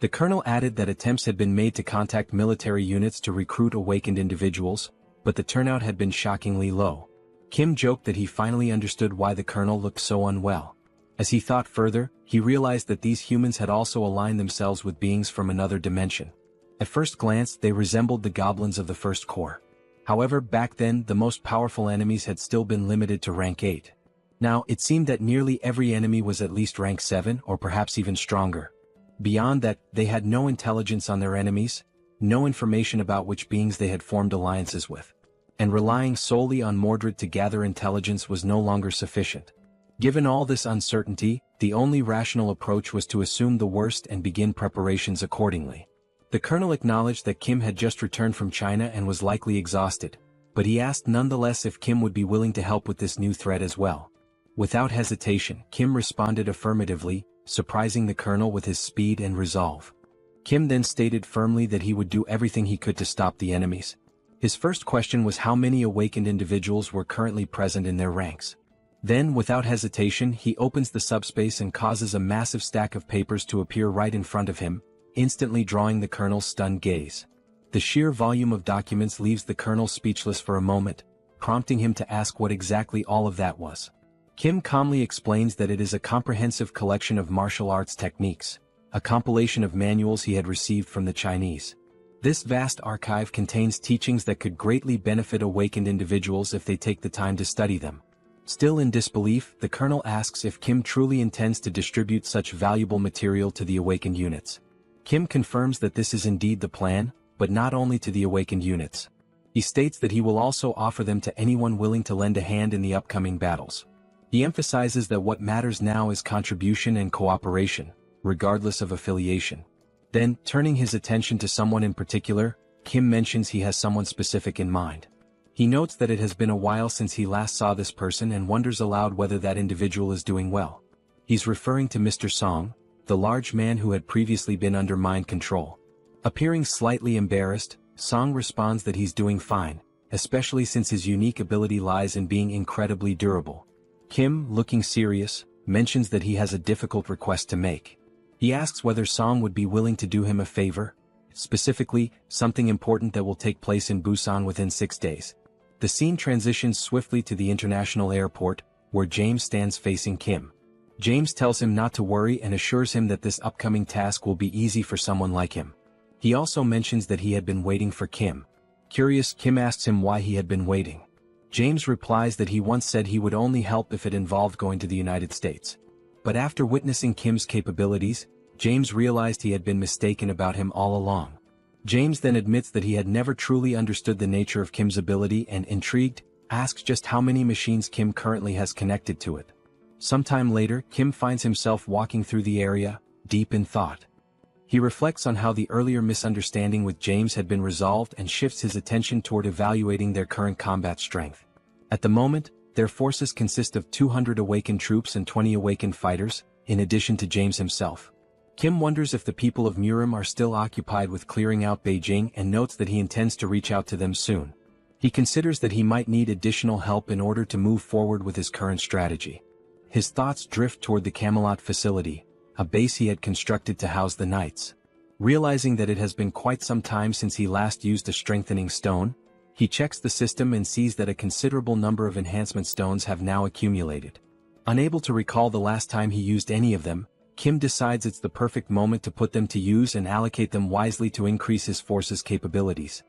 The colonel added that attempts had been made to contact military units to recruit awakened individuals, but the turnout had been shockingly low. Kim joked that he finally understood why the colonel looked so unwell. As he thought further, he realized that these humans had also aligned themselves with beings from another dimension. At first glance, they resembled the goblins of the First Corps. However, back then, the most powerful enemies had still been limited to rank 8. Now, it seemed that nearly every enemy was at least rank 7 or perhaps even stronger. Beyond that, they had no intelligence on their enemies, no information about which beings they had formed alliances with. And relying solely on Mordred to gather intelligence was no longer sufficient. Given all this uncertainty, the only rational approach was to assume the worst and begin preparations accordingly. The colonel acknowledged that Kim had just returned from China and was likely exhausted, but he asked nonetheless if Kim would be willing to help with this new threat as well. Without hesitation, Kim responded affirmatively, surprising the colonel with his speed and resolve. Kim then stated firmly that he would do everything he could to stop the enemies. His first question was how many awakened individuals were currently present in their ranks. Then, without hesitation, he opens the subspace and causes a massive stack of papers to appear right in front of him, instantly drawing the colonel's stunned gaze. The sheer volume of documents leaves the colonel speechless for a moment, prompting him to ask what exactly all of that was. Kim calmly explains that it is a comprehensive collection of martial arts techniques, a compilation of manuals he had received from the Chinese. This vast archive contains teachings that could greatly benefit awakened individuals if they take the time to study them. Still in disbelief, the colonel asks if Kim truly intends to distribute such valuable material to the awakened units. Kim confirms that this is indeed the plan, but not only to the awakened units. He states that he will also offer them to anyone willing to lend a hand in the upcoming battles. He emphasizes that what matters now is contribution and cooperation, regardless of affiliation. Then, turning his attention to someone in particular, Kim mentions he has someone specific in mind. He notes that it has been a while since he last saw this person and wonders aloud whether that individual is doing well. He's referring to Mr. Song, the large man who had previously been under mind control. Appearing slightly embarrassed, Song responds that he's doing fine, especially since his unique ability lies in being incredibly durable. Kim, looking serious, mentions that he has a difficult request to make. He asks whether Song would be willing to do him a favor, specifically, something important that will take place in Busan within 6 days. The scene transitions swiftly to the international airport, where James stands facing Kim. James tells him not to worry and assures him that this upcoming task will be easy for someone like him. He also mentions that he had been waiting for Kim. Curious, Kim asks him why he had been waiting. James replies that he once said he would only help if it involved going to the United States. But after witnessing Kim's capabilities, James realized he had been mistaken about him all along. James then admits that he had never truly understood the nature of Kim's ability and, intrigued, asks just how many machines Kim currently has connected to it. Sometime later, Kim finds himself walking through the area, deep in thought. He reflects on how the earlier misunderstanding with James had been resolved and shifts his attention toward evaluating their current combat strength. At the moment, their forces consist of 200 awakened troops and 20 awakened fighters, in addition to James himself. Kim wonders if the people of Murim are still occupied with clearing out Beijing and notes that he intends to reach out to them soon. He considers that he might need additional help in order to move forward with his current strategy. His thoughts drift toward the Camelot facility, a base he had constructed to house the knights. Realizing that it has been quite some time since he last used a strengthening stone, he checks the system and sees that a considerable number of enhancement stones have now accumulated. Unable to recall the last time he used any of them, Kim decides it's the perfect moment to put them to use and allocate them wisely to increase his force's capabilities.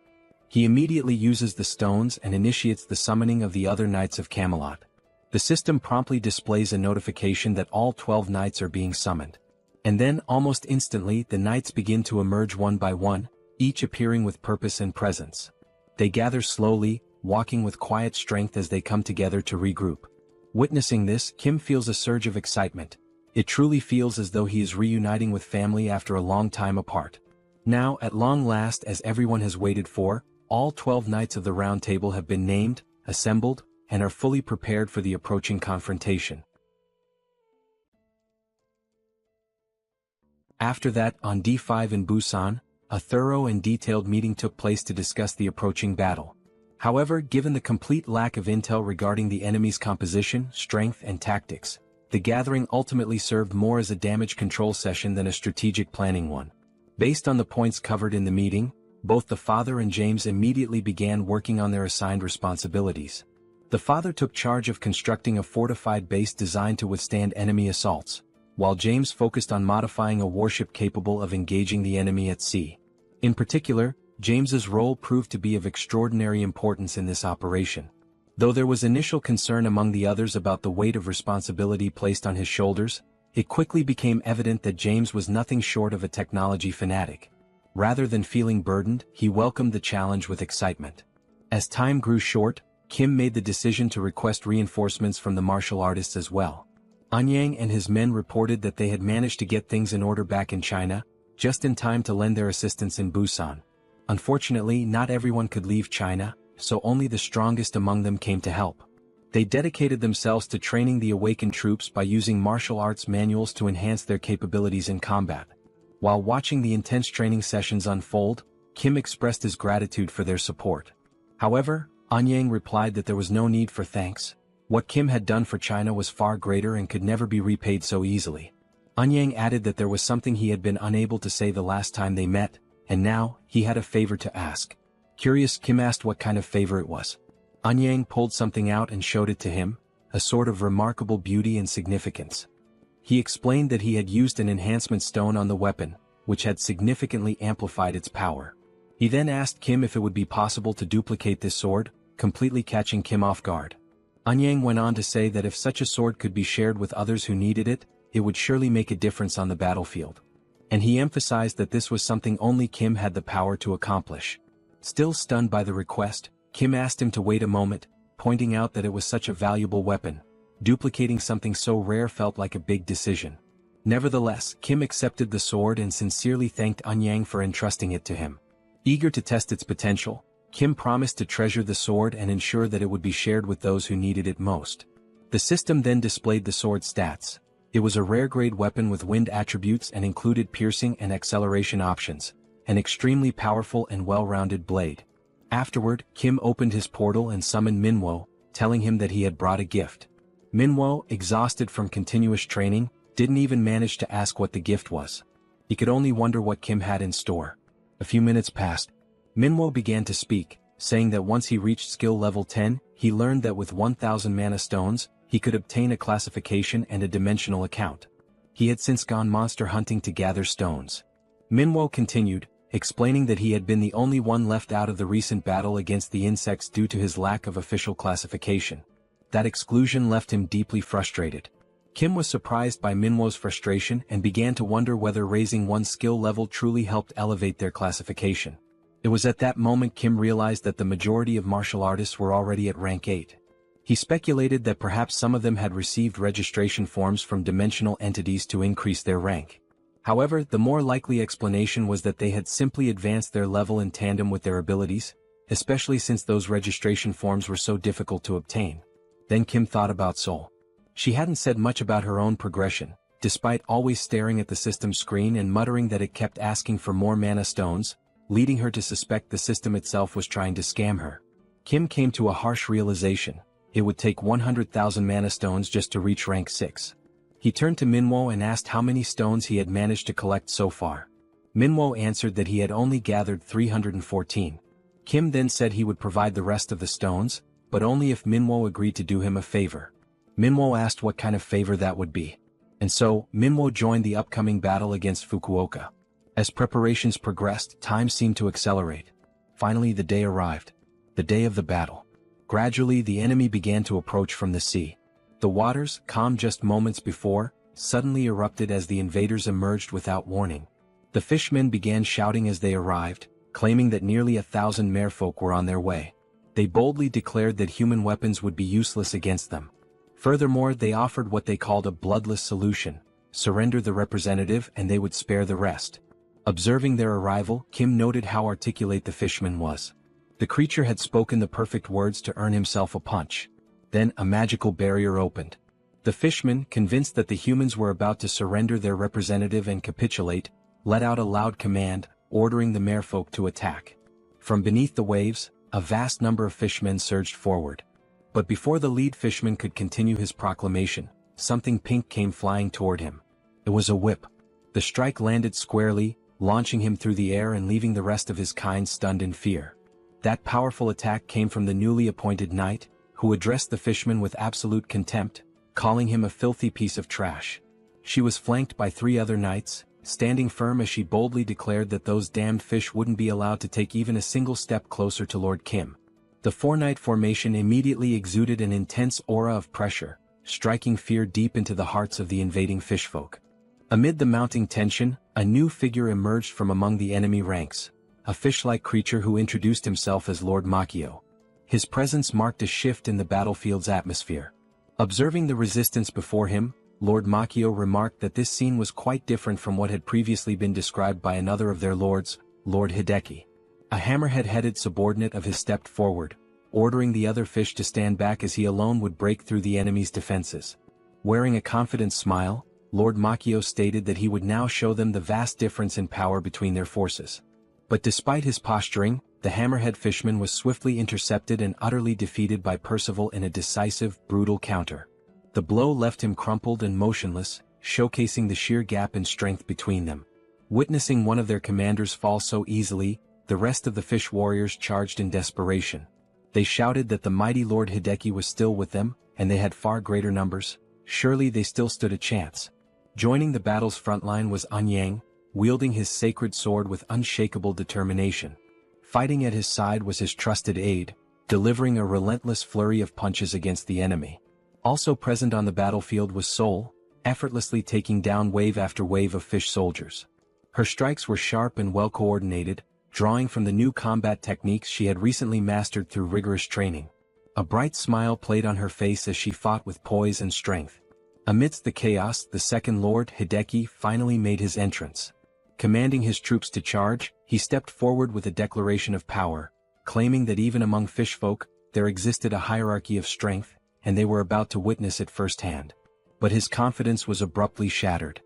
He immediately uses the stones and initiates the summoning of the other Knights of Camelot. The system promptly displays a notification that all 12 knights are being summoned. And then, almost instantly, the knights begin to emerge one by one, each appearing with purpose and presence. They gather slowly, walking with quiet strength as they come together to regroup. Witnessing this, Kim feels a surge of excitement. It truly feels as though he is reuniting with family after a long time apart. Now, at long last, as everyone has waited for, all 12 Knights of the Round Table have been named, assembled, and are fully prepared for the approaching confrontation. After that, on D5 in Busan, a thorough and detailed meeting took place to discuss the approaching battle. However, given the complete lack of intel regarding the enemy's composition, strength, and tactics, the gathering ultimately served more as a damage control session than a strategic planning one. Based on the points covered in the meeting, both the father and James immediately began working on their assigned responsibilities. The father took charge of constructing a fortified base designed to withstand enemy assaults, while James focused on modifying a warship capable of engaging the enemy at sea. In particular, James's role proved to be of extraordinary importance in this operation. Though there was initial concern among the others about the weight of responsibility placed on his shoulders, it quickly became evident that James was nothing short of a technology fanatic. Rather than feeling burdened, he welcomed the challenge with excitement. As time grew short, Kim made the decision to request reinforcements from the martial artists as well. Anyang and his men reported that they had managed to get things in order back in China, just in time to lend their assistance in Busan. Unfortunately, not everyone could leave China, so only the strongest among them came to help. They dedicated themselves to training the awakened troops by using martial arts manuals to enhance their capabilities in combat. While watching the intense training sessions unfold, Kim expressed his gratitude for their support. However, Anyang replied that there was no need for thanks. What Kim had done for China was far greater and could never be repaid so easily. Anyang added that there was something he had been unable to say the last time they met, and now, he had a favor to ask. Curious, Kim asked what kind of favor it was. Anyang pulled something out and showed it to him, a sword of remarkable beauty and significance. He explained that he had used an enhancement stone on the weapon, which had significantly amplified its power. He then asked Kim if it would be possible to duplicate this sword, completely catching Kim off guard. Anyang went on to say that if such a sword could be shared with others who needed it, it would surely make a difference on the battlefield. And he emphasized that this was something only Kim had the power to accomplish. Still stunned by the request, Kim asked him to wait a moment, pointing out that it was such a valuable weapon. Duplicating something so rare felt like a big decision. Nevertheless, Kim accepted the sword and sincerely thanked Anyang for entrusting it to him. Eager to test its potential, Kim promised to treasure the sword and ensure that it would be shared with those who needed it most. The system then displayed the sword's stats. It was a rare-grade weapon with wind attributes and included piercing and acceleration options, an extremely powerful and well-rounded blade. Afterward, Kim opened his portal and summoned Manhwa, telling him that he had brought a gift. Manhwa, exhausted from continuous training, didn't even manage to ask what the gift was. He could only wonder what Kim had in store. A few minutes passed. Manhwa began to speak, saying that once he reached skill level 10, he learned that with 1,000 mana stones, he could obtain a classification and a dimensional account. He had since gone monster hunting to gather stones. Manhwa continued, explaining that he had been the only one left out of the recent battle against the insects due to his lack of official classification. That exclusion left him deeply frustrated. Kim was surprised by Manhwa's frustration and began to wonder whether raising one skill level truly helped elevate their classification. It was at that moment Kim realized that the majority of martial artists were already at rank 8. He speculated that perhaps some of them had received registration forms from dimensional entities to increase their rank. However, the more likely explanation was that they had simply advanced their level in tandem with their abilities, especially since those registration forms were so difficult to obtain. Then Kim thought about Seoul. She hadn't said much about her own progression, despite always staring at the system screen and muttering that it kept asking for more mana stones, leading her to suspect the system itself was trying to scam her. Kim came to a harsh realization. It would take 100,000 mana stones just to reach rank 6. He turned to Manhwa and asked how many stones he had managed to collect so far. Manhwa answered that he had only gathered 314. Kim then said he would provide the rest of the stones, but only if Manhwa agreed to do him a favor. Manhwa asked what kind of favor that would be. And so, Manhwa joined the upcoming battle against Fukuoka. As preparations progressed, time seemed to accelerate. Finally the day arrived. The day of the battle. Gradually the enemy began to approach from the sea. The waters, calm just moments before, suddenly erupted as the invaders emerged without warning. The fishmen began shouting as they arrived, claiming that nearly 1,000 merfolk were on their way. They boldly declared that human weapons would be useless against them. Furthermore, they offered what they called a bloodless solution: surrender the representative and they would spare the rest. Observing their arrival, Kim noted how articulate the fishman was. The creature had spoken the perfect words to earn himself a punch. Then a magical barrier opened. The fishman, convinced that the humans were about to surrender their representative and capitulate, let out a loud command, ordering the merfolk to attack. From beneath the waves, a vast number of fishmen surged forward. But before the lead fishman could continue his proclamation, something pink came flying toward him. It was a whip. The strike landed squarely, launching him through the air and leaving the rest of his kind stunned in fear. That powerful attack came from the newly appointed knight, who addressed the fishman with absolute contempt, calling him a filthy piece of trash. She was flanked by 3 other knights, standing firm as she boldly declared that those damned fish wouldn't be allowed to take even a single step closer to Lord Kim. The 4-knight formation immediately exuded an intense aura of pressure, striking fear deep into the hearts of the invading fishfolk. Amid the mounting tension, a new figure emerged from among the enemy ranks, a fish-like creature who introduced himself as Lord Makio. His presence marked a shift in the battlefield's atmosphere. Observing the resistance before him, Lord Makio remarked that this scene was quite different from what had previously been described by another of their lords, Lord Hideki. A hammerhead-headed subordinate of his stepped forward, ordering the other fish to stand back as he alone would break through the enemy's defenses. Wearing a confident smile, Lord Makio stated that he would now show them the vast difference in power between their forces. But despite his posturing, the hammerhead fishman was swiftly intercepted and utterly defeated by Percival in a decisive, brutal counter. The blow left him crumpled and motionless, showcasing the sheer gap in strength between them. Witnessing one of their commanders fall so easily, the rest of the fish warriors charged in desperation. They shouted that the mighty Lord Hideki was still with them, and they had far greater numbers. Surely they still stood a chance. Joining the battle's front line was Anyang, wielding his sacred sword with unshakable determination. Fighting at his side was his trusted aide, delivering a relentless flurry of punches against the enemy. Also present on the battlefield was Seoul, effortlessly taking down wave after wave of fish soldiers. Her strikes were sharp and well coordinated, drawing from the new combat techniques she had recently mastered through rigorous training. A bright smile played on her face as she fought with poise and strength. Amidst the chaos, the second Lord Hideki finally made his entrance. Commanding his troops to charge, he stepped forward with a declaration of power, claiming that even among fishfolk, there existed a hierarchy of strength, and they were about to witness it firsthand. But his confidence was abruptly shattered.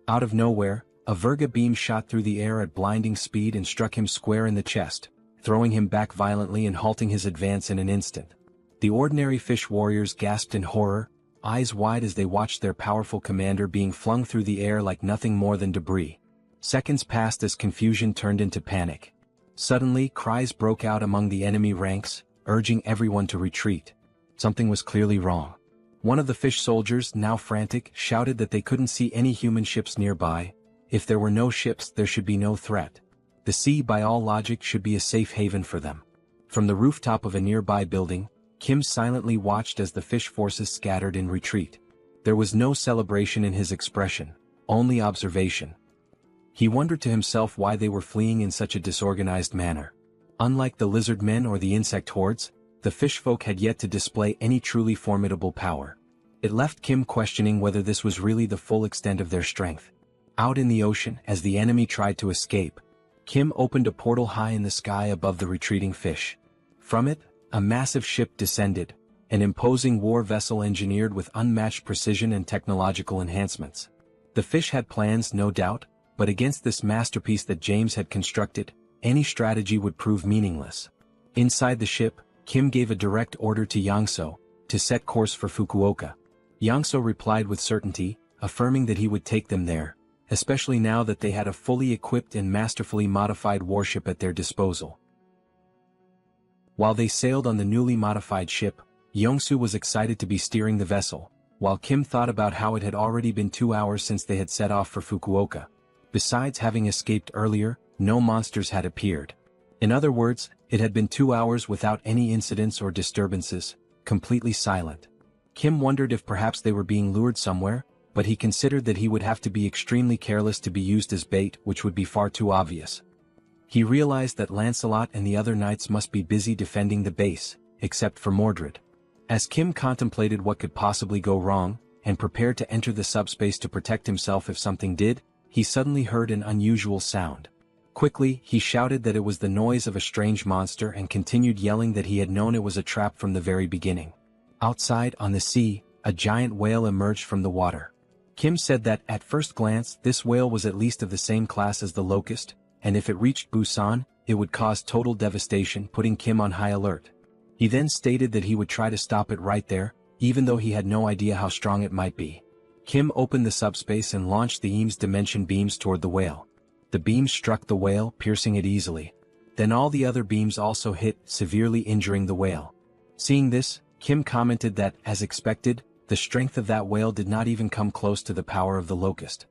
Out of nowhere, a Virga beam shot through the air at blinding speed and struck him square in the chest, throwing him back violently and halting his advance in an instant. The ordinary fish warriors gasped in horror, eyes wide as they watched their powerful commander being flung through the air like nothing more than debris. Seconds passed as confusion turned into panic. Suddenly, cries broke out among the enemy ranks, urging everyone to retreat. Something was clearly wrong. One of the fish soldiers, now frantic, shouted that they couldn't see any human ships nearby. If there were no ships, there should be no threat. The sea, by all logic, should be a safe haven for them. From the rooftop of a nearby building, Kim silently watched as the fish forces scattered in retreat. There was no celebration in his expression, only observation. He wondered to himself why they were fleeing in such a disorganized manner. Unlike the lizard men or the insect hordes, the fishfolk had yet to display any truly formidable power. It left Kim questioning whether this was really the full extent of their strength. Out in the ocean, as the enemy tried to escape, Kim opened a portal high in the sky above the retreating fish. From it, a massive ship descended, an imposing war vessel engineered with unmatched precision and technological enhancements. The fish had plans, no doubt, but against this masterpiece that James had constructed, any strategy would prove meaningless. Inside the ship, Kim gave a direct order to Yangso to set course for Fukuoka. Yangso replied with certainty, affirming that he would take them there, especially now that they had a fully equipped and masterfully modified warship at their disposal. While they sailed on the newly modified ship, Yongsu was excited to be steering the vessel, while Kim thought about how it had already been 2 hours since they had set off for Fukuoka. Besides having escaped earlier, no monsters had appeared. In other words, it had been 2 hours without any incidents or disturbances, completely silent. Kim wondered if perhaps they were being lured somewhere, but he considered that he would have to be extremely careless to be used as bait, which would be far too obvious. He realized that Lancelot and the other knights must be busy defending the base, except for Mordred. As Kim contemplated what could possibly go wrong, and prepared to enter the subspace to protect himself if something did, he suddenly heard an unusual sound. Quickly, he shouted that it was the noise of a strange monster and continued yelling that he had known it was a trap from the very beginning. Outside, on the sea, a giant whale emerged from the water. Kim said that, at first glance, this whale was at least of the same class as the locust, and if it reached Busan, it would cause total devastation, putting Kim on high alert. He then stated that he would try to stop it right there, even though he had no idea how strong it might be. Kim opened the subspace and launched the Eames dimension beams toward the whale. The beam struck the whale, piercing it easily. Then all the other beams also hit, severely injuring the whale. Seeing this, Kim commented that, as expected, the strength of that whale did not even come close to the power of the locust.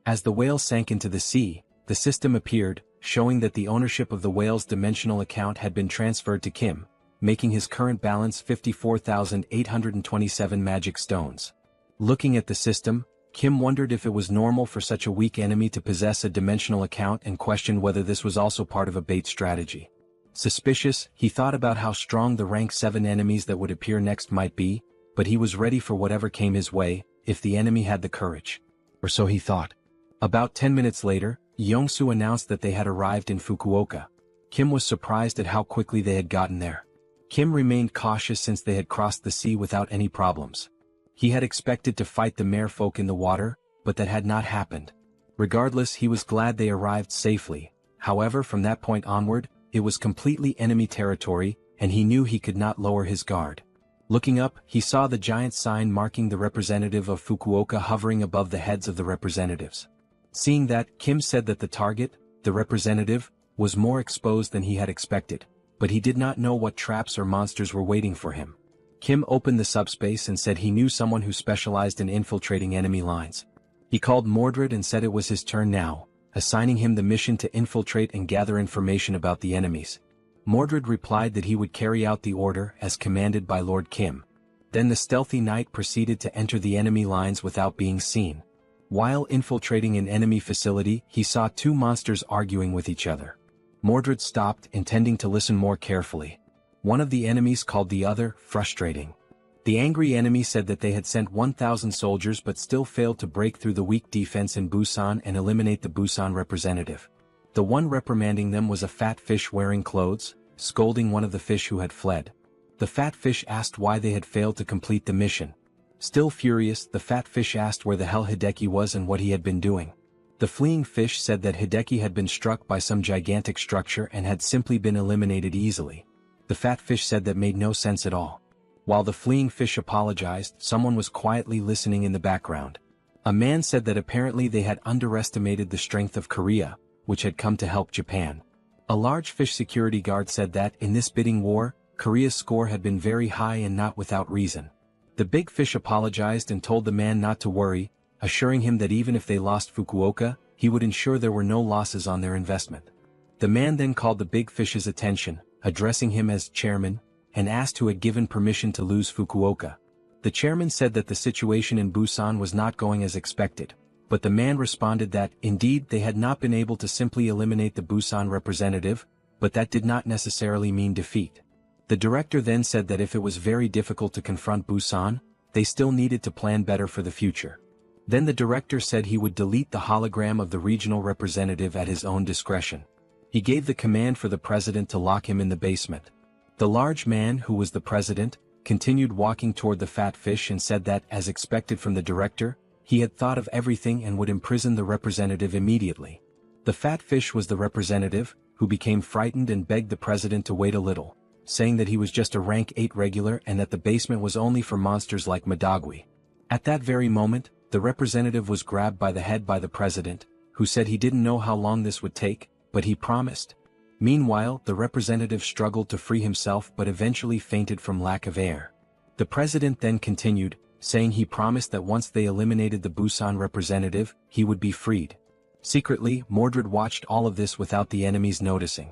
As the whale sank into the sea, the system appeared, showing that the ownership of the whale's dimensional account had been transferred to Kim, making his current balance 54,827 magic stones. Looking at the system, Kim wondered if it was normal for such a weak enemy to possess a dimensional account and questioned whether this was also part of a bait strategy. Suspicious, he thought about how strong the rank 7 enemies that would appear next might be, but he was ready for whatever came his way, if the enemy had the courage. Or so he thought. About 10 minutes later, Yongsu announced that they had arrived in Fukuoka. Kim was surprised at how quickly they had gotten there. Kim remained cautious since they had crossed the sea without any problems. He had expected to fight the merfolk in the water, but that had not happened. Regardless, he was glad they arrived safely. However, from that point onward, it was completely enemy territory, and he knew he could not lower his guard. Looking up, he saw the giant sign marking the representative of Fukuoka hovering above the heads of the representatives. Seeing that, Kim said that the target, the representative, was more exposed than he had expected, but he did not know what traps or monsters were waiting for him. Kim opened the subspace and said he knew someone who specialized in infiltrating enemy lines. He called Mordred and said it was his turn now, assigning him the mission to infiltrate and gather information about the enemies. Mordred replied that he would carry out the order as commanded by Lord Kim. Then the stealthy knight proceeded to enter the enemy lines without being seen. While infiltrating an enemy facility, he saw 2 monsters arguing with each other. Mordred stopped, intending to listen more carefully. One of the enemies called the other frustrating. The angry enemy said that they had sent 1,000 soldiers but still failed to break through the weak defense in Busan and eliminate the Busan representative. The one reprimanding them was a fat fish wearing clothes, scolding one of the fish who had fled. The fat fish asked why they had failed to complete the mission. Still furious, the fat fish asked where the hell Hideki was and what he had been doing. The fleeing fish said that Hideki had been struck by some gigantic structure and had simply been eliminated easily. The fat fish said that made no sense at all. While the fleeing fish apologized, someone was quietly listening in the background. A man said that apparently they had underestimated the strength of Korea, which had come to help Japan. A large fish security guard said that, in this bidding war, Korea's score had been very high and not without reason. The big fish apologized and told the man not to worry, assuring him that even if they lost Fukuoka, he would ensure there were no losses on their investment. The man then called the big fish's attention, addressing him as chairman, and asked who had given permission to lose Fukuoka. The chairman said that the situation in Busan was not going as expected, but the man responded that, indeed, they had not been able to simply eliminate the Busan representative, but that did not necessarily mean defeat. The director then said that if it was very difficult to confront Busan, they still needed to plan better for the future. Then the director said he would delete the hologram of the regional representative at his own discretion. He gave the command for the president to lock him in the basement. The large man, who was the president, continued walking toward the fat fish and said that, as expected from the director, he had thought of everything and would imprison the representative immediately. The fat fish was the representative, who became frightened and begged the president to wait a little, saying that he was just a rank 8 regular and that the basement was only for monsters like Madagui. At that very moment, the representative was grabbed by the head by the president, who said he didn't know how long this would take, but he promised. Meanwhile, the representative struggled to free himself but eventually fainted from lack of air. The president then continued, saying he promised that once they eliminated the Busan representative, he would be freed. Secretly, Mordred watched all of this without the enemies noticing.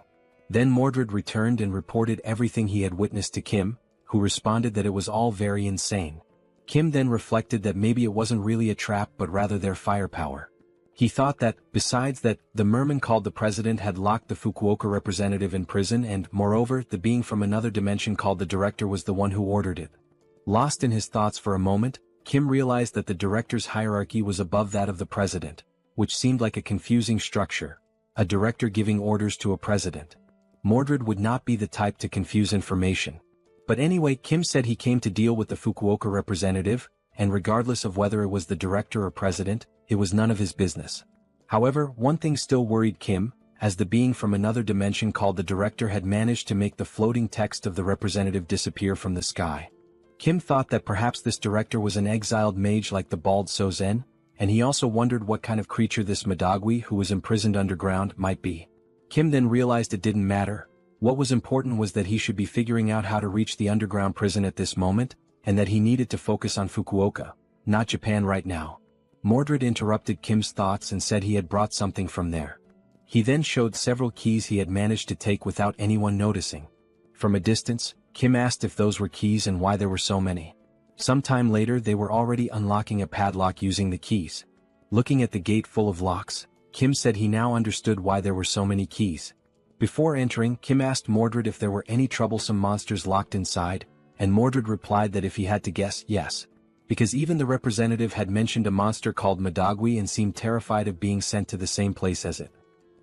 Then Mordred returned and reported everything he had witnessed to Kim, who responded that it was all very insane. Kim then reflected that maybe it wasn't really a trap but rather their firepower. He thought that, besides that, the merman called the president had locked the Fukuoka representative in prison and, moreover, the being from another dimension called the director was the one who ordered it. Lost in his thoughts for a moment, Kim realized that the director's hierarchy was above that of the president, which seemed like a confusing structure, a director giving orders to a president. Mordred would not be the type to confuse information. But anyway, Kim said he came to deal with the Fukuoka representative, and regardless of whether it was the director or president, it was none of his business. However, one thing still worried Kim, as the being from another dimension called the director had managed to make the floating text of the representative disappear from the sky. Kim thought that perhaps this director was an exiled mage like the bald Sozen, and he also wondered what kind of creature this Madagwi who was imprisoned underground might be. Kim then realized it didn't matter. What was important was that he should be figuring out how to reach the underground prison at this moment, and that he needed to focus on Fukuoka, not Japan right now. Mordred interrupted Kim's thoughts and said he had brought something from there. He then showed several keys he had managed to take without anyone noticing. From a distance, Kim asked if those were keys and why there were so many. Sometime later they were already unlocking a padlock using the keys. Looking at the gate full of locks, Kim said he now understood why there were so many keys. Before entering, Kim asked Mordred if there were any troublesome monsters locked inside, and Mordred replied that if he had to guess, yes. Because even the representative had mentioned a monster called Madagwi and seemed terrified of being sent to the same place as it.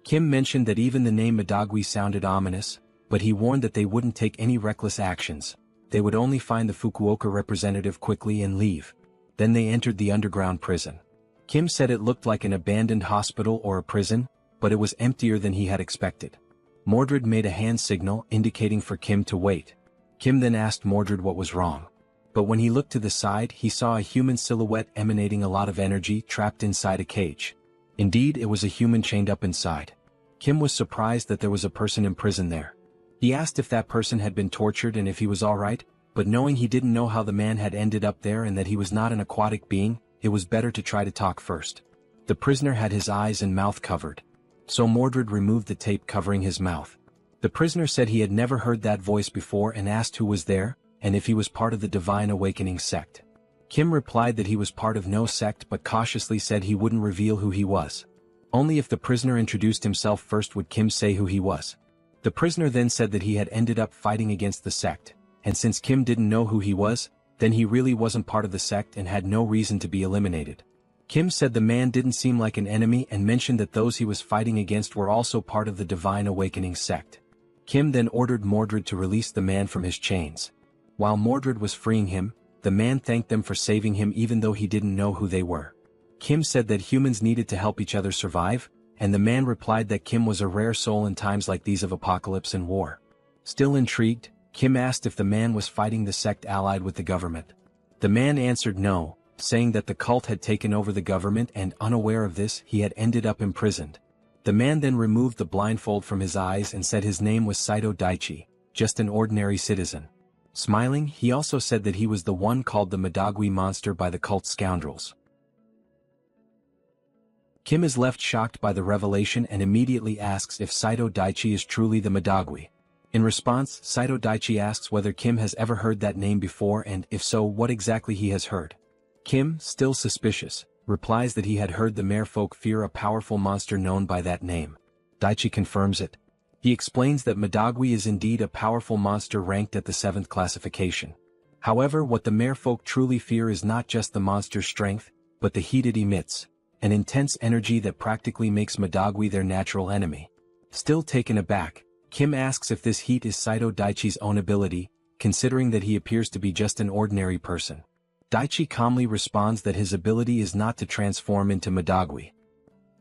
Kim mentioned that even the name Madagwi sounded ominous, but he warned that they wouldn't take any reckless actions. They would only find the Fukuoka representative quickly and leave. Then they entered the underground prison. Kim said it looked like an abandoned hospital or a prison, but it was emptier than he had expected. Mordred made a hand signal indicating for Kim to wait. Kim then asked Mordred what was wrong. But when he looked to the side, he saw a human silhouette emanating a lot of energy trapped inside a cage. Indeed, it was a human chained up inside. Kim was surprised that there was a person imprisoned there. He asked if that person had been tortured and if he was alright, but knowing he didn't know how the man had ended up there and that he was not an aquatic being, it was better to try to talk first. The prisoner had his eyes and mouth covered. So Mordred removed the tape covering his mouth. The prisoner said he had never heard that voice before and asked who was there, and if he was part of the Divine Awakening sect. Kim replied that he was part of no sect but cautiously said he wouldn't reveal who he was. Only if the prisoner introduced himself first would Kim say who he was. The prisoner then said that he had ended up fighting against the sect, and since Kim didn't know who he was, then he really wasn't part of the sect and had no reason to be eliminated. Kim said the man didn't seem like an enemy and mentioned that those he was fighting against were also part of the Divine Awakening sect. Kim then ordered Mordred to release the man from his chains. While Mordred was freeing him, the man thanked them for saving him even though he didn't know who they were. Kim said that humans needed to help each other survive, and the man replied that Kim was a rare soul in times like these of apocalypse and war. Still intrigued, Kim asked if the man was fighting the sect allied with the government. The man answered no, saying that the cult had taken over the government and unaware of this he had ended up imprisoned. The man then removed the blindfold from his eyes and said his name was Saito Daichi, just an ordinary citizen. Smiling, he also said that he was the one called the Madagwi monster by the cult scoundrels. Kim is left shocked by the revelation and immediately asks if Saito Daichi is truly the Madagwi. In response, Saito Daichi asks whether Kim has ever heard that name before and if so what exactly he has heard. Kim, still suspicious, replies that he had heard the merfolk fear a powerful monster known by that name. Daichi confirms it. He explains that Madagwi is indeed a powerful monster ranked at the 7th classification. However, what the merfolk truly fear is not just the monster's strength, but the heat it emits, an intense energy that practically makes Madagwi their natural enemy. Still taken aback, Kim asks if this heat is Saito Daichi's own ability, considering that he appears to be just an ordinary person. Daichi calmly responds that his ability is not to transform into Madagwi.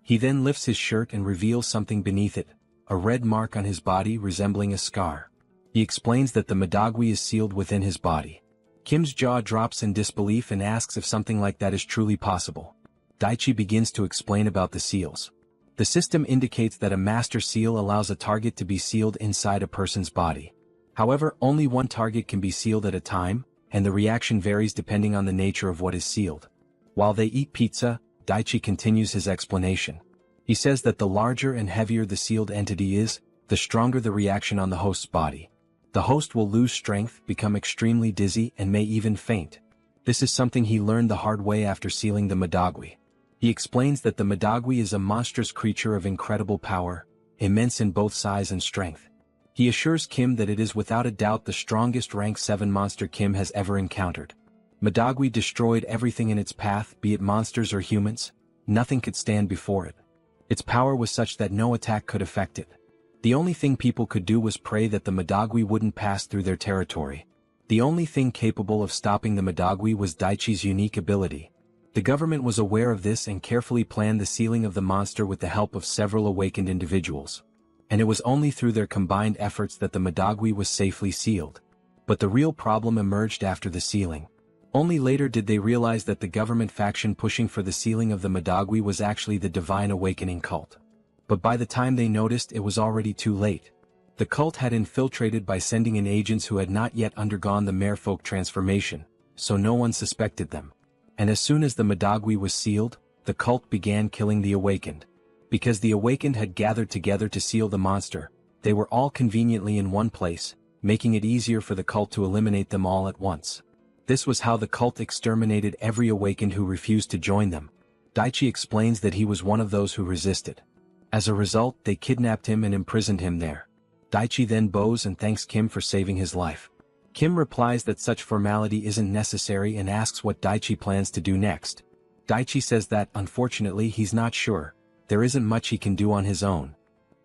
He then lifts his shirt and reveals something beneath it, a red mark on his body resembling a scar. He explains that the Madagwi is sealed within his body. Kim's jaw drops in disbelief and asks if something like that is truly possible. Daichi begins to explain about the seals. The system indicates that a master seal allows a target to be sealed inside a person's body. However, only one target can be sealed at a time, and the reaction varies depending on the nature of what is sealed. While they eat pizza, Daichi continues his explanation. He says that the larger and heavier the sealed entity is, the stronger the reaction on the host's body. The host will lose strength, become extremely dizzy, and may even faint. This is something he learned the hard way after sealing the Madagwi. He explains that the Madagwi is a monstrous creature of incredible power, immense in both size and strength. He assures Kim that it is without a doubt the strongest rank 7 monster Kim has ever encountered. Madagwi destroyed everything in its path, be it monsters or humans. Nothing could stand before it. Its power was such that no attack could affect it. The only thing people could do was pray that the Madagwi wouldn't pass through their territory. The only thing capable of stopping the Madagwi was Daichi's unique ability. The government was aware of this and carefully planned the sealing of the monster with the help of several awakened individuals. And it was only through their combined efforts that the Madagwi was safely sealed. But the real problem emerged after the sealing. Only later did they realize that the government faction pushing for the sealing of the Madagwi was actually the Divine Awakening cult. But by the time they noticed, it was already too late. The cult had infiltrated by sending in agents who had not yet undergone the merfolk transformation, so no one suspected them. And as soon as the Madagwi was sealed, the cult began killing the awakened. Because the awakened had gathered together to seal the monster, they were all conveniently in one place, making it easier for the cult to eliminate them all at once. This was how the cult exterminated every awakened who refused to join them. Daichi explains that he was one of those who resisted. As a result, they kidnapped him and imprisoned him there. Daichi then bows and thanks Kim for saving his life. Kim replies that such formality isn't necessary and asks what Daichi plans to do next. Daichi says that, unfortunately, he's not sure. There isn't much he can do on his own.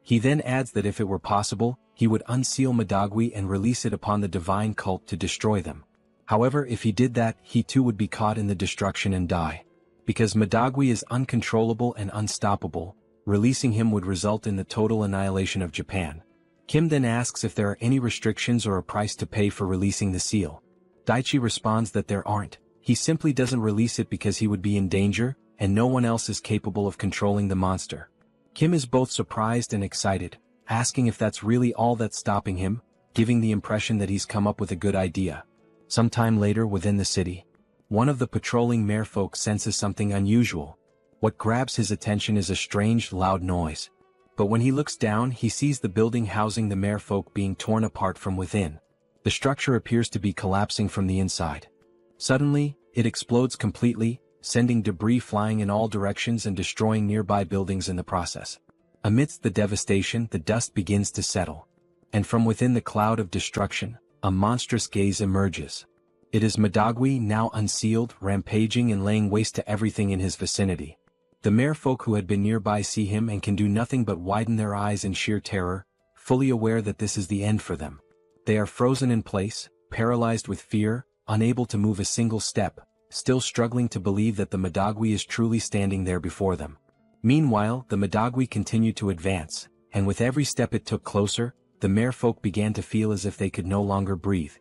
He then adds that if it were possible, he would unseal Madagwi and release it upon the divine cult to destroy them. However, if he did that, he too would be caught in the destruction and die. Because Madagwi is uncontrollable and unstoppable, releasing him would result in the total annihilation of Japan. Kim then asks if there are any restrictions or a price to pay for releasing the seal. Daichi responds that there aren't. He simply doesn't release it because he would be in danger, and no one else is capable of controlling the monster. Kim is both surprised and excited, asking if that's really all that's stopping him, giving the impression that he's come up with a good idea. Sometime later within the city, one of the patrolling merfolk senses something unusual. What grabs his attention is a strange, loud noise. But when he looks down, he sees the building housing the merfolk being torn apart from within. The structure appears to be collapsing from the inside. Suddenly, it explodes completely, sending debris flying in all directions and destroying nearby buildings in the process. Amidst the devastation, the dust begins to settle. And from within the cloud of destruction, a monstrous gaze emerges. It is Madagwi, now unsealed, rampaging and laying waste to everything in his vicinity. The merfolk who had been nearby see him and can do nothing but widen their eyes in sheer terror, fully aware that this is the end for them. They are frozen in place, paralyzed with fear, unable to move a single step, still struggling to believe that the Madagwi is truly standing there before them. Meanwhile, the Madagwi continued to advance, and with every step it took closer, the merfolk began to feel as if they could no longer breathe.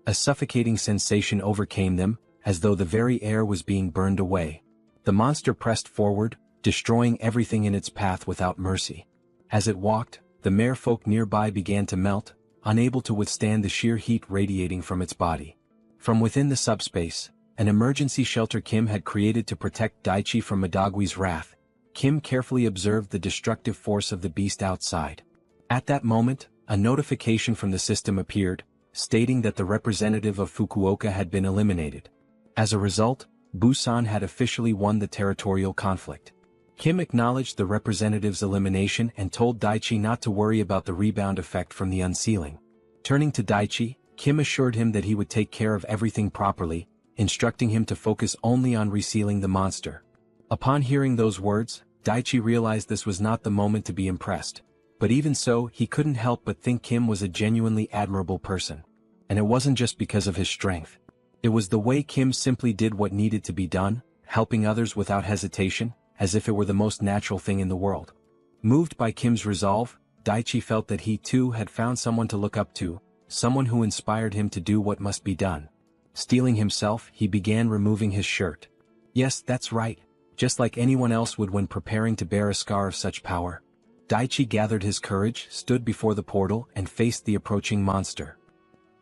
A suffocating sensation overcame them, as though the very air was being burned away. The monster pressed forward, destroying everything in its path without mercy. As it walked, the merfolk nearby began to melt, unable to withstand the sheer heat radiating from its body. From within the subspace, an emergency shelter Kim had created to protect Daichi from Madagwi's wrath, Kim carefully observed the destructive force of the beast outside. At that moment, a notification from the system appeared, stating that the representative of Fukuoka had been eliminated. As a result, Busan had officially won the territorial conflict. Kim acknowledged the representative's elimination and told Daichi not to worry about the rebound effect from the unsealing. Turning to Daichi, Kim assured him that he would take care of everything properly, instructing him to focus only on resealing the monster. Upon hearing those words, Daichi realized this was not the moment to be impressed. But even so, he couldn't help but think Kim was a genuinely admirable person. And it wasn't just because of his strength. It was the way Kim simply did what needed to be done, helping others without hesitation, as if it were the most natural thing in the world. Moved by Kim's resolve, Daichi felt that he too had found someone to look up to, someone who inspired him to do what must be done. Steeling himself, he began removing his shirt. Yes, that's right, just like anyone else would when preparing to bear a scar of such power. Daichi gathered his courage, stood before the portal, and faced the approaching monster.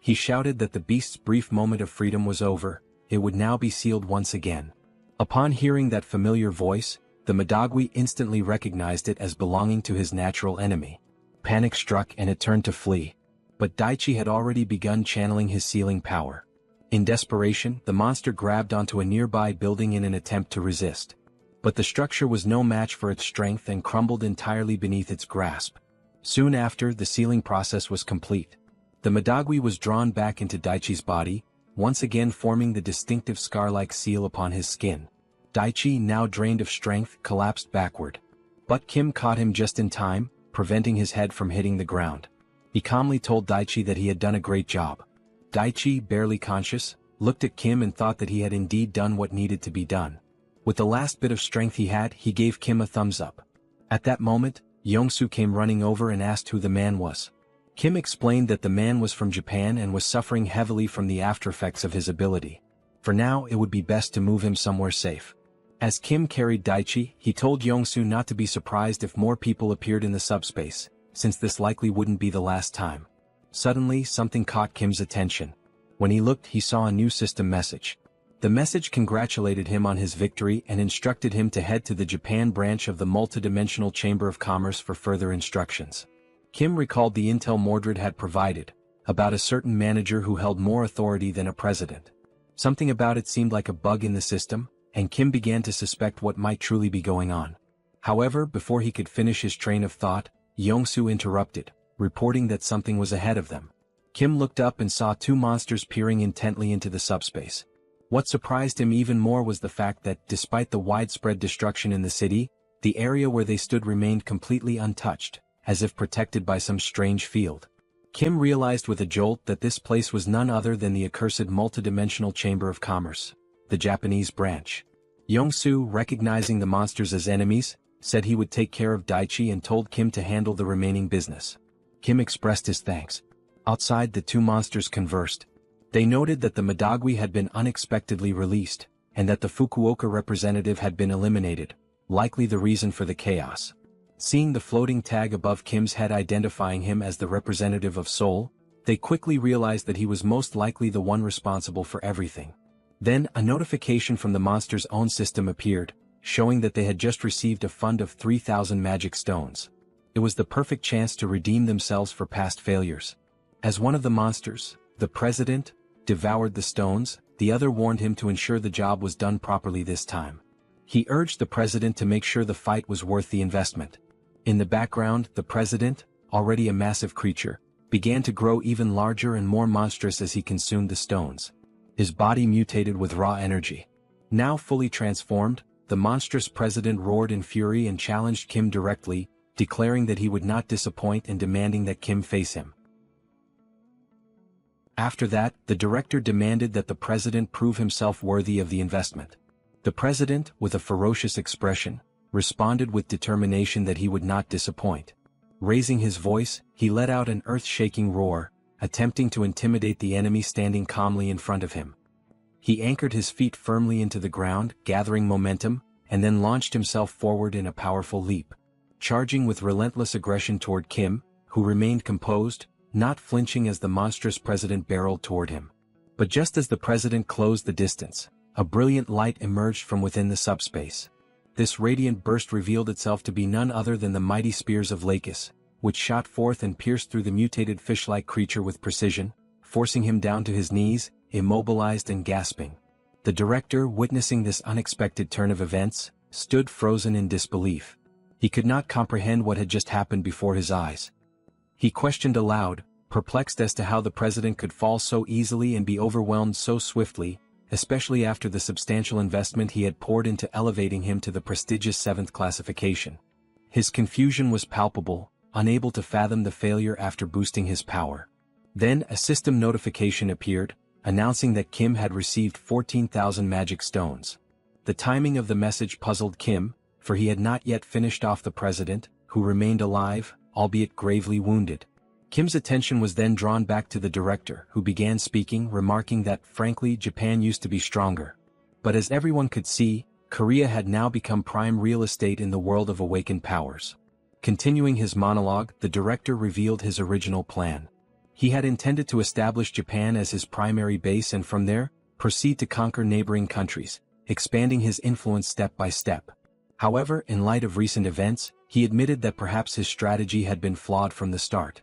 He shouted that the beast's brief moment of freedom was over, it would now be sealed once again. Upon hearing that familiar voice, the Madagwi instantly recognized it as belonging to his natural enemy. Panic struck and it turned to flee. But Daichi had already begun channeling his sealing power. In desperation, the monster grabbed onto a nearby building in an attempt to resist. But the structure was no match for its strength and crumbled entirely beneath its grasp. Soon after, the sealing process was complete. The Madagwi was drawn back into Daichi's body, once again forming the distinctive scar-like seal upon his skin. Daichi, now drained of strength, collapsed backward. But Kim caught him just in time, preventing his head from hitting the ground. He calmly told Daichi that he had done a great job. Daichi, barely conscious, looked at Kim and thought that he had indeed done what needed to be done. With the last bit of strength he had, he gave Kim a thumbs up. At that moment, Yongsu came running over and asked who the man was. Kim explained that the man was from Japan and was suffering heavily from the aftereffects of his ability. For now, it would be best to move him somewhere safe. As Kim carried Daichi, he told Yong-soo not to be surprised if more people appeared in the subspace, since this likely wouldn't be the last time. Suddenly, something caught Kim's attention. When he looked, he saw a new system message. The message congratulated him on his victory and instructed him to head to the Japan branch of the multidimensional Chamber of Commerce for further instructions. Kim recalled the intel Mordred had provided, about a certain manager who held more authority than a president. Something about it seemed like a bug in the system, and Kim began to suspect what might truly be going on. However, before he could finish his train of thought, Yong-soo interrupted, reporting that something was ahead of them. Kim looked up and saw two monsters peering intently into the subspace. What surprised him even more was the fact that, despite the widespread destruction in the city, the area where they stood remained completely untouched, as if protected by some strange field. Kim realized with a jolt that this place was none other than the accursed multidimensional Chamber of Commerce, the Japanese branch. Yong-soo, recognizing the monsters as enemies, said he would take care of Daichi and told Kim to handle the remaining business. Kim expressed his thanks. Outside, the two monsters conversed. They noted that the Madagwi had been unexpectedly released, and that the Fukuoka representative had been eliminated, likely the reason for the chaos. Seeing the floating tag above Kim's head identifying him as the representative of Seoul, they quickly realized that he was most likely the one responsible for everything. Then, a notification from the monster's own system appeared, showing that they had just received a fund of 3,000 magic stones. It was the perfect chance to redeem themselves for past failures. As one of the monsters, the president, devoured the stones, the other warned him to ensure the job was done properly this time. He urged the president to make sure the fight was worth the investment. In the background, the president, already a massive creature, began to grow even larger and more monstrous as he consumed the stones. His body mutated with raw energy. Now fully transformed, the monstrous president roared in fury and challenged Kim directly, declaring that he would not disappoint and demanding that Kim face him. After that, the director demanded that the president prove himself worthy of the investment. The president, with a ferocious expression, responded with determination that he would not disappoint. Raising his voice, he let out an earth-shaking roar, attempting to intimidate the enemy standing calmly in front of him. He anchored his feet firmly into the ground, gathering momentum, and then launched himself forward in a powerful leap. Charging with relentless aggression toward Kim, who remained composed, not flinching as the monstrous president barreled toward him. But just as the president closed the distance, a brilliant light emerged from within the subspace. This radiant burst revealed itself to be none other than the mighty spears of Lakis, which shot forth and pierced through the mutated fish-like creature with precision, forcing him down to his knees, immobilized and gasping. The director, witnessing this unexpected turn of events, stood frozen in disbelief. He could not comprehend what had just happened before his eyes. He questioned aloud, perplexed as to how the president could fall so easily and be overwhelmed so swiftly, especially after the substantial investment he had poured into elevating him to the prestigious 7th classification. His confusion was palpable, unable to fathom the failure after boosting his power. Then a system notification appeared, announcing that Kim had received 14,000 magic stones. The timing of the message puzzled Kim, for he had not yet finished off the president, who remained alive, albeit gravely wounded. Kim's attention was then drawn back to the director, who began speaking, remarking that, frankly, Japan used to be stronger. But as everyone could see, Korea had now become prime real estate in the world of awakened powers. Continuing his monologue, the director revealed his original plan. He had intended to establish Japan as his primary base and from there, proceed to conquer neighboring countries, expanding his influence step by step. However, in light of recent events, he admitted that perhaps his strategy had been flawed from the start.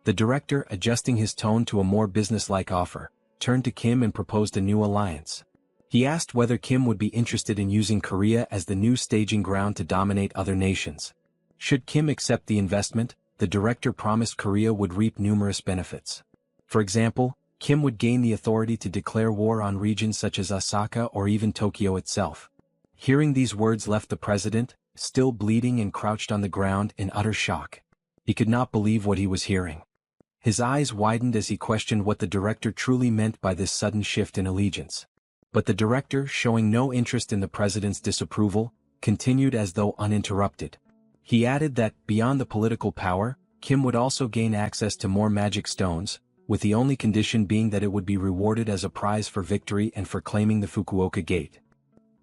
The director, adjusting his tone to a more business-like offer, turned to Kim and proposed a new alliance. He asked whether Kim would be interested in using Korea as the new staging ground to dominate other nations. Should Kim accept the investment, the director promised Korea would reap numerous benefits. For example, Kim would gain the authority to declare war on regions such as Osaka or even Tokyo itself. Hearing these words left the president, still bleeding and crouched on the ground in utter shock. He could not believe what he was hearing. His eyes widened as he questioned what the director truly meant by this sudden shift in allegiance. But the director, showing no interest in the president's disapproval, continued as though uninterrupted. He added that, beyond the political power, Kim would also gain access to more magic stones, with the only condition being that it would be rewarded as a prize for victory and for claiming the Fukuoka Gate.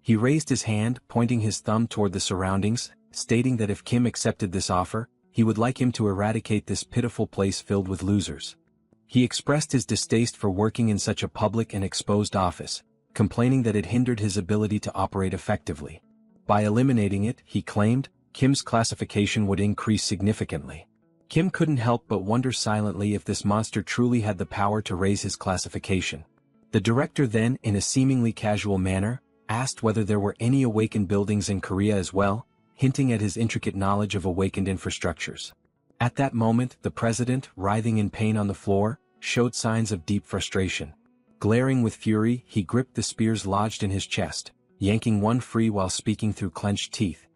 He raised his hand, pointing his thumb toward the surroundings, stating that if Kim accepted this offer, he would like him to eradicate this pitiful place filled with losers. He expressed his distaste for working in such a public and exposed office, complaining that it hindered his ability to operate effectively. By eliminating it, he claimed, Kim's classification would increase significantly. Kim couldn't help but wonder silently if this monster truly had the power to raise his classification. The director then, in a seemingly casual manner, asked whether there were any awakened buildings in Korea as well, hinting at his intricate knowledge of awakened infrastructures. At that moment, the president, writhing in pain on the floor, showed signs of deep frustration. Glaring with fury, he gripped the spears lodged in his chest, yanking one free while speaking through clenched teeth.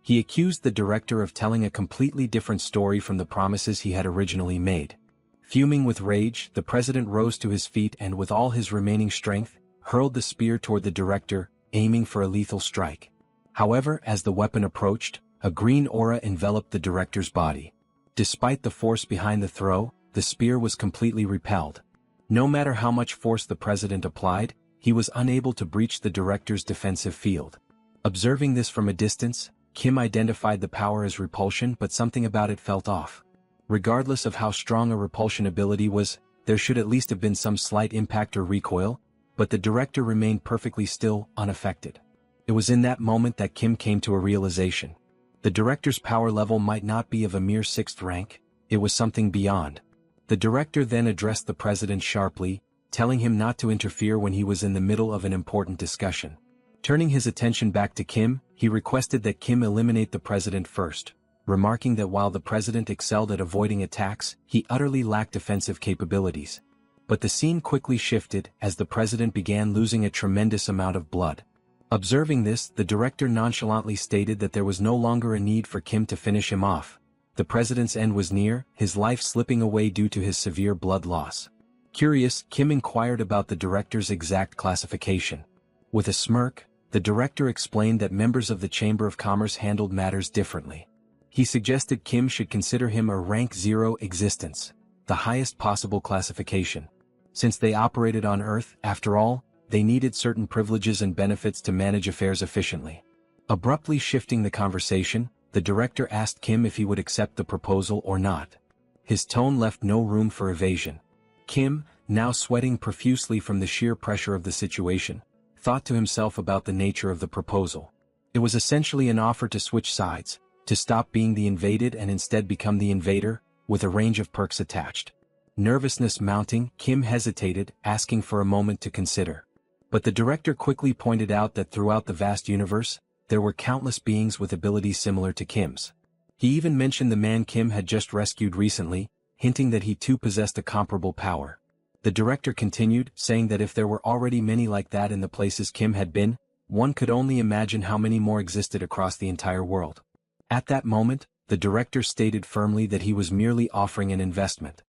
He accused the director of telling a completely different story from the promises he had originally made. Fuming with rage, the president rose to his feet and with all his remaining strength, hurled the spear toward the director, aiming for a lethal strike. However, as the weapon approached, a green aura enveloped the director's body. Despite the force behind the throw, the spear was completely repelled. No matter how much force the president applied, he was unable to breach the director's defensive field. Observing this from a distance, Kim identified the power as repulsion, but something about it felt off. Regardless of how strong a repulsion ability was, there should at least have been some slight impact or recoil, but the director remained perfectly still, unaffected. It was in that moment that Kim came to a realization. The director's power level might not be of a mere 6th rank, it was something beyond. The director then addressed the president sharply, telling him not to interfere when he was in the middle of an important discussion. Turning his attention back to Kim, he requested that Kim eliminate the president first, remarking that while the president excelled at avoiding attacks, he utterly lacked defensive capabilities. But the scene quickly shifted as the president began losing a tremendous amount of blood. Observing this, the director nonchalantly stated that there was no longer a need for Kim to finish him off. The president's end was near, his life slipping away due to his severe blood loss. Curious, Kim inquired about the director's exact classification. With a smirk, the director explained that members of the Chamber of Commerce handled matters differently. He suggested Kim should consider him a rank 0 existence, the highest possible classification. Since they operated on Earth, after all, they needed certain privileges and benefits to manage affairs efficiently. Abruptly shifting the conversation, the director asked Kim if he would accept the proposal or not. His tone left no room for evasion. Kim, now sweating profusely from the sheer pressure of the situation, thought to himself about the nature of the proposal. It was essentially an offer to switch sides, to stop being the invaded and instead become the invader, with a range of perks attached. Nervousness mounting, Kim hesitated, asking for a moment to consider. But the director quickly pointed out that throughout the vast universe, there were countless beings with abilities similar to Kim's. He even mentioned the man Kim had just rescued recently, hinting that he too possessed a comparable power. The director continued, saying that if there were already many like that in the places Kim had been, one could only imagine how many more existed across the entire world. At that moment, the director stated firmly that he was merely offering an investment.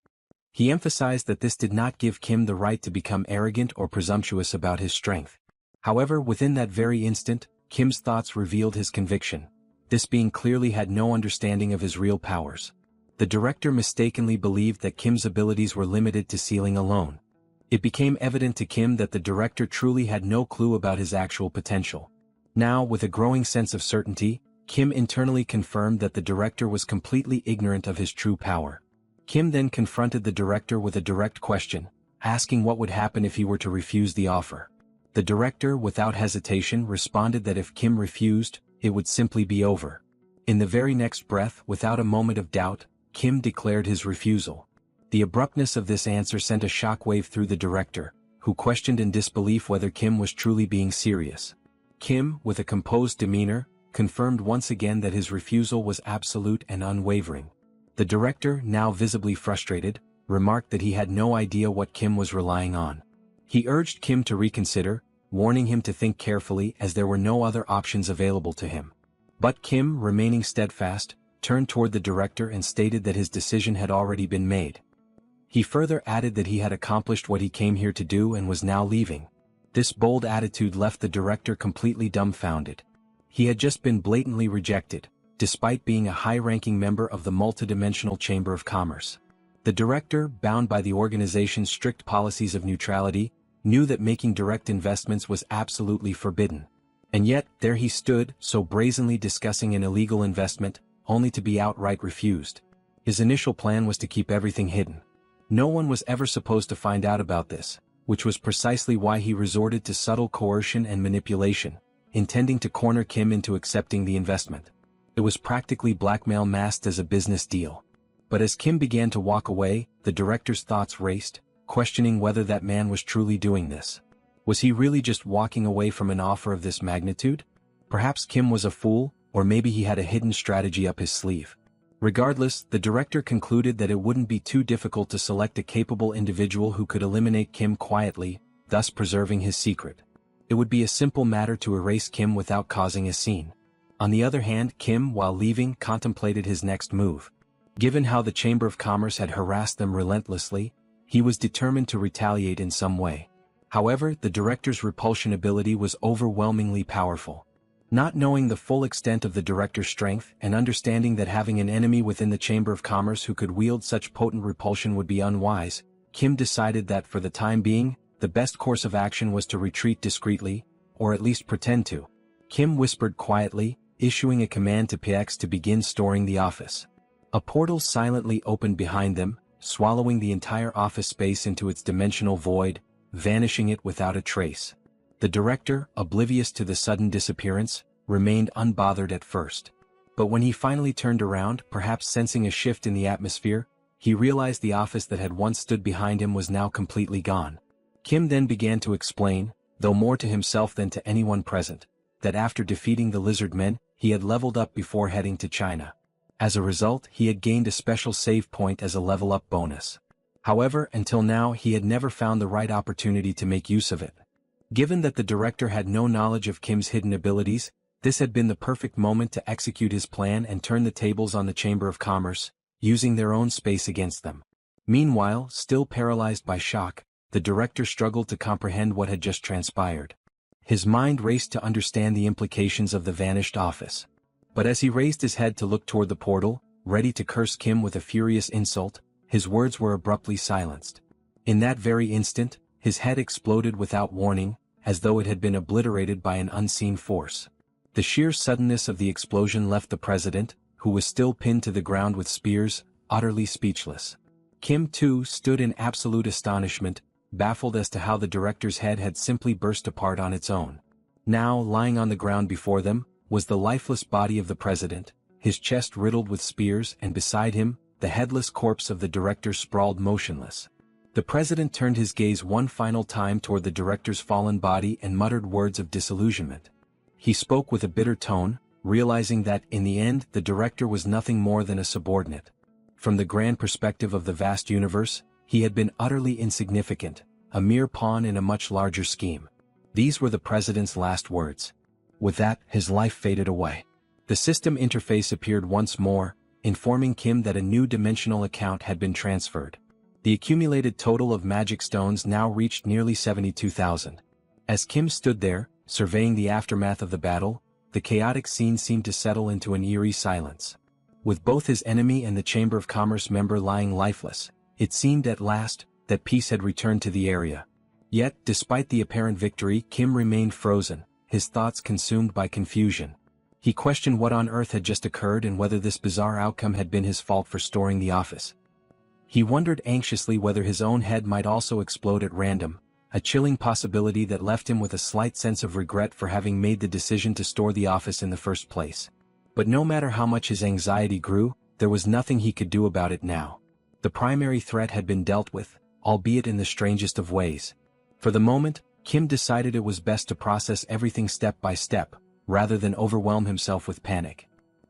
He emphasized that this did not give Kim the right to become arrogant or presumptuous about his strength. However, within that very instant, Kim's thoughts revealed his conviction. This being clearly had no understanding of his real powers. The director mistakenly believed that Kim's abilities were limited to sealing alone. It became evident to Kim that the director truly had no clue about his actual potential. Now, with a growing sense of certainty, Kim internally confirmed that the director was completely ignorant of his true power. Kim then confronted the director with a direct question, asking what would happen if he were to refuse the offer. The director, without hesitation, responded that if Kim refused, it would simply be over. In the very next breath, without a moment of doubt, Kim declared his refusal. The abruptness of this answer sent a shockwave through the director, who questioned in disbelief whether Kim was truly being serious. Kim, with a composed demeanor, confirmed once again that his refusal was absolute and unwavering. The director, now visibly frustrated, remarked that he had no idea what Kim was relying on. He urged Kim to reconsider, warning him to think carefully as there were no other options available to him. But Kim, remaining steadfast, turned toward the director and stated that his decision had already been made. He further added that he had accomplished what he came here to do and was now leaving. This bold attitude left the director completely dumbfounded. He had just been blatantly rejected, despite being a high-ranking member of the multidimensional Chamber of Commerce. The director, bound by the organization's strict policies of neutrality, knew that making direct investments was absolutely forbidden. And yet, there he stood, so brazenly discussing an illegal investment, only to be outright refused. His initial plan was to keep everything hidden. No one was ever supposed to find out about this, which was precisely why he resorted to subtle coercion and manipulation, intending to corner Kim into accepting the investment. It was practically blackmail masked as a business deal. But as Kim began to walk away, the director's thoughts raced, questioning whether that man was truly doing this. Was he really just walking away from an offer of this magnitude? Perhaps Kim was a fool, or maybe he had a hidden strategy up his sleeve. Regardless, the director concluded that it wouldn't be too difficult to select a capable individual who could eliminate Kim quietly, thus preserving his secret. It would be a simple matter to erase Kim without causing a scene. On the other hand, Kim, while leaving, contemplated his next move. Given how the Chamber of Commerce had harassed them relentlessly, he was determined to retaliate in some way. However, the director's repulsion ability was overwhelmingly powerful. Not knowing the full extent of the director's strength and understanding that having an enemy within the Chamber of Commerce who could wield such potent repulsion would be unwise, Kim decided that for the time being, the best course of action was to retreat discreetly, or at least pretend to. Kim whispered quietly, issuing a command to PX to begin storing the office. A portal silently opened behind them, swallowing the entire office space into its dimensional void, vanishing it without a trace. The director, oblivious to the sudden disappearance, remained unbothered at first. But when he finally turned around, perhaps sensing a shift in the atmosphere, he realized the office that had once stood behind him was now completely gone. Kim then began to explain, though more to himself than to anyone present, that after defeating the lizard men, he had leveled up before heading to China. As a result, he had gained a special save point as a level-up bonus. However, until now he had never found the right opportunity to make use of it. Given that the director had no knowledge of Kim's hidden abilities, this had been the perfect moment to execute his plan and turn the tables on the Chamber of Commerce, using their own space against them. Meanwhile, still paralyzed by shock, the director struggled to comprehend what had just transpired. His mind raced to understand the implications of the vanished office. But as he raised his head to look toward the portal, ready to curse Kim with a furious insult, his words were abruptly silenced. In that very instant, his head exploded without warning, as though it had been obliterated by an unseen force. The sheer suddenness of the explosion left the president, who was still pinned to the ground with spears, utterly speechless. Kim, too, stood in absolute astonishment, baffled as to how the director's head had simply burst apart on its own. Now, lying on the ground before them, was the lifeless body of the president, his chest riddled with spears, and beside him, the headless corpse of the director sprawled motionless. The president turned his gaze one final time toward the director's fallen body and muttered words of disillusionment. He spoke with a bitter tone, realizing that, in the end, the director was nothing more than a subordinate. From the grand perspective of the vast universe, he had been utterly insignificant, a mere pawn in a much larger scheme. These were the president's last words. With that, his life faded away. The system interface appeared once more, informing Kim that a new dimensional account had been transferred. The accumulated total of magic stones now reached nearly 72,000. As Kim stood there, surveying the aftermath of the battle, the chaotic scene seemed to settle into an eerie silence. With both his enemy and the Chamber of Commerce member lying lifeless, it seemed at last that peace had returned to the area. Yet, despite the apparent victory, Kim remained frozen, his thoughts consumed by confusion. He questioned what on earth had just occurred and whether this bizarre outcome had been his fault for storing the office. He wondered anxiously whether his own head might also explode at random, a chilling possibility that left him with a slight sense of regret for having made the decision to store the office in the first place. But no matter how much his anxiety grew, there was nothing he could do about it now. The primary threat had been dealt with, albeit in the strangest of ways. For the moment, Kim decided it was best to process everything step by step, rather than overwhelm himself with panic.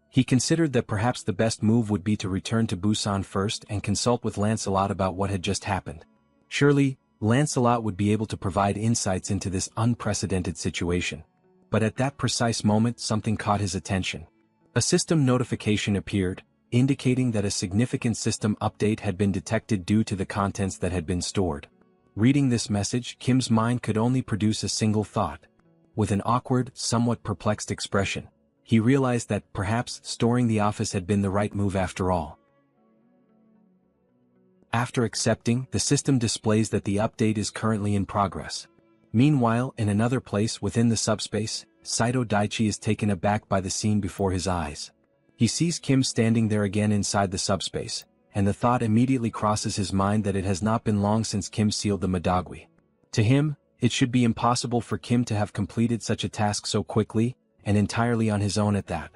He considered that perhaps the best move would be to return to Busan first and consult with Lancelot about what had just happened. Surely, Lancelot would be able to provide insights into this unprecedented situation. But at that precise moment, something caught his attention. A system notification appeared, indicating that a significant system update had been detected due to the contents that had been stored. Reading this message, Kim's mind could only produce a single thought. With an awkward, somewhat perplexed expression, he realized that perhaps storing the office had been the right move after all. After accepting, the system displays that the update is currently in progress. Meanwhile, in another place within the subspace, Saito Daichi is taken aback by the scene before his eyes. He sees Kim standing there again inside the subspace, and the thought immediately crosses his mind that it has not been long since Kim sealed the Madagwi. To him, it should be impossible for Kim to have completed such a task so quickly, and entirely on his own at that.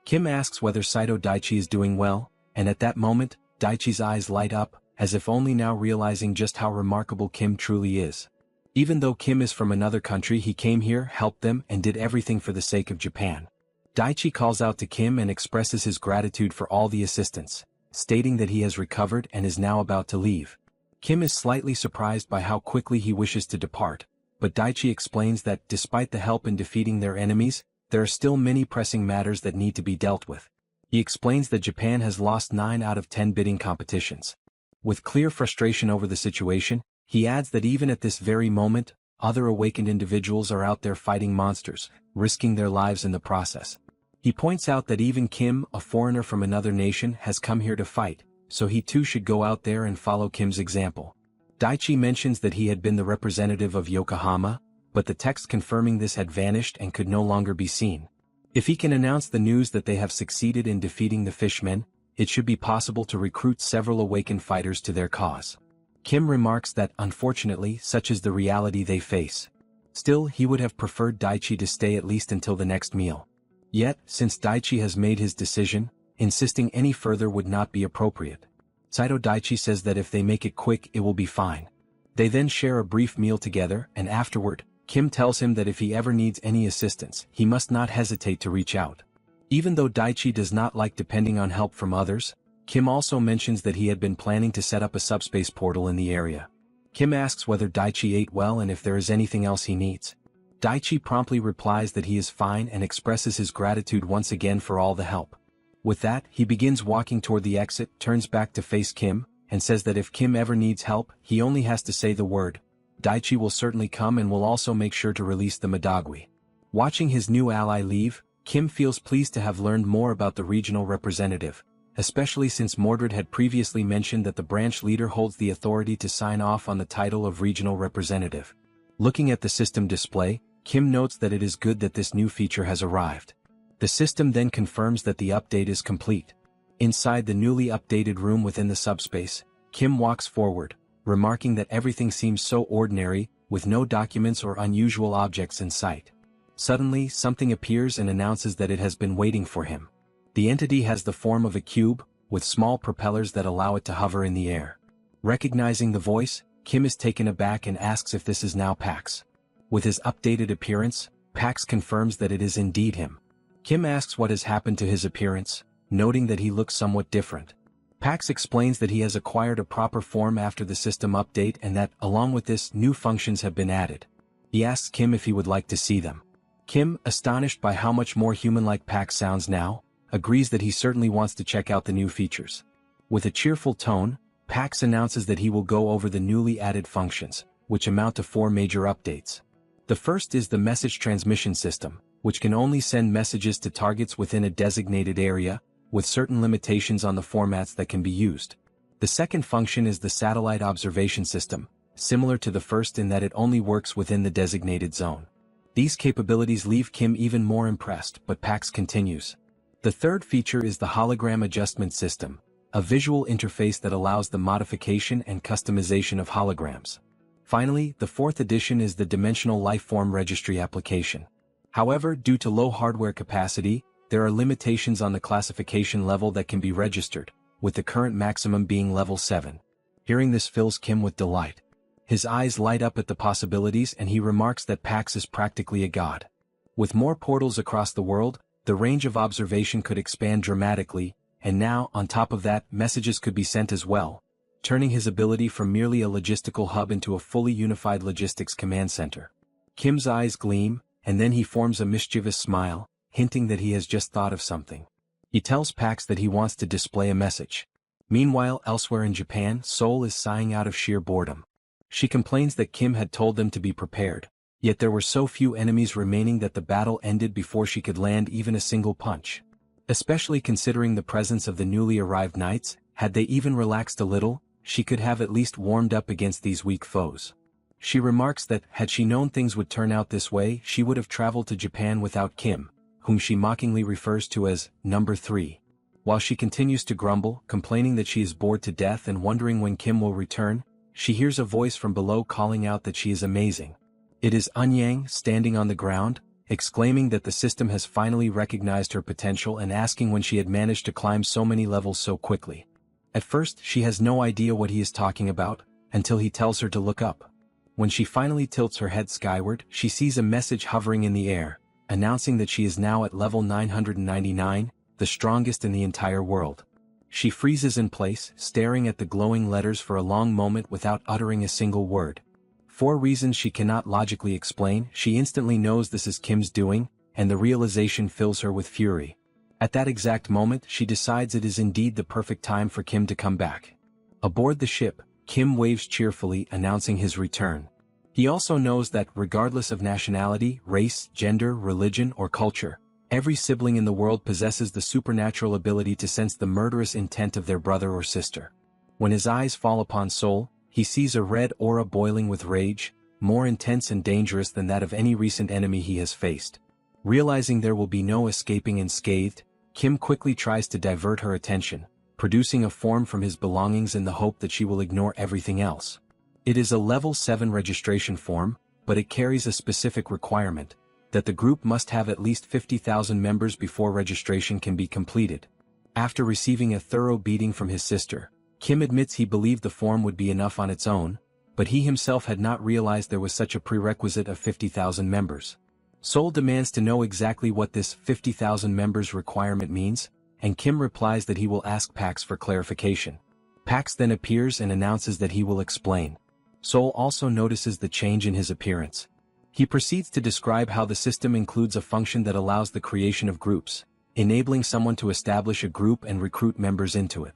Kim asks whether Saito Daichi is doing well, and at that moment, Daichi's eyes light up, as if only now realizing just how remarkable Kim truly is. Even though Kim is from another country, he came here, helped them, and did everything for the sake of Japan. Daichi calls out to Kim and expresses his gratitude for all the assistance, stating that he has recovered and is now about to leave. Kim is slightly surprised by how quickly he wishes to depart, but Daichi explains that despite the help in defeating their enemies, there are still many pressing matters that need to be dealt with. He explains that Japan has lost 9 out of 10 bidding competitions. With clear frustration over the situation, he adds that even at this very moment, other awakened individuals are out there fighting monsters, risking their lives in the process. He points out that even Kim, a foreigner from another nation, has come here to fight, so he too should go out there and follow Kim's example. Daichi mentions that he had been the representative of Yokohama, but the text confirming this had vanished and could no longer be seen. If he can announce the news that they have succeeded in defeating the fishmen, it should be possible to recruit several awakened fighters to their cause. Kim remarks that, unfortunately, such is the reality they face. Still, he would have preferred Daichi to stay at least until the next meal. Yet, since Daichi has made his decision, insisting any further would not be appropriate. Saito Daichi says that if they make it quick, it will be fine. They then share a brief meal together, and afterward, Kim tells him that if he ever needs any assistance, he must not hesitate to reach out. Even though Daichi does not like depending on help from others, Kim also mentions that he had been planning to set up a subspace portal in the area. Kim asks whether Daichi ate well and if there is anything else he needs. Daichi promptly replies that he is fine and expresses his gratitude once again for all the help. With that, he begins walking toward the exit, turns back to face Kim, and says that if Kim ever needs help, he only has to say the word. Daichi will certainly come and will also make sure to release the Madagwi. Watching his new ally leave, Kim feels pleased to have learned more about the regional representative, especially since Mordred had previously mentioned that the branch leader holds the authority to sign off on the title of regional representative. Looking at the system display, Kim notes that it is good that this new feature has arrived. The system then confirms that the update is complete. Inside the newly updated room within the subspace, Kim walks forward, remarking that everything seems so ordinary, with no documents or unusual objects in sight. Suddenly, something appears and announces that it has been waiting for him. The entity has the form of a cube, with small propellers that allow it to hover in the air. Recognizing the voice, Kim is taken aback and asks if this is now Pax. With his updated appearance, Pax confirms that it is indeed him. Kim asks what has happened to his appearance, noting that he looks somewhat different. Pax explains that he has acquired a proper form after the system update and that, along with this, new functions have been added. He asks Kim if he would like to see them. Kim, astonished by how much more human-like Pax sounds now, agrees that he certainly wants to check out the new features. With a cheerful tone, Pax announces that he will go over the newly added functions, which amount to 4 major updates. The first is the message transmission system, which can only send messages to targets within a designated area, with certain limitations on the formats that can be used. The second function is the satellite observation system, similar to the first in that it only works within the designated zone. These capabilities leave Kim even more impressed, but Pax continues. The third feature is the hologram adjustment system, a visual interface that allows the modification and customization of holograms. Finally, the fourth addition is the dimensional lifeform registry application. However, due to low hardware capacity, there are limitations on the classification level that can be registered, with the current maximum being level 7. Hearing this fills Kim with delight. His eyes light up at the possibilities and he remarks that Pax is practically a god. With more portals across the world, the range of observation could expand dramatically, and now, on top of that, messages could be sent as well, turning his ability from merely a logistical hub into a fully unified logistics command center. Kim's eyes gleam, and then he forms a mischievous smile, hinting that he has just thought of something. He tells Pax that he wants to display a message. Meanwhile, elsewhere in Japan, Seoul is sighing out of sheer boredom. She complains that Kim had told them to be prepared, yet there were so few enemies remaining that the battle ended before she could land even a single punch. Especially considering the presence of the newly arrived knights, had they even relaxed a little, she could have at least warmed up against these weak foes. She remarks that, had she known things would turn out this way, she would have traveled to Japan without Kim, whom she mockingly refers to as number 3. While she continues to grumble, complaining that she is bored to death and wondering when Kim will return, she hears a voice from below calling out that she is amazing. It is Eun-yang standing on the ground, exclaiming that the system has finally recognized her potential and asking when she had managed to climb so many levels so quickly. At first, she has no idea what he is talking about, until he tells her to look up. When she finally tilts her head skyward, she sees a message hovering in the air, announcing that she is now at level 999, the strongest in the entire world. She freezes in place, staring at the glowing letters for a long moment without uttering a single word. For reasons she cannot logically explain, she instantly knows this is Kim's doing, and the realization fills her with fury. At that exact moment, she decides it is indeed the perfect time for Kim to come back. Aboard the ship, Kim waves cheerfully, announcing his return. He also knows that, regardless of nationality, race, gender, religion, or culture, every sibling in the world possesses the supernatural ability to sense the murderous intent of their brother or sister. When his eyes fall upon Seoul, he sees a red aura boiling with rage, more intense and dangerous than that of any recent enemy he has faced. Realizing there will be no escaping unscathed, Kim quickly tries to divert her attention, producing a form from his belongings in the hope that she will ignore everything else. It is a level 7 registration form, but it carries a specific requirement, that the group must have at least 50,000 members before registration can be completed. After receiving a thorough beating from his sister, Kim admits he believed the form would be enough on its own, but he himself had not realized there was such a prerequisite of 50,000 members. Seoul demands to know exactly what this 50,000 members requirement means, and Kim replies that he will ask Pax for clarification. Pax then appears and announces that he will explain. Seoul also notices the change in his appearance. He proceeds to describe how the system includes a function that allows the creation of groups, enabling someone to establish a group and recruit members into it.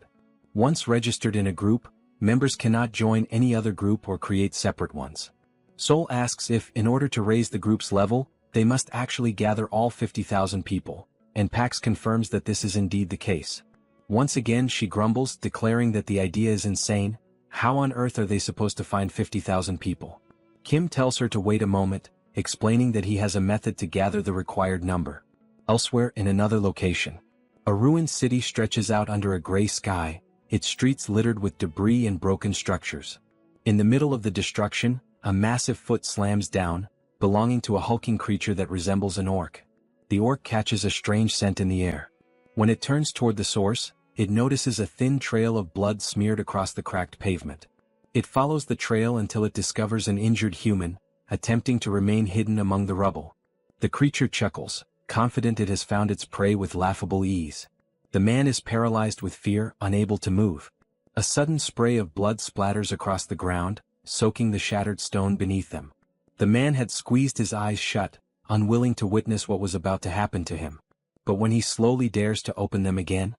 Once registered in a group, members cannot join any other group or create separate ones. Seoul asks if, in order to raise the group's level, they must actually gather all 50,000 people, and Pax confirms that this is indeed the case. Once again she grumbles, declaring that the idea is insane. How on earth are they supposed to find 50,000 people? Kim tells her to wait a moment, explaining that he has a method to gather the required number. Elsewhere in another location, a ruined city stretches out under a gray sky, its streets littered with debris and broken structures. In the middle of the destruction, a massive foot slams down, belonging to a hulking creature that resembles an orc. The orc catches a strange scent in the air. When it turns toward the source, it notices a thin trail of blood smeared across the cracked pavement. It follows the trail until it discovers an injured human, attempting to remain hidden among the rubble. The creature chuckles, confident it has found its prey with laughable ease. The man is paralyzed with fear, unable to move. A sudden spray of blood splatters across the ground, soaking the shattered stone beneath them. The man had squeezed his eyes shut, unwilling to witness what was about to happen to him. But when he slowly dares to open them again,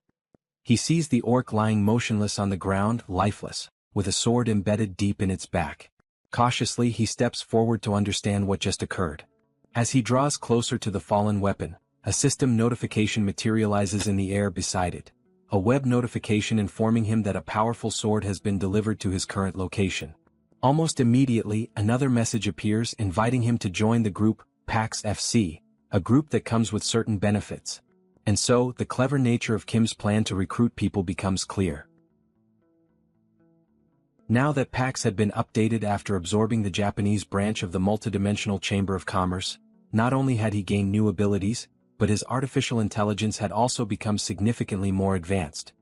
he sees the orc lying motionless on the ground, lifeless, with a sword embedded deep in its back. Cautiously he steps forward to understand what just occurred. As he draws closer to the fallen weapon, a system notification materializes in the air beside it. A web notification informing him that a powerful sword has been delivered to his current location. Almost immediately, another message appears inviting him to join the group, Pax FC, a group that comes with certain benefits. And so, the clever nature of Kim's plan to recruit people becomes clear. Now that Pax had been updated after absorbing the Japanese branch of the multidimensional Chamber of Commerce, not only had he gained new abilities, but his artificial intelligence had also become significantly more advanced.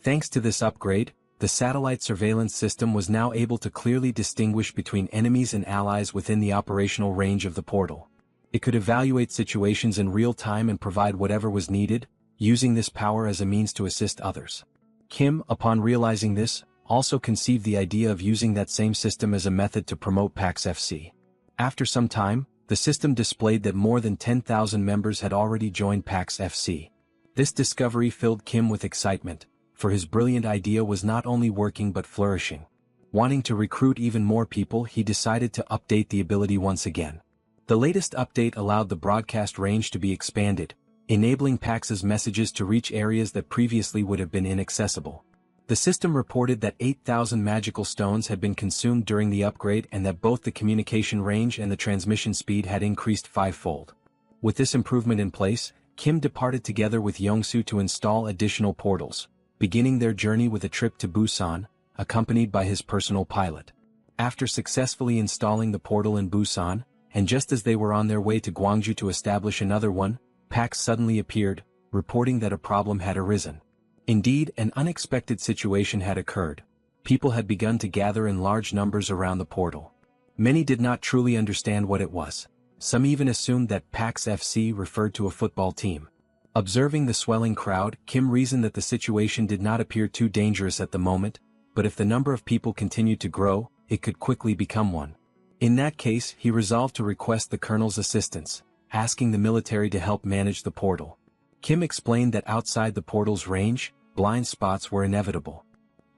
Thanks to this upgrade, the satellite surveillance system was now able to clearly distinguish between enemies and allies within the operational range of the portal. It could evaluate situations in real time and provide whatever was needed, using this power as a means to assist others. Kim, upon realizing this, also conceived the idea of using that same system as a method to promote Pax FC. After some time, the system displayed that more than 10,000 members had already joined Pax FC. This discovery filled Kim with excitement, for his brilliant idea was not only working but flourishing. Wanting to recruit even more people, he decided to update the ability once again. The latest update allowed the broadcast range to be expanded, enabling Pax's messages to reach areas that previously would have been inaccessible. The system reported that 8,000 magical stones had been consumed during the upgrade and that both the communication range and the transmission speed had increased fivefold. With this improvement in place, Kim departed together with Yongsoo to install additional portals, beginning their journey with a trip to Busan, accompanied by his personal pilot. After successfully installing the portal in Busan, and just as they were on their way to Gwangju to establish another one, Pax suddenly appeared, reporting that a problem had arisen. Indeed, an unexpected situation had occurred. People had begun to gather in large numbers around the portal. Many did not truly understand what it was. Some even assumed that Pax FC referred to a football team. Observing the swelling crowd, Kim reasoned that the situation did not appear too dangerous at the moment, but if the number of people continued to grow, it could quickly become one. In that case, he resolved to request the colonel's assistance, asking the military to help manage the portal. Kim explained that outside the portal's range, blind spots were inevitable.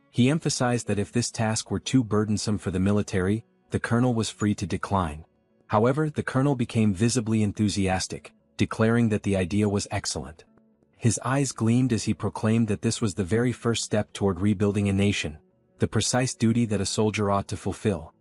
He emphasized that if this task were too burdensome for the military, the colonel was free to decline. However, the colonel became visibly enthusiastic, declaring that the idea was excellent. His eyes gleamed as he proclaimed that this was the very first step toward rebuilding a nation, the precise duty that a soldier ought to fulfill.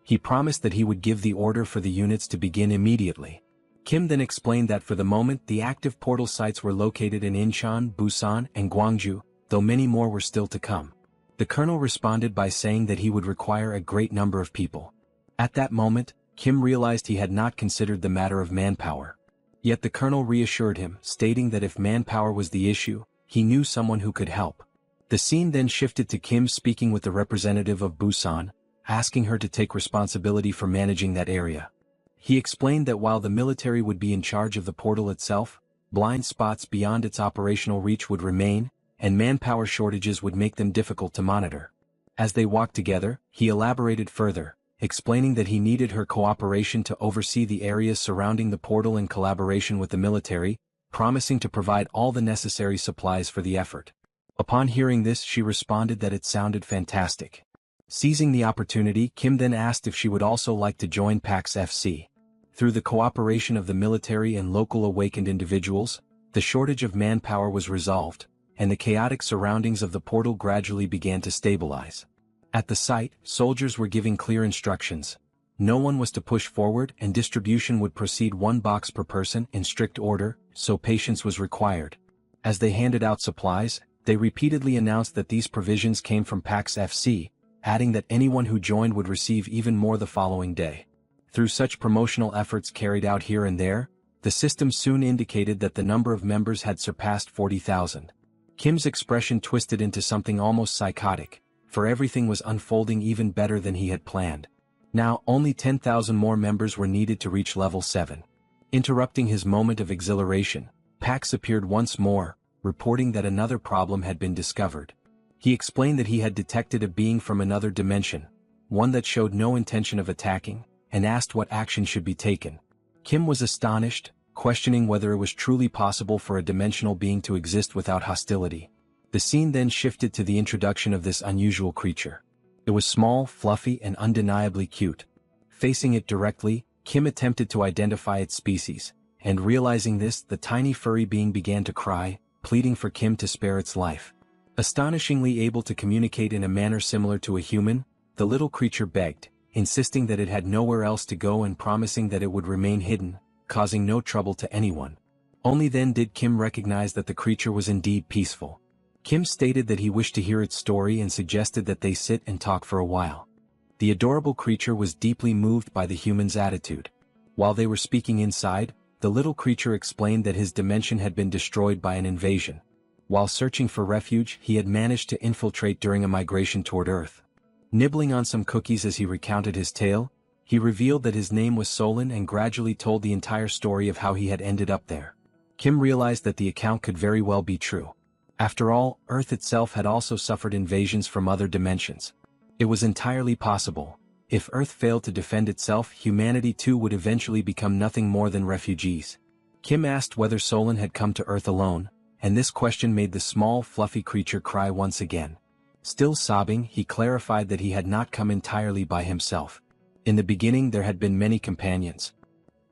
He promised that he would give the order for the units to begin immediately. Kim then explained that for the moment the active portal sites were located in Incheon, Busan, and Gwangju, though many more were still to come. The colonel responded by saying that he would require a great number of people. At that moment, Kim realized he had not considered the matter of manpower. Yet the colonel reassured him, stating that if manpower was the issue, he knew someone who could help. The scene then shifted to Kim speaking with the representative of Busan, asking her to take responsibility for managing that area. He explained that while the military would be in charge of the portal itself, blind spots beyond its operational reach would remain, and manpower shortages would make them difficult to monitor. As they walked together, he elaborated further, explaining that he needed her cooperation to oversee the areas surrounding the portal in collaboration with the military, promising to provide all the necessary supplies for the effort. Upon hearing this, she responded that it sounded fantastic. Seizing the opportunity, Kim then asked if she would also like to join Pax FC. Through the cooperation of the military and local awakened individuals, the shortage of manpower was resolved, and the chaotic surroundings of the portal gradually began to stabilize. At the site, soldiers were giving clear instructions. No one was to push forward, and distribution would proceed one box per person in strict order, so patience was required. As they handed out supplies, they repeatedly announced that these provisions came from Pax FC, adding that anyone who joined would receive even more the following day. Through such promotional efforts carried out here and there, the system soon indicated that the number of members had surpassed 40,000. Kim's expression twisted into something almost psychotic, for everything was unfolding even better than he had planned. Now, only 10,000 more members were needed to reach level 7. Interrupting his moment of exhilaration, Pax appeared once more, reporting that another problem had been discovered. He explained that he had detected a being from another dimension, one that showed no intention of attacking, and asked what action should be taken. Kim was astonished, questioning whether it was truly possible for a dimensional being to exist without hostility. The scene then shifted to the introduction of this unusual creature. It was small, fluffy, and undeniably cute. Facing it directly, Kim attempted to identify its species, and realizing this, the tiny furry being began to cry, pleading for Kim to spare its life. Astonishingly able to communicate in a manner similar to a human, the little creature begged, insisting that it had nowhere else to go and promising that it would remain hidden, causing no trouble to anyone. Only then did Kim recognize that the creature was indeed peaceful. Kim stated that he wished to hear its story and suggested that they sit and talk for a while. The adorable creature was deeply moved by the human's attitude. While they were speaking inside, the little creature explained that his dimension had been destroyed by an invasion. While searching for refuge, he had managed to infiltrate during a migration toward Earth. Nibbling on some cookies as he recounted his tale, he revealed that his name was Solon and gradually told the entire story of how he had ended up there. Kim realized that the account could very well be true. After all, Earth itself had also suffered invasions from other dimensions. It was entirely possible. If Earth failed to defend itself, humanity too would eventually become nothing more than refugees. Kim asked whether Solon had come to Earth alone, and this question made the small, fluffy creature cry once again. Still sobbing, he clarified that he had not come entirely by himself. In the beginning there had been many companions.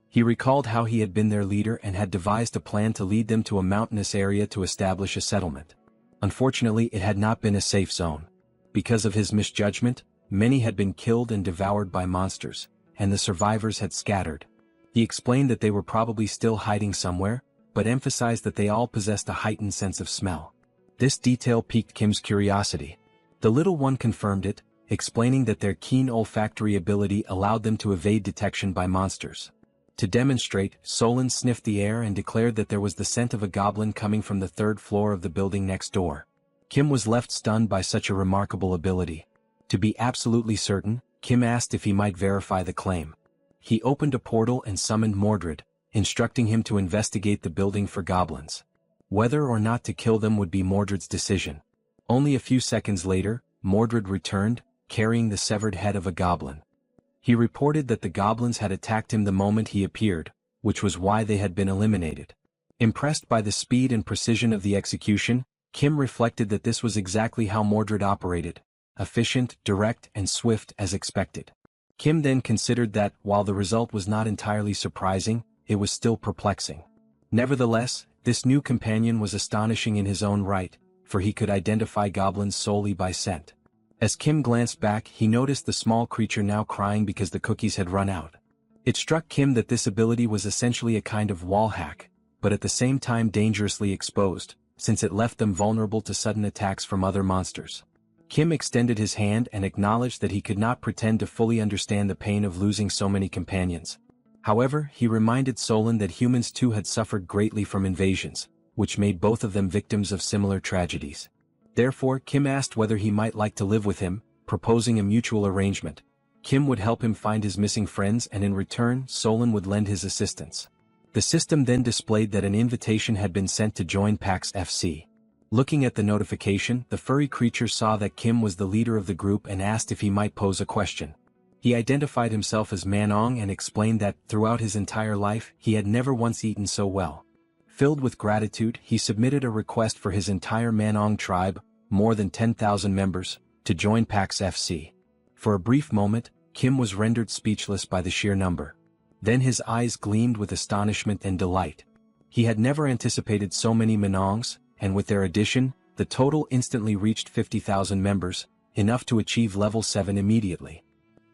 He recalled how he had been their leader and had devised a plan to lead them to a mountainous area to establish a settlement. Unfortunately, it had not been a safe zone. Because of his misjudgment, many had been killed and devoured by monsters, and the survivors had scattered. He explained that they were probably still hiding somewhere, but emphasized that they all possessed a heightened sense of smell. This detail piqued Kim's curiosity. The little one confirmed it, explaining that their keen olfactory ability allowed them to evade detection by monsters. To demonstrate, Solon sniffed the air and declared that there was the scent of a goblin coming from the third floor of the building next door. Kim was left stunned by such a remarkable ability. To be absolutely certain, Kim asked if he might verify the claim. He opened a portal and summoned Mordred, instructing him to investigate the building for goblins. Whether or not to kill them would be Mordred's decision. Only a few seconds later, Mordred returned, carrying the severed head of a goblin. He reported that the goblins had attacked him the moment he appeared, which was why they had been eliminated. Impressed by the speed and precision of the execution, Kim reflected that this was exactly how Mordred operated: efficient, direct, and swift as expected. Kim then considered that, while the result was not entirely surprising, it was still perplexing. Nevertheless, this new companion was astonishing in his own right, for he could identify goblins solely by scent. As Kim glanced back, he noticed the small creature now crying because the cookies had run out. It struck Kim that this ability was essentially a kind of wall hack, but at the same time dangerously exposed, since it left them vulnerable to sudden attacks from other monsters. Kim extended his hand and acknowledged that he could not pretend to fully understand the pain of losing so many companions. However, he reminded Solon that humans too had suffered greatly from invasions, which made both of them victims of similar tragedies. Therefore, Kim asked whether he might like to live with him, proposing a mutual arrangement. Kim would help him find his missing friends, and in return, Solon would lend his assistance. The system then displayed that an invitation had been sent to join PAX FC. Looking at the notification, the furry creature saw that Kim was the leader of the group and asked if he might pose a question. He identified himself as Manhwa and explained that, throughout his entire life, he had never once eaten so well. Filled with gratitude, he submitted a request for his entire Manhwa tribe, more than 10,000 members, to join PAX FC. For a brief moment, Kim was rendered speechless by the sheer number. Then his eyes gleamed with astonishment and delight. He had never anticipated so many Manhwas, and with their addition, the total instantly reached 50,000 members, enough to achieve level 7 immediately.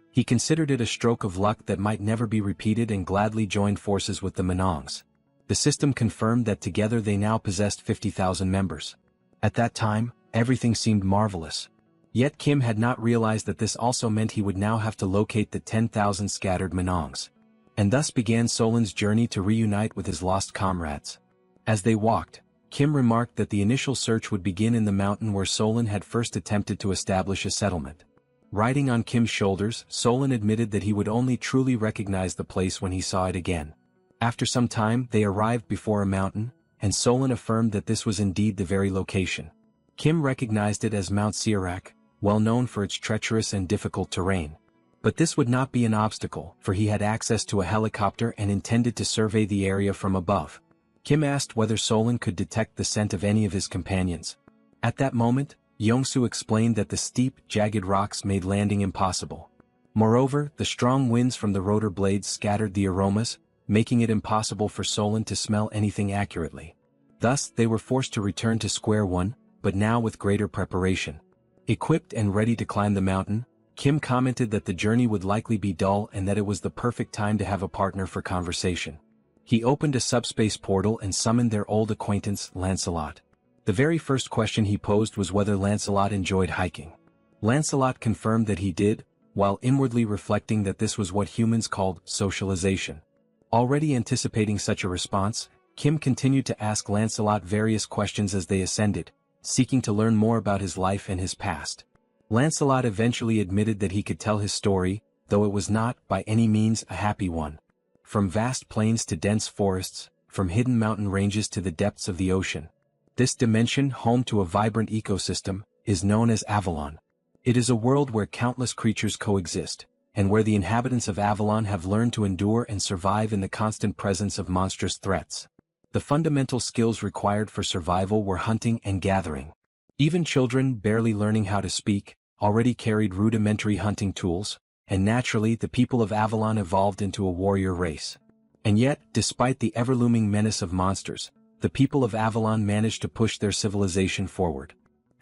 He considered it a stroke of luck that might never be repeated and gladly joined forces with the Manhwas. The system confirmed that together they now possessed 50,000 members. At that time, everything seemed marvelous. Yet Kim had not realized that this also meant he would now have to locate the 10,000 scattered Manhwas. And thus began Solon's journey to reunite with his lost comrades. As they walked, Kim remarked that the initial search would begin in the mountain where Solon had first attempted to establish a settlement. Riding on Kim's shoulders, Solon admitted that he would only truly recognize the place when he saw it again. After some time, they arrived before a mountain, and Solon affirmed that this was indeed the very location. Kim recognized it as Mount Sirak, well known for its treacherous and difficult terrain. But this would not be an obstacle, for he had access to a helicopter and intended to survey the area from above. Kim asked whether Solon could detect the scent of any of his companions. At that moment, Yongsu explained that the steep, jagged rocks made landing impossible. Moreover, the strong winds from the rotor blades scattered the aromas, making it impossible for Solon to smell anything accurately. Thus, they were forced to return to square one, but now with greater preparation. Equipped and ready to climb the mountain, Kim commented that the journey would likely be dull and that it was the perfect time to have a partner for conversation. He opened a subspace portal and summoned their old acquaintance, Lancelot. The very first question he posed was whether Lancelot enjoyed hiking. Lancelot confirmed that he did, while inwardly reflecting that this was what humans called socialization. Already anticipating such a response, Kim continued to ask Lancelot various questions as they ascended, seeking to learn more about his life and his past. Lancelot eventually admitted that he could tell his story, though it was not, by any means, a happy one. From vast plains to dense forests, from hidden mountain ranges to the depths of the ocean. This dimension, home to a vibrant ecosystem, is known as Avalon. It is a world where countless creatures coexist, and where the inhabitants of Avalon have learned to endure and survive in the constant presence of monstrous threats. The fundamental skills required for survival were hunting and gathering. Even children, barely learning how to speak, already carried rudimentary hunting tools, and naturally the people of Avalon evolved into a warrior race. And yet, despite the ever-looming menace of monsters, the people of Avalon managed to push their civilization forward.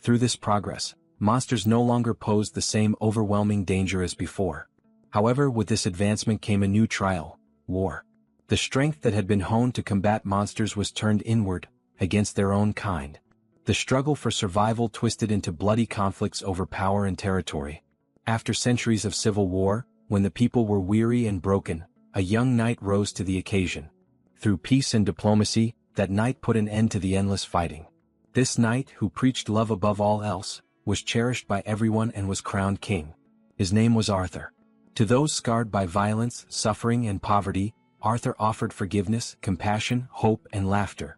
Through this progress, monsters no longer posed the same overwhelming danger as before. However, with this advancement came a new trial: war. The strength that had been honed to combat monsters was turned inward, against their own kind. The struggle for survival twisted into bloody conflicts over power and territory. After centuries of civil war, when the people were weary and broken, a young knight rose to the occasion. Through peace and diplomacy, that knight put an end to the endless fighting. This knight, who preached love above all else, was cherished by everyone and was crowned king. His name was Arthur. To those scarred by violence, suffering, and poverty, Arthur offered forgiveness, compassion, hope, and laughter.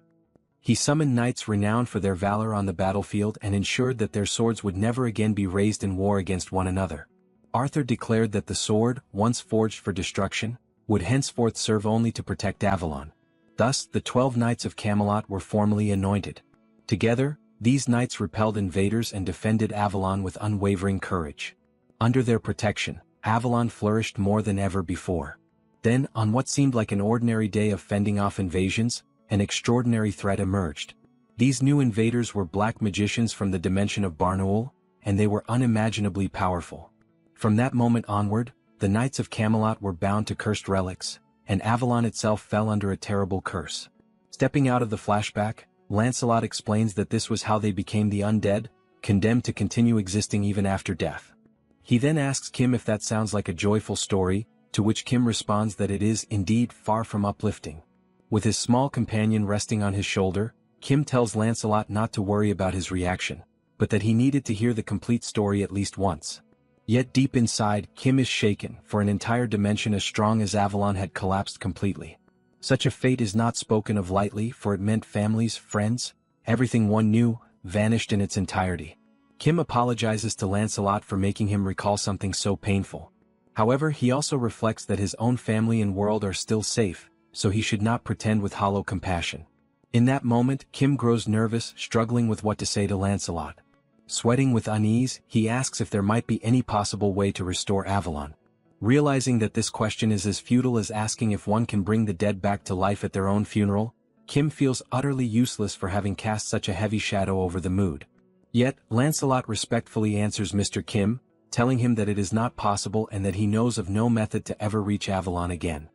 He summoned knights renowned for their valor on the battlefield and ensured that their swords would never again be raised in war against one another. Arthur declared that the sword, once forged for destruction, would henceforth serve only to protect Avalon. Thus, the 12 Knights of Camelot were formally anointed. Together, these knights repelled invaders and defended Avalon with unwavering courage. Under their protection, Avalon flourished more than ever before. Then, on what seemed like an ordinary day of fending off invasions, an extraordinary threat emerged. These new invaders were black magicians from the dimension of Barnaul, and they were unimaginably powerful. From that moment onward, the Knights of Camelot were bound to cursed relics, and Avalon itself fell under a terrible curse. Stepping out of the flashback, Lancelot explains that this was how they became the undead, condemned to continue existing even after death. He then asks Kim if that sounds like a joyful story, to which Kim responds that it is indeed far from uplifting. With his small companion resting on his shoulder, Kim tells Lancelot not to worry about his reaction, but that he needed to hear the complete story at least once. Yet deep inside, Kim is shaken, for an entire dimension as strong as Avalon had collapsed completely. Such a fate is not spoken of lightly, for it meant families, friends, everything one knew, vanished in its entirety. Kim apologizes to Lancelot for making him recall something so painful. However, he also reflects that his own family and world are still safe, so he should not pretend with hollow compassion. In that moment, Kim grows nervous, struggling with what to say to Lancelot. Sweating with unease, he asks if there might be any possible way to restore Avalon. Realizing that this question is as futile as asking if one can bring the dead back to life at their own funeral, Kim feels utterly useless for having cast such a heavy shadow over the mood. Yet, Lancelot respectfully answers Mr. Kim, telling him that it is not possible and that he knows of no method to ever reach Avalon again.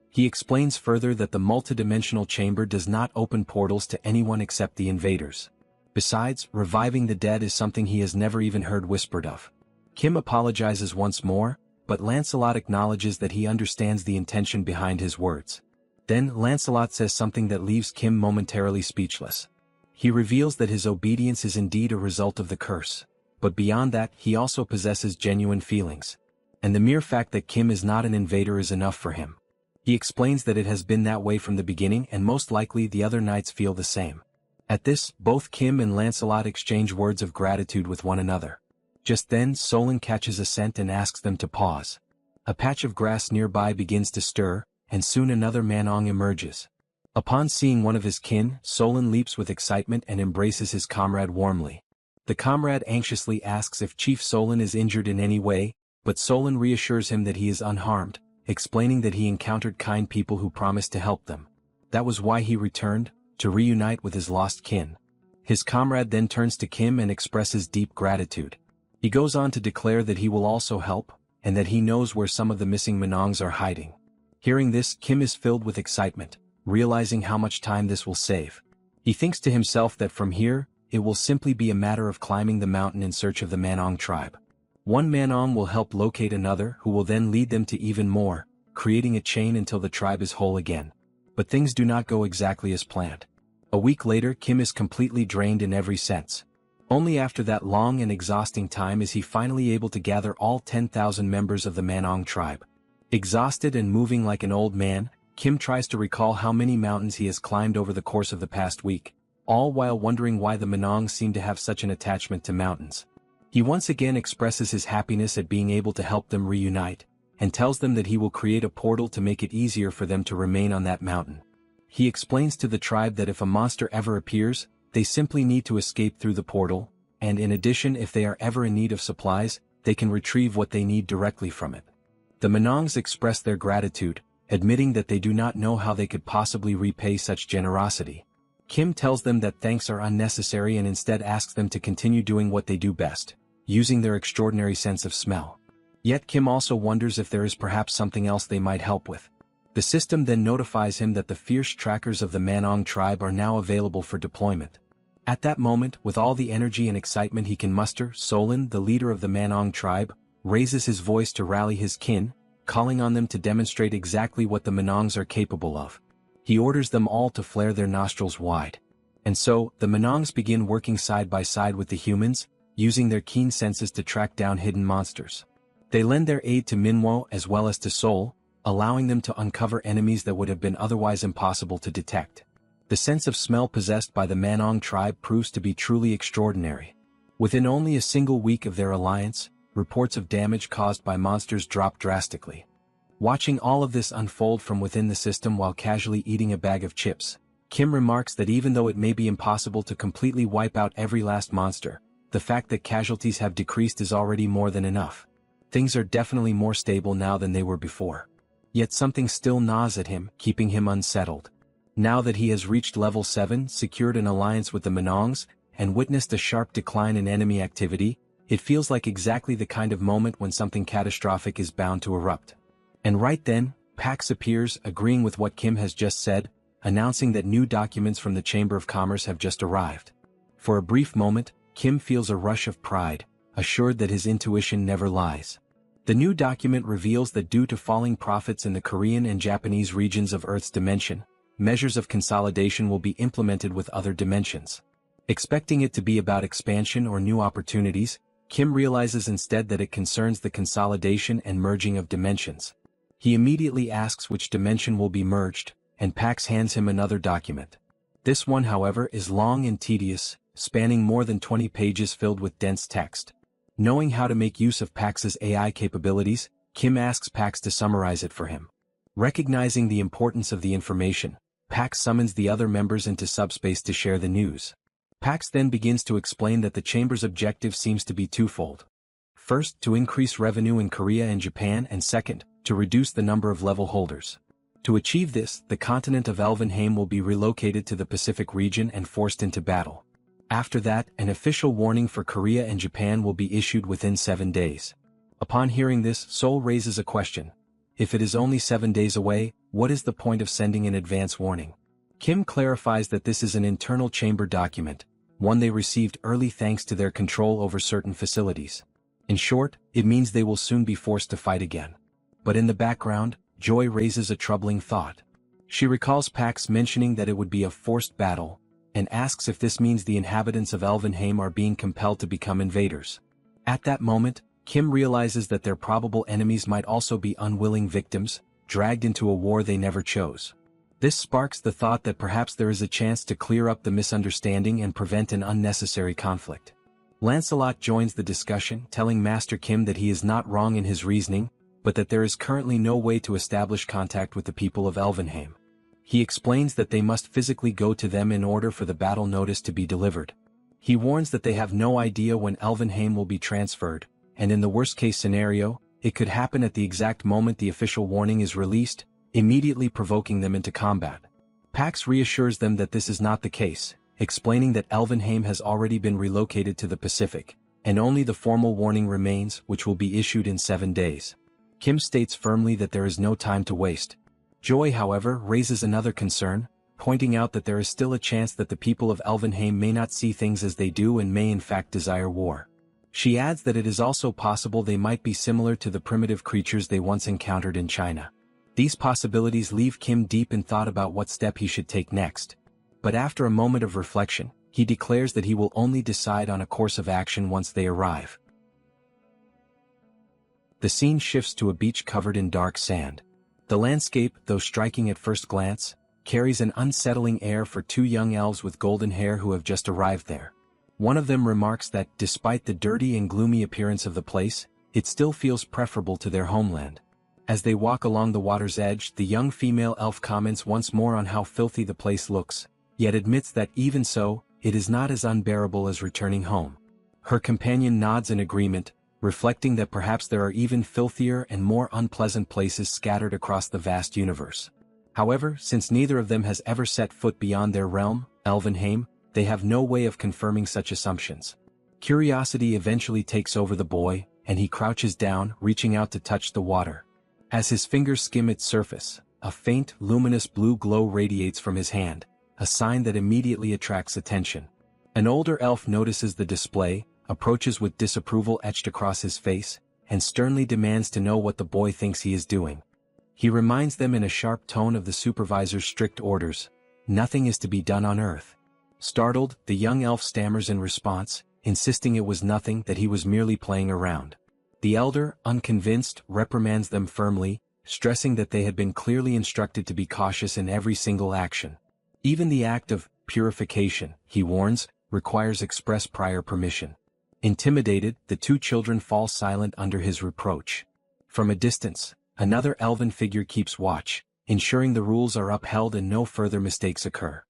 He explains further that the multidimensional chamber does not open portals to anyone except the invaders. Besides, reviving the dead is something he has never even heard whispered of. Kim apologizes once more, but Lancelot acknowledges that he understands the intention behind his words. Then Lancelot says something that leaves Kim momentarily speechless. He reveals that his obedience is indeed a result of the curse, but beyond that he also possesses genuine feelings. And the mere fact that Kim is not an invader is enough for him. He explains that it has been that way from the beginning and most likely the other knights feel the same. At this, both Kim and Lancelot exchange words of gratitude with one another. Just then Solon catches a scent and asks them to pause. A patch of grass nearby begins to stir, and soon another Manong emerges. Upon seeing one of his kin, Solon leaps with excitement and embraces his comrade warmly. The comrade anxiously asks if Chief Solon is injured in any way, but Solon reassures him that he is unharmed, explaining that he encountered kind people who promised to help them. That was why he returned, to reunite with his lost kin. His comrade then turns to Kim and expresses deep gratitude. He goes on to declare that he will also help, and that he knows where some of the missing Manongs are hiding. Hearing this, Kim is filled with excitement, realizing how much time this will save. He thinks to himself that from here, it will simply be a matter of climbing the mountain in search of the Manong tribe. One Manong will help locate another who will then lead them to even more, creating a chain until the tribe is whole again. But things do not go exactly as planned. A week later, Kim is completely drained in every sense. Only after that long and exhausting time is he finally able to gather all 10,000 members of the Manong tribe. Exhausted and moving like an old man, Kim tries to recall how many mountains he has climbed over the course of the past week, all while wondering why the Manong seem to have such an attachment to mountains. He once again expresses his happiness at being able to help them reunite, and tells them that he will create a portal to make it easier for them to remain on that mountain. He explains to the tribe that if a monster ever appears, they simply need to escape through the portal, and in addition, if they are ever in need of supplies, they can retrieve what they need directly from it. The Manongs express their gratitude, admitting that they do not know how they could possibly repay such generosity. Kim tells them that thanks are unnecessary and instead asks them to continue doing what they do best, using their extraordinary sense of smell. Yet Kim also wonders if there is perhaps something else they might help with. The system then notifies him that the fierce trackers of the Manhwa tribe are now available for deployment. At that moment, with all the energy and excitement he can muster, Solon, the leader of the Manhwa tribe, raises his voice to rally his kin, calling on them to demonstrate exactly what the Manongs are capable of. He orders them all to flare their nostrils wide. And so, the Manongs begin working side by side with the humans, using their keen senses to track down hidden monsters. They lend their aid to Manhwa as well as to Seoul, allowing them to uncover enemies that would have been otherwise impossible to detect. The sense of smell possessed by the Manhwa tribe proves to be truly extraordinary. Within only a single week of their alliance, reports of damage caused by monsters drop drastically. Watching all of this unfold from within the system while casually eating a bag of chips, Kim remarks that even though it may be impossible to completely wipe out every last monster, the fact that casualties have decreased is already more than enough. Things are definitely more stable now than they were before. Yet something still gnaws at him, keeping him unsettled. Now that he has reached level 7, secured an alliance with the Manongs, and witnessed a sharp decline in enemy activity, it feels like exactly the kind of moment when something catastrophic is bound to erupt. And right then, Pax appears, agreeing with what Kim has just said, announcing that new documents from the Chamber of Commerce have just arrived. For a brief moment, Kim feels a rush of pride, assured that his intuition never lies. The new document reveals that due to falling profits in the Korean and Japanese regions of Earth's dimension, measures of consolidation will be implemented with other dimensions. Expecting it to be about expansion or new opportunities, Kim realizes instead that it concerns the consolidation and merging of dimensions. He immediately asks which dimension will be merged, and Pax hands him another document. This one, however, is long and tedious, spanning more than 20 pages filled with dense text. Knowing how to make use of Pax's AI capabilities, Kim asks Pax to summarize it for him. Recognizing the importance of the information, Pax summons the other members into Subspace to share the news. Pax then begins to explain that the Chamber's objective seems to be twofold. First, to increase revenue in Korea and Japan, and second, to reduce the number of level holders. To achieve this, the continent of Elvenheim will be relocated to the Pacific region and forced into battle. After that, an official warning for Korea and Japan will be issued within 7 days. Upon hearing this, Seoul raises a question. If it is only 7 days away, what is the point of sending an advance warning? Kim clarifies that this is an internal chamber document, one they received early thanks to their control over certain facilities. In short, it means they will soon be forced to fight again. But in the background, Joy raises a troubling thought. She recalls Pax mentioning that it would be a forced battle, and asks if this means the inhabitants of Elvenheim are being compelled to become invaders. At that moment, Kim realizes that their probable enemies might also be unwilling victims, dragged into a war they never chose. This sparks the thought that perhaps there is a chance to clear up the misunderstanding and prevent an unnecessary conflict. Lancelot joins the discussion, telling Master Kim that he is not wrong in his reasoning, but that there is currently no way to establish contact with the people of Elvenheim. He explains that they must physically go to them in order for the battle notice to be delivered. He warns that they have no idea when Elvenheim will be transferred, and in the worst-case scenario, it could happen at the exact moment the official warning is released, immediately provoking them into combat. Pax reassures them that this is not the case, explaining that Elvenheim has already been relocated to the Pacific, and only the formal warning remains, which will be issued in 7 days. Kim states firmly that there is no time to waste. Joy, however, raises another concern, pointing out that there is still a chance that the people of Elvenheim may not see things as they do and may in fact desire war. She adds that it is also possible they might be similar to the primitive creatures they once encountered in China. These possibilities leave Kim deep in thought about what step he should take next. But after a moment of reflection, he declares that he will only decide on a course of action once they arrive. The scene shifts to a beach covered in dark sand. The landscape, though striking at first glance, carries an unsettling air for two young elves with golden hair who have just arrived there. One of them remarks that, despite the dirty and gloomy appearance of the place, it still feels preferable to their homeland. As they walk along the water's edge, the young female elf comments once more on how filthy the place looks, yet admits that even so, it is not as unbearable as returning home. Her companion nods in agreement, reflecting that perhaps there are even filthier and more unpleasant places scattered across the vast universe. However, since neither of them has ever set foot beyond their realm, Elvenheim, they have no way of confirming such assumptions. Curiosity eventually takes over the boy, and he crouches down, reaching out to touch the water. As his fingers skim its surface, a faint, luminous blue glow radiates from his hand, a sign that immediately attracts attention. An older elf notices the display, approaches with disapproval etched across his face, and sternly demands to know what the boy thinks he is doing. He reminds them in a sharp tone of the supervisor's strict orders: nothing is to be done on Earth. Startled, the young elf stammers in response, insisting it was nothing, that he was merely playing around. The elder, unconvinced, reprimands them firmly, stressing that they had been clearly instructed to be cautious in every single action. Even the act of purification, he warns, requires express prior permission. Intimidated, the two children fall silent under his reproach. From a distance, another elven figure keeps watch, ensuring the rules are upheld and no further mistakes occur.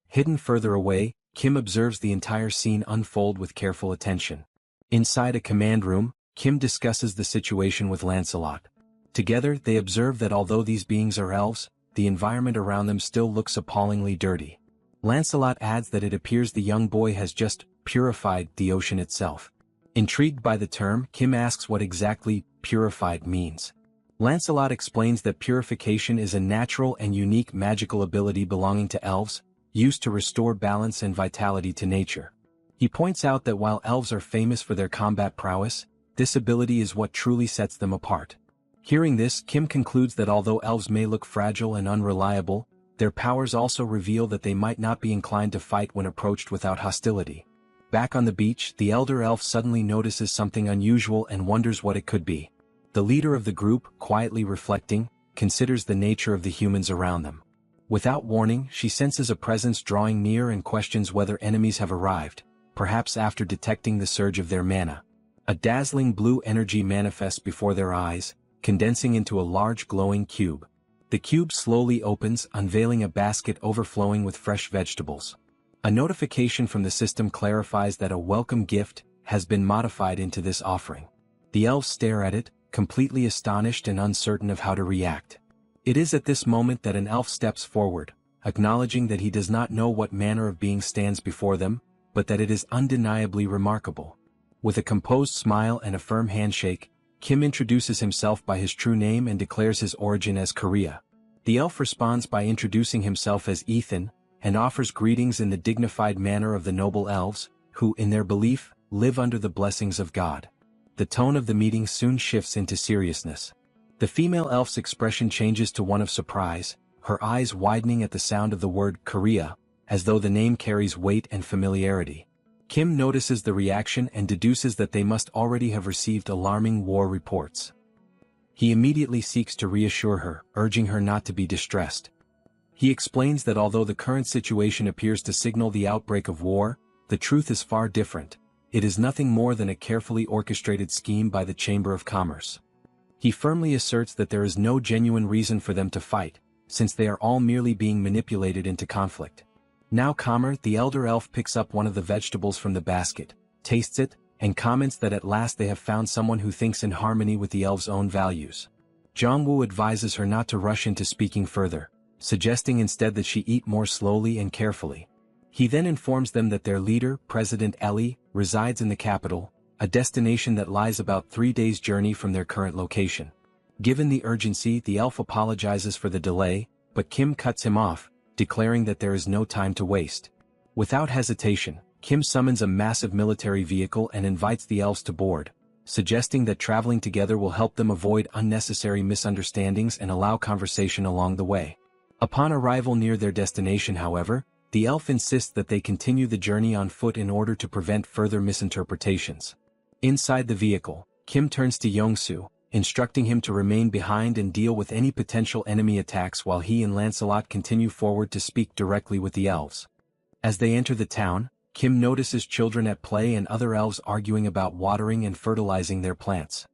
Hidden further away, Kim observes the entire scene unfold with careful attention. Inside a command room, Kim discusses the situation with Lancelot. Together, they observe that although these beings are elves, the environment around them still looks appallingly dirty. Lancelot adds that it appears the young boy has just purified the ocean itself. Intrigued by the term, Kim asks what exactly purified means. Lancelot explains that purification is a natural and unique magical ability belonging to elves, used to restore balance and vitality to nature. He points out that while elves are famous for their combat prowess, this ability is what truly sets them apart. Hearing this, Kim concludes that although elves may look fragile and unreliable, their powers also reveal that they might not be inclined to fight when approached without hostility. Back on the beach, the elder elf suddenly notices something unusual and wonders what it could be. The leader of the group, quietly reflecting, considers the nature of the humans around them. Without warning, she senses a presence drawing near and questions whether enemies have arrived, perhaps after detecting the surge of their mana. A dazzling blue energy manifests before their eyes, condensing into a large glowing cube. The cube slowly opens, unveiling a basket overflowing with fresh vegetables. A notification from the system clarifies that a welcome gift has been modified into this offering. The elves stare at it, completely astonished and uncertain of how to react. It is at this moment that an elf steps forward, acknowledging that he does not know what manner of being stands before them, but that it is undeniably remarkable. With a composed smile and a firm handshake, Kim introduces himself by his true name and declares his origin as Korea. The elf responds by introducing himself as Ethan, and offers greetings in the dignified manner of the noble elves, who, in their belief, live under the blessings of God. The tone of the meeting soon shifts into seriousness. The female elf's expression changes to one of surprise, her eyes widening at the sound of the word Korea, as though the name carries weight and familiarity. Kim notices the reaction and deduces that they must already have received alarming war reports. He immediately seeks to reassure her, urging her not to be distressed. He explains that although the current situation appears to signal the outbreak of war, the truth is far different. It is nothing more than a carefully orchestrated scheme by the Chamber of Commerce. He firmly asserts that there is no genuine reason for them to fight, since they are all merely being manipulated into conflict. Now calmer, the elder elf picks up one of the vegetables from the basket, tastes it, and comments that at last they have found someone who thinks in harmony with the elf's own values. Jongwoo advises her not to rush into speaking further, suggesting instead that she eat more slowly and carefully. He then informs them that their leader, President Ellie, resides in the capital, a destination that lies about 3 days' journey from their current location. Given the urgency, the elf apologizes for the delay, but Kim cuts him off, declaring that there is no time to waste. Without hesitation, Kim summons a massive military vehicle and invites the elves to board, suggesting that traveling together will help them avoid unnecessary misunderstandings and allow conversation along the way. Upon arrival near their destination, however, the elf insists that they continue the journey on foot in order to prevent further misinterpretations. Inside the vehicle, Kim turns to Yongsoo, instructing him to remain behind and deal with any potential enemy attacks while he and Lancelot continue forward to speak directly with the elves. As they enter the town, Kim notices children at play and other elves arguing about watering and fertilizing their plants.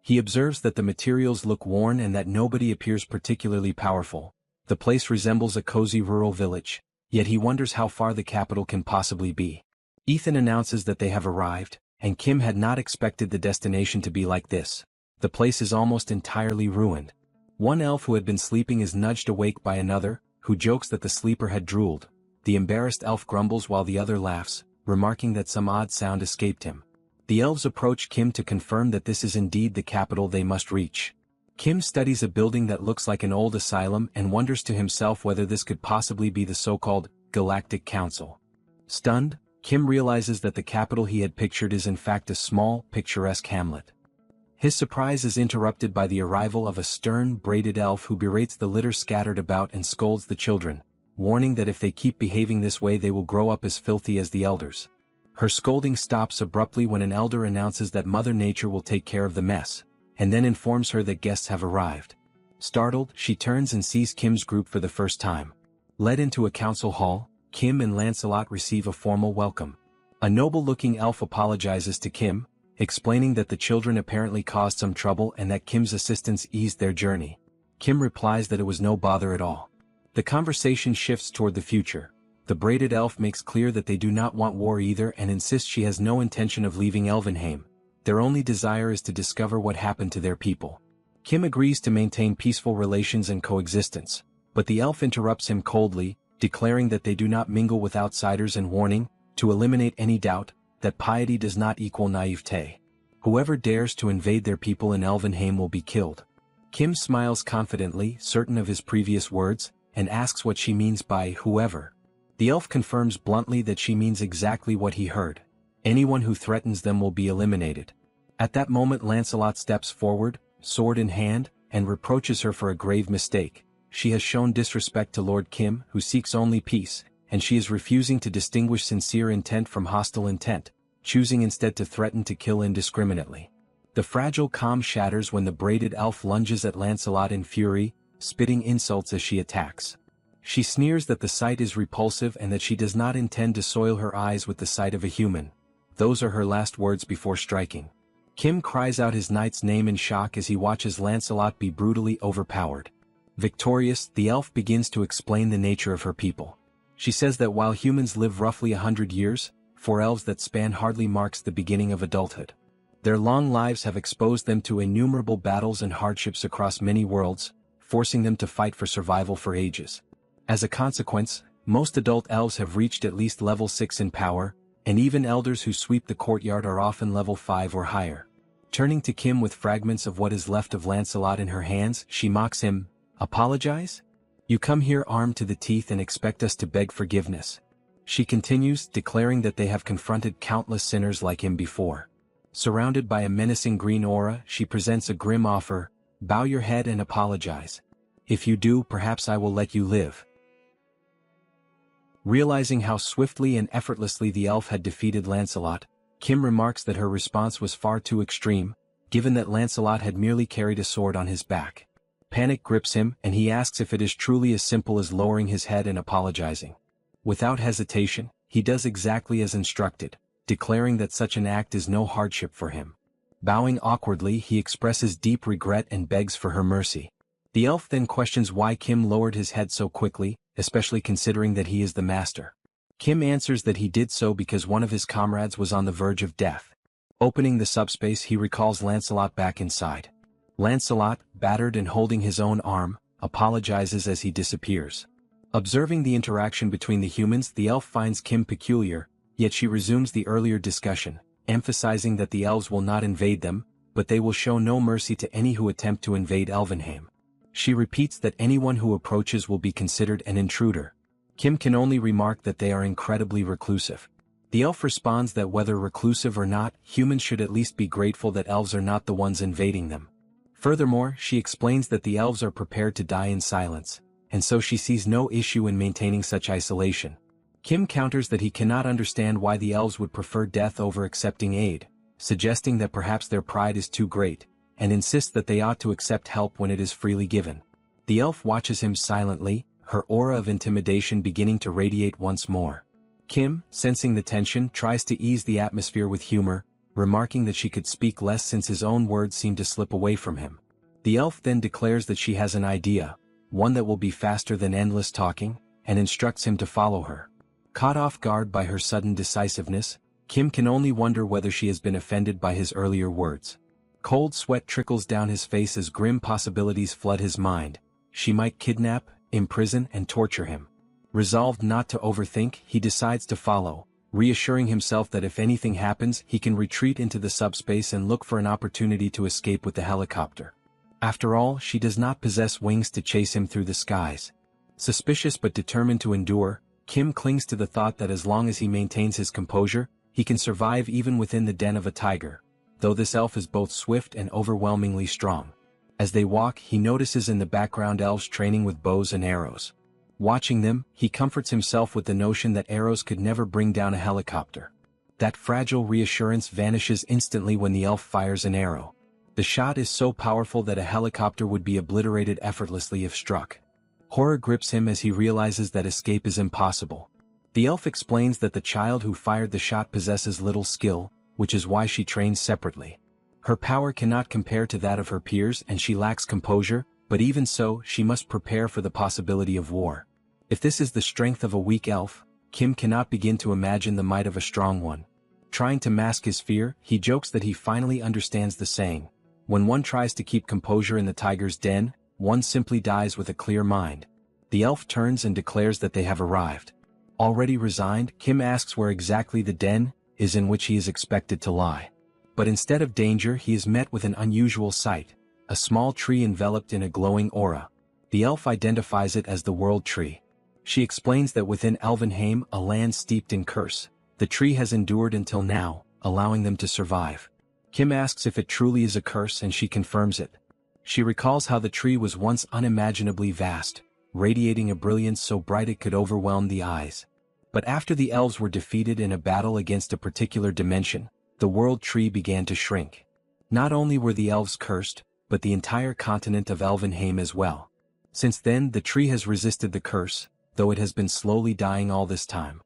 He observes that the materials look worn and that nobody appears particularly powerful. The place resembles a cozy rural village, yet he wonders how far the capital can possibly be. Ethan announces that they have arrived, and Kim had not expected the destination to be like this. The place is almost entirely ruined. One elf who had been sleeping is nudged awake by another, who jokes that the sleeper had drooled. The embarrassed elf grumbles while the other laughs, remarking that some odd sound escaped him. The elves approach Kim to confirm that this is indeed the capital they must reach. Kim studies a building that looks like an old asylum and wonders to himself whether this could possibly be the so-called Galactic Council. Stunned, Kim realizes that the capital he had pictured is in fact a small, picturesque hamlet. His surprise is interrupted by the arrival of a stern, braided elf who berates the litter scattered about and scolds the children, warning that if they keep behaving this way they will grow up as filthy as the elders. Her scolding stops abruptly when an elder announces that Mother Nature will take care of the mess, and then informs her that guests have arrived. Startled, she turns and sees Kim's group for the first time. Led into a council hall, Kim and Lancelot receive a formal welcome. A noble-looking elf apologizes to Kim, explaining that the children apparently caused some trouble and that Kim's assistance eased their journey. Kim replies that it was no bother at all. The conversation shifts toward the future. The braided elf makes clear that they do not want war either and insists she has no intention of leaving Elvenheim. Their only desire is to discover what happened to their people. Kim agrees to maintain peaceful relations and coexistence, but the elf interrupts him coldly, declaring that they do not mingle with outsiders and warning, to eliminate any doubt, that piety does not equal naivete. Whoever dares to invade their people in Elvenheim will be killed. Kim smiles confidently, certain of his previous words, and asks what she means by whoever. The elf confirms bluntly that she means exactly what he heard. Anyone who threatens them will be eliminated. At that moment Lancelot steps forward, sword in hand, and reproaches her for a grave mistake. She has shown disrespect to Lord Kim, who seeks only peace, and she is refusing to distinguish sincere intent from hostile intent, choosing instead to threaten to kill indiscriminately. The fragile calm shatters when the braided elf lunges at Lancelot in fury, spitting insults as she attacks. She sneers that the sight is repulsive and that she does not intend to soil her eyes with the sight of a human. Those are her last words before striking. Kim cries out his knight's name in shock as he watches Lancelot be brutally overpowered. Victorious, the elf begins to explain the nature of her people. She says that while humans live roughly 100 years, for elves that span hardly marks the beginning of adulthood. Their long lives have exposed them to innumerable battles and hardships across many worlds, forcing them to fight for survival for ages. As a consequence, most adult elves have reached at least level 6 in power, and even elders who sweep the courtyard are often level 5 or higher. Turning to Kim with fragments of what is left of Lancelot in her hands, she mocks him. Apologize? You come here armed to the teeth and expect us to beg forgiveness. She continues, declaring that they have confronted countless sinners like him before. Surrounded by a menacing green aura, she presents a grim offer: bow your head and apologize. If you do, perhaps I will let you live. Realizing how swiftly and effortlessly the elf had defeated Lancelot, Kim remarks that her response was far too extreme, given that Lancelot had merely carried a sword on his back. Panic grips him, and he asks if it is truly as simple as lowering his head and apologizing. Without hesitation, he does exactly as instructed, declaring that such an act is no hardship for him. Bowing awkwardly, he expresses deep regret and begs for her mercy. The elf then questions why Kim lowered his head so quickly, especially considering that he is the master. Kim answers that he did so because one of his comrades was on the verge of death. Opening the subspace, he recalls Lancelot back inside. Lancelot, battered and holding his own arm, apologizes as he disappears. Observing the interaction between the humans, the elf finds Kim peculiar, yet she resumes the earlier discussion, emphasizing that the elves will not invade them, but they will show no mercy to any who attempt to invade Elvenheim. She repeats that anyone who approaches will be considered an intruder. Kim can only remark that they are incredibly reclusive. The elf responds that whether reclusive or not, humans should at least be grateful that elves are not the ones invading them. Furthermore, she explains that the elves are prepared to die in silence, and so she sees no issue in maintaining such isolation. Kim counters that he cannot understand why the elves would prefer death over accepting aid, suggesting that perhaps their pride is too great, and insists that they ought to accept help when it is freely given. The elf watches him silently, her aura of intimidation beginning to radiate once more. Kim, sensing the tension, tries to ease the atmosphere with humor, remarking that she could speak less since his own words seemed to slip away from him. The elf then declares that she has an idea, one that will be faster than endless talking, and instructs him to follow her. Caught off guard by her sudden decisiveness, Kim can only wonder whether she has been offended by his earlier words. Cold sweat trickles down his face as grim possibilities flood his mind. She might kidnap, imprison, and torture him. Resolved not to overthink, he decides to follow, reassuring himself that if anything happens, he can retreat into the subspace and look for an opportunity to escape with the helicopter. After all, she does not possess wings to chase him through the skies. Suspicious but determined to endure, Kim clings to the thought that as long as he maintains his composure, he can survive even within the den of a tiger, though this elf is both swift and overwhelmingly strong. As they walk, he notices in the background elves training with bows and arrows. Watching them, he comforts himself with the notion that arrows could never bring down a helicopter. That fragile reassurance vanishes instantly when the elf fires an arrow. The shot is so powerful that a helicopter would be obliterated effortlessly if struck. Horror grips him as he realizes that escape is impossible. The elf explains that the child who fired the shot possesses little skill, which is why she trains separately. Her power cannot compare to that of her peers and she lacks composure, but even so, she must prepare for the possibility of war. If this is the strength of a weak elf, Kim cannot begin to imagine the might of a strong one. Trying to mask his fear, he jokes that he finally understands the saying, "When one tries to keep composure in the tiger's den, one simply dies with a clear mind." The elf turns and declares that they have arrived. Already resigned, Kim asks where exactly the den is in which he is expected to lie. But instead of danger, he is met with an unusual sight. A small tree enveloped in a glowing aura. The elf identifies it as the World Tree. She explains that within Elvenheim, a land steeped in curse, the tree has endured until now, allowing them to survive. Kim asks if it truly is a curse and she confirms it. She recalls how the tree was once unimaginably vast, radiating a brilliance so bright it could overwhelm the eyes. But after the elves were defeated in a battle against a particular dimension, the World Tree began to shrink. Not only were the elves cursed, but the entire continent of Elvenheim as well. Since then, the tree has resisted the curse, though it has been slowly dying all this time.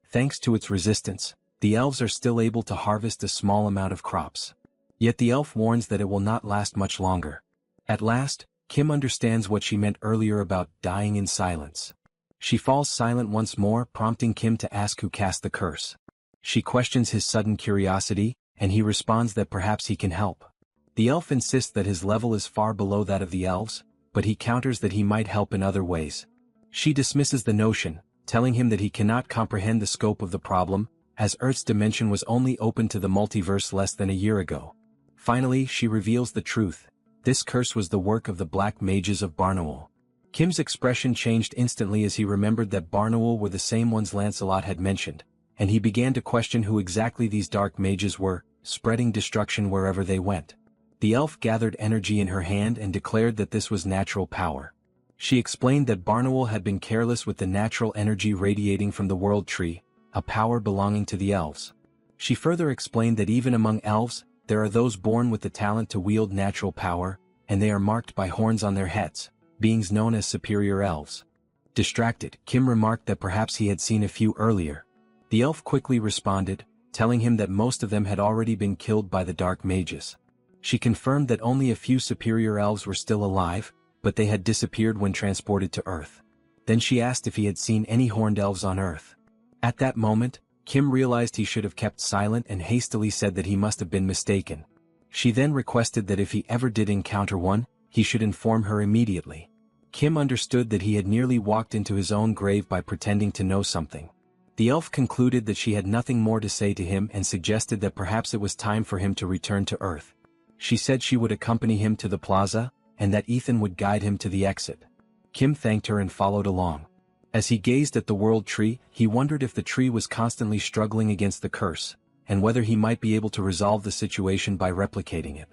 Thanks to its resistance, the elves are still able to harvest a small amount of crops. Yet the elf warns that it will not last much longer. At last, Kim understands what she meant earlier about dying in silence. She falls silent once more, prompting Kim to ask who cast the curse. She questions his sudden curiosity, and he responds that perhaps he can help. The elf insists that his level is far below that of the elves, but he counters that he might help in other ways. She dismisses the notion, telling him that he cannot comprehend the scope of the problem, as Earth's dimension was only open to the multiverse less than a year ago. Finally, she reveals the truth. This curse was the work of the Black Mages of Barnaul. Kim's expression changed instantly as he remembered that Barnaul were the same ones Lancelot had mentioned, and he began to question who exactly these dark mages were, spreading destruction wherever they went. The elf gathered energy in her hand and declared that this was natural power. She explained that Barnaul had been careless with the natural energy radiating from the World Tree, a power belonging to the elves. She further explained that even among elves, there are those born with the talent to wield natural power, and they are marked by horns on their heads, beings known as superior elves. Distracted, Kim remarked that perhaps he had seen a few earlier. The elf quickly responded, telling him that most of them had already been killed by the dark mages. She confirmed that only a few superior elves were still alive, but they had disappeared when transported to Earth. Then she asked if he had seen any horned elves on Earth. At that moment, Kim realized he should have kept silent and hastily said that he must have been mistaken. She then requested that if he ever did encounter one, he should inform her immediately. Kim understood that he had nearly walked into his own grave by pretending to know something. The elf concluded that she had nothing more to say to him and suggested that perhaps it was time for him to return to Earth. She said she would accompany him to the plaza, and that Ethan would guide him to the exit. Kim thanked her and followed along. As he gazed at the World Tree, he wondered if the tree was constantly struggling against the curse, and whether he might be able to resolve the situation by replicating it.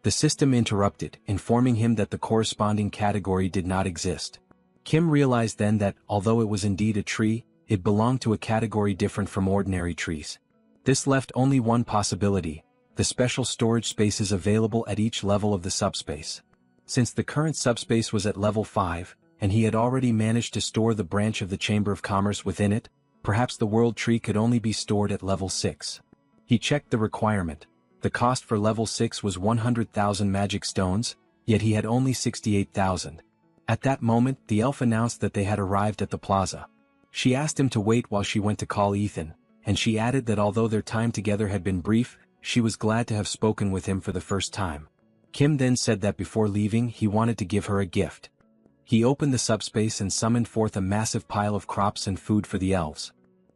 The system interrupted, informing him that the corresponding category did not exist. Kim realized then that, although it was indeed a tree, it belonged to a category different from ordinary trees. This left only one possibility: the special storage spaces available at each level of the subspace. Since the current subspace was at level 5, and he had already managed to store the branch of the Chamber of Commerce within it, perhaps the World Tree could only be stored at level 6. He checked the requirement. The cost for level 6 was 100,000 magic stones, yet he had only 68,000. At that moment, the elf announced that they had arrived at the plaza. She asked him to wait while she went to call Ethan, and she added that although their time together had been brief, she was glad to have spoken with him for the first time. Kim then said that before leaving he wanted to give her a gift. He opened the subspace and summoned forth a massive pile of crops and food for the elves.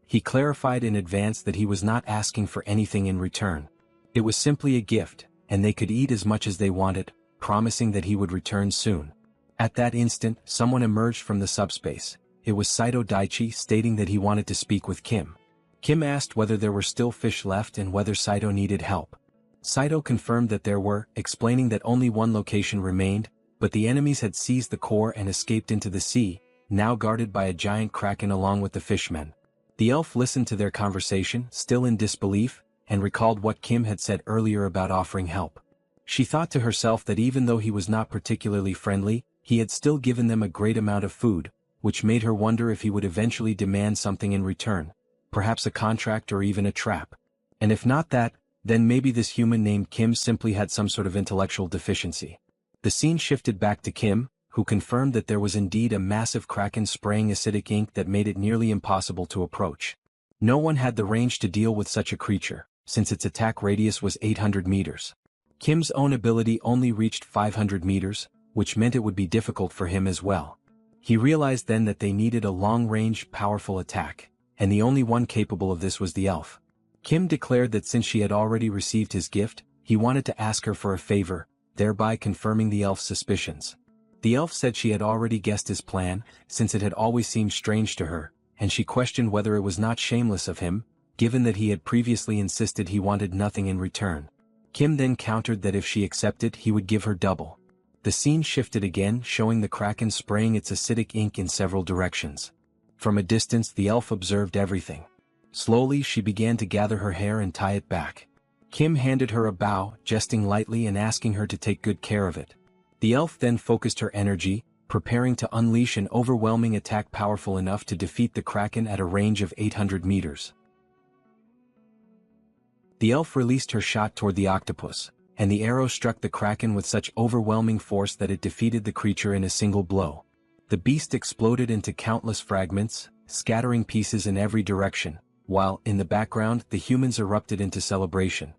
He clarified in advance that he was not asking for anything in return. It was simply a gift, and they could eat as much as they wanted, promising that he would return soon. At that instant, someone emerged from the subspace. It was Saito Daichi, stating that he wanted to speak with Kim. Kim asked whether there were still fish left and whether Saito needed help. Saito confirmed that there were, explaining that only one location remained, but the enemies had seized the core and escaped into the sea, now guarded by a giant kraken along with the fishmen. The elf listened to their conversation, still in disbelief, and recalled what Kim had said earlier about offering help. She thought to herself that even though he was not particularly friendly, he had still given them a great amount of food, which made her wonder if he would eventually demand something in return, perhaps a contract or even a trap. And if not that, then maybe this human named Kim simply had some sort of intellectual deficiency. The scene shifted back to Kim, who confirmed that there was indeed a massive kraken spraying acidic ink that made it nearly impossible to approach. No one had the range to deal with such a creature, since its attack radius was 800 meters. Kim's own ability only reached 500 meters, which meant it would be difficult for him as well. He realized then that they needed a long-range, powerful attack, and the only one capable of this was the elf. Kim declared that since she had already received his gift, he wanted to ask her for a favor, thereby confirming the elf's suspicions. The elf said she had already guessed his plan, since it had always seemed strange to her, and she questioned whether it was not shameless of him, given that he had previously insisted he wanted nothing in return. Kim then countered that if she accepted, he would give her double. The scene shifted again, showing the kraken spraying its acidic ink in several directions. From a distance, the elf observed everything. Slowly, she began to gather her hair and tie it back. Kim handed her a bow, jesting lightly and asking her to take good care of it. The elf then focused her energy, preparing to unleash an overwhelming attack powerful enough to defeat the kraken at a range of 800 meters. The elf released her shot toward the octopus, and the arrow struck the kraken with such overwhelming force that it defeated the creature in a single blow. The beast exploded into countless fragments, scattering pieces in every direction, while, in the background, the humans erupted into celebration.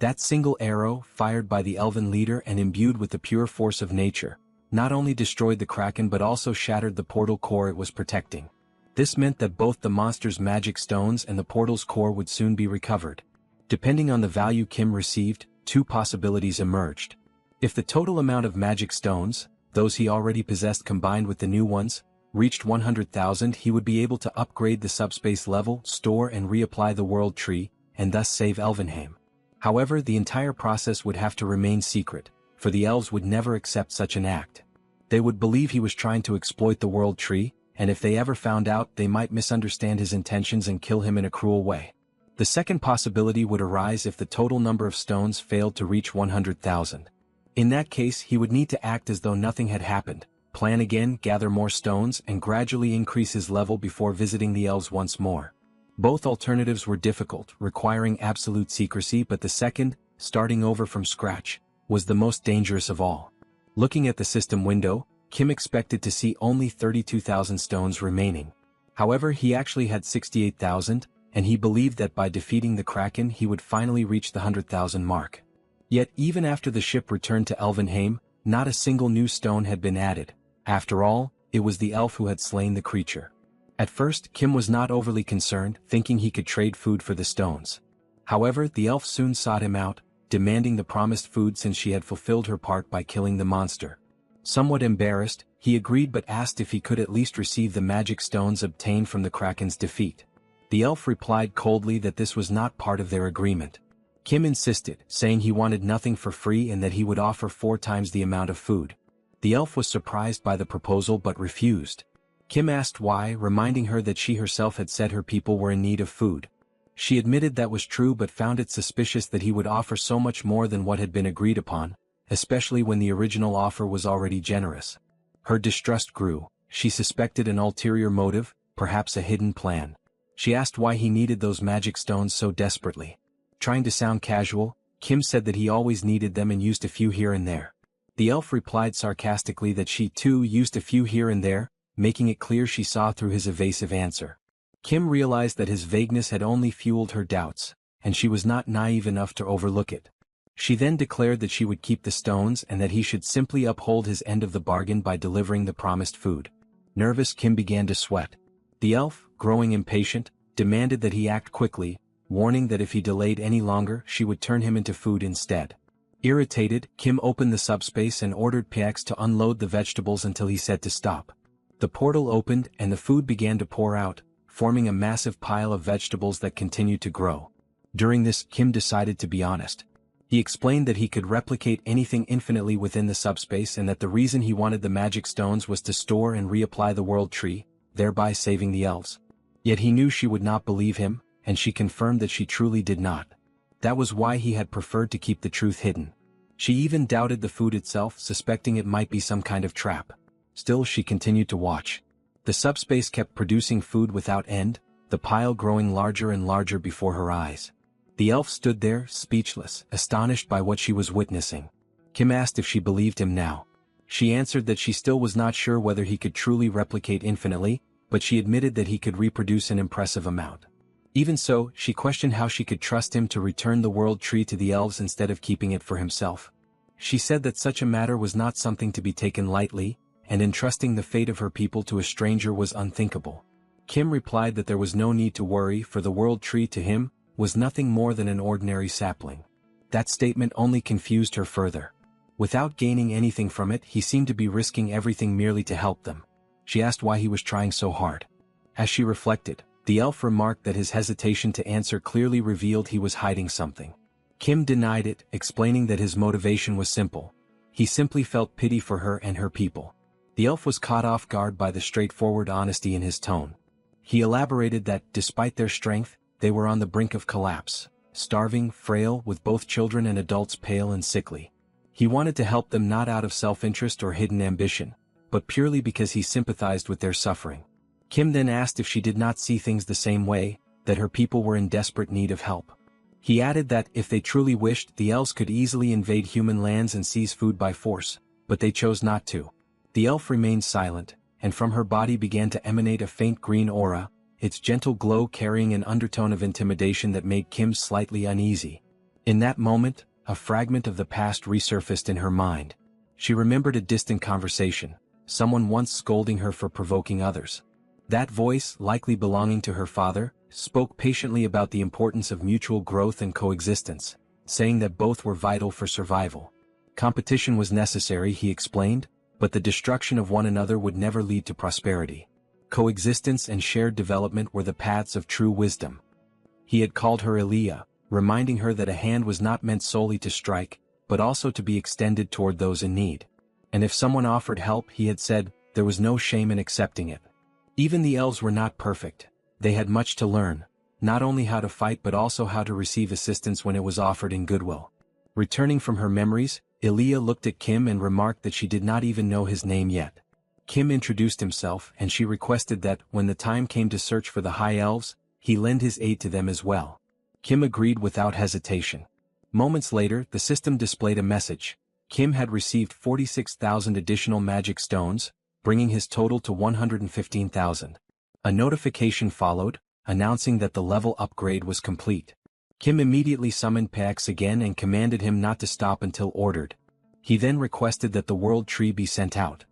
That single arrow, fired by the elven leader and imbued with the pure force of nature, not only destroyed the kraken but also shattered the portal core it was protecting. This meant that both the monster's magic stones and the portal's core would soon be recovered. Depending on the value Kim received, two possibilities emerged. If the total amount of magic stones, those he already possessed combined with the new ones, reached 100,000, he would be able to upgrade the subspace level, store and reapply the world tree, and thus save Elvenheim. However, the entire process would have to remain secret, for the elves would never accept such an act. They would believe he was trying to exploit the world tree, and if they ever found out, they might misunderstand his intentions and kill him in a cruel way. The second possibility would arise if the total number of stones failed to reach 100,000. In that case, he would need to act as though nothing had happened, plan again, gather more stones, and gradually increase his level before visiting the elves once more. Both alternatives were difficult, requiring absolute secrecy, but the second, starting over from scratch, was the most dangerous of all. Looking at the system window, Kim expected to see only 32,000 stones remaining. However, he actually had 68,000, and he believed that by defeating the kraken he would finally reach the 100,000 mark. Yet even after the ship returned to Elvenheim, not a single new stone had been added. After all, it was the elf who had slain the creature. At first, Kim was not overly concerned, thinking he could trade food for the stones. However, the elf soon sought him out, demanding the promised food since she had fulfilled her part by killing the monster. Somewhat embarrassed, he agreed but asked if he could at least receive the magic stones obtained from the kraken's defeat. The elf replied coldly that this was not part of their agreement. Kim insisted, saying he wanted nothing for free and that he would offer 4 times the amount of food. The elf was surprised by the proposal but refused. Kim asked why, reminding her that she herself had said her people were in need of food. She admitted that was true but found it suspicious that he would offer so much more than what had been agreed upon, especially when the original offer was already generous. Her distrust grew. She suspected an ulterior motive, perhaps a hidden plan. She asked why he needed those magic stones so desperately. Trying to sound casual, Kim said that he always needed them and used a few here and there. The elf replied sarcastically that she too used a few here and there, making it clear she saw through his evasive answer. Kim realized that his vagueness had only fueled her doubts, and she was not naive enough to overlook it. She then declared that she would keep the stones and that he should simply uphold his end of the bargain by delivering the promised food. Nervous, Kim began to sweat. The elf, growing impatient, demanded that he act quickly, warning that if he delayed any longer she would turn him into food instead. Irritated, Kim opened the subspace and ordered Pax to unload the vegetables until he said to stop. The portal opened and the food began to pour out, forming a massive pile of vegetables that continued to grow. During this, Kim decided to be honest. He explained that he could replicate anything infinitely within the subspace and that the reason he wanted the magic stones was to store and reapply the world tree, thereby saving the elves. Yet he knew she would not believe him, and she confirmed that she truly did not. That was why he had preferred to keep the truth hidden. She even doubted the food itself, suspecting it might be some kind of trap. Still, she continued to watch. The subspace kept producing food without end, the pile growing larger and larger before her eyes. The elf stood there, speechless, astonished by what she was witnessing. Kim asked if she believed him now. She answered that she still was not sure whether he could truly replicate infinitely, but she admitted that he could reproduce an impressive amount. Even so, she questioned how she could trust him to return the world tree to the elves instead of keeping it for himself. She said that such a matter was not something to be taken lightly, and entrusting the fate of her people to a stranger was unthinkable. Kim replied that there was no need to worry, for the world tree to him was nothing more than an ordinary sapling. That statement only confused her further. Without gaining anything from it, he seemed to be risking everything merely to help them. She asked why he was trying so hard. As she reflected, the elf remarked that his hesitation to answer clearly revealed he was hiding something. Kim denied it, explaining that his motivation was simple. He simply felt pity for her and her people. The elf was caught off guard by the straightforward honesty in his tone. He elaborated that, despite their strength, they were on the brink of collapse, starving, frail, with both children and adults pale and sickly. He wanted to help them not out of self-interest or hidden ambition, but purely because he sympathized with their suffering. Kim then asked if she did not see things the same way, that her people were in desperate need of help. He added that, if they truly wished, the elves could easily invade human lands and seize food by force, but they chose not to. The elf remained silent, and from her body began to emanate a faint green aura, its gentle glow carrying an undertone of intimidation that made Kim slightly uneasy. In that moment, a fragment of the past resurfaced in her mind. She remembered a distant conversation, someone once scolding her for provoking others. That voice, likely belonging to her father, spoke patiently about the importance of mutual growth and coexistence, saying that both were vital for survival. Competition was necessary, he explained, but the destruction of one another would never lead to prosperity. Coexistence and shared development were the paths of true wisdom. He had called her Elia, reminding her that a hand was not meant solely to strike, but also to be extended toward those in need. And if someone offered help, he had said, there was no shame in accepting it. Even the elves were not perfect. They had much to learn, not only how to fight but also how to receive assistance when it was offered in goodwill. Returning from her memories, Elia looked at Kim and remarked that she did not even know his name yet. Kim introduced himself and she requested that, when the time came to search for the High Elves, he lend his aid to them as well. Kim agreed without hesitation. Moments later, the system displayed a message. Kim had received 46,000 additional magic stones, bringing his total to 115,000. A notification followed, announcing that the level upgrade was complete. Kim immediately summoned Pax again and commanded him not to stop until ordered. He then requested that the world tree be sent out.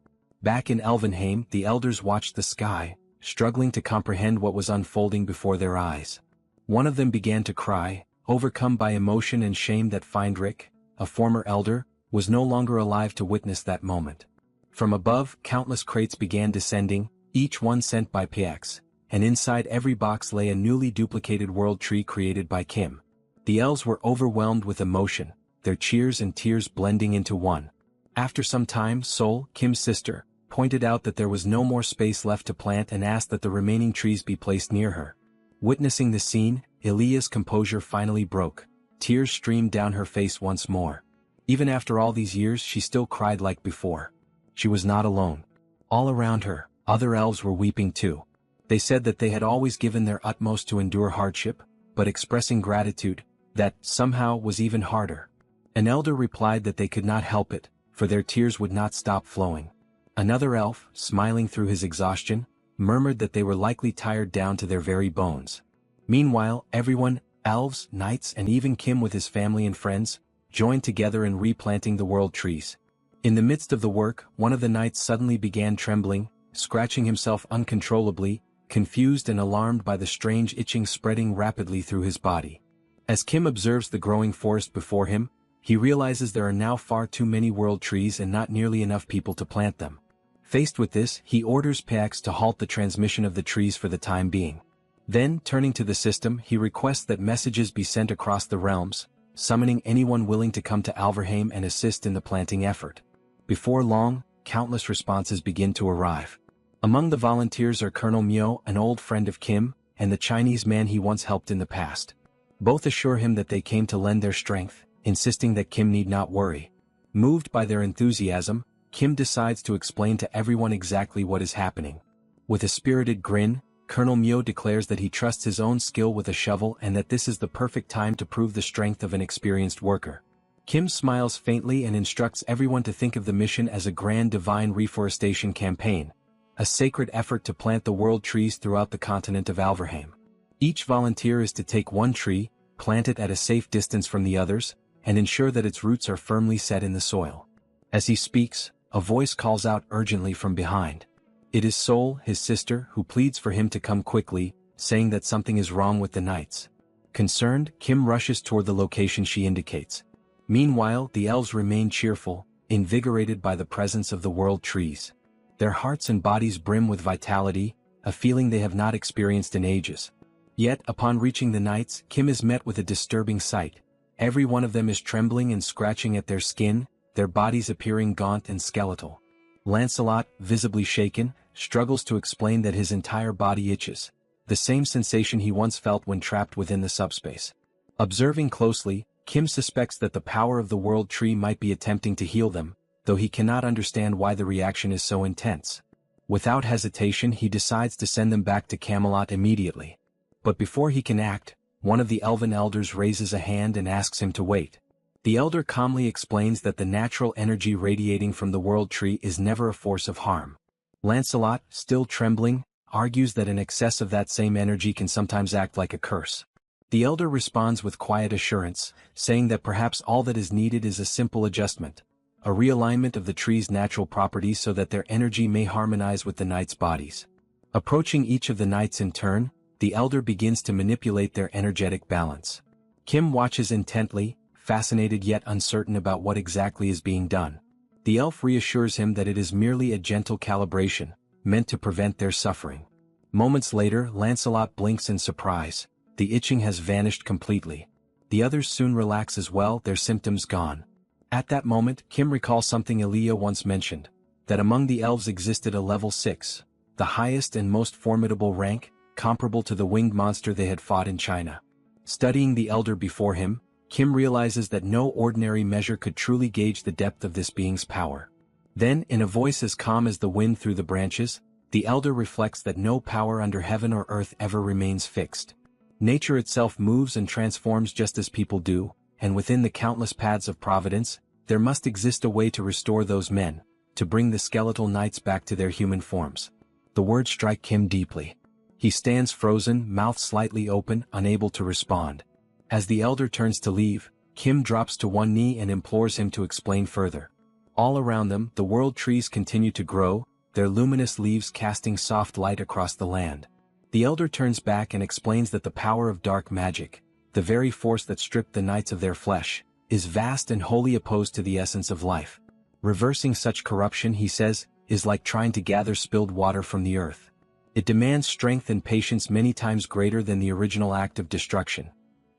Back in Elvenheim, the elders watched the sky, struggling to comprehend what was unfolding before their eyes. One of them began to cry, overcome by emotion and shame that Feindrich, a former elder, was no longer alive to witness that moment. From above, countless crates began descending, each one sent by Pax, and inside every box lay a newly duplicated world tree created by Kim. The elves were overwhelmed with emotion, their cheers and tears blending into one. After some time, Seoul, Kim's sister, pointed out that there was no more space left to plant and asked that the remaining trees be placed near her. Witnessing the scene, Elia's composure finally broke. Tears streamed down her face once more. Even after all these years, she still cried like before. She was not alone. All around her, other elves were weeping too. They said that they had always given their utmost to endure hardship, but expressing gratitude, that somehow was even harder. An elder replied that they could not help it, for their tears would not stop flowing. Another elf, smiling through his exhaustion, murmured that they were likely tired down to their very bones. Meanwhile, everyone, elves, knights and even Kim with his family and friends, joined together in replanting the world trees. In the midst of the work, one of the knights suddenly began trembling, scratching himself uncontrollably, confused and alarmed by the strange itching spreading rapidly through his body. As Kim observes the growing forest before him, he realizes there are now far too many world trees and not nearly enough people to plant them. Faced with this, he orders PX to halt the transmission of the trees for the time being. Then, turning to the system, he requests that messages be sent across the realms, summoning anyone willing to come to Alverheim and assist in the planting effort. Before long, countless responses begin to arrive. Among the volunteers are Colonel Myo, an old friend of Kim, and the Chinese man he once helped in the past. Both assure him that they came to lend their strength, insisting that Kim need not worry. Moved by their enthusiasm, Kim decides to explain to everyone exactly what is happening. With a spirited grin, Colonel Myo declares that he trusts his own skill with a shovel and that this is the perfect time to prove the strength of an experienced worker. Kim smiles faintly and instructs everyone to think of the mission as a grand divine reforestation campaign, a sacred effort to plant the world trees throughout the continent of Alverheim. Each volunteer is to take one tree, plant it at a safe distance from the others, and ensure that its roots are firmly set in the soil. As he speaks, a voice calls out urgently from behind. It is Seoul, his sister, who pleads for him to come quickly, saying that something is wrong with the knights. Concerned, Kim rushes toward the location she indicates. Meanwhile, the elves remain cheerful, invigorated by the presence of the world trees. Their hearts and bodies brim with vitality, a feeling they have not experienced in ages. Yet, upon reaching the knights, Kim is met with a disturbing sight. Every one of them is trembling and scratching at their skin, their bodies appearing gaunt and skeletal. Lancelot, visibly shaken, struggles to explain that his entire body itches, the same sensation he once felt when trapped within the subspace. Observing closely, Kim suspects that the power of the world tree might be attempting to heal them, though he cannot understand why the reaction is so intense. Without hesitation, he decides to send them back to Camelot immediately. But before he can act, one of the elven elders raises a hand and asks him to wait. The elder calmly explains that the natural energy radiating from the world tree is never a force of harm. Lancelot, still trembling, argues that an excess of that same energy can sometimes act like a curse. The elder responds with quiet assurance, saying that perhaps all that is needed is a simple adjustment, a realignment of the tree's natural properties so that their energy may harmonize with the knights' bodies. Approaching each of the knights in turn, the elder begins to manipulate their energetic balance. Kim watches intently, fascinated yet uncertain about what exactly is being done. The elf reassures him that it is merely a gentle calibration, meant to prevent their suffering. Moments later, Lancelot blinks in surprise. The itching has vanished completely. The others soon relax as well, their symptoms gone. At that moment, Kim recalls something Elia once mentioned, that among the elves existed a level 6, the highest and most formidable rank, comparable to the winged monster they had fought in China. Studying the elder before him, Kim realizes that no ordinary measure could truly gauge the depth of this being's power. Then, in a voice as calm as the wind through the branches, the elder reflects that no power under heaven or earth ever remains fixed. Nature itself moves and transforms just as people do, and within the countless paths of providence, there must exist a way to restore those men, to bring the skeletal knights back to their human forms. The words strike Kim deeply. He stands frozen, mouth slightly open, unable to respond. As the elder turns to leave, Kim drops to one knee and implores him to explain further. All around them, the world trees continue to grow, their luminous leaves casting soft light across the land. The elder turns back and explains that the power of dark magic, the very force that stripped the knights of their flesh, is vast and wholly opposed to the essence of life. Reversing such corruption, he says, is like trying to gather spilled water from the earth. It demands strength and patience many times greater than the original act of destruction.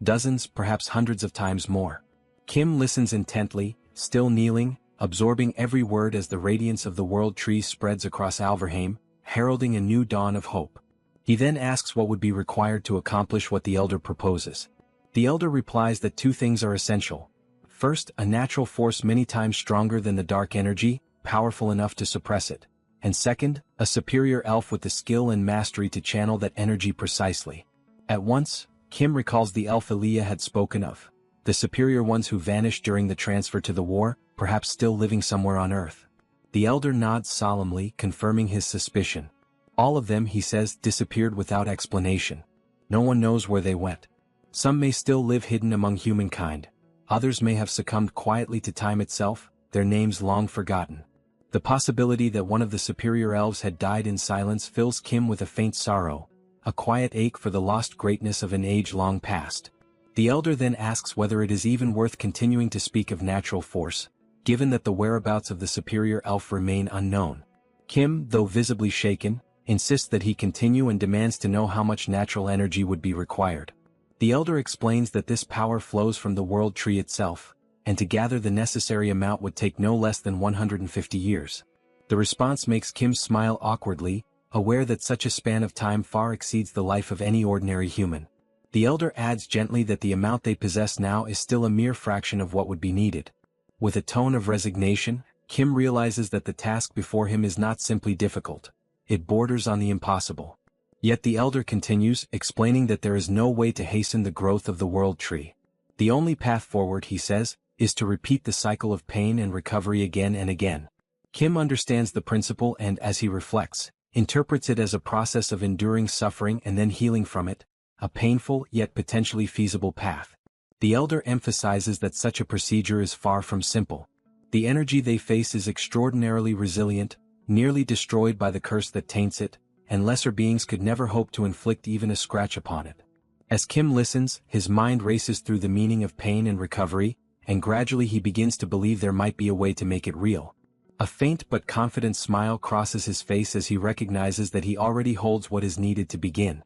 Dozens, perhaps hundreds of times more. Kim listens intently, still kneeling, absorbing every word as the radiance of the world tree spreads across Alverheim, heralding a new dawn of hope. He then asks what would be required to accomplish what the elder proposes. The elder replies that two things are essential. First, a natural force many times stronger than the dark energy, powerful enough to suppress it. And second, a superior elf with the skill and mastery to channel that energy precisely. At once, Kim recalls the elf Elia had spoken of, the superior ones who vanished during the transfer to the war, perhaps still living somewhere on Earth. The elder nods solemnly, confirming his suspicion. All of them, he says, disappeared without explanation. No one knows where they went. Some may still live hidden among humankind. others may have succumbed quietly to time itself, their names long forgotten. The possibility that one of the superior elves had died in silence fills Kim with a faint sorrow, a quiet ache for the lost greatness of an age long past. The elder then asks whether it is even worth continuing to speak of natural force, given that the whereabouts of the superior elf remain unknown. Kim, though visibly shaken, insists that he continue and demands to know how much natural energy would be required. The elder explains that this power flows from the world tree itself, and to gather the necessary amount would take no less than 150 years. The response makes Kim smile awkwardly, aware that such a span of time far exceeds the life of any ordinary human. The elder adds gently that the amount they possess now is still a mere fraction of what would be needed. With a tone of resignation, Kim realizes that the task before him is not simply difficult. It borders on the impossible. Yet the elder continues, explaining that there is no way to hasten the growth of the world tree. The only path forward, he says, is to repeat the cycle of pain and recovery again and again. Kim understands the principle and, as he reflects, interprets it as a process of enduring suffering and then healing from it, a painful yet potentially feasible path. The elder emphasizes that such a procedure is far from simple. The energy they face is extraordinarily resilient, nearly destroyed by the curse that taints it, and lesser beings could never hope to inflict even a scratch upon it. As Kim listens, his mind races through the meaning of pain and recovery, and gradually he begins to believe there might be a way to make it real. A faint but confident smile crosses his face as he recognizes that he already holds what is needed to begin.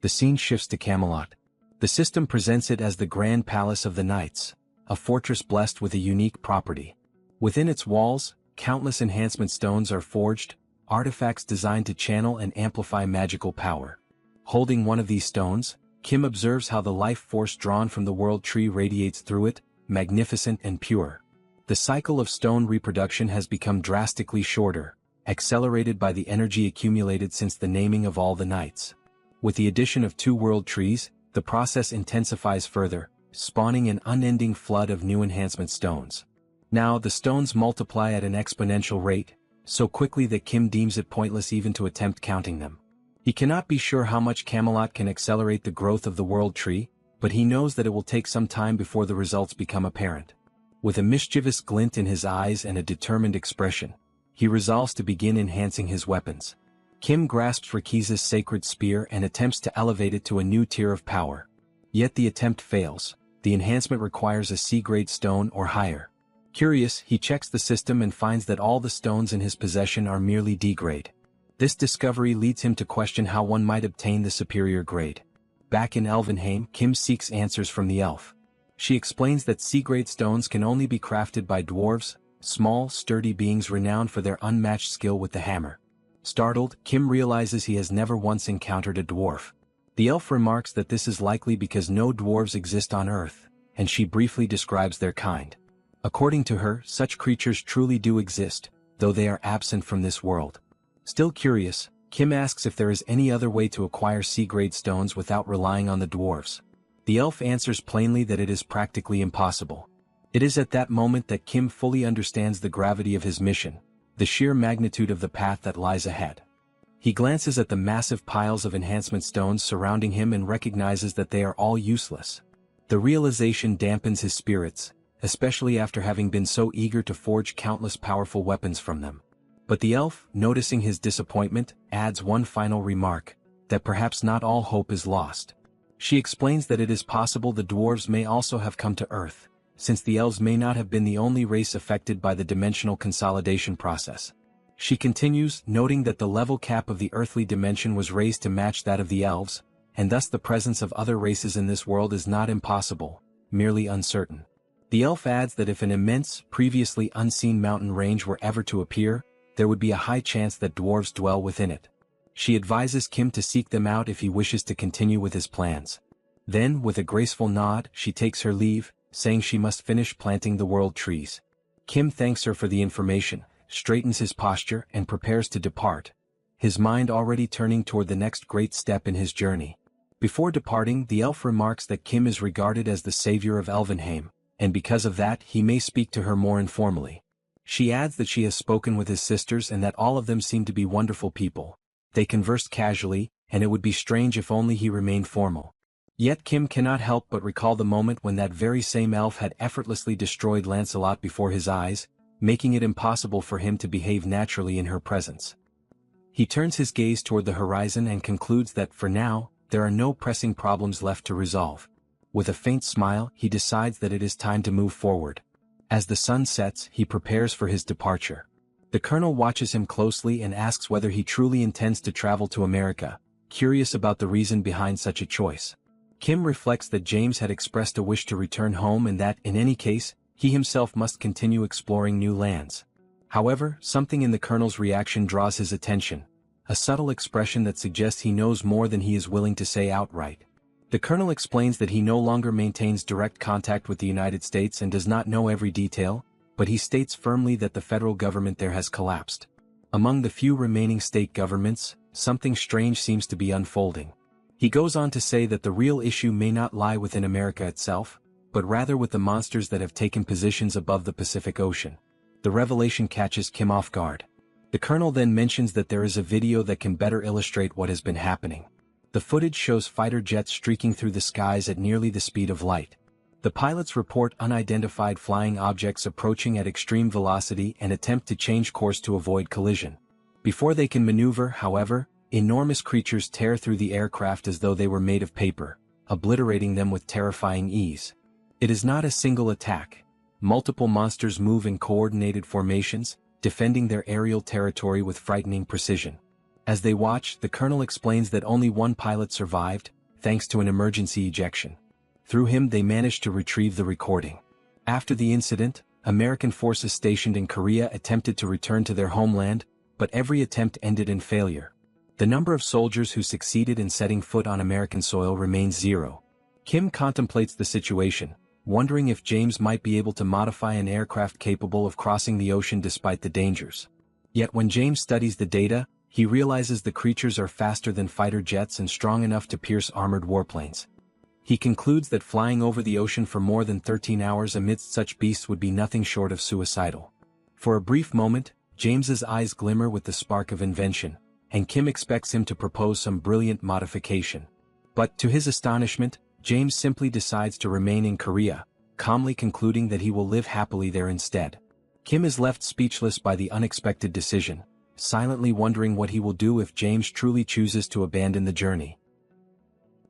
The scene shifts to Camelot. The system presents it as the Grand Palace of the Knights, a fortress blessed with a unique property. Within its walls, countless enhancement stones are forged, artifacts designed to channel and amplify magical power. Holding one of these stones, Kim observes how the life force drawn from the world tree radiates through it, magnificent and pure. The cycle of stone reproduction has become drastically shorter, accelerated by the energy accumulated since the naming of all the knights. With the addition of 2 world trees, the process intensifies further, spawning an unending flood of new enhancement stones. Now the stones multiply at an exponential rate, so quickly that Kim deems it pointless even to attempt counting them. He cannot be sure how much Camelot can accelerate the growth of the world tree, but he knows that it will take some time before the results become apparent. With a mischievous glint in his eyes and a determined expression, he resolves to begin enhancing his weapons. Kim grasps Rakiza's sacred spear and attempts to elevate it to a new tier of power. Yet the attempt fails. The enhancement requires a C-grade stone or higher. Curious, he checks the system and finds that all the stones in his possession are merely D-grade. This discovery leads him to question how one might obtain the superior grade. Back in Elvenheim, Kim seeks answers from the elf. She explains that C-grade stones can only be crafted by dwarves, small, sturdy beings renowned for their unmatched skill with the hammer. Startled, Kim realizes he has never once encountered a dwarf. The elf remarks that this is likely because no dwarves exist on Earth, and she briefly describes their kind. According to her, such creatures truly do exist, though they are absent from this world. Still curious, Kim asks if there is any other way to acquire C-grade stones without relying on the dwarves. The elf answers plainly that it is practically impossible. It is at that moment that Kim fully understands the gravity of his mission, the sheer magnitude of the path that lies ahead. He glances at the massive piles of enhancement stones surrounding him and recognizes that they are all useless. The realization dampens his spirits, especially after having been so eager to forge countless powerful weapons from them. But the elf, noticing his disappointment, adds one final remark, that perhaps not all hope is lost. She explains that it is possible the dwarves may also have come to Earth, since the elves may not have been the only race affected by the dimensional consolidation process. She continues, noting that the level cap of the earthly dimension was raised to match that of the elves, and thus the presence of other races in this world is not impossible, merely uncertain. The elf adds that if an immense, previously unseen mountain range were ever to appear, there would be a high chance that dwarves dwell within it. She advises Kim to seek them out if he wishes to continue with his plans. Then, with a graceful nod, she takes her leave, saying she must finish planting the world trees. Kim thanks her for the information, straightens his posture, and prepares to depart, his mind already turning toward the next great step in his journey. Before departing, the elf remarks that Kim is regarded as the savior of Elvenheim, and because of that he may speak to her more informally. She adds that she has spoken with his sisters and that all of them seem to be wonderful people. They conversed casually, and it would be strange if only he remained formal. Yet Kim cannot help but recall the moment when that very same elf had effortlessly destroyed Lancelot before his eyes, making it impossible for him to behave naturally in her presence. He turns his gaze toward the horizon and concludes that, for now, there are no pressing problems left to resolve. With a faint smile, he decides that it is time to move forward. As the sun sets, he prepares for his departure. The colonel watches him closely and asks whether he truly intends to travel to America, curious about the reason behind such a choice. Kim reflects that James had expressed a wish to return home and that, in any case, he himself must continue exploring new lands. However, something in the colonel's reaction draws his attention, a subtle expression that suggests he knows more than he is willing to say outright. The colonel explains that he no longer maintains direct contact with the United States and does not know every detail, but he states firmly that the federal government there has collapsed. Among the few remaining state governments, something strange seems to be unfolding. He goes on to say that the real issue may not lie within America itself, but rather with the monsters that have taken positions above the Pacific Ocean. The revelation catches Kim off guard. The colonel then mentions that there is a video that can better illustrate what has been happening. The footage shows fighter jets streaking through the skies at nearly the speed of light. The pilots report unidentified flying objects approaching at extreme velocity and attempt to change course to avoid collision. Before they can maneuver, however, enormous creatures tear through the aircraft as though they were made of paper, obliterating them with terrifying ease. It is not a single attack. Multiple monsters move in coordinated formations, defending their aerial territory with frightening precision. As they watch, the colonel explains that only one pilot survived, thanks to an emergency ejection. Through him they managed to retrieve the recording. After the incident, American forces stationed in Korea attempted to return to their homeland, but every attempt ended in failure. The number of soldiers who succeeded in setting foot on American soil remains zero. Kim contemplates the situation, wondering if James might be able to modify an aircraft capable of crossing the ocean despite the dangers. Yet when James studies the data, he realizes the creatures are faster than fighter jets and strong enough to pierce armored warplanes. He concludes that flying over the ocean for more than 13 hours amidst such beasts would be nothing short of suicidal. For a brief moment, James's eyes glimmer with the spark of invention, and Kim expects him to propose some brilliant modification. But to his astonishment, James simply decides to remain in Korea, calmly concluding that he will live happily there instead. Kim is left speechless by the unexpected decision, silently wondering what he will do if James truly chooses to abandon the journey.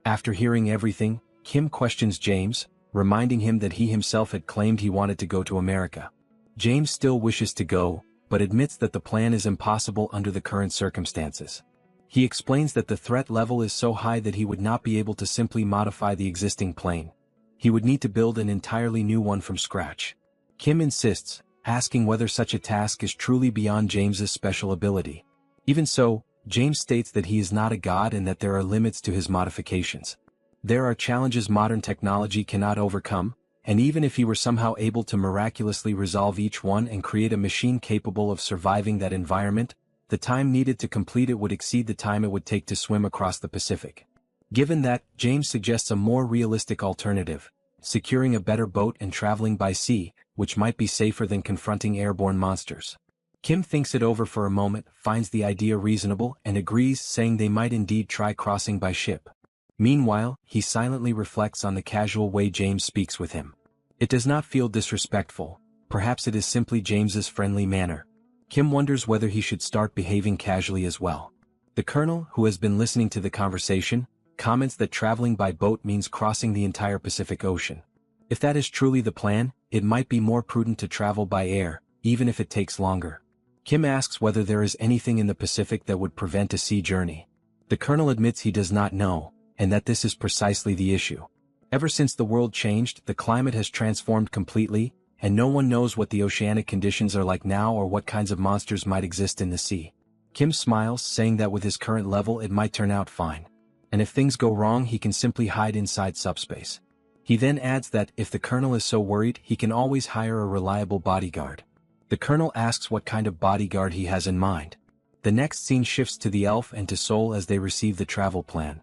After hearing everything, Kim questions James, reminding him that he himself had claimed he wanted to go to America. James still wishes to go, but admits that the plan is impossible under the current circumstances. He explains that the threat level is so high that he would not be able to simply modify the existing plane. He would need to build an entirely new one from scratch. Kim insists, asking whether such a task is truly beyond James's special ability. Even so, James states that he is not a god and that there are limits to his modifications. There are challenges modern technology cannot overcome, and even if he were somehow able to miraculously resolve each one and create a machine capable of surviving that environment, the time needed to complete it would exceed the time it would take to swim across the Pacific. Given that, James suggests a more realistic alternative, securing a better boat and traveling by sea, which might be safer than confronting airborne monsters. Kim thinks it over for a moment, finds the idea reasonable, and agrees, saying they might indeed try crossing by ship. Meanwhile, he silently reflects on the casual way James speaks with him. It does not feel disrespectful, perhaps it is simply James's friendly manner. Kim wonders whether he should start behaving casually as well. The colonel, who has been listening to the conversation, comments that traveling by boat means crossing the entire Pacific Ocean. If that is truly the plan, it might be more prudent to travel by air, even if it takes longer. Kim asks whether there is anything in the Pacific that would prevent a sea journey. The colonel admits he does not know, and that this is precisely the issue. Ever since the world changed, the climate has transformed completely, and no one knows what the oceanic conditions are like now or what kinds of monsters might exist in the sea. Kim smiles, saying that with his current level it might turn out fine. And if things go wrong, he can simply hide inside Subspace. He then adds that, if the colonel is so worried, he can always hire a reliable bodyguard. The colonel asks what kind of bodyguard he has in mind. The next scene shifts to the elf and to Seoul as they receive the travel plan.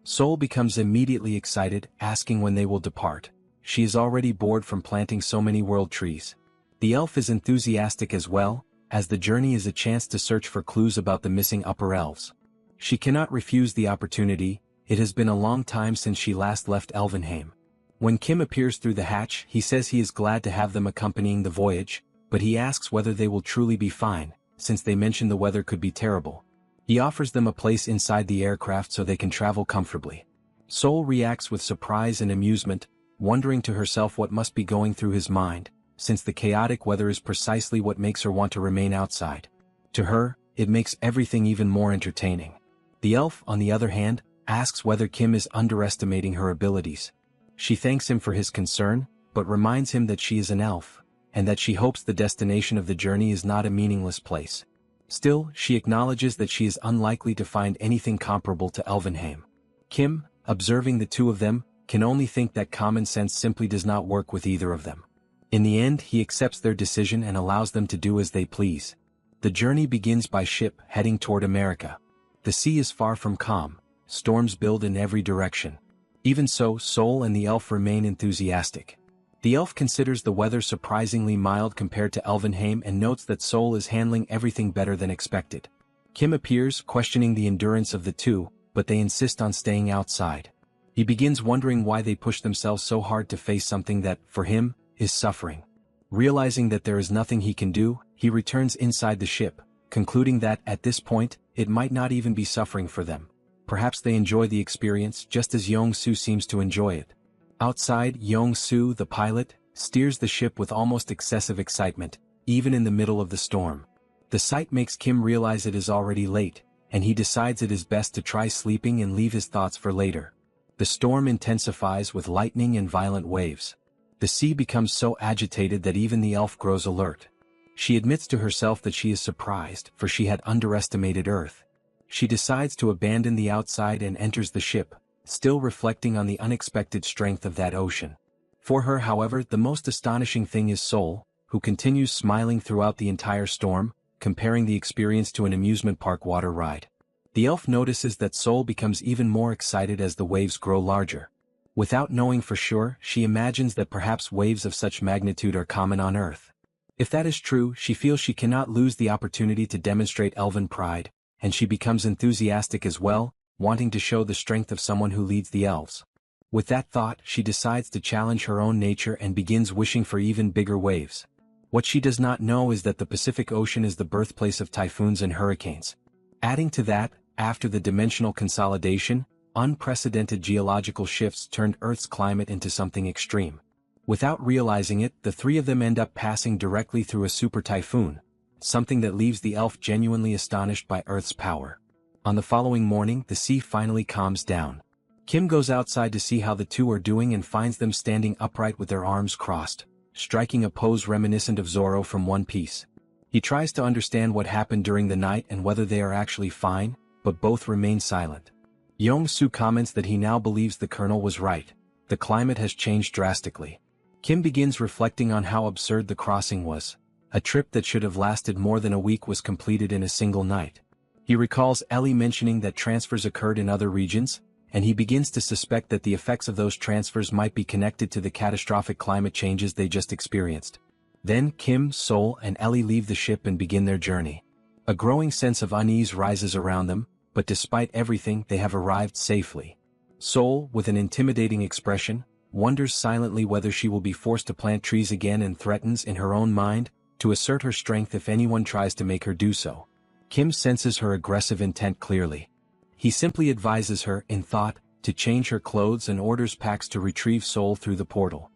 Seoul becomes immediately excited, asking when they will depart. She is already bored from planting so many world trees. The elf is enthusiastic as well, as the journey is a chance to search for clues about the missing upper elves. She cannot refuse the opportunity, It has been a long time since she last left Elvenheim. When Kim appears through the hatch, he says he is glad to have them accompanying the voyage, but he asks whether they will truly be fine, since they mention the weather could be terrible. He offers them a place inside the aircraft so they can travel comfortably. Seoul reacts with surprise and amusement, wondering to herself what must be going through his mind, since the chaotic weather is precisely what makes her want to remain outside. To her, it makes everything even more entertaining. The elf, on the other hand, asks whether Kim is underestimating her abilities. She thanks him for his concern, but reminds him that she is an elf, and that she hopes the destination of the journey is not a meaningless place. Still, she acknowledges that she is unlikely to find anything comparable to Elvenheim. Kim, observing the two of them, can only think that common sense simply does not work with either of them. In the end, he accepts their decision and allows them to do as they please. The journey begins by ship heading toward America. The sea is far from calm, storms build in every direction. Even so, Seoul and the elf remain enthusiastic. The elf considers the weather surprisingly mild compared to Elvenheim and notes that Seoul is handling everything better than expected. Kim appears, questioning the endurance of the two, but they insist on staying outside. He begins wondering why they push themselves so hard to face something that, for him, is suffering. Realizing that there is nothing he can do, he returns inside the ship, concluding that, at this point, it might not even be suffering for them. Perhaps they enjoy the experience just as Yong-soo seems to enjoy it. Outside, Yong-soo, the pilot, steers the ship with almost excessive excitement, even in the middle of the storm. The sight makes Kim realize it is already late, and he decides it is best to try sleeping and leave his thoughts for later. The storm intensifies with lightning and violent waves. The sea becomes so agitated that even the elf grows alert. She admits to herself that she is surprised, for she had underestimated Earth. She decides to abandon the outside and enters the ship, still reflecting on the unexpected strength of that ocean. For her, however, the most astonishing thing is Seoul, who continues smiling throughout the entire storm, comparing the experience to an amusement park water ride. The elf notices that Seoul becomes even more excited as the waves grow larger. Without knowing for sure, she imagines that perhaps waves of such magnitude are common on Earth. If that is true, she feels she cannot lose the opportunity to demonstrate elven pride, and she becomes enthusiastic as well, wanting to show the strength of someone who leads the elves. With that thought, she decides to challenge her own nature and begins wishing for even bigger waves. What she does not know is that the Pacific Ocean is the birthplace of typhoons and hurricanes. Adding to that, after the dimensional consolidation, unprecedented geological shifts turned Earth's climate into something extreme. Without realizing it, the three of them end up passing directly through a super typhoon, something that leaves the elf genuinely astonished by Earth's power. On the following morning, the sea finally calms down. Kim goes outside to see how the two are doing and finds them standing upright with their arms crossed, striking a pose reminiscent of Zorro from One Piece. He tries to understand what happened during the night and whether they are actually fine, but both remain silent. Yong-soo comments that he now believes the colonel was right. The climate has changed drastically. Kim begins reflecting on how absurd the crossing was. A trip that should have lasted more than a week was completed in a single night. He recalls Ellie mentioning that transfers occurred in other regions, and he begins to suspect that the effects of those transfers might be connected to the catastrophic climate changes they just experienced. Then Kim, Seoul, and Ellie leave the ship and begin their journey. A growing sense of unease rises around them, but despite everything, they have arrived safely. Seoul, with an intimidating expression, wonders silently whether she will be forced to plant trees again and threatens, in her own mind, to assert her strength if anyone tries to make her do so. Kim senses her aggressive intent clearly. He simply advises her, in thought, to change her clothes and orders Pax to retrieve Seoul through the portal.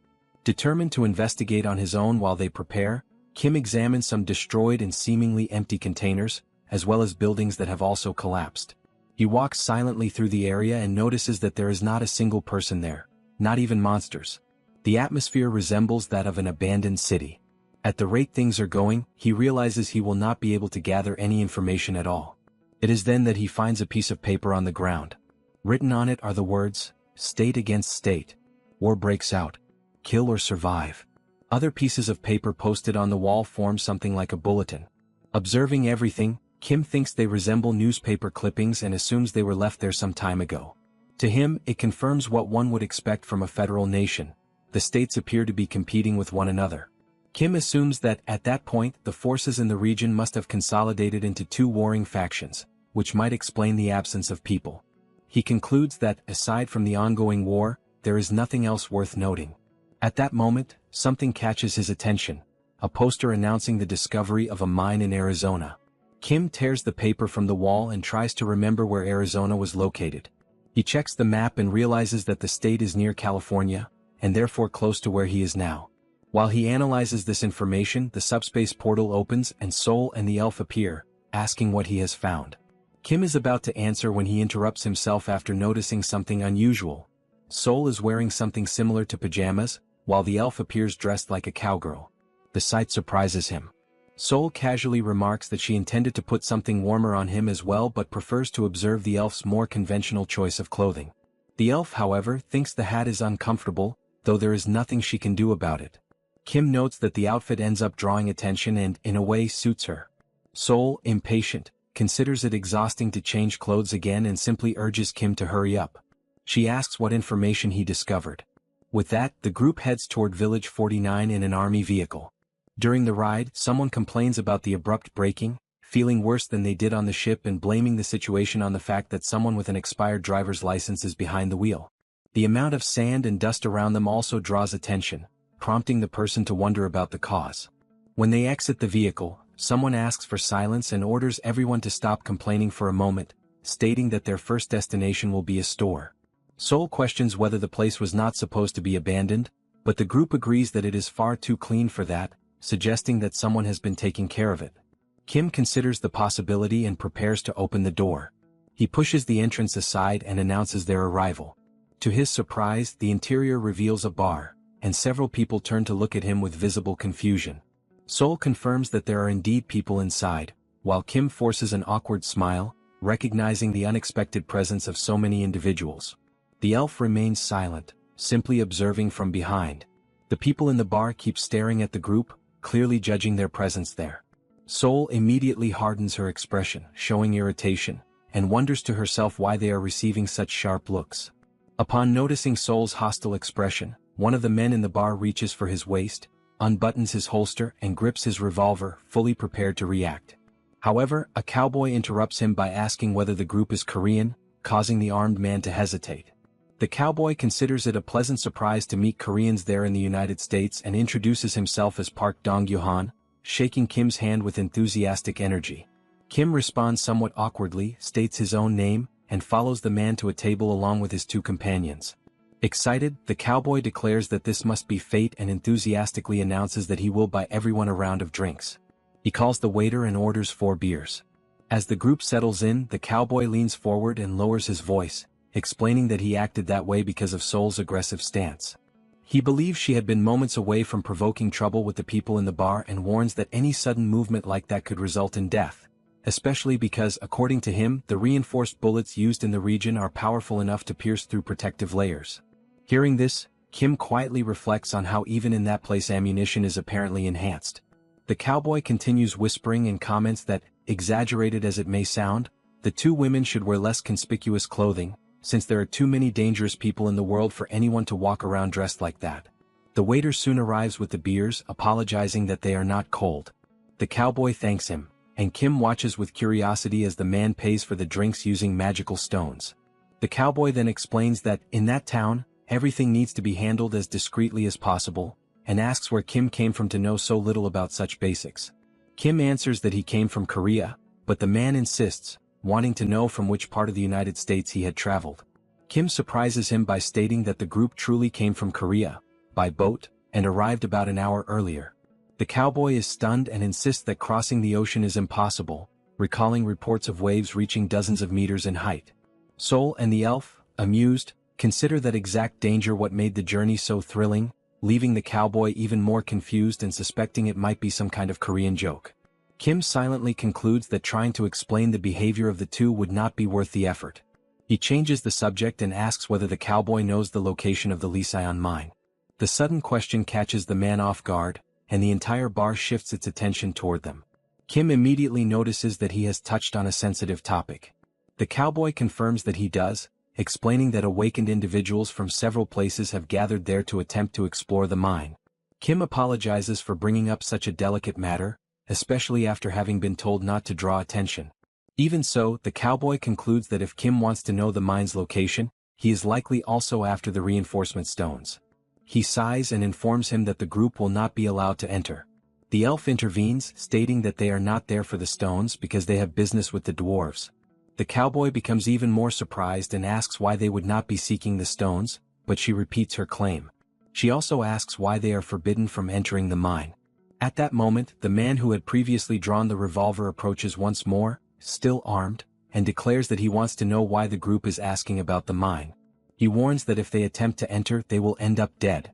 Determined to investigate on his own while they prepare, Kim examines some destroyed and seemingly empty containers, as well as buildings that have also collapsed. He walks silently through the area and notices that there is not a single person there, not even monsters. The atmosphere resembles that of an abandoned city. At the rate things are going, he realizes he will not be able to gather any information at all. It is then that he finds a piece of paper on the ground. Written on it are the words, "State against state. War breaks out. Kill or survive." Other pieces of paper posted on the wall form something like a bulletin. Observing everything, Kim thinks they resemble newspaper clippings and assumes they were left there some time ago. To him, it confirms what one would expect from a federal nation. The states appear to be competing with one another. Kim assumes that, at that point, the forces in the region must have consolidated into two warring factions, which might explain the absence of people. He concludes that, aside from the ongoing war, there is nothing else worth noting. At that moment, something catches his attention, a poster announcing the discovery of a mine in Arizona. Kim tears the paper from the wall and tries to remember where Arizona was located. He checks the map and realizes that the state is near California, and therefore close to where he is now. While he analyzes this information, the subspace portal opens and Seoul and the elf appear, asking what he has found. Kim is about to answer when he interrupts himself after noticing something unusual. Seoul is wearing something similar to pajamas, while the elf appears dressed like a cowgirl. The sight surprises him. Seoul casually remarks that she intended to put something warmer on him as well but prefers to observe the elf's more conventional choice of clothing. The elf, however, thinks the hat is uncomfortable, though there is nothing she can do about it. Kim notes that the outfit ends up drawing attention and, in a way, suits her. Seoul, impatient, considers it exhausting to change clothes again and simply urges Kim to hurry up. She asks what information he discovered. With that, the group heads toward Village 49 in an army vehicle. During the ride, someone complains about the abrupt braking, feeling worse than they did on the ship and blaming the situation on the fact that someone with an expired driver's license is behind the wheel. The amount of sand and dust around them also draws attention, prompting the person to wonder about the cause. When they exit the vehicle, someone asks for silence and orders everyone to stop complaining for a moment, stating that their first destination will be a store. Seoul questions whether the place was not supposed to be abandoned, but the group agrees that it is far too clean for that, suggesting that someone has been taking care of it. Kim considers the possibility and prepares to open the door. He pushes the entrance aside and announces their arrival. To his surprise, the interior reveals a bar, and several people turn to look at him with visible confusion. Seoul confirms that there are indeed people inside, while Kim forces an awkward smile, recognizing the unexpected presence of so many individuals. The elf remains silent, simply observing from behind. The people in the bar keep staring at the group, clearly judging their presence there. Seoul immediately hardens her expression, showing irritation, and wonders to herself why they are receiving such sharp looks. Upon noticing Seoul's hostile expression, one of the men in the bar reaches for his waist, unbuttons his holster and grips his revolver, fully prepared to react. However, a cowboy interrupts him by asking whether the group is Korean, causing the armed man to hesitate. The cowboy considers it a pleasant surprise to meet Koreans there in the United States and introduces himself as Park Dong-gyu-han, shaking Kim's hand with enthusiastic energy. Kim responds somewhat awkwardly, states his own name, and follows the man to a table along with his two companions. Excited, the cowboy declares that this must be fate and enthusiastically announces that he will buy everyone a round of drinks. He calls the waiter and orders 4 beers. As the group settles in, the cowboy leans forward and lowers his voice, explaining that he acted that way because of Seoul's aggressive stance. He believes she had been moments away from provoking trouble with the people in the bar and warns that any sudden movement like that could result in death, especially because, according to him, the reinforced bullets used in the region are powerful enough to pierce through protective layers. Hearing this, Kim quietly reflects on how even in that place ammunition is apparently enhanced. The cowboy continues whispering and comments that, exaggerated as it may sound, the 2 women should wear less conspicuous clothing, since there are too many dangerous people in the world for anyone to walk around dressed like that. The waiter soon arrives with the beers, apologizing that they are not cold. The cowboy thanks him, and Kim watches with curiosity as the man pays for the drinks using magical stones. The cowboy then explains that, in that town, everything needs to be handled as discreetly as possible, and asks where Kim came from to know so little about such basics. Kim answers that he came from Korea, but the man insists, wanting to know from which part of the United States he had traveled. Kim surprises him by stating that the group truly came from Korea, by boat, and arrived about an hour earlier. The cowboy is stunned and insists that crossing the ocean is impossible, recalling reports of waves reaching dozens of meters in height. Seoul and the elf, amused, consider that exact danger what made the journey so thrilling, leaving the cowboy even more confused and suspecting it might be some kind of Korean joke. Kim silently concludes that trying to explain the behavior of the 2 would not be worth the effort. He changes the subject and asks whether the cowboy knows the location of the Liseon mine. The sudden question catches the man off guard, and the entire bar shifts its attention toward them. Kim immediately notices that he has touched on a sensitive topic. The cowboy confirms that he does, explaining that awakened individuals from several places have gathered there to attempt to explore the mine. Kim apologizes for bringing up such a delicate matter, especially after having been told not to draw attention. Even so, the cowboy concludes that if Kim wants to know the mine's location, he is likely also after the reinforcement stones. He sighs and informs him that the group will not be allowed to enter. The elf intervenes, stating that they are not there for the stones because they have business with the dwarves. The cowboy becomes even more surprised and asks why they would not be seeking the stones, but she repeats her claim. She also asks why they are forbidden from entering the mine. At that moment, the man who had previously drawn the revolver approaches once more, still armed, and declares that he wants to know why the group is asking about the mine. He warns that if they attempt to enter, they will end up dead.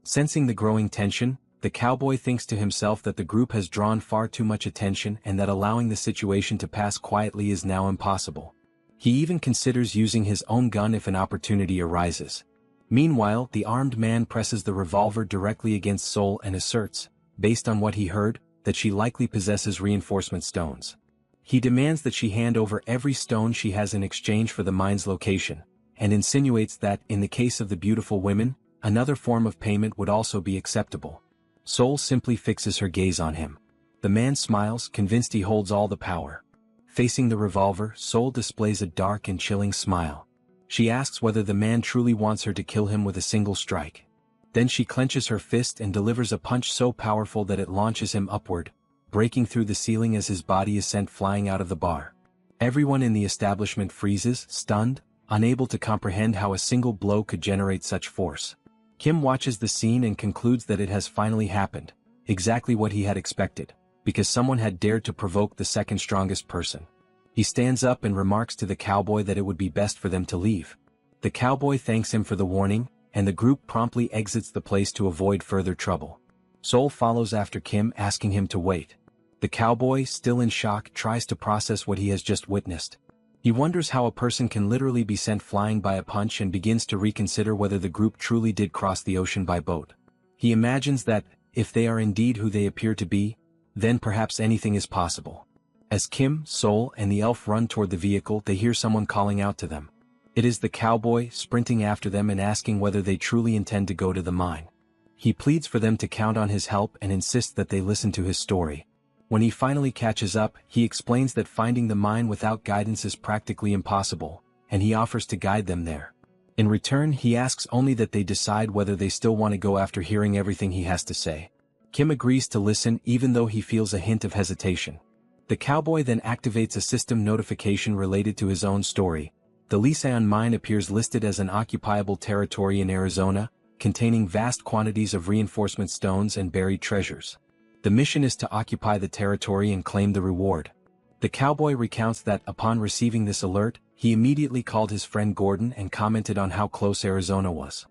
Sensing the growing tension, the cowboy thinks to himself that the group has drawn far too much attention and that allowing the situation to pass quietly is now impossible. He even considers using his own gun if an opportunity arises. Meanwhile, the armed man presses the revolver directly against Seoul and asserts, based on what he heard, that she likely possesses reinforcement stones. He demands that she hand over every stone she has in exchange for the mine's location, and insinuates that, in the case of the beautiful women, another form of payment would also be acceptable. Seoul simply fixes her gaze on him. The man smiles, convinced he holds all the power. Facing the revolver, Seoul displays a dark and chilling smile. She asks whether the man truly wants her to kill him with a single strike. Then she clenches her fist and delivers a punch so powerful that it launches him upward, breaking through the ceiling as his body is sent flying out of the bar. Everyone in the establishment freezes, stunned, unable to comprehend how a single blow could generate such force. Kim watches the scene and concludes that it has finally happened, exactly what he had expected, because someone had dared to provoke the second strongest person. He stands up and remarks to the cowboy that it would be best for them to leave. The cowboy thanks him for the warning, and the group promptly exits the place to avoid further trouble. Seoul follows after Kim, asking him to wait. The cowboy, still in shock, tries to process what he has just witnessed. He wonders how a person can literally be sent flying by a punch and begins to reconsider whether the group truly did cross the ocean by boat. He imagines that, if they are indeed who they appear to be, then perhaps anything is possible. As Kim, Seoul, and the elf run toward the vehicle, they hear someone calling out to them. It is the cowboy, sprinting after them and asking whether they truly intend to go to the mine. He pleads for them to count on his help and insists that they listen to his story. When he finally catches up, he explains that finding the mine without guidance is practically impossible, and he offers to guide them there. In return, he asks only that they decide whether they still want to go after hearing everything he has to say. Kim agrees to listen even though he feels a hint of hesitation. The cowboy then activates a system notification related to his own story. The Liseon mine appears listed as an occupiable territory in Arizona, containing vast quantities of reinforcement stones and buried treasures. The mission is to occupy the territory and claim the reward. The cowboy recounts that, upon receiving this alert, he immediately called his friend Gordon and commented on how close Arizona was.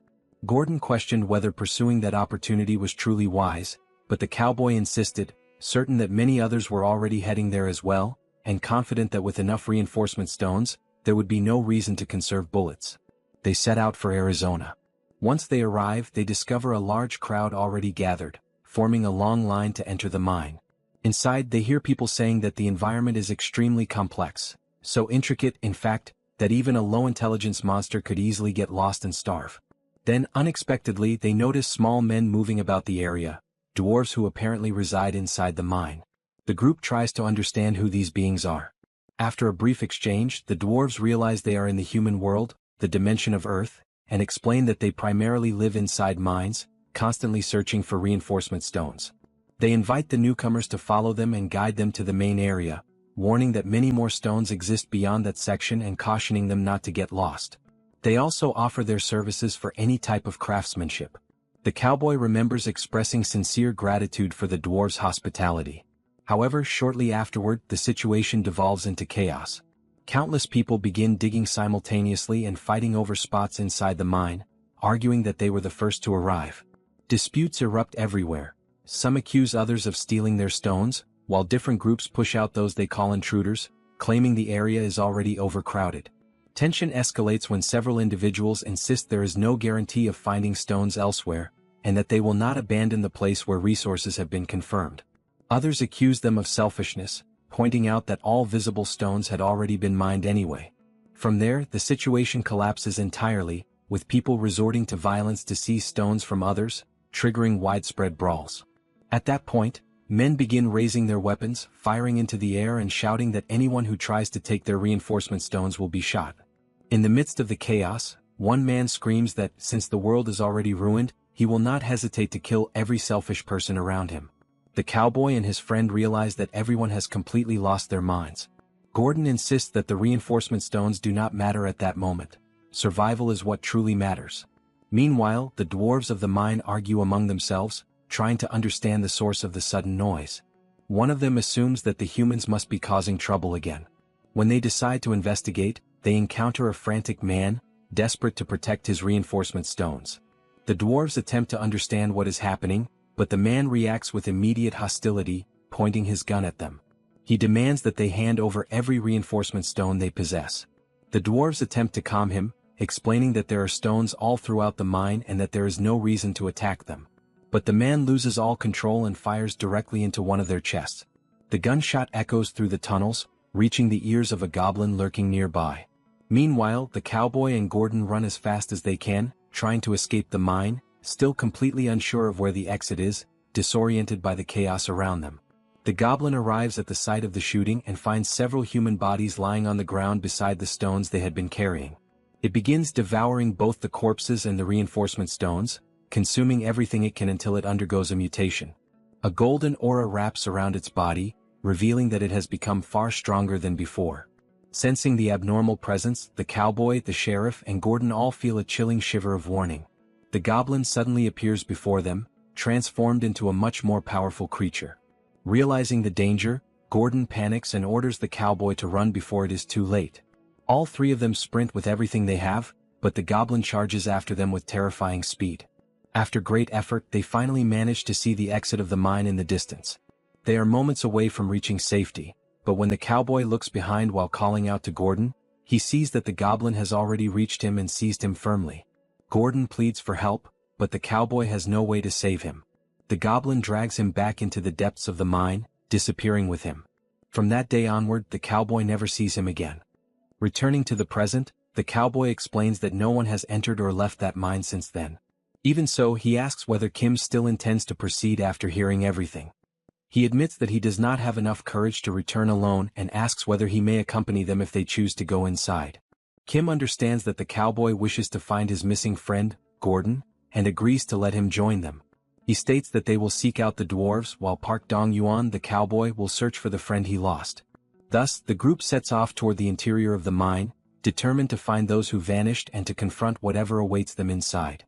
Gordon questioned whether pursuing that opportunity was truly wise, but the cowboy insisted, certain that many others were already heading there as well, and confident that with enough reinforcement stones, there would be no reason to conserve bullets. They set out for Arizona. Once they arrive, they discover a large crowd already gathered, forming a long line to enter the mine. Inside, they hear people saying that the environment is extremely complex, so intricate, in fact, that even a low-intelligence monster could easily get lost and starve. Then, unexpectedly, they notice small men moving about the area, dwarves who apparently reside inside the mine. The group tries to understand who these beings are. After a brief exchange, the dwarves realize they are in the human world, the dimension of Earth, and explain that they primarily live inside mines, constantly searching for reinforcement stones. They invite the newcomers to follow them and guide them to the main area, warning that many more stones exist beyond that section and cautioning them not to get lost. They also offer their services for any type of craftsmanship. The cowboy remembers expressing sincere gratitude for the dwarves' hospitality. However, shortly afterward, the situation devolves into chaos. Countless people begin digging simultaneously and fighting over spots inside the mine, arguing that they were the first to arrive. Disputes erupt everywhere. Some accuse others of stealing their stones, while different groups push out those they call intruders, claiming the area is already overcrowded. Tension escalates when several individuals insist there is no guarantee of finding stones elsewhere, and that they will not abandon the place where resources have been confirmed. Others accuse them of selfishness, pointing out that all visible stones had already been mined anyway. From there, the situation collapses entirely, with people resorting to violence to seize stones from others, triggering widespread brawls. At that point, Men begin raising their weapons, firing into the air and shouting that anyone who tries to take their reinforcement stones will be shot. In the midst of the chaos, one man screams that, since the world is already ruined, he will not hesitate to kill every selfish person around him. The cowboy and his friend realize that everyone has completely lost their minds. Gordon insists that the reinforcement stones do not matter at that moment. Survival is what truly matters. Meanwhile, the dwarves of the mine argue among themselves, trying to understand the source of the sudden noise. One of them assumes that the humans must be causing trouble again. When they decide to investigate, they encounter a frantic man, desperate to protect his reinforcement stones. The dwarves attempt to understand what is happening, but the man reacts with immediate hostility, pointing his gun at them. He demands that they hand over every reinforcement stone they possess. The dwarves attempt to calm him, explaining that there are stones all throughout the mine and that there is no reason to attack them. But the man loses all control and fires directly into one of their chests. The gunshot echoes through the tunnels, reaching the ears of a goblin lurking nearby. Meanwhile, the cowboy and Gordon run as fast as they can, trying to escape the mine, still completely unsure of where the exit is, disoriented by the chaos around them. The goblin arrives at the site of the shooting and finds several human bodies lying on the ground beside the stones they had been carrying. It begins devouring both the corpses and the reinforcement stones, consuming everything it can until it undergoes a mutation. A golden aura wraps around its body, revealing that it has become far stronger than before. Sensing the abnormal presence, the cowboy, the sheriff, and Gordon all feel a chilling shiver of warning. The goblin suddenly appears before them, transformed into a much more powerful creature. Realizing the danger, Gordon panics and orders the cowboy to run before it is too late. All three of them sprint with everything they have, but the goblin charges after them with terrifying speed. After great effort, they finally manage to see the exit of the mine in the distance. They are moments away from reaching safety, but when the cowboy looks behind while calling out to Gordon, he sees that the goblin has already reached him and seized him firmly. Gordon pleads for help, but the cowboy has no way to save him. The goblin drags him back into the depths of the mine, disappearing with him. From that day onward, the cowboy never sees him again. Returning to the present, the cowboy explains that no one has entered or left that mine since then. Even so, he asks whether Kim still intends to proceed after hearing everything. He admits that he does not have enough courage to return alone and asks whether he may accompany them if they choose to go inside. Kim understands that the cowboy wishes to find his missing friend, Gordon, and agrees to let him join them. He states that they will seek out the dwarves while Park Dong-yuan, the cowboy, will search for the friend he lost. Thus, the group sets off toward the interior of the mine, determined to find those who vanished and to confront whatever awaits them inside.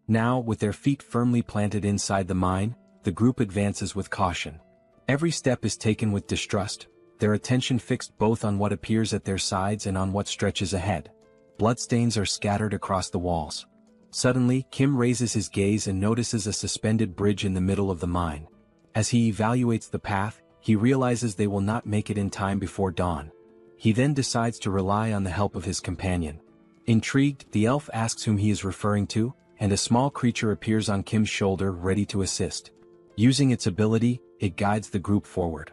Now, with their feet firmly planted inside the mine, the group advances with caution. Every step is taken with distrust, their attention fixed both on what appears at their sides and on what stretches ahead. Bloodstains are scattered across the walls. Suddenly, Kim raises his gaze and notices a suspended bridge in the middle of the mine. As he evaluates the path, he realizes they will not make it in time before dawn. He then decides to rely on the help of his companion. Intrigued, the elf asks whom he is referring to, and a small creature appears on Kim's shoulder ready to assist. Using its ability, it guides the group forward.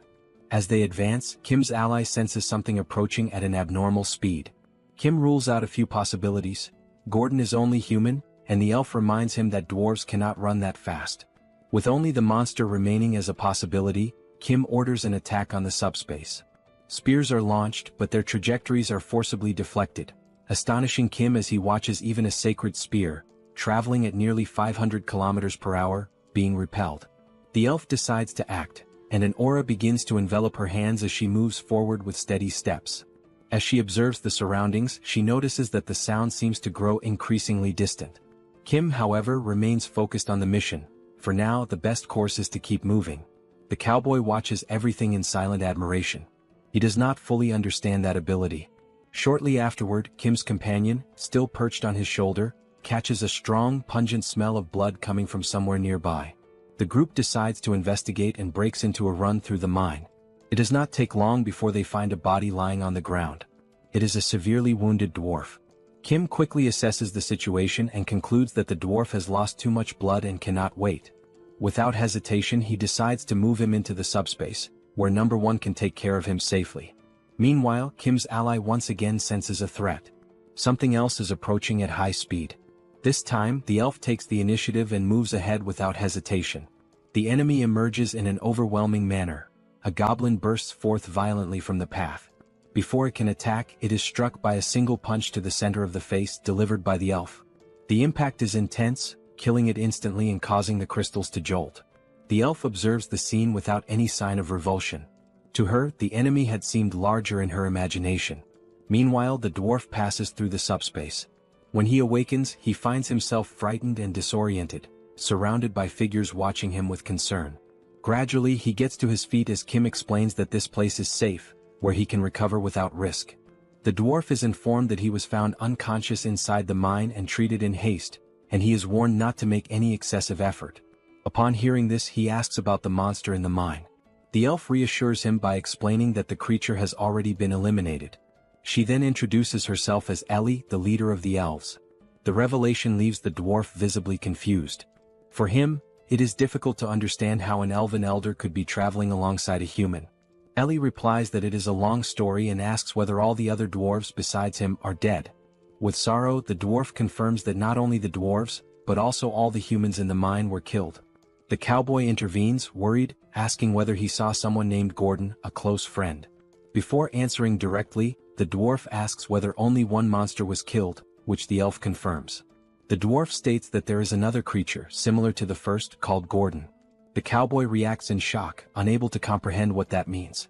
As they advance, Kim's ally senses something approaching at an abnormal speed. Kim rules out a few possibilities. Gordon is only human, and the elf reminds him that dwarves cannot run that fast. With only the monster remaining as a possibility, Kim orders an attack on the subspace. Spears are launched, but their trajectories are forcibly deflected, astonishing Kim as he watches even a sacred spear, traveling at nearly 500 kilometers per hour, being repelled. The elf decides to act, and an aura begins to envelop her hands as she moves forward with steady steps. As she observes the surroundings, she notices that the sound seems to grow increasingly distant. Kim, however, remains focused on the mission. For now, the best course is to keep moving. The cowboy watches everything in silent admiration. He does not fully understand that ability. Shortly afterward, Kim's companion, still perched on his shoulder, catches a strong, pungent smell of blood coming from somewhere nearby. The group decides to investigate and breaks into a run through the mine. It does not take long before they find a body lying on the ground. It is a severely wounded dwarf. Kim quickly assesses the situation and concludes that the dwarf has lost too much blood and cannot wait. Without hesitation, he decides to move him into the subspace, where number one can take care of him safely. Meanwhile, Kim's ally once again senses a threat. Something else is approaching at high speed. This time, the elf takes the initiative and moves ahead without hesitation. The enemy emerges in an overwhelming manner. A goblin bursts forth violently from the path. Before it can attack, it is struck by a single punch to the center of the face delivered by the elf. The impact is intense, killing it instantly and causing the crystals to jolt. The elf observes the scene without any sign of revulsion. To her, the enemy had seemed larger in her imagination. Meanwhile, the dwarf passes through the subspace. When he awakens, he finds himself frightened and disoriented, surrounded by figures watching him with concern. Gradually, he gets to his feet as Kim explains that this place is safe, where he can recover without risk. The dwarf is informed that he was found unconscious inside the mine and treated in haste, and he is warned not to make any excessive effort. Upon hearing this, he asks about the monster in the mine. The elf reassures him by explaining that the creature has already been eliminated. She then introduces herself as Ellie, the leader of the elves. The revelation leaves the dwarf visibly confused. For him, it is difficult to understand how an elven elder could be traveling alongside a human. Ellie replies that it is a long story and asks whether all the other dwarves besides him are dead. With sorrow, the dwarf confirms that not only the dwarves, but also all the humans in the mine were killed. The cowboy intervenes, worried, asking whether he saw someone named Gordon, a close friend. Before answering directly, the dwarf asks whether only one monster was killed, which the elf confirms. The dwarf states that there is another creature, similar to the first, called Gordon. The cowboy reacts in shock, unable to comprehend what that means.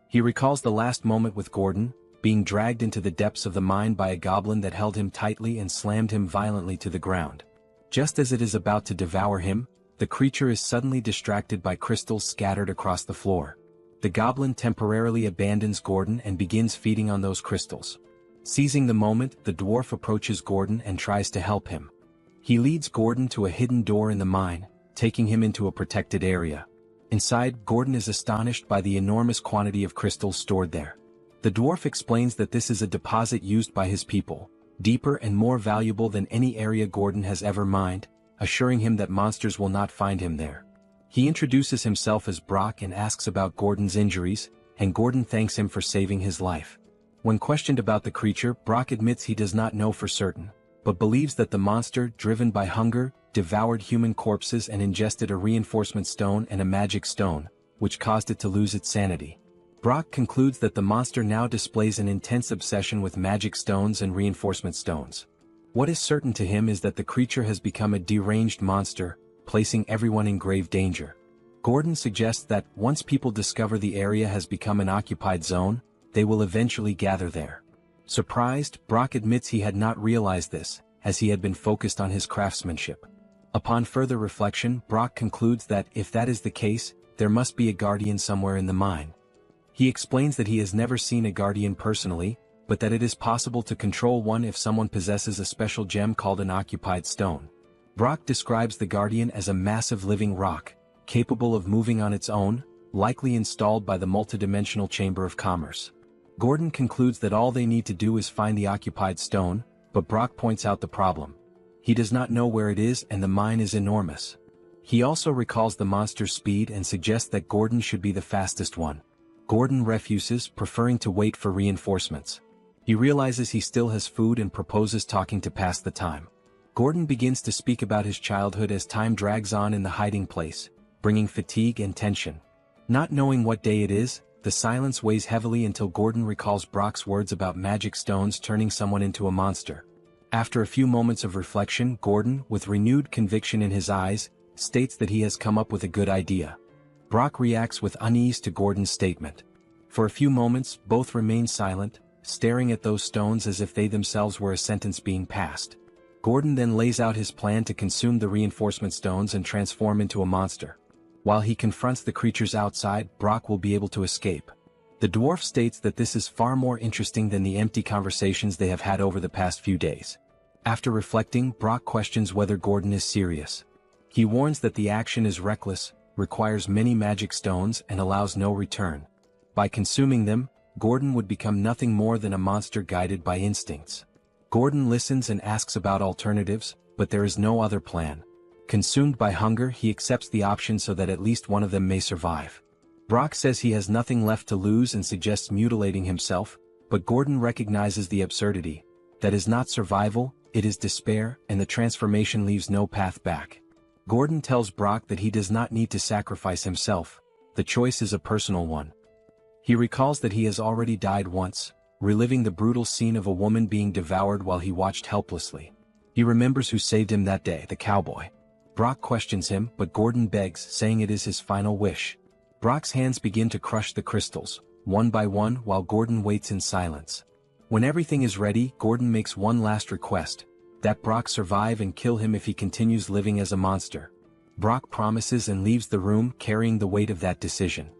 He recalls the last moment with Gordon, being dragged into the depths of the mine by a goblin that held him tightly and slammed him violently to the ground. Just as it is about to devour him, the creature is suddenly distracted by crystals scattered across the floor. The goblin temporarily abandons Gordon and begins feeding on those crystals. Seizing the moment, the dwarf approaches Gordon and tries to help him. He leads Gordon to a hidden door in the mine, taking him into a protected area. Inside, Gordon is astonished by the enormous quantity of crystals stored there. The dwarf explains that this is a deposit used by his people, deeper and more valuable than any area Gordon has ever mined, assuring him that monsters will not find him there. He introduces himself as Brock and asks about Gordon's injuries, and Gordon thanks him for saving his life. When questioned about the creature, Brock admits he does not know for certain, but believes that the monster, driven by hunger, devoured human corpses and ingested a reinforcement stone and a magic stone, which caused it to lose its sanity. Brock concludes that the monster now displays an intense obsession with magic stones and reinforcement stones. What is certain to him is that the creature has become a deranged monster, placing everyone in grave danger. Gordon suggests that, once people discover the area has become an occupied zone, they will eventually gather there. Surprised, Brock admits he had not realized this, as he had been focused on his craftsmanship. Upon further reflection, Brock concludes that, if that is the case, there must be a guardian somewhere in the mine. He explains that he has never seen a guardian personally, but that it is possible to control one if someone possesses a special gem called an occupied stone. Brock describes the guardian as a massive living rock, capable of moving on its own, likely installed by the multidimensional Chamber of Commerce. Gordon concludes that all they need to do is find the occupied stone, but Brock points out the problem. He does not know where it is and the mine is enormous. He also recalls the monster's speed and suggests that Gordon should be the fastest one. Gordon refuses, preferring to wait for reinforcements. He realizes he still has food and proposes talking to pass the time. Gordon begins to speak about his childhood as time drags on in the hiding place, bringing fatigue and tension. Not knowing what day it is, the silence weighs heavily until Gordon recalls Brock's words about magic stones turning someone into a monster. After a few moments of reflection, Gordon, with renewed conviction in his eyes, states that he has come up with a good idea. Brock reacts with unease to Gordon's statement. For a few moments, both remain silent, staring at those stones as if they themselves were a sentence being passed. Gordon then lays out his plan to consume the reinforcement stones and transform into a monster. While he confronts the creatures outside, Brock will be able to escape. The dwarf states that this is far more interesting than the empty conversations they have had over the past few days. After reflecting, Brock questions whether Gordon is serious. He warns that the action is reckless, requires many magic stones and allows no return. By consuming them, Gordon would become nothing more than a monster guided by instincts. Gordon listens and asks about alternatives, but there is no other plan. Consumed by hunger, he accepts the option so that at least one of them may survive. Brock says he has nothing left to lose and suggests mutilating himself, but Gordon recognizes the absurdity. That is not survival, it is despair, and the transformation leaves no path back. Gordon tells Brock that he does not need to sacrifice himself, the choice is a personal one. He recalls that he has already died once, reliving the brutal scene of a woman being devoured while he watched helplessly. He remembers who saved him that day, the cowboy. Brock questions him, but Gordon begs, saying it is his final wish. Brock's hands begin to crush the crystals, one by one, while Gordon waits in silence. When everything is ready, Gordon makes one last request, that Brock survive and kill him if he continues living as a monster. Brock promises and leaves the room, carrying the weight of that decision.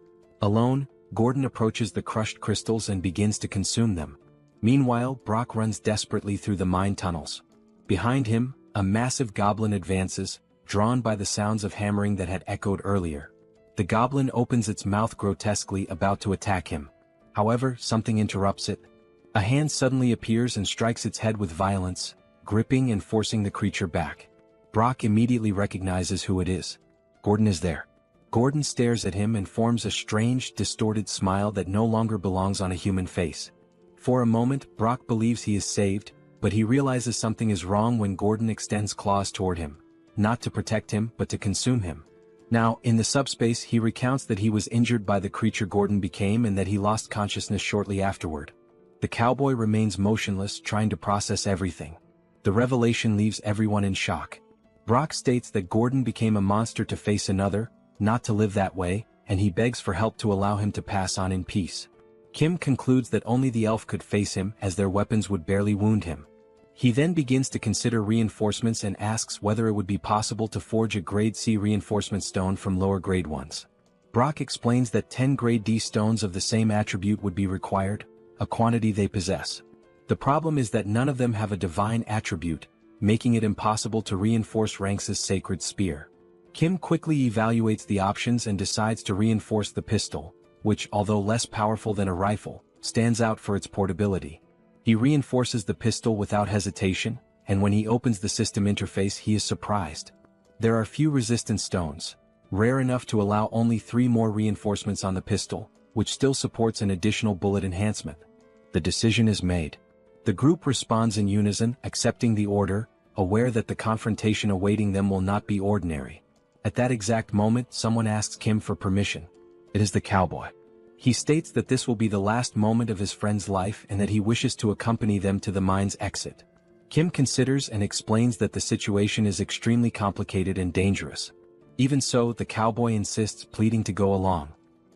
Alone, Gordon approaches the crushed crystals and begins to consume them. Meanwhile, Brock runs desperately through the mine tunnels. Behind him, a massive goblin advances, drawn by the sounds of hammering that had echoed earlier. The goblin opens its mouth grotesquely, about to attack him. However, something interrupts it. A hand suddenly appears and strikes its head with violence, gripping and forcing the creature back. Brock immediately recognizes who it is. Gordon is there. Gordon stares at him and forms a strange, distorted smile that no longer belongs on a human face. For a moment, Brock believes he is saved, but he realizes something is wrong when Gordon extends claws toward him, not to protect him but to consume him. Now, in the subspace, he recounts that he was injured by the creature Gordon became and that he lost consciousness shortly afterward. The cowboy remains motionless, trying to process everything. The revelation leaves everyone in shock. Brock states that Gordon became a monster to face another, not to live that way, and he begs for help to allow him to pass on in peace. Kim concludes that only the elf could face him, as their weapons would barely wound him. He then begins to consider reinforcements and asks whether it would be possible to forge a grade C reinforcement stone from lower grade ones. Brock explains that 10 grade D stones of the same attribute would be required, a quantity they possess. The problem is that none of them have a divine attribute, making it impossible to reinforce Ranks' sacred spear. Kim quickly evaluates the options and decides to reinforce the pistol, which, although less powerful than a rifle, stands out for its portability. He reinforces the pistol without hesitation, and when he opens the system interface he is surprised. There are few resistance stones, rare enough to allow only 3 more reinforcements on the pistol, which still supports an additional bullet enhancement. The decision is made. The group responds in unison, accepting the order, aware that the confrontation awaiting them will not be ordinary. At that exact moment, someone asks Kim for permission. It is the cowboy. He states that this will be the last moment of his friend's life and that he wishes to accompany them to the mine's exit. Kim considers and explains that the situation is extremely complicated and dangerous. Even so, the cowboy insists, pleading to go along.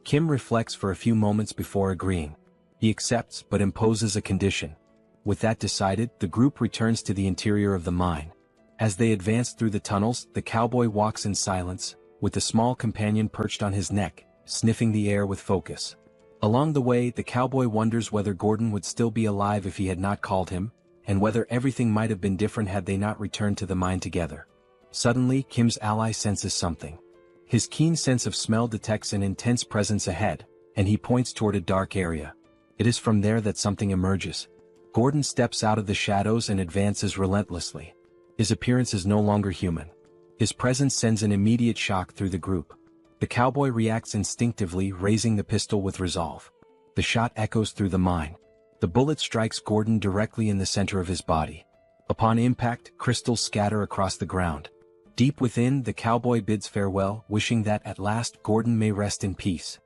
Kim reflects for a few moments before agreeing. He accepts but imposes a condition. With that decided, the group returns to the interior of the mine. As they advance through the tunnels, the cowboy walks in silence, with the small companion perched on his neck, sniffing the air with focus. Along the way, the cowboy wonders whether Gordon would still be alive if he had not called him, and whether everything might have been different had they not returned to the mine together. Suddenly, Kim's ally senses something. His keen sense of smell detects an intense presence ahead, and he points toward a dark area. It is from there that something emerges. Gordon steps out of the shadows and advances relentlessly. His appearance is no longer human. His presence sends an immediate shock through the group. The cowboy reacts instinctively, raising the pistol with resolve. The shot echoes through the mine. The bullet strikes Gordon directly in the center of his body. Upon impact, crystals scatter across the ground. Deep within, the cowboy bids farewell, wishing that at last Gordon may rest in peace.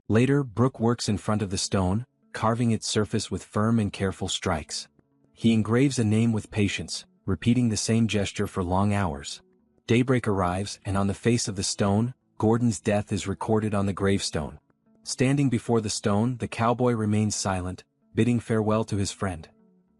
Later, Brooke works in front of the stone, carving its surface with firm and careful strikes. He engraves a name with patience, repeating the same gesture for long hours. Daybreak arrives, and on the face of the stone, Gordon's death is recorded on the gravestone. Standing before the stone, the cowboy remains silent, bidding farewell to his friend.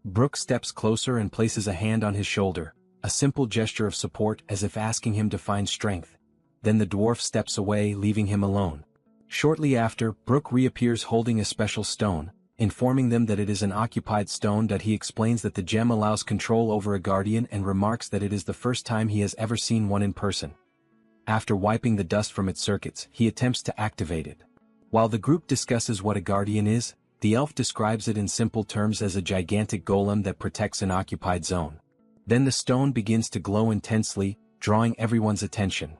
Brooke steps closer and places a hand on his shoulder, a simple gesture of support as if asking him to find strength. Then the dwarf steps away, leaving him alone. Shortly after, Brooke reappears holding a special stone, informing them that it is an occupied stone. That he explains that the gem allows control over a guardian and remarks that it is the first time he has ever seen one in person. After wiping the dust from its circuits, he attempts to activate it. While the group discusses what a guardian is, the elf describes it in simple terms as a gigantic golem that protects an occupied zone. Then the stone begins to glow intensely, drawing everyone's attention.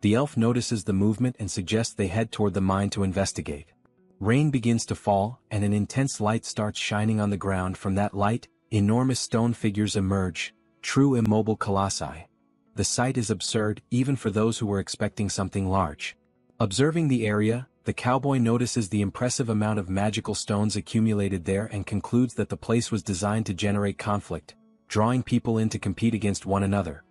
The elf notices the movement and suggests they head toward the mine to investigate. Rain begins to fall, and an intense light starts shining on the ground. From that light, Enormous stone figures emerge, true immobile colossi. The sight is absurd even for those who were expecting something large. Observing the area, the cowboy notices the impressive amount of magical stones accumulated there and concludes that the place was designed to generate conflict, drawing people in to compete against one another.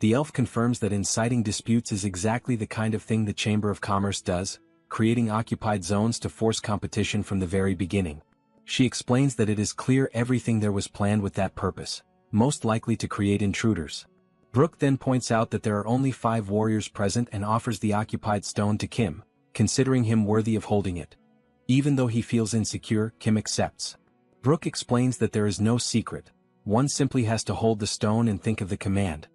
The elf confirms that inciting disputes is exactly the kind of thing the Chamber of Commerce does, creating occupied zones to force competition from the very beginning. She explains that it is clear everything there was planned with that purpose, most likely to create intruders. Brooke then points out that there are only 5 warriors present and offers the occupied stone to Kim, considering him worthy of holding it. Even though he feels insecure, Kim accepts. Brooke explains that there is no secret, one simply has to hold the stone and think of the command.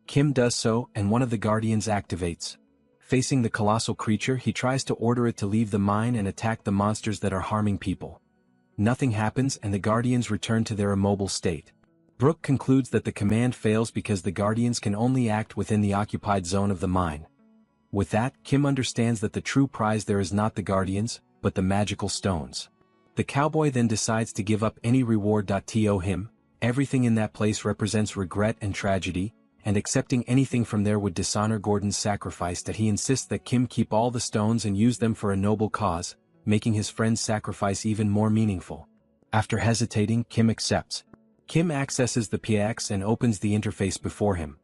Kim does so, and one of the guardians activates. Facing the colossal creature, he tries to order it to leave the mine and attack the monsters that are harming people. Nothing happens and the guardians return to their immobile state. Brooke concludes that the command fails because the guardians can only act within the occupied zone of the mine. With that, Kim understands that the true prize there is not the guardians, but the magical stones. The cowboy then decides to give up any reward. To him, everything in that place represents regret and tragedy, and accepting anything from there would dishonor Gordon's sacrifice. That he insists that Kim keep all the stones and use them for a noble cause, making his friend's sacrifice even more meaningful. After hesitating, Kim accepts. Kim accesses the PX and opens the interface before him.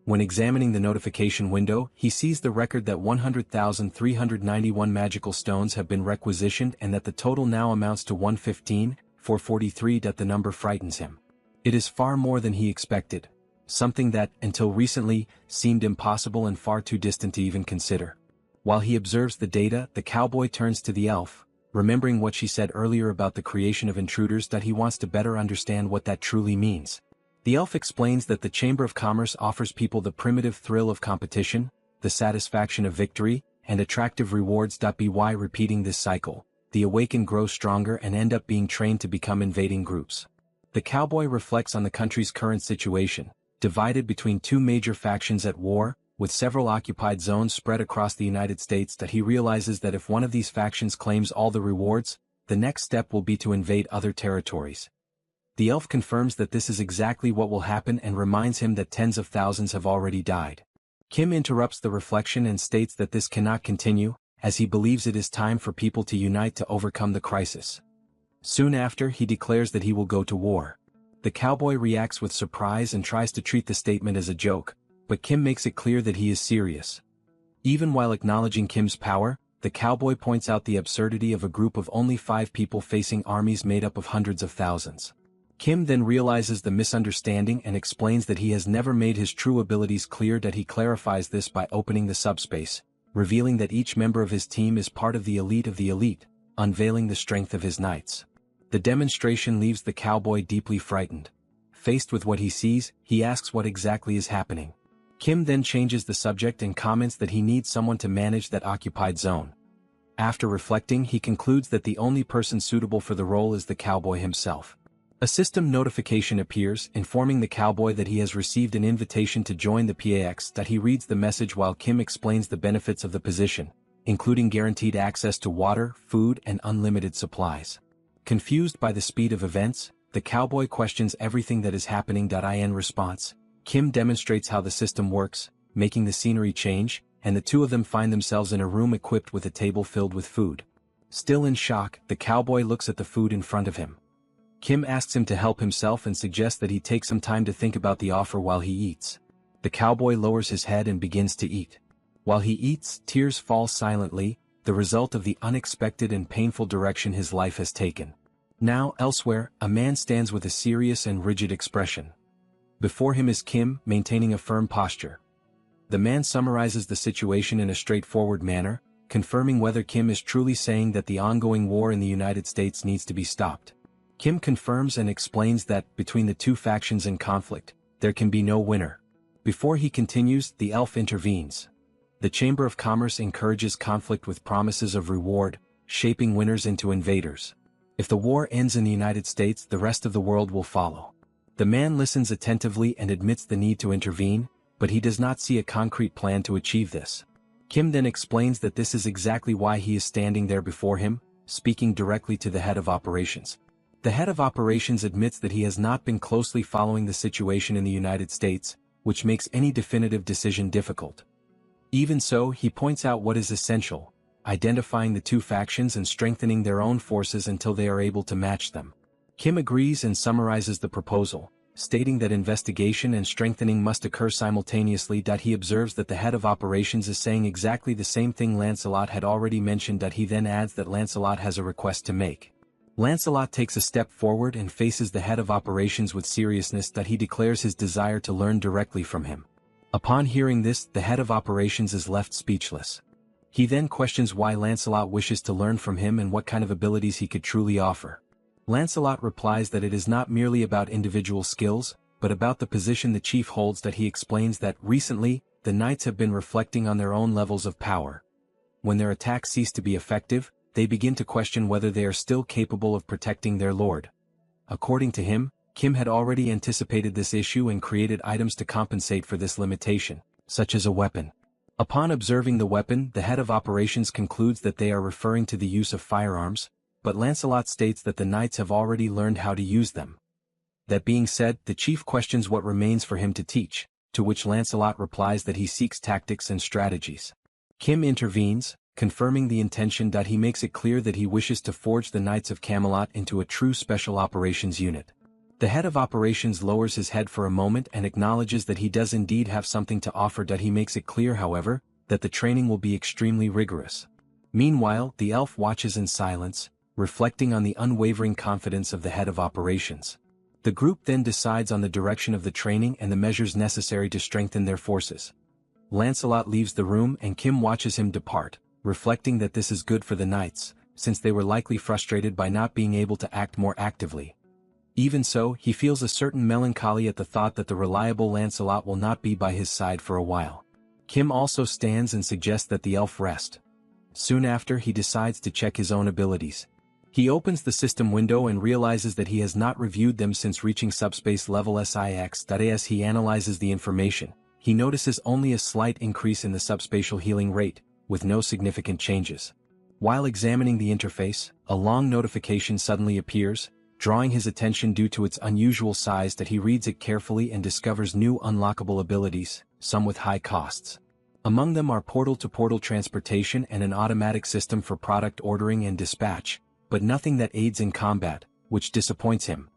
When examining the notification window, he sees the record that 100,391 magical stones have been requisitioned and that the total now amounts to 115,443. The number frightens him. It is far more than he expected, something that, until recently, seemed impossible and far too distant to even consider. While he observes the data, the cowboy turns to the elf, remembering what she said earlier about the creation of intruders. That he wants to better understand what that truly means. The elf explains that the Chamber of Commerce offers people the primitive thrill of competition, the satisfaction of victory, and attractive rewards. By repeating this cycle, the awakened grow stronger and end up being trained to become invading groups. The cowboy reflects on the country's current situation, divided between 2 major factions at war, with several occupied zones spread across the United States. That he realizes that if one of these factions claims all the rewards, the next step will be to invade other territories. The elf confirms that this is exactly what will happen and reminds him that tens of thousands have already died. Kim interrupts the reflection and states that this cannot continue, as he believes it is time for people to unite to overcome the crisis. Soon after, he declares that he will go to war. The cowboy reacts with surprise and tries to treat the statement as a joke, but Kim makes it clear that he is serious. Even while acknowledging Kim's power, the cowboy points out the absurdity of a group of only 5 people facing armies made up of hundreds of thousands. Kim then realizes the misunderstanding and explains that he has never made his true abilities clear. That he clarifies this by opening the subspace, revealing that each member of his team is part of the elite, unveiling the strength of his knights. The demonstration leaves the cowboy deeply frightened. Faced with what he sees, he asks what exactly is happening. Kim then changes the subject and comments that he needs someone to manage that occupied zone. After reflecting, he concludes that the only person suitable for the role is the cowboy himself. A system notification appears, informing the cowboy that he has received an invitation to join the PAX. That he reads the message while Kim explains the benefits of the position, including guaranteed access to water, food, and unlimited supplies. Confused by the speed of events, the cowboy questions everything that is happening. In response, Kim demonstrates how the system works, making the scenery change, and the 2 of them find themselves in a room equipped with a table filled with food. Still in shock, the cowboy looks at the food in front of him. Kim asks him to help himself and suggests that he take some time to think about the offer while he eats. The cowboy lowers his head and begins to eat. While he eats, tears fall silently, the result of the unexpected and painful direction his life has taken. Now, elsewhere, a man stands with a serious and rigid expression. Before him is Kim, maintaining a firm posture. The man summarizes the situation in a straightforward manner, confirming whether Kim is truly saying that the ongoing war in the United States needs to be stopped. Kim confirms and explains that, between the 2 factions in conflict, there can be no winner. Before he continues, the elf intervenes. The Chamber of Commerce encourages conflict with promises of reward, shaping winners into invaders. If the war ends in the United States, the rest of the world will follow. The man listens attentively and admits the need to intervene, but he does not see a concrete plan to achieve this. Kim then explains that this is exactly why he is standing there before him, speaking directly to the head of operations. The head of operations admits that he has not been closely following the situation in the United States, which makes any definitive decision difficult. Even so, he points out what is essential: identifying the two factions and strengthening their own forces until they are able to match them. Kim agrees and summarizes the proposal, stating that investigation and strengthening must occur simultaneously. He observes that the head of operations is saying exactly the same thing Lancelot had already mentioned. He then adds that Lancelot has a request to make. Lancelot takes a step forward and faces the head of operations with seriousness. He declares his desire to learn directly from him. Upon hearing this, the head of operations is left speechless. He then questions why Lancelot wishes to learn from him and what kind of abilities he could truly offer. Lancelot replies that it is not merely about individual skills, but about the position the chief holds. He explains that, recently, the knights have been reflecting on their own levels of power. When their attacks cease to be effective, they begin to question whether they are still capable of protecting their lord. According to him, Kim had already anticipated this issue and created items to compensate for this limitation, such as a weapon. Upon observing the weapon, the head of operations concludes that they are referring to the use of firearms, but Lancelot states that the knights have already learned how to use them. That being said, the chief questions what remains for him to teach, to which Lancelot replies that he seeks tactics and strategies. Kim intervenes, confirming the intention. He makes it clear that he wishes to forge the Knights of Camelot into a true special operations unit. The head of operations lowers his head for a moment and acknowledges that he does indeed have something to offer. He makes it clear, however, that the training will be extremely rigorous. Meanwhile, the elf watches in silence, reflecting on the unwavering confidence of the head of operations. The group then decides on the direction of the training and the measures necessary to strengthen their forces. Lancelot leaves the room and Kim watches him depart, reflecting that this is good for the knights, since they were likely frustrated by not being able to act more actively. Even so, he feels a certain melancholy at the thought that the reliable Lancelot will not be by his side for a while. Kim also stands and suggests that the elf rest. Soon after, he decides to check his own abilities. He opens the system window and realizes that he has not reviewed them since reaching subspace level SIX. As he analyzes the information, he notices only a slight increase in the subspatial healing rate, with no significant changes. While examining the interface, a long notification suddenly appears, drawing his attention due to its unusual size. He reads it carefully and discovers new unlockable abilities, some with high costs. Among them are portal-to-portal transportation and an automatic system for product ordering and dispatch, but nothing that aids in combat, which disappoints him.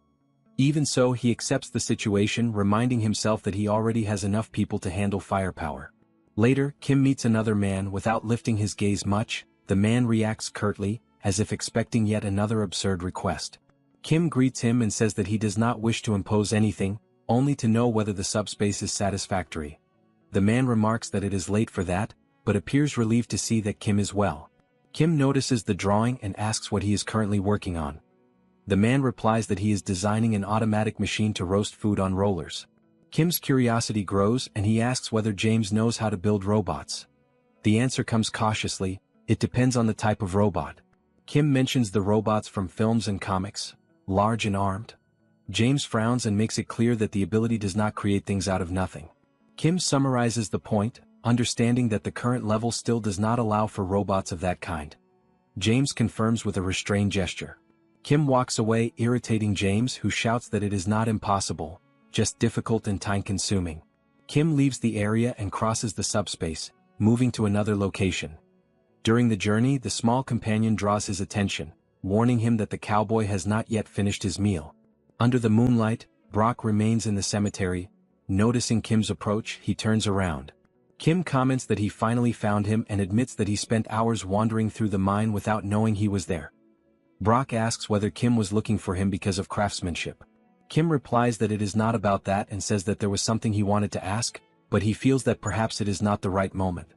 Even so, he accepts the situation, reminding himself that he already has enough people to handle firepower. Later, Kim meets another man. Without lifting his gaze much, the man reacts curtly, as if expecting yet another absurd request. Kim greets him and says that he does not wish to impose anything, only to know whether the subspace is satisfactory. The man remarks that it is late for that, but appears relieved to see that Kim is well. Kim notices the drawing and asks what he is currently working on. The man replies that he is designing an automatic machine to roast food on rollers. Kim's curiosity grows and he asks whether James knows how to build robots. The answer comes cautiously: it depends on the type of robot. Kim mentions the robots from films and comics, large and armed. James frowns and makes it clear that the ability does not create things out of nothing. Kim summarizes the point, understanding that the current level still does not allow for robots of that kind. James confirms with a restrained gesture. Kim walks away, irritating James, who shouts that it is not impossible, just difficult and time-consuming. Kim leaves the area and crosses the subspace, moving to another location. During the journey, the small companion draws his attention, warning him that the cowboy has not yet finished his meal. Under the moonlight, Brock remains in the cemetery. Noticing Kim's approach, he turns around. Kim comments that he finally found him and admits that he spent hours wandering through the mine without knowing he was there. Brock asks whether Kim was looking for him because of craftsmanship. Kim replies that it is not about that and says that there was something he wanted to ask, but he feels that perhaps it is not the right moment.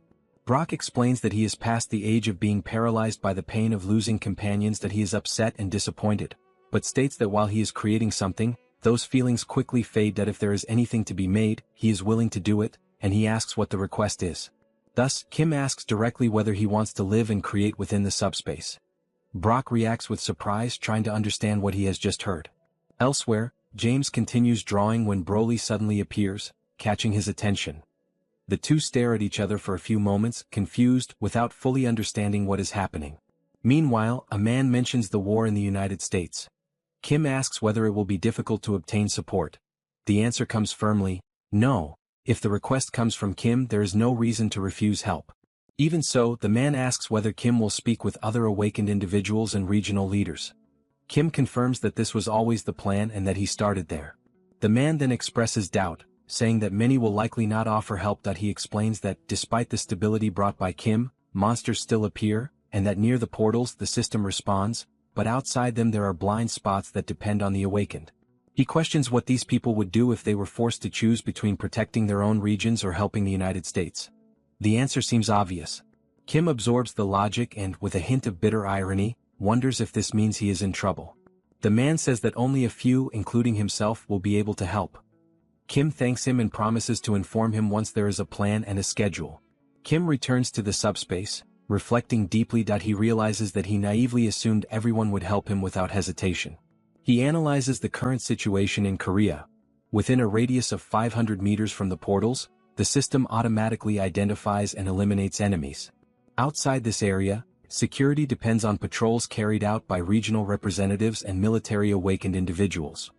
Brock explains that he is past the age of being paralyzed by the pain of losing companions, that he is upset and disappointed, but states that while he is creating something, those feelings quickly fade. That if there is anything to be made, he is willing to do it, and he asks what the request is. Thus, Kim asks directly whether he wants to live and create within the subspace. Brock reacts with surprise, trying to understand what he has just heard. Elsewhere, James continues drawing when Broly suddenly appears, catching his attention. The two stare at each other for a few moments, confused, without fully understanding what is happening. Meanwhile, a man mentions the war in the United States. Kim asks whether it will be difficult to obtain support. The answer comes firmly, no. If the request comes from Kim, there is no reason to refuse help. Even so, the man asks whether Kim will speak with other awakened individuals and regional leaders. Kim confirms that this was always the plan and that he started there. The man then expresses doubt, saying that many will likely not offer help. He explains that, despite the stability brought by Kim, monsters still appear, and that near the portals the system responds, but outside them there are blind spots that depend on the awakened. He questions what these people would do if they were forced to choose between protecting their own regions or helping the United States. The answer seems obvious. Kim absorbs the logic and, with a hint of bitter irony, wonders if this means he is in trouble. The man says that only a few, including himself, will be able to help. Kim thanks him and promises to inform him once there is a plan and a schedule. Kim returns to the subspace, reflecting deeply. He realizes that he naively assumed everyone would help him without hesitation. He analyzes the current situation in Korea. Within a radius of 500 meters from the portals, the system automatically identifies and eliminates enemies. Outside this area, security depends on patrols carried out by regional representatives and military awakened individuals.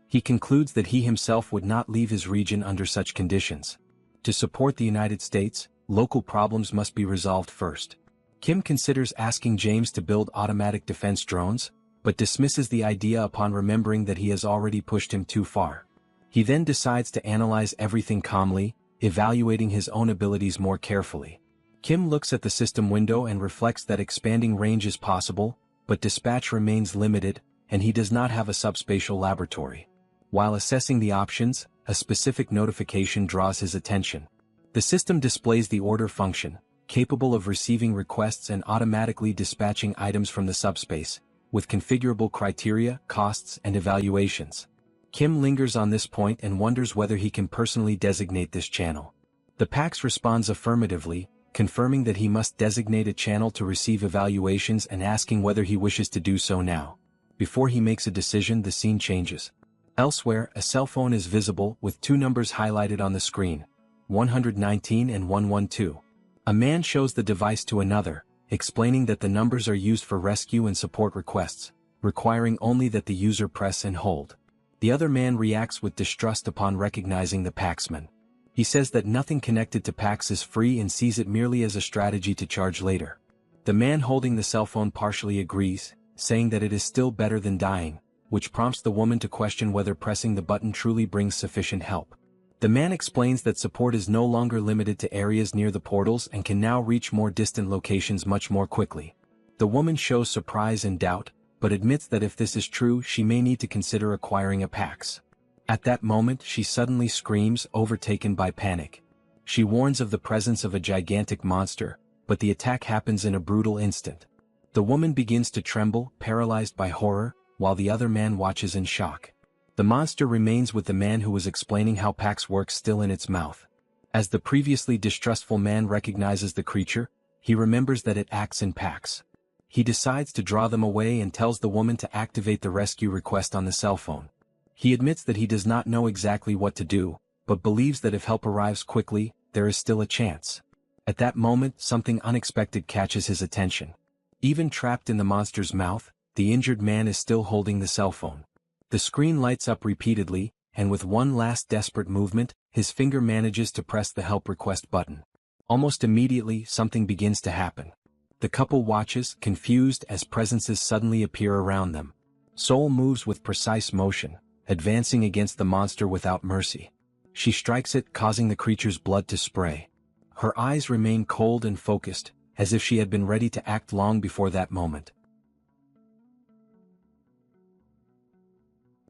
He concludes that he himself would not leave his region under such conditions. To support the United States, local problems must be resolved first. Kim considers asking James to build automatic defense drones, but dismisses the idea upon remembering that he has already pushed him too far. He then decides to analyze everything calmly, evaluating his own abilities more carefully. Kim looks at the system window and reflects that expanding range is possible, but dispatch remains limited, and he does not have a subspatial laboratory. While assessing the options, a specific notification draws his attention. The system displays the order function, capable of receiving requests and automatically dispatching items from the subspace, with configurable criteria, costs, and evaluations. Kim lingers on this point and wonders whether he can personally designate this channel. The PAX responds affirmatively, confirming that he must designate a channel to receive evaluations and asking whether he wishes to do so now. Before he makes a decision, the scene changes. Elsewhere, a cell phone is visible with two numbers highlighted on the screen, 119 and 112. A man shows the device to another, explaining that the numbers are used for rescue and support requests, requiring only that the user press and hold. The other man reacts with distrust upon recognizing the Paxman. He says that nothing connected to Pax is free and sees it merely as a strategy to charge later. The man holding the cell phone partially agrees, saying that it is still better than dying, which prompts the woman to question whether pressing the button truly brings sufficient help. The man explains that support is no longer limited to areas near the portals and can now reach more distant locations much more quickly. The woman shows surprise and doubt, but admits that if this is true, she may need to consider acquiring a Pax. At that moment, she suddenly screams, overtaken by panic. She warns of the presence of a gigantic monster, but the attack happens in a brutal instant. The woman begins to tremble, paralyzed by horror, while the other man watches in shock. The monster remains with the man who was explaining how Pax works still in its mouth. As the previously distrustful man recognizes the creature, he remembers that it acts in packs. He decides to draw them away and tells the woman to activate the rescue request on the cell phone. He admits that he does not know exactly what to do, but believes that if help arrives quickly, there is still a chance. At that moment, something unexpected catches his attention. Even trapped in the monster's mouth, the injured man is still holding the cell phone. The screen lights up repeatedly, and with one last desperate movement, his finger manages to press the help request button. Almost immediately, something begins to happen. The couple watches, confused, as presences suddenly appear around them. Seoul moves with precise motion, advancing against the monster without mercy. She strikes it, causing the creature's blood to spray. Her eyes remain cold and focused, as if she had been ready to act long before that moment.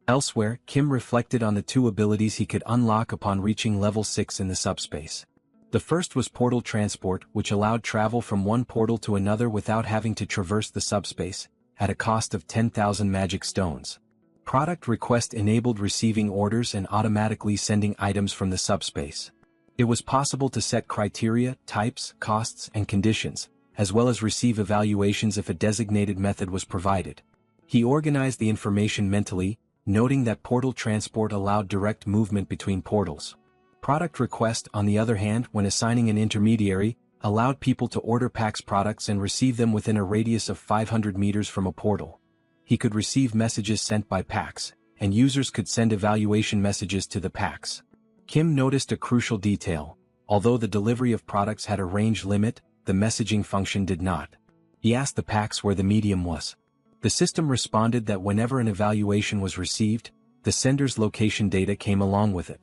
Elsewhere, Kim reflected on the two abilities he could unlock upon reaching level 6 in the subspace. The first was portal transport, which allowed travel from one portal to another without having to traverse the subspace, at a cost of 10,000 magic stones. Product request enabled receiving orders and automatically sending items from the subspace. It was possible to set criteria, types, costs, and conditions, as well as receive evaluations if a designated method was provided. He organized the information mentally, noting that portal transport allowed direct movement between portals. Product request, on the other hand, when assigning an intermediary, allowed people to order PAX products and receive them within a radius of 500 meters from a portal. he could receive messages sent by packs, and users could send evaluation messages to the packs. Kim noticed a crucial detail. Although the delivery of products had a range limit, the messaging function did not. He asked the packs where the medium was. The system responded that whenever an evaluation was received, the sender's location data came along with it.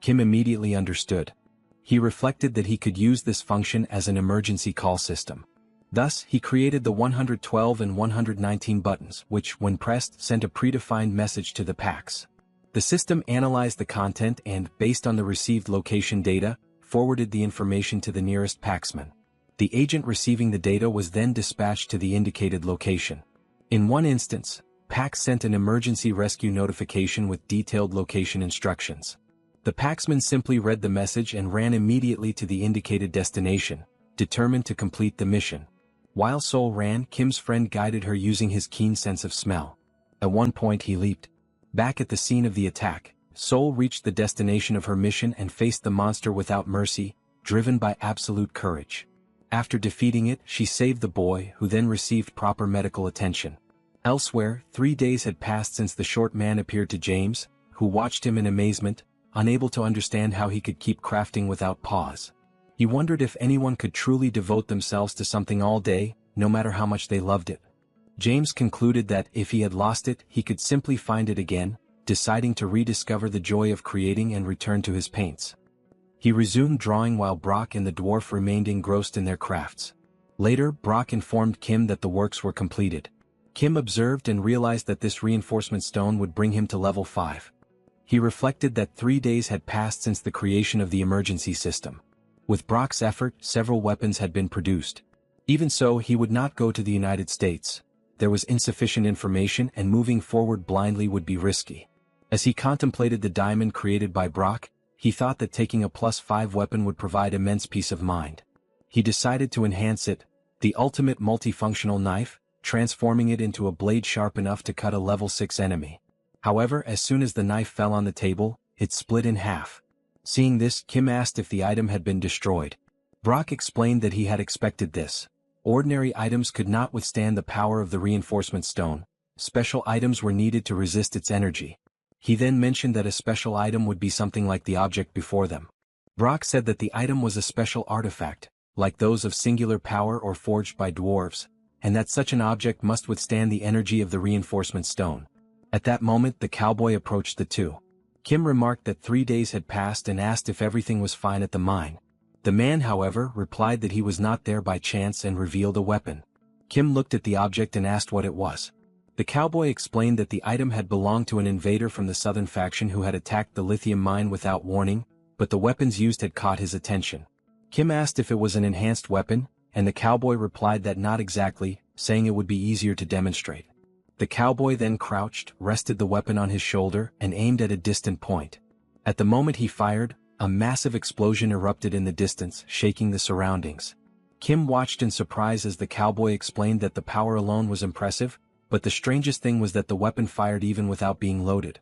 Kim immediately understood. He reflected that he could use this function as an emergency call system. Thus, he created the 112 and 119 buttons, which, when pressed, sent a predefined message to the packs. The system analyzed the content and, based on the received location data, forwarded the information to the nearest packsman. The agent receiving the data was then dispatched to the indicated location. In one instance, packs sent an emergency rescue notification with detailed location instructions. The packsman simply read the message and ran immediately to the indicated destination, determined to complete the mission. While Seoul ran, Kim's friend guided her using his keen sense of smell. At one point he leaped. Back at the scene of the attack, Seoul reached the destination of her mission and faced the monster without mercy, driven by absolute courage. After defeating it, she saved the boy, who then received proper medical attention. Elsewhere, 3 days had passed since the short man appeared to James, who watched him in amazement, unable to understand how he could keep crafting without pause. He wondered if anyone could truly devote themselves to something all day, no matter how much they loved it. James concluded that if he had lost it, he could simply find it again, deciding to rediscover the joy of creating and return to his paints. He resumed drawing while Brock and the dwarf remained engrossed in their crafts. Later, Brock informed Kim that the works were completed. Kim observed and realized that this reinforcement stone would bring him to level 5. He reflected that 3 days had passed since the creation of the emergency system. With Brock's effort, several weapons had been produced. Even so, he would not go to the United States. There was insufficient information and moving forward blindly would be risky. As he contemplated the diamond created by Brock, he thought that taking a +5 weapon would provide immense peace of mind. He decided to enhance it, the ultimate multifunctional knife, transforming it into a blade sharp enough to cut a level 6 enemy. However, as soon as the knife fell on the table, it split in half. Seeing this, Kim asked if the item had been destroyed. Brock explained that he had expected this. Ordinary items could not withstand the power of the reinforcement stone. Special items were needed to resist its energy. He then mentioned that a special item would be something like the object before them. Brock said that the item was a special artifact, like those of singular power or forged by dwarves, and that such an object must withstand the energy of the reinforcement stone. At that moment the cowboy approached the two. Kim remarked that 3 days had passed and asked if everything was fine at the mine. The man, however, replied that he was not there by chance and revealed a weapon. Kim looked at the object and asked what it was. The cowboy explained that the item had belonged to an invader from the southern faction who had attacked the lithium mine without warning, but the weapons used had caught his attention. Kim asked if it was an enhanced weapon, and the cowboy replied that not exactly, saying it would be easier to demonstrate. The cowboy then crouched, rested the weapon on his shoulder, and aimed at a distant point. At the moment he fired, a massive explosion erupted in the distance, shaking the surroundings. Kim watched in surprise as the cowboy explained that the power alone was impressive, but the strangest thing was that the weapon fired even without being loaded.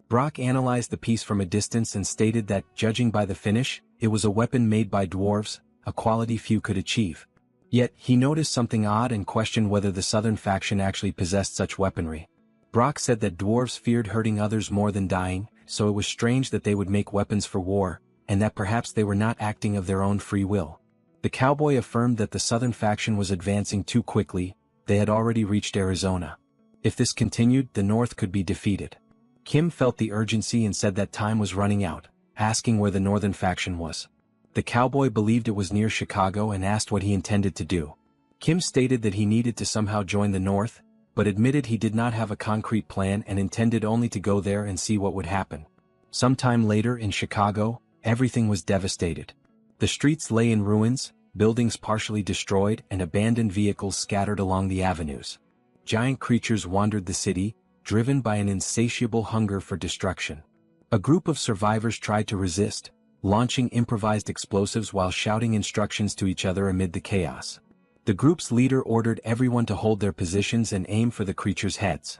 Brock analyzed the piece from a distance and stated that, judging by the finish, it was a weapon made by dwarves, a quality few could achieve. Yet, he noticed something odd and questioned whether the southern faction actually possessed such weaponry. Brock said that dwarves feared hurting others more than dying, so it was strange that they would make weapons for war, and that perhaps they were not acting of their own free will. The cowboy affirmed that the southern faction was advancing too quickly. They had already reached Arizona. If this continued, the North could be defeated. Kim felt the urgency and said that time was running out, asking where the northern faction was. The cowboy believed it was near Chicago and asked what he intended to do. Kim stated that he needed to somehow join the North, but admitted he did not have a concrete plan and intended only to go there and see what would happen. Sometime later in Chicago, everything was devastated. The streets lay in ruins, buildings partially destroyed, and abandoned vehicles scattered along the avenues. Giant creatures wandered the city, driven by an insatiable hunger for destruction. A group of survivors tried to resist, launching improvised explosives while shouting instructions to each other amid the chaos. The group's leader ordered everyone to hold their positions and aim for the creatures' heads.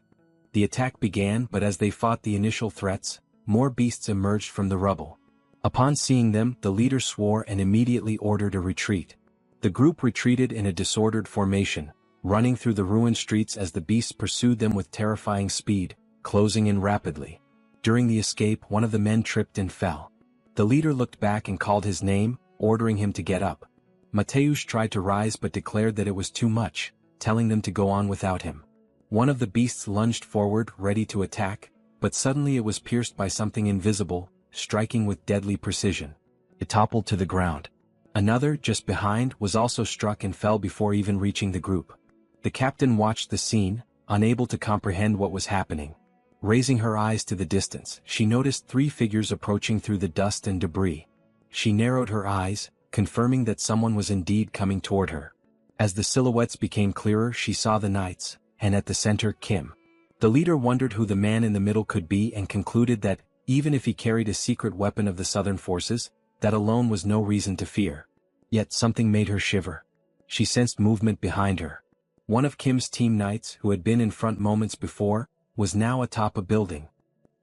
The attack began, but as they fought the initial threats, more beasts emerged from the rubble. Upon seeing them, the leader swore and immediately ordered a retreat. The group retreated in a disordered formation, running through the ruined streets as the beasts pursued them with terrifying speed, closing in rapidly. During the escape, one of the men tripped and fell. The leader looked back and called his name, ordering him to get up. Mateusz tried to rise but declared that it was too much, telling them to go on without him. One of the beasts lunged forward, ready to attack, but suddenly it was pierced by something invisible, striking with deadly precision. It toppled to the ground. Another, just behind, was also struck and fell before even reaching the group. The captain watched the scene, unable to comprehend what was happening. Raising her eyes to the distance, she noticed 3 figures approaching through the dust and debris. She narrowed her eyes, confirming that someone was indeed coming toward her. As the silhouettes became clearer, she saw the knights, and at the center, Kim. The leader wondered who the man in the middle could be and concluded that, even if he carried a secret weapon of the southern forces, that alone was no reason to fear. Yet something made her shiver. She sensed movement behind her. One of Kim's team knights, who had been in front moments before, was now atop a building.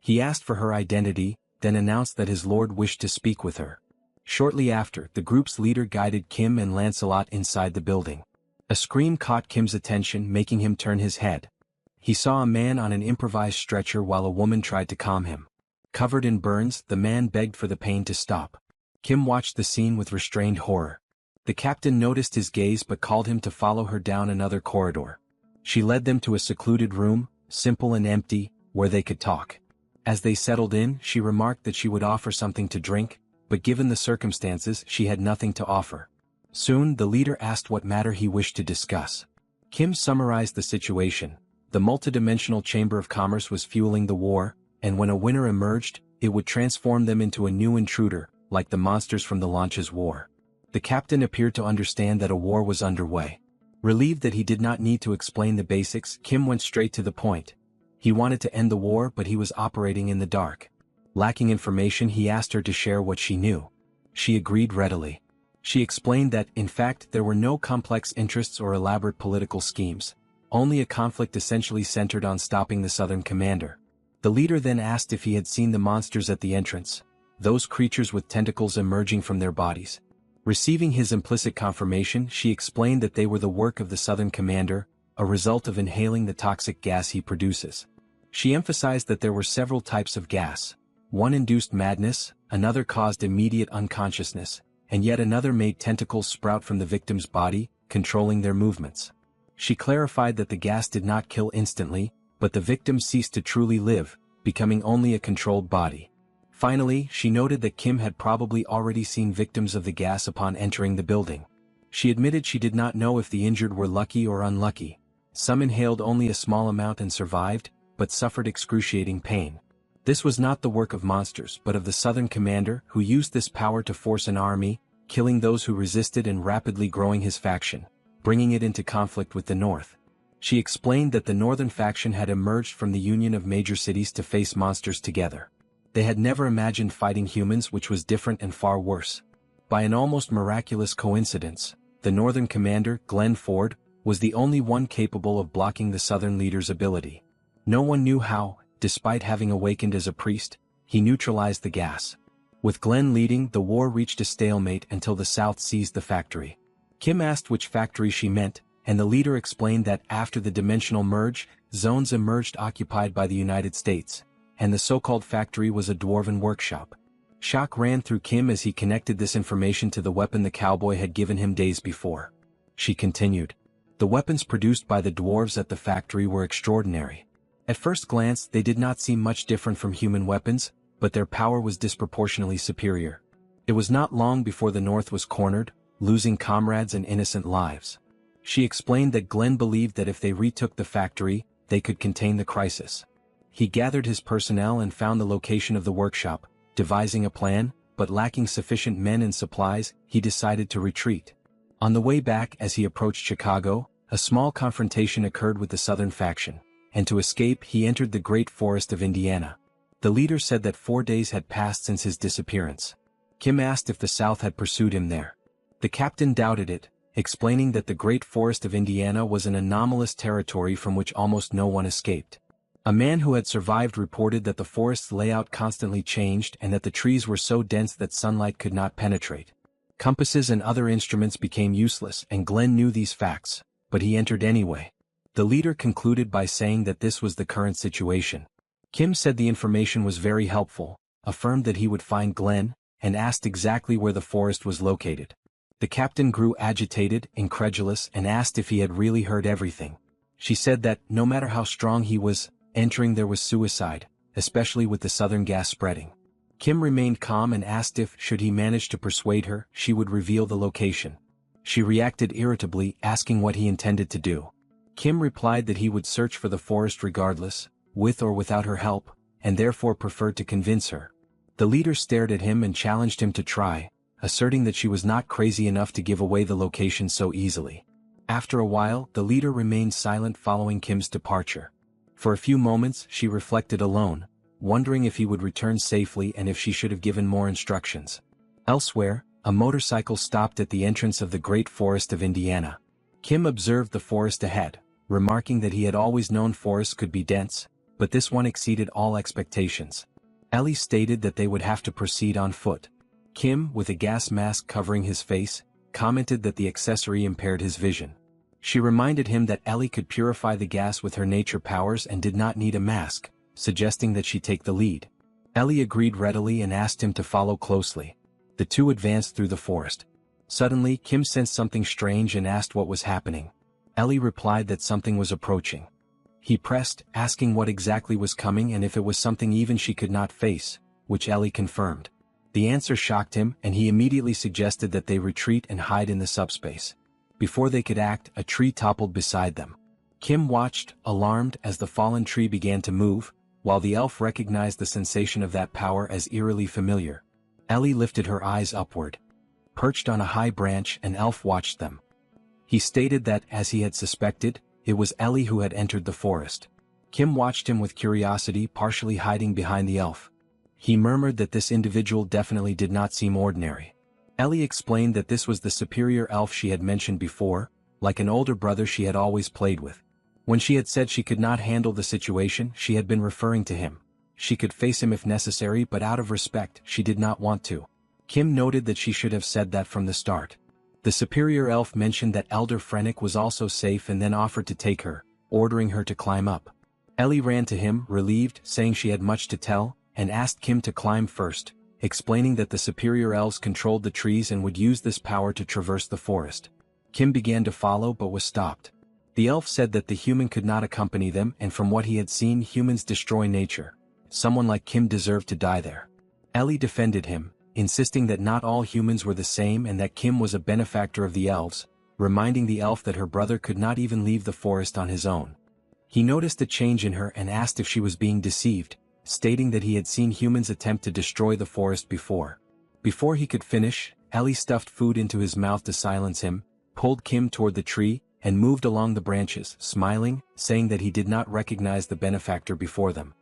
He asked for her identity, then announced that his lord wished to speak with her. Shortly after, the group's leader guided Kim and Lancelot inside the building. A scream caught Kim's attention, making him turn his head. He saw a man on an improvised stretcher while a woman tried to calm him. Covered in burns, the man begged for the pain to stop. Kim watched the scene with restrained horror. The captain noticed his gaze but called him to follow her down another corridor. She led them to a secluded room, simple and empty, where they could talk. As they settled in, she remarked that she would offer something to drink, but given the circumstances, she had nothing to offer. Soon, the leader asked what matter he wished to discuss. Kim summarized the situation. The multidimensional chamber of commerce was fueling the war, and when a winner emerged, it would transform them into a new intruder, like the monsters from the Launches War. The captain appeared to understand that a war was underway. Relieved that he did not need to explain the basics, Kim went straight to the point. He wanted to end the war, but he was operating in the dark. Lacking information, he asked her to share what she knew. She agreed readily. She explained that, in fact, there were no complex interests or elaborate political schemes. Only a conflict essentially centered on stopping the Southern commander. The leader then asked if he had seen the monsters at the entrance, those creatures with tentacles emerging from their bodies. Receiving his implicit confirmation, she explained that they were the work of the Southern commander, a result of inhaling the toxic gas he produces. She emphasized that there were several types of gas. One induced madness, another caused immediate unconsciousness, and yet another made tentacles sprout from the victim's body, controlling their movements. She clarified that the gas did not kill instantly, but the victim ceased to truly live, becoming only a controlled body. Finally, she noted that Kim had probably already seen victims of the gas upon entering the building. She admitted she did not know if the injured were lucky or unlucky. Some inhaled only a small amount and survived, but suffered excruciating pain. This was not the work of monsters but of the Southern commander, who used this power to force an army, killing those who resisted and rapidly growing his faction, bringing it into conflict with the North. She explained that the Northern faction had emerged from the union of major cities to face monsters together. They had never imagined fighting humans, which was different and far worse. By an almost miraculous coincidence, the Northern commander, Glenn Ford, was the only one capable of blocking the Southern leader's ability. No one knew how. Despite having awakened as a priest, he neutralized the gas. With Glenn leading, the war reached a stalemate until the South seized the factory. Kim asked which factory she meant, and the leader explained that after the dimensional merge, zones emerged occupied by the United States, and the so-called factory was a dwarven workshop. Shock ran through Kim as he connected this information to the weapon the cowboy had given him days before. She continued. The weapons produced by the dwarves at the factory were extraordinary. At first glance, they did not seem much different from human weapons, but their power was disproportionately superior. It was not long before the North was cornered, losing comrades and innocent lives. She explained that Glenn believed that if they retook the factory, they could contain the crisis. He gathered his personnel and found the location of the workshop, devising a plan, but lacking sufficient men and supplies, he decided to retreat. On the way back, as he approached Chicago, a small confrontation occurred with the Southern faction, and to escape he entered the great forest of Indiana. The leader said that 4 days had passed since his disappearance. Kim asked if the South had pursued him there. The captain doubted it, explaining that the great forest of Indiana was an anomalous territory from which almost no one escaped. A man who had survived reported that the forest's layout constantly changed and that the trees were so dense that sunlight could not penetrate. Compasses and other instruments became useless, and Glenn knew these facts, but he entered anyway. The leader concluded by saying that this was the current situation. Kim said the information was very helpful, affirmed that he would find Glenn, and asked exactly where the forest was located. The captain grew agitated, incredulous, and asked if he had really heard everything. She said that, no matter how strong he was, entering there was suicide, especially with the southern gas spreading. Kim remained calm and asked if, should he manage to persuade her, she would reveal the location. She reacted irritably, asking what he intended to do. Kim replied that he would search for the forest regardless, with or without her help, and therefore preferred to convince her. The leader stared at him and challenged him to try, asserting that she was not crazy enough to give away the location so easily. After a while, the leader remained silent following Kim's departure. For a few moments, she reflected alone, wondering if he would return safely and if she should have given more instructions. Elsewhere, a motorcycle stopped at the entrance of the Great Forest of Indiana. Kim observed the forest ahead, remarking that he had always known forests could be dense, but this one exceeded all expectations. Ellie stated that they would have to proceed on foot. Kim, with a gas mask covering his face, commented that the accessory impaired his vision. She reminded him that Ellie could purify the gas with her nature powers and did not need a mask, suggesting that she take the lead. Ellie agreed readily and asked him to follow closely. The two advanced through the forest. Suddenly, Kim sensed something strange and asked what was happening. Ellie replied that something was approaching. He pressed, asking what exactly was coming and if it was something even she could not face, which Ellie confirmed. The answer shocked him, and he immediately suggested that they retreat and hide in the subspace. Before they could act, a tree toppled beside them. Kim watched, alarmed, as the fallen tree began to move, while the elf recognized the sensation of that power as eerily familiar. Ellie lifted her eyes upward. Perched on a high branch, an elf watched them. He stated that, as he had suspected, it was Ellie who had entered the forest. Kim watched him with curiosity, partially hiding behind the elf. He murmured that this individual definitely did not seem ordinary. Ellie explained that this was the superior elf she had mentioned before, like an older brother she had always played with. When she had said she could not handle the situation, she had been referring to him. She could face him if necessary, but out of respect, she did not want to. Kim noted that she should have said that from the start. The superior elf mentioned that Elder Frennick was also safe and then offered to take her, ordering her to climb up. Ellie ran to him, relieved, saying she had much to tell, and asked Kim to climb first, explaining that the superior elves controlled the trees and would use this power to traverse the forest. Kim began to follow but was stopped. The elf said that the human could not accompany them, and from what he had seen, humans destroy nature. Someone like Kim deserved to die there. Ellie defended him, insisting that not all humans were the same and that Kim was a benefactor of the elves, reminding the elf that her brother could not even leave the forest on his own. He noticed a change in her and asked if she was being deceived, stating that he had seen humans attempt to destroy the forest before. Before he could finish, Ellie stuffed food into his mouth to silence him, pulled Kim toward the tree, and moved along the branches, smiling, saying that he did not recognize the benefactor before them.